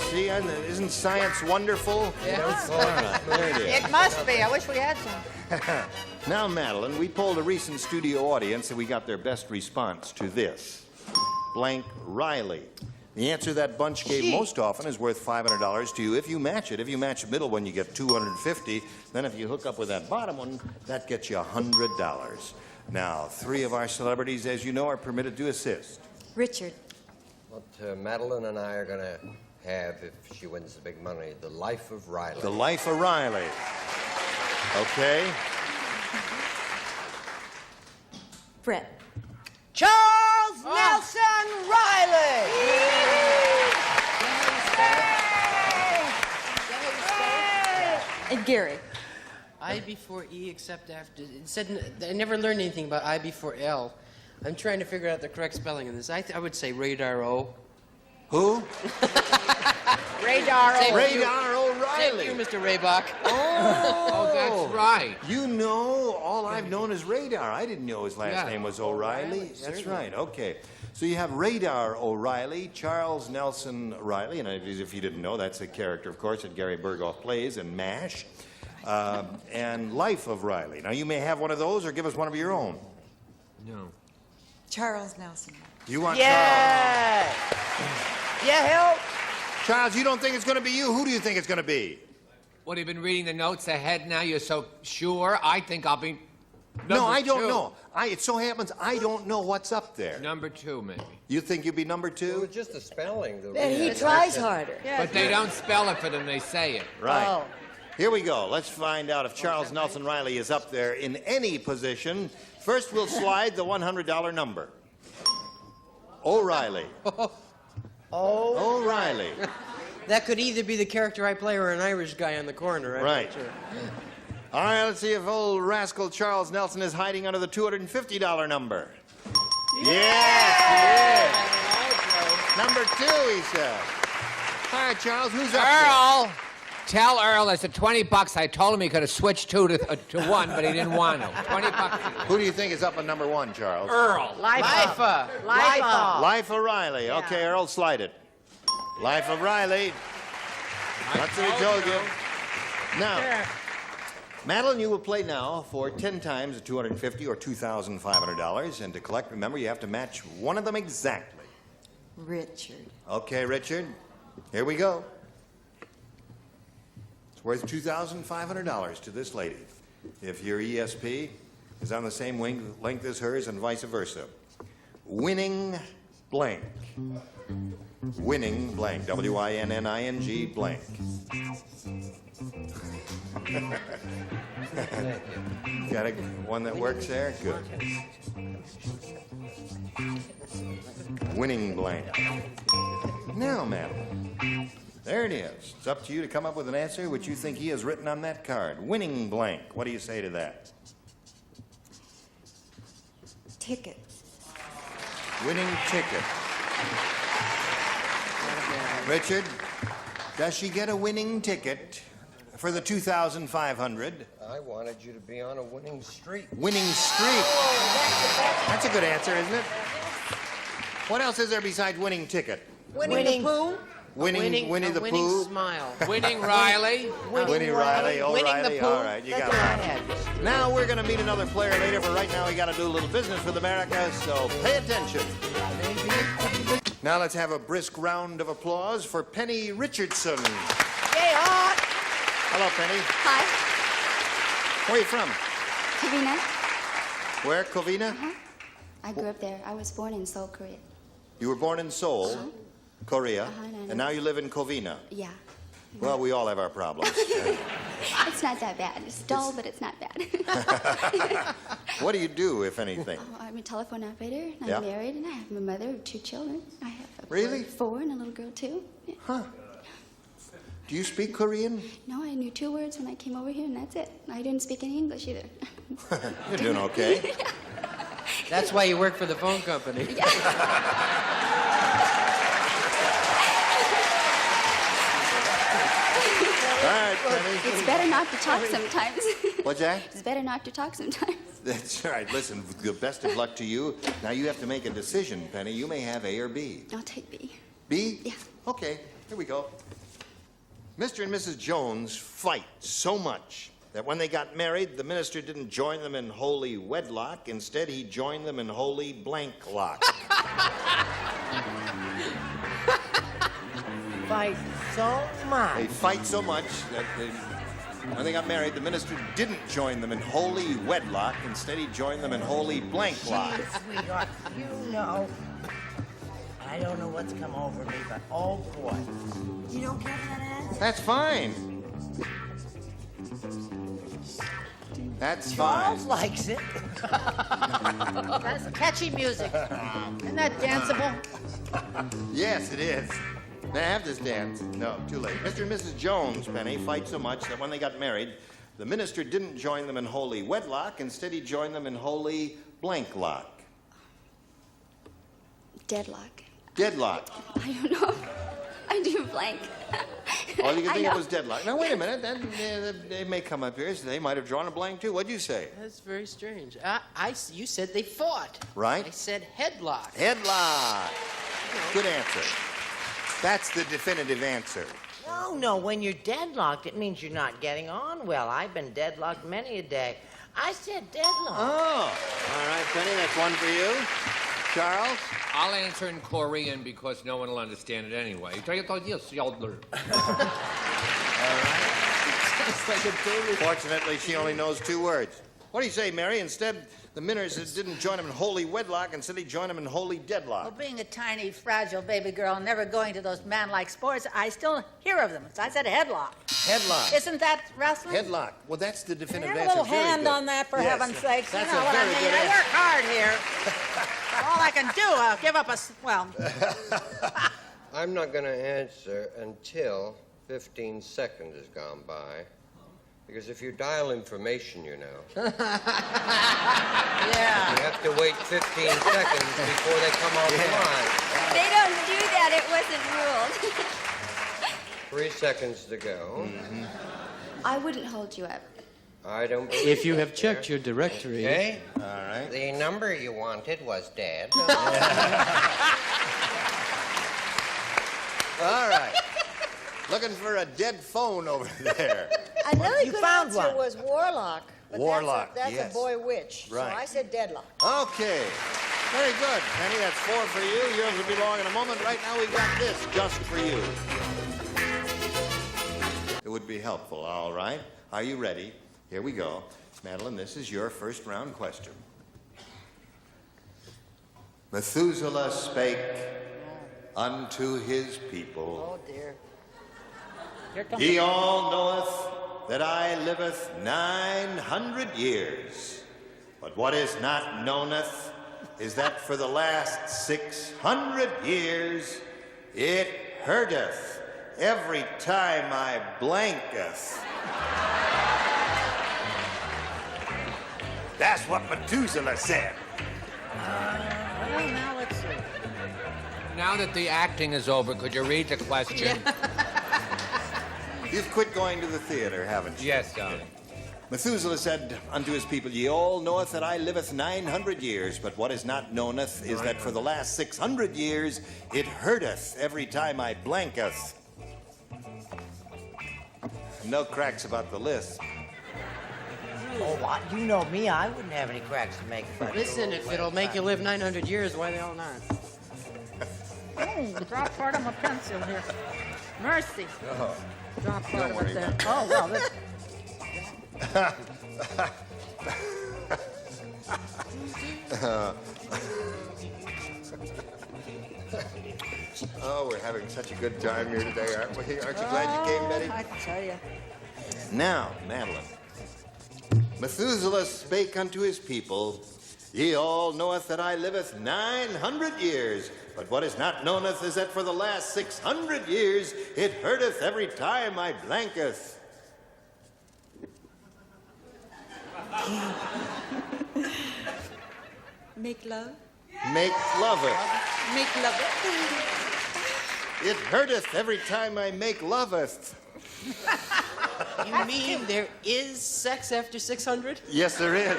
See, isn't science wonderful? Yes. All right, there it is. It must be. I wish we had some. Now, Madeline, we polled a recent studio audience and we got their best response to this. Blank Riley. The answer that bunch gave most often is worth $500 to you if you match it. If you match the middle one, you get $250. Then if you hook up with that bottom one, that gets you $100. Now, 3 of our celebrities, as you know, are permitted to assist. Richard. What Madeline and I are going to have, if she wins the big money, The Life of Riley. The Life of Riley. Okay. Brett. Charles Nelson Riley. And Gary. I before E except after. It said I never learned anything about I before L. I'm trying to figure out the correct spelling of this. I would say Radar O. Who? Radar O. Radar O'Reilly. Thank you, Mr. Raybach. Oh, that's right. You know, all I've known is Radar. I didn't know his last name was O'Reilly. That's certainly. right. Okay. So you have Radar O'Reilly, Charles Nelson Riley, and if you didn't know, that's a character, of course, that Gary Burghoff plays in MASH, and Life of Riley. Now, you may have one of those or give us one of your own. No. Charles Nelson. You want Yeah. Yeah, help. Charles, you don't think it's going to be you? Who do you think it's going to be? What, have you been reading the notes ahead now? You're so sure? I think I'll be No, I number don't 2. know. It so happens I don't know what's up there. Number 2, maybe. You think you'd be number 2? Well, just the spelling. Then he tries harder. But they don't spell it for them, they say it. Right. Oh. Here we go. Let's find out if Charles Nelson Riley is up there in any position. First, we'll slide the $100 number. O'Reilly. O'Reilly. That could either be the character I play or an Irish guy on the corner. I'm not Right. sure. All right, let's see if old rascal Charles Nelson is hiding under the $250 number. Yes, he is. Number 2, he said. All right, Charles, who's up Earl! Tell Earl it's a $20. I told him he could have switched 2 to 1, but he didn't want to. $20. there? Who do you think is up on number 1, Charles? Earl. Life of. Life of Riley. Okay, Earl, slide it. Life of Riley. That's what he told you. Now, Madeline, you will play now for 10 times the $250 or $2,500. And to collect, remember, you have to match one of them exactly. Richard. Okay, Richard, here we go. It's worth $2,500 to this lady. If your ESP is on the same length as hers and vice versa. Winning blank. Winning blank. W-I-N-N-I-N-G blank. Got one that works there? Good. Winning blank. Now, Madeline. There it is. It's up to you to come up with an answer which you think he has written on that card. Winning blank. What do you say to that? Ticket. Winning ticket. Richard, does she get a winning ticket for the $2,500? I wanted you to be on a winning streak. Winning streak. That's a good answer, isn't it? What else is there besides winning ticket? Winning the Pooh? Winnie the winning Pooh. smile. Winning Riley. Winnie Riley. Oh, Winning Riley. the Pooh. All right, you got it. Now we're going to meet another player later, but right now we got to do a little business with America, so pay attention. Now let's have a brisk round of applause for Penny Richardson. Stay hot. Hello, Penny. Hi. Where are you from? Covina. Where, Covina? I grew up there. I was born in Seoul, Korea. You were born in Seoul, Korea, no. and now you live in Covina. Yeah. Well, we all have our problems. It's not that bad. It's dull, but it's not bad. What do you do, if anything? Oh, I'm a telephone operator, and Yeah. I'm married, and I have a mother of 2 children. I have a Really? 4 and a little girl, too. Yeah. Huh. Do you speak Korean? No, I knew 2 words when I came over here, and that's it. I didn't speak any English either. You're doing okay. That's why you work for the phone company. All right, Penny. It's better not to talk sometimes. What's that? It's better not to talk sometimes. That's right. Listen, the best of luck to you. Now you have to make a decision, Penny. You may have A or B. I'll take B. B? Yeah. Okay, here we go. Mr. and Mrs. Jones fight so much that when they got married, the minister didn't join them in holy wedlock. Instead, he joined them in holy blank lock. Fight so much. They fight so much that when they got married, the minister didn't join them in holy wedlock. Instead, he joined them in holy blank lock. Gee, sweetheart, you know, I don't know what's come over me, but oh boy. You don't get that answer? That's fine. That's fine. Charles likes it. That's catchy music. Isn't that danceable? Yes, it is. May I have this dance? No, too late. Mr. and Mrs. Jones, Penny, fight so much that when they got married, the minister didn't join them in holy wedlock. Instead, he joined them in holy blank lock. Deadlock. Deadlock. I don't know. I do blank. All you can I think of know. was deadlock. Now, wait a minute. They may come up here, so they might have drawn a blank, too. What'd you say? That's very strange. You said they fought. Right? I said headlock. Headlock. Good answer. That's the definitive answer. No, when you're deadlocked, it means you're not getting on well. I've been deadlocked many a day. I said deadlock. Oh. All right, Penny, that's one for you. Charles? I'll answer in Korean because no one will understand it anyway. Fortunately, she only knows 2 words. What do you say, Mary? Instead, the minister didn't join him in holy wedlock. Instead, he joined him in holy deadlock. Well, being a tiny, fragile baby girl, never going to those man-like sports, I still hear of them. So I said headlock. Headlock. Isn't that wrestling? Headlock. Well, that's the definitive Have a answer. little Very hand good. on that, for Yes. heaven's sakes. That's You know a what I very mean. good I answer. work hard here. All I can do, I'll give up I'm not going to answer until 15 seconds has gone by. Because if you dial information, you know, you have to wait 15 seconds before they come off the line. They don't do that. It wasn't ruled. 3 seconds to go. I wouldn't hold you up. I don't believe If you that, have checked dear. your directory. Okay. All right. The number you wanted was dead. All right. Looking for a dead phone over there. Another You good found answer one. was warlock. But Warlock, That's yes. a boy witch. Right. So I said deadlock. Okay. Very good. Penny, that's 4 for you. Yours will be long in a moment. Right now, we got this just for you. It would be helpful, all right? Are you ready? Here we go. Madeline, this is your first round question. Methuselah spake unto his people. Oh, dear. Here comes Ye all knoweth that I liveth 900 years. But what is not knowneth is that for the last 600 years it hurteth every time I blanketh. That's what Methuselah said. Well, now let's see. Now that the acting is over, could you read the question? You've quit going to the theater, haven't you? Yes, darling. Methuselah said unto his people, Ye all knoweth that I liveth 900 years, but what is not knowneth is that for the last 600 years it hurteth every time I blanketh. No cracks about the list. Oh, you know me, I wouldn't have any cracks to make fun of. Listen, if it'll make you live 900 years, why the hell not? Oh, drop part of my pencil here. Mercy. Oh. Drop part of worry it there. about it. Oh, well, this... Oh, we're having such a good time here today, aren't we? Aren't you glad you came, Betty? I tell you. Now, Madeline. Methuselah spake unto his people, Ye all knoweth that I liveth 900 years, but what is not knowneth is that for the last 600 years it hurteth every time I blanketh. Make love? Make loveth. Make love. It hurteth every time I make loveth. You mean there is sex after 600? Yes, there is.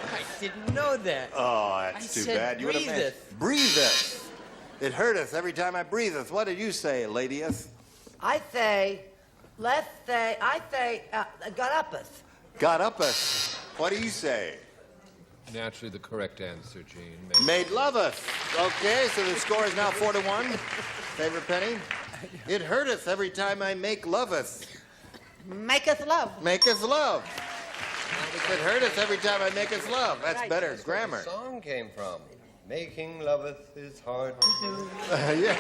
I didn't know that. Oh, that's I too said bad. You would have breatheth. Breatheth. It hurteth every time I breatheth. What did you say, ladyeth? I say, got uppeth. Got uppeth. What do you say? Naturally, the correct answer, Gene. Made loveth. Okay, so the score is now 4-1. Favorite Penny? It hurteth every time I make loveth. Maketh love. Maketh love. It hurteth every time I maketh love. That's Right. better grammar. The song came from. Making loveth is hard to do. Yeah.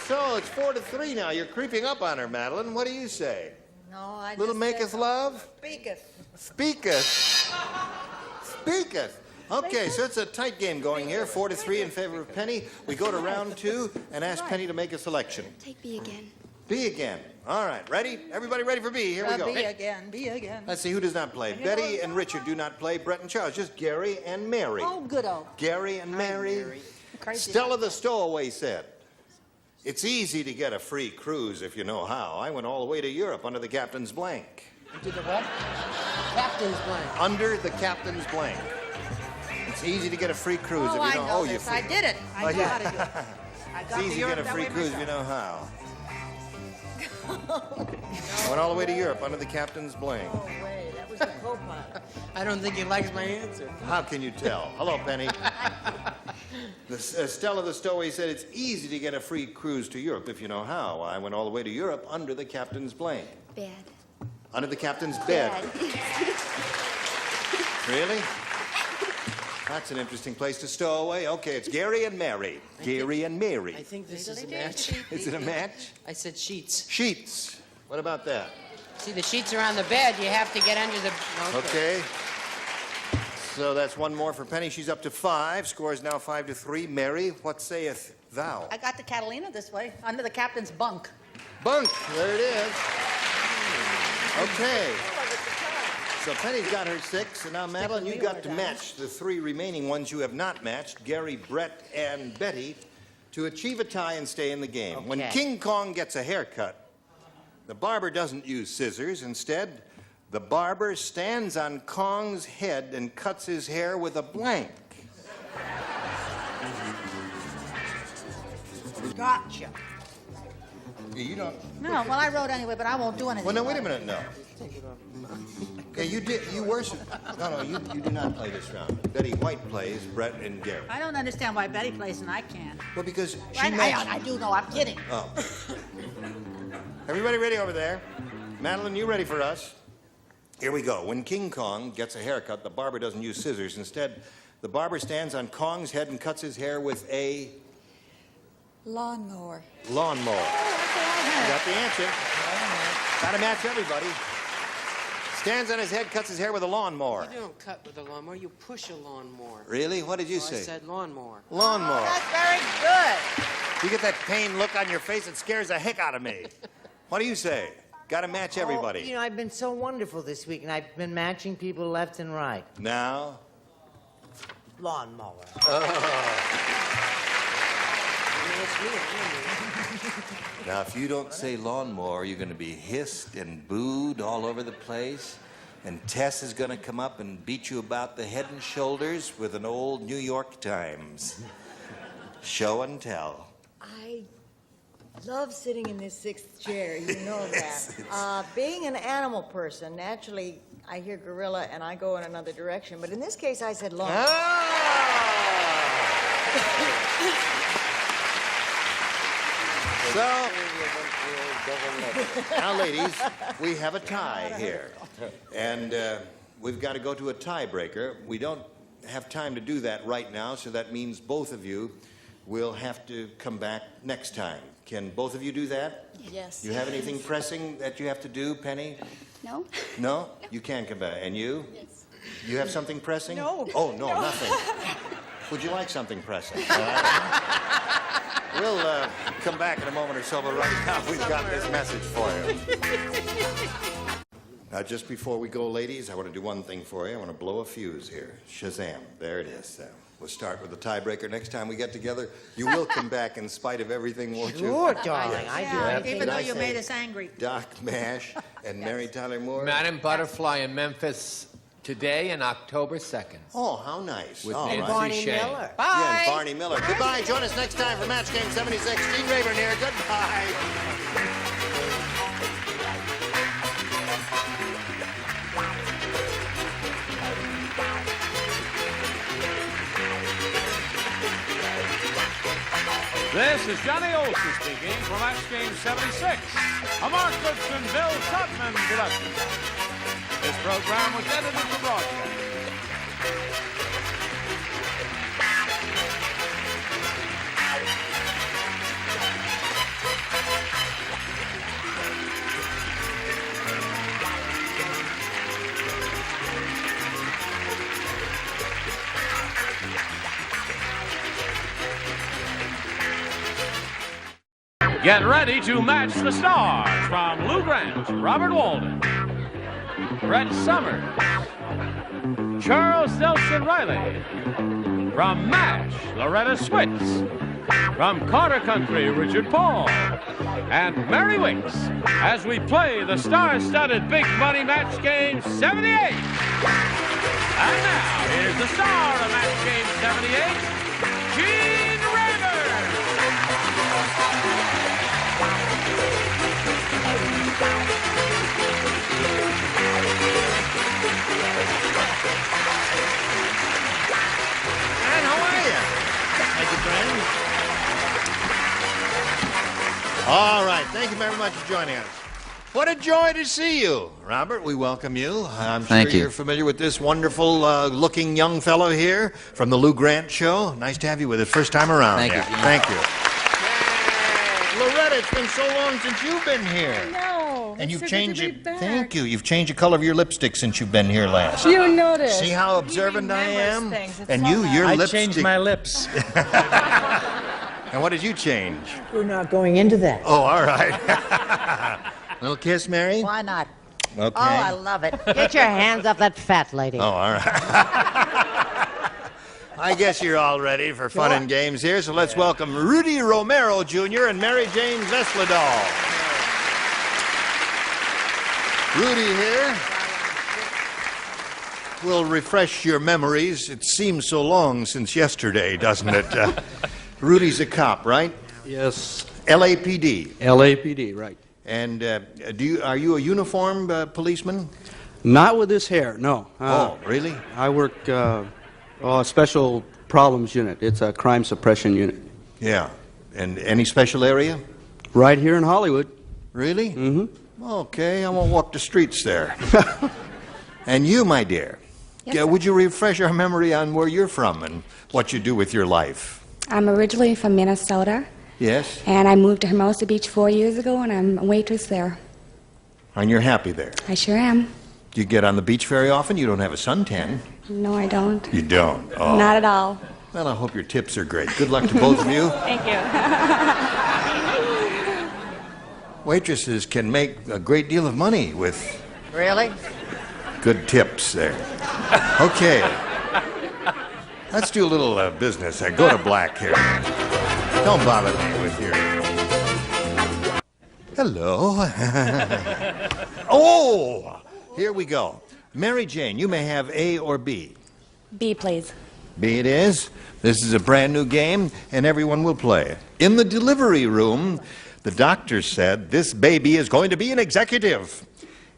So it's 4-3 now. You're creeping up on her, Madeline. What do you say? No, I Little just maketh said, love? Speaketh. Speaketh. Speaketh. Okay, so it's a tight game going here. 4-3 in favor of Penny. We go to round 2 and ask Penny to make a selection. Take B again. B again. All right, ready? Everybody ready for B? Here we go. B again, B again. Let's see, who does not play? Betty and Richard do not play. Brett and Charles, just Gary and Mary. Oh, good old. Gary and Mary. Crazy. Stella the Stowaway said, It's easy to get a free cruise if you know how. I went all the way to Europe under the captain's blank. Into the what? Captain's blank. Under the captain's blank. It's easy to get a free cruise if you know. I know this. I did it. I got it. I got It's easy to get a free cruise if you know how. I went all the way to Europe under the captain's blank. Oh, wait, that was the co-pilot. I don't think he likes my answer. How can you tell? Hello, Penny. Stella the Stowaway said it's easy to get a free cruise to Europe if you know how. I went all the way to Europe under the captain's blank. Bed. Under the captain's bed. Really? That's an interesting place to stow away. Okay, it's Gary and Mary. Gary and Mary. I think this is a match. Is it a match? I said sheets. Sheets. What about that? See, the sheets are on the bed. You have to get under the... Okay. So that's one more for Penny. She's up to 5. Score is now 5-3. Mary, what sayeth thou? I got the Catalina this way, under the captain's bunk. Bunk. There it is. Okay. So Penny's got her 6, and now Madeline, you got to match the 3 remaining ones you have not matched, Gary, Brett, and Betty, to achieve a tie and stay in the game. Okay. When King Kong gets a haircut, the barber doesn't use scissors. Instead, the barber stands on Kong's head and cuts his hair with a blank. Gotcha. You don't... No, well, I wrote anyway, but I won't do anything. Well, no, wait a about minute, no. Okay, you did, you were... No, you do not play this round. Betty White plays, Brett and Gary. I don't understand why Betty plays and I can't. Well, because she I do know, I'm kidding. Oh. Everybody ready over there? Madeline, you ready for us? Here we go. When King Kong gets a haircut, the barber doesn't use scissors. Instead, the barber stands on Kong's head and cuts his hair with a... Lawnmower. Lawnmower. You got the answer. Got to match everybody. Stands on his head, cuts his hair with a lawnmower. You don't cut with a lawnmower. You push a lawnmower. Really? What did you So say? I said lawnmower. Lawnmower. Oh, that's very good. You get that pained look on your face, it scares the heck out of me. What do you say? Got to match everybody. Oh, you know, I've been so wonderful this week, and I've been matching people left and right. Now? Lawnmower. I mean, it's Now, if you don't say lawnmower, you're going to be hissed and booed all over the place. And Tess is going to come up and beat you about the head and shoulders with an old New York Times. Show and tell. I love sitting in this sixth chair, you know that. Being an animal person, naturally, I hear gorilla and I go in another direction. But in this case, I said lawnmower. So, now, ladies, we have a tie here. And we've got to go to a tiebreaker. We don't have time to do that right now, so that means both of you will have to come back next time. Can both of you do that? Yes. You have anything pressing that you have to do, Penny? No. No? You can come back. And you? Yes. You have something pressing? No. Oh, no, nothing. Would you like something pressing? We'll come back in a moment or so, but right now we've got this message for you. Now, just before we go, ladies, I want to do one thing for you. I want to blow a fuse here. Shazam. There it is. We'll start with the tiebreaker. Next time we get together, you will come back in spite of everything, won't you? Sure, darling. I do. Yeah, even though you made us angry. Doc Mash and Mary Tyler Moore. Madam Butterfly in Memphis today and October 2nd. Oh, how nice. With All Nancy right. Barney Shea. Miller. Yeah, and Barney Miller. Goodbye. Join us next time for Match Game 76. Gene Rayburn here. Goodbye. This is Johnny Olson speaking for Match Game 76, a Mark Goodson, Bill Tubman production. This program was edited for broadcast. Get ready to match the stars from Lou Grant, Robert Walden, Brett Summers, Charles Nelson Riley. From MASH, Loretta Swit. From Carter Country, Richard Paul. And Mary Wicks as we play the star-studded Big Money Match Game 78. And now, here's the star of Match Game 78, Gene Rayburn. And how are you? Thank you, friend. All right. Thank you very much for joining us. What a joy to see you. Robert, we welcome you. I'm sure you're familiar with this wonderful looking young fellow here from the Lou Grant Show. Nice to have you with us first time around. Thank you. Thank you. Loretta, it's been so long since you've been here. I know. And you've It's so changed good it. to be back. Thank you. You've changed the color of your lipstick since you've been here last. You noticed. See how observant I am? Things. It's And so you, nice. your I lipstick. changed my lips. And what did you change? We're not going into that. Oh, all right. Little kiss, Mary? Why not? Okay. Oh, I love it. Get your hands off that fat lady. Oh, all right. I guess you're all ready for fun and games here, so let's welcome Rudy Romero Jr. and Mary Jane Vesledal. Rudy here will refresh your memories. It seems so long since yesterday, doesn't it? Rudy's a cop, right? Yes. LAPD. LAPD, right. And are you a uniformed policeman? Not with this hair, no. Oh, really? I work a special problems unit. It's a crime suppression unit. Yeah. And any special area? Right here in Hollywood. Really? Mm-hmm. Okay, I won't walk the streets there. And you, my dear, would you refresh our memory on where you're from and what you do with your life? I'm originally from Minnesota, Yes? and I moved to Hermosa Beach 4 years ago, and I'm a waitress there. And you're happy there? I sure am. Do you get on the beach very often? You don't have a suntan. No, I don't. You don't? Oh. Not at all. Well, I hope your tips are great. Good luck to both of you. Thank you. Waitresses can make a great deal of money with Really? good tips there. Okay. Let's do a little business. Go to black here. Don't bother me with your... Hello. Oh, here we go. Mary Jane, you may have A or B. B, please. B it is. This is a brand new game, and everyone will play. In the delivery room, the doctor said this baby is going to be an executive.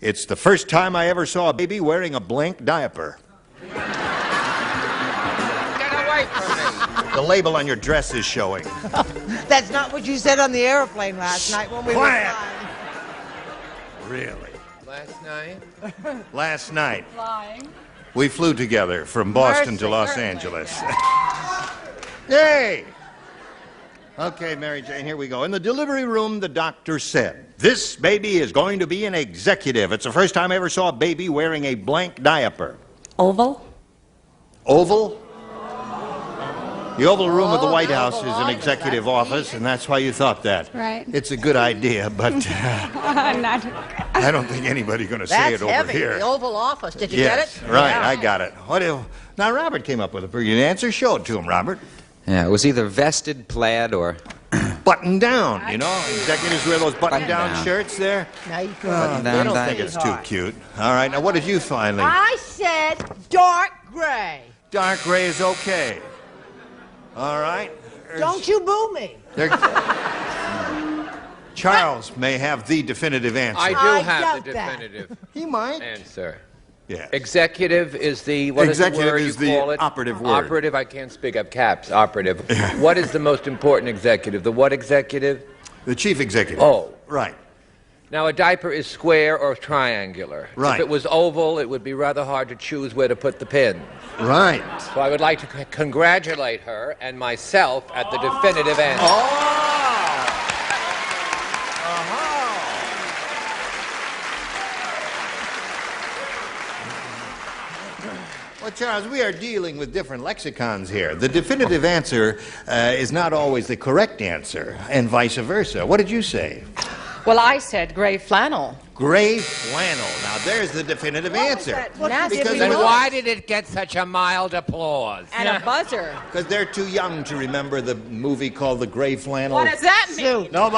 It's the first time I ever saw a baby wearing a blank diaper. Get away from me. The label on your dress is showing. That's not what you said on the airplane last night when we Quiet. were flying. Really? Last night? Last night, Flying. we flew together from Boston to Los Angeles. Yay! Okay, Mary Jane, here we go. In the delivery room, the doctor said, this baby is going to be an executive. It's the first time I ever saw a baby wearing a blank diaper. Oval? Oval? The Oval Room of the White House is an executive office, and that's why you thought that. Right. It's a good idea, but Not. I don't think anybody's going to say it over That's heavy. here. The Oval Office. Did you Yes, get it? right, Yeah. I got it. Now, Robert came up with a pretty good answer. Show it to him, Robert. Yeah, it was either vested, plaid, or... Button down, you know? Executives wear those button-down Button-down. shirts there. Nice. I don't think it's too cute. All right, now what did you finally... I said dark gray. Dark gray is okay. All right. Don't you boo me. Charles may have the definitive answer. I do I have doubt the that. definitive He might. answer. Yeah. Executive is the, what is the Executive word is you the call it? operative word. Operative, I can't speak up caps, operative. What is the most important executive? The what executive? The chief executive. Oh. Right. Now, a diaper is square or triangular. Right. If it was oval, it would be rather hard to choose where to put the pin. Right. So I would like to congratulate her and myself at the definitive answer. Well, Charles, we are dealing with different lexicons here. The definitive answer is not always the correct answer, and vice versa. What did you say? Well, I said gray flannel. Gray flannel. Now, there's the definitive answer. Because Then why did it get such a mild applause? And a buzzer. Because they're too young to remember the movie called The Gray Flannel. What does that mean? No,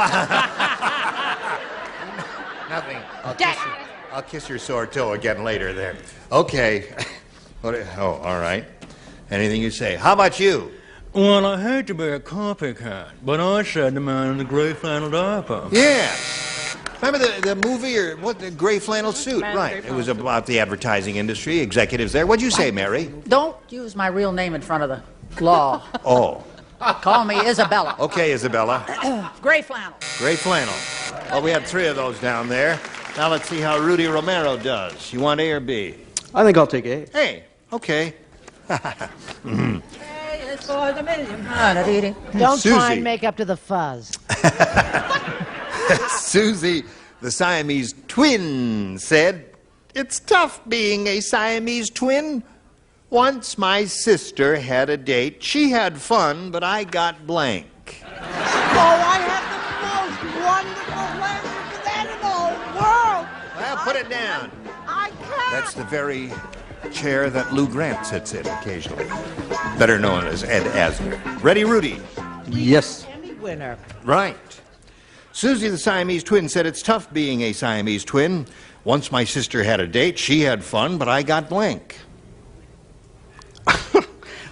nothing. I'll kiss your sore toe again later there. Okay. Oh, all right. Anything you say. How about you? Well, I hate to be a copycat, but I said the man in the gray flannel diaper. Yes. Remember the movie, or what, the gray flannel suit? Right. It was about the advertising industry, executives there. What'd you say, Mary? Don't use my real name in front of the law. Oh. Call me Isabella. Okay, Isabella. Gray flannel. Gray flannel. Well, we had 3 of those down there. Now let's see how Rudy Romero does. You want A or B? I think I'll take A. Hey, okay. It's for the million. Don't Susie. try and make up to the fuzz. Susie, the Siamese twin, said, it's tough being a Siamese twin. Once my sister had a date. She had fun, but I got blank. Oh, I have the most wonderful language for that in the whole world. Well, put it down. I can't. That's the very chair that Lou Grant sits in occasionally, better known as Ed Asner. Ready, Rudy? Yes. Emmy winner. Right. Susie the Siamese twin said it's tough being a Siamese twin. Once my sister had a date. She had fun, but I got blank.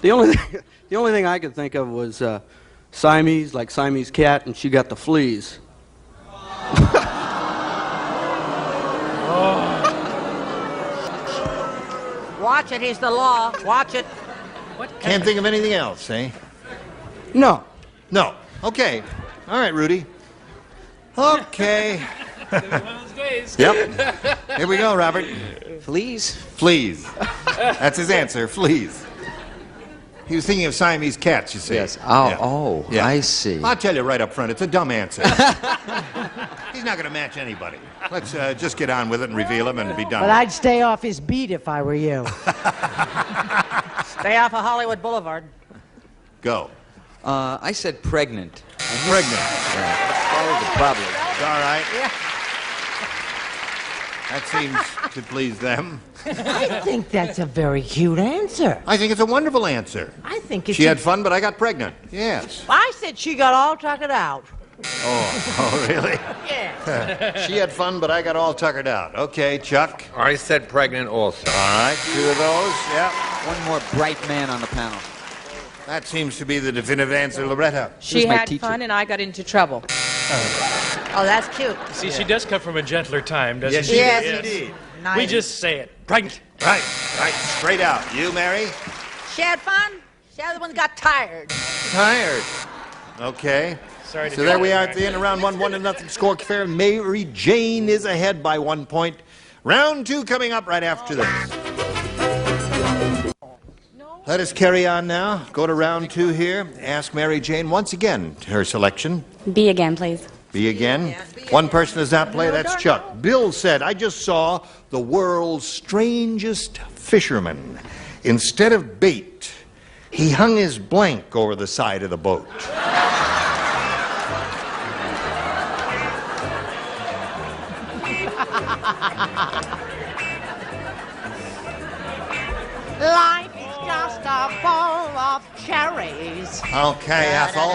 The only thing I could think of was Siamese, like Siamese cat, and she got the fleas. Watch it. He's the law. Watch it. Can't think of anything else, eh? No. No. Okay. All right, Rudy. Okay. Yep. Here we go, Robert. Fleas? Fleas. That's his answer, fleas. He was thinking of Siamese cats, you see. Yes. Oh, Yeah. oh, Yeah. I see. I'll tell you right up front, it's a dumb answer. He's not going to match anybody. Let's just get on with it and reveal him and be done. But I'd stay off his beat if I were you. Stay off of Hollywood Boulevard. Go. I said pregnant. Pregnant. Yeah. That's probably the problem. All right. That seems to please them. I think that's a very cute answer. I think it's a wonderful answer. I think it's She had fun, but I got pregnant. Yes. I said she got all tuckered out. Oh, really? Yes. She had fun, but I got all tuckered out. Okay, Chuck. I said pregnant also. All right, 2 of those. Yeah. One more bright man on the panel. That seems to be the definitive answer, Loretta. She had fun and I got into trouble. Oh, that's cute. See, she does come from a gentler time, doesn't Yes, she? she Yes, does indeed. Nice. We just say it. Pregnant. Right, straight out. You, Mary? She had fun. She had the one that got tired. Tired. Okay. Sorry to So do there we that, are at the end of round 1, 1-0 score fair. Mary Jane is ahead by 1 point. Round 2 coming up right after this. Let us carry on now. Go to round 2 here. Ask Mary Jane once again her selection. B again, please. B again. One person does not play. That's Chuck. Bill said, I just saw the world's strangest fisherman. Instead of bait, he hung his blank over the side of the boat. Life is just a bowl of cherries. Okay, Ethel.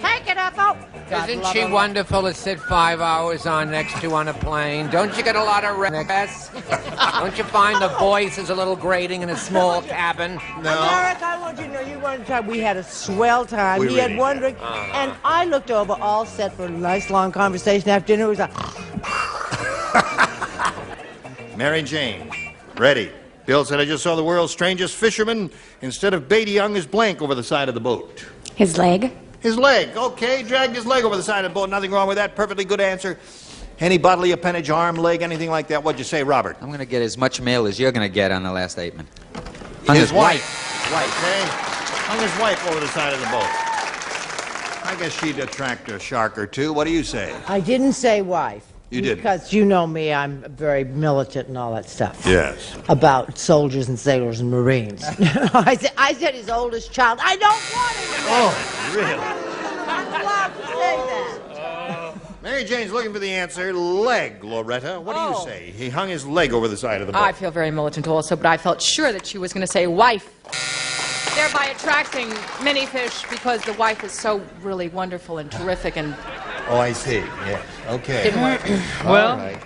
Take it, Ethel. Isn't she wonderful to sit 5 hours on next to on a plane? Don't you get a lot of rest? Don't you find the voice is a little grating in a small cabin? Eric, I want you to know, you one time we had a swell time. We He had really one drink, and I looked over, all set for a nice long conversation after dinner. It was like, Mary Jane, ready. Bill said, I just saw the world's strangest fisherman. Instead of bait, he hung his blank over the side of the boat. His leg? His leg. Okay, dragged his leg over the side of the boat. Nothing wrong with that. Perfectly good answer. Any bodily appendage, arm, leg, anything like that? What'd you say, Robert? I'm going to get as much mail as you're going to get on the last statement. His wife. His wife, okay? Hung his wife over the side of the boat. I guess she'd attract a shark or two. What do you say? I didn't say wife. You didn't. Because you know me, I'm very militant and all that stuff. Yes. About soldiers and sailors and Marines. I said his oldest child. I don't want him. Oh, really? I'm allowed to say that. Mary Jane's looking for the answer. Leg, Loretta. What do you say? He hung his leg over the side of the boat. I feel very militant also, but I felt sure that she was going to say wife, thereby attracting many fish because the wife is so really wonderful and terrific and... Oh, I see. Yes. Okay. Didn't work. Well, All right.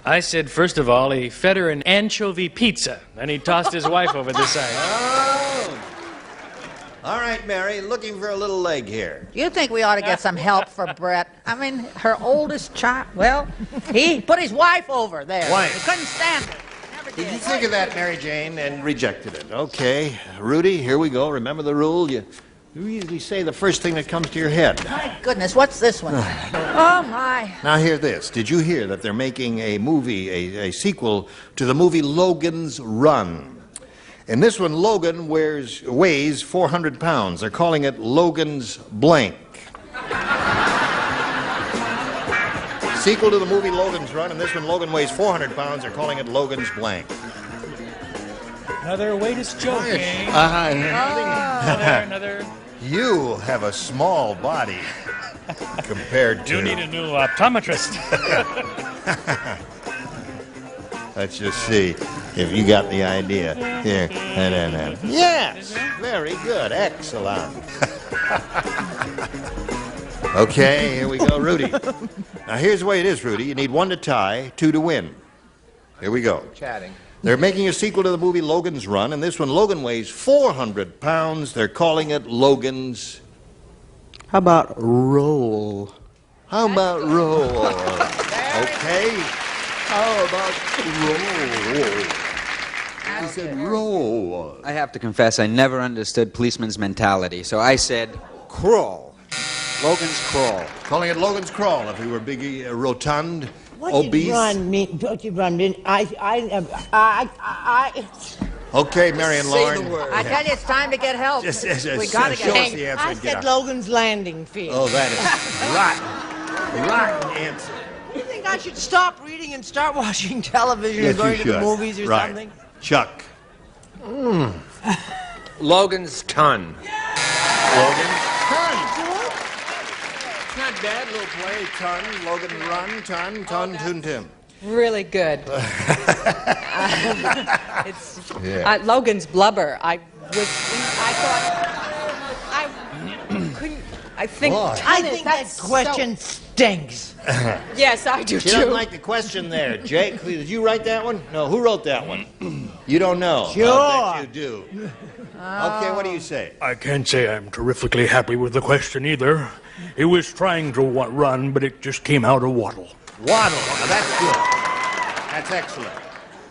I said, first of all, he fed her an anchovy pizza, and he tossed his wife over the side. Oh. All right, Mary, looking for a little leg here. You think we ought to get some help for Brett? I mean, her oldest child. Well, he put his wife over there. Wife. He couldn't stand it. Never Did did. you think of that, Mary Jane, and rejected it? Okay. Rudy, here we go. Remember the rule. You usually say the first thing that comes to your head. My goodness, what's this one? Oh, my. Now, hear this. Did you hear that they're making a movie, a sequel to the movie Logan's Run? In this one, Logan weighs 400 pounds. They're calling it Logan's Blank. Sequel to the movie Logan's Run. In this one, Logan weighs 400 pounds. They're calling it Logan's Blank. Another latest joking. Another. You have a small body compared to... You need a new optometrist. Let's just see if you got the idea. Here. Yes! Very good. Excellent. Okay, here we go, Rudy. Now, here's the way it is, Rudy. You need 1 to tie, 2 to win. Here we go. Chatting. They're making a sequel to the movie Logan's Run, and this one, Logan weighs 400 pounds. They're calling it Logan's... How about roll? How about roll? Okay. How about roll? He said roll. I have to confess, I never understood policemen's mentality, so I said crawl. Logan's Crawl. Calling it Logan's Crawl if we were big, rotund, What obese. did run mean? What did run mean? I. Okay, Marion Lauren. I tell you, it's time to get help. Just we got to show get us the help. answer I and get said out. Logan's Landing Field. Oh, that is rotten answer. You think I should stop reading and start watching television Yes, and going you to the should. movies or Right. something? Chuck. Logan's Ton. Logan's Ton. It's not bad, little play. Ton, Logan Run, Ton, Ton, Tun, Tim. Really good. Logan's blubber. I think Boy. Question stinks. Yes, I do She too. doesn't like the question there. Jake, did you write that one? No, who wrote that one? You don't know. Sure. I bet you do. Okay, what do you say? I can't say I'm terrifically happy with the question either. It was trying to run, but it just came out a waddle. Waddle. Now, that's good. That's excellent.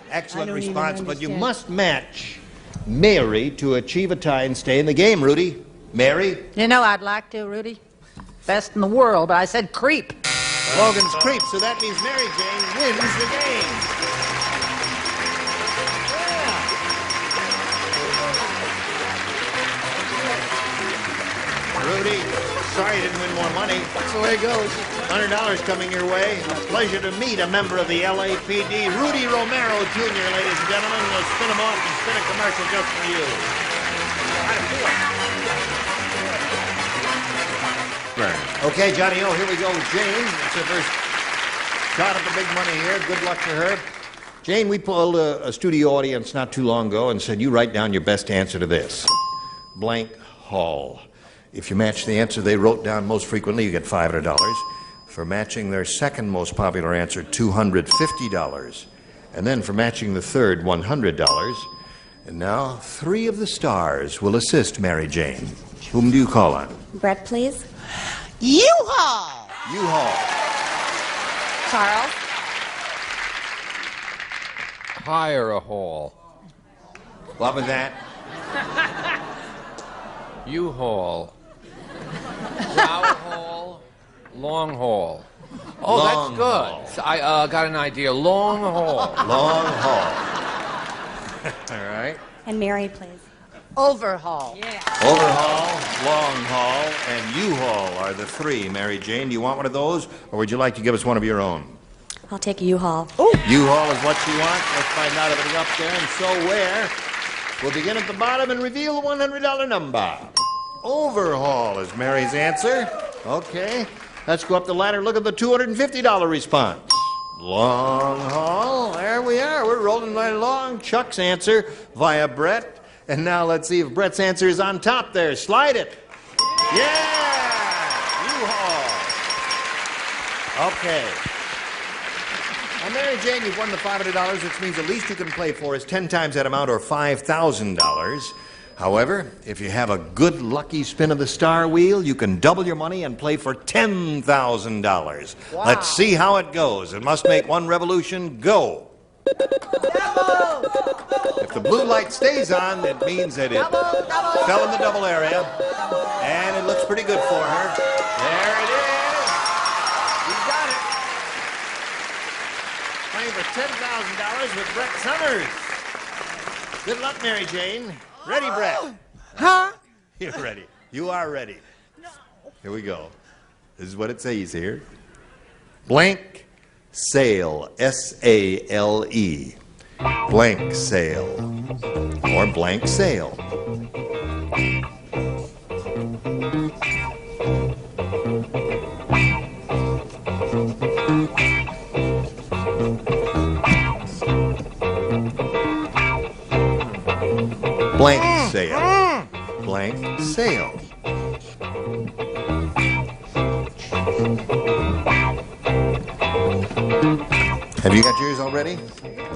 Excellent response, but you must match Mary to achieve a tie and stay in the game, Rudy. Mary? You know, I'd like to, Rudy. Best in the world, but I said creep. Logan's creep, so that means Mary Jane wins the game. Rudy, sorry you didn't win more money. That's the way it goes. $100 coming your way. A pleasure to meet a member of the LAPD, Rudy Romero Jr., ladies and gentlemen. We'll spin him off and spin a commercial just for you. Okay, Johnny O, here we go with Jane. It's her first shot at the big money here. Good luck to her. Jane, we pulled a studio audience not too long ago and said, you write down your best answer to this. Blank Hall. If you match the answer they wrote down most frequently, you get $500. For matching their second most popular answer, $250. And then for matching the third, $100. And now, 3 of the stars will assist Mary Jane. Whom do you call on? Brett, please. U-Haul. U-Haul. Charles? Hire a hall. What was that? U-Haul. Flower Hall. Long Haul. Oh, Long that's good. haul. So I got an idea. Long Haul. Long Haul. All right. And Mary, please. Overhaul. Overhaul, Long Haul, and U-Haul are the 3. Mary Jane, do you want one of those, or would you like to give us one of your own? I'll take a U-Haul. U-Haul is what you want. Let's find out if it's up there, and so where. We'll begin at the bottom and reveal the $100 number. Overhaul is Mary's answer. Okay, let's go up the ladder. Look at the $250 response. Long Haul, there we are. We're rolling right along. Chuck's answer via Brett. And now let's see if Brett's answer is on top there. Slide it. Yeah! U-Haul. Okay. Now, Mary Jane, you've won the $500, which means the least you can play for is 10 times that amount, or $5,000. However, if you have a good lucky spin of the star wheel, you can double your money and play for $10,000. Wow. Let's see how it goes. It must make one revolution go. If the blue light stays on, it means that it fell in the double area, and it looks pretty good for her. There it is. You got it. Playing for $10,000 with Brett Summers. Good luck, Mary Jane. Ready, Brett? Huh? You're ready. You are ready. Here we go. This is what it says here. Blank Sale, S-A-L-E. Blank Sale, or Blank Sale. Blank Sale. Blank Sale. Have you got yours already?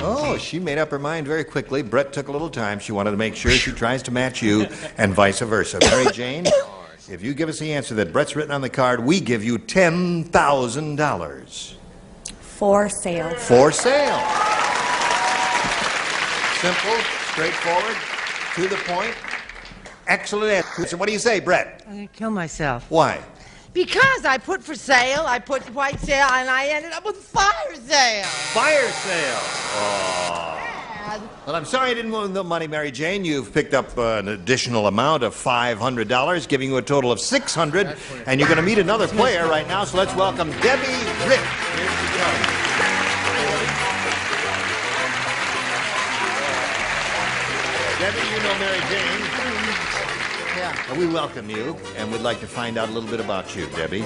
Oh, she made up her mind very quickly. Brett took a little time. She wanted to make sure she tries to match you, and vice versa. Mary Jane, if you give us the answer that Brett's written on the card, we give you $10,000. For sale. For sale. Simple, straightforward, to the point. Excellent answer. What do you say, Brett? I'm going to kill myself. Why? Because I put for sale, I put white sale, and I ended up with fire sale. Fire sale. Oh. Well, I'm sorry I didn't win the money, Mary Jane. You've picked up an additional amount of $500, giving you a total of $600, and you're going to meet another player right now, so let's welcome Debbie Rick. Here she comes. Debbie, you know Mary Jane. Yeah. We welcome you, and we'd like to find out a little bit about you, Debbie.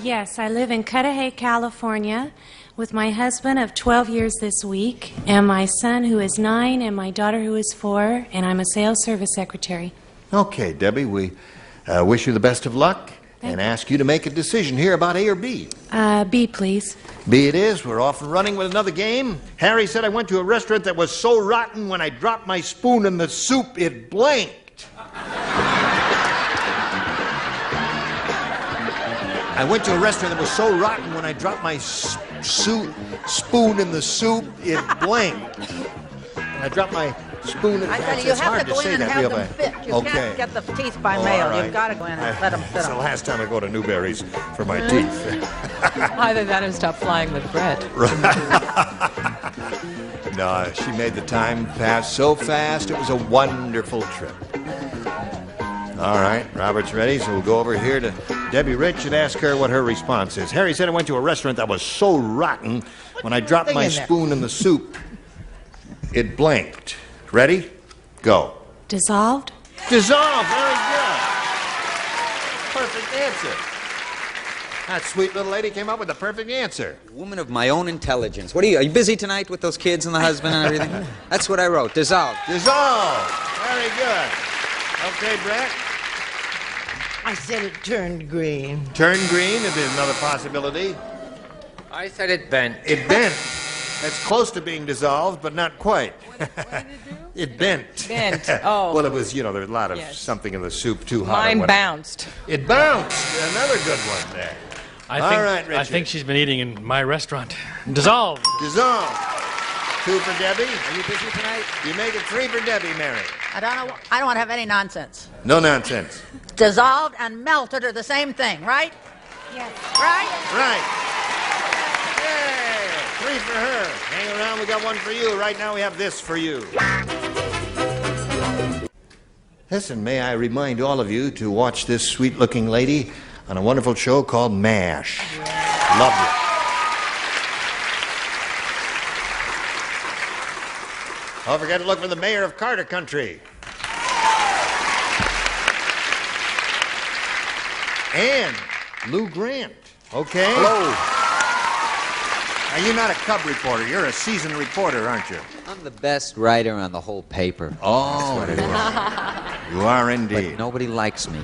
Yes, I live in Cudahy, California. with my husband of 12 years this week, and my son who is 9, and my daughter who is 4, and I'm a sales service secretary. Okay, Debbie, we wish you the best of luck and ask you to make a decision here about A or B. B, please. B it is. We're off and running with another game. Harry said I went to a restaurant that was so rotten when I dropped my spoon in the soup, it blanked. I went to a restaurant that was so rotten when I dropped my spoon in the soup, it blanked. I dropped my spoon in the I tell you, it's you have hard to go say in and that have real them bad. fit. You Okay. can't get the teeth by All mail. right. You've got to go in and let them fit It's the them. last time I go to Newberry's for my teeth. Either that or stop flying with Brett. No, she made the time pass so fast. It was a wonderful trip. All right, Robert's ready, so we'll go over here to Debbie Rich and ask her what her response is. Harry said I went to a restaurant that was so rotten when I dropped my spoon in the soup, it blanked. Ready? Go. Dissolved? Dissolved. Very good. Perfect answer. That sweet little lady came up with the perfect answer. Woman of my own intelligence. What are you busy tonight with those kids and the husband and everything? That's what I wrote. Dissolved. Dissolved. Very good. Okay, Brett. I said it turned green. Turned green is another possibility. I said it bent. It bent. That's close to being dissolved, but not quite. What did it do? It bent. Bent. Oh. Well, it was, there was a lot of something in the soup too hot. Mine bounced. It bounced. Another good one there. All right, Richard. I think she's been eating in my restaurant. Dissolved. Dissolved. 2 for Debbie. Are you busy tonight? You make it 3 for Debbie, Mary. I don't want to have any nonsense. No nonsense. Dissolved and melted are the same thing, right? Yes. Right? Right. Yay! 3 for her. Hang around, we got 1 for you. Right now we have this for you. Listen, may I remind all of you to watch this sweet-looking lady on a wonderful show called MASH. Love you. Don't forget to look for the mayor of Carter Country. And Lou Grant. Okay? Hello. Now, you're not a cub reporter. You're a seasoned reporter, aren't you? I'm the best writer on the whole paper. Oh, That's what it is. You are indeed. But nobody likes me.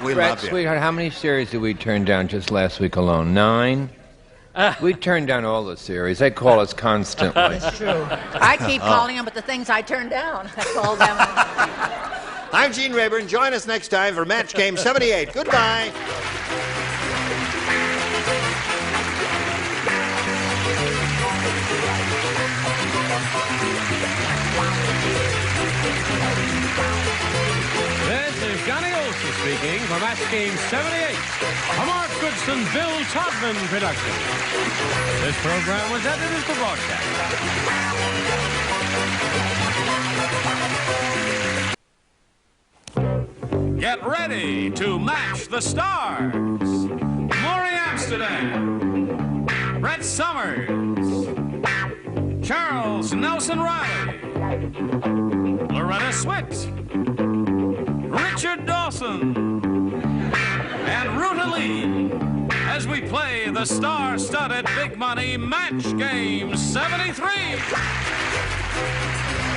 We Brett, love you. sweetheart, how many series did we turn down just last week alone? 9? We turned down all the series. They call us constantly. That's true. I keep calling them, but the things I turn down, I call them. I'm Gene Rayburn. Join us next time for Match Game 78. Goodbye. This is Johnny Olson speaking for Match Game 78, a Mark Goodson, Bill Todman production. This program was edited for broadcast. Get ready to match the stars. Maury Amsterdam, Brett Summers, Charles Nelson Riley, Loretta Swit, Richard Dawson, and Ruta Lee as we play the star-studded Big Money Match Game 73.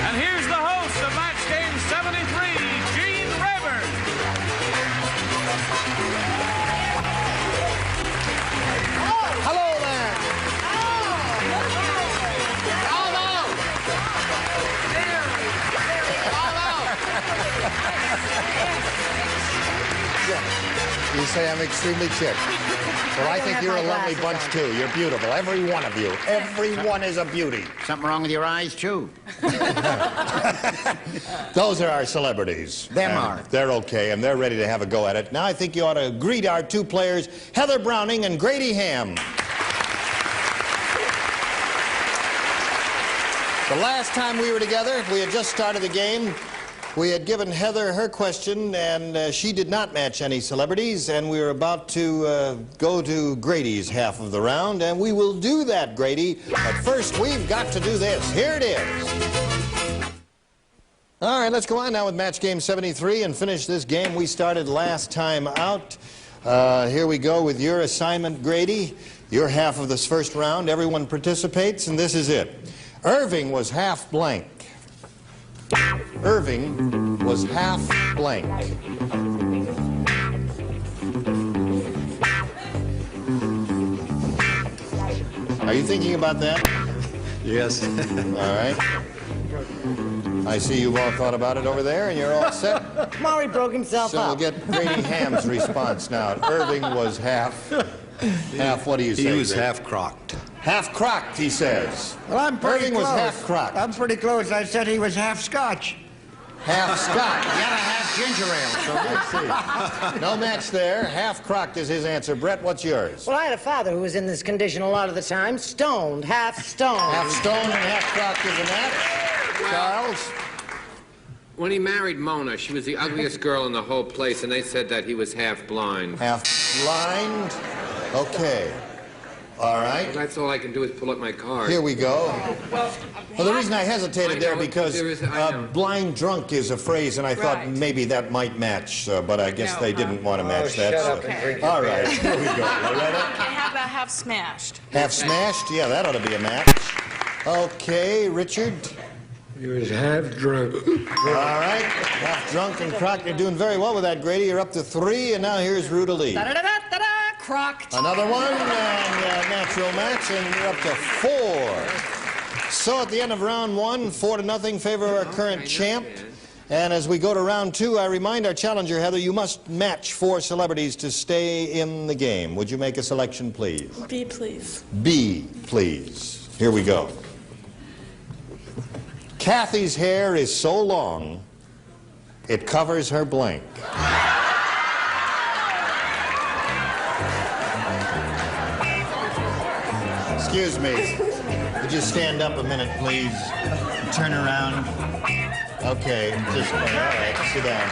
And here's the host of Match Game 73, Gene Rayburn. Hello there. You say I'm extremely chic. Well, I think you're a lovely bunch, too. You're beautiful, every one of you. Every one is a beauty. Something wrong with your eyes, too? Those are our celebrities. Them are. They're okay, and they're ready to have a go at it. Now I think you ought to greet our 2 players, Heather Browning and Grady Ham. The last time we were together, we had just started the game. We had given Heather her question, and she did not match any celebrities, and we were about to go to Grady's half of the round, and we will do that, Grady. But first, we've got to do this. Here it is. All right, let's go on now with Match Game 73 and finish this game we started last time out. Here we go with your assignment, Grady. Your half of this first round. Everyone participates, and this is it. Irving was half blank. Irving was half blank. Are you thinking about that? Yes. All right. I see you've all thought about it over there, and you're all set. Maury broke himself So up. we'll get Grady Ham's response now. Irving was half. What do you say? He was Grady? half crocked. Half crocked, he says. Well, I'm pretty Irving close. was half crocked. I'm pretty close. I said he was half Scotch. Half Scotch. The other half ginger ale. So I see. No match there. Half crocked is his answer. Brett, what's yours? Well, I had a father who was in this condition a lot of the time. Stoned, half stoned. Half stoned and half crocked is a match. Charles? When he married Mona, she was the ugliest girl in the whole place, and they said that he was half blind. Half blind? Okay. All right. That's all I can do is pull up my card. Here we go. Well, the reason I hesitated there because blind drunk is a phrase, and I thought maybe that might match, but I guess they didn't want to match that. Shut up and drink your All right, beer. here we go. Loretta? How about half smashed? Half smashed? Yeah, that ought to be a match. Okay, Richard? He was half drunk. All right, half drunk and crocked. You're doing very well with that, Grady. You're up to 3, and now here's Ruta Lee. Da-da-da-da-da-da, crocked. Another one, and natural match, and you're up to 4. So at the end of round 1, 4-0, favor of our current champ. And as we go to round 2, I remind our challenger, Heather, you must match 4 celebrities to stay in the game. Would you make a selection, please? B, please. B, please. Here we go. Kathy's hair is so long, it covers her blank. Excuse me. Would you stand up a minute, please? Turn around. Okay, just all right, sit down.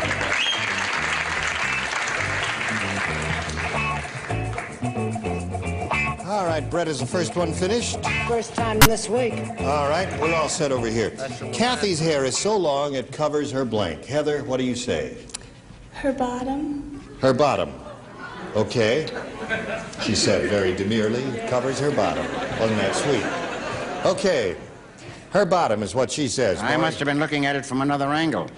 All right, Brett is the first one finished. First time this week. All right, we're all set over here. Kathy's hair is so long it covers her blank. Heather, what do you say? Her bottom. Her bottom. Okay. She said very demurely, covers her bottom. Wasn't that sweet? Okay. Her bottom is what she says. I must have been looking at it from another angle. In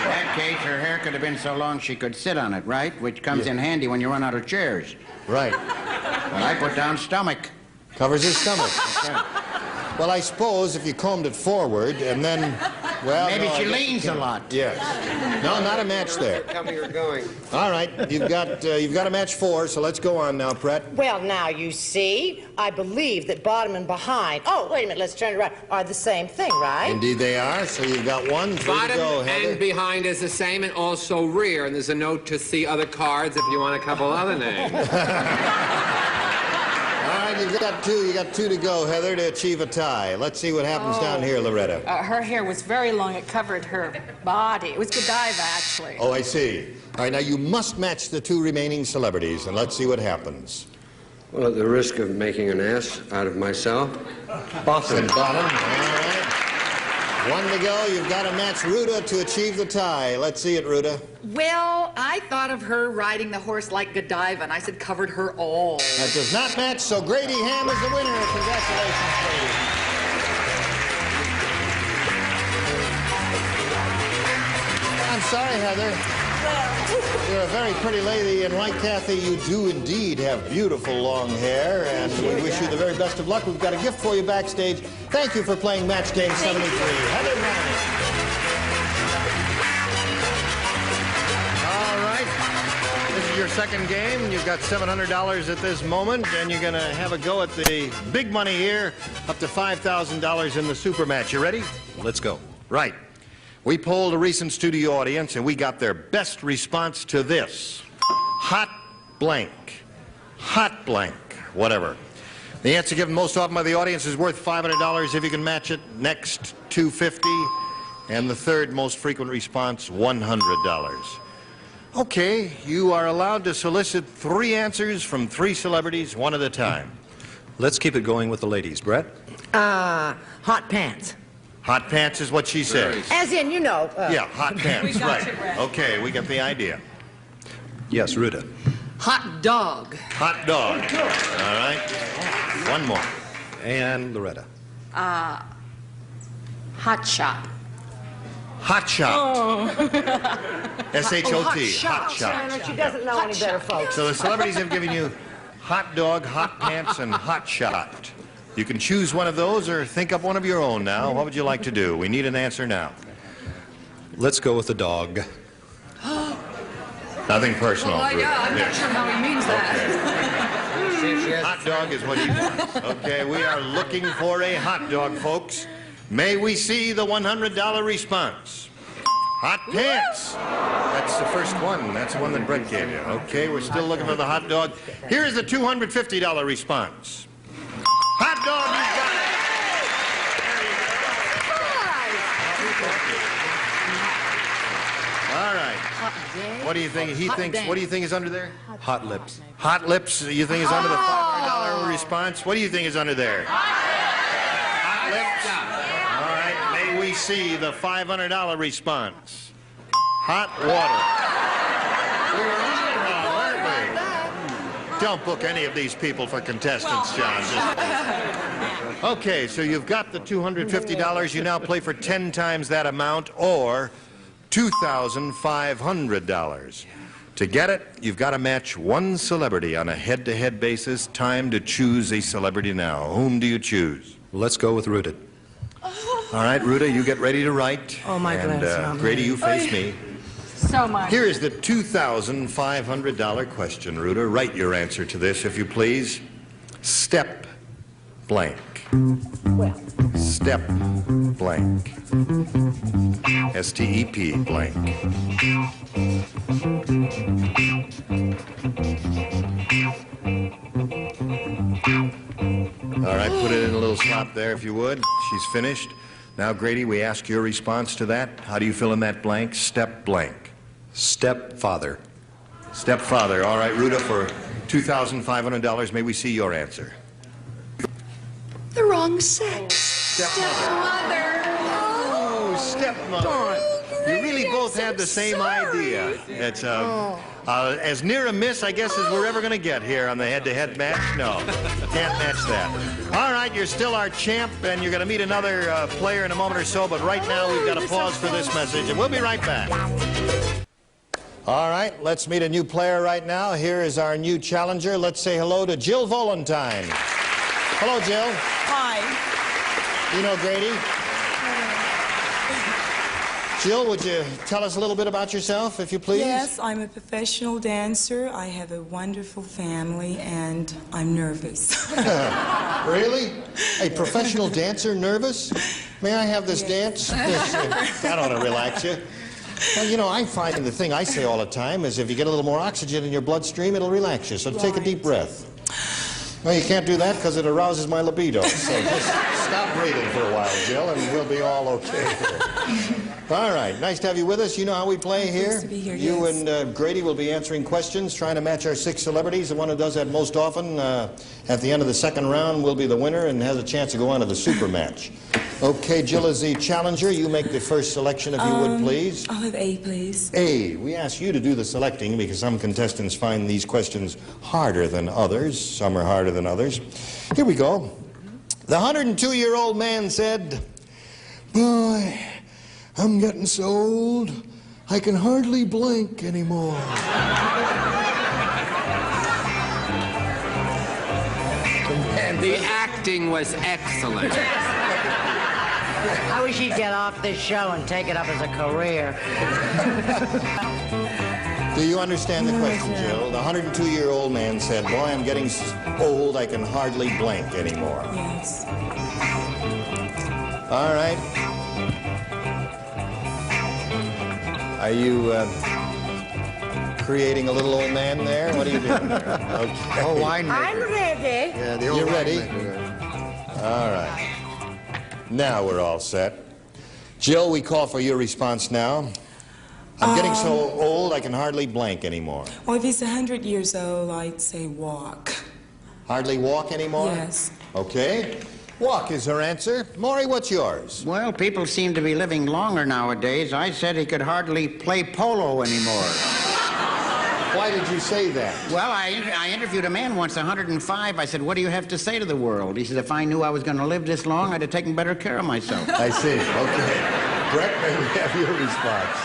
that case, her hair could have been so long she could sit on it, right? Which comes in handy when you run out of chairs. Right. Well, I put down stomach. Covers his stomach. Well, I suppose if you combed it forward and then, well... Maybe no, she leans a lot. Yes. No, not a match there. Coming or going? All right, you've got a match 4, so let's go on now, Brett. Well, now you see, I believe that bottom and behind, oh, wait a minute, let's turn it around, are the same thing, right? Indeed they are, so you've got 1, 3 Bottom to go, Heather. and behind is the same, and also rear. And there's a note to see other cards if you want a couple other names. All right, you've got 2. You got 2 to go, Heather, to achieve a tie. Let's see what happens down here, Loretta. Her hair was very long. It covered her body. It was Godiva, actually. Oh, I see. All right, now you must match the 2 remaining celebrities, and let's see what happens. Well, at the risk of making an ass out of myself, Bottom. And bottom. All right. 1 to go. You've got to match Ruta to achieve the tie. Let's see it, Ruta. Well, I thought of her riding the horse like Godiva, and I said covered her all. That does not match, so Grady Ham is the winner. Congratulations, Grady. I'm sorry, Heather. You're a very pretty lady, and like Kathy, you do indeed have beautiful long hair, and we wish you the very best of luck. We've got a gift for you backstage. Thank you for playing Match Game 73. Heather Ryan. All right. This is your second game. You've got $700 at this moment, and you're going to have a go at the big money here, up to $5,000 in the super match. You ready? Let's go. Right. We polled a recent studio audience, and we got their best response to this. Hot blank. Hot blank. Whatever. The answer given most often by the audience is worth $500 if you can match it. Next, $250. And the third most frequent response, $100. Okay, you are allowed to solicit 3 answers from 3 celebrities, one at a time. Let's keep it going with the ladies. Brett? Hot pants. Hot pants is what she says. As in, you know. Yeah, hot pants, We got right. you, Brett. Okay, we got the idea. Yes, Ruta. Hot dog. Hot dog. All right. One more. And Loretta. Hot shot. Hot shot. S-H-O-T. Hot shot. She doesn't know any better, folks. So the celebrities have given you hot dog, hot pants, and hot shot. You can choose one of those or think up one of your own now. What would you like to do? We need an answer now. Let's go with the dog. Nothing personal. Well, yeah, I'm not sure how he means that. Hot dog is what he wants. Okay, we are looking for a hot dog, folks. May we see the $100 response? Hot pants. That's the first one. That's the one that Brett gave you. Okay, we're still looking for the hot dog. Here's the $250 response. Hot dog, you got it. All right. What do you think? He thinks. What do you think is under there? Hot lips. Hot lips. You think is under the $500 response? What do you think is under there? Hot lips. All right. May we see the $500 response? Hot water. Don't book any of these people for contestants, John. Okay, so you've got the $250. You now play for 10 times that amount, or $2,500. To get it, you've got to match one celebrity on a head-to-head basis. Time to choose a celebrity now. Whom do you choose? Let's go with Ruta. All right, Ruta, you get ready to write. Oh, my goodness. And Grady, you face me. So much. Here is the $2,500 question, Ruta. Write your answer to this, if you please. Step blank. Well. Step blank. S-T-E-P blank. All right, put it in a little slot there if you would. She's finished. Now, Grady, we ask your response to that. How do you fill in that blank? Step blank. Stepfather. Stepfather. All right, Ruta, for $2,500, may we see your answer? The wrong sex. Stepmother. Oh, stepmother. You really both had the same idea. It's as near a miss, I guess, as we're ever going to get here on the head-to-head match. No, can't match that. All right, you're still our champ, and you're going to meet another player in a moment or so, but right now we've got to pause for this message, and we'll be right back. All right, let's meet a new player right now. Here is our new challenger. Let's say hello to Jill Volentine. Hello, Jill. Hi. You know Grady? Jill, would you tell us a little bit about yourself, if you please? Yes, I'm a professional dancer. I have a wonderful family, and I'm nervous. Really? A professional dancer nervous? May I have this dance? That ought to relax you. Well, you know, I find the thing I say all the time is if you get a little more oxygen in your bloodstream, it'll relax you. So take a deep breath. Well, you can't do that because it arouses my libido. So just stop breathing for a while, Jill, and we'll be all okay here. All right, nice to have you with us. You know how we play here? Nice to be here, You yes. and Grady will be answering questions, trying to match our 6 celebrities. The one who does that most often at the end of the second round will be the winner and has a chance to go on to the super match. Okay, Jill is the challenger. You make the first selection, if you would, please. I'll have A, please. A, we ask you to do the selecting because some contestants find these questions harder than others. Some are harder than others. Here we go. The 102-year-old man said, "Boy, I'm getting so old, I can hardly blink anymore." And the acting was excellent. I wish he'd get off this show and take it up as a career. Do you understand the question, Jill? The 102-year-old man said, "Boy, I'm getting old, I can hardly blink anymore." Yes. All right. Are you creating a little old man there? What are you doing? Okay. I'm ready. Yeah, you're ready? All right. Now we're all set. Jill, we call for your response now. I'm getting so old I can hardly blink anymore. Well, if he's 100 years old, I'd say walk. Hardly walk anymore? Yes. Okay. Walk is her answer. Maury, what's yours? Well, people seem to be living longer nowadays. I said he could hardly play polo anymore. Why did you say that? Well, I interviewed a man once, 105. I said, what do you have to say to the world? He said, if I knew I was going to live this long, I'd have taken better care of myself. I see. Okay. Brett, may we have your response?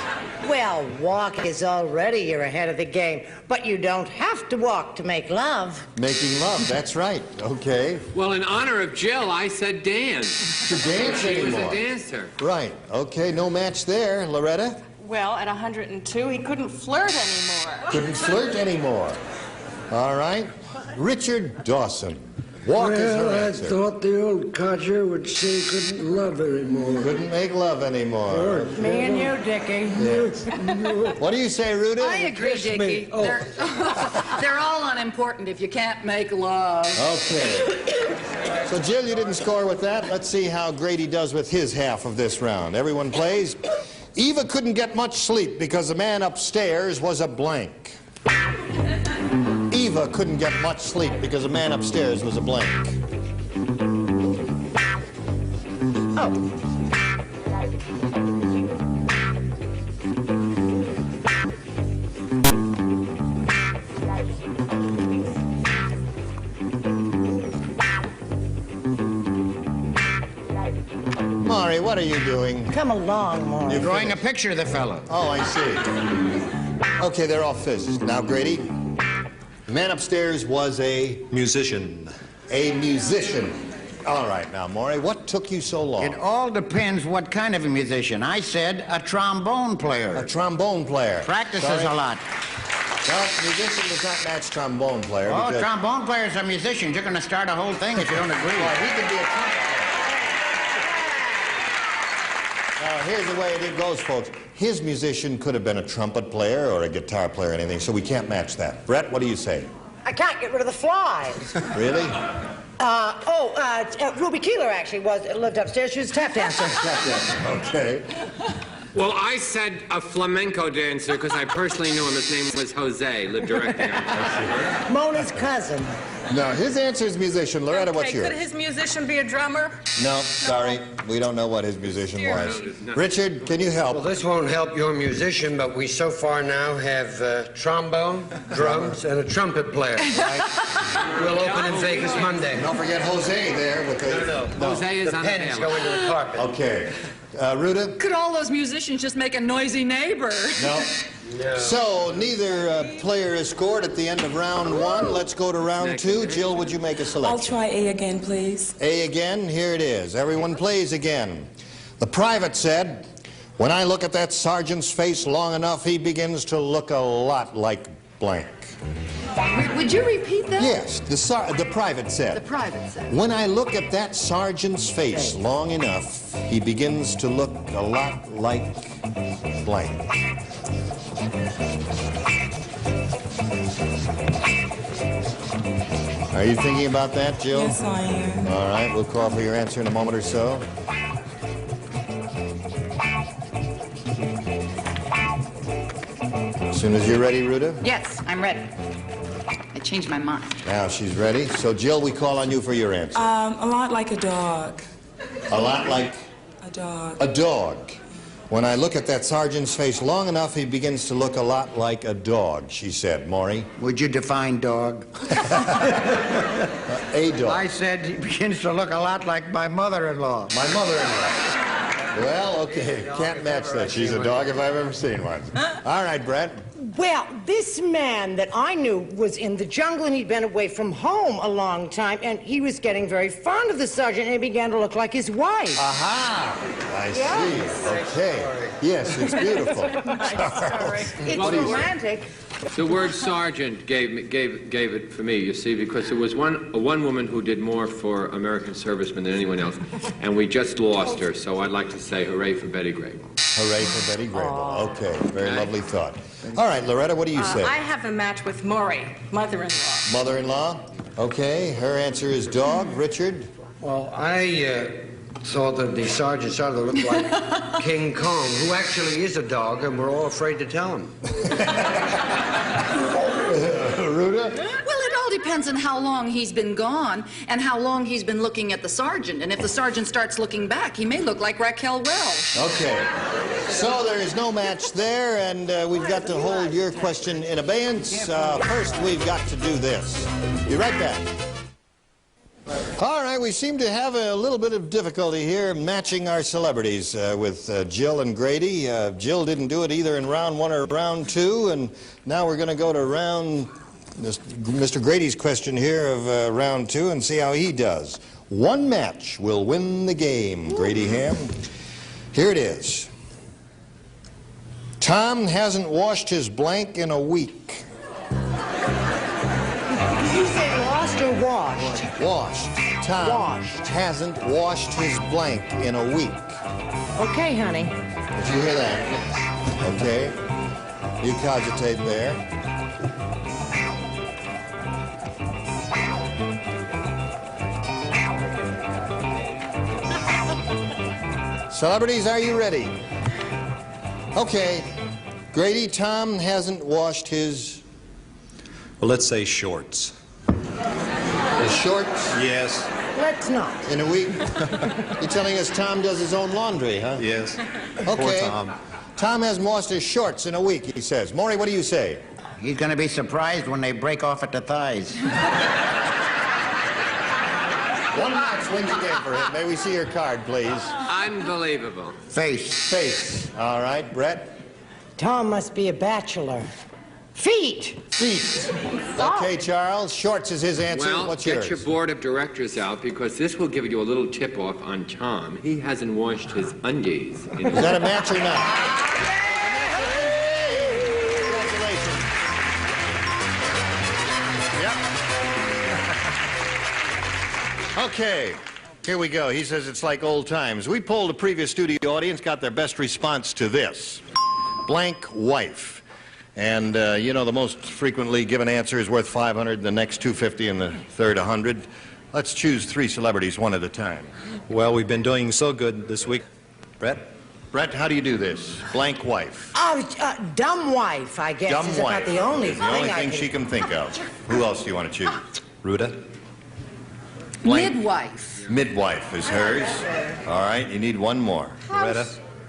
Well, walk is already you're ahead of the game, but you don't have to walk to make love. Making love, that's right. Okay. Well, in honor of Jill, I said dance. To dance She was anymore. a dancer. Right. Okay, no match there. Loretta? Well, at 102, he couldn't flirt anymore. Couldn't flirt anymore. All right. Richard Dawson. Walk is her Well, I answer. thought the old codger would say couldn't love anymore. Couldn't make love anymore. Me and you, Dickie. Yeah. What do you say, Rudy? I agree, Dickie. Oh. They're all unimportant if you can't make love. Okay. So, Jill, you didn't score with that. Let's see how Grady does with his half of this round. Everyone plays. Eva couldn't get much sleep because the man upstairs was a blank. Eva couldn't get much sleep because the man upstairs was a blank. Oh. Maury, what are you doing? Come along, Maury. You're drawing a picture of the fellow. Oh, I see. Okay, they're all fizzed. Now, Grady, the man upstairs was a Musician. musician. All right, now, Maury, what took you so long? It all depends what kind of a musician. I said a trombone player. A trombone player. Practices Sorry. a lot. Well, musician does not match trombone player. Oh, because... trombone players are musicians. You're going to start a whole thing if you don't agree. Well, he could be a trumpet player. Now, here's the way it goes, folks. His musician could have been a trumpet player or a guitar player or anything, so we can't match that. Brett, what do you say? I can't get rid of the flies. Really? Ruby Keeler actually lived upstairs. She was a tap dancer. Okay. Well, I said a flamenco dancer because I personally knew him. His name was Jose, lived directly on Mona's cousin. No, his answer is musician. Loretta, what's yours? Could his musician be a drummer? No, sorry. We don't know what his musician was. me. Richard, can you help? Well, this won't help your musician, but we so far now have trombone, drums, and a trumpet player. We'll open in Vegas Monday. Don't forget Jose there with the... No. Jose is the on pens the go into the carpet. Okay. Ruda? Could all those musicians just make a noisy neighbor? No. No. So, neither player is scored at the end of round one. Let's go to round two. Jill, would you make a selection? I'll try A again, please. A again, here it is. Everyone plays again. The private said, when I look at that sergeant's face long enough, he begins to look a lot like blank. Would you repeat that? Yes, the private said. The private said. When I look at that sergeant's face long enough, he begins to look a lot like blank. Are you thinking about that, Jill? Yes, I am. All right, we'll call for your answer in a moment or so. As soon as you're ready, Ruda. Yes, I'm ready. I changed my mind. Now she's ready. So, Jill, we call on you for your answer. A lot like a dog. A lot like A dog. a dog. When I look at that sergeant's face long enough, he begins to look a lot like a dog, she said. Maury? Would you define dog? A dog. I said he begins to look a lot like my mother-in-law. My mother-in-law. Well, okay. Can't match that. She's a dog if I've ever seen one. All right, Brett. Well, this man that I knew was in the jungle, and he'd been away from home a long time, and he was getting very fond of the sergeant, and he began to look like his wife. Aha! I Yes. see. Okay. Yes, it's beautiful. It's romantic. The word sergeant gave it for me, you see, because there was one woman who did more for American servicemen than anyone else, and we just lost her, so I'd like to say hooray for Betty Grable. Hooray for Betty Grable. Okay, very lovely thought. All right, Loretta, what do you say? I have a match with Maury, mother-in-law. Mother-in-law? Okay, her answer is dog. Richard? Well, I thought that the sergeant started to look like King Kong, who actually is a dog, and we're all afraid to tell him. Ruda? Well, it all depends on how long he's been gone and how long he's been looking at the sergeant. And if the sergeant starts looking back, he may look like Raquel Welch. Okay. So there is no match there, and we've got to hold your question in abeyance. First, we've got to do this. Be right back. All right, we seem to have a little bit of difficulty here matching our celebrities with Jill and Grady. Jill didn't do it either in round 1 or round 2, and now we're going to go to Mr. Grady's question here of round 2 and see how he does. One match will win the game, Grady Ham. Here it is. Tom hasn't washed his blank in a week. Did you say lost or washed? Washed. Tom hasn't washed his blank in a week. Okay, honey. Did you hear that? Okay. You cogitate there. Celebrities, are you ready? Okay. Grady, Tom hasn't washed his... Well, let's say shorts. His shorts? Yes. Let's not. In a week? You're telling us Tom does his own laundry, huh? Yes. Okay. Poor Tom. Tom hasn't washed his shorts in a week, he says. Maury, what do you say? He's going to be surprised when they break off at the thighs. One match wins the game for him. May we see your card, please? Unbelievable. Face. Face. All right, Brett? Tom must be a bachelor. Feet. Feet. Okay, Charles. Shorts is his answer. Well, What's get yours? your board of directors out because this will give you a little tip-off on Tom. He hasn't washed his undies. Is that a match or not? Okay, here we go. He says it's like old times. We polled a previous studio audience, got their best response to this. Blank wife. And, you know, the most frequently given answer is worth $500, the next $250, and the third $100. Let's choose 3 celebrities one at a time. Well, we've been doing so good this week. Brett? Brett, how do you do this? Blank wife. Oh, dumb wife, I guess. Dumb is wife. about the only is the only I thing can... she can think of. Who else do you want to choose? Ruta? Blank. Midwife. Midwife is hers. All right, you need one more. Loretta?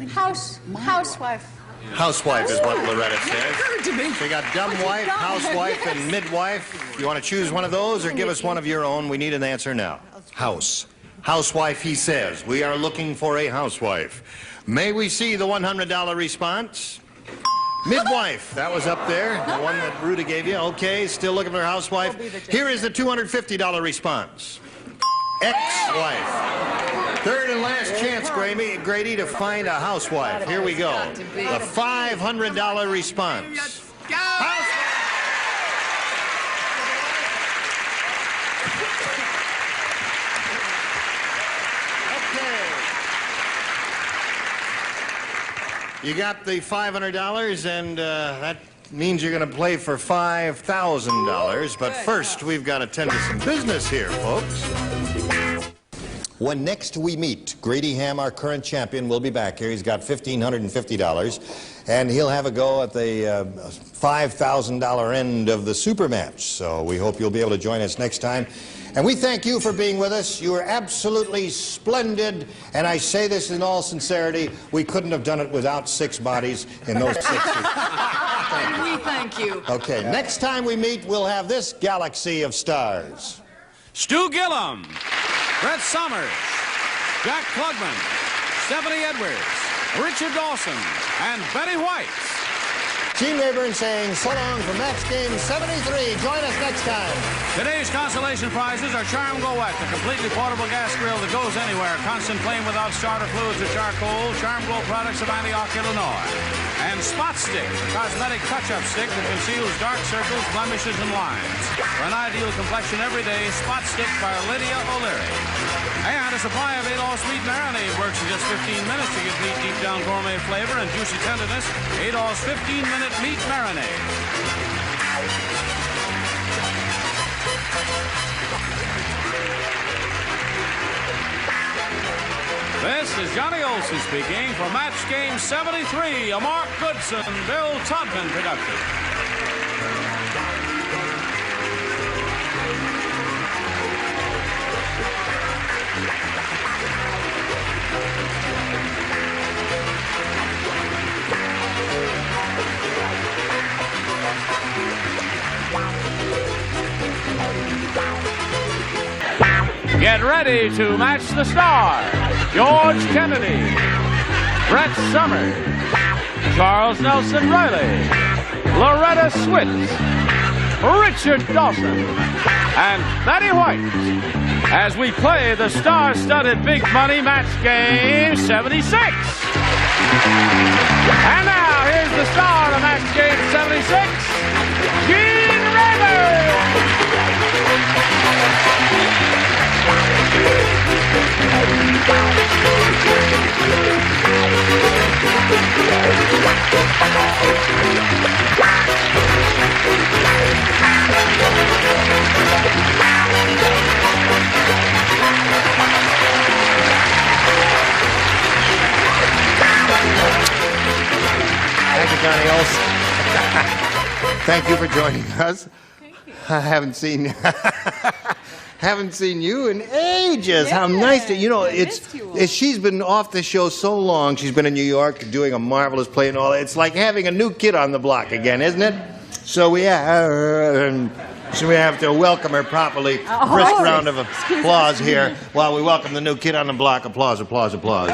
Housewife. Housewife is what Loretta says. Occurred to me. So you got dumb wife, housewife, and midwife. You want to choose one of those or give us one of your own? We need an answer now. House. Housewife, he says. We are looking for a housewife. May we see the $100 response? Midwife, that was up there, the one that Ruta gave you. Okay, still looking for a housewife. Here is the $250 response. Ex-wife. Third and last chance, Grady, to find a housewife. Here we go. The $500 response. You got the $500, and that means you're going to play for $5,000. But first, we've got to tend to some business here, folks. When next we meet, Grady Ham, our current champion, will be back here. He's got $1,550, and he'll have a go at the $5,000 end of the super match. So we hope you'll be able to join us next time. And we thank you for being with us. You were absolutely splendid. And I say this in all sincerity, we couldn't have done it without 6 bodies in those 6 weeks. And we thank you. Okay, next time we meet, we'll have this galaxy of stars. Stu Gillum, Brett Summers, Jack Klugman, Stephanie Edwards, Richard Dawson, and Betty White. Gene Rayburn saying so long from Match Game 73. Join us next time. Today's consolation prizes are Charm Go Wet, the completely portable gas grill that goes anywhere, constant flame without starter fluids or charcoal, Charm Glow products of Antioch, Illinois. And Spot Stick, the cosmetic touch-up stick that conceals dark circles, blemishes, and lines. For an ideal complexion every day, Spot Stick by Lydia O'Leary. And a supply of Adolph's Meat Marinade works in just 15 minutes to give meat deep down gourmet flavor and juicy tenderness. Adolph's 15-minute meat marinade. This is Johnny Olson speaking for Match Game 73, a Mark Goodson, Bill Todman production. Get ready to match the stars. George Kennedy, Brett Summers, Charles Nelson Riley, Loretta Swit, Richard Dawson, and Matty White as we play the star-studded Big Money Match Game 76. And now, here's the star of Match Game 76, Gene Raymer. Thank you, Johnny Olson. Thank you for joining us. I haven't seen you in ages. How nice to she's been off the show so long. She's been in New York doing a marvelous play and all. It's like having a new kid on the block again, isn't it? So we have to welcome her properly. Brisk round of applause here while we welcome the new kid on the block. Applause, applause, applause.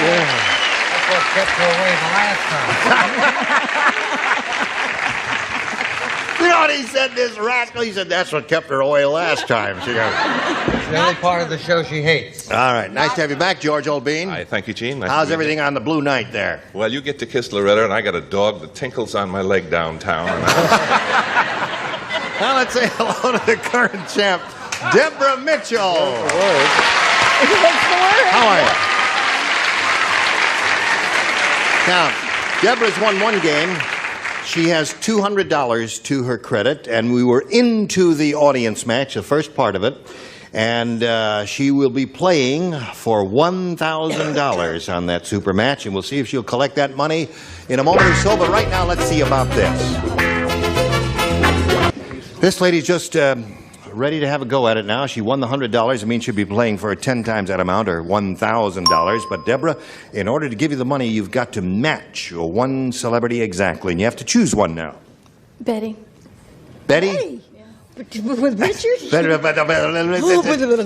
That's what kept her away the last time. You know what he said, this rascal? He said, that's what kept her away last time. She goes, it's the only part of the show she hates. All right. Nice to have you back, George Old Bean. Hi, thank you, Gene. Nice How's everything on the Blue Night there? Well, you get to kiss Loretta, and I got a dog that tinkles on my leg downtown. Now let's say hello to the current champ, Deborah Mitchell. How are you? Now, Deborah's won one game. She has $200 to her credit, and we were into the audience match, the first part of it, and she will be playing for $1,000 on that super match, and we'll see if she'll collect that money in a moment or so. But right now, let's see about this. This lady's just ready to have a go at it now. She won the $100. It means she'll be playing for 10 times that amount, or $1,000. But Deborah, in order to give you the money, you've got to match one celebrity exactly, and you have to choose one now. Betty. Betty? With Richard?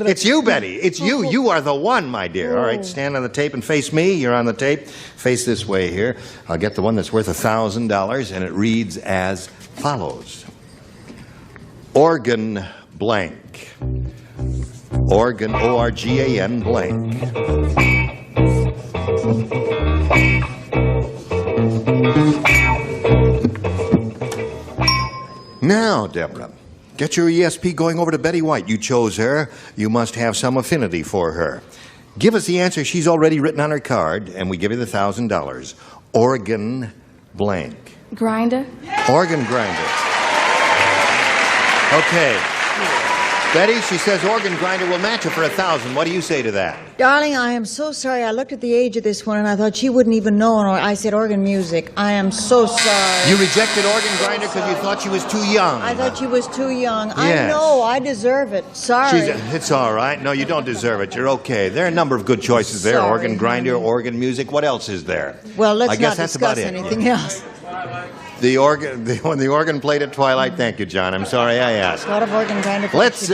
It's you, Betty. It's you. You are the one, my dear. All right, stand on the tape and face me. You're on the tape. Face this way here. I'll get the one that's worth $1,000, and it reads as follows. Organ blank. Organ, O-R-G-A-N blank. Now, Deborah, get your ESP going over to Betty White. You chose her. You must have some affinity for her. Give us the answer she's already written on her card, and we give you the $1,000. Organ blank. Grinder. Organ grinder. Okay. Betty, she says organ grinder will match her for $1,000. What do you say to that? Darling, I am so sorry. I looked at the age of this one, and I thought she wouldn't even know. And I said organ music. I am so sorry. You rejected organ grinder because you thought she was too young. I thought she was too young. Yes. I know. I deserve it. Sorry. It's all right. No, you don't deserve it. You're okay. There are a number of good choices there. Sorry, organ grinder, organ music. What else is there? Well, let's I guess not that's about discuss it. anything else. When the organ played at twilight. Thank you, John. I'm sorry I asked. A lot of organ grinder. Let's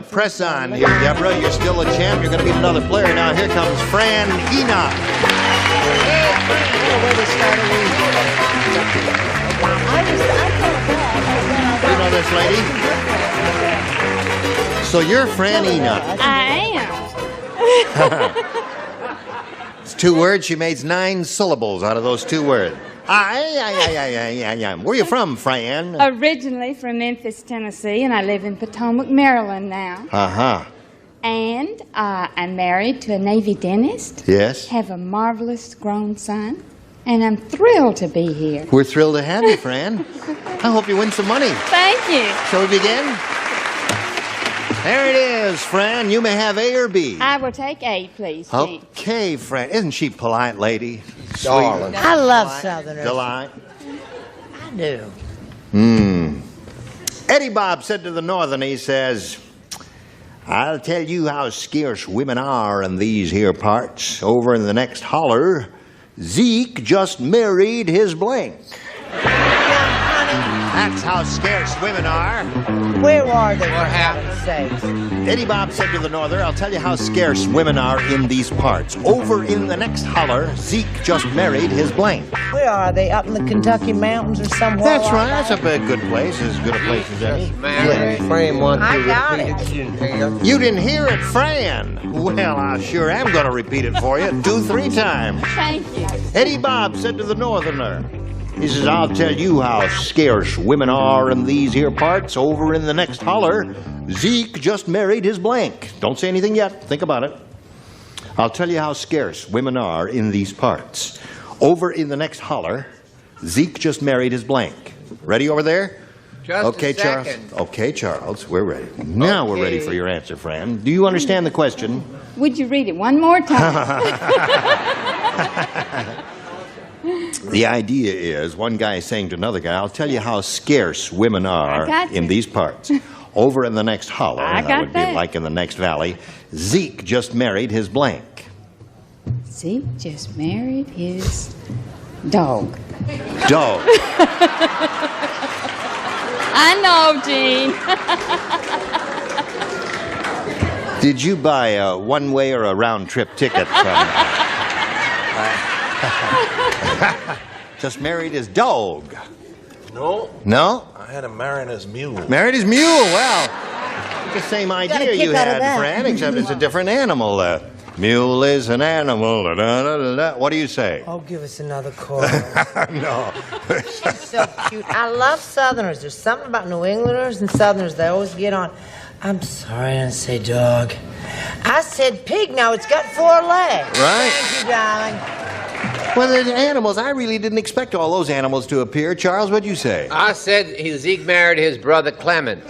press on here, Deborah. You're still a champ. You're going to beat another player. Now here comes Fran Enoch. You know this lady? So you're Fran Enoch. I am. It's 2 words. She made 9 syllables out of those 2 words. Where are you from, Fran? Originally from Memphis, Tennessee, and I live in Potomac, Maryland now. Uh-huh. And I'm married to a Navy dentist. Yes. Have a marvelous grown son. And I'm thrilled to be here. We're thrilled to have you, Fran. I hope you win some money. Thank you. Shall we begin? There it is, Fran. You may have A or B. I will take A, please, Gene. Okay, Fran. Isn't she polite, lady? Darling. I love Southerners. Delight. I do. Eddie Bob said to the Northern, he says, I'll tell you how scarce women are in these here parts. Over in the next holler, Zeke just married his blank. Honey, That's how scarce women are. Where are they? What happened? Eddie Bob said to the Norther, I'll tell you how scarce women are in these parts. Over in the next holler, Zeke just married his blank. Where are they? Up in the Kentucky mountains or somewhere? That's right. That's a good place. As good a place as any. Frame one, I two, got repeat it. You didn't hear it, Fran. Well, I sure am going to repeat it for you 2-3 times. Thank you. Eddie Bob said to the Northerner, he says, I'll tell you how scarce women are in these here parts. Over in the next holler, Zeke just married his blank. Don't say anything yet. Think about it. I'll tell you how scarce women are in these parts. Over in the next holler, Zeke just married his blank. Ready over there? Just okay, a second. Charles. Okay, Charles, we're ready. Now we're ready for your answer, Fran. Do you understand the question? Would you read it one more time? The idea is, one guy is saying to another guy, I'll tell you how scarce women are in these parts. Over in the next holler, that would be like in the next valley, Zeke just married his blank. Zeke just married his dog. Dog. I know, Gene. Did you buy a one-way or a round-trip ticket from... Just married his dog. No. No? I had him marrying his mule. Married his mule. Well, the same idea you had, Fran, except it's a different animal. Mule is an animal. Da, da, da, da, da. What do you say? Oh, give us another call. No. She's so cute. I love Southerners. There's something about New Englanders and Southerners. They always get on. I'm sorry, I didn't say dog. I said pig. Now it's got 4 legs. Right. Thank you, darling. Well, there's animals. I really didn't expect all those animals to appear. Charles, what'd you say? I said Zeke married his brother Clement.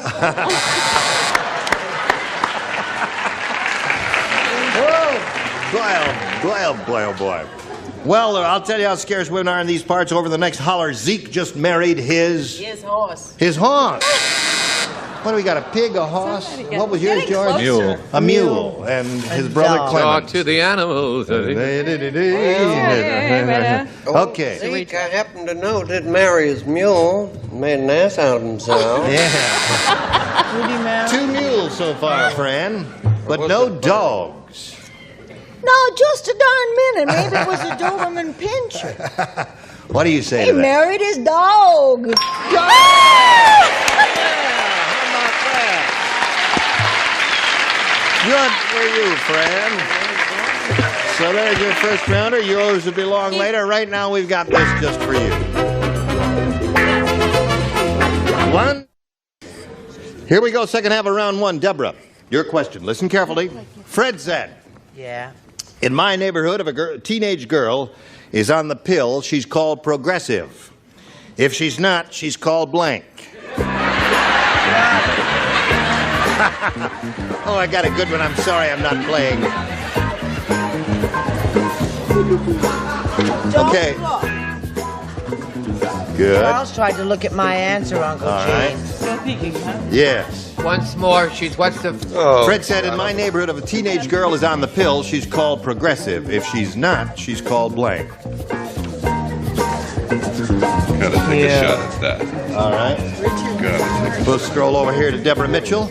Boy. Well, I'll tell you how scarce women are in these parts. Over the next holler, Zeke just married his horse. His horse. What do we got? A pig, a horse? What was yours, George? Mule. A mule. And his brother Clement. Talk to the animals. Okay. Zeke, I happen to know, did marry his mule, made an ass out of himself. Yeah. 2 mules so far, Fran, but no dogs. No, just a darn minute. Maybe it was a Doberman Pinscher. What do you say He to that? married his dog. Good for you, Fran. So there's your first rounder. Yours will belong later. Right now, we've got this just for you. 1. Here we go, second half of round 1. Deborah, your question. Listen carefully. Fred said, Yeah. in my neighborhood, if a teenage girl is on the pill, she's called progressive. If she's not, she's called blank. Oh, I got a good one. I'm sorry I'm not playing. Okay. Good. Charles tried to look at my answer, Uncle All Gene. right. Yes. Once more, what's the... Fred said, in my neighborhood, if a teenage girl is on the pill, she's called progressive. If she's not, she's called blank. Gotta take a shot at that. All right. We'll stroll over here to Deborah Mitchell.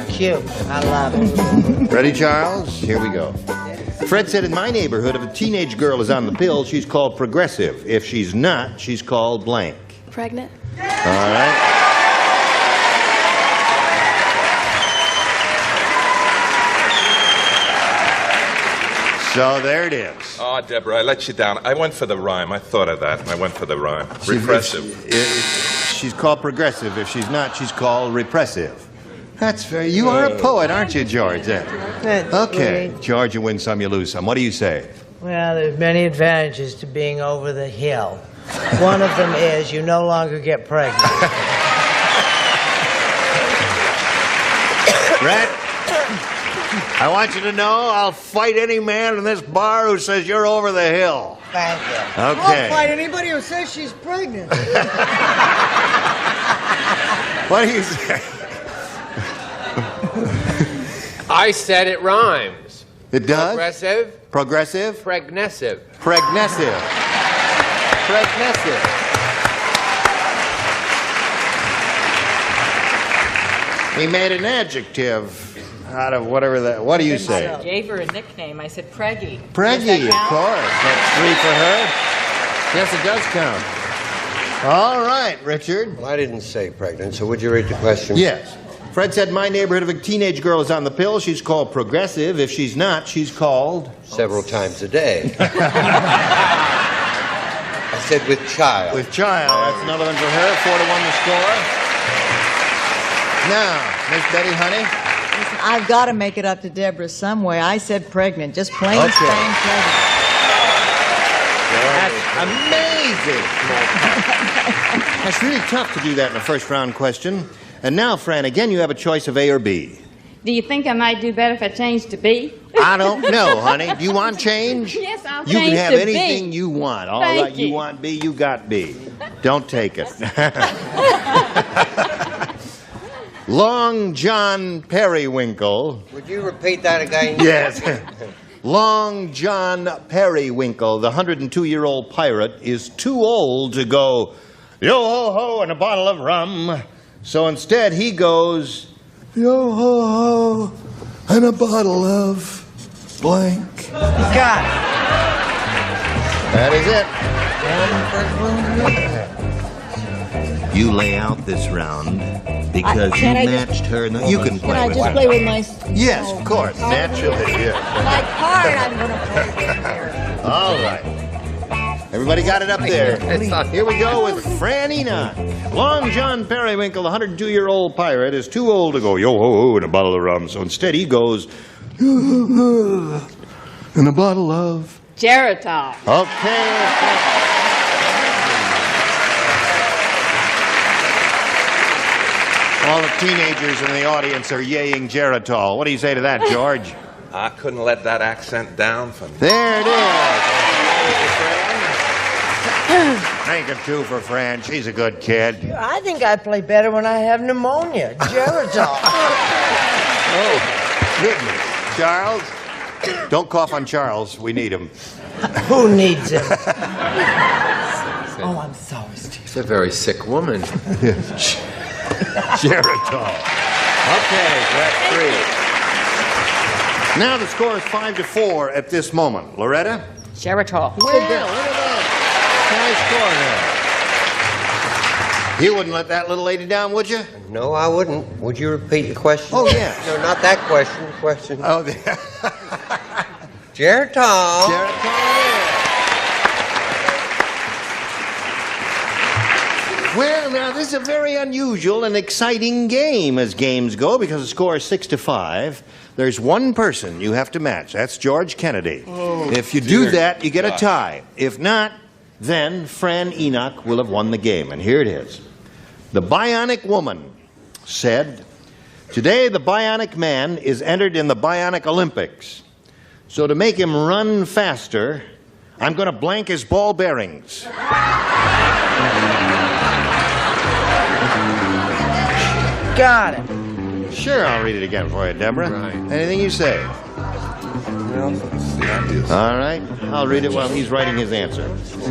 Cute. I love it. Ready, Charles? Here we go. Fred said, in my neighborhood, if a teenage girl is on the pill, she's called progressive. If she's not, she's called blank. Pregnant? All right. So there it is. Oh, Deborah, I let you down. I went for the rhyme. I thought of that, and I went for the rhyme. Repressive. She's called progressive. If she's not, she's called repressive. That's fair. You are a poet, aren't you, George? Okay. George, you win some, you lose some. What do you say? Well, there's many advantages to being over the hill. One of them is you no longer get pregnant. Brett, I want you to know I'll fight any man in this bar who says you're over the hill. Thank you. Okay. I'll fight anybody who says she's pregnant. What do you say? I said it rhymes. It does? Progressive. Progressive? Pregnessive. Pregnessive. Pregnessive. He made an adjective out of whatever that. What do you say? I gave her a nickname. I said Preggy. Preggy, of course. That's 3 for her. Yes, it does count. All right, Richard. Well, I didn't say pregnant, so would you read the question? Yes. Fred said, my neighborhood, if a teenage girl is on the pill, she's called progressive. If she's not, she's called... Several times a day. I said with child. With child. That's another one for her. 4-1 the score. Now, Miss Betty, honey. Listen, I've got to make it up to Deborah some way. I said pregnant. Just plain Okay. plain pregnant. That's amazing. That's really tough to do that in a first-round question. And now, Fran, again, you have a choice of A or B. Do you think I might do better if I change to B? I don't know, honey. Do you want change? Yes, I'll You change can have to anything B. you want. All Thank right, you want B, you got B. Don't take it. Long John Periwinkle. Would you repeat that again? Yes. Long John Periwinkle, the 102-year-old pirate, is too old to go yo-ho-ho and a bottle of rum. So instead he goes yo-ho-ho and a bottle of blank. Got it. That is it. You lay out this round because you Can I matched her. No, you can play Can I with just her. play with my... Yes, of course. Naturally, yes. My card I'm going to play with here. All right. Everybody got it up there. Here we go with Fran Enoch. Long John Periwinkle, the 102-year-old pirate, is too old to go yo-ho-ho in a bottle of rum. So instead he goes in a bottle of... Geritol. Okay. All the teenagers in the audience are yaying Geritol. What do you say to that, George? I couldn't let that accent down for me. There it is. Make it 2 for Fran. She's a good kid. I think I play better when I have pneumonia. Geritol. Oh, goodness. Charles? Don't cough on Charles. We need him. Who needs him? Oh, I'm sorry, Steve. She's a very sick woman. Geritol. Okay, that's 3. Now the score is 5-4 at this moment. Loretta? Geritol. Well, look at that. High score here. You wouldn't let that little lady down, would you? No, I wouldn't. Would you repeat the question? Oh, yes. No, not that question. The question. Oh, Geritol. Well, now, this is a very unusual and exciting game as games go because the score is 6-5. There's one person you have to match. That's George Kennedy. Oh, if you do that, you get a God. tie. If not, then Fran Enoch will have won the game. And here it is. The Bionic Woman said, today the Bionic Man is entered in the Bionic Olympics. So to make him run faster, I'm going to blank his ball bearings. Got it. Sure, I'll read it again for you, Deborah. Right. Anything you say. All right. I'll read it while he's writing his answer.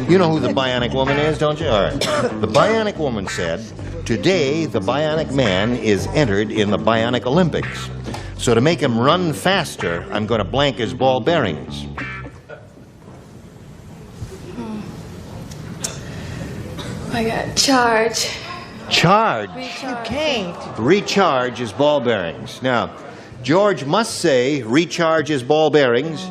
You know who the Bionic Woman is, don't you? All right. The Bionic Woman said, today the Bionic Man is entered in the Bionic Olympics. So to make him run faster, I'm going to blank his ball bearings. I got charge. Charge. You can't. Recharge his ball bearings. Now, George must say recharge his ball bearings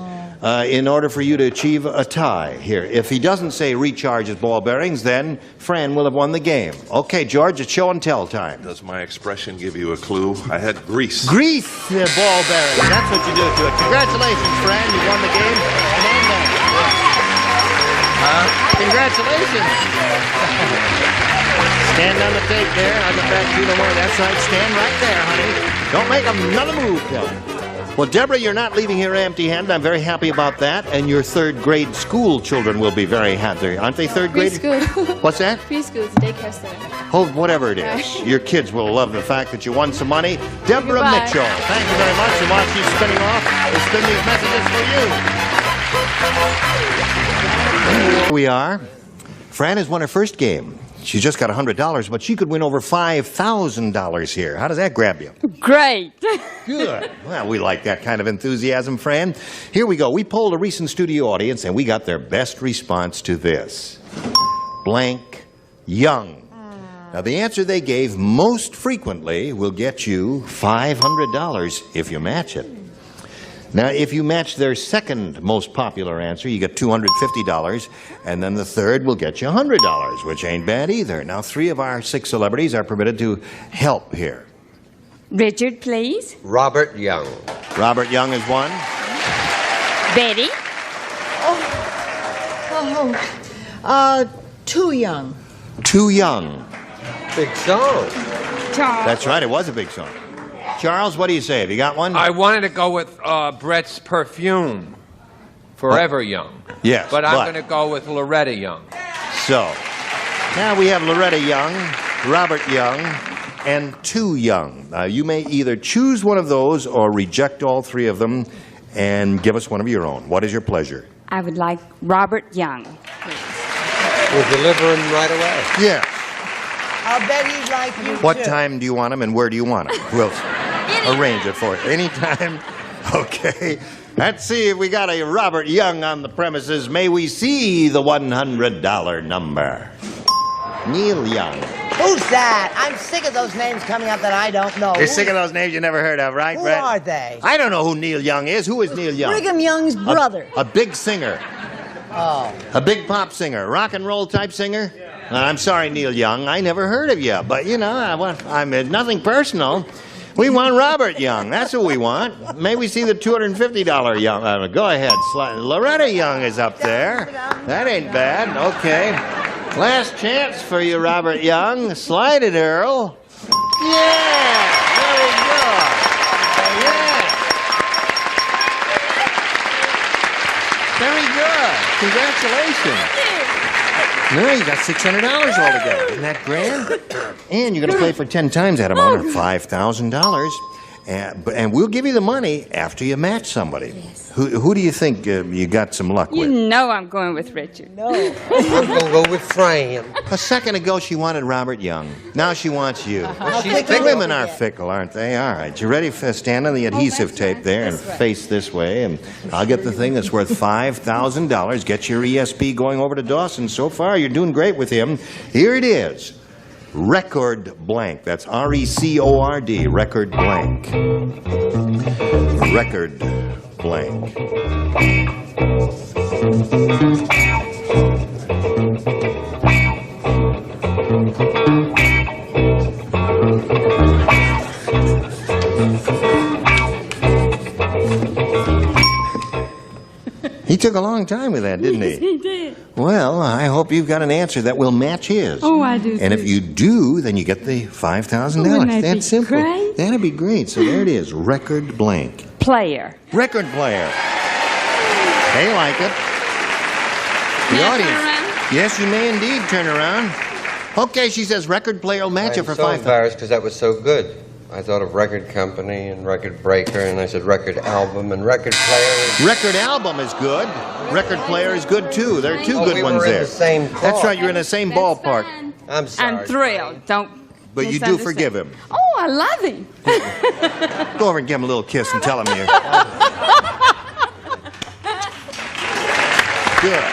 in order for you to achieve a tie here. If he doesn't say recharge his ball bearings, then Fran will have won the game. Okay, George, it's show and tell time. Does my expression give you a clue? I had grease. Grease the ball bearings. That's what you do to it. Congratulations, Fran. You won the game. Come on down. Congratulations. Stand on the tape there. I'll get back to you no more. That's right. Stand right there, honey. Don't make another move, Kelly. Well, Deborah, you're not leaving here empty-handed. I'm very happy about that. And your third-grade school children will be very happy. Aren't they third grade? Preschool. What's that? Preschool. It's a daycare center. Oh, whatever it is. Your kids will love the fact that you won some money. Deborah Goodbye. Mitchell, thank you very much. And while she's spinning off, we'll spin these messages for you. Here we are. Fran has won her first game. She's just got $100, but she could win over $5,000 here. How does that grab you? Great. Good. Well, we like that kind of enthusiasm, Fran. Here we go. We polled a recent studio audience, and we got their best response to this. Blank Young. Now, the answer they gave most frequently will get you $500 if you match it. Now, if you match their second most popular answer, you get $250, and then the third will get you $100, which ain't bad either. Now, 3 of our 6 celebrities are permitted to help here. Richard, please. Robert Young. Robert Young is one. Betty. Too young. Too Young. Big song. Charles. That's right, it was a big song. Charles, what do you say? Have you got one? I wanted to go with Brett's Perfume, Forever Young. Yes, But I'm going to go with Loretta Young. So, now we have Loretta Young, Robert Young, and Too Young. You may either choose one of those or reject all 3 of them and give us one of your own. What is your pleasure? I would like Robert Young, please. We'll deliver him right away. Yeah. I'll bet he'd like you What too. time do you want him and where do you want him? We'll arrange it for you. Anytime? Okay. Let's see if we got a Robert Young on the premises. May we see the $100 number. Neil Young. Who's that? I'm sick of those names coming up that I don't know. You're sick of those names you never heard of, right, Who Brett? are they? I don't know who Neil Young is. Who is Neil Young? Brigham Young's brother. A big singer. Oh. A big pop singer. Rock and roll type singer? I'm sorry, Neil Young. I never heard of you. But, you know, I mean, nothing personal. We want Robert Young. That's what we want. May we see the $250 Young? Go ahead. Loretta Young is up there. That ain't bad. Okay. Last chance for you, Robert Young. Slide it, Earl. Yeah! There we go. Yeah. Very good. Congratulations. No, you got $600 altogether. Isn't that grand? And you're going to play for 10 times that amount, or $5,000. And we'll give you the money after you match somebody. Yes. Who do you think you got some luck with? You know I'm going with Richard. No. I'm going to go with Fran. A second ago, she wanted Robert Young. Now she wants you. She's fickle. Women are fickle, aren't they? All right. You ready to stand on the adhesive tape there and face this way? And I'll get the thing that's worth $5,000. Get your ESP going over to Dawson. So far, you're doing great with him. Here it is. Record blank. That's R-E-C-O-R-D. Record blank. Record blank. He took a long time with that, didn't he? Yes, he did. Well, I hope you've got an answer that will match his. Oh, I do. And if you do, then you get the $5,000. Wouldn't that That's be simple. great? That'd be great. So there it is. Record blank. Player. Record player. They like it. The May I audience. turn around? Yes, you may indeed turn around. Okay, she says record player will match it for I'm so $5,000. embarrassed because that was so good. I thought of record company and record breaker, and I said record album and record player. Record album is good. Record player is good too. There are 2 good we ones were in there. the same That's right. You're in the same ballpark. Fine. I'm sorry. I'm thrilled. Don't. But you do misunderstand. forgive him. Oh, I love him. Go over and give him a little kiss and tell him you. Good.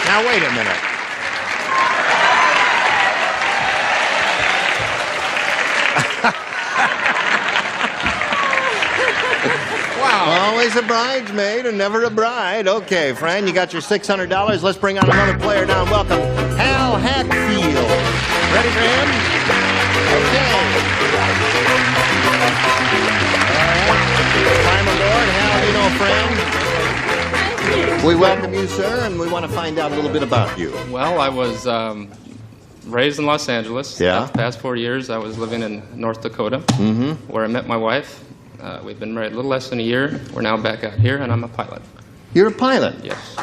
Now wait a minute. Wow. Always a bridesmaid and never a bride. Okay, Fran, you got your $600. Let's bring on another player now. Welcome, Hal Hatfield. Ready for him? Okay. Climb aboard. Hal, you know Fran. We welcome you, sir, and we want to find out a little bit about you. Well, I was raised in Los Angeles. Yeah. The past 4 years, I was living in North Dakota, where I met my wife. We've been married a little less than a year. We're now back out here, and I'm a pilot. You're a pilot? Yes.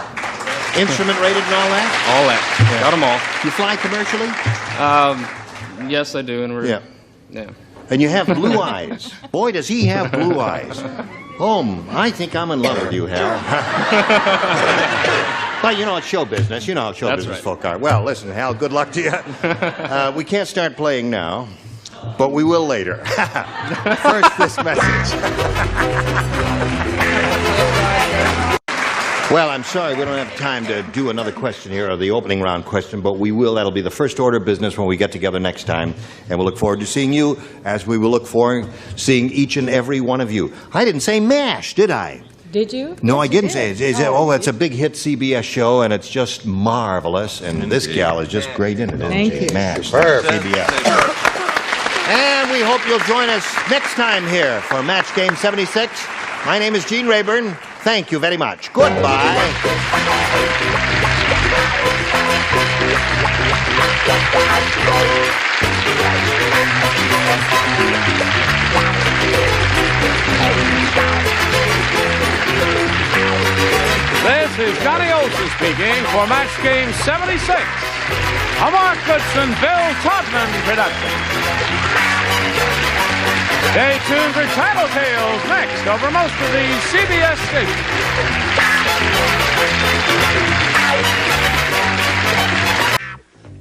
Instrument rated and all that? All that. Yeah. Got them all. You fly commercially? Yes, I do, and we're... Yeah. Yeah. And you have blue eyes. Boy, does he have blue eyes. I think I'm in love with you, Hal. Well, you know, it's show business. You know how show That's business right. folk are. Well, listen, Hal, good luck to you. We can't start playing now, but we will later. First, this message. Well, I'm sorry, we don't have time to do another question here, or the opening round question, but we will. That'll be the first order of business when we get together next time, and we'll look forward to seeing you, as we will look forward to seeing each and every one of you. I didn't say MASH, did I? Did you? No, I Yes, you didn't say did. it. It's a big hit CBS show, and it's just marvelous, and this gal is just great in it, isn't Thank she? you. MASH, Perfect. CBS. And we hope you'll join us next time here for Match Game 76. My name is Gene Rayburn. Thank you very much. Goodbye. This is Johnny Olson speaking for Match Game 76, a Mark Goodson, Bill Todman production. Stay tuned for Tattletales next over most of the CBS stations.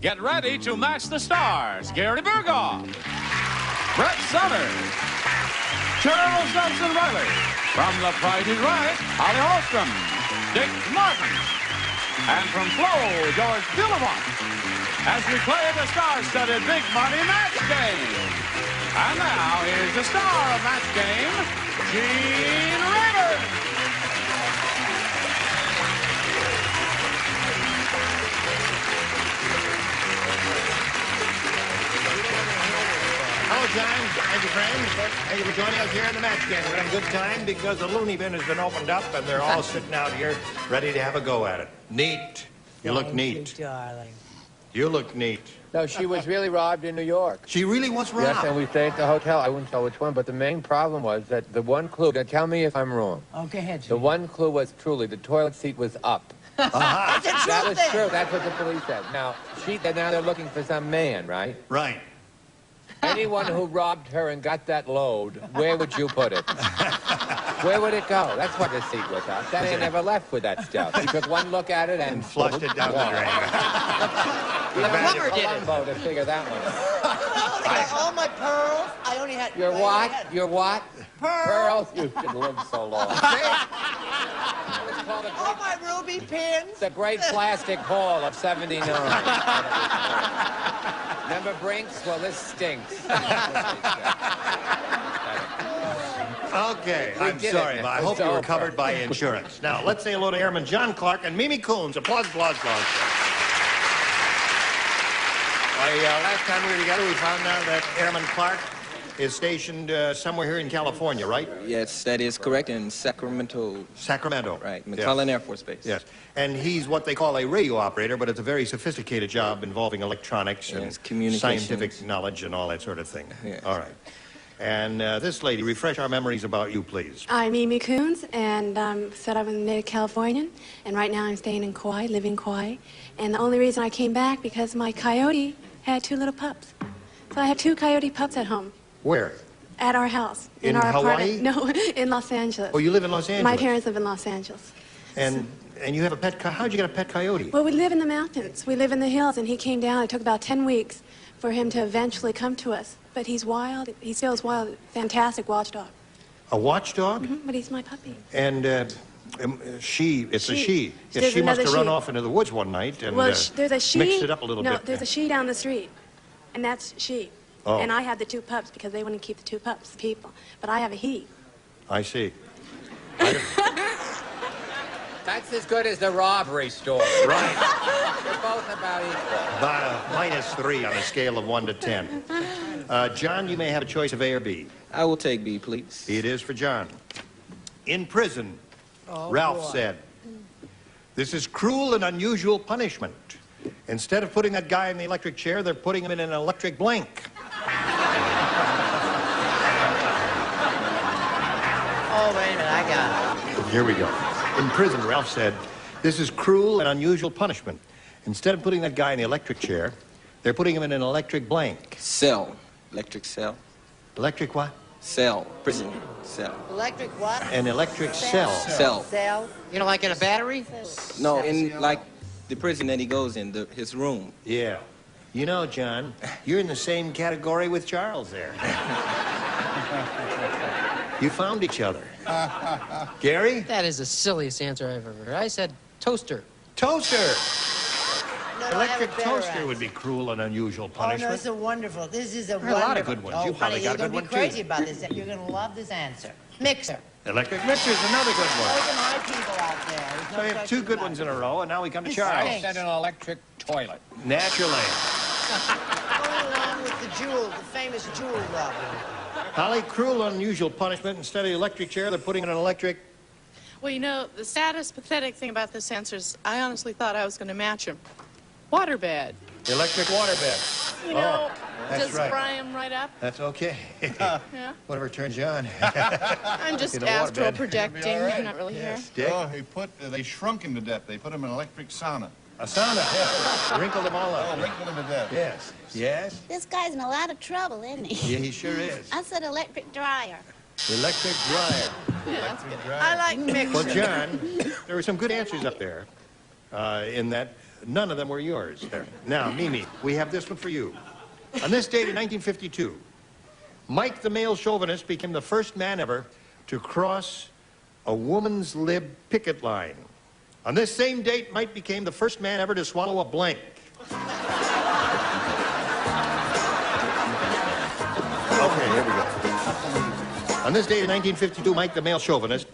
Get ready to match the stars. Gary Burghoff, Brett Summers, Charles Nelson Riley. From The Price is Right, Holly Holstrom, Dick Martin. And from Flo, George Gillimont. As we play the star-studded Big Money Match Game. And now, here's the star of Match Game, Gene Rayburn. Hello, John. Thank you, friend. Thank you for joining us here in the Match Game. We're having a good time because the loony bin has been opened up, and they're all sitting out here ready to have a go at it. Neat. You look neat. Darling. You look neat. No, she was really robbed in New York. She really was robbed. Yes, and we stayed at the hotel. I wouldn't tell which one, but the main problem was that the one clue, now tell me if I'm wrong. Okay, ahead. The one clue was truly the toilet seat was up. Uh-huh. That was true. That's what the police said. Now, now they're looking for some man, right? Right. Anyone who robbed her and got that load, where would you put it? Where would it go? That's what the seat was up. That ain't never left with that stuff. He took one look at it and flushed it down the drain. You Plumber did it. Columbo to figure that one out. All my pearls. I only had. Your what? Your what? Pearls. You should live so long. All my ruby pins. The great plastic ball of '79. Remember Brinks? Well, this stinks. Okay, We I'm did sorry, it. but I It's hope you were over. covered by insurance. Now, let's say hello to Airman John Clark and Mimi Coons. Applause, applause, applause. Last time we were together, we found out that Airman Clark is stationed somewhere here in California, right? Yes, that is correct, in Sacramento. Sacramento. Right, McClellan Air Force Base. Yes, and he's what they call a radio operator, but it's a very sophisticated job involving electronics and communications. scientific knowledge and all that sort of thing. Yes. All right. And this lady, refresh our memories about you, please. I'm Mimi Coons, and said I was a native Californian, and right now I'm staying in Kauai, live in Kauai. And the only reason I came back because my coyote had 2 little pups. So I have 2 coyote pups at home. Where? At our house. In our Hawaii? apartment. No, in Los Angeles. Oh, you live in Los Angeles? My parents live in Los Angeles. And you have a pet how'd you get a pet coyote? Well, we live in the mountains. We live in the hills, and he came down. It took about 10 weeks for him to eventually come to us. But he's wild. He still is wild. Fantastic watchdog. A watchdog? But he's my puppy. And it's a she. There's Yes, she must another have run she. off into the woods one night and Well, there's a she. mixed it up a little no, bit. there's a she down the street, and that's she. Oh. And I have the 2 pups because they wouldn't keep the 2 pups, the people. But I have a he. I see. That's as good as the robbery story. Right. They're both about equal. About a -3 on a scale of 1 to 10. John, you may have a choice of A or B. I will take B, please. It is for John. In prison, Ralph said, "This is cruel and unusual punishment. Instead of putting that guy in the electric chair, they're putting him in an electric blank." Oh, wait a minute, I got it. Here we go. In prison, Ralph said, "This is cruel and unusual punishment. Instead of putting that guy in the electric chair, they're putting him in an electric blank." Cell. Electric cell. Electric what? Cell. Prison. Cell. Electric what? An electric cell. Cell. Cell? You know, like in a battery? No, in like the prison that he goes in, his room. Yeah. You know, John, you're in the same category with Charles there. You found each other. Gary? That is the silliest answer I've ever heard. I said toaster. Toaster! No, I have a Electric better toaster answer. would be cruel and unusual Oh, no, punishment. it's a wonderful. This is a There are a wonderful. lot of good ones. Oh, You probably honey, got a you're good gonna be one, crazy too. about this. You're gonna love this answer. Mixer. Electric mixer's another good Those one. are my people out there. There's no So we have question two good about ones it. in a row, and now we come to This Charles. stinks. Said an electric toilet. Naturally. Going along with the jewel, the famous jewel robber. Holly, cruel and unusual punishment. Instead of the electric chair, they're putting in an electric... Well, you know, the saddest, pathetic thing about this answer is I honestly thought I was going to match him. Waterbed. Electric waterbed. You know, that's just right. fry him right up. That's okay. Yeah. Whatever turns you on. I'm just In a waterbed. astral projecting. All right. You're not really here. Dick? Oh, they shrunk him to death. They put him in an electric sauna. A sauna. Yeah. Wrinkled them all up. Oh, wrinkled him to death. Yes. Yes? This guy's in a lot of trouble, isn't he? Yeah, he sure is. I said electric dryer. Electric dryer. Yeah, that's good. I like mixer. Well, John, there were some good answers up there in that none of them were yours there. Now, Mimi, we have this one for you. On this date in 1952, Mike the male chauvinist became the first man ever to cross a woman's lib picket line. On this same date, Mike became the first man ever to swallow a blank. Okay, here we go. On this date in 1952, Mike the male chauvinist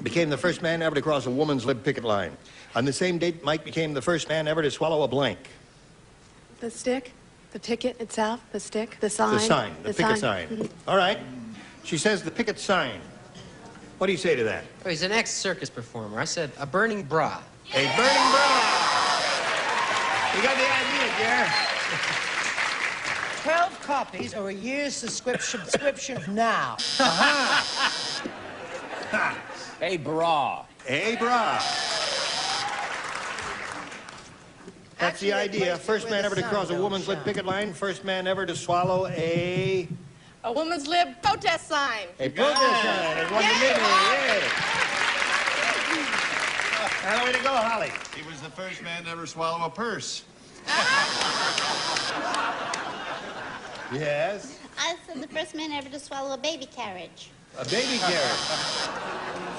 became the first man ever to cross a woman's lib picket line. On the same date, Mike became the first man ever to swallow a blank. The stick, the picket itself, the stick, the sign. The sign, the picket sign. All right. She says the picket sign. What do you say to that? Oh, he's an ex-circus performer. I said a burning bra. A burning bra. You got the idea, Gare. 12 copies or a year's subscription now. A bra. A bra. That's the idea. First man ever to cross a woman's lib picket line. First man ever to swallow a woman's lib protest sign. A protest sign. There's one to Mimi. Yay. Now, way to go, Holly. He was the first man to ever swallow a purse. Yes. I said the first man ever to swallow a baby carriage. A baby carriage.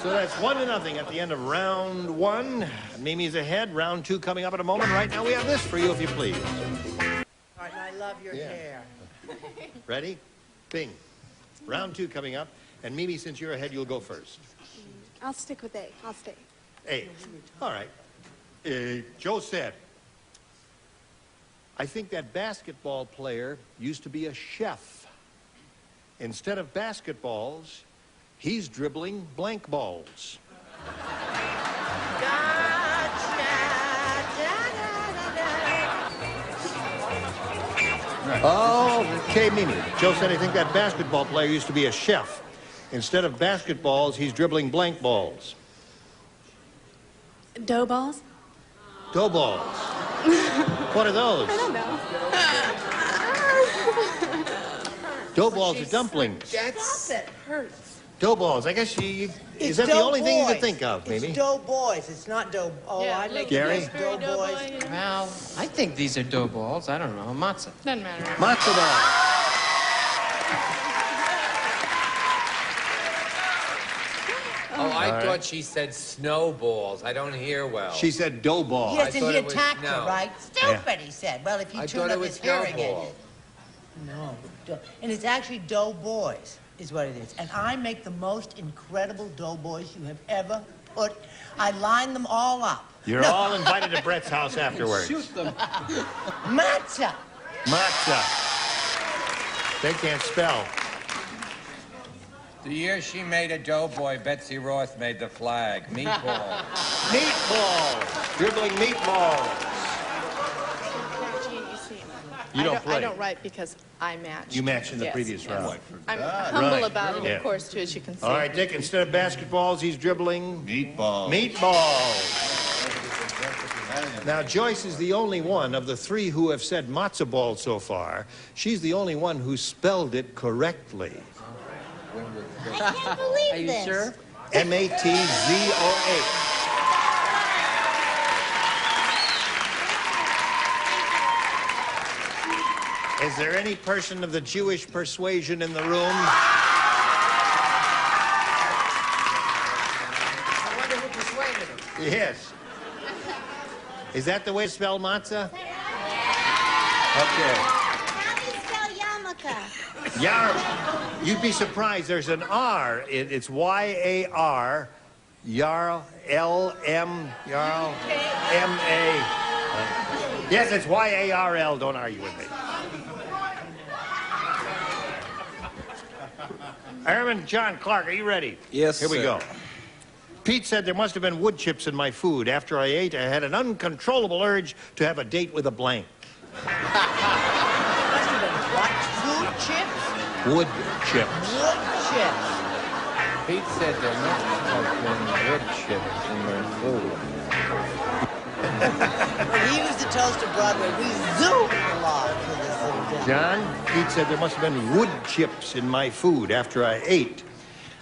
So that's 1-0 at the end of round one. Mimi's ahead. Round two coming up in a moment. Right now we have this for you, if you please. All right, I love your hair. Ready? Bing. Round two coming up. And Mimi, since you're ahead, you'll go first. I'll stick with A. I'll stay. A. All right. Joe said, I think that basketball player used to be a chef. Instead of basketballs, he's dribbling blank balls. Okay, Mimi. Joe said, I think that basketball player used to be a chef. Instead of basketballs, he's dribbling blank balls. Dough balls? Dough balls. What are those? I don't know. Dough balls are dumplings. Stop it. Hurts. Dough balls. I guess is It's that the dough only thing you boys. could think of, maybe? It's dough boys. It's not dough. Oh, Yeah, I make Gary? it dough boys. Well, I think these are dough balls. I don't know. Matzah. Doesn't matter. Matzo ball. Oh, I right. thought she said snowballs. I don't hear well. She said dough balls. Yes, and thought he it was attacked snow. her, right? Stupid, he said. Well, if you I tune thought up it his was hearing snowball. aid. No. And it's actually dough boys is what it is. And I make the most incredible dough boys you have ever put. I line them all up. You're all invited to Brett's house afterwards. Shoot them. Matzah. Matzah. They can't spell. The year she made a doughboy, Betsy Ross made the flag. Meatball. Meatballs. Dribbling meatballs. You don't play. I don't write because I match. You matched in the Yes, previous yes. round. I'm humble Right. about it, Yeah. of course, too, as you can see. All right, Dick, instead of basketballs, he's dribbling Meatballs. meatballs. Now, Joyce is the only one of the three who have said matzo ball so far. She's the only one who spelled it correctly. I can't believe Are you this. sure? M-A-T-Z-O-H. Is there any person of the Jewish persuasion in the room? I wonder who persuaded him. Yes. Is that the way to spell matzah? Okay. How do you spell yarmulke? Yar. You'd be surprised. There's an R. It's Y-A-R. Yarl. L-M. Yarl. M-A. Yes, it's Y-A-R-L. Don't argue with me. Airman John Clark, are you ready? Yes, Here we sir. go. Pete said there must have been wood chips in my food. After I ate, I had an uncontrollable urge to have a date with a blank. Must have been what? Food chips? Wood chips. Wood chips. Pete said there must have been wood chips in their food. When he used to toast to Broadway, we zoomed along to this little town. John, Pete said there must have been wood chips in my food after I ate.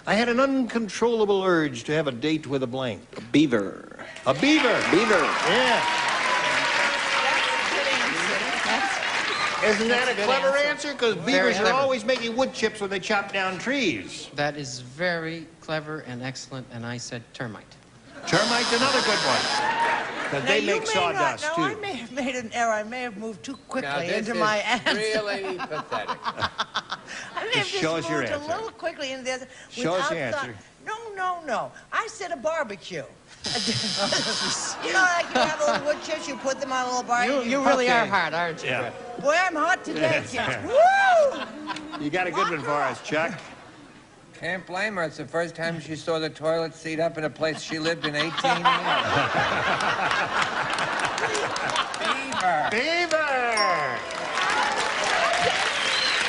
I had an uncontrollable urge to have a date with a blank. A beaver. A beaver. Beaver. Yeah. Isn't that a clever answer? Because beavers are clever. always making wood chips when they chop down trees. That is very clever and excellent, and I said termite. Termite's another good one. Because they make sawdust, No, too. I may have made an error. I may have moved too Now, quickly this into is my answer. really pathetic. I may have Just show us just your moved a answer. little quickly into the answer. Show us your without answer. thought. No. I said a barbecue. You know, like you have little wood chips, you put them on a little barbecue. You really Okay. are hard, aren't you? Yeah. Boy, I'm hot today, kids. Woo! You got a good one for us, Chuck. Can't blame her. It's the first time she saw the toilet seat up in a place she lived in 18 years. Beaver. Beaver!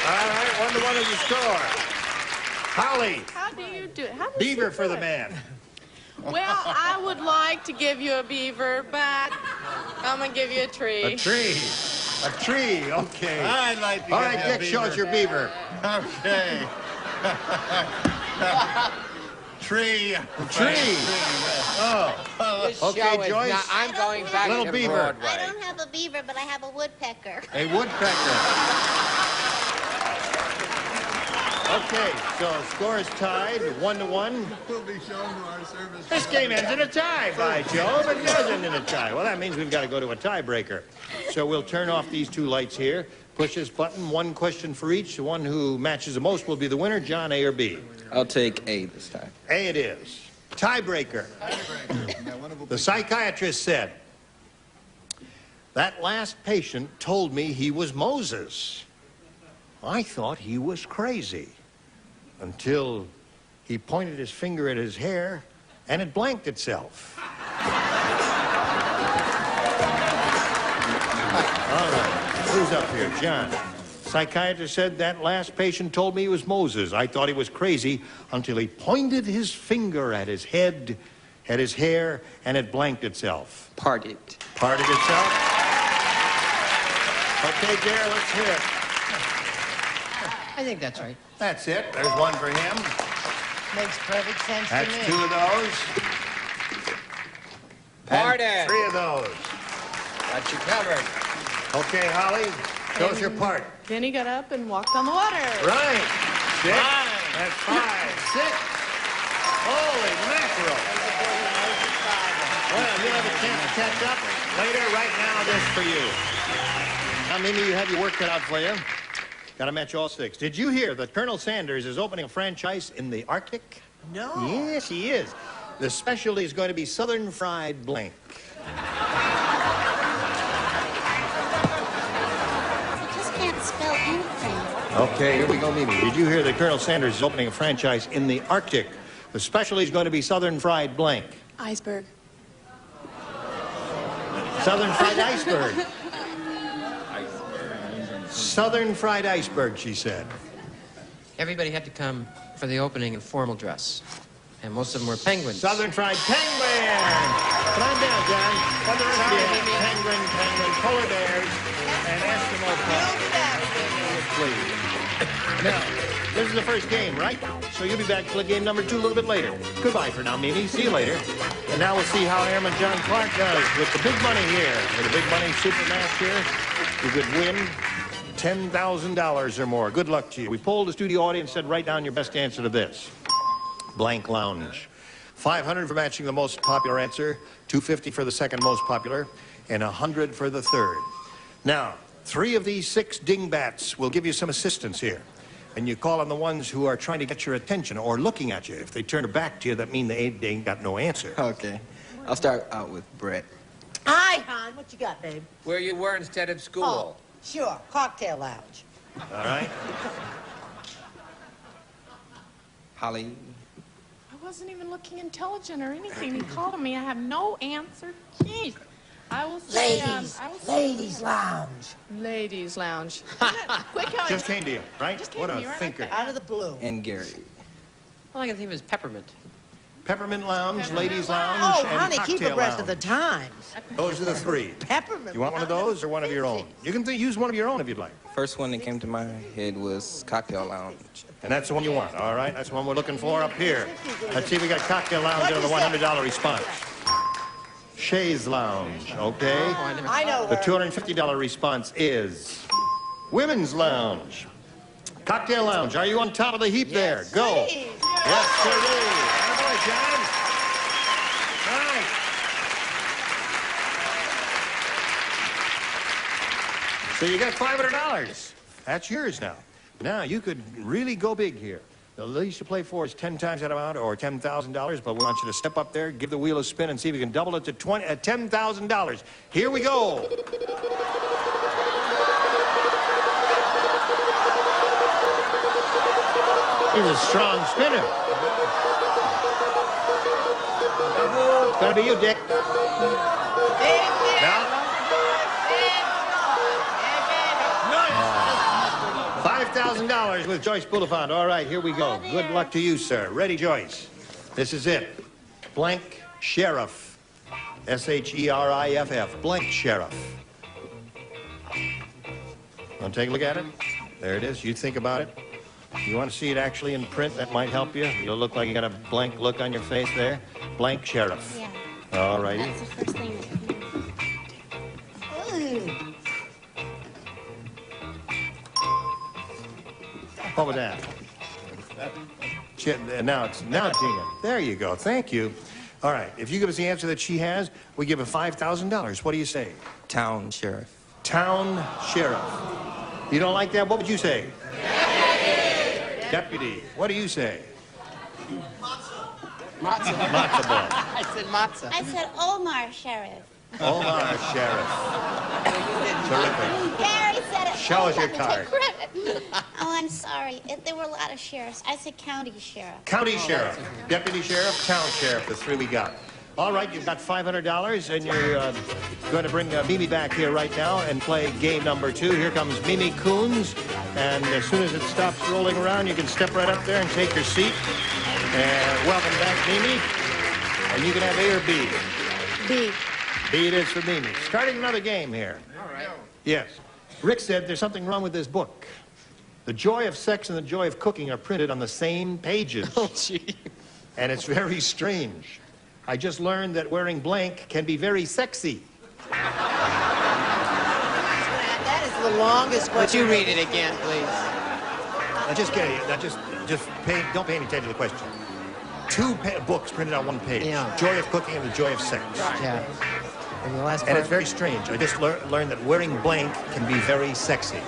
All right, 1-1 is the score. Holly, How do you do it? How does beaver she for do the it? man. Well, I would like to give you a beaver, but I'm going to give you a tree. A tree. A tree, okay. I'd like to All give right, you a Dick, show us beaver. your beaver. Okay. Tree. Tree. Oh. This Okay, show is Joyce. not- I'm going back Little to beaver. Broadway. I don't have a beaver, but I have a woodpecker. A woodpecker. Okay, so score is tied, 1-1. Will be shown to our service. This game ends in a tie, by Jove. It does end in a tie. Well, that means we've got to go to a tiebreaker. So we'll turn off these two lights here. Push this button, one question for each. The one who matches the most will be the winner. John, A or B? I'll take A this time. A it is. Tiebreaker. The psychiatrist said, that last patient told me he was Moses. I thought he was crazy until he pointed his finger at his hair and it blanked itself. All right, who's up here? John. Psychiatrist said that last patient told me he was Moses. I thought he was crazy until he pointed his finger at his head, at his hair, and it blanked itself. Parted. Parted itself? Okay, Dare, let's hear it. I think that's right. That's it. There's one for him. Makes perfect sense to That's me. 2 of those. Parted. And 3 of those. Got you covered. Okay, Holly, show us your part. Then he got up and walked on the water. Right. 6. That's 5. 6. Holy mackerel. Well, you'll have a chance to catch up later. Right now, this for you. Now, Mimi, you have your work cut out for you. Got to match all 6. Did you hear that Colonel Sanders is opening a franchise in the Arctic? No. Yes, he is. The specialty is going to be Southern Fried Blank. I just can't spell anything. Okay, here we go, Mimi. Did you hear that Colonel Sanders is opening a franchise in the Arctic? The specialty is going to be Southern Fried Blank. Iceberg. Southern Fried Iceberg. Southern Fried Iceberg, she said. Everybody had to come for the opening in formal dress. And most of them were penguins. Southern Fried Penguin! Come on down, John. What the rest of you have? Penguin, polar bears, and Eskimo pups. Please. Now, this is the first game, right? So you'll be back to play game number 2 a little bit later. Goodbye for now, Mimi. See you later. And now we'll see how Airman John Clark does with the big money here. With the big money super match here, you could win $10,000 or more. Good luck to you. We polled the studio audience and said, write down your best answer to this. Blank lounge. $500 for matching the most popular answer, $250 for the second most popular, and $100 for the third. Now, 3 of these 6 dingbats will give you some assistance here. And you call on the ones who are trying to get your attention or looking at you. If they turn their back to you, that means they ain't got no answer. Okay. I'll start out with Brett. Hi, hon. What you got, babe? Where you were instead of school. Oh, sure. Cocktail lounge. All right. Holly. I wasn't even looking intelligent or anything. He called on me. I have no answer. Jeez. I will say, Ladies lounge. Ladies lounge. Quick, Just came to you, right? Just came What to a me right thinker. like that. Out of the blue. And Gary. All I can think of is peppermint. Peppermint lounge, ladies lounge, Oh, and honey, cocktail keep abreast lounge. of the times. Those are the 3. Peppermint. You want one of those or one of your own? You can use one of your own if you'd like. First one that came to my head was Cocktail Lounge. And that's the one you want, all right? That's the one we're looking for up here. Let's see if we got cocktail lounge on the $100 response. Shays Lounge, okay? I know The her. $250 response is Women's Lounge. Cocktail Lounge, are you on top of the heap there? Go. Please. Yes, sir. Attaboy, John. All right. So you got $500. That's yours now. Now, you could really go big here. The least you play for is 10 times that amount or $10,000, but we want you to step up there, give the wheel a spin, and see if you can double it to $10,000. Here we go. He's a strong spinner. It's gonna be you, Dick. Now? $5,000 with Joyce Boulevard. All right, here we go. Good luck to you, sir. Ready, Joyce? This is it. Blank Sheriff. S-H-E-R-I-F-F. Blank Sheriff. Want to take a look at it? There it is. You think about it. You want to see it actually in print? That might help you. You'll look like you got a blank look on your face there. Blank Sheriff. Yeah. All righty. That's the first thing that What was that? Now it's Gina. There you go. Thank you. All right. If you give us the answer that she has, we give her $5,000. What do you say? Town Sheriff. Town Sheriff. You don't like that? What would you say? Deputy. Deputy. What do you say? Matzo. Matzo ball. I said matzo. I said Omar Sheriff. Omar Sheriff. Terrific. Gary said it. Show us your Take card. credit. Oh, I'm sorry. There were a lot of sheriffs. I said county sheriff. County Sheriff. Deputy Sheriff, Town Sheriff. The 3 we got. All right, you've got $500, and you're going to bring Mimi back here right now and play game number 2. Here comes Mimi Coons, and as soon as it stops rolling around, you can step right up there and take your seat. And welcome back, Mimi. And you can have A or B. B. B it is for Mimi. Starting another game here. All right. Yes. Rick said there's something wrong with this book. The joy of sex and the joy of cooking are printed on the same pages. Oh, gee. And it's very strange. I just learned that wearing blank can be very sexy. That is the longest Would question. you read it again, please? Now just get it. Now just don't pay any attention to the question. 2 books printed on 1 page. Yeah. Joy of cooking and the joy of sex. Yeah. And the last And part? it's very strange. I just learned that wearing blank can be very sexy.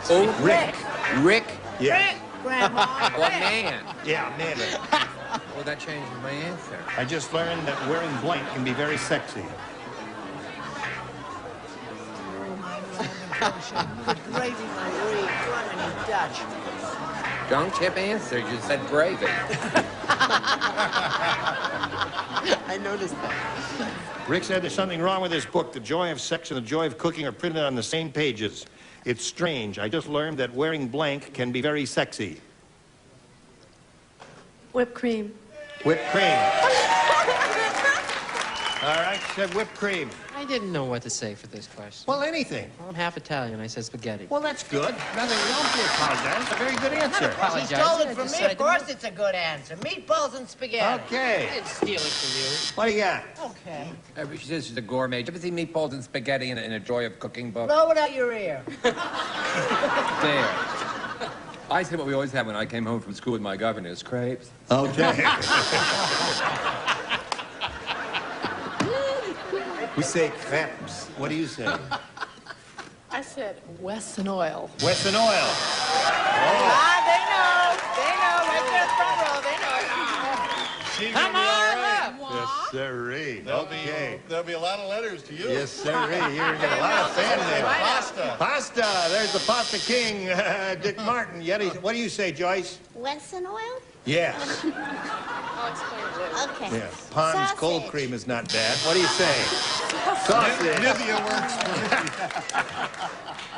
Oh, Rick. Rick? Yeah. Grandma. What man? Yeah, man. Well, that changes my answer. I just learned that wearing blank can be very sexy. Good gravy, Marie. Germany, Dutch. Don't tip answer. You said gravy. I noticed that. Rick said there's something wrong with this book. The joy of sex and the joy of cooking are printed on the same pages. It's strange. I just learned that wearing blank can be very sexy. Whipped cream. Whipped cream. All right, said whipped cream. I didn't know what to say for this question. Well, anything. Well, I'm half Italian. I said spaghetti. Well, that's good. Nothing wrong to apologize. It's a very good answer. She stole it from me. Of course it's a good answer. Meatballs and spaghetti. Okay. I didn't steal it from you. What do you got? Okay. She says she's a gourmet. Did you ever see meatballs and spaghetti in a Joy of Cooking book? Blow it out your ear. There. I said what we always had when I came home from school with my governors, crepes. Okay. We say crepes. What do you say? I said Wesson oil. Wesson oil. Oh. Ah, they know. They know. Right there in the front row. They know. Come on up. Yes, sirree. Okay. There'll be a lot of letters to you. Yes, sirree. You're going to get a lot of fan mail. Pasta. Pasta. There's the pasta king, Dick Martin. What do you say, Joyce? Wesson oil? Yes. Okay. Yeah. Pond's cold cream is not bad. What do you say? Sausage. Nivea works for me.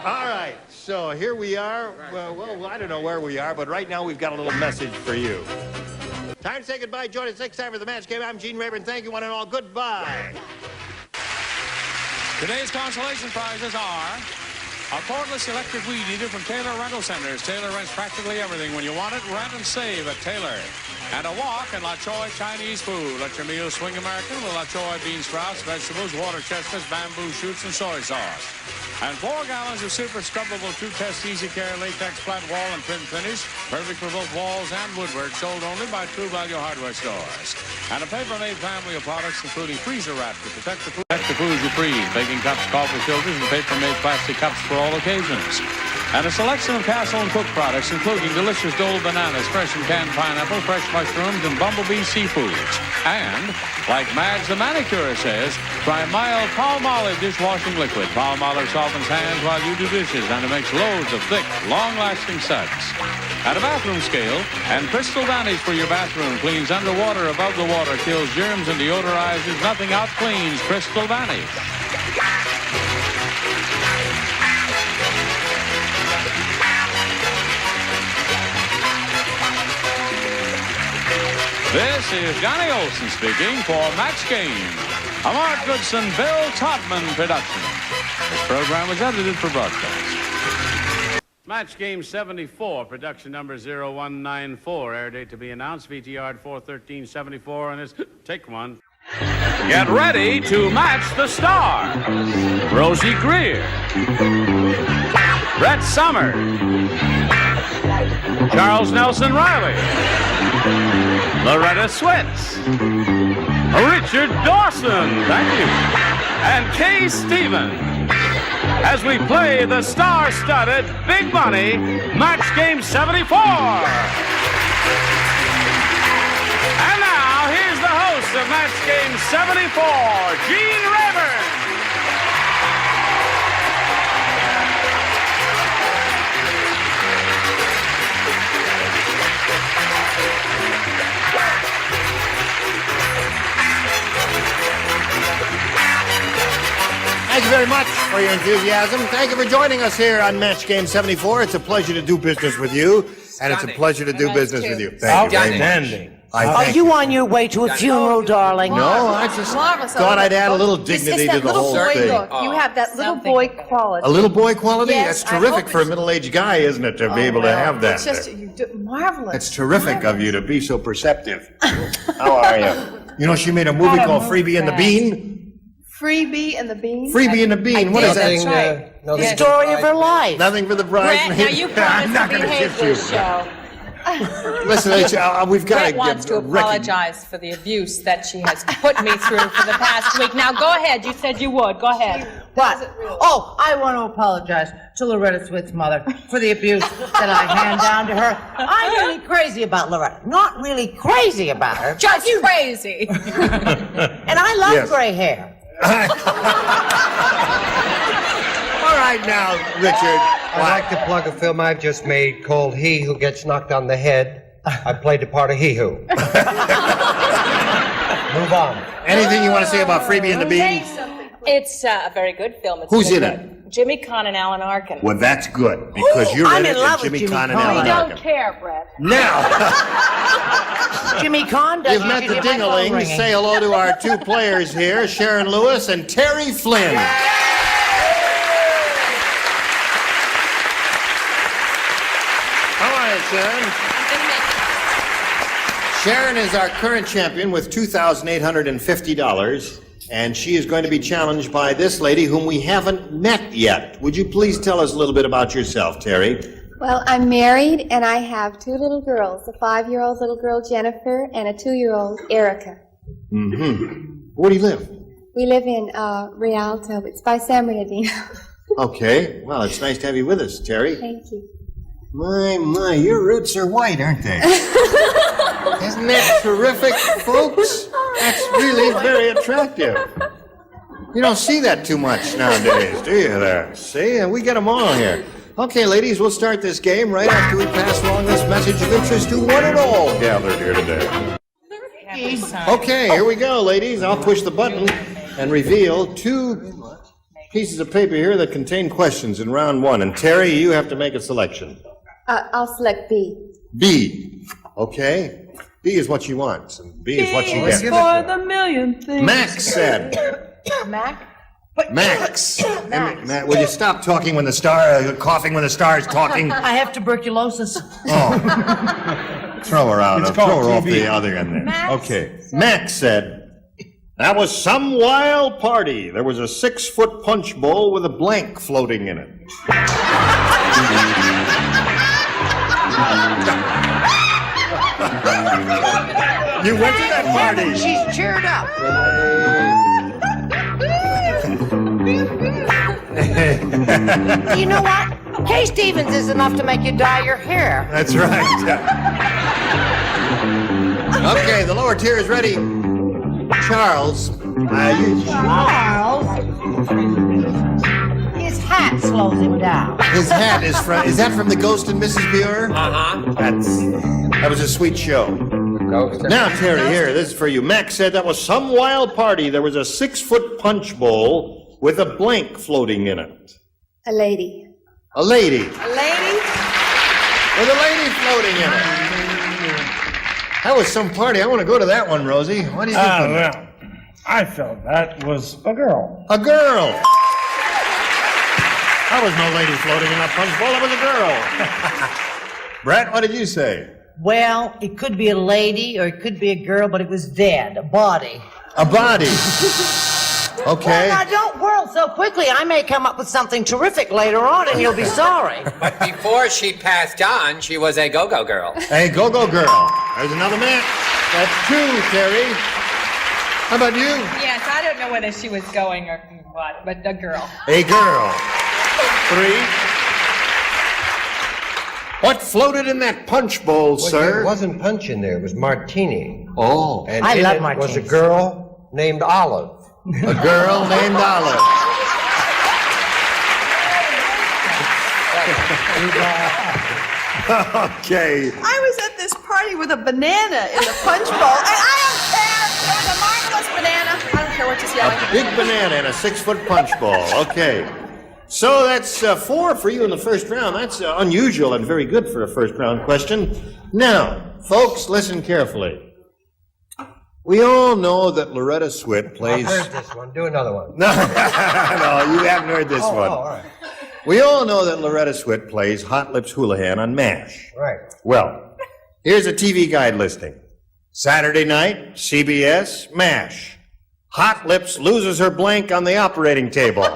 All right. So here we are. Well, I don't know where we are, but right now we've got a little message for you. Time to say goodbye. Join us next time for the Match Game. I'm Gene Rayburn. Thank you, one and all. Goodbye. Today's consolation prizes are a cordless electric weed eater from Taylor Rental Centers. Taylor rents practically everything. When you want it, rent and save at Taylor. And a walk in La Choy Chinese food. Let your meals swing American with La Choy bean sprouts, vegetables, water chestnuts, bamboo shoots, and soy sauce. And 4 gallons of super scrubbable True Test Easy Care latex flat wall and trim finish. Perfect for both walls and woodwork. Sold only by True Value Hardware stores. And a paper-made family of products including freezer wrap to protect the foods you freeze. Baking cups, coffee filters, and paper-made plastic cups for all occasions. And a selection of Castle and Cook products, including delicious Dole bananas, fresh and canned pineapple, fresh mushrooms, and bumblebee seafoods. And, like Madge the manicure says, try mild Palmolive dishwashing liquid. Palmolive softens hands while you do dishes, and it makes loads of thick, long-lasting suds. And a bathroom scale, and Crystal Vanish for your bathroom. Cleans underwater, above the water, kills germs, and deodorizes. Nothing out cleans Crystal Vanish. This is Johnny Olson speaking for Match Game, a Mark Goodson, Bill Todman production. This program was edited for broadcast. Match Game 74, production number 0194, air date to be announced, VTR 41374, and it's take one. Get ready to match the star. Rosie Greer, Brett Somers, Charles Nelson Riley, Loretta Swit, Richard Dawson, thank you, and Kay Stevens, as we play the star-studded Big Money Match Game 74. And now, here's the host of Match Game 74, Gene Rayburn. Thank you very much for your enthusiasm. Thank you for joining us here on Match Game 74. It's a pleasure to do business with you, and it's a pleasure to do business with you. Thank you very much. Are you on your way to a funeral, darling? No, I just thought I'd add a little dignity to the whole thing. You have that little boy quality. A little boy quality? Yes, That's terrific for a middle-aged guy, isn't it, to be able to have that? It's just marvelous. It's terrific of you to be so perceptive. How are you? You know, she made a movie called Freebie and the Bean. Freebie and the Bean? Freebie and the Bean. What is that? That's right. The story of her life. Nothing for the bride. Brett, now you promised to behave this show. Listen, we've got Brett to wants to apologize for the abuse that she has put me through for the past week. Now, go ahead. You said you would. Go ahead. What? Oh, I want to apologize to Loretta Swit's mother for the abuse that I hand down to her. I'm really crazy about Loretta. Not really crazy about her. Just crazy. And I love gray hair. All right now, Richard. I'd like to plug a film I've just made called He Who Gets Knocked on the Head. I played the part of He Who. Move on. Anything you want to say about Freebie and the Bean? It's a very good film. It's Who's in good. it? Jimmy Caan and Alan Arkin. Well, that's good, because you're I'm in it, in love and with Jimmy Jimmy Caan and Caan. Alan We don't Arkin. care, Brett. Now, Jimmy Caan does you've met the usually get my phone Dinglings. ringing. Say hello to our two players here, Sharon Lewis and Terry Flynn. How are you, Sharon? Sharon is our current champion with $2,850, and she is going to be challenged by this lady whom we haven't met yet. Would you please tell us a little bit about yourself, Terry? Well, I'm married, and I have two little girls, a 5-year-old little girl, Jennifer, and a 2-year-old, Erica. Mm-hmm. Where do you live? We live in Rialto. It's by San Bernardino. Okay. Well, it's nice to have you with us, Terry. Thank you. My, your roots are white, aren't they? Isn't that terrific, folks? That's really very attractive. You don't see that too much nowadays, do you there? See, and we get them all here. Okay, ladies, we'll start this game right after we pass along this message of interest to one and all gathered here today. Okay, here we go, ladies. I'll push the button and reveal 2 pieces of paper here that contain questions in round 1. And Terry, you have to make a selection. I'll select B. B. Okay. B is what she wants, and B is what she gets. For the million things. Max said. Mac? Max. Max. Will you stop talking when the coughing when the star is talking? I have tuberculosis. Oh. Throw her out. It's Throw her called off TB. the other end there. Max Okay. Max said, that was some wild party. There was a 6-foot punch bowl with a blank floating in it. You went to that party. She's cheered up. You know what? Kay Stevens is enough to make you dye your hair. That's right. Okay, the lower tier is ready. Charles. Charles? His hat slows him down. His hat is that from the Ghost and Mrs. Buer? Uh-huh. That was a sweet show. Now, Terry, here, this is for you. Max said that was some wild party. There was a 6-foot punch bowl with a blank floating in it. A lady. A lady. A lady? With a lady floating in it. That was some party. I want to go to that one, Rosie. What do you think? Well, I felt that was a girl. A girl. That was no lady floating in that punch bowl. That was a girl. Brett, what did you say? Well, it could be a lady or it could be a girl, but it was dead. A body. A body. Okay. Well, now don't whirl so quickly. I may come up with something terrific later on and you'll be sorry. But before she passed on, she was a go-go girl. A go-go girl. There's another match. That's 2, Terry. How about you? Yes, I don't know whether she was going or what, but a girl. A girl. 3. What floated in that punch bowl, sir? It wasn't punch in there. It was martini. Oh. And I in love it was a martinis. girl named Olive. A girl named Olive. Okay. I was at this party with a banana in the punch bowl, and I don't care. It was a marvelous banana. I don't care what you're yelling. A big banana in a 6-foot punch bowl. Okay. So that's 4 for you in the first round. That's unusual and very good for a first round question. Now, folks, listen carefully. We all know that Loretta Swit plays... I've heard this one. Do another one. No, you haven't heard this one. all right. We all know that Loretta Swit plays Hot Lips Houlihan on MASH. Right. Well, here's a TV guide listing. Saturday night, CBS, MASH. Hot Lips loses her blank on the operating table.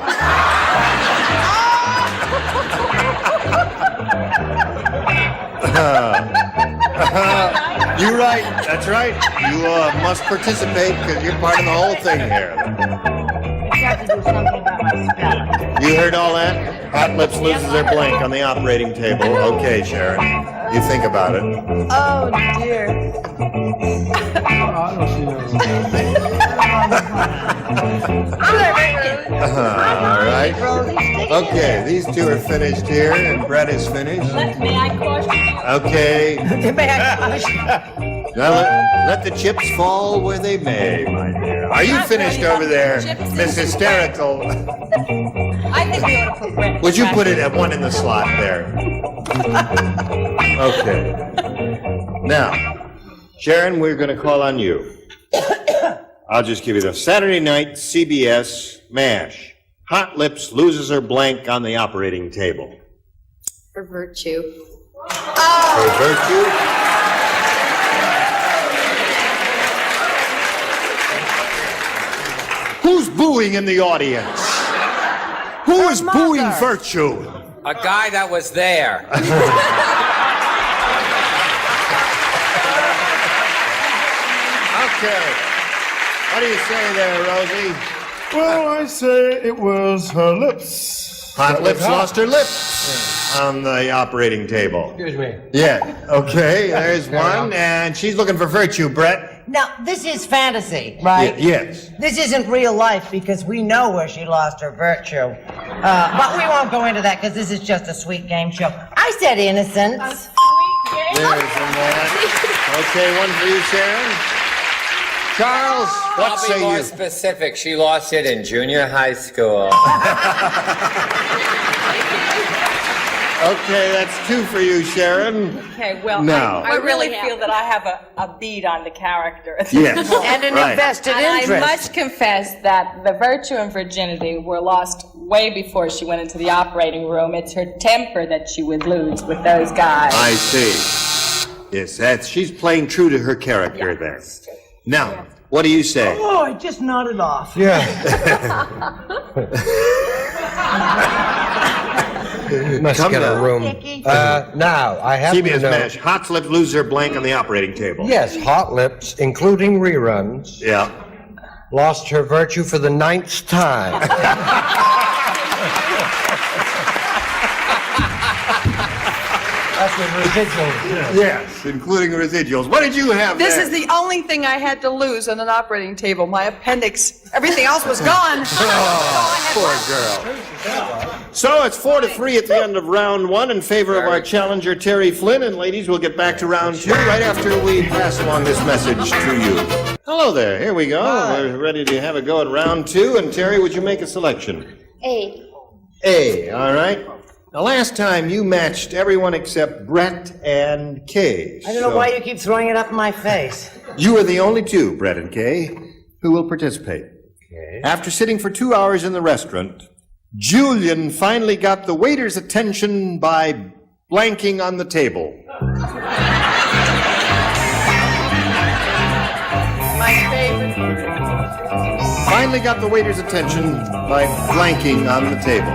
You're right. That's right. You must participate because you're part of the whole thing here. You heard all that? Hot Lips loses her blank on the operating table. Okay, Sharon. You think about it. Oh, dear. All right. Okay, these 2 are finished here, and Brett is finished. May I caution you? Okay. May I caution? Now let the chips fall where they may, my dear. Are you finished over there, Miss Hysterical? I think we ought to put Brett. Would you put it at one in the slot there? Okay. Now, Sharon, we're going to call on you. I'll just give you the Saturday night CBS MASH. Hot Lips loses her blank on the operating table. For virtue. For virtue? Who's booing in the audience? Who is booing virtue? A guy that was there. Okay. What do you say there, Rosie? Well, I say it was her lips. Hot Lips lost her lips on the operating table. Excuse me. Yeah, okay, there's one, and she's looking for virtue, Brett. Now, this is fantasy, right? Yes. This isn't real life because we know where she lost her virtue. But we won't go into that because this is just a sweet game show. I said innocence. There's that. Okay, one for you, Sharon. Charles, what I'll say be more you? specific. She lost it in junior high school. Okay, that's two for you, Sharon. Okay, well, Now. I really feel that I have a beat on the character. Yes, And an right. invested And interest. I must confess that the virtue and virginity were lost way before she went into the operating room. It's her temper that she would lose with those guys. I see. Yes, she's playing true to her character there. Now, what do you say? Oh, I just nodded off. Yeah. Must Come get now. a room. Now, I have CBS to know. MASH. Hot Lips lose her blank on the operating table. Yes, Hot Lips, including reruns, Yeah. lost her virtue for the 9th time. That's with residuals. Yes, including residuals. What did you have This there? is the only thing I had to lose on an operating table. My appendix. Everything else was gone. Oh, poor girl. So it's 4-3 at the end of round one in favor of our challenger, Terry Flynn. And ladies, we'll get back to round two right after we pass along this message to you. Hello there. Here we go. We're ready to have a go at round two. And Terry, would you make a selection? A. A, all right. The last time you matched everyone except Brett and Kay. I don't know So why you keep throwing it up in my face. You are the only two, Brett and Kay, who will participate. Okay. After sitting for 2 hours in the restaurant, Julian finally got the waiter's attention by blanking on the table. My favorite. Finally got the waiter's attention by blanking on the table.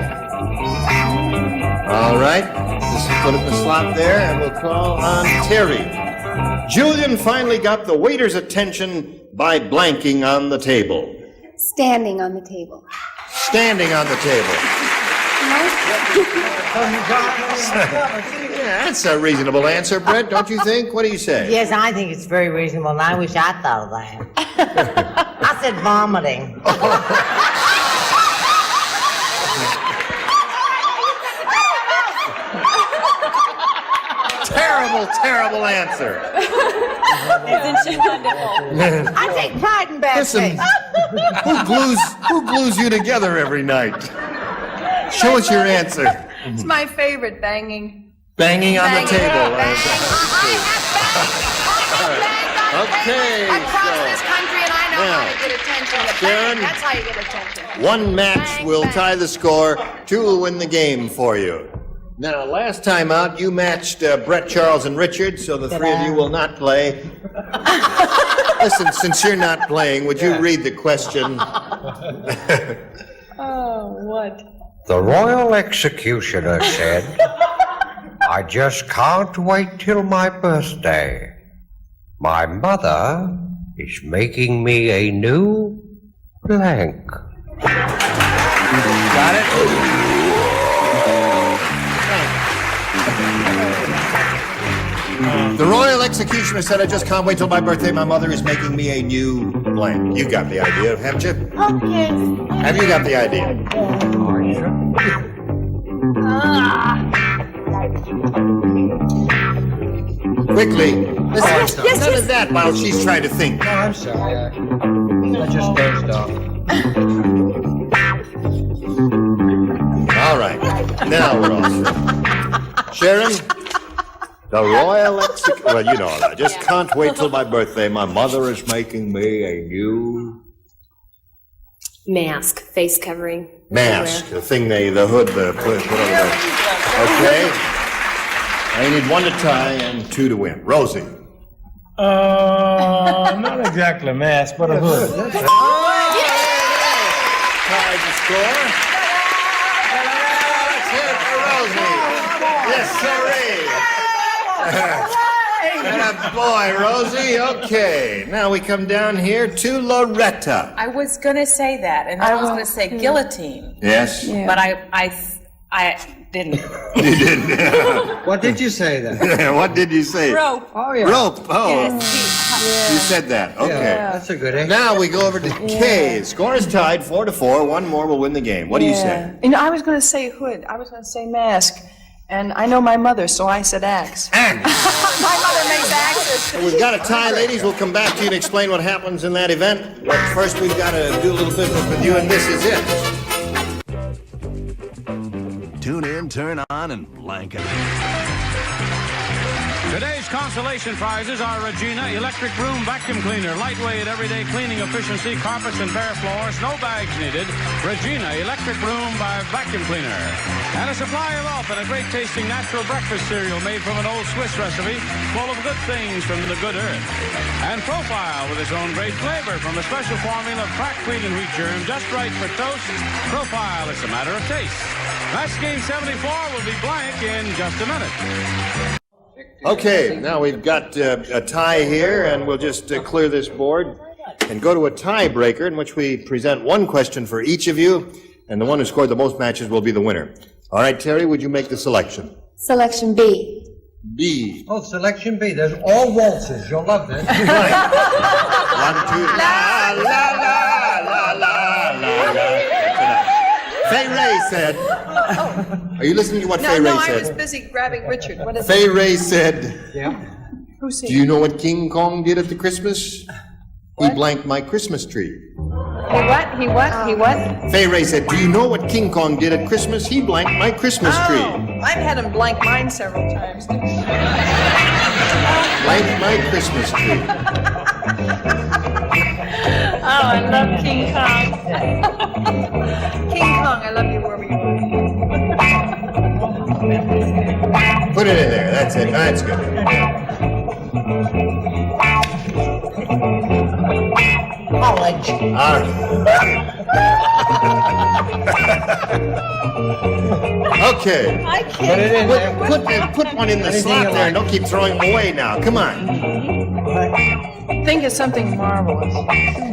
All right, just put it in the slot there, and we'll call on Terry. Julian finally got the waiter's attention by blanking on the table. Standing on the table. Standing on the table. Yeah, that's a reasonable answer, Brett, don't you think? What do you say? Yes, I think it's very reasonable, and I wish I thought of that. I said vomiting. Terrible, terrible answer. Isn't she wonderful? I take pride in bad Listen, taste. who glues you together every night? Show us your answer. It's my favorite, banging. Banging on the Banging. table. I have Okay, across this country, and I know now, how to get attention. You Sharon, bang, that's how you get attention. One match will tie the score. Two will win the game for you. Now, last time out, you matched Brett, Charles, and Richard, so the three of you will not play. Listen, since you're not playing, would you read the question? Oh, what? The royal executioner said, I just can't wait till my birthday. My mother is making me a new blank. Got it? The royal executioner said, I just can't wait till my birthday. My mother is making me a new blank. You got the idea, haven't you? Okay. Have you got the idea? Quickly. Listen, none of that while she's trying to think. No, I'm sorry. I just dozed off. Now we're all set. Sharon, the royal execution. Well, you know that. I just can't wait till my birthday. My mother is making me a new mask, face covering. mask. The thing the hood, whatever. Okay. I need 1 to tie and 2 to win. Rosie. Not exactly a mask, but a hood. Tied the score. Let's hear it for Rosie. Yes, sirree. Atta boy, Rosie. Okay, now we come down here to Loretta. I was going to say that, and I was going to say guillotine. Yes? But I didn't. You didn't. What did you say then? What did you say? Rope. Oh, yeah. Rope. Oh. You said that. Okay. Yeah, that's a good answer. Now we go over to Kay. Score is tied 4-4. One more will win the game. What do you say? You know, I was going to say hood. I was going to say mask. And I know my mother, so I said axe. Axe. My mother makes axes. So we've got a tie, ladies. We'll come back to you and explain what happens in that event. But first, we've got to do a little business with you, and this is it. Tune in, turn on, and blanket. Today's consolation prizes are Regina Electric Room Vacuum Cleaner. Lightweight, everyday cleaning efficiency, carpets and bare floors, no bags needed. Regina Electric Room by Vacuum Cleaner. And a supply of Elf and a great tasting natural breakfast cereal made from an old Swiss recipe full of good things from the good earth. And Profile with its own great flavor from a special formula of cracked wheat and wheat germ, just right for toast. Profile, it's a matter of taste. That's game 74 will be blank in just a minute. Okay, now we've got a tie here, and we'll just clear this board and go to a tiebreaker in which we present one question for each of you, and the one who scored the most matches will be the winner. All right, Terry, would you make the selection? Selection B. B. Oh, selection B. There's all waltzes. You'll love this. Right. 1, 2, la, la, la, la, la, la, la. Fay Ray said. Are you listening to what Fay Ray No, said? I was busy grabbing Richard. What is Fay it? Ray said. Yeah. Who's Do he? you know what King Kong did at the Christmas? He blanked my Christmas tree. He what? He what? He what? Fay Ray said, do you know what King Kong did at Christmas? He blanked my Christmas tree. I've had him blank mine several times. Blanked my Christmas tree. Oh, I love King Kong. King Kong, I love you wherever you are. Put it in there. That's it. That's good. College. All right. Okay. I can't. Put one in the slot there and don't keep throwing them away now. Come on. Think of something marvelous.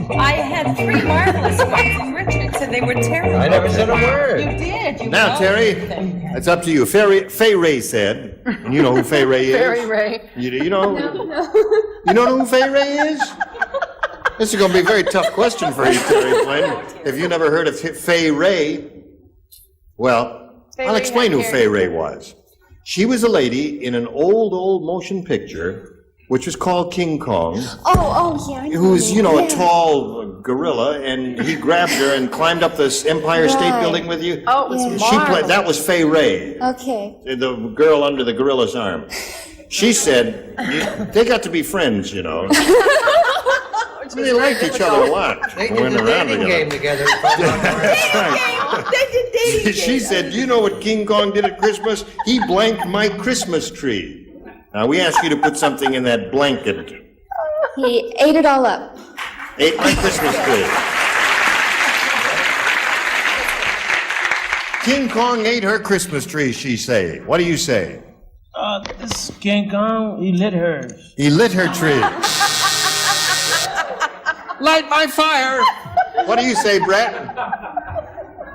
I had 3 marvelous ones, and Richard said they were terrible. I never said a word. You did. You Now, know Terry, everything. it's up to you. Fay Ray said, and you know who Fay Ray is? Fairy Ray. You know? You know who Fay Ray is? This is going to be a very tough question for you, Terry Flynn. If you never heard of Fay Ray, well, I'll explain who Fay Ray was. She was a lady in an old motion picture, which was called King Kong, Yeah. I know. who's, you know, Yeah. a tall gorilla, and he grabbed her and climbed up this Empire State Right. Building with you. Oh, it was Yeah. She marvelous. played, that was Fay Ray, Okay. the girl under the gorilla's arm. She said, they got to be friends, you know. They liked each other a lot. They Went did the around dating game together. That's right. They did dating She said, do you know what King Kong did at Christmas? He blanked my Christmas tree. Now, we ask you to put something in that blanket. He ate it all up. Ate my Christmas tree. King Kong ate her Christmas tree, she say. What do you say? This King Kong, he lit hers. He lit her tree. Light my fire. What do you say, Brett?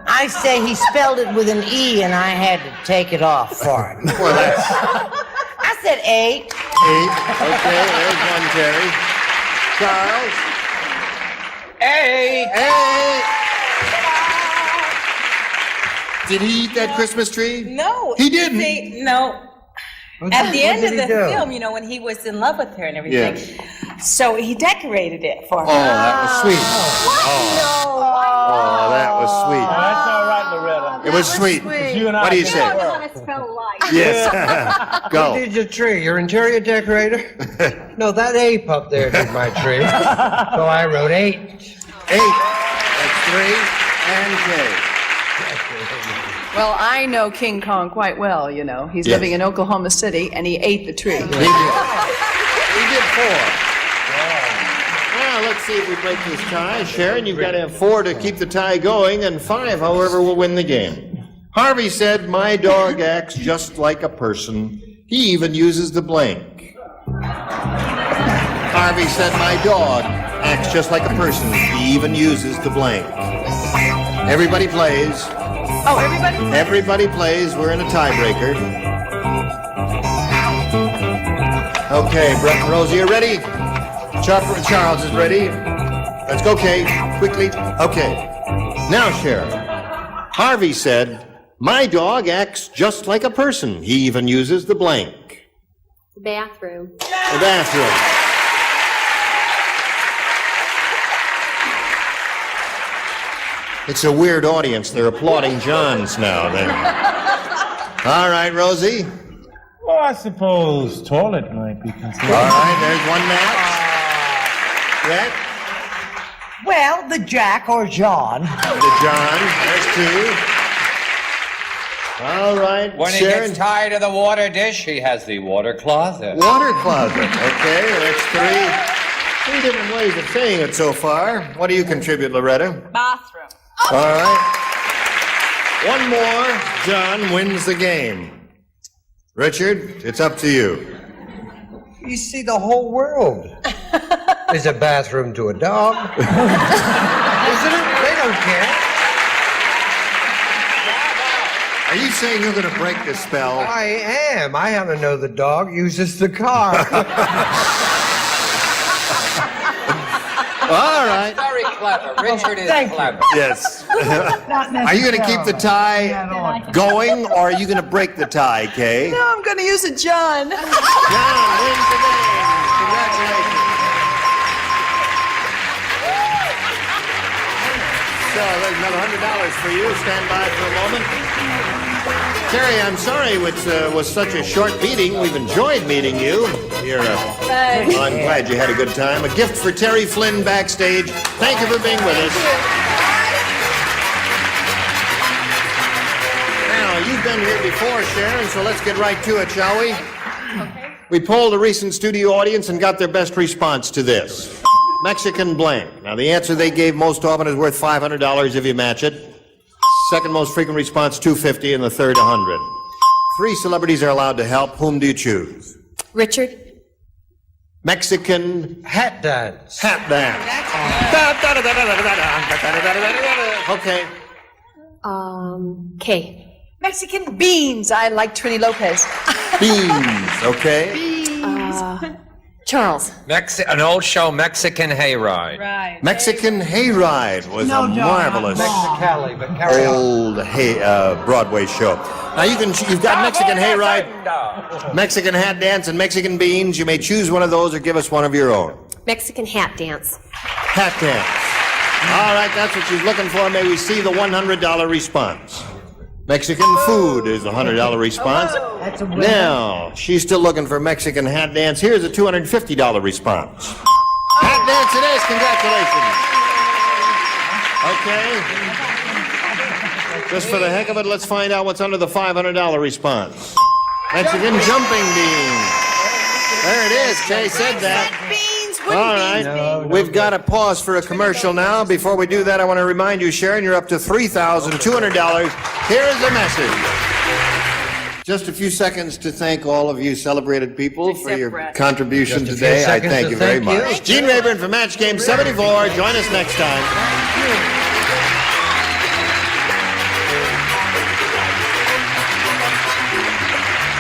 I say he spelled it with an E and I had to take it off for him. Well, that's I said 8. 8. Okay, there's one, Terry. Charles? 8. 8. Did he eat that Christmas tree? No. He didn't. See, no. At the end of the film, you know, when he was in love with her and everything. Yes. So he decorated it for her. Oh, that was sweet. What? Oh, that was sweet. That's all right, Loretta. It was sweet. you and I. What do you say? Yes. Go. Who did your tree? Your interior decorator? No, that ape up there did my tree. So I wrote 8. 8. That's 3 and K. Well, I know King Kong quite well, you know. He's living in Oklahoma City, and he ate the tree. He did. He did 4. Well, let's see if we break this tie. Sharon, you've got to have 4 to keep the tie going, and 5, however, will win the game. Harvey said, my dog acts just like a person. He even uses the blank. Harvey said, my dog acts just like a person. He even uses the blank. Everybody plays. Oh, everybody? Everybody plays. We're in a tiebreaker. Okay, Brett and Rosie are ready. Charles is ready. Let's go, Kay. Quickly. Okay. Now, Sharon. Harvey said, my dog acts just like a person. He even uses the blank. The bathroom. The bathroom. It's a weird audience. They're applauding John's now. All right, Rosie. Well, I suppose toilet might be considered. All right, there's one match. Brett? Well, the Jack or John. The John. There's 2. All right, When he Sharon. gets tired of the water dish, he has the water closet. Water closet. Okay, that's 3 different ways of saying it so far. What do you contribute, Loretta? Bathroom. All right. One more. John wins the game. Richard, it's up to you. You see, the whole world is a bathroom to a dog. Isn't it? They don't care. Are you saying you're going to break the spell? I am. I happen to know the dog uses the car. All right. Very clever. Richard is clever. Yes. Are you going to keep the tie going, or are you going to break the tie, Kay? No, I'm going to use it, John. John wins the game. Congratulations. So there's another $100 for you. Stand by for a moment. Terry, I'm sorry it was such a short meeting. We've enjoyed meeting you. I'm glad you had a good time. A gift for Terry Flynn backstage. Thank you for being with us. Now, you've been here before, Sharon, so let's get right to it, shall we? Okay. We polled a recent studio audience and got their best response to this. Mexican blank. Now, the answer they gave most often is worth $500 if you match it. Second most frequent response, $250, and the third, $100. 3 celebrities are allowed to help. Whom do you choose? Richard? Mexican hat dance. Hat dance. Okay. K. Mexican beans. I like Trini Lopez. Beans. Okay. Charles. An old show, Mexican Hayride. Right. Mexican Hayride was a marvelous old Broadway show. Now you've got Mexican Hayride, Mexican hat dance, and Mexican beans. You may choose one of those or give us one of your own. Mexican hat dance. Hat dance. All right, that's what she's looking for. May we see the $100 response. Mexican food is the $100 response. That's a winner. Now, she's still looking for Mexican hat dance. Here's a $250 response. Hat dance it is. Congratulations. Okay. Just for the heck of it, let's find out what's under the $500 response. Mexican jumping bean. There it is. Kay said that. All right. We've got to pause for a commercial now. Before we do that, I want to remind you, Sharon, you're up to $3,200. Here is the message. Just a few seconds to thank all of you celebrated people for your contribution today. I thank you very much. Gene Rayburn for Match Game 74. Join us next time.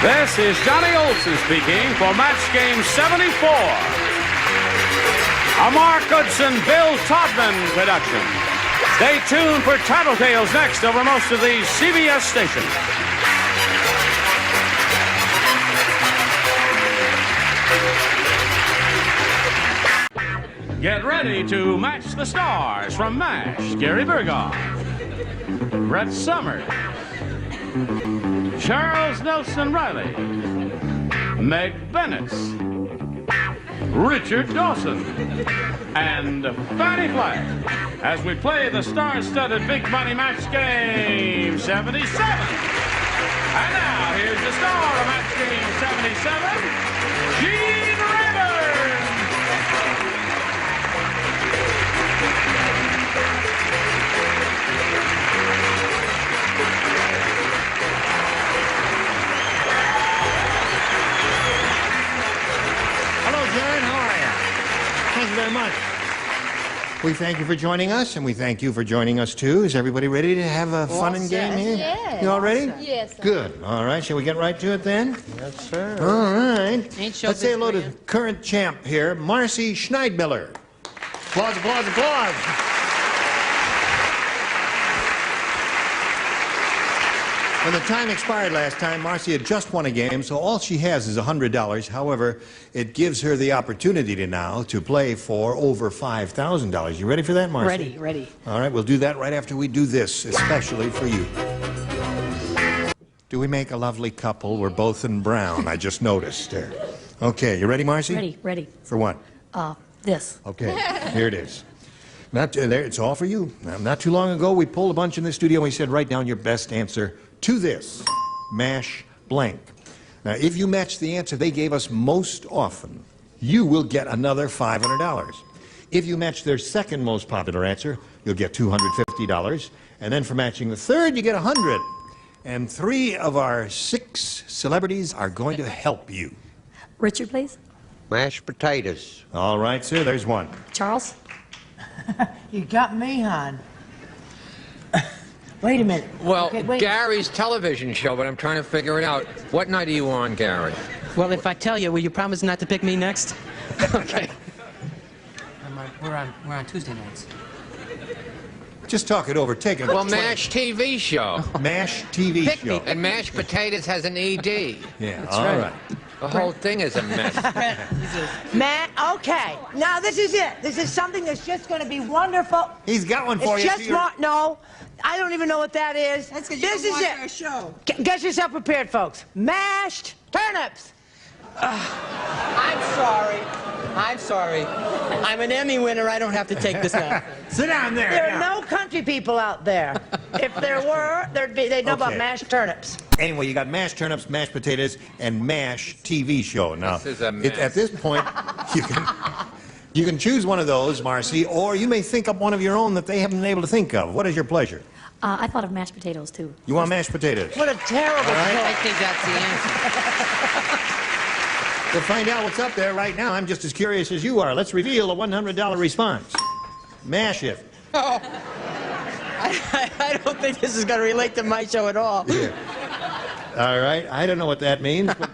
This is Johnny Olson speaking for Match Game 74. A Mark Goodson, Bill Todman production. Stay tuned for Tattletales next over most of these CBS stations. Get ready to match the stars from MASH. Gary Burghoff, Brett Summers, Charles Nelson Riley, Meg Bennett, Richard Dawson, and Fanny Flagg as we play the star-studded Big Money Match Game 77. And now, here's the star of Match Game 77, Gene Rayburn. Hello, John. How are you? Thank you very much. We thank you for joining us, and we thank you for joining us, too. Is everybody ready to have a fun and game here? Yes. You all ready? Yes. Good. All right. Shall we get right to it, then? Yes, sir. All right. Ain't Let's say hello to showbiz, current champ here, Marcy Schneidmiller. Applause, applause, applause. When the time expired last time, Marcy had just won a game, so all she has is $100. However, it gives her the opportunity to play for over $5,000. You ready for that, Marcy? Ready, ready. All right, we'll do that right after we do this, especially for you. Do we make a lovely couple? We're both in brown, I just noticed there. Okay, you ready, Marcy? Ready, ready. For what? This. Okay, here it is. There, it's all for you. Not too long ago, we pulled a bunch in the studio and we said, write down your best answer to this. Mash blank. Now, if you match the answer they gave us most often, you will get another $500. If you match their second most popular answer, you'll get $250. And then for matching the third, you get $100. And 3 of our 6 celebrities are going to help you. Richard, please. Mashed potatoes. All right, sir, there's one. Charles. You got me, hon. Wait a minute. Well, Okay, wait. Gary's television show, but I'm trying to figure it out. What night are you on, Gary? Well, if I tell you, will you promise not to pick me next? Okay. We're on Tuesday nights. Just talk it over. Take it. Well, MASH TV show. MASH TV Pick show. me. And mashed potatoes has an ED. Yeah, That's all right. The whole thing is a mess. Matt, okay. Now, this is it. This is something that's just going to be wonderful. He's got one for it's you. Just no, I don't even know what that is. That's because this you is don't it. watch our show. Get yourself prepared, folks. Mashed turnips. I'm sorry. I'm sorry. I'm an Emmy winner. I don't have to take this now. Sit down there. There are no country people out there. If there were, they'd know about Okay. mashed turnips. Anyway, you got mashed turnips, mashed potatoes, and MASH TV show. Now, This is a mess. at this point, you can choose one of those, Marcy, or you may think up one of your own that they haven't been able to think of. What is your pleasure? I thought of mashed potatoes, too. You want mashed potatoes? What a terrible I think that's the answer. To find out what's up there right now, I'm just as curious as you are. Let's reveal a $100 response. Mash it. Oh. I don't think this is going to relate to my show at all. Yeah. All right. I don't know what that means, but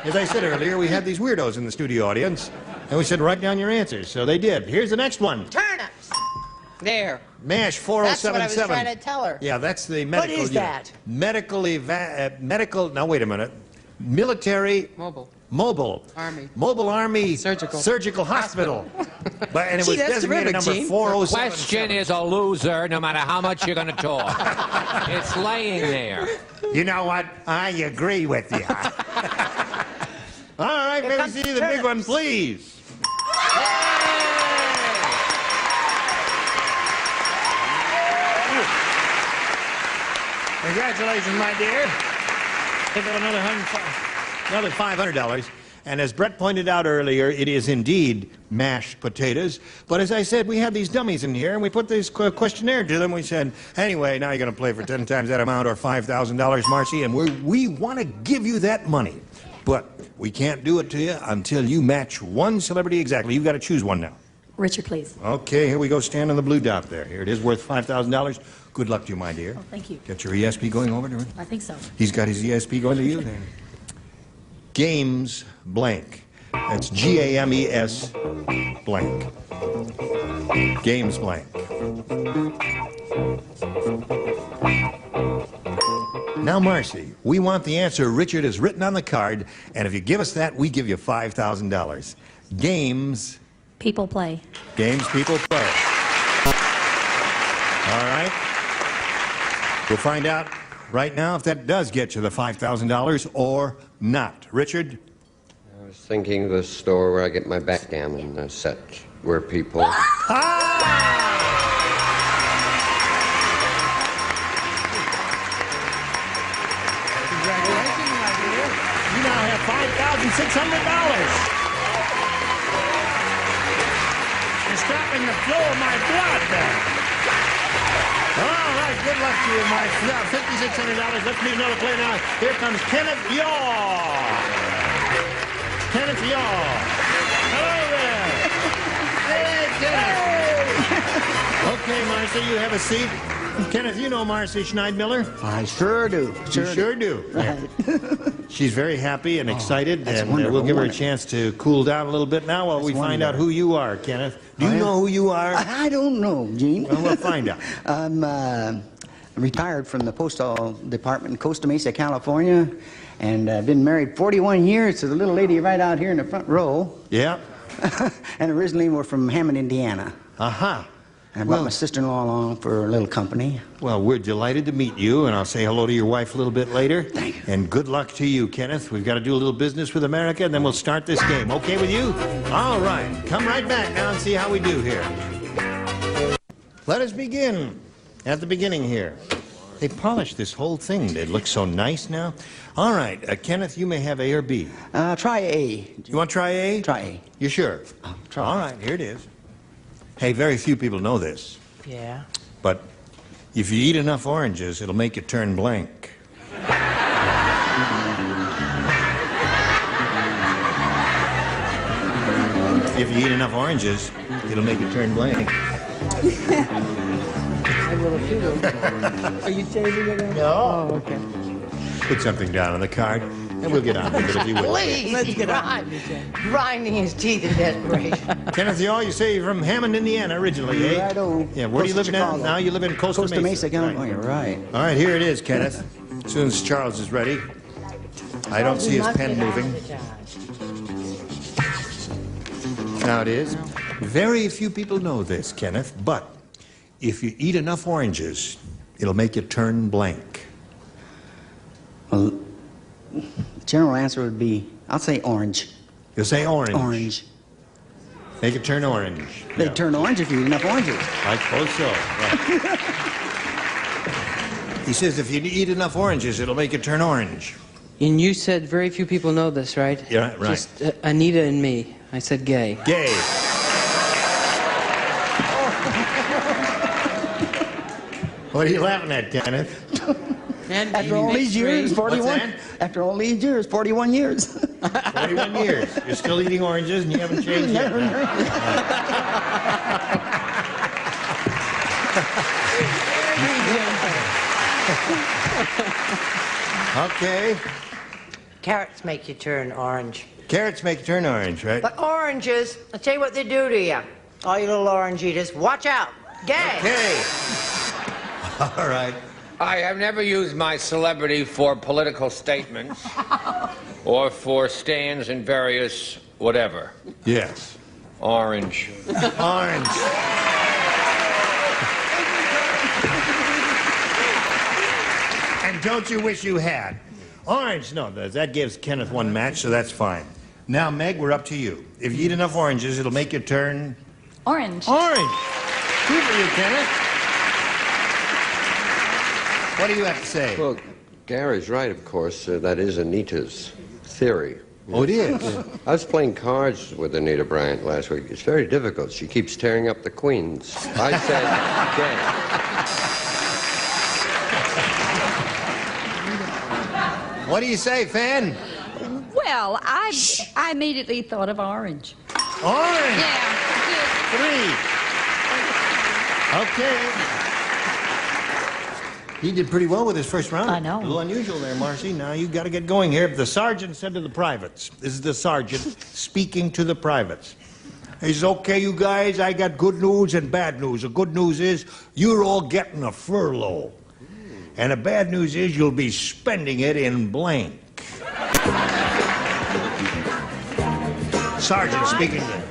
as I said earlier, we had these weirdos in the studio audience, and we said, write down your answers. So they did. Here's the next one. Turnips. There. MASH That's what I was 4077. trying to tell her. Yeah, that's the medical. What is unit. Medical. Now wait a minute. Military. Mobile. Army. Mobile Army. Surgical Hospital. But and it Gee, was that's designated terrific, number Gene. 4077. Question is a loser, no matter how much you're going to talk. It's laying there. You know what? I agree with you. All right, may we see the big one, please? Congratulations, my dear. Pick up another $500. And as Brett pointed out earlier, it is indeed mashed potatoes. But as I said, we have these dummies in here, and we put this questionnaire to them. We said, anyway, now you're going to play for 10 times that amount, or $5,000, Marcy, and we want to give you that money. But we can't do it to you until you match one celebrity exactly. You've got to choose one now. Richard, please. Okay, here we go. Stand on the blue dot there. Here it is, worth $5,000. Good luck to you, my dear. Oh, thank you. Get your ESP going over to him. I think so. He's got his ESP going to you then. Games blank. That's Games blank. Games blank. Now, Marcy, we want the answer Richard has written on the card, and if you give us that, we give you $5,000. Games. People play. Games people play. All right. We'll find out right now if that does get you the $5,000 or not. Richard? I was thinking of the store where I get my backgammon set, where people... Congratulations, my dear. You now have $5,600. You're stopping the flow of my blood there. All right, good luck to you, Mark. $5,600. Let's meet another play now. Here comes Kenneth Yaw. Kenneth Yaw. Hello there. Hey, Kenneth. Okay, Marcy, you have a seat. Kenneth, you know Marcy Schneidmiller? I sure do. You sure do. Right. She's very happy and excited, that's and wonderful, we'll give her a wonderful. chance to cool down a little bit now while we find out who you are, Kenneth. Do you know who you are? I don't know, Gene. Well, we'll find out. I'm retired from the Postal Department in Costa Mesa, California, and I've been married 41 years to the little lady right out here in the front row. Yeah. And originally we're from Hammond, Indiana. Uh-huh. And I brought my sister-in-law along for a little company. Well, we're delighted to meet you, and I'll say hello to your wife a little bit later. Thank you. And good luck to you, Kenneth. We've got to do a little business with America, and then we'll start this game. Okay with you? All right. Come right back now and see how we do here. Let us begin at the beginning here. They polished this whole thing. It looks so nice now. All right. Kenneth, you may have A or B. Try A. You want to try A? Try A. You sure? Try. All right. Here it is. Hey, very few people know this. Yeah. But if you eat enough oranges, it'll make you turn blank. If you eat enough oranges, it'll make you turn blank. Are you changing it? No. Oh, okay. Put something down on the card, and we'll get on with it if you will. Please, Let's get on. grinding his teeth in desperation. Kenneth Yaw, you say you're from Hammond, Indiana originally, eh? Righto. Yeah, where do you live now? Now you live in Costa Mesa. California, right. All right, here it is, Kenneth. As soon as Charles is ready. I don't see his pen moving. Now it is. Very few people know this, Kenneth, but if you eat enough oranges, it'll make you turn blank. Well, the general answer would be, I'll say orange. You'll say orange. Orange. Make it turn orange. They turn orange if you eat enough oranges. I suppose so. Right. He says if you eat enough oranges, it'll make it turn orange. And you said very few people know this, right? Yeah, right. Just Anita and me. I said gay. Gay. What are you laughing at, Kenneth? After all these years, 41. After all these years, 41 years. 41 years. You're still eating oranges and you haven't changed yet. Okay. Carrots make you turn orange. Carrots make you turn orange, right? But oranges, I'll tell you what they do to you. All you little orange eaters, watch out. Gay. Okay. All right. I have never used my celebrity for political statements or for stands in various whatever. Yes. Orange. Orange. And don't you wish you had? Orange, no, that gives Kenneth one match, so that's fine. Now, Meg, we're up to you. If you eat enough oranges, it'll make you turn... Orange. Orange! Two for you, Kenneth. What do you have to say? Well, Gary's right, of course. That is Anita's theory. Oh, it is? I was playing cards with Anita Bryant last week. It's very difficult. She keeps tearing up the queens. I said gay. What do you say, Fan? Well, I immediately thought of orange. Orange! Yeah. 3. Okay. He did pretty well with his first round. I know. A little unusual there, Marcy. Now you've got to get going here. The sergeant said to the privates, this is the sergeant speaking to the privates. He says, okay, you guys, I got good news and bad news. The good news is you're all getting a furlough. And the bad news is you'll be spending it in blank. Sergeant speaking to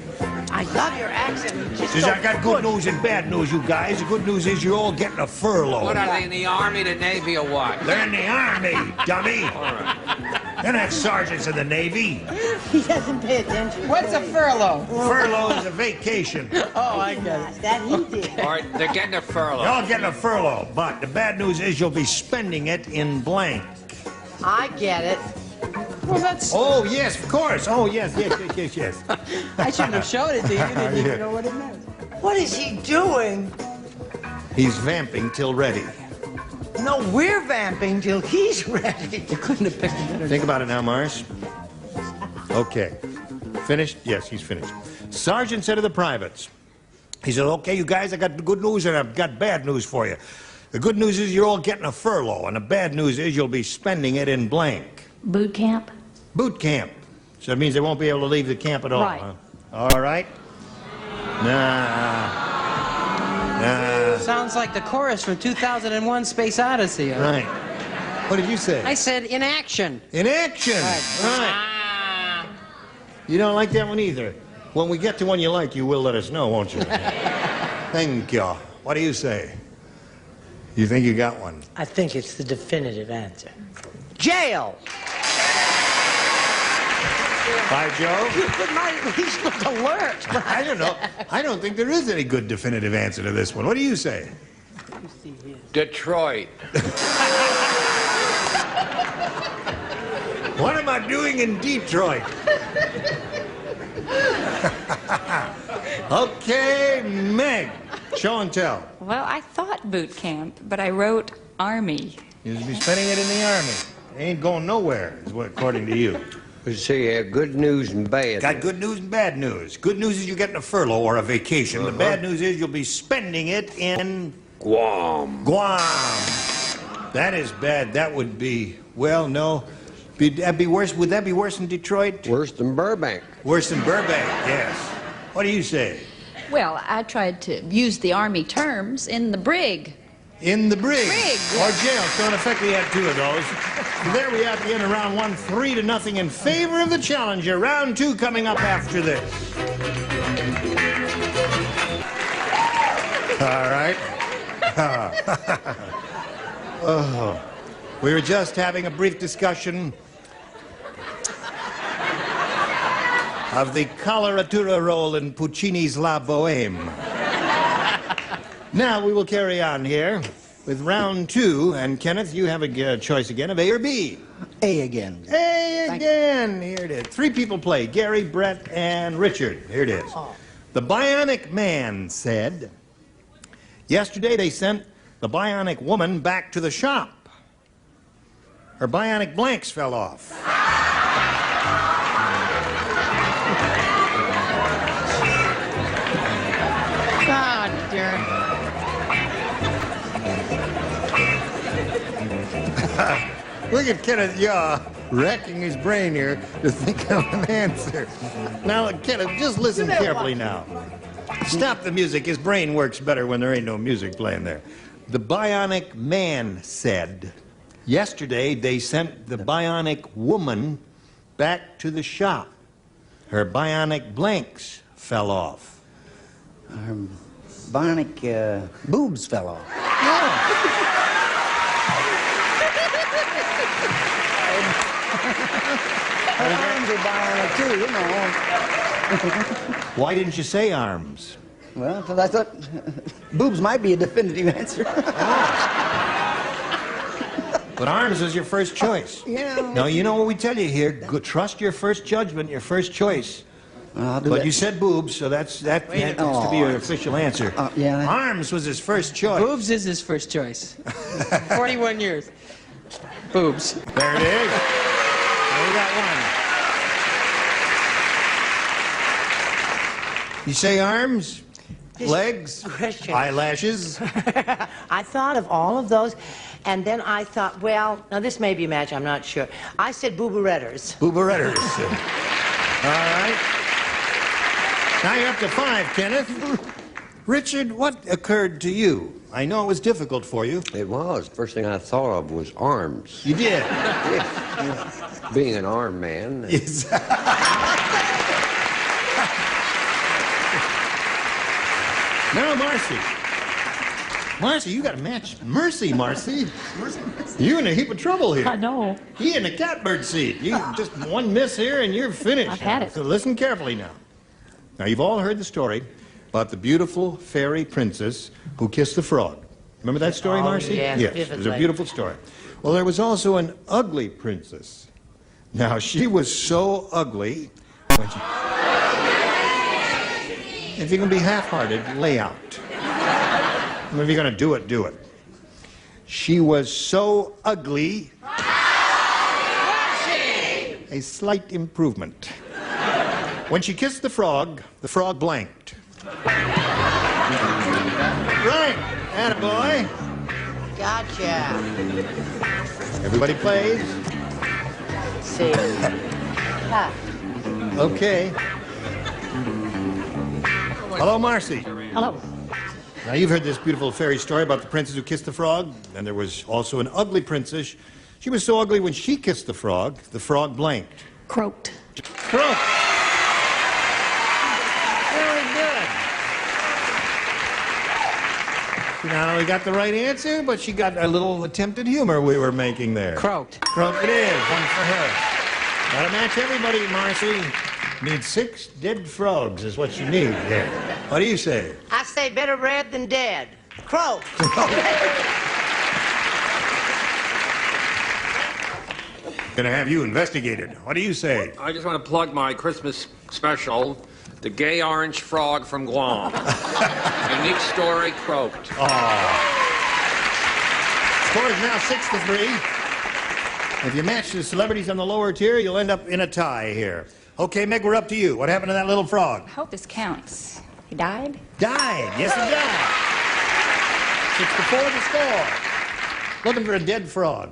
I love your accent. It's just Says, so I got good news and bad news, you guys. The good news is you're all getting a furlough. What are they, in the Army, the Navy, or what? They're in the Army, dummy. All right. They're not sergeants in the Navy. He doesn't pay attention. What's a furlough? Furlough is a vacation. Oh, I get it. That he did. All right, they're getting a furlough. You're all getting a furlough, but the bad news is you'll be spending it in blank. I get it. Well, that's... Oh, yes, of course. Oh, yes. I shouldn't have showed it to you. You didn't even know what it meant. What is he doing? He's vamping till ready. No, we're vamping till he's ready. You couldn't have picked a better... Think about it now, Mars. Okay. Finished? Yes, he's finished. Sergeant said to the privates, he said, okay, you guys, I got good news and I've got bad news for you. The good news is you're all getting a furlough, and the bad news is you'll be spending it in blank. Boot camp? Boot camp. So that means they won't be able to leave the camp at all, Right. huh? All right? Nah. Sounds like the chorus from 2001 Space Odyssey. Right. What did you say? I said in action. In action. Right. You don't like that one either. When we get to one you like, you will let us know, won't you? Thank you. What do you say? You think you got one? I think it's the definitive answer. Jail! Hi, Joe. You could might at least look alert. I don't know. I don't think there is any good definitive answer to this one. What do you say? Detroit. What am I doing in Detroit? Okay, Meg. Show and tell. Well, I thought boot camp, but I wrote Army. You'll be spending it in the Army. It ain't going nowhere, is what, according to you. Let's see, good news and bad. Got good news and bad news. Good news is you're getting a furlough or a vacation. The bad news is you'll be spending it in... Guam. Guam. That is bad. That would be... Well, no. That'd be worse. Would that be worse than Detroit? Worse than Burbank. Worse than Burbank, yes. What do you say? Well, I tried to use the Army terms in the brig. In the brig. Brig, Or jail. So in effect, we had two of those. There we have the end of round one, 3-0 in favor of the challenger. Round two coming up after this. All right. Oh. We were just having a brief discussion of the coloratura role in Puccini's La Boheme. Now we will carry on here with round two, and Kenneth, you have a choice again of A or B. A again. A again. Here it is. Three people play: Gary, Brett, and Richard. Here it is. The Bionic Man said, yesterday they sent the Bionic Woman back to the shop. Her bionic blanks fell off. God darn. Look at Kenneth Yaw wrecking his brain here to think of an answer. Now, Kenneth, just listen carefully now. Stop the music. His brain works better when there ain't no music playing there. The Bionic Man said, yesterday they sent the Bionic Woman back to the shop. Her bionic blanks fell off. Her bionic boobs fell off. Her arms are bionic too, you know. Why didn't you say arms? Well, 'cause I thought boobs might be a definitive answer. But arms was your first choice. Yeah. Now, you know what we tell you here. Trust your first judgment, your first choice. I'll do But that. you said boobs, so that has to be your official answer. Yeah. Arms was his first choice. Boobs is his first choice. 41 years. Boobs. There it is. There we got one. You say arms, legs, question. eyelashes. I thought of all of those, and then I thought, well, now this may be a match, I'm not sure. I said booberetters. Booberetters. All right. Now you're up to 5, Kenneth. Richard, what occurred to you? I know it was difficult for you. It was. First thing I thought of was arms. You did. Being an arm man. Yes. Now, Marcy. Marcy, you got to match Mercy, Marcy. You in a heap of trouble here. I know. He in the catbird seat. You just one miss here and you're finished. I've had it. So listen carefully now. Now, you've all heard the story about the beautiful fairy princess who kissed the frog. Remember that story, Marcy? yes, Yes, it was a vividly. beautiful story. Well, there was also an ugly princess. Now, she was so ugly. When she... If you're going to be half-hearted, lay out. And if you're going to do it, do it. She was so ugly. A slight improvement. When she kissed the frog blanked. Right, attaboy. Gotcha. Everybody plays. See. Ha. Okay. Hello, Marcy. Hello. Now, you've heard this beautiful fairy story about the princess who kissed the frog, and there was also an ugly princess. She was so ugly when she kissed the frog blanked. Croaked. Croaked. Very good. She not only got the right answer, but she got a little attempt at humor we were making there. Croaked. Croaked it is. One for her. Gotta match everybody, Marcy. Need 6 dead frogs is what you need there. What do you say? I say better red than dead. Croak. Gonna have you investigated. What do you say? I just want to plug my Christmas special, The Gay Orange Frog from Guam. Unique story, croaked. Score is now 6-3. If you match the celebrities on the lower tier, you'll end up in a tie here. Okay, Meg, we're up to you. What happened to that little frog? I hope this counts. He died? Died. Yes, he died. 6-4 the score. Looking for a dead frog.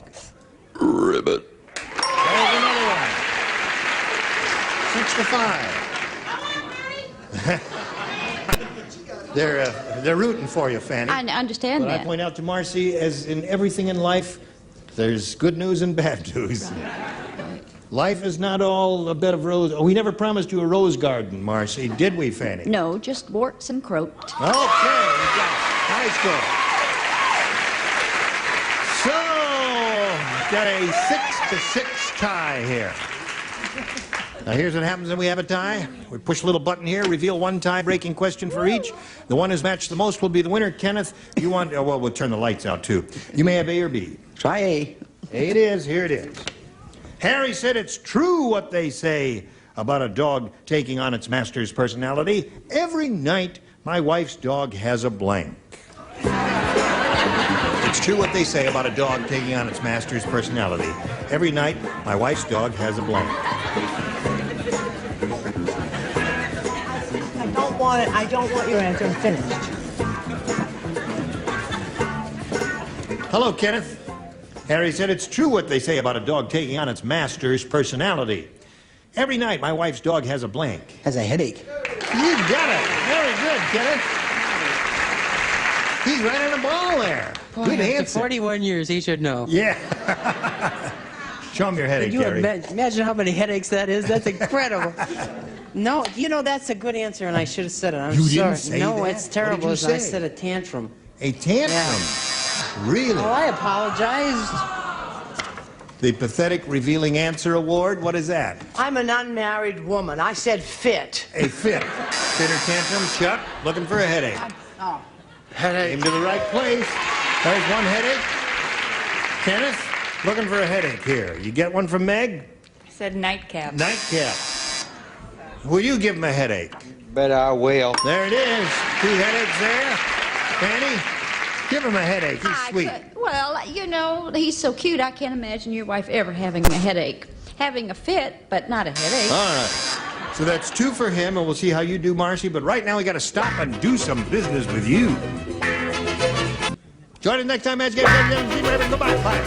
Ribbit. There's another one. 6-5. They're rooting for you, Fanny. I understand but that. I point out to Marcy, as in everything in life, there's good news and bad news. Life is not all a bed of roses. We never promised you a rose garden, Marcy, did we, Fanny? No, just warts and croaked. Okay, we got it. High score. So, got a 6-6 tie here. Now, here's what happens when we have a tie. We push a little button here, reveal one tie-breaking question for each. The one who's matched the most will be the winner. Kenneth, you want... Oh, well, we'll turn the lights out, too. You may have A or B. Try A. A it is. Here it is. Harry said it's true what they say about a dog taking on its master's personality. Every night, my wife's dog has a blank. It's true what they say about a dog taking on its master's personality. Every night, my wife's dog has a blank. I don't want your answer. I'm finished. Hello, Kenneth. Harry said it's true what they say about a dog taking on its master's personality. Every night, my wife's dog has a blank. Has a headache. You got it. Very good, Kenneth. He's right on the ball there. Boy, Good after answer. 41 years, he should know. Yeah. Show him your headache, Can you Harry. imagine how many headaches that is? That's incredible. No, you know, that's a good answer, and I should have said it. I'm You sorry. didn't say no, that? it's terrible. What did you I say? said a tantrum. A tantrum? Yeah. Really? Oh, I apologized. The Pathetic Revealing Answer Award? What is that? I'm an unmarried woman. I said fit. A fit. Fit or tantrum? Chuck, looking for a headache. Oh. Came to the right place. There's one headache. Kenneth, looking for a headache here. You get one from Meg? I said nightcap. Nightcap. Will you give him a headache? Bet I will. There it is. 2 headaches there. Fanny, give him a headache. He's sweet. Well, you know, he's so cute, I can't imagine your wife ever having a headache. Having a fit, but not a headache. All right. So that's 2 for him, and we'll see how you do, Marcy. But right now, we got to stop and do some business with you. Join us next time, Match Game. Goodbye. Bye.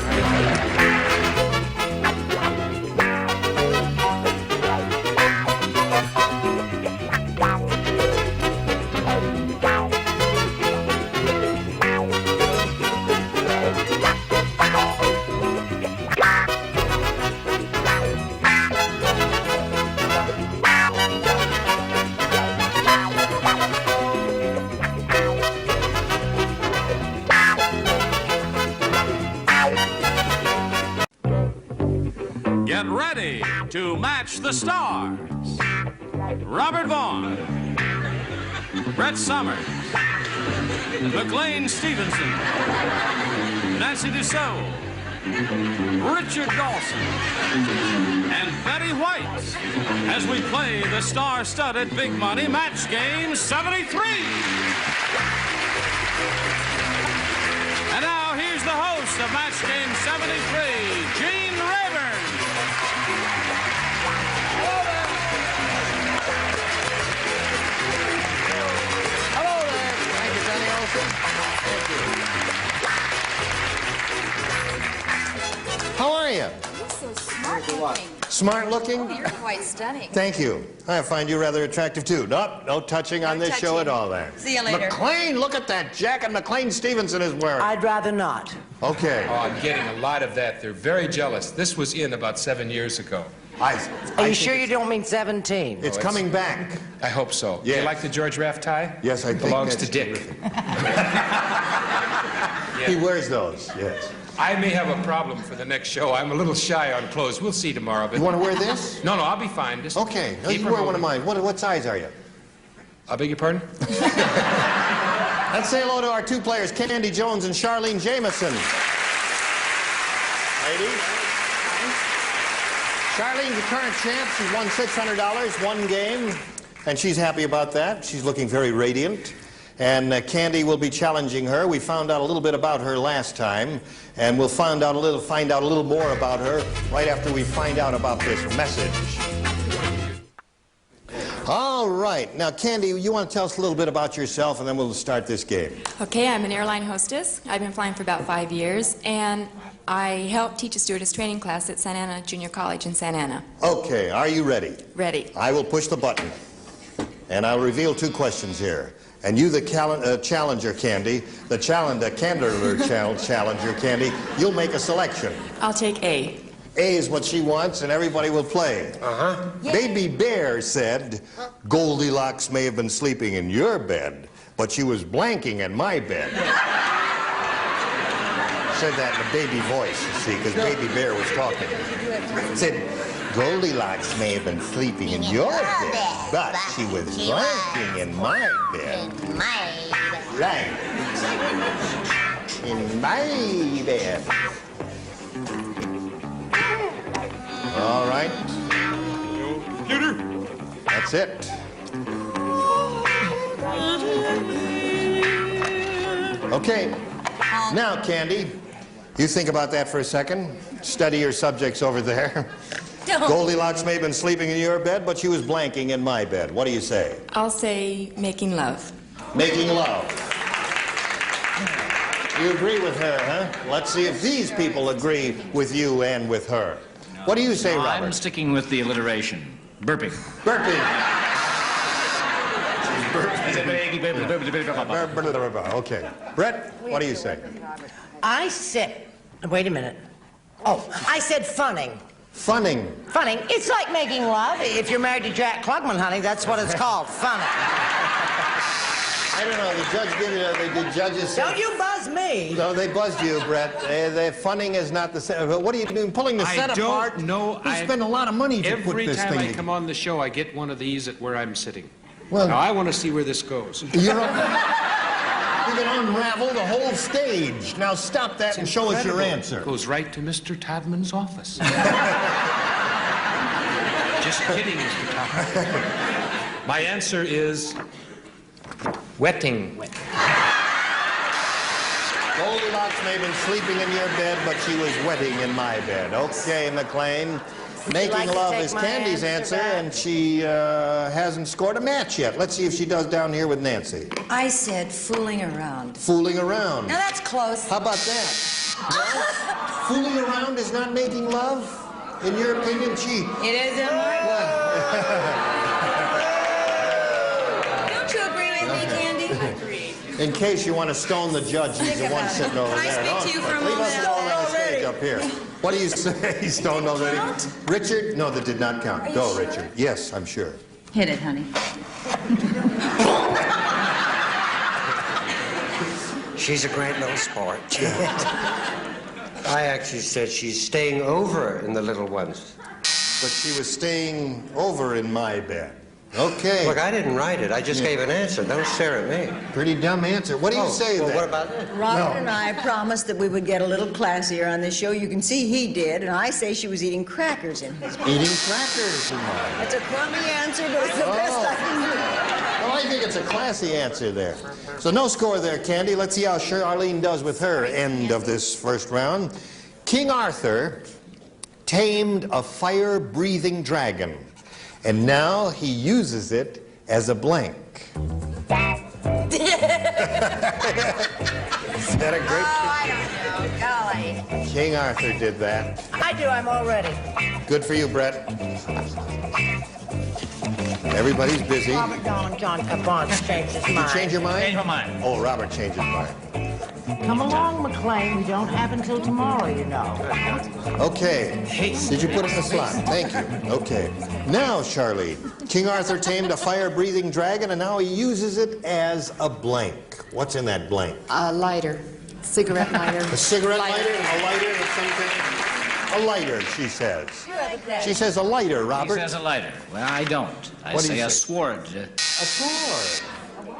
ready to match the stars. Robert Vaughn, Brett Summers, McLean Stevenson, Nancy Dussault, Richard Dawson, and Betty White as we play the star-studded Big Money Match Game 73. And now here's the host of Match Game 73, Gene Rayburn. Hello there. Thank you, Johnny Olson. Thank you. How are you? You're so smart looking. Smart looking? You're quite stunning. Thank you. I find you rather attractive, too. No touching on this show at all there. See you later. McLean, look at that jacket McLean Stevenson is wearing. I'd rather not. Okay. Oh, I'm getting a lot of that. They're very jealous. This was in about 7 years ago. Are you sure you don't mean 17? It's coming back. I hope so. Yes. You like the George Raft tie? Yes, I think belongs that's to Dick. He wears those, yes. I may have a problem for the next show. I'm a little shy on clothes. We'll see tomorrow. But You want to wear this? No, I'll be fine. Just Okay. keep You her wear one of moving. mine. What size are you? I beg your pardon? Let's say hello to our two players, Candy Jones and Charlene Jameson. Ladies. Charlene's the current champ. She's won $600, one game, and she's happy about that. She's looking very radiant. And Candy will be challenging her. We found out a little bit about her last time, and we'll find out a little more about her right after we find out about this message. All right. Now, Candy, you want to tell us a little bit about yourself, and then we'll start this game. Okay, I'm an airline hostess. I've been flying for about 5 years, and I help teach a stewardess training class at Santa Ana Junior College in Santa Ana. Okay, are you ready? Ready. I will push the button, and I'll reveal two questions here. And you, the challenger, Candy, the challenger, Candy, you'll make a selection. I'll take A. A is what she wants, and everybody will play. Uh-huh. Baby Bear said, Goldilocks may have been sleeping in your bed, but she was blanking in my bed. Said that in a baby voice, you see, because Baby Bear was talking. Said, Goldilocks may have been sleeping in your bed, but she was blanking in my bed. Right. In my bed. All right. That's it. Okay. Now, Candy, you think about that for a second. Study your subjects over there. Goldilocks may have been sleeping in your bed, but she was blanking in my bed. What do you say? I'll say making love. Making love. You agree with her, huh? Let's see if these people agree with you and with her. What do you say, Robert? I'm sticking with the alliteration. Burping. Burping. Okay. Brett, what do you say? I said, wait a minute. Oh, I said funning. Funning. Funning. It's like making love. If you're married to Jack Klugman, honey, that's what it's called, funning. I don't know. The judge did it. The judges said... Don't you buzz me. No, they buzzed you, Brett. The funning is not the same. What are you doing? Pulling the set apart? I don't know. You spend a lot of money to put Every this time thing I together. come on the show, I get one of these at where I'm sitting. Well, now, I want to see where this goes. You can unravel the whole stage. Now stop that and show us your answer. It goes right to Mr. Todman's office. Just kidding, Mr. Todman. My answer is wetting. Goldilocks may have been sleeping in your bed, but she was wetting in my bed. Okay, McLean. Making love is Candy's answer, and she hasn't scored a match yet. Let's see if she does down here with Nancy. I said fooling around. Fooling around. Now that's close. How about that? No? Fooling around is not making love? In your opinion, It is in my book. Don't you agree with me, Candy? In case you want to stone the judge, he's the one sitting over there. Can I speak to you for a Leave us moment? alone on the stage up here. What do you say? He's stoned already. Richard? No, that did not count. Go, Richard. Yes, I'm sure. Hit it, honey. She's a great little sport. I actually said she's staying over in the little ones. but she was staying over in my bed. Okay. Look, I didn't write it. I just gave an answer. Don't stare at me. Pretty dumb answer. What do you say well, then? What about that? Robert and I promised that we would get a little classier on this show. You can see he did, and I say she was eating crackers in his bed. Eating crackers in mine. That's a crummy answer, but it's the best I can do. Well, I think it's a classy answer there. So no score there, Candy. Let's see how Charlene does with her end of this first round. King Arthur tamed a fire-breathing dragon, and now he uses it as a blank. Is that a great... Oh, I don't know. Golly. King Arthur did that. I do. I'm all ready. Good for you, Brett. Everybody's busy. Robert, John, come on, change his Did mind. you change your mind? Change my mind. Oh, Robert changed his mind. Come along, McLean. We don't have until tomorrow, you know. Okay. Did you put it in the slot? Thank you. Okay. Now, Charlie, King Arthur tamed a fire-breathing dragon, and now he uses it as a blank. What's in that blank? A lighter. Cigarette lighter. A cigarette lighter? A lighter or something? A lighter, she says. She says a lighter, Robert. He says a lighter. Well, I don't. I What do say you a say? sword. A sword.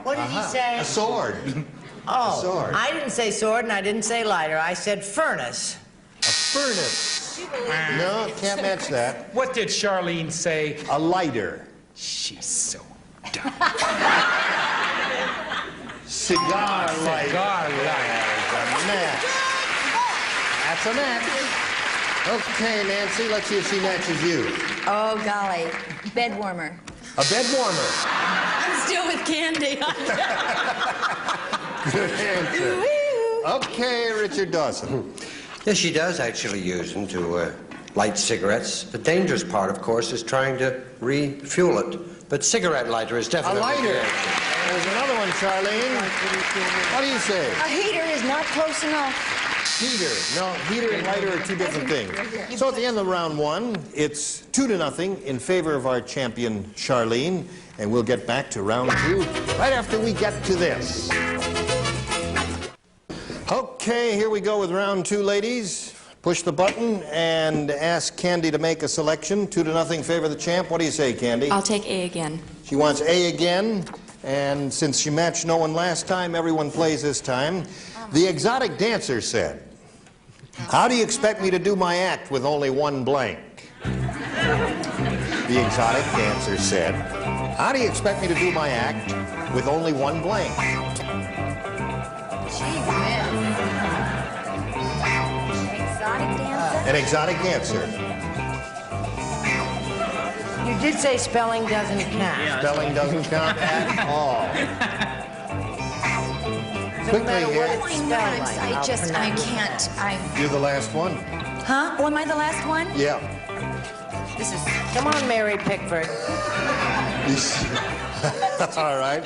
What did he say? A sword. Oh, A sword. I didn't say sword and I didn't say lighter. I said furnace. A furnace. No, can't match that. What did Charlene say? A lighter. She's so dumb. Cigar lighter. Cigar lighter. That's a match. That's a match. Okay, Nancy, let's see if she matches you. Oh, golly. Bed warmer. A bed warmer. I'm still with Candy. Good answer. Okay, Richard Dawson. Yes, she does actually use them to light cigarettes. The dangerous part, of course, is trying to refuel it. But cigarette lighter is A definitely... lighter. There's another one, Charlene. What do you say? A heater is not close enough. Heater. No, heater and lighter are two different things. So at the end of round one, it's 2-0 in favor of our champion, Charlene. And we'll get back to round two right after we get to this. Okay, here we go with round two, ladies. Push the button and ask Candy to make a selection. 2-0 favor the champ. What do you say, Candy? I'll take A again. She wants A again. And since she matched no one last time, everyone plays this time. The exotic dancer said, "How do you expect me to do my act with only one blank?" The exotic dancer said, "How do you expect me to do my act with only one blank?" Exotic dancer? An exotic dancer. You did say spelling doesn't count. Spelling doesn't count at all. Quickly here. I can't. You're the last one. Huh? Oh, am I the last one? Yeah. This is. Come on, Mary Pickford. All right.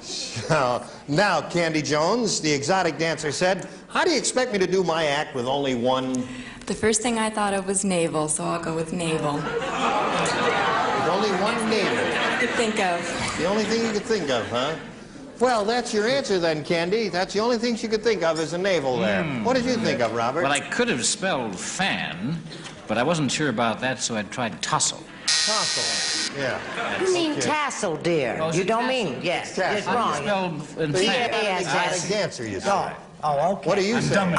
So, now, Candy Jones, the exotic dancer said, "How do you expect me to do my act with only one?" The first thing I thought of was navel, so I'll go with navel. With only one navel. I could think of. The only thing you could think of, huh? Well, that's your answer then, Candy. That's the only thing she could think of is a navel there. What did you think of, Robert? Well, I could have spelled fan, but I wasn't sure about that, so I tried tussle. Tassel. Yeah. You mean Okay. tassel, dear. Oh, You don't tassel. mean, yes. Tassel. It's How wrong. do you spell in But you fan? got an Yes, exotic yes. dancer, you said. Oh, okay. What do you say?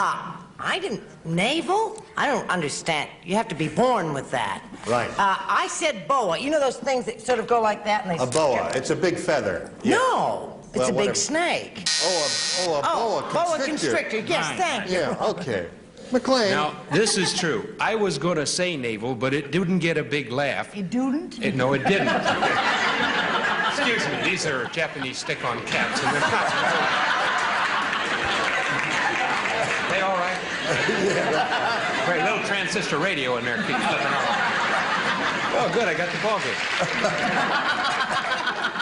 I didn't. Navel? I don't understand. You have to be born with that. Right. I said boa. You know those things that sort of go like that and they... A boa. It's a big feather. Yeah. No. It's Well, a big whatever. snake. Oh, a boa boa constrictor. constrictor. Yes, thank you. Yeah, okay. McLean. Now, this is true. I was going to say navel, but it didn't get a big laugh. You didn't? No, it didn't. Excuse me, these are Japanese stick-on caps, and they're not... They all right? Great, little transistor radio in there keeps slipping off. Oh, good, I got the ballgame.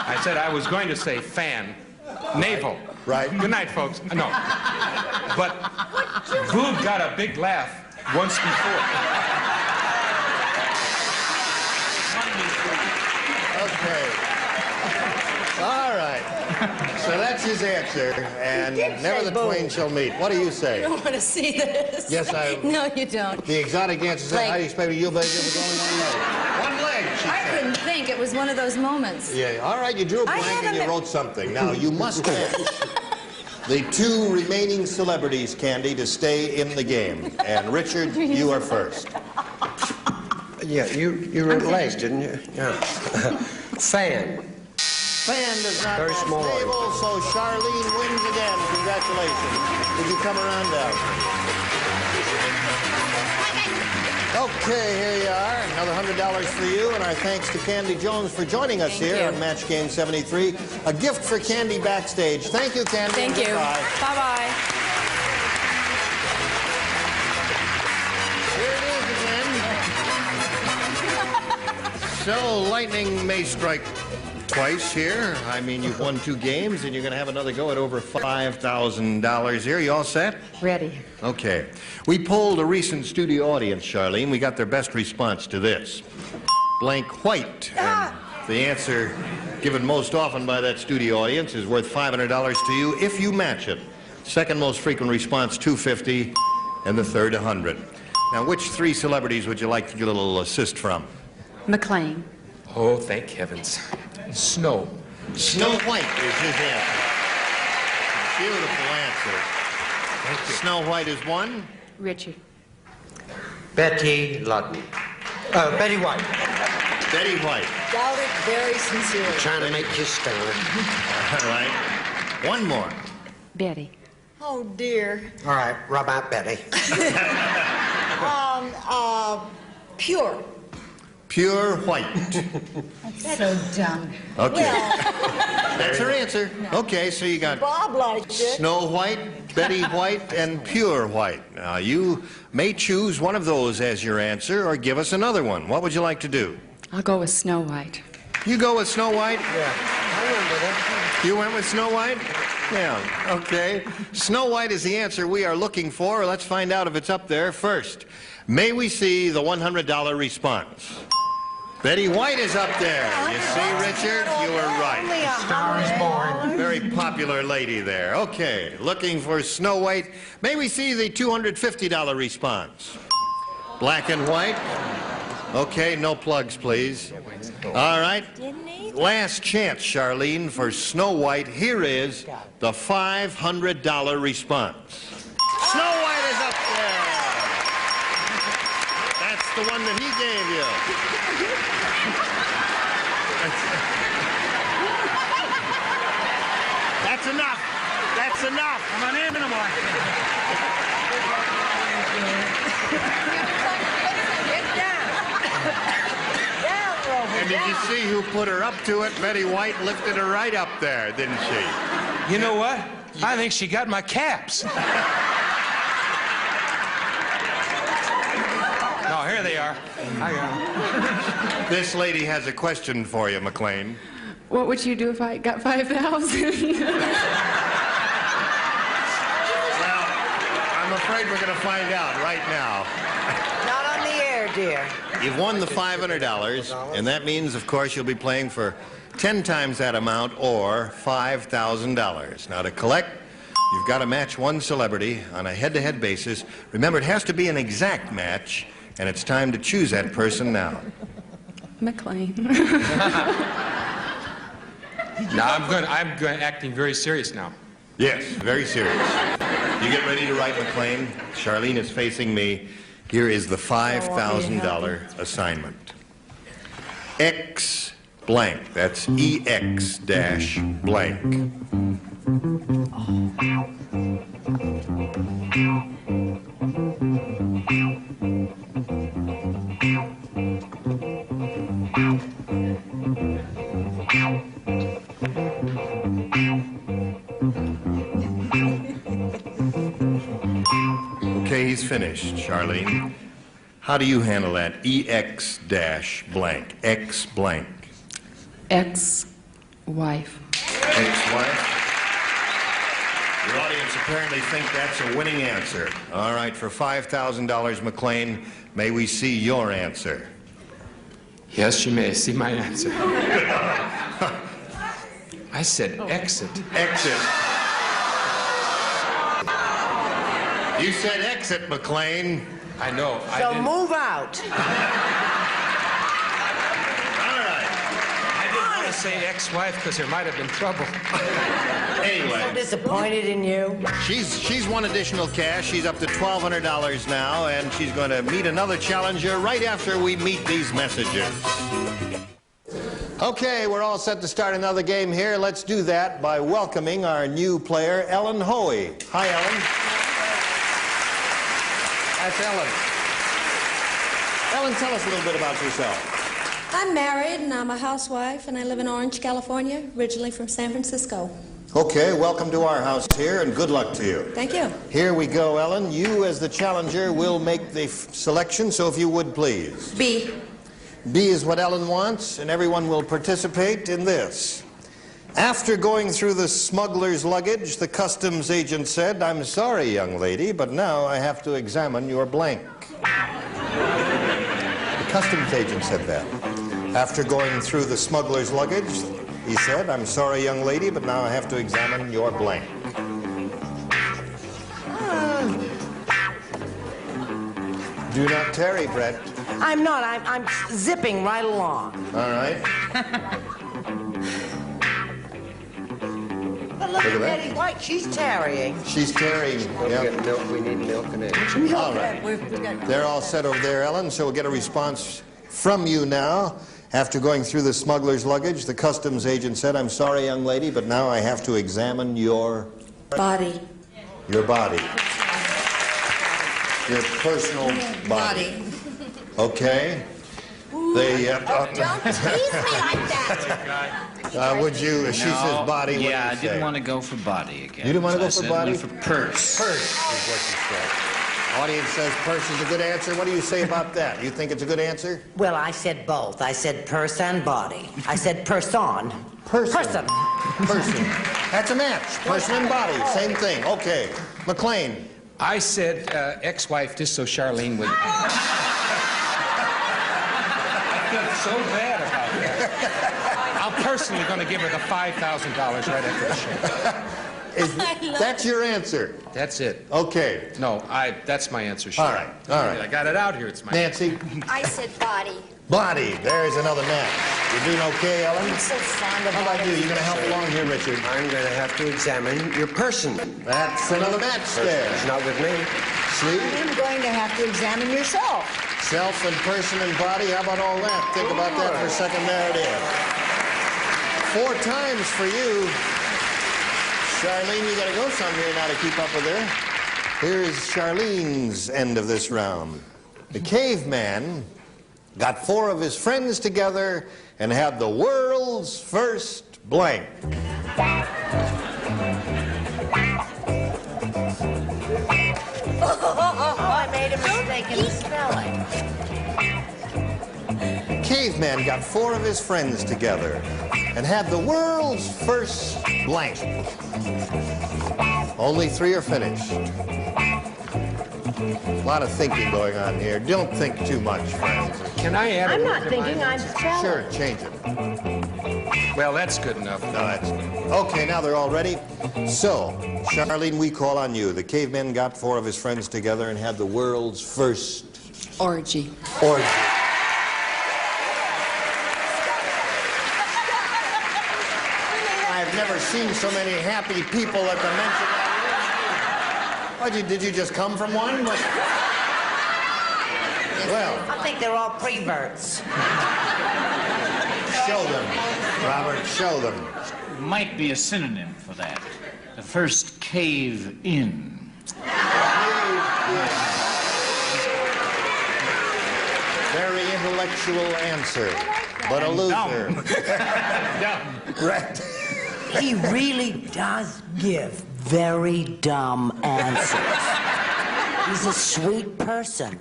I said I was going to say fan. Navel. Right. Good night, folks. No. But Goob got a big laugh once before. Okay. All right. So that's his answer, and never the twain shall meet. What do you say? I don't want to see this. Yes, I... No, you don't. The exotic dancer said, "How do you expect me to do, but it was only one note." blank. It was one of those moments. Yeah, all right, you drew a blank and you wrote something. Now, you must match the two remaining celebrities, Candy, to stay in the game. And Richard, you are first. Yeah, you wrote last, didn't you? Yeah. Fan. Fan does not Very have small. stable, so Charlene wins again. Congratulations. Would you come around down? Okay, here you are. Another $100 for you, and our thanks to Candy Jones for joining us here on Match Game 73. A gift for Candy backstage. Thank you, Candy. Thank you. Goodbye. Bye-bye. Here it is again. So, lightning may strike twice here. I mean, you've won 2 games, and you're going to have another go at over $5,000 here. You all set? Ready. Okay. We polled a recent studio audience, Charlene. We got their best response to this. Blank white. And the answer given most often by that studio audience is worth $500 to you if you match it. Second most frequent response, $250, and the third, $100. Now, which 3 celebrities would you like to get a little assist from? McLean. Oh, thank heavens. Snow. Snow White is his answer. Beautiful answer. Thank you. Snow White is one. Richard. Betty Ludden. Betty White. Betty White. Doubt it very sincerely. Trying to make you stir. All right. One more. Betty. Oh, dear. All right, rub out Betty. Pure. Pure white. That's so dumb. Okay. Well, That's her answer. Okay, so you got Bob liked it. Snow White, Betty White, and Pure White. Now, you may choose one of those as your answer or give us another one. What would you like to do? I'll go with Snow White. You go with Snow White? Yeah, I remember that. You went with Snow White? Yeah, okay. Snow White is the answer we are looking for. Let's find out if it's up there first. May we see the $100 response? Betty White is up there. You see, Richard? You were right. Star is born. Very popular lady there. Okay, looking for Snow White. May we see the $250 response? Black and white? Okay, no plugs, please. All right. Last chance, Charlene, for Snow White. Here is the $500 response. Snow White is up there. That's the one that he gave you. That's enough. That's enough. I'm an animal. And did you see who put her up to it? Betty White lifted her right up there, didn't she? You know what? I think she got my caps. Oh, here they are. I got them. This lady has a question for you, McLean. What would you do if I got 5,000? Well, I'm afraid we're going to find out right now. Not on the air, dear. You've won the $500, and that means, of course, you'll be playing for 10 times that amount or $5,000. Now, to collect, you've got to match one celebrity on a head-to-head basis. Remember, it has to be an exact match, and it's time to choose that person now. McLean. Now, I'm acting very serious now. Yes, very serious. You get ready to write, McLean. Charlene is facing me. Here is the $5,000 assignment. X blank. That's EX dash blank. Okay, he's finished, Charlene. How do you handle that? EX dash blank. X blank. Ex-wife. Ex-wife? Your audience apparently think that's a winning answer. All right, for $5,000, McLean, may we see your answer? Yes, you may see my answer. I said exit. Exit. You said exit, McLean. I know. So move out. All right. say ex-wife because there might have been trouble. Anyway. I'm disappointed in you. She's won additional cash. She's up to $1,200 now, and she's going to meet another challenger right after we meet these messages. Okay, we're all set to start another game here. Let's do that by welcoming our new player, Ellen Hoey. Hi, Ellen. That's Ellen. Ellen, tell us a little bit about yourself. I'm married, and I'm a housewife, and I live in Orange, California, originally from San Francisco. Okay, welcome to our house here, and good luck to you. Thank you. Here we go, Ellen. You, as the challenger, will make the selection, so if you would, please. B. B is what Ellen wants, and everyone will participate in this. After going through the smuggler's luggage, the customs agent said, "I'm sorry, young lady, but now I have to examine your blank." The customs agent said that. After going through the smuggler's luggage, he said, "I'm sorry, young lady, but now I have to examine your blank." Do not tarry, Brett. I'm not. I'm zipping right along. All right. But look Look at at that. Betty White. She's tarrying. She's tarrying. Get milk. We need milk and eggs. All right. They're all set over there, Ellen, so we'll get a response from you now. After going through the smuggler's luggage, the customs agent said, "I'm sorry, young lady, but now I have to examine your..." Body. Your body. Your personal body. Okay. Don't tease me like that. Would you, she says body, what do you Yeah, I say? didn't want to go for body again. You didn't want to So go I for said body? went for purse. Purse is what you said. Audience says purse is a good answer. What do you say about that? You think it's a good answer? Well, I said both. I said purse and body. I said person. Person. Person. That's a match. Person and body. Same thing. Okay. McLean. I said ex-wife just so Charlene would... I feel so bad about that. I'm personally going to give her the $5,000 right after the show. That's your answer? That's it. Okay. No, that's my answer, All right. All right. I got it out here. It's my Nancy? I said body. Body. There's another match. You doing okay, Ellen? I'm so fond of How about you? You going to help along here, Richard? I'm going to have to examine your person. That's another match there. It's not with me. See? I'm going to have to examine yourself. Self and person and body. How about all that? Think about that for a second. There it is. 4 times for you. Charlene, you got to go somewhere now to keep up with her. Here is Charlene's end of this round. The caveman got 4 of his friends together and had the world's first blank. I made a mistake in the spelling. Caveman got 4 of his friends together and had the world's first blank. Only 3 are finished. A lot of thinking going on here. Don't think too much, friends. Can I add I'm not thinking, I'm spelling. Sure, change it. Well, that's good enough. No, that's good. Okay, now they're all ready. So, Charlene, we call on you. The caveman got 4 of his friends together and had the world's first Orgy. orgy. I've never seen so many happy people at the mention of did you just come from one? Well, I think they're all preverts. show them, Robert, show them. Might be a synonym for that. The first cave in. Very intellectual answer, but a loser. Dumb. Right. He really does give very dumb answers. He's a sweet person,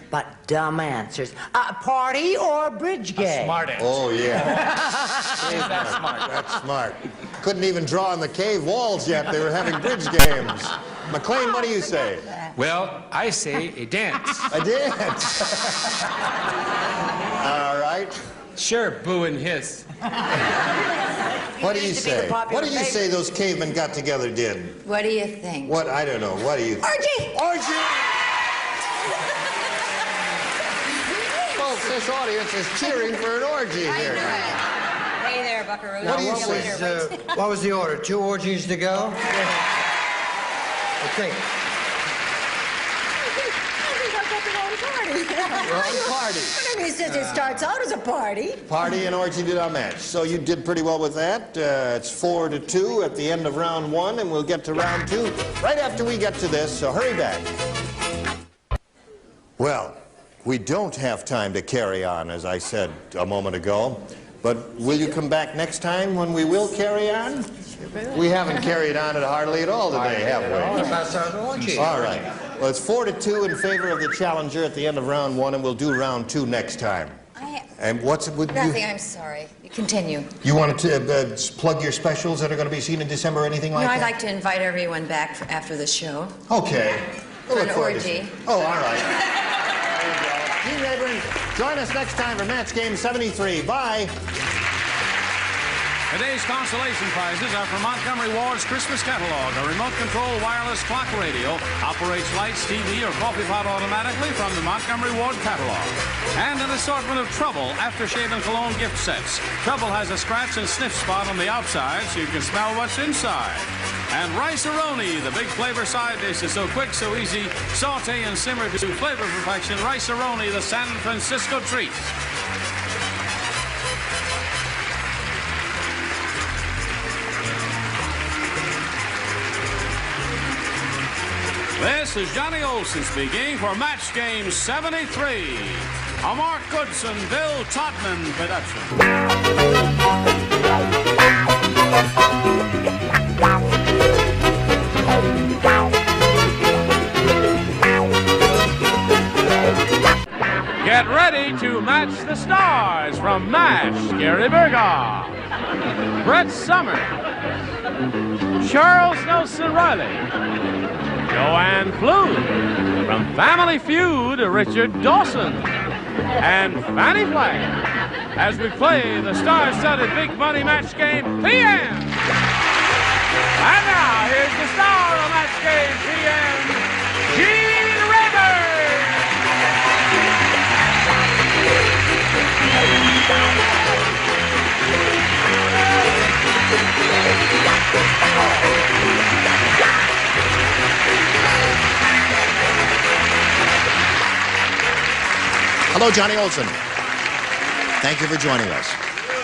but dumb answers. Party or bridge game? Smart answer. Oh, yeah. That's smart. That's smart. Couldn't even draw on the cave walls yet. They were having bridge games. McLean, what do you say? Well, I say a dance. A dance. All right. Sure, boo and hiss. What do you say? What do you say those cavemen got together did? What do you think? What? I don't know. What do you think? Orgy! Orgy! Folks, this audience is cheering for an orgy here. They Hey there, buckaroo. Now, what was the order? 2 orgies to go? Okay. Party. It starts out as a party. Party and orgy did our match. So you did pretty well with that. It's 4-2 at the end of round 1, and we'll get to round 2 right after we get to this, so hurry back. Well, we don't have time to carry on, as I said a moment ago. But will you come back next time when we will carry on? We haven't carried on it hardly at all today, have we? All right. Well, it's 4-2 in favor of the challenger at the end of round 1, and we'll do round 2 next time. And what's it with Nothing, I'm sorry. Continue. You wanted to plug your specials that are going to be seen in December or anything like that? I'd like to invite everyone back after the show. Okay. For an orgy. Oh, all right. There you go. You neighbors, join us next time for Match Game 73. Bye. Today's consolation prizes are from Montgomery Ward's Christmas catalog. A remote-control wireless clock radio operates lights, TV, or coffee pot automatically from the Montgomery Ward catalog. And an assortment of Trouble aftershave and cologne gift sets. Trouble has a scratch and sniff spot on the outside so you can smell what's inside. And Rice-A-Roni, the big flavor side dish is so quick, so easy. Saute and simmer to flavor perfection. Rice-A-Roni, the San Francisco treat. This is Johnny Olson speaking for Match Game 73, a Mark Goodson, Bill Todman production. Get ready to match the stars from MASH. Gary Burghoff, Brett Summers, Charles Nelson Riley, Joanne Flew, from Family Feud, Richard Dawson, and Fanny Flagg, as we play the star-studded Big Money Match Game PM. And now, here's the star of Match Game PM, Gene Rivers. Hello, Johnny Olson. Thank you for joining us.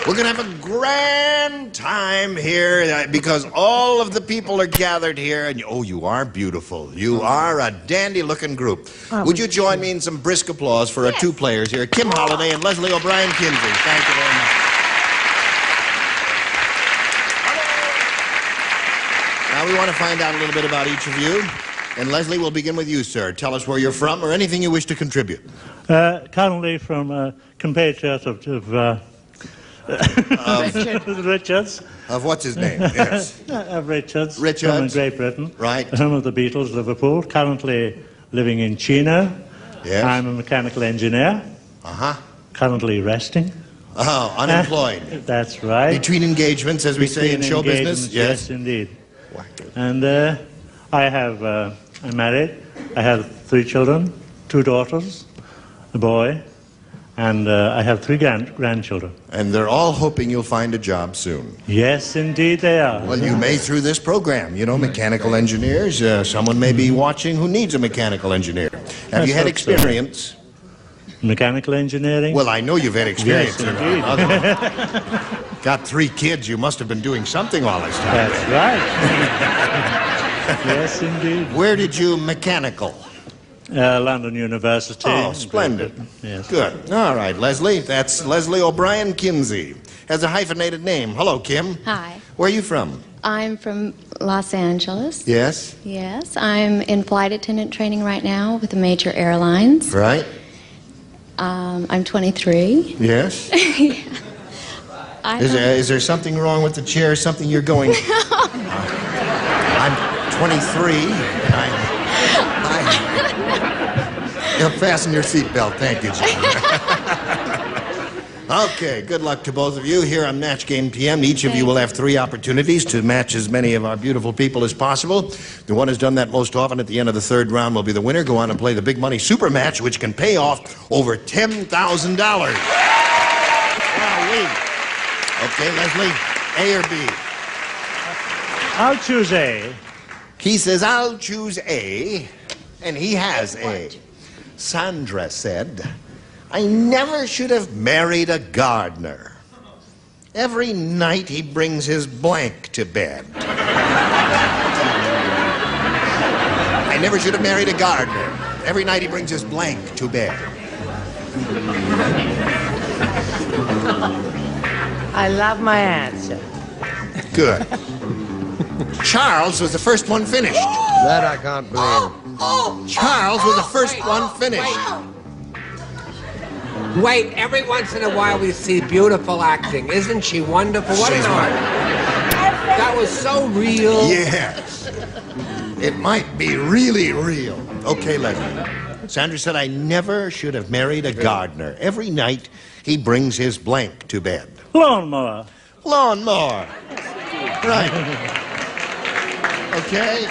We're going to have a grand time here because all of the people are gathered here. And oh, you are beautiful. You are a dandy-looking group. Would you join me in some brisk applause for our 2 players here, Kim Holliday and Leslie O'Brien Kinsey. Thank you very much. Now we want to find out a little bit about each of you. And Leslie, we'll begin with you, sir. Tell us where you're from or anything you wish to contribute. Currently from a compatriot of Richards. Of what's his name? Yes. Of Richards. Richards. From Great Britain. Right. Home of the Beatles, Liverpool. Currently living in Chino. Yes. I'm a mechanical engineer. Uh-huh. Currently resting. Oh, unemployed. That's right. Between engagements, as we say in show business. Yes, indeed. And I'm married. I have 3 children, 2 daughters, a boy, and I have 3 grandchildren. And they're all hoping you'll find a job soon. Yes, indeed they are. Well, you may through this program. You know, mechanical engineers. Someone may be watching who needs a mechanical engineer. Have you had experience? Mechanical engineering? Well, I know you've had experience. Yes, indeed. Got 3 kids. You must have been doing something all this time. That's right. Yes, indeed. Where did you mechanical? London University. Oh, splendid. Yes. Good. All right, Leslie. That's Leslie O'Brien Kinsey. Has a hyphenated name. Hello, Kim. Hi. Where are you from? I'm from Los Angeles. Yes. Yes. I'm in flight attendant training right now with the major airlines. Right. I'm 23. Yes. Yeah. Is there something wrong with the chair? Something you're going... I'm 23. You'll fasten your seatbelt. Thank you, John. Okay, good luck to both of you here on Match Game PM. Each of you will have 3 opportunities to match as many of our beautiful people as possible. The one who's done that most often at the end of the 3rd round will be the winner. Go on and play the Big Money Super Match, which can pay off over $10,000. Okay, Leslie, A or B? I'll choose A. He says, I'll choose A, and he has A. Sandra said, I never should have married a gardener. Every night he brings his blank to bed. I never should have married a gardener. Every night he brings his blank to bed. I love my answer. Good. Charles was the first one finished. That I can't believe. Charles was the first one finished. Wait, every once in a while we see beautiful acting. Isn't she wonderful? What an art. That was so real. Yes. It might be really real. Okay, Leslie. Sandra said, I never should have married a gardener. Every night he brings his blank to bed. Lawnmower. Lawnmower. Right. Okay.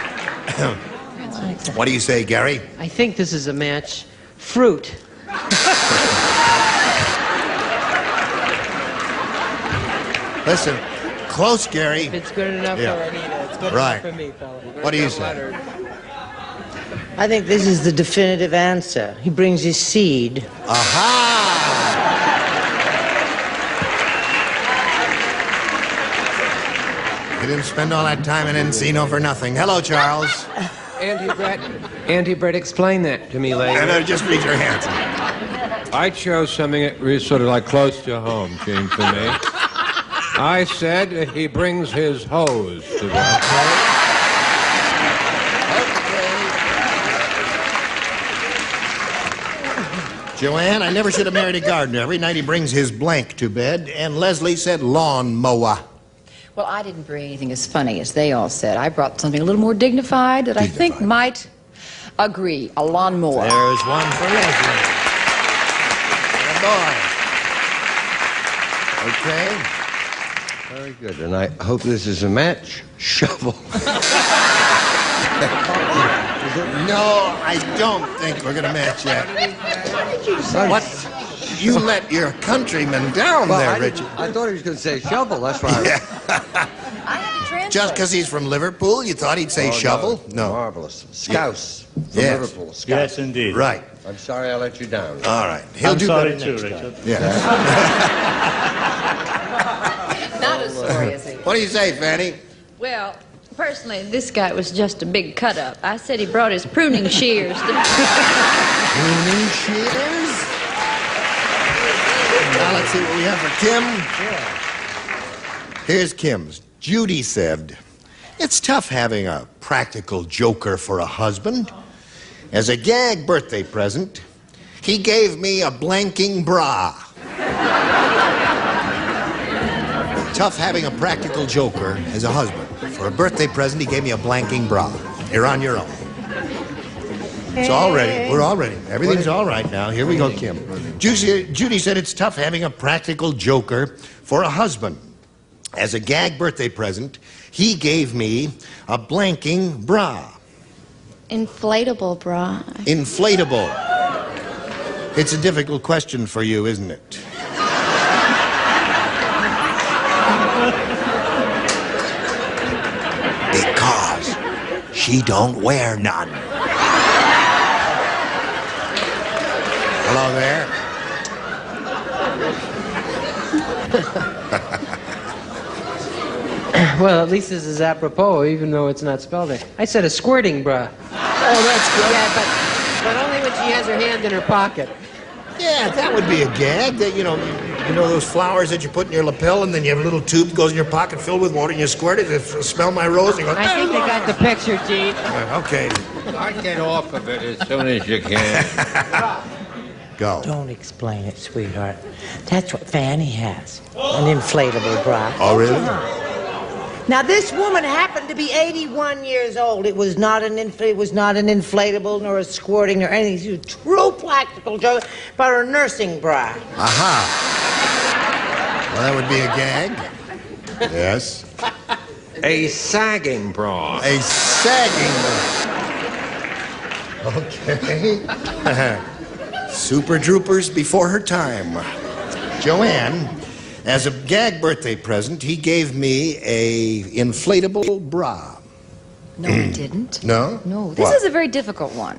What do you say, Gary? I think this is a match. Fruit. Listen, close, Gary. It's good enough Yeah. for Anita. It's good Right. enough for me, fella. What do you say? I think this is the definitive answer. He brings his seed. Aha! You didn't spend all that time in Encino for nothing. Hello, Charles. Auntie Brett, explain that to me later. And just read your hands. I chose something that was sort of like close to home, seemed to me. I said he brings his hose to bed. Joanne, I never should have married a gardener. Every night he brings his blank to bed. And Leslie said lawn mower. Well, I didn't bring anything as funny as they all said. I brought something a little more dignified that I think might agree. A lawnmower. There's one for Leslie. Good boy. Okay. Very good. And I hope this is a match. Shovel. No, I don't think we're going to match yet. What? You let your countryman down there, Richard. I thought he was going to say shovel. That's why. Just because he's from Liverpool, you thought he'd say shovel? No. Marvelous. Scouse. From Yes. Liverpool. Scouse. Yes, indeed. Right. I'm sorry I let you down. All right. He'll I'm do sorry better too, next Richard. time. Yeah. Not as sorry as he. What do you say, Fanny? Well, personally, this guy was just a big cut-up. I said he brought his pruning shears. Pruning shears? Now let's see what we have for Kim. Here's Kim's. Judy said, it's tough having a practical joker for a husband. As a gag birthday present, he gave me a blanking bra. Tough having a practical joker as a husband. For a birthday present, he gave me a blanking bra. You're on your own. It's all ready. We're all ready. Everything's all right now. Here we go, Kim. Judy said it's tough having a practical joker for a husband. As a gag birthday present, he gave me a blanking bra. Inflatable bra. Inflatable. It's a difficult question for you, isn't it? Because she don't wear none. Hello there. Well, at least this is apropos, even though it's not spelled there. I said a squirting bra. Oh, that's good. Yeah, but only when she has her hand in her pocket. Yeah, that would be a gag. That, you know those flowers that you put in your lapel, and then you have a little tube that goes in your pocket filled with water, and you squirt it. Smell my rose. And you go, I think they got the picture, Gene. Okay. I'd get off of it as soon as you can. Go. Don't explain it, sweetheart. That's what Fanny has. An inflatable bra. Oh, really? Now, this woman happened to be 81 years old. It was not an inflatable, nor a squirting, nor anything. She was a true practical joke about her nursing bra. Aha. Well, that would be a gag. Yes. A sagging bra. A sagging bra. Okay. Super Troopers before her time. Joanne As a gag birthday present, he gave me a inflatable bra. No, he didn't. No? No, this What? is a very difficult one.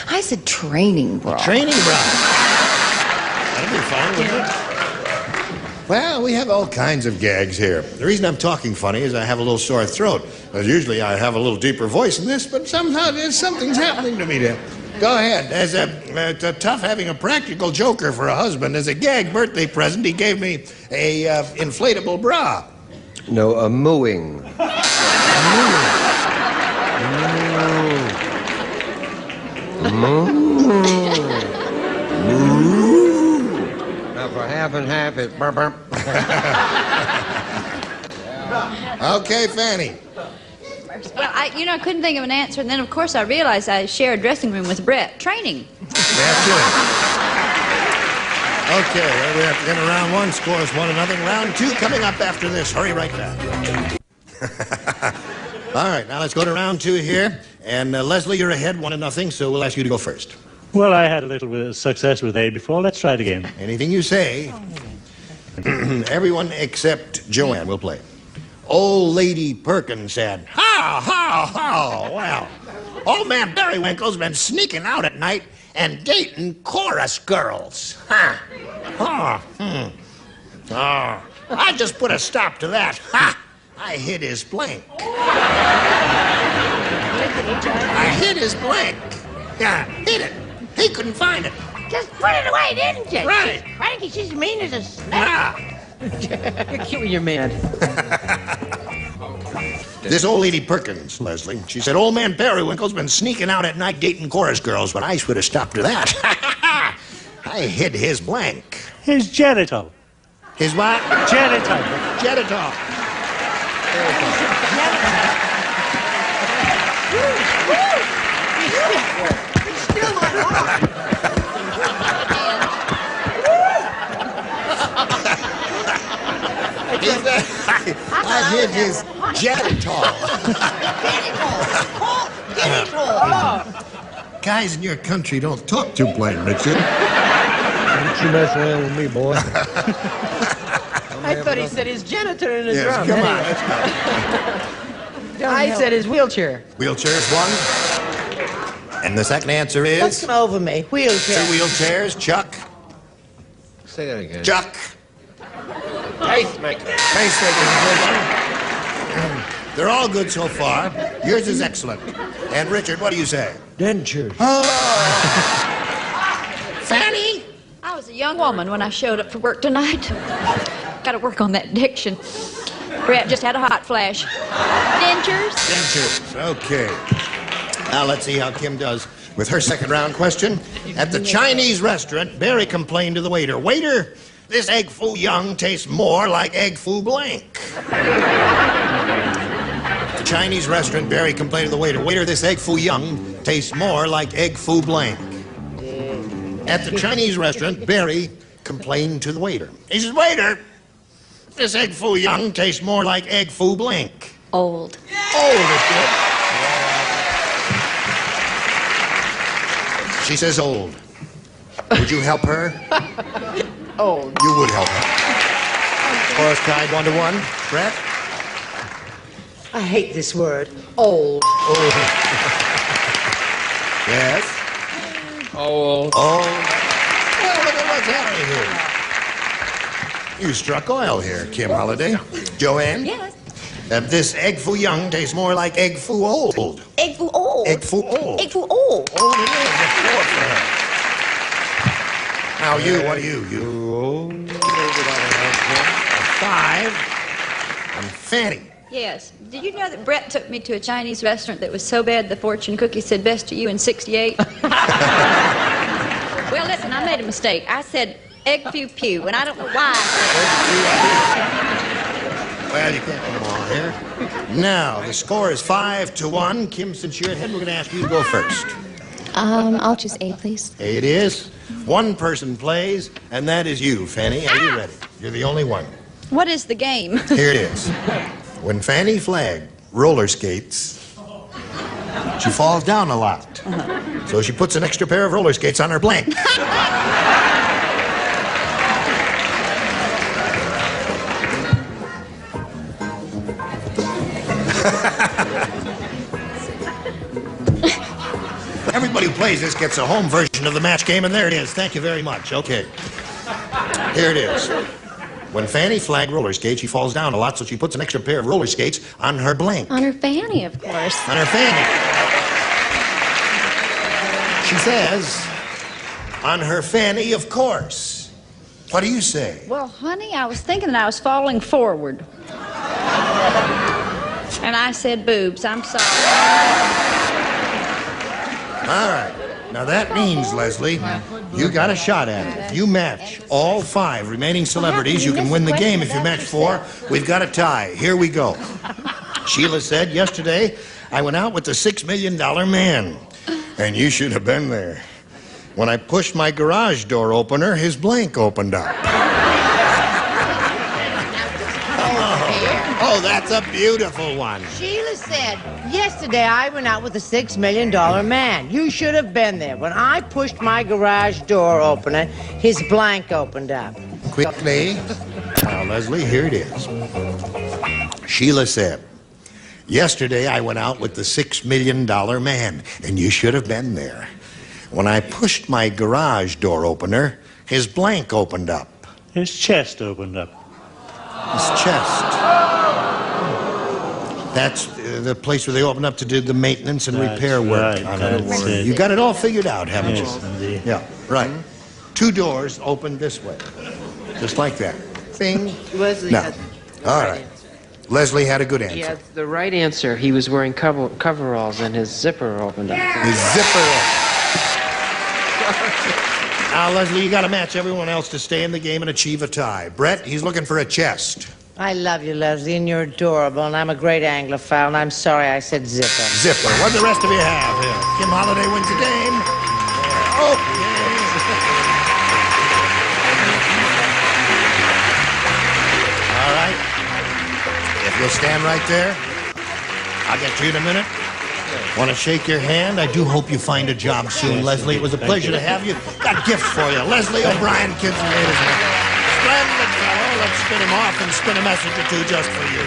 I said training bra. Training bra. That'd be fun, wouldn't it? Well, we have all kinds of gags here. The reason I'm talking funny is I have a little sore throat. Usually I have a little deeper voice than this, but somehow something's happening to me there. Go ahead. It's tough having a practical joker for a husband. As a gag birthday present, he gave me a inflatable bra. No, a mooing. Now, for half and half, it's burp, burp. Okay, Fanny. Well, I couldn't think of an answer, and then, of course, I realized I share a dressing room with Brett. Training. That's it. Okay, well, we have to end round one. Scores 1-0. Round two coming up after this. Hurry right back. All right, now let's go to round two here. And Leslie, you're ahead 1-0, so we'll ask you to go first. Well, I had a little bit of success with A before. Let's try it again. Anything you say. Everyone except Joanne will play. Old Lady Perkins said, "How, well, old man Berrywinkle's been sneaking out at night and dating chorus girls. I just put a stop to that. I hid his blank. I hid his blank. Yeah, hid it. He couldn't find it. Just put it away, didn't you? Right. Frankie, she's mean as a snake. You're cute when you're mad. This old lady Perkins, Leslie, she said, old man Berrywinkle's been sneaking out at night dating chorus girls, but I should have stopped to that. I hid his blank. His genital. His what? Genital. Genital. I hid his genital. Guys in your country don't talk too plain, Richard. Don't you mess around with me, boy. I thought he said his janitor in his drum. Come on, let's go. I said his wheelchair. Wheelchair's one. And the second answer is? Looking over me. Wheelchair. Two wheelchairs. Chuck. Say that again. Chuck. Pacemaker. Pacemaker's a good one. They're all good so far. Yours is excellent. And Richard, what do you say? Dentures. Fanny? I was a young woman when I showed up for work tonight. Got to work on that diction. Brett just had a hot flash. Dentures? Dentures. Okay. Now let's see how Kim does with her second round question. At the Chinese restaurant, Barry complained to the waiter, "Waiter, this egg foo young tastes more like egg foo blank." At the Chinese restaurant, Barry complained to the waiter, "Waiter, this egg foo young tastes more like egg foo blank." At the Chinese restaurant, Barry complained to the waiter. He says, "Waiter, this egg foo young tastes more like egg foo blank." Old. Old is good. She says old. Would you help her? Old. You would help her. Score's tied 1-1. Brett? I hate this word. Old. Old. Yes? Old. Old. Well, look at what's happening here. You struck oil here, Kim Holliday. Joanne? Yes. This egg foo young tastes more like egg foo old. Egg foo old. Egg foo old. Egg foo old. Old it is. That's 4 for her. Now you, what do you? You? 5. And Fanny. Yes. Did you know that Brett took me to a Chinese restaurant that was so bad the fortune cookie said best to you in 68? Well, listen, I made a mistake. I said egg pew pew, and I don't know why I said Well, you can't come on here. Now, the score is 5-1. Kim, since you're ahead, we're going to ask you to go first. I'll choose A, please. It is. One person plays, and that is you, Fanny. Are you ready? You're the only one. What is the game? Here it is. When Fanny Flagg roller skates, she falls down a lot. So she puts an extra pair of roller skates on her blank. plays this gets a home version of the match game, and there it is. Thank you very much. Okay. Here it is. When Fanny flag roller skates, she falls down a lot, so she puts an extra pair of roller skates on her blank. On her fanny, of course. On her fanny. She says, on her fanny, of course. What do you say? Well, honey, I was thinking that I was falling forward. And I said boobs. I'm sorry. All right. Now that means, Leslie, you got a shot at it. If you match all 5 remaining celebrities, you can win the game. If you match 4, we've got a tie. Here we go. Sheila said, yesterday, I went out with the $6 million man. And you should have been there. When I pushed my garage door opener, his blank opened up. Oh, that's a beautiful one. Sheila said, yesterday I went out with a $6 million man. You should have been there. When I pushed my garage door opener, his blank opened up. Quickly. Now, Leslie, here it is. Sheila said, yesterday I went out with the $6 million man, and you should have been there. When I pushed my garage door opener, his blank opened up. His chest opened up. His chest. That's the place where they open up to do the maintenance and repair work on it. You got it all figured out, haven't Yes, you? indeed. Yeah, right. 2 doors open this way. Just like that. Bing. Leslie Now, had all right. Leslie had a good answer. He had the right answer. He was wearing coveralls and his zipper opened up. His zipper opened. Now, Leslie, you got to match everyone else to stay in the game and achieve a tie. Brett, he's looking for a chest. I love you, Leslie, and you're adorable, and I'm a great Anglophile, and I'm sorry I said zipper. Zipper. What do the rest of you have here? Kim Holiday wins the game. Oh, all right. If you'll stand right there, I'll get to you in a minute. Want to shake your hand? I do hope you find a job soon, Leslie. It was a pleasure to have you. Got a gift for you. Leslie O'Brien, kids and ladies. Splendid fellow. Let's spin him off and spin a message or 2 just for you.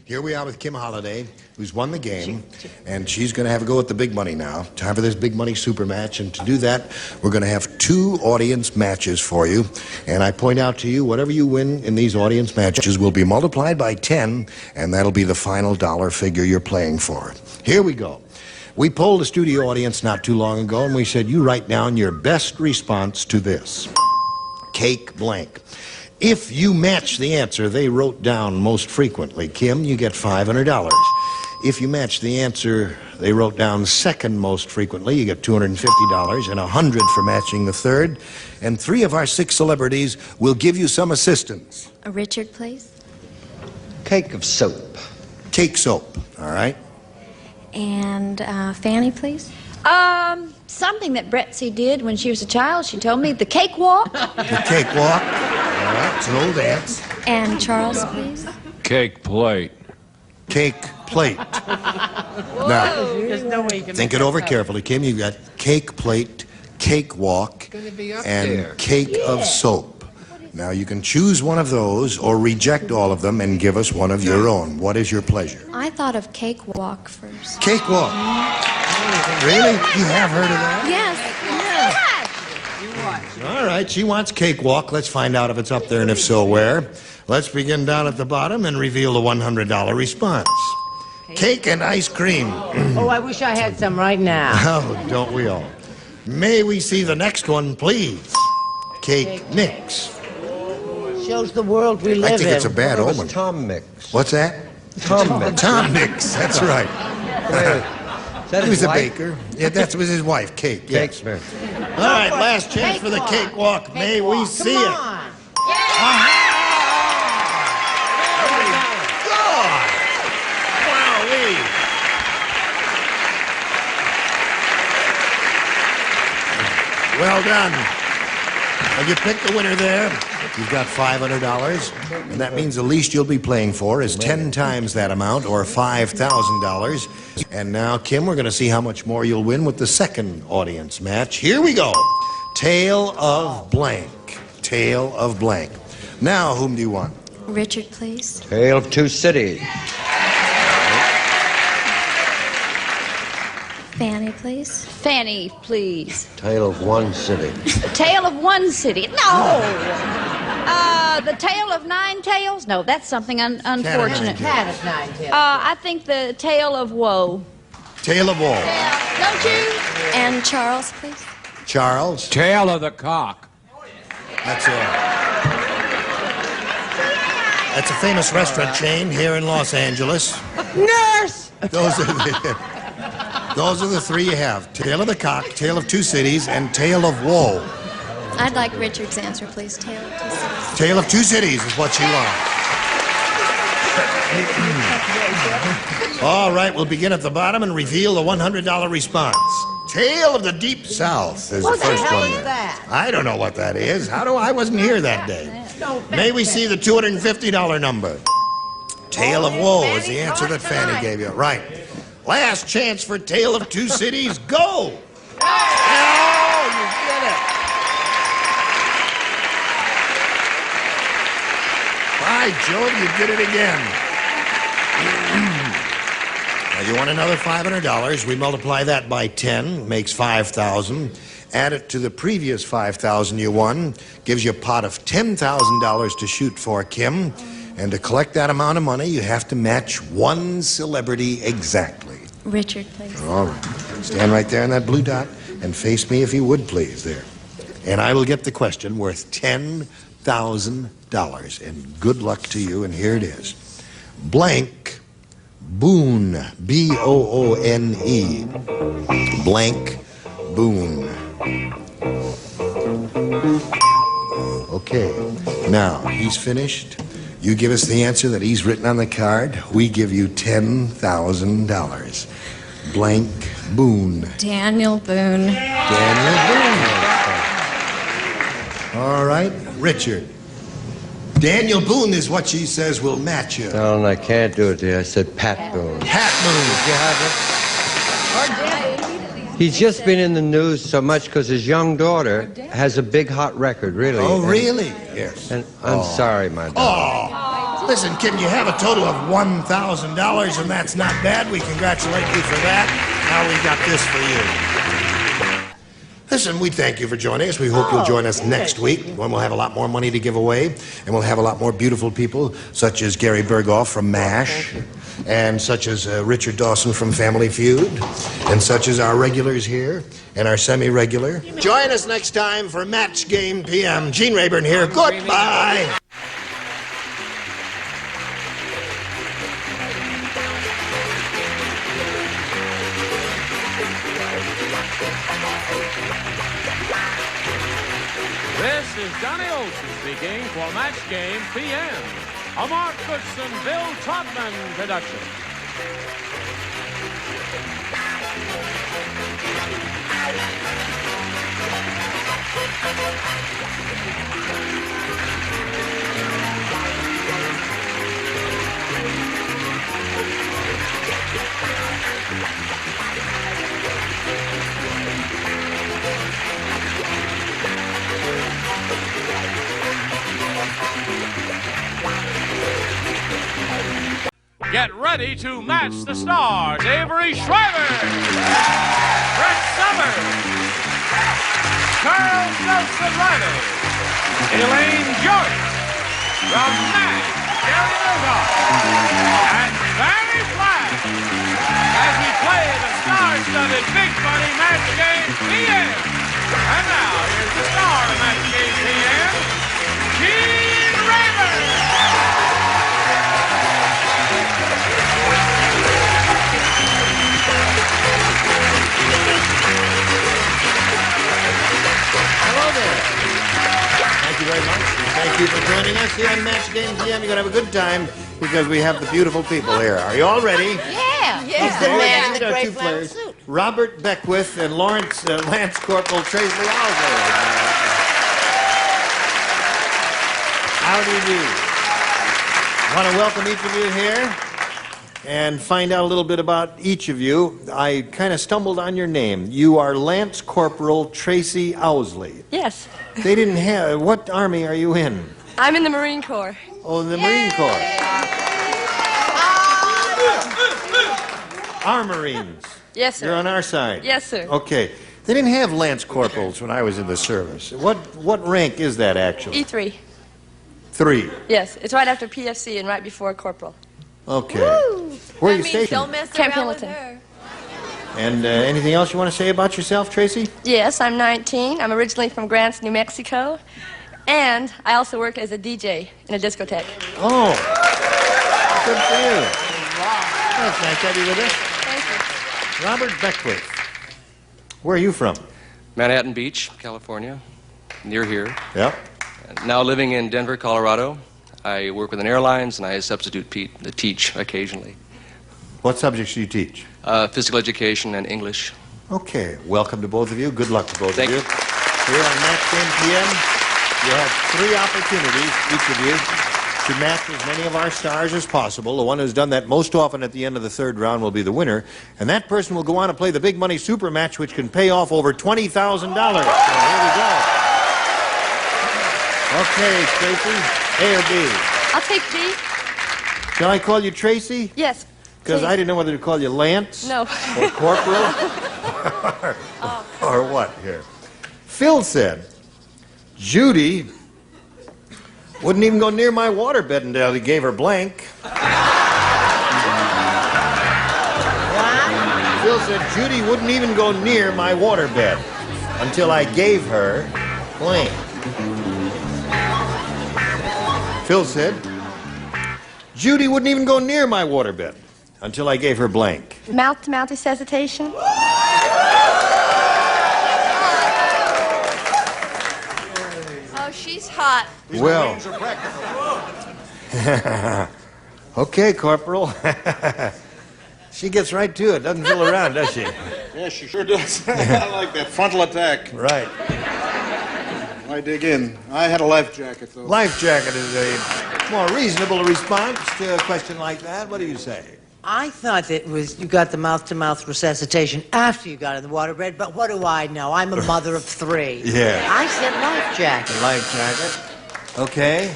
Here we are with Kim Holiday, who's won the game, and she's going to have a go at the big money now. Time for this big money super match, and to do that, we're going to have 2 audience matches for you. And I point out to you, whatever you win in these audience matches will be multiplied by 10, and that'll be the final dollar figure you're playing for. Here we go. We polled a studio audience not too long ago, and we said, you write down your best response to this. Cake blank. If you match the answer they wrote down most frequently, Kim, you get $500. If you match the answer they wrote down second most frequently, you get $250 and $100 for matching the third. And 3 of our 6 celebrities will give you some assistance. Richard, please. Cake of soap. Cake soap, all right? And Fanny, please. Something that Betsy did when she was a child. She told me the cakewalk. The cakewalk. All right, it's an old dance. And Charles, please. Cake plate. Cake plate. Now, There's no way you can think make it over that up. carefully, Kim. You've got cake plate, cakewalk, and cake of soap. Now, you can choose one of those or reject all of them and give us one of your own. What is your pleasure? I thought of cakewalk first. Cakewalk. Really? You have heard of that? Yes. All right, she wants cakewalk. Let's find out if it's up there and if so, where. Let's begin down at the bottom and reveal the $100 response. Cake and ice cream. Oh, I wish I had some right now. Oh, don't we all? May we see the next one, please? Cake mix. Shows the world we live in. I think it's a bad omen. Tom Mix. What's that? Tom Mix. Tom Mix, that's right. that He his was a wife? baker. Yeah, that was his wife, Kate. Yes. Cake Mix. All right, last chance for the cakewalk. May we see it? Well done. And you picked the winner there. You've got $500, and that means the least you'll be playing for is 10 times that amount, or $5,000. And now, Kim, we're going to see how much more you'll win with the second audience match. Here we go. Tale of blank. Tale of blank. Now, whom do you want? Richard, please. Tale of Two Cities. Fanny, please. Fanny, please. Tale of One City. Tale of One City. No! The Tale of Nine Tails? No, that's something unfortunate. Cat of Nine Tails. I think the Tale of Woe. Tale of Woe. Don't you? And Charles, please. Charles. Tale of the Cock. That's a famous restaurant chain here in Los Angeles. Nurse! Those are the three you have. Tale of the Cock, Tale of Two Cities, and Tale of Woe. I'd like Richard's answer, please. Tale of Two Cities. Tale of Two Cities is what you want. All right, we'll begin at the bottom and reveal the $100 response. Tale of the Deep South is the first one there. That? I don't know what that is. I wasn't here that day. May we see the $250 number? Tale of Woe is the answer that Fanny gave you. Right. Last chance for Tale of Two Cities. Go! Oh, you did it! By Jove, you did it again. Now, you want another $500. We multiply that by 10, makes $5,000. Add it to the previous $5,000 you won, gives you a pot of $10,000 to shoot for, Kim. And to collect that amount of money, you have to match one celebrity exactly. Richard, please. All right. Stand right there in that blue dot and face me if you would, please, there. And I will get the question worth $10,000. And good luck to you, and here it is. Blank Boone, B-O-O-N-E. Blank Boone. Okay, now he's finished. You give us the answer that he's written on the card. We give you $10,000. Blank Boone. Daniel Boone. Daniel Boone. All right, Richard. Daniel Boone is what she says will match you. No, I can't do it there. I said Pat Boone. Pat Boone. You have it? He's just been in the news so much because his young daughter has a big hot record, really. Oh, really? Yes. And I'm sorry, my daughter. Oh, listen, Kim, you have a total of $1,000, and that's not bad. We congratulate you for that. Now we got this for you. Listen, we thank you for joining us. We hope you'll join us next week when we'll have a lot more money to give away, and we'll have a lot more beautiful people, such as Gary Burghoff from MASH, and such as Richard Dawson from Family Feud, and such as our regulars here and our semi-regular. Join us next time for Match Game PM. Gene Rayburn here. Goodbye. This is Donnie Olson speaking for Match Game PM, a Mark Goodson, Bill Trotman production. Get ready to match the stars. Avery Schreiber, Brett Summers, Charles Nelson Riley, Elaine Joyce, from Matt, Gary Burghoff, and Barry Flash as we play the star-studded Big Money Match Game PM. And now, here's the star of Match Game PM, Gene Rayburn. Hello there. Thank you very much. Thank you for joining us here on Match Game PM. You're going to have a good time because we have the beautiful people here. Are you all ready? Yeah. He's the man in the our gray two flannel players, suit. Robert Beckwith and Lance Corporal Tracy Alger. How do you do? I want to welcome each of you here and find out a little bit about each of you. I kind of stumbled on your name. You are Lance Corporal Tracy Owsley. Yes. They didn't have... What army are you in? I'm in the Marine Corps. Oh, the Marine Corps. Our Marines. Yes, sir. You're on our side? Yes, sir. Okay. They didn't have lance corporals when I was in the service. What rank is that, actually? E3. 3. Yes, it's right after PFC and right before corporal. Okay. Where are you stationed? Camp Hamilton. And anything else you want to say about yourself, Tracy? Yes, I'm 19. I'm originally from Grants, New Mexico. And I also work as a DJ in a discotheque. Oh, good for you. That's nice to have you with us. Thank you. Robert Beckwith. Where are you from? Manhattan Beach, California. Near here. Yep. Now living in Denver, Colorado. I work with an airlines and I substitute teach occasionally. What subjects do you teach? Physical education and English. Okay. Welcome to both of you. Good luck to both Thank of you. Here on Match Game PM, you have 3 opportunities, each of you, to match as many of our stars as possible. The one who's done that most often at the end of the 3rd round will be the winner, and that person will go on to play the big money super match, which can pay off over $20,000. So here we go. Okay, Tracy, A or B? I'll take B. Shall I call you Tracy? Yes. Because I didn't know whether to call you Lance No. or Corporal or what here. Phil said, Judy wouldn't even go near my waterbed until he gave her blank. Phil said Judy wouldn't even go near my waterbed until I gave her blank. Phil said Judy wouldn't even go near my waterbed until I gave her blank. Mouth-to-mouth resuscitation. Oh, she's hot. Well. Okay, Corporal. She gets right to it. Doesn't fool around, does she? Yeah, she sure does. I like that frontal attack. Right. I dig in. I had a life jacket, though. Life jacket is a more reasonable response to a question like that. What do you say? I thought that was you got the mouth-to-mouth resuscitation after you got in the waterbed, but what do I know? I'm a mother of 3. Yeah. I said life jacket. Life jacket. Okay.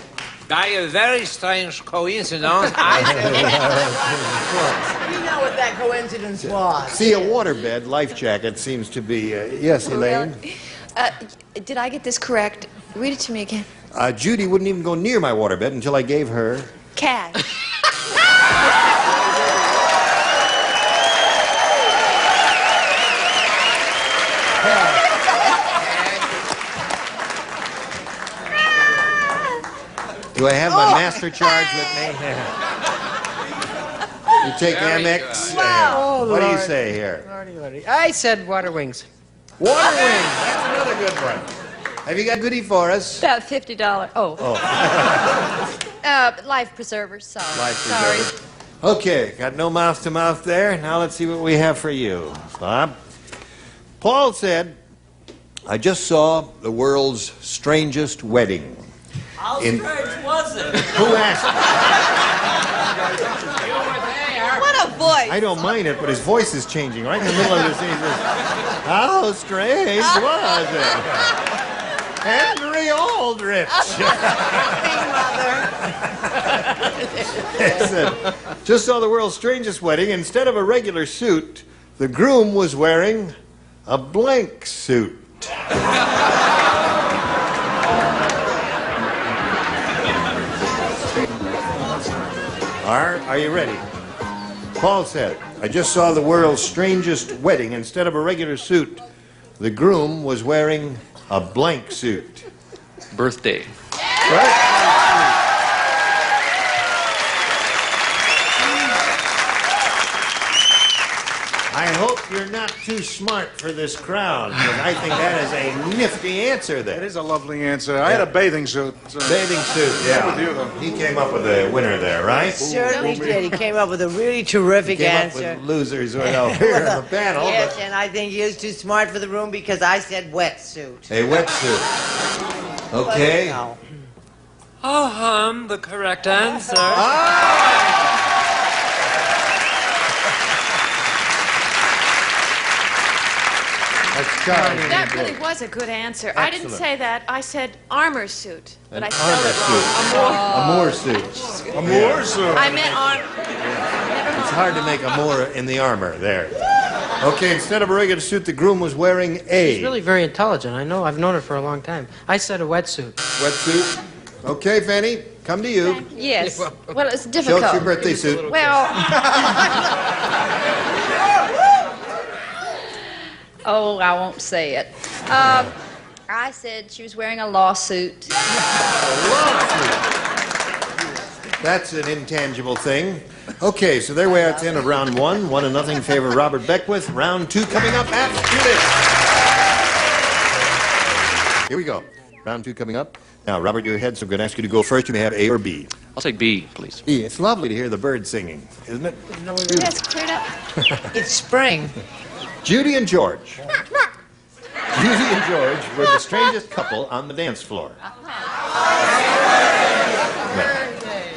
By a very strange coincidence, You know what that coincidence was. See, a waterbed life jacket seems to be... yes, Elaine? Did I get this correct? Read it to me again. Judy wouldn't even go near my waterbed until I gave her... Cash. Do I have my master charge with me? You take Amex? Wow. What do you Lord. say here? Lordy. I said water wings. Water wings. That's another good one. Have you got goodie for us? About $50. Oh. Life preservers. Sorry. Life preserver. Okay, got no mouth to mouth there. Now let's see what we have for you, Bob. Paul said, I just saw the world's strangest wedding. How strange was it? Who asked? What a voice! I don't mind it, but his voice is changing right in the middle of this. He says, how strange was it? Henry Aldrich. He said, just saw the world's strangest wedding. Instead of a regular suit, the groom was wearing a blank suit. Are you ready? Paul said, I just saw the world's strangest wedding. Instead of a regular suit, the groom was wearing a blank suit. Birthday. Right? I hope you're not too smart for this crowd, because I think that is a nifty answer there. That is a lovely answer. I had a bathing suit. Bathing suit, yeah. With you, though. He came up with the winner there, right? Certainly did. He came up with a really terrific He came answer. up with losers here on the panel. Yes, but and I think he was too smart for the room because I said wetsuit. a wetsuit. Okay. The correct answer. That's Charlie. That really was a good answer. I didn't Excellent. say that. I said armor suit, but I An spelled armor it suit. wrong. A Moore suit. A Moore suit. I meant armor. It's hard to make a Moore in the armor there. Okay, instead of a regular suit, the groom was wearing a... She's really very intelligent. I know. I've known her for a long time. I said a wetsuit. Wetsuit? Okay, Fanny, come to you. Yes. Well, it's difficult. Show us your birthday suit. Well... Oh, I won't say it. I said she was wearing a lawsuit. That's an intangible thing. Okay, so there we are at the end of round one. 1-0 in favor of Robert Beckwith. Round two coming up after this. Here we go. Round two coming up. Now, Robert, you're ahead, so I'm going to ask you to go first. You may have A or B. I'll take B, please. B. It's lovely to hear the birds singing, isn't it? Yes, cleared up. It's spring. Judy and George. Judy and George were the strangest couple on the dance floor.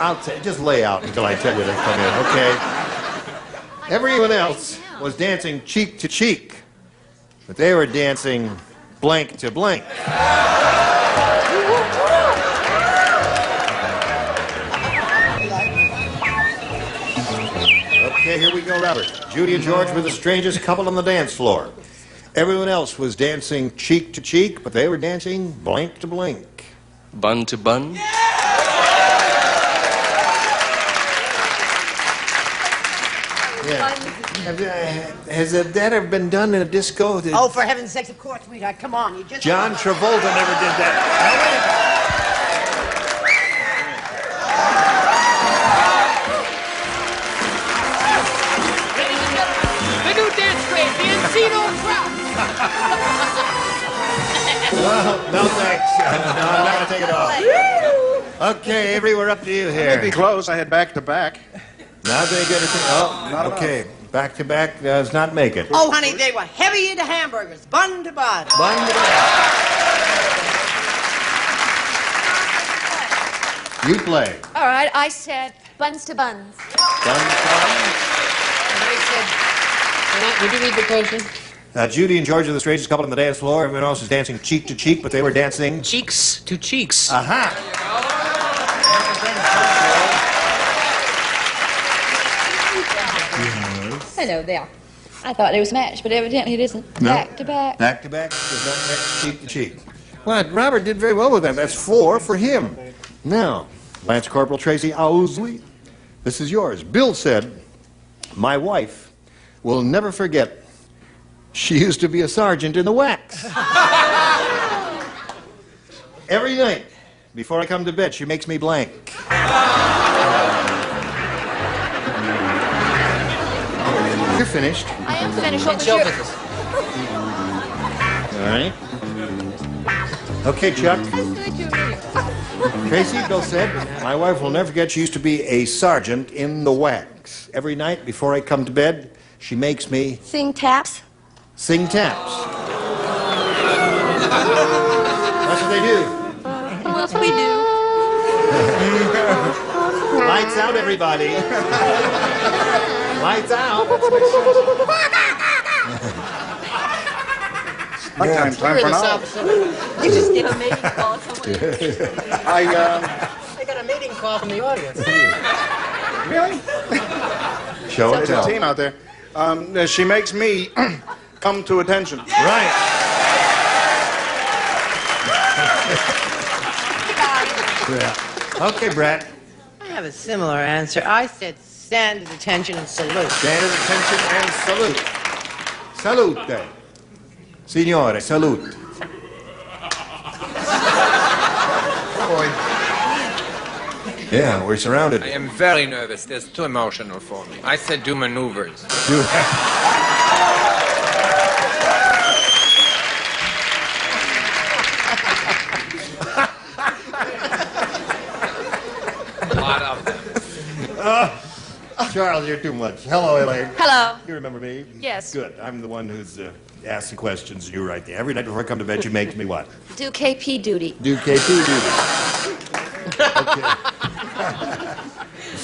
I'll just lay out until I tell you to come in, okay? Everyone else was dancing cheek to cheek, but they were dancing blank to blank. Okay, here we go, Robert. Judy and George were the strangest couple on the dance floor. Everyone else was dancing cheek to cheek, but they were dancing blank to blank. Bun to bun? Yeah. Has that ever been done in a disco? Oh, for heaven's sakes, of course, sweetheart. Come on, you just... John Travolta never did that. The new dance craze, the Encino Crowd. Well, no thanks. No, I'm not going to take it off. Okay, Avery, we're up to you here. Maybe close. I had back to back. Not very good at Oh, okay. Back to back does not make it. Oh, honey, they were heavy into hamburgers, bun to bun. Bun to bun. You play. All right, I said buns to buns. Bun to bun. Would you read the question? Judy and George are the strangest couple on the dance floor. Everyone else is dancing cheek to cheek, but they were dancing... Cheeks to cheeks. Aha! Hello there. I thought it was matched, but evidently it isn't. No. Back to back. Back to back does not match cheek to cheek. Well, Robert did very well with that. That's 4 for him. Now, Lance Corporal Tracy Owsley, this is yours. Bill said, my wife will never forget she used to be a sergeant in the wax. Every night, before I come to bed, she makes me blank. You're finished. I am finished. What was Show your... business. All right. Okay, Chuck. Tracy, Bill said, my wife will never forget she used to be a sergeant in the wax. Every night before I come to bed, she makes me... Sing taps. Sing taps. That's what they do. What else we do? Lights out, everybody. Lights out. Time for now. You just get a mating call. I got a mating call from the audience. Really? Show and There's a tell. team out there. She makes me come to attention. Right. Yeah. Okay, Brett. I have a similar answer. I said stand at attention and salute. Stand at attention and salute. Salute. Signore, salute. Yeah, we're surrounded. I am very nervous. This is too emotional for me. I said do maneuvers. A lot of them. Charles, you're too much. Hello, Elaine. Hello. You remember me? Yes. Good. I'm the one who's asks the questions, and you're right there. Every night before I come to bed, you make me what? Do KP duty. Do KP duty.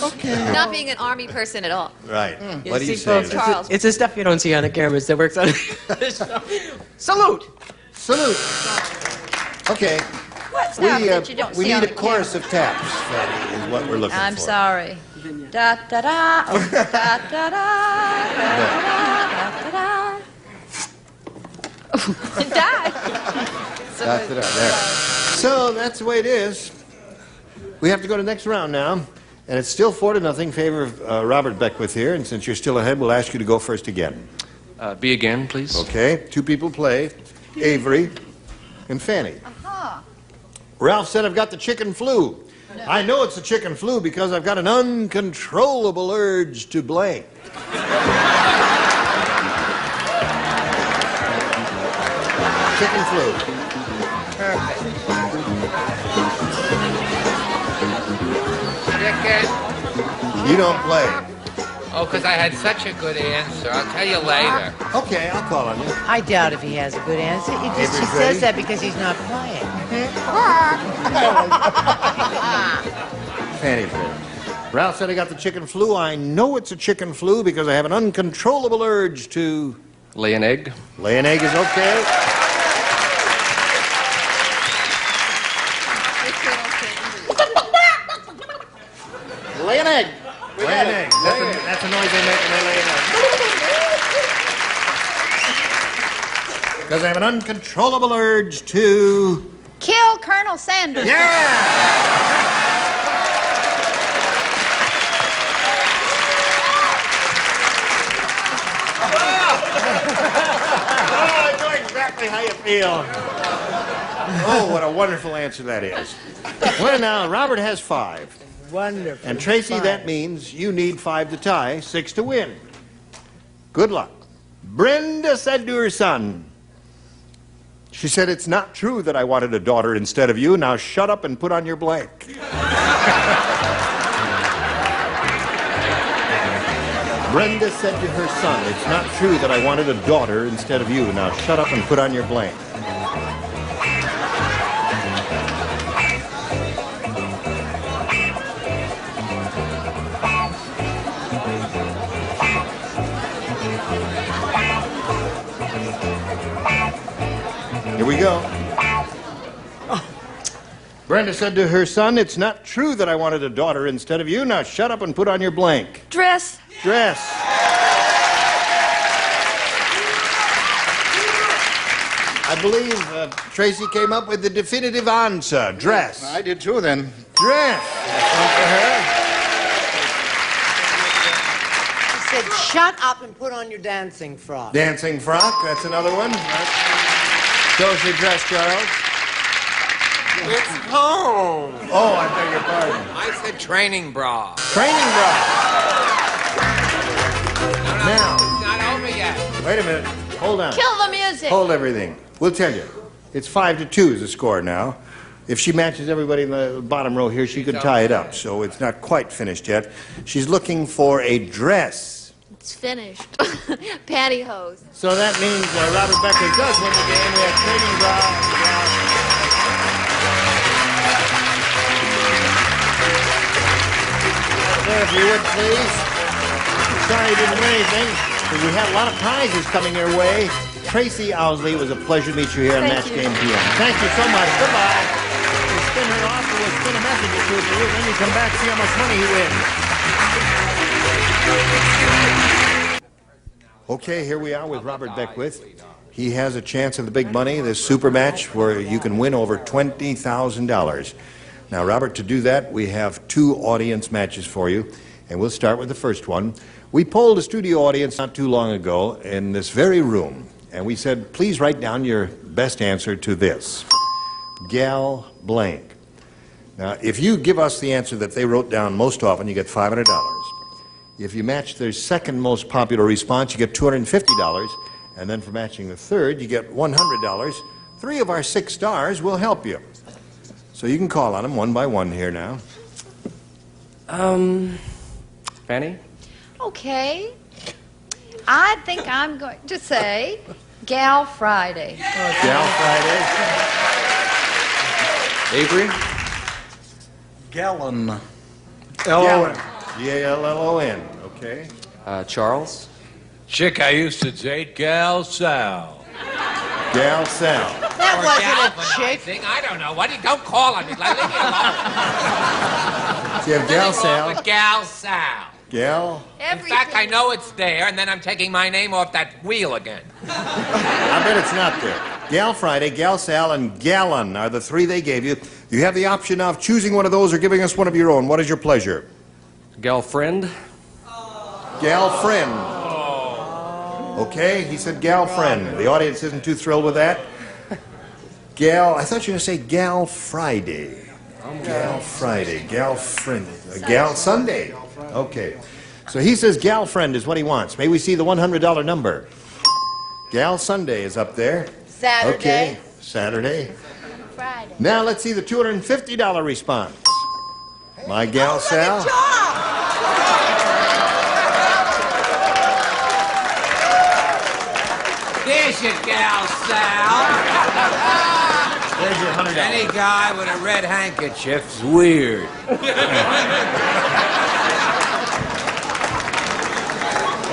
Okay. Not being an army person at all. Right. You What do you see, say? folks, it's the stuff you don't see on the cameras that works on Salute! Salute. Okay. What's happening that you don't we see on need a the chorus of taps, Fanny, is what we're looking I'm for. sorry. Da da da. Oh, da da da. Da da da. Die. That's it. There. So that's the way it is. We have to go to the next round now, and it's still 4-0 in favor of Robert Beckwith here. And since you're still ahead, we'll ask you to go first again. B again, please. Okay. 2 people play: Avery and Fanny. Ralph said, "I've got the chicken flu." No. I know it's the chicken flu because I've got an uncontrollable urge to blank. Chicken flu. Perfect. Chicken. You don't play. Oh, because I had such a good answer. I'll tell you later. Okay, I'll call on you. I doubt if he has a good answer. He says that because he's not playing. Fanny's ready. Ralph said, "I got the chicken flu. I know it's a chicken flu because I have an uncontrollable urge to..." Lay an egg. Lay an egg is okay. Lay an egg. Lay an egg. That's a noise they make when they lay an egg. Because I have an uncontrollable urge to... Kill Colonel Sanders. Yeah! Oh, I know exactly how you feel. Oh, what a wonderful answer that is. Well, now, Robert has 5. Wonderful. And Tracy, that means you need 5 to tie, 6 to win. Good luck. Brenda said to her son, she said, "It's not true that I wanted a daughter instead of you. Now shut up and put on your blank." Brenda said to her son, "It's not true that I wanted a daughter instead of you. Now shut up and put on your blank." Here we go. Brenda said to her son, "It's not true that I wanted a daughter instead of you. Now shut up and put on your blank." Dress. Dress. I believe Tracy came up with the definitive answer. Dress. I did too, then. Dress. That's one for her. He said, "Shut up and put on your dancing frock." Dancing frock. That's another one. Shows your dress, Charles. It's home. Oh, I beg your pardon. I said training bra. Training bra. Now. It's not over yet. Wait a minute. Hold on. Kill the music. Hold everything. We'll tell you. It's 5-2 is the score now. If she matches everybody in the bottom row here, she could tie it up. So it's not quite finished yet. She's looking for a dress. It's finished. Pantyhose. So that means Robert Becker does win the game. We have training bra. There, if you would, please. Sorry you didn't win anything, because we had a lot of prizes coming your way. Tracy Owsley, it was a pleasure to meet you here on Match Game PM. Thank you so much. Goodbye. We'll spin her off, or we'll spin a message or two for you, then you come back, see how much money you win. Okay, here we are with Robert Beckwith. He has a chance of the big money, this super match, where you can win over $20,000. Now, Robert, to do that, we have 2 audience matches for you, and we'll start with the first one. We polled a studio audience not too long ago in this very room, and we said, please write down your best answer to this. Gal blank. Now, if you give us the answer that they wrote down most often, you get $500. If you match their second most popular response, you get $250. And then for matching the third, you get $100. 3 of our 6 stars will help you. So you can call on them one by one here now. Fanny? Okay. I think I'm going to say Gal Friday. Gal Friday. Avery? Gallon. L-O-N. G-A-L-L-O-N. Okay. Charles? Chick I used to date, Gal Sal. Gal Sal. That wasn't a chick. I don't know. Don't call on me. Leave me alone. So you have Gal Nothing wrong Sal. with Gal Sal. Gal? In fact, I know it's there, and then I'm taking my name off that wheel again. I bet it's not there. Gal Friday, Gal Sal, and Gallon are the three they gave you. You have the option of choosing one of those or giving us one of your own. What is your pleasure? Gal friend. Gal friend. Okay, he said gal friend. The audience isn't too thrilled with that. Gal, I thought you were going to say Gal Friday. Gal Friday, Gal friend. Gal Sunday. Okay. So he says gal friend is what he wants. May we see the $100 number? Gal Sunday is up there. Saturday. Okay, Saturday. Friday. Now let's see the $250 response. My gal Sal. There's your gal, Sal. There's your $100. Any guy with a red handkerchief's weird.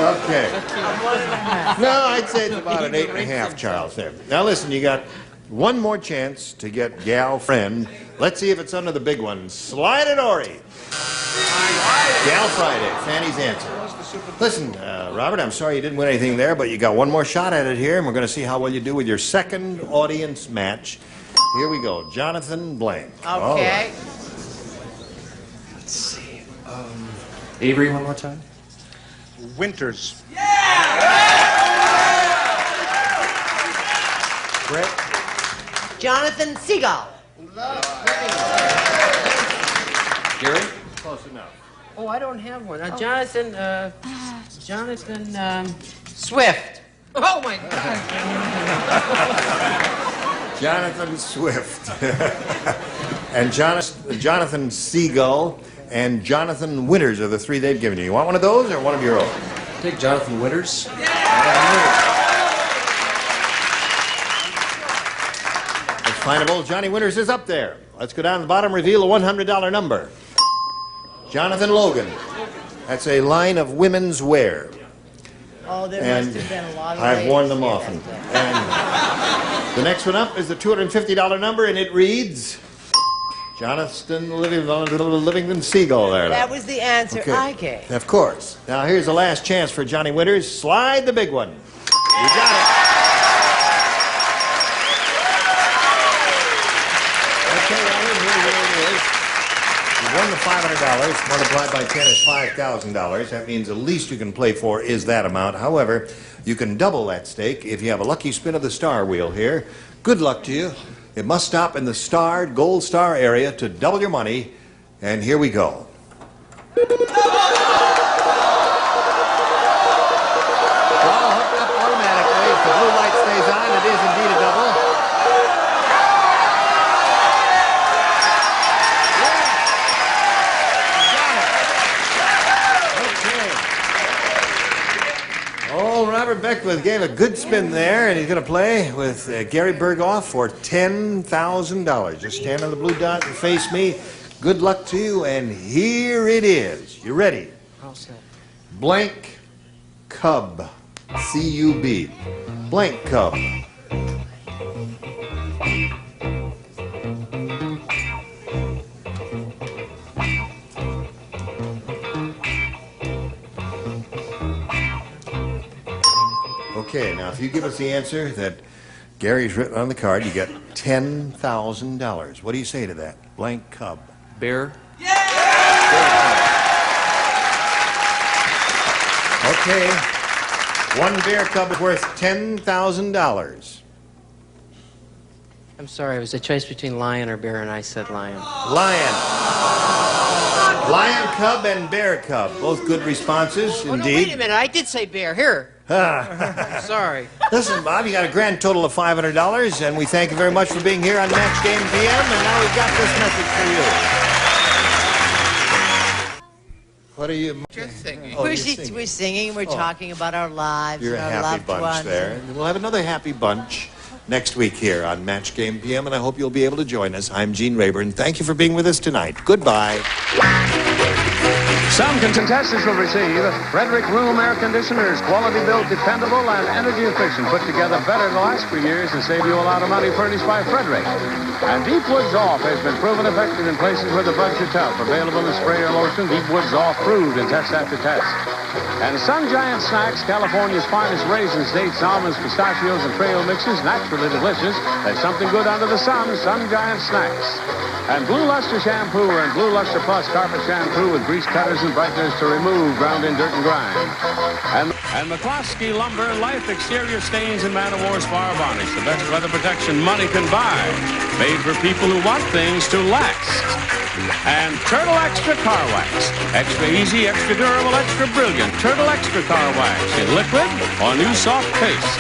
Okay. No, I'd say it's about an 8.5, Charles. There. Now listen, you got one more chance to get gal friend. Let's see if it's under the big one. Slide it, Ori. Gal Friday, Fanny's answer. Listen, Robert, I'm sorry you didn't win anything there, but you got one more shot at it here, and we're going to see how well you do with your second audience match. Here we go. Jonathan Blank. Okay. Right. Let's see. Avery, one more time. Winters. Brett. Jonathan Seagull. Gary? Close enough. Oh, I don't have one. Jonathan Swift. Oh, my God. Jonathan Swift. And Jonathan Seagull and Jonathan Winters are the three they've given you. You want one of those or one of your own? Take Jonathan Winters. Let's find if old Johnny Winters is up there. Let's go down to the bottom, reveal a $100 number. Jonathan Logan. That's a line of women's wear. Oh, there And must have been a lot of I've ladies. worn them often. And the next one up is the $250 number, and it reads Jonathan Livingston Seagull there. That was the answer Okay. I gave. Of course. Now here's the last chance for Johnny Winters. Slide the big one. You got it. Okay, Alan, here it is. You won the $500. Multiplied by 10 is $5,000. That means the least you can play for is that amount. However, you can double that stake if you have a lucky spin of the star wheel here. Good luck to you. It must stop in the starred gold star area to double your money. And here we go. All hooked up automatically. If the blue light stays on, it is indeed a double. Oh, Robert Beckwith gave a good spin there, and he's going to play with Gary Burghoff for $10,000. Just stand on the blue dot and face me. Good luck to you, and here it is. You ready? Blank Cub. C-U-B. Blank Cub. Okay, now if you give us the answer that Gary's written on the card, you get $10,000. What do you say to that? Blank Cub. Bear. Okay. One bear cub is worth $10,000. I'm sorry, it was a choice between lion or bear, and I said lion. Lion. Lion cub and bear cub. Both good responses, Oh, no, indeed. wait a minute. I did say bear. Here. Ah. Sorry. Listen, Bob, you got a grand total of $500, and we thank you very much for being here on Match Game PM, and now we've got this message for you. What are you... Just singing. Oh, we're, you're si- singing. we're singing. We're Oh. talking about our lives You're a and our happy loved bunch ones. there. And we'll have another happy bunch next week here on Match Game PM, and I hope you'll be able to join us. I'm Gene Rayburn. Thank you for being with us tonight. Goodbye. Some contestants will receive Frederick Room air conditioners, quality built, dependable, and energy efficient, put together better to last for years and save you a lot of money, furnished by Frederick. And Deep Woods Off has been proven effective in places where the bugs are tough. Available in spray or lotion, Deep Woods Off proved in test after test. And Sun Giant Snacks, California's finest raisins, dates, almonds, pistachios, and trail mixes, naturally delicious. There's something good under the sun, Sun Giant Snacks. And Blue Luster Shampoo and Blue Luster Plus Carpet Shampoo with grease cutters and brighteners to remove ground-in dirt and grime. And McCloskey Lumber, Life Exterior Stains and Man of War's Farr Varnish, the best weather protection money can buy. Made for people who want things to last. And Turtle Extra Car Wax. Extra easy, extra durable, extra brilliant. Turtle Extra Car Wax in liquid or new soft paste.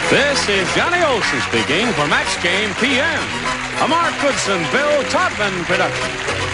This is Johnny Olson speaking for Match Game PM, a Mark Goodson, Bill Todman production.